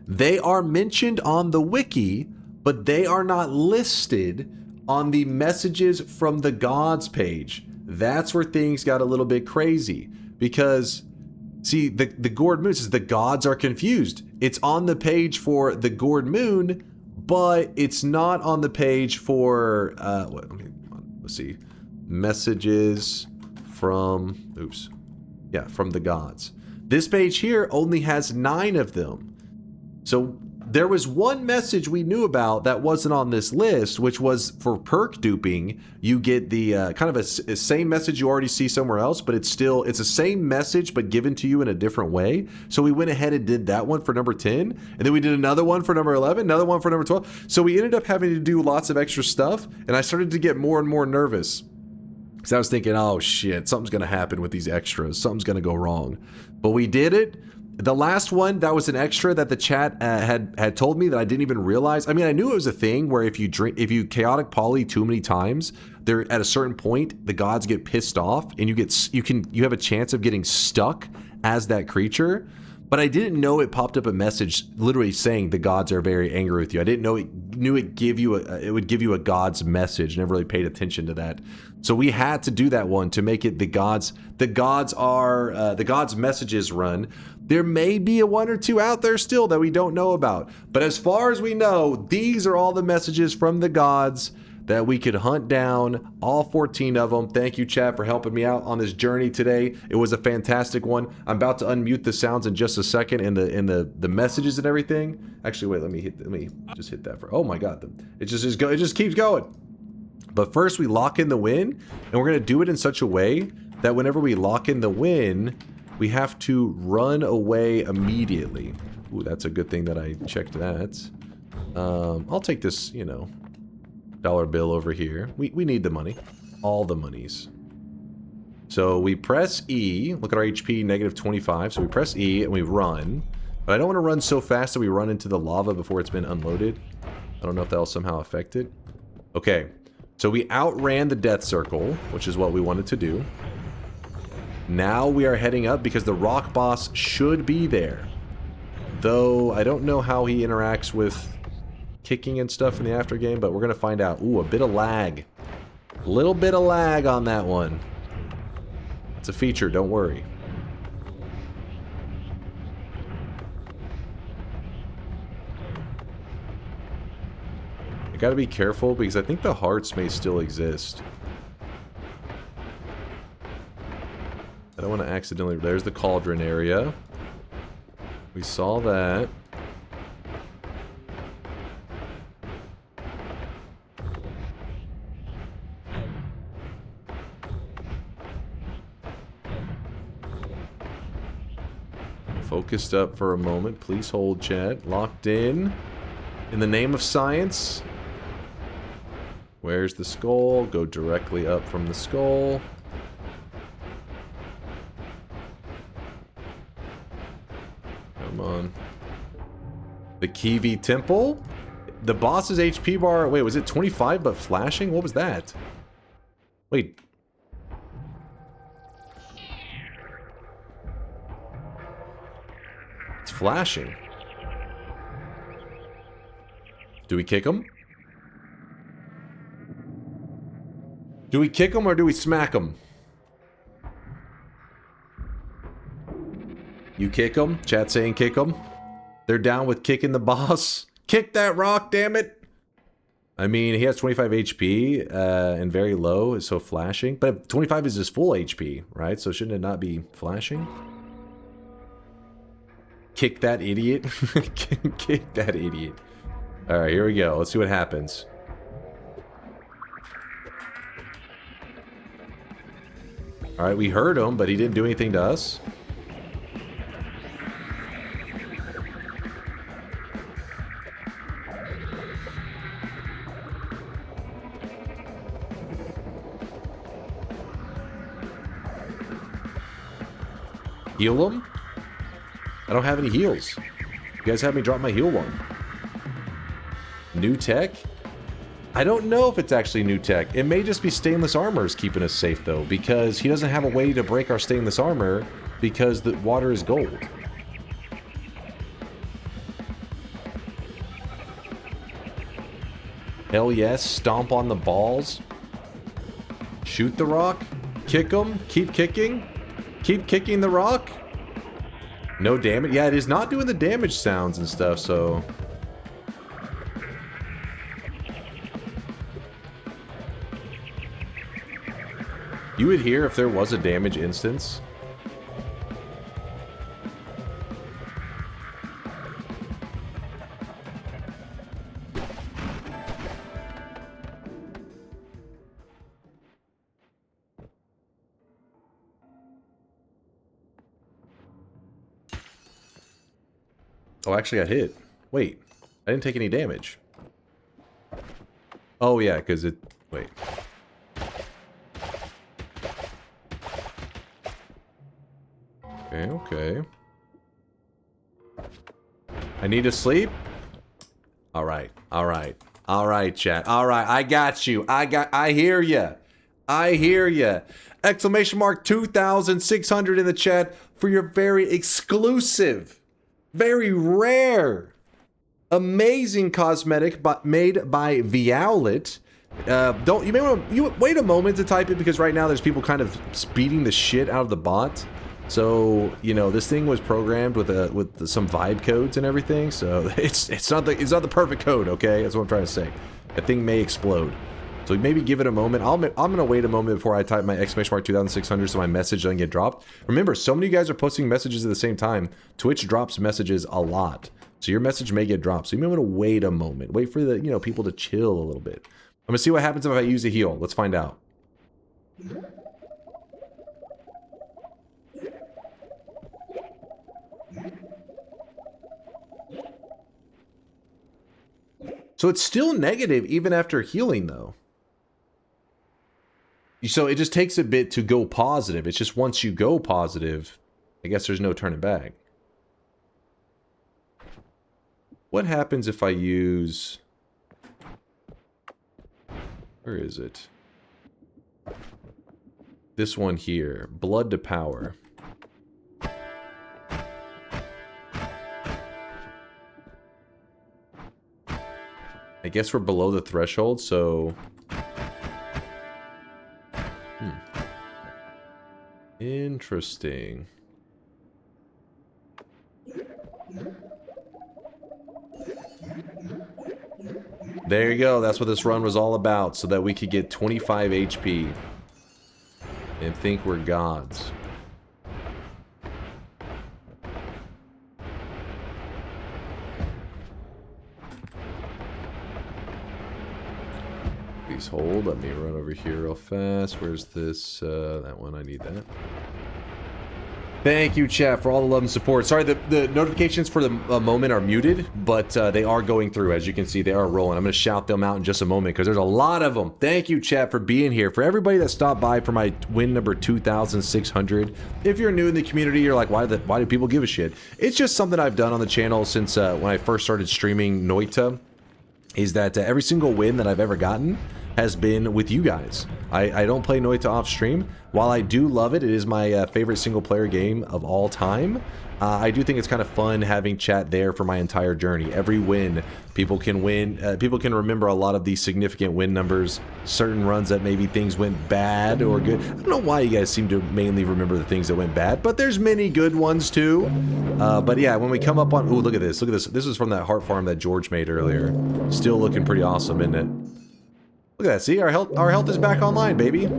Speaker 2: They are mentioned on the wiki, but they are not listed on the messages from the gods page. That's where things got a little bit crazy. Because, see, the Gourd Moon says the gods are confused. It's on the page for the Gourd Moon, but it's not on the page for, let's see, messages from, from the gods. This page here only has 9 of them. So there was one message we knew about that wasn't on this list, which was for perk duping. You get the kind of a same message you already see somewhere else, but it's the same message but given to you in a different way. So we went ahead and did that one for number 10, and then we did another one for number 11, another one for number 12. So we ended up having to do lots of extra stuff, and I started to get more and more nervous. Because I was thinking, oh shit, something's going to happen with these extras. Something's going to go wrong. But we did it. The last one, that was an extra that the chat had told me that I didn't even realize. I mean, I knew it was a thing where if you chaotic poly too many times, there at a certain point the gods get pissed off and you have a chance of getting stuck as that creature. But I didn't know it popped up a message literally saying the gods are very angry with you. I didn't know it would give you a god's message. Never really paid attention to that. So we had to do that one to make it the gods messages run. There may be a one or two out there still that we don't know about. But as far as we know, these are all the messages from the gods that we could hunt down, all 14 of them. Thank you, chat, for helping me out on this journey today. It was a fantastic one. I'm about to unmute the sounds in just a second in the messages and everything. Actually, wait, let me just hit that for. Oh my God, it just keeps going. But first, we lock in the win, and we're gonna do it in such a way that whenever we lock in the win, we have to run away immediately. Ooh, that's a good thing that I checked that. I'll take this, you know, dollar bill over here. We need the money. All the monies. So we press E. Look at our HP, negative 25. So we press E and we run. But I don't want to run so fast that we run into the lava before it's been unloaded. I don't know if that'll somehow affect it. Okay. So we outran the death circle, which is what we wanted to do. Now we are heading up because the rock boss should be there. Though I don't know how he interacts with kicking and stuff in the after game, but we're gonna find out. Ooh, a bit of lag. Little bit of lag on that one. It's a feature, don't worry. I gotta be careful because I think the hearts may still exist. I don't want to accidentally... There's the cauldron area. We saw that. Focused up for a moment. Please hold, chat. Locked in. In the name of science. Where's the skull? Go directly up from the skull. Come on. The Kiwi Temple? The boss's HP bar... Wait, was it 25 but flashing? What was that? Wait. It's flashing. Do we kick him? Do we kick him or do we smack him? You kick him? Chat saying kick him? They're down with kicking the boss. Kick that rock, damn it! I mean, he has 25 HP and very low, so flashing. But 25 is his full HP, right? So shouldn't it not be flashing? Kick that idiot. Kick that idiot. Alright, here we go. Let's see what happens. Alright, we heard him, but he didn't do anything to us. Heal him? I don't have any heals. You guys have me drop my heal one. New tech? I don't know if it's actually new tech. It may just be stainless armors keeping us safe though, because he doesn't have a way to break our stainless armor because the water is gold. Hell yes, stomp on the balls. Shoot the rock. Kick him. Keep kicking. Keep kicking the rock. No damage. Yeah, it is not doing the damage sounds and stuff, so... You would hear if there was a damage instance. Oh, actually I hit. Wait, I didn't take any damage. Oh yeah, because it... Wait. Okay, okay. I need to sleep? Alright, alright. Alright, chat. Alright, I got you. I hear ya. I hear ya. Exclamation mark 2,600 in the chat for your very exclusive, very rare, amazing cosmetic made by Violet. You may want to wait a moment to type it because right now there's people kind of speeding the shit out of the bot. So, you know, this thing was programmed with some vibe codes and everything. So it's not the perfect code, okay? That's what I'm trying to say. That thing may explode. So maybe give it a moment. I'm going to wait a moment before I type my exclamation mark 2,600 so my message doesn't get dropped. Remember, so many of you guys are posting messages at the same time. Twitch drops messages a lot. So your message may get dropped. So you may want to wait a moment. Wait for the, you know, people to chill a little bit. I'm going to see what happens if I use a heal. Let's find out. So it's still negative even after healing though. So it just takes a bit to go positive. It's just once you go positive, I guess there's no turning back. What happens if I use... Where is it? This one here. Blood to power. I guess we're below the threshold, so... Interesting. There you go. That's what this run was all about, so that we could get 25 HP and think we're gods. Please hold. Let me run over here real fast. Where's this? That one. I need that. Thank you, chat, for all the love and support. Sorry, the notifications for the moment are muted, but they are going through. As you can see, they are rolling. I'm going to shout them out in just a moment because there's a lot of them. Thank you, chat, for being here. For everybody that stopped by for my win number 2,600. If you're new in the community, you're like, why do people give a shit? It's just something I've done on the channel since when I first started streaming Noita, is that every single win that I've ever gotten has been with you guys. I don't play Noita off stream. While I do love it, it is my favorite single player game of all time. I do think it's kind of fun having chat there for my entire journey. Every win, people can remember a lot of these significant win numbers, certain runs that maybe things went bad or good. I don't know why you guys seem to mainly remember the things that went bad, but there's many good ones too. But yeah, when we come up on, ooh, look at this, look at this. This is from that heart farm that George made earlier. Still looking pretty awesome, isn't it? Look at that, see, our health is back online, baby.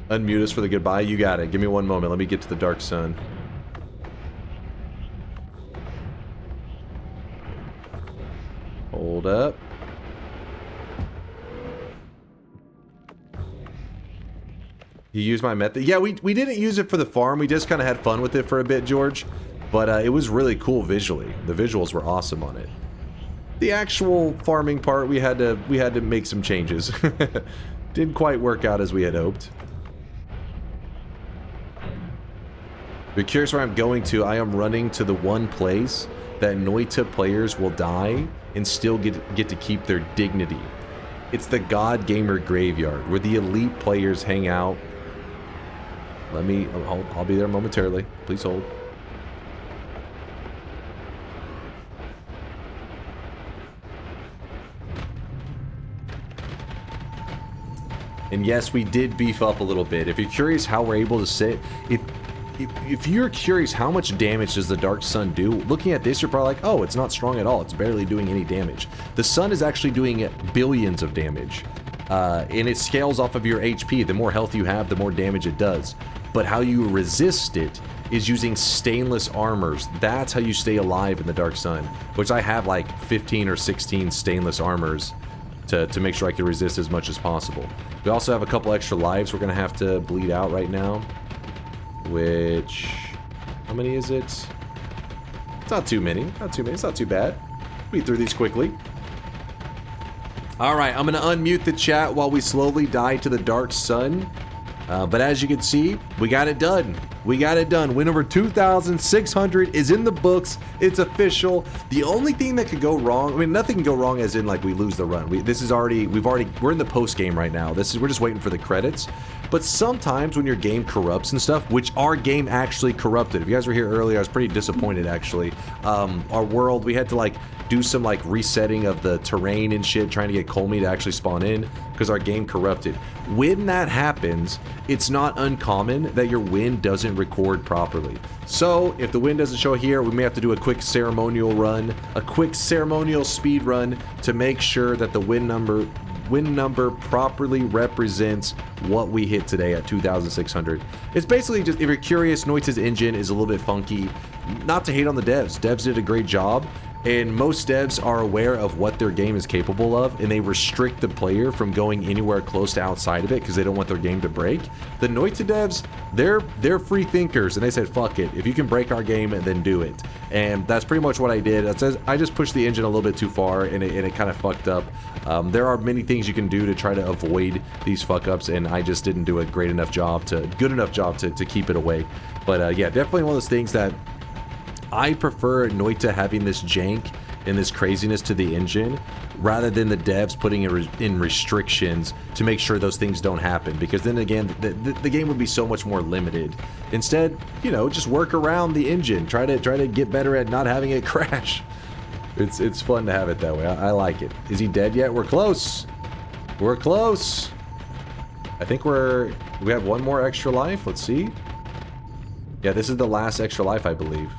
Speaker 2: Unmute us for the goodbye. You got it. Give me one moment. Let me get to the dark sun. Hold up. You used my method? Yeah, we didn't use it for the farm. We just kind of had fun with it for a bit, George. But it was really cool visually. The visuals were awesome on it. The actual farming part, we had to make some changes. Didn't quite work out as we had hoped. If you're curious where I'm going to, I am running to the one place that Noita players will die and still get to keep their dignity. It's the God Gamer Graveyard, where the elite players hang out. I'll be there momentarily. Please hold. And yes, we did beef up a little bit. If you're curious how we're able to sit, if you're curious how much damage does the Dark Sun do, looking at this, you're probably like, oh, it's not strong at all. It's barely doing any damage. The Sun is actually doing billions of damage. And it scales off of your HP. The more health you have, the more damage it does. But how you resist it is using stainless armors. That's how you stay alive in the Dark Sun, which I have like 15 or 16 stainless armors to make sure I can resist as much as possible. We also have a couple extra lives we're going to have to bleed out right now. Which, how many is it? It's not too many. Not too many. It's not too bad. Read through these quickly. All right, I'm going to unmute the chat while we slowly die to the Dark Sun. But as you can see, we got it done. We got it done. Win number 2,600 is in the books. It's official. The only thing that could go wrong, I mean, nothing can go wrong as in like we lose the run. We're in the post game right now. We're just waiting for the credits. But sometimes when your game corrupts and stuff, which our game actually corrupted. If you guys were here earlier, I was pretty disappointed actually. Our world, we had to like do some like resetting of the terrain and shit, trying to get Colmy to actually spawn in because our game corrupted. When that happens, it's not uncommon that your win doesn't record properly. So if the win doesn't show here, we may have to do a quick ceremonial run, a quick ceremonial speed run to make sure that the win number properly represents what we hit today at 2,600. It's basically just, if you're curious, Noita's engine is a little bit funky. Not to hate on the devs. Devs did a great job. And most devs are aware of what their game is capable of, and they restrict the player from going anywhere close to outside of it because they don't want their game to break. The Noita devs, they're free thinkers, and they said, fuck it. If you can break our game, then do it. And that's pretty much what I did. It says I just pushed the engine a little bit too far, and it kind of fucked up. There are many things you can do to try to avoid these fuck-ups, and I just didn't do a good enough job to keep it away. But yeah, definitely one of those things that I prefer Noita having this jank and this craziness to the engine rather than the devs putting in restrictions to make sure those things don't happen, because then again the game would be so much more limited. Instead, you know, just work around the engine, try to get better at not having it crash. It's fun to have it that way. I like it. Is he dead yet? We're close. We're close. I think we have one more extra life. Let's see. Yeah, this is the last extra life, I believe.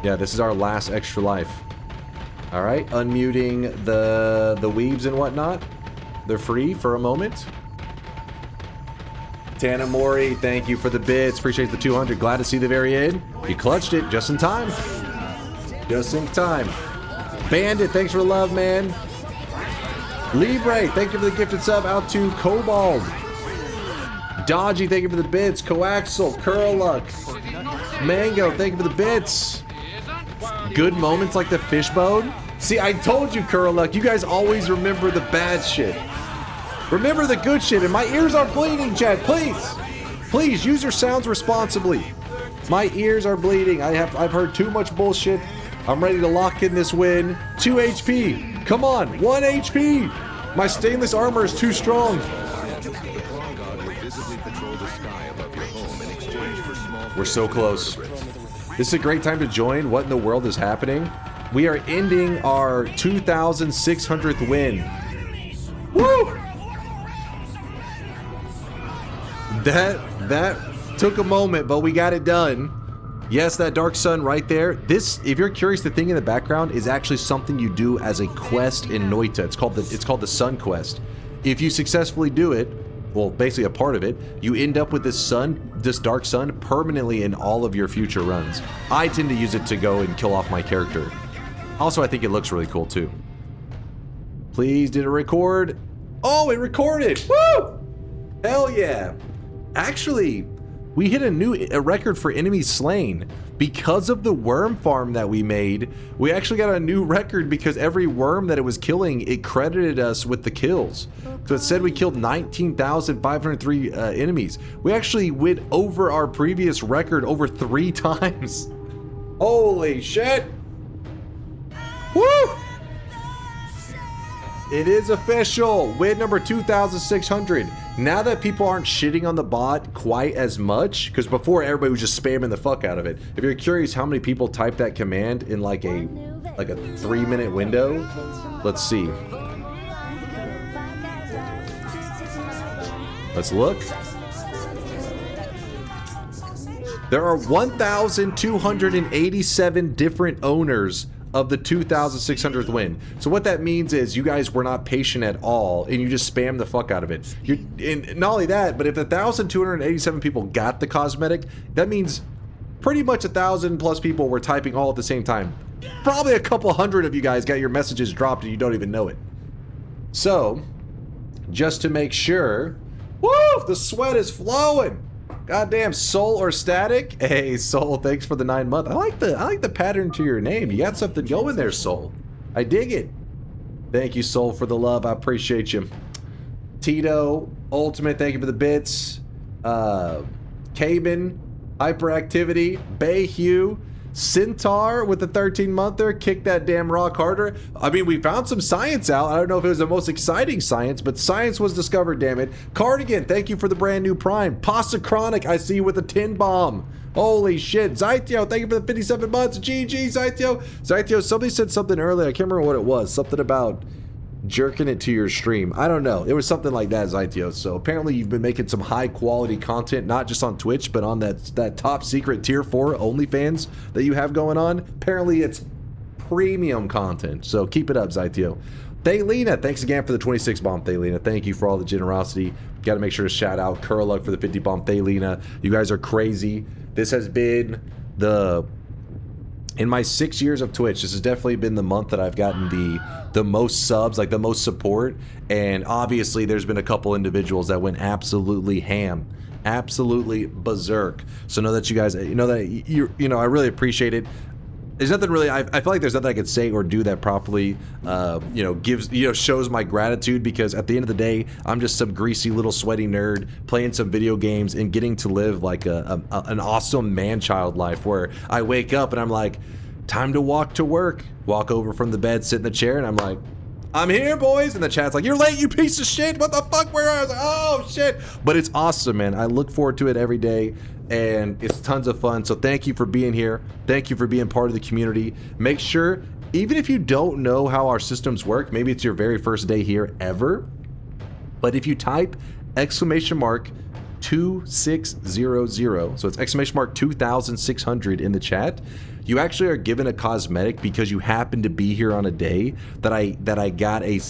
Speaker 2: Yeah, this is our last extra life. Alright, unmuting the weebs and whatnot. They're free for a moment. Tanamori, thank you for the bits. Appreciate the 200. Glad to see the very end. You clutched it just in time. Just in time. Bandit, thanks for the love, man. Libre, thank you for the gifted sub out to Cobalt. Dodgy, thank you for the bits. Coaxel, Curluck. Mango, thank you for the bits. Good moments like the fishbone. See, I told you, Curluck, you guys always remember the bad shit. Remember the good shit, and my ears are bleeding, Chad. Please. Please, use your sounds responsibly. My ears are bleeding. I've heard too much bullshit. I'm ready to lock in this win. 2 HP. Come on, 1 HP. My stainless armor is too strong. We're so close. This is a great time to join. What in the world is happening? We are ending our 2,600th win. Woo! That took a moment, but we got it done. Yes, that dark sun right there. This, if you're curious, the thing in the background is actually something you do as a quest in Noita. It's called the Sun Quest. If you successfully do it, well, basically a part of it, you end up with this dark sun permanently in all of your future runs. I tend to use it to go and kill off my character. Also, I think it looks really cool too. Please, did it record? Oh, it recorded! Woo! Hell yeah! Actually, we hit a record for enemies slain. Because of the worm farm that we made, we actually got a new record because every worm that it was killing, it credited us with the kills. So it said we killed 19,503 enemies. We actually went over our previous record over 3 times. Holy shit! Woo! It is official! Win number 2,600. Now that people aren't shitting on the bot quite as much, because before everybody was just spamming the fuck out of it. If you're curious how many people type that command in like a 3-minute window, let's see. Let's look. There are 1,287 different owners of the 2,600th win. So what that means is you guys were not patient at all, and you just spammed the fuck out of it. And not only that, but if 1,287 people got the cosmetic, that means pretty much 1,000 plus people were typing all at the same time. Probably a couple hundred of you guys got your messages dropped and you don't even know it. So, just to make sure, woo, the sweat is flowing. Goddamn, Soul or Static? Hey, Soul, thanks for the 9 month. I like the pattern to your name. You got something going there, Soul. I dig it. Thank you, Soul, for the love. I appreciate you. Tito, Ultimate, thank you for the bits. Cabin, Hyperactivity, Bayhue, Centaur with the 13-monther, Kick That Damn Rock Harder. I mean, we found some science out. I don't know if it was the most exciting science, but science was discovered, damn it. Cardigan, thank you for the brand new Prime. Pasta Chronic, I see you with a 10 bomb. Holy shit. Zythio, thank you for the 57 months. GG, Zythio. Zythio, somebody said something earlier. I can't remember what it was. Something about jerking it to your stream. I don't know. It was something like that, Zythio. So apparently you've been making some high quality content, not just on Twitch, but on that top secret tier 4 OnlyFans that you have going on. Apparently it's premium content. So keep it up, Zythio. Thaylena, thanks again for the 26 bomb, Thaylena. Thank you for all the generosity. Got to make sure to shout out Curlug for the 50 bomb, Thaylena. You guys are crazy. This has been in my 6 years of Twitch, this has definitely been the month that I've gotten the most subs, like the most support. And obviously there's been a couple individuals that went absolutely ham, absolutely berserk. So know that you guys, you know that you know, I really appreciate it. There's nothing really, I feel like there's nothing I could say or do that properly, you know, shows my gratitude, because at the end of the day, I'm just some greasy little sweaty nerd playing some video games and getting to live like an awesome man-child life where I wake up and I'm like, time to walk to work. Walk over from the bed, sit in the chair, and I'm like, I'm here, boys. And the chat's like, you're late, you piece of shit. What the fuck? Where are I? Was like, oh, shit. But it's awesome, man. I look forward to it every day, and it's tons of fun. So thank you for being here. Thank you for being part of the community. Make sure, even if you don't know how our systems work, maybe it's your very first day here ever, but if you type !2600, so it's !2600 in the chat, you actually are given a cosmetic because you happen to be here on a day that I got a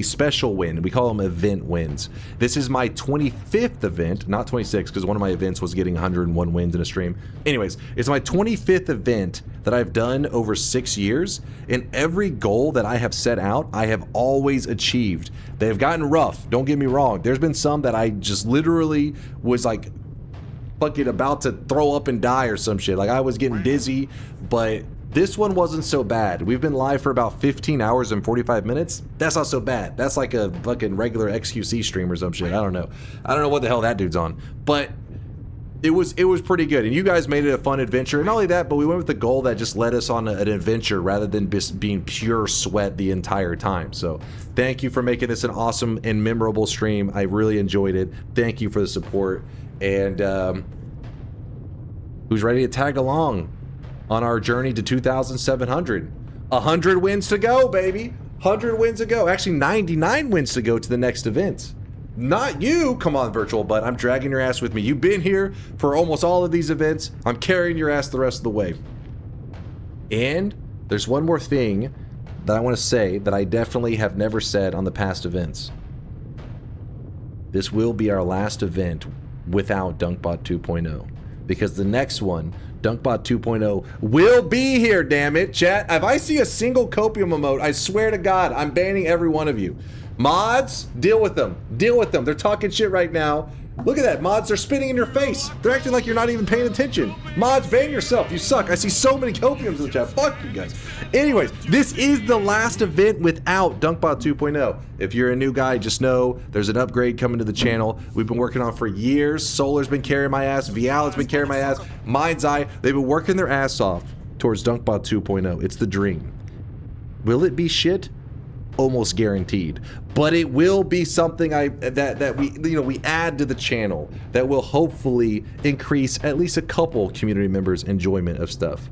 Speaker 2: special win. We call them event wins. This is my 25th event, not 26, because one of my events was getting 101 wins in a stream. Anyways, it's my 25th event that I've done over 6 years, and every goal that I have set out, I have always achieved. They have gotten rough, don't get me wrong. There's been some that I just literally was like fucking about to throw up and die or some shit. Like I was getting dizzy, but this one wasn't so bad. We've been live for about 15 hours and 45 minutes. That's not so bad. That's like a fucking regular XQC stream or some shit. I don't know. I don't know what the hell that dude's on. But it was pretty good. And you guys made it a fun adventure. And not only that, but we went with the goal that just led us on an adventure rather than just being pure sweat the entire time. So thank you for making this an awesome and memorable stream. I really enjoyed it. Thank you for the support. And who's ready to tag along on our journey to 2,700? 100 wins to go, baby. 100 wins to go. Actually, 99 wins to go to the next event. Not you. Come on, Virtual Butt. I'm dragging your ass with me. You've been here for almost all of these events. I'm carrying your ass the rest of the way. And there's one more thing that I want to say that I definitely have never said on the past events. This will be our last event without DunkBot 2.0. Because the next one, DunkBot 2.0, will be here, damn it. Chat, if I see a single copium emote, I swear to God, I'm banning every one of you. Mods, deal with them. Deal with them. They're talking shit right now. Look at that, mods, they're spitting in your face. They're acting like you're not even paying attention. Mods, ban yourself, you suck. I see so many copiums in the chat, fuck you guys. Anyways, this is the last event without DunkBot 2.0. If you're a new guy, just know there's an upgrade coming to the channel. We've been working on for years. Solar's been carrying my ass, Vial has been carrying my ass, Mind's Eye, they've been working their ass off towards DunkBot 2.0. It's the dream. Will it be shit? Almost guaranteed, but it will be something that we add to the channel that will hopefully increase at least a couple community members' enjoyment of stuff.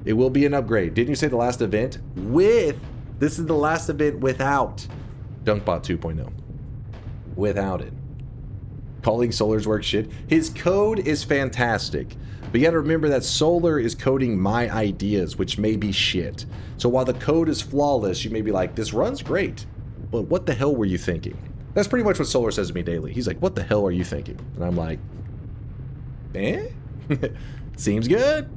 Speaker 2: It will be an upgrade. Didn't you say the last event with? This is the last event without DunkBot 2.0. Without it. Calling Solar's work shit. His code is fantastic. But you gotta remember that Solar is coding my ideas, which may be shit. So while the code is flawless, you may be like, this runs great, but what the hell were you thinking? That's pretty much what Solar says to me daily. He's like, what the hell are you thinking? And I'm like, eh? Seems good.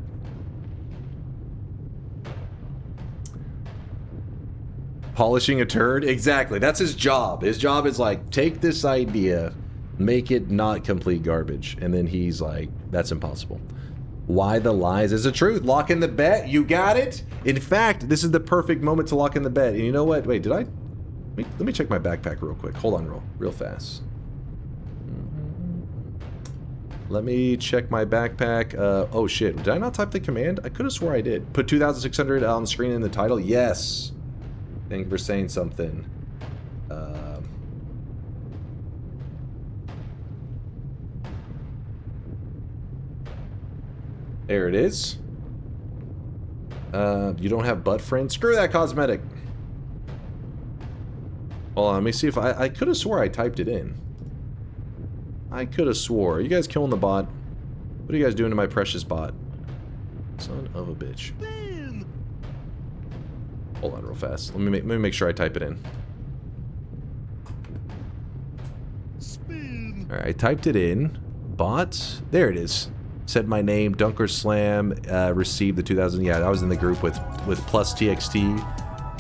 Speaker 2: Polishing a turd? Exactly, that's his job. His job is like, take this idea, make it not complete garbage. And then he's like, that's impossible. Why the lies is the truth. Lock in the bet. You got it. In fact, this is the perfect moment to lock in the bet. And you know what? Wait, did I? Let me check my backpack real quick. Hold on real fast. Let me check my backpack. Oh shit, did I not type the command? I could have swore I did. Put 2,600 on the screen in the title. Yes. Thank you for saying something. There it is. You don't have butt friend? Screw that cosmetic. Hold on, let me see if I could have swore I typed it in. I could have swore. Are you guys killing the bot? What are you guys doing to my precious bot? Son of a bitch. Hold on real fast. Let me make sure I type it in. Alright, I typed it in. Bot. There it is. Said my name, DunkOrSlam, received the 2000. Yeah, I was in the group with plus TXT,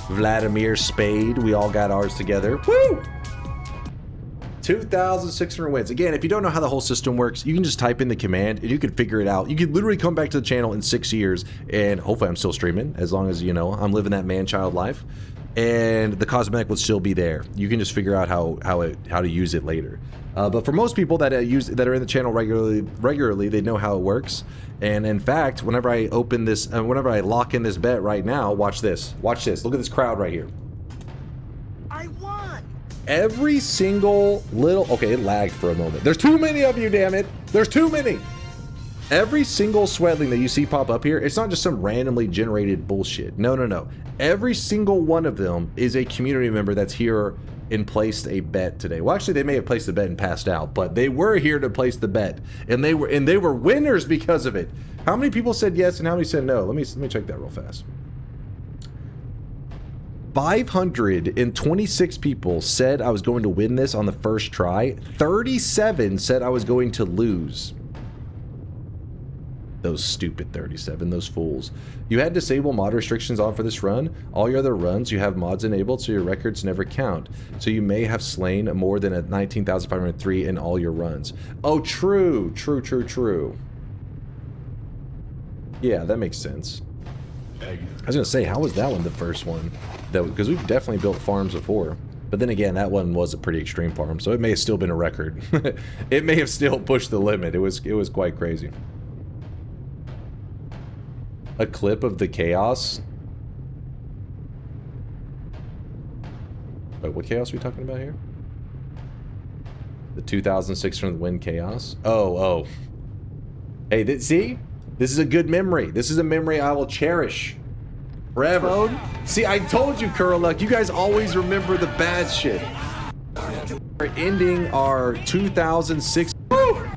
Speaker 2: Vladimir Spade. We all got ours together. Woo! 2,600 wins. Again, if you don't know how the whole system works, you can just type in the command and you can figure it out. You could literally come back to the channel in 6 years and hopefully I'm still streaming, as long as, you know, I'm living that man-child life. And the cosmetic will still be there. You can just figure out how to use it later. But for most people that are in the channel regularly, they know how it works. And in fact, whenever I open this, whenever I lock in this bet right now, watch this. Watch this. Look at this crowd right here.
Speaker 16: I won.
Speaker 2: Every single little... Okay, it lagged for a moment. There's too many of you, damn it. There's too many. Every single sweatling that you see pop up here, it's not just some randomly generated bullshit. No, no, no. Every single one of them is a community member that's here and placed a bet today. Well, actually, they may have placed the bet and passed out, but they were here to place the bet, and they were winners because of it. How many people said yes and how many said no? Let me check that real fast. 526 people said I was going to win this on the first try. 37 said I was going to lose. Those stupid 37, those fools. You had disable mod restrictions on for this run. All your other runs, you have mods enabled, so your records never count. So you may have slain more than a 19,503 in all your runs. Oh, true, true, true, true. Yeah, that makes sense. I was gonna say, how was that one the first one? Because we've definitely built farms before. But then again, that one was a pretty extreme farm, so it may have still been a record. It may have still pushed the limit. It was quite crazy. A clip of the chaos. Wait, what chaos are we talking about here? The 2,600 win chaos? Oh. Hey, see? This is a good memory. This is a memory I will cherish. Bravo. See, I told you, Curluck. You guys always remember the bad shit. We're ending our 2006. Woo!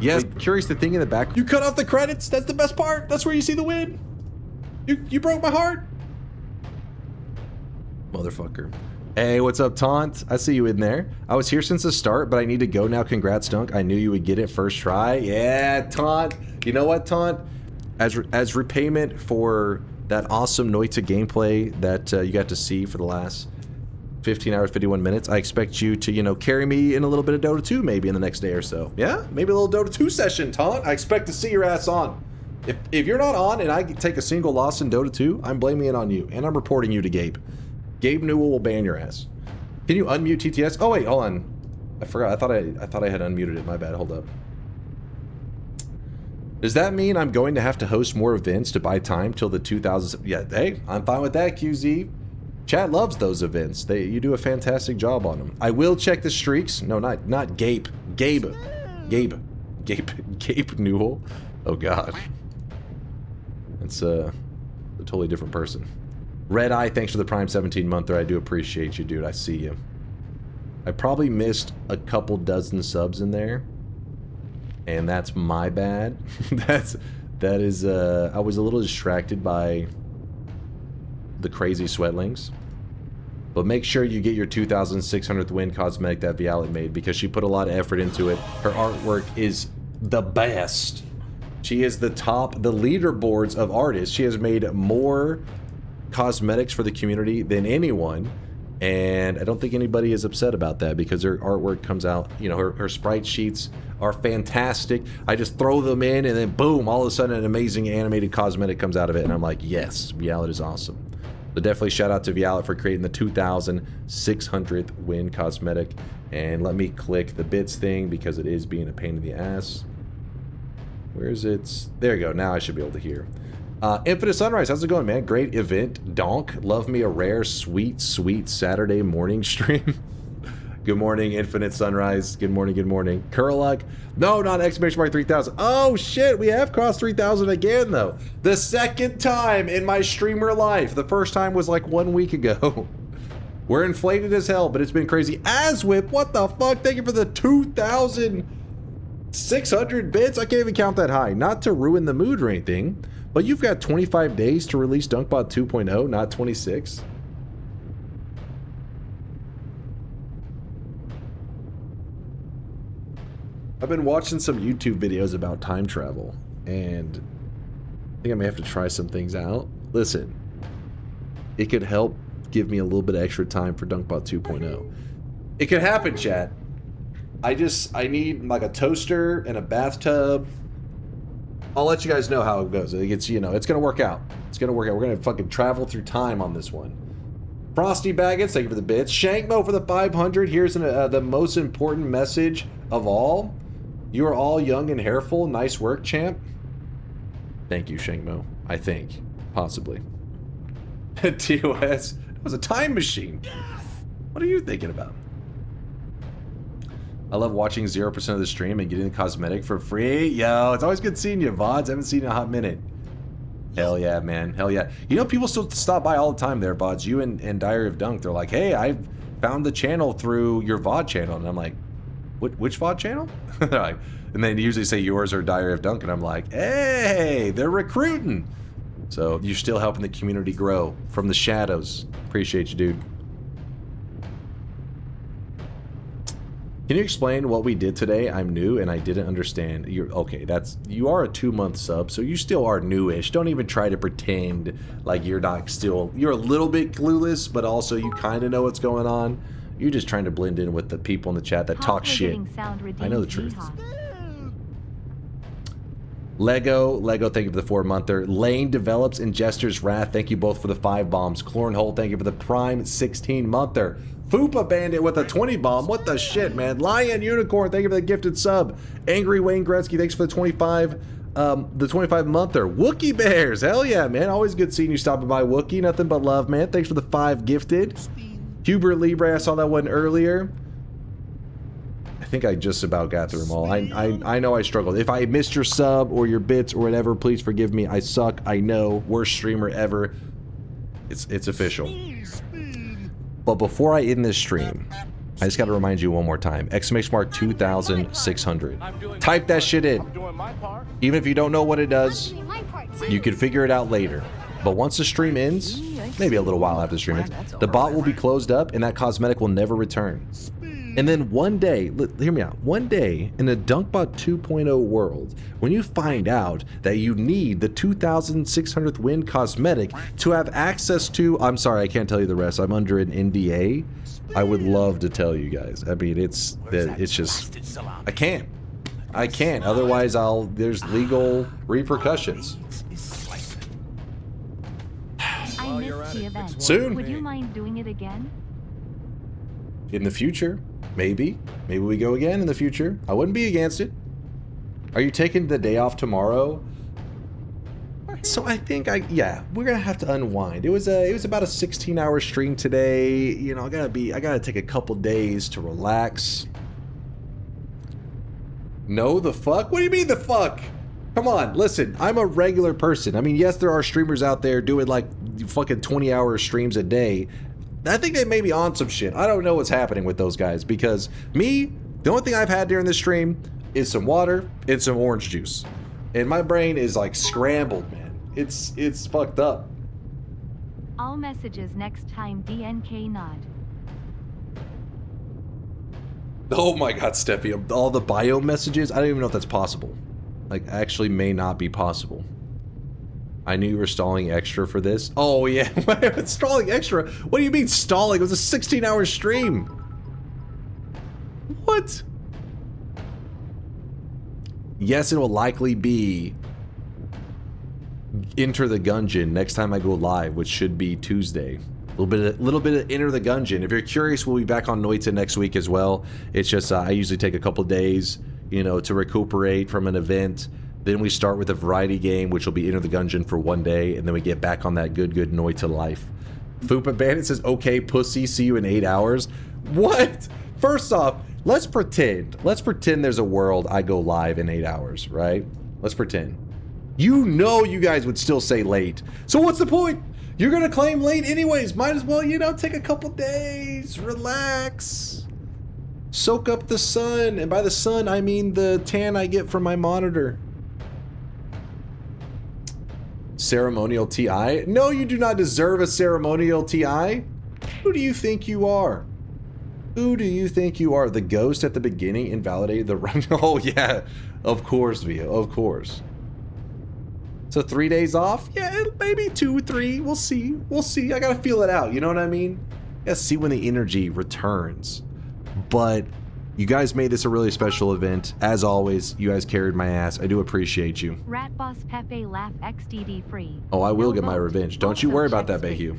Speaker 2: Yes, curious, the thing in the back. You cut off the credits. That's the best part. That's where you see the win. You broke my heart. Motherfucker. Hey, what's up, Taunt? I see you in there. I was here since the start, but I need to go now. Congrats, Dunk. I knew you would get it first try. Yeah, Taunt. You know what, Taunt? As repayment for that awesome Noita gameplay that you got to see for the last 15 hours, 51 minutes, I expect you to, you know, carry me in a little bit of Dota 2 maybe in the next day or so. Yeah? Maybe a little Dota 2 session, Taunt. I expect to see your ass on. If you're not on and I take a single loss in Dota 2, I'm blaming it on you. And I'm reporting you to Gabe. Gabe Newell will ban your ass. Can you unmute TTS? Oh, wait, hold on. I forgot. I thought I had unmuted it. My bad. Hold up. Does that mean I'm going to have to host more events to buy time till the 2000s? Yeah, hey, I'm fine with that, QZ. Chat loves those events. You do a fantastic job on them. I will check the streaks. No, not Gabe. Gabe Newell. Oh God. It's a totally different person. Red Eye, thanks for the Prime 17 monther. I do appreciate you, dude. I see you. I probably missed a couple dozen subs in there, and that's my bad. that is I was a little distracted by the crazy sweatlings. But make sure you get your 2,600th win cosmetic that Violet made, because she put a lot of effort into it. Her artwork is the best. She is the top, the leaderboards of artists. She has made more cosmetics for the community than anyone, and I don't think anybody is upset about that, because her artwork comes out, you know, her sprite sheets are fantastic. I just throw them in and then boom, all of a sudden an amazing animated cosmetic comes out of it, and I'm like, yes, Violet is awesome. So definitely shout out to Violet for creating the 2,600th win cosmetic. And let me click the bits thing because it is being a pain in the ass. Where is it? There you go. Now I should be able to hear. Infinite Sunrise, how's it going, man? Great event. Donk, love me a rare, sweet, sweet Saturday morning stream. Good morning, Infinite Sunrise. Good morning, good morning. Curluck. No, not exclamation mark 3000. Oh, shit. We have crossed 3000 again, though. The second time in my streamer life. The first time was like 1 week ago. We're inflated as hell, but it's been crazy. Aswhip, what the fuck? Thank you for the 2,600 bits. I can't even count that high. Not to ruin the mood or anything, but you've got 25 days to release DunkBot 2.0, not 26. I've been watching some YouTube videos about time travel, and I think I may have to try some things out. Listen, it could help give me a little bit of extra time for DunkBot 2.0. It could happen, chat. I need like a toaster and a bathtub. I'll let you guys know how it goes. It's, you know, it's gonna work out. It's gonna work out. We're gonna fucking travel through time on this one. Frosty Baggins, thank you for the bits. Shankmo for the 500. Here's the most important message of all. You are all young and hairful. Nice work, champ. Thank you, Shankmo. I think. Possibly. TOS. It was a time machine. What are you thinking about? I love watching 0% of the stream and getting the cosmetic for free. Yo, it's always good seeing you, VODs. I haven't seen you in a hot minute. Hell yeah, man. Hell yeah. You know, people still stop by all the time there, VODs. You and Diary of Dunk. They're like, hey, I found the channel through your VOD channel. And I'm like, which VOD channel? They're like, and they usually say yours or Diary of Dunk. And I'm like, hey, they're recruiting. So you're still helping the community grow from the shadows. Appreciate you, dude. Can you explain what we did today? I'm new and I didn't understand. You're okay. You are a 2-month sub, so you still are newish. Don't even try to pretend like you're not still. You're a little bit clueless, but also you kind of know what's going on. You're just trying to blend in with the people in the chat that talk shit. I know the truth. Lego, thank you for the 4-monther. Lane develops Injester's Wrath. Thank you both for the 5 bombs. Clornhole, thank you for the Prime 16-monther. Fupa Bandit with a 20 bomb. What the shit, man? Lion Unicorn, thank you for the gifted sub. Angry Wayne Gretzky, thanks for the 25 monther. Wookie Bears, hell yeah, man. Always good seeing you stopping by, Wookie. Nothing but love, man. Thanks for the 5 gifted. Hubert Libre, I saw that one earlier. I think I just about got through them all. I know I struggled. If I missed your sub or your bits or whatever, please forgive me. I suck. I know. Worst streamer ever. It's official. But before I end this stream, I just got to remind you one more time. Exclamation mark 2,600. Type that shit in. Even if you don't know what it does, you can figure it out later. But once the stream ends, maybe a little while after the stream ends, the bot will be closed up and that cosmetic will never return. And then one day, hear me out, one day in the DunkBot 2.0 world, when you find out that you need the 2,600th win cosmetic to have access to, I'm sorry, I can't tell you the rest, I'm under an NDA, I would love to tell you guys. I mean, it's just, I can't, otherwise there's legal repercussions.
Speaker 5: I missed the event.
Speaker 2: Soon.
Speaker 5: Would you mind doing it again?
Speaker 2: In the future, maybe we go again in the future. I wouldn't be against it. Are you taking the day off tomorrow? So I think yeah, we're gonna have to unwind. It was about a 16-hour stream today. You know, I gotta take a couple days to relax. No, the fuck? What do you mean the fuck? Come on, listen, I'm a regular person. I mean, yes, there are streamers out there doing like fucking 20-hour streams a day. I think they may be on some shit. I don't know what's happening with those guys because me, the only thing I've had during this stream is some water and some orange juice. And my brain is like scrambled, man. It's fucked up.
Speaker 5: All messages next time, DNK nod.
Speaker 2: Oh my god, Steffi, all the bio messages? I don't even know if that's possible. Like, actually may not be possible. I knew you were stalling extra for this. Oh yeah, stalling extra? What do you mean stalling? It was a 16-hour stream. What? Yes, it will likely be Enter the Gungeon next time I go live, which should be Tuesday. little bit of Enter the Gungeon. If you're curious, we'll be back on Noita next week as well. It's just I usually take a couple days, you know, to recuperate from an event. Then we start with a variety game, which will be Enter the Gungeon for one day, and then we get back on that good Noita life. Fupa Bandit says, okay, pussy, see you in 8 hours. What? First off, let's pretend there's a world I go live in 8 hours, right? Let's pretend. You know you guys would still say late. So what's the point? You're gonna claim late anyways. Might as well, you know, take a couple days, relax. Soak up the sun. And by the sun, I mean the tan I get from my monitor. Ceremonial TI? No, you do not deserve a ceremonial TI. Who do you think you are? Who do you think you are? The ghost at the beginning invalidated the run. Oh yeah, of course, Vio, of course. So 3 days off? Yeah, maybe 2, 3. We'll see. We'll see. I gotta feel it out. You know what I mean? Gotta see when the energy returns. But you guys made this a really special event. As always, you guys carried my ass. I do appreciate you.
Speaker 5: Rat Boss Pepe Laugh XDD free.
Speaker 2: Oh, I will get my revenge. Don't you worry about that, Bayhue.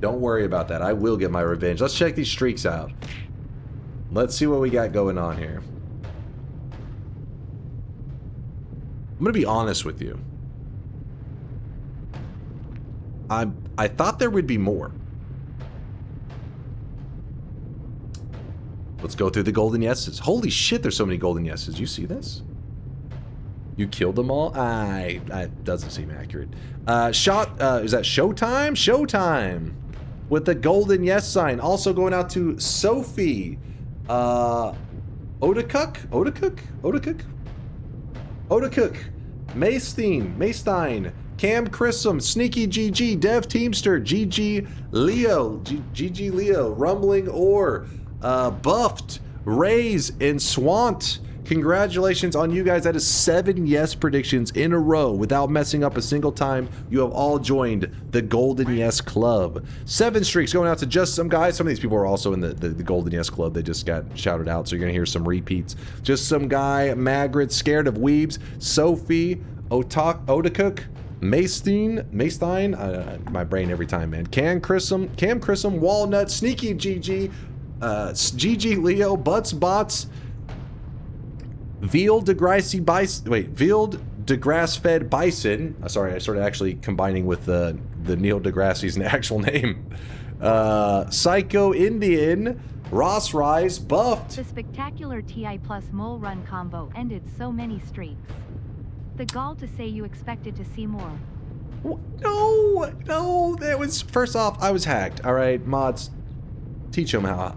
Speaker 2: Don't worry about that. I will get my revenge. Let's check these streaks out. Let's see what we got going on here. I'm gonna be honest with you. I thought there would be more. Let's go through the golden yeses. Holy shit, there's so many golden yeses. You see this? You killed them all? That doesn't seem accurate. Is that Showtime? Showtime! With the golden yes sign. Also going out to Sophie. Odakuk? Maystein. Cam Chrisum, Sneaky GG, Dev Teamster, GG Leo, Rumbling Or, Buffed, Rays, and Swant. Congratulations on you guys. That is 7 yes predictions in a row without messing up a single time. You have all joined the Golden Yes Club. 7 streaks going out to just some guys. Some of these people are also in the Golden Yes Club. They just got shouted out, so you're going to hear some repeats. Just some guy, Magritte, Scared of Weebs, Sophie, Odakuk, Maystein, my brain every time, man. Cam Chrisum, Walnut, Sneaky GG, GG Leo, Butts Bots, Veal DeGrasse Fed Bison. Sorry, I started actually combining with the Neil deGrasse's actual name. Psycho Indian, Ross Rise, Buffed.
Speaker 5: The spectacular TI plus Mole Run combo ended so many streaks. The gall to say you expected to see more.
Speaker 2: No, that was, first off, I was hacked. All right, mods, teach him how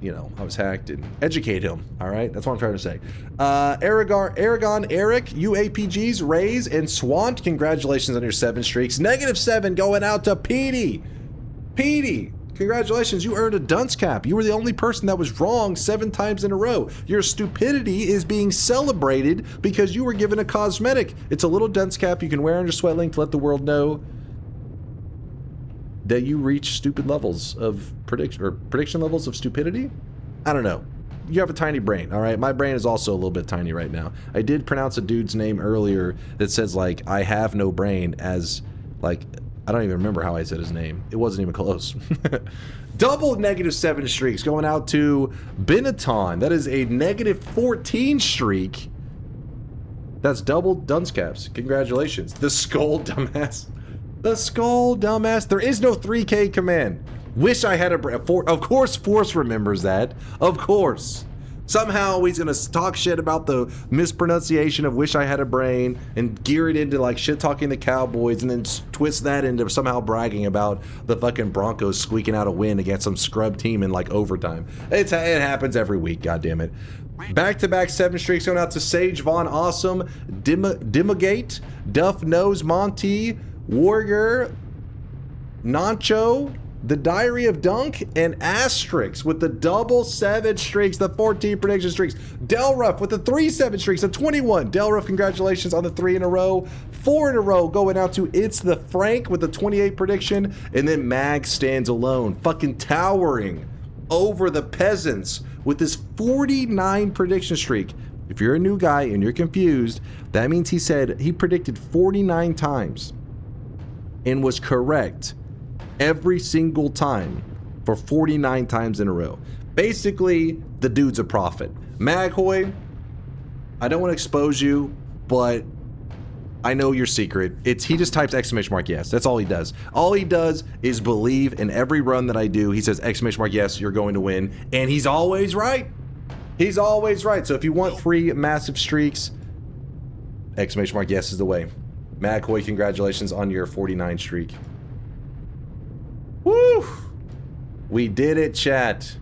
Speaker 2: you know, I was hacked, and educate him. All right, that's what I'm trying to say. Aragon, Eric, UAPGs, Rays, and Swant. Congratulations on your 7 streaks. -7 going out to Petey. Congratulations, you earned a dunce cap. You were the only person that was wrong 7 times in a row. Your stupidity is being celebrated because you were given a cosmetic. It's a little dunce cap you can wear on your sweat link to let the world know that you reach stupid levels of prediction levels of stupidity. I don't know. You have a tiny brain, all right? My brain is also a little bit tiny right now. I did pronounce a dude's name earlier that says, like, I have no brain as, like, I don't even remember how I said his name. It wasn't even close. Double -7 streaks going out to Benetton. That is a -14 streak. That's double dunce caps. Congratulations. The Skull Dumbass. The Skull Dumbass. There is no 3K command. Wish I had a brain. Of course Force remembers that. Of course. Somehow he's gonna talk shit about the mispronunciation of Wish I Had a Brain and gear it into like shit talking the Cowboys and then twist that into somehow bragging about the fucking Broncos squeaking out a win against some scrub team in like overtime. It happens every week, goddammit. Back-to-back 7 streaks going out to Sage Von Awesome, Dimogate, Duff Nose Monty, Warrior, Nacho, The Diary of Dunk, and Asterix with the double 7 streaks, the 14 prediction streaks. Delruff with the 3 7 streaks of 21. Delruff, congratulations on the 3 in a row. 4 in a row going out to It's the Frank with the 28 prediction. And then Mag stands alone, fucking towering over the peasants with this 49 prediction streak. If you're a new guy and you're confused, that means he predicted 49 times and was correct every single time for 49 times in a row. Basically, the dude's a prophet. Maghoy, I don't want to expose you, but I know your secret. He just types exclamation mark yes. That's all he does. All he does is believe in every run that I do. He says exclamation mark yes, you're going to win. And he's always right. He's always right. So if you want free massive streaks, exclamation mark yes is the way. Maghoy, congratulations on your 49 streak. Woo! We did it, chat.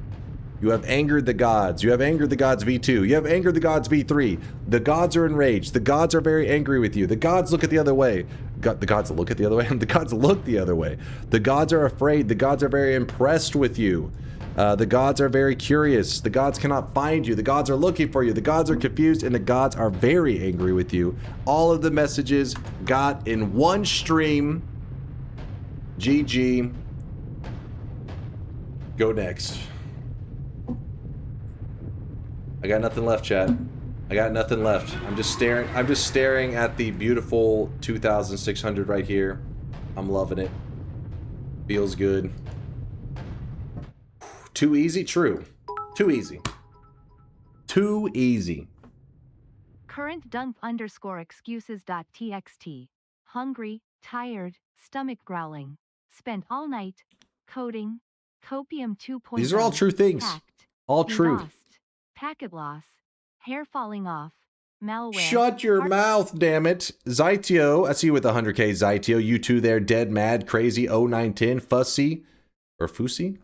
Speaker 2: You have angered the gods. You have angered the gods V2. You have angered the gods V3. The gods are enraged. The gods are very angry with you. The gods look at the other way. The gods look at the other way? The gods look the other way. The gods are afraid. The gods are very impressed with you. The gods are very curious. The gods cannot find you. The gods are looking for you. The gods are confused, and the gods are very angry with you. All of the messages got in one stream. GG. Go next. I got nothing left, chat. I got nothing left. I'm just staring at the beautiful 2,600 right here. I'm loving it. Feels good. Too easy? True. Too easy. Too easy.
Speaker 5: Current dunk_excuses.txt. Hungry, tired, stomach growling. Spent all night coding. Copium 2.0.
Speaker 2: These are all true things.
Speaker 5: Hacked,
Speaker 2: All true.
Speaker 5: lost, packet loss, hair falling off, malware.
Speaker 2: Shut your mouth, damn it. Zytio, I see you with 100k, Zytio. You two there, dead mad, crazy, 0910, fussy, or Fussy.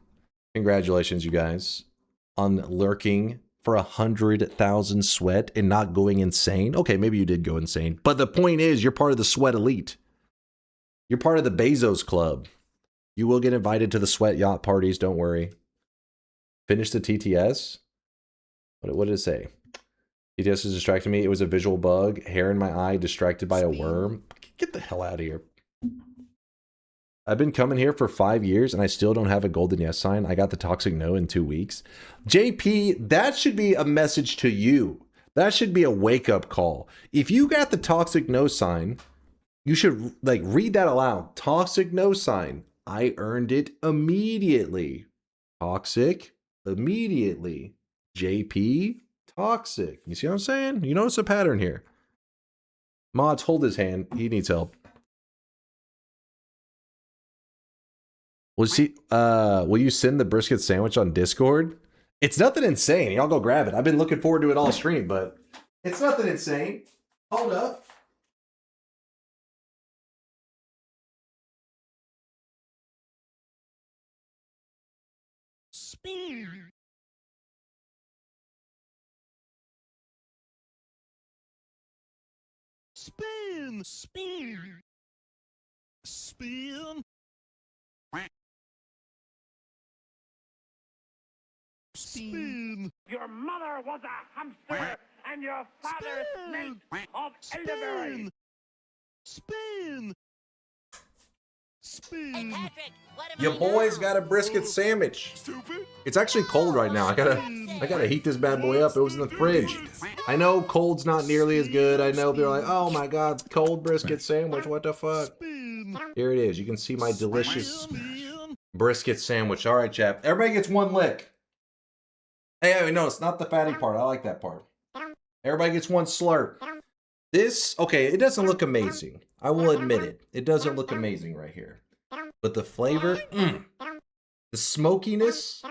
Speaker 2: Congratulations, you guys, on lurking for 100,000 sweat and not going insane. Okay, maybe you did go insane, but the point is, you're part of the sweat elite. You're part of the Bezos club. You will get invited to the sweat yacht parties, don't worry. Finish the TTS. What did it say? TTS is distracting me. It was a visual bug. Hair in my eye, distracted by a worm. Get the hell out of here. I've been coming here for 5 years and I still don't have a golden yes sign. I got the toxic no in 2 weeks. JP, that should be a message to you. That should be a wake-up call. If you got the toxic no sign, you should like read that aloud. Toxic no sign. I earned it immediately. Toxic immediately. JP, toxic. You see what I'm saying? You notice a pattern here. Mods, hold his hand. He needs help. Will you send the brisket sandwich on Discord? It's nothing insane. Y'all go grab it. I've been looking forward to it all stream, but it's nothing insane. Hold up.
Speaker 16: Spin. Spin. Spin. Spin. Spin.
Speaker 13: Your mother was a hamster, and your father smelled of elderberry.
Speaker 16: Spin. Spin.
Speaker 3: Hey, Patrick, what am
Speaker 2: Your
Speaker 3: I
Speaker 2: boy's
Speaker 3: now?
Speaker 2: got a brisket sandwich.
Speaker 16: Stupid.
Speaker 2: It's actually cold right now. I gotta heat this bad boy up. It was in the fridge. I know cold's not nearly as good. I know they're like, oh my god, cold brisket sandwich. What the fuck? Here it is. You can see my delicious brisket sandwich. All right, chap. Everybody gets one lick. Hey, no, it's not the fatty part. I like that part. Everybody gets one slurp. This, okay, it doesn't look amazing. I will admit it. It doesn't look amazing right here. But the flavor, the smokiness,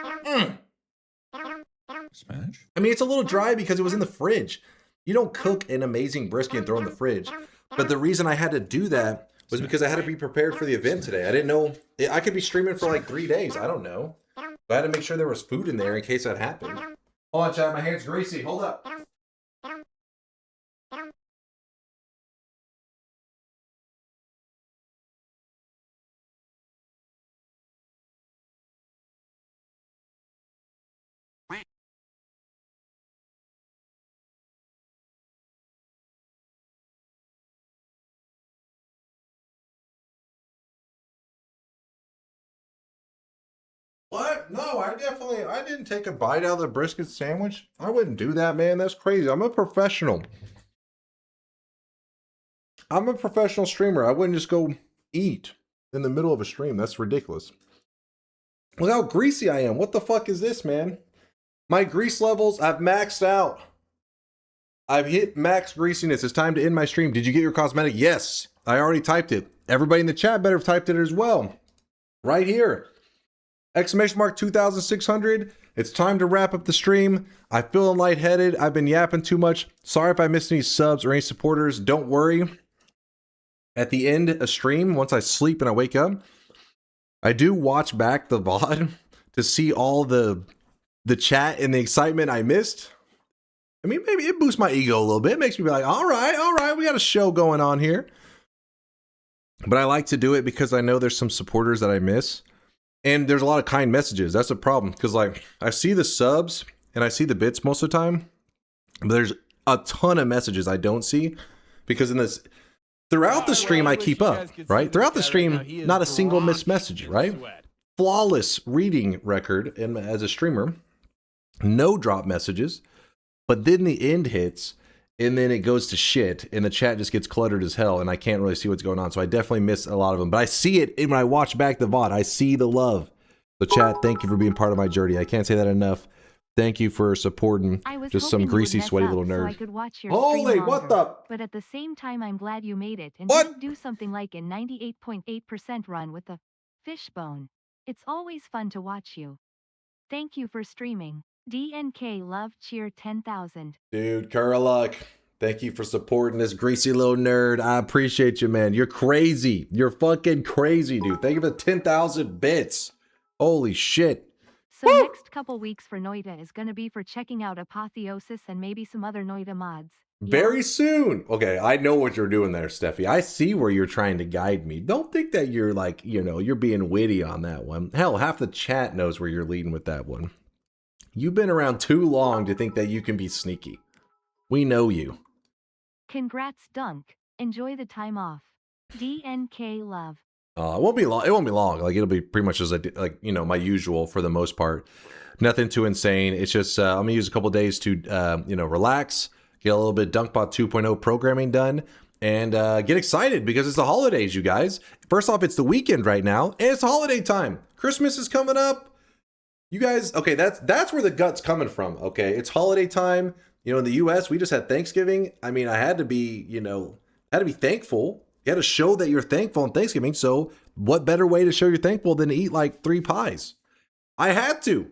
Speaker 12: Smash?
Speaker 2: I mean, it's a little dry because it was in the fridge. You don't cook an amazing brisket and throw it in the fridge. But the reason I had to do that was because I had to be prepared for the event today. I didn't know, I could be streaming for like 3 days. I don't know. But I had to make sure there was food in there in case that happened. Hold on, chat, my hand's greasy. Hold up. What? No, I didn't take a bite out of the brisket sandwich. I wouldn't do that, man. That's crazy. I'm a professional. I'm a professional streamer. I wouldn't just go eat. in the middle of a stream. That's ridiculous. Look how greasy I am. What the fuck is this, man? My grease levels, I've maxed out. I've hit max greasiness. It's time to end my stream. Did you get your cosmetic? Yes, I already typed it. Everybody in the chat better have typed it as well. Right here. Exclamation mark 2600. It's time to wrap up the stream. I'm feeling lightheaded. I've been yapping too much. Sorry if I missed any subs or any supporters. Don't worry. At the end of stream, once I sleep and I wake up, I do watch back the VOD to see all the chat and the excitement I missed. I mean, maybe it boosts my ego a little bit. It makes me be like, all right, we got a show going on here. But I like to do it because I know there's some supporters that I miss. And there's a lot of kind messages. That's a problem. Because, like, I see the subs and I see the bits most of the time. But there's a ton of messages I don't see. Because in this, throughout the stream, I keep up, right? Throughout the stream, not a single missed message, right? Flawless reading record as a streamer. No drop messages. But then the end hits, and then it goes to shit, and the chat just gets cluttered as hell, and I can't really see what's going on. So I definitely miss a lot of them. But I see it when I watch back the VOD. I see the love. So chat, thank you for being part of my journey. I can't say that enough. Thank you for supporting just some greasy, sweaty little nerd.
Speaker 5: So I could watch your
Speaker 2: Holy,
Speaker 5: stream
Speaker 2: what
Speaker 5: longer.
Speaker 2: the?
Speaker 5: But at the same time, I'm glad you made it and
Speaker 2: What?
Speaker 5: didn't do something like a 98.8% run with the fishbone. It's always fun to watch you. Thank you for streaming. DNK love cheer 10,000.
Speaker 2: Dude, Kurluck, thank you for supporting this greasy little nerd. I appreciate you, man. You're crazy. You're fucking crazy, dude. Thank you for 10,000 bits. Holy shit.
Speaker 5: So next couple weeks for Noita is gonna be for checking out Apotheosis and maybe some other Noita mods.
Speaker 2: Very soon. Okay, I know what you're doing there, Steffi. I see where you're trying to guide me. Don't think that you're like, you're being witty on that one. Hell, half the chat knows where you're leading with that one. You've been around too long to think that you can be sneaky. We know you.
Speaker 5: Congrats, Dunk. Enjoy the time off. DNK love.
Speaker 2: It won't be long. It won't be long. Like, it'll be pretty much as my usual for the most part. Nothing too insane. It's just I'm gonna use a couple days to relax, get a little bit DunkBot 2.0 programming done, and get excited because it's the holidays, you guys. First off, it's the weekend right now, and it's holiday time. Christmas is coming up. You guys, okay, that's where the gut's coming from. Okay, it's holiday time. In the U.S., we just had Thanksgiving. I mean, I had to be, thankful. You had to show that you're thankful on Thanksgiving. So what better way to show you're thankful than to eat like 3 pies? I had to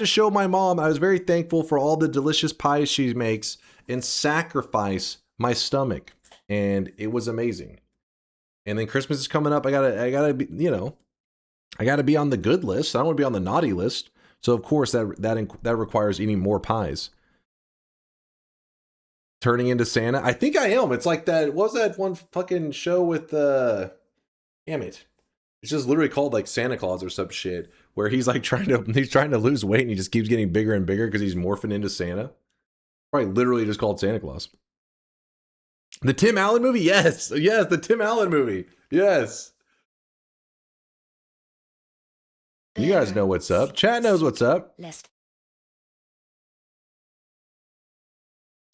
Speaker 2: show my mom I was very thankful for all the delicious pies she makes and sacrifice my stomach. And it was amazing. And then Christmas is coming up. I gotta be, I gotta be on the good list. I don't want to be on the naughty list. So of course that requires eating more pies. Turning into Santa. I think I am. It's like that. What was that one fucking show with damn it. It's just literally called like Santa Claus or some shit where he's like trying to lose weight and he just keeps getting bigger and bigger because he's morphing into Santa. Probably literally just called Santa Claus. The Tim Allen movie? Yes. Yes, the Tim Allen movie. Yes. You guys know what's up. Chat knows what's up.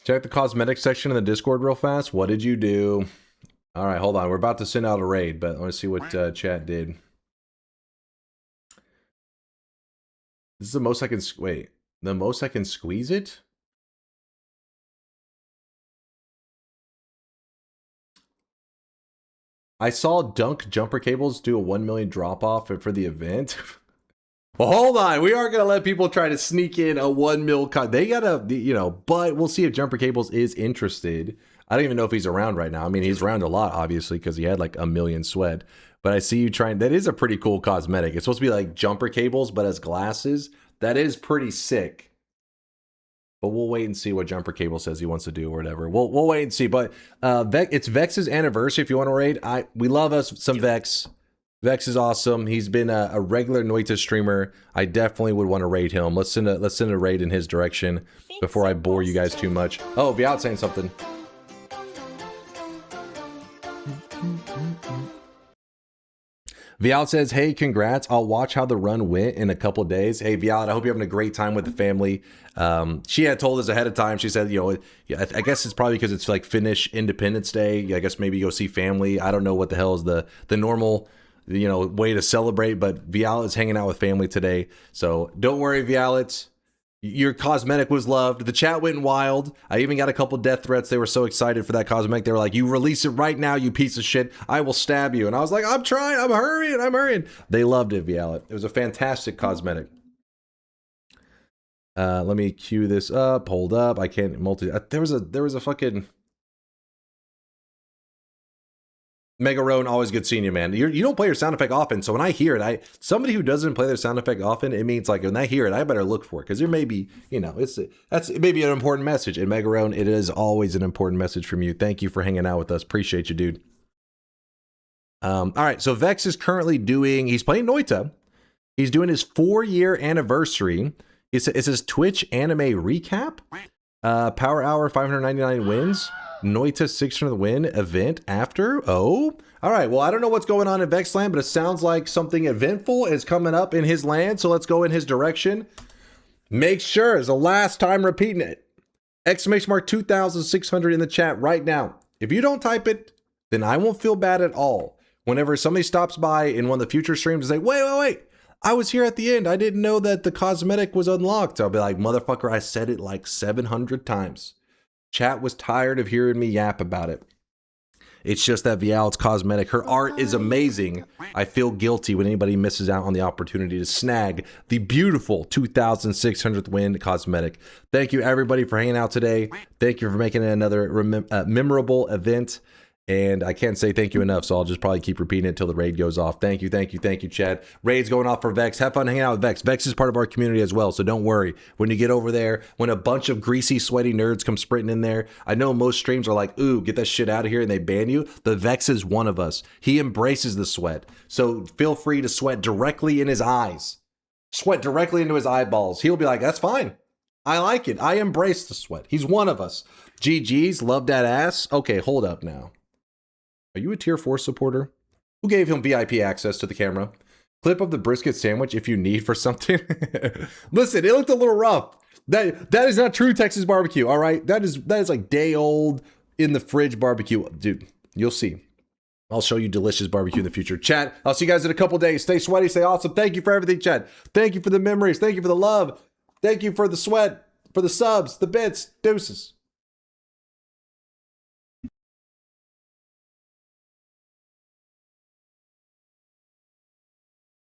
Speaker 2: Check the cosmetics section in the Discord real fast. What did you do? All right, hold on. We're about to send out a raid, but I want to see what chat did. This is the most I can... Wait. The most I can squeeze it? I saw Dunk jumper cables do a 1 million drop off for the event. Well, hold on. We aren't going to let people try to sneak in a 1 mil cut. They got to, but we'll see if Jumper Cables is interested. I don't even know if he's around right now. I mean, he's around a lot, obviously, because he had like 1 million sweat. But I see you trying. That is a pretty cool cosmetic. It's supposed to be like Jumper Cables, but as glasses. That is pretty sick. But we'll wait and see what Jumper Cable says he wants to do or whatever. We'll wait and see. But it's Vex's anniversary if you want to raid. We love us some Vex. Vex is awesome. He's been a regular Noita streamer. I definitely would want to raid him. Let's send a raid in his direction before I bore you guys too much. Oh, Viat saying something. Viat says, hey, congrats. I'll watch how the run went in a couple days. Hey, Viat, I hope you're having a great time with the family. She had told us ahead of time. She said, I guess it's probably because it's like Finnish Independence Day. I guess maybe go see family. I don't know what the hell is the normal you know, way to celebrate, but Vialet is hanging out with family today. So don't worry, Vialet. Your cosmetic was loved. The chat went wild. I even got a couple death threats. They were so excited for that cosmetic. They were like, you release it right now, you piece of shit. I will stab you. And I was like, I'm trying. I'm hurrying. They loved it, Vialet. It was a fantastic cosmetic. Let me cue this up. Hold up. I can't multi. There was a fucking... Megarone, always good seeing you, man. You don't play your sound effect often, so when I hear it, somebody who doesn't play their sound effect often, it means like when I hear it, I better look for it because there may be, you know, it may be an important message. And Megarone, it is always an important message from you. Thank you for hanging out with us. Appreciate you, dude. All right, so Vex is currently he's playing Noita. He's doing his 4-year anniversary. It says Twitch anime recap. Power Hour 599 wins. Noita 600 win event after. Oh, all right. Well, I don't know what's going on in Vexland, but it sounds like something eventful is coming up in his land. So let's go in his direction. Make sure it's the last time repeating it. Exclamation mark 2,600 in the chat right now. If you don't type it, then I won't feel bad at all. Whenever somebody stops by in one of the future streams and say, wait. I was here at the end. I didn't know that the cosmetic was unlocked. I'll be like, motherfucker, I said it like 700 times. Chat was tired of hearing me yap about it. It's just that Vialet's cosmetic, her art is amazing. I feel guilty when anybody misses out on the opportunity to snag the beautiful 2,600th win cosmetic. Thank you everybody for hanging out today. Thank you for making it another memorable event. And I can't say thank you enough, so I'll just probably keep repeating it until the raid goes off. Thank you, chat. Raid's going off for Vex. Have fun hanging out with Vex. Vex is part of our community as well, so don't worry. When you get over there, when a bunch of greasy, sweaty nerds come sprinting in there, I know most streams are like, ooh, get that shit out of here, and they ban you. The Vex is one of us. He embraces the sweat, so feel free to sweat directly in his eyes. Sweat directly into his eyeballs. He'll be like, that's fine. I like it. I embrace the sweat. He's one of us. GG's, love that ass. Okay, hold up now. Are you a tier 4 supporter? Who gave him VIP access to the camera? Clip of the brisket sandwich if you need for something. Listen, it looked a little rough. That is not true Texas barbecue, all right? That is like day old in the fridge barbecue. Dude, you'll see. I'll show you delicious barbecue in the future. Chat, I'll see you guys in a couple days. Stay sweaty, stay awesome. Thank you for everything, chat. Thank you for the memories. Thank you for the love. Thank you for the sweat, for the subs, the bits. Deuces.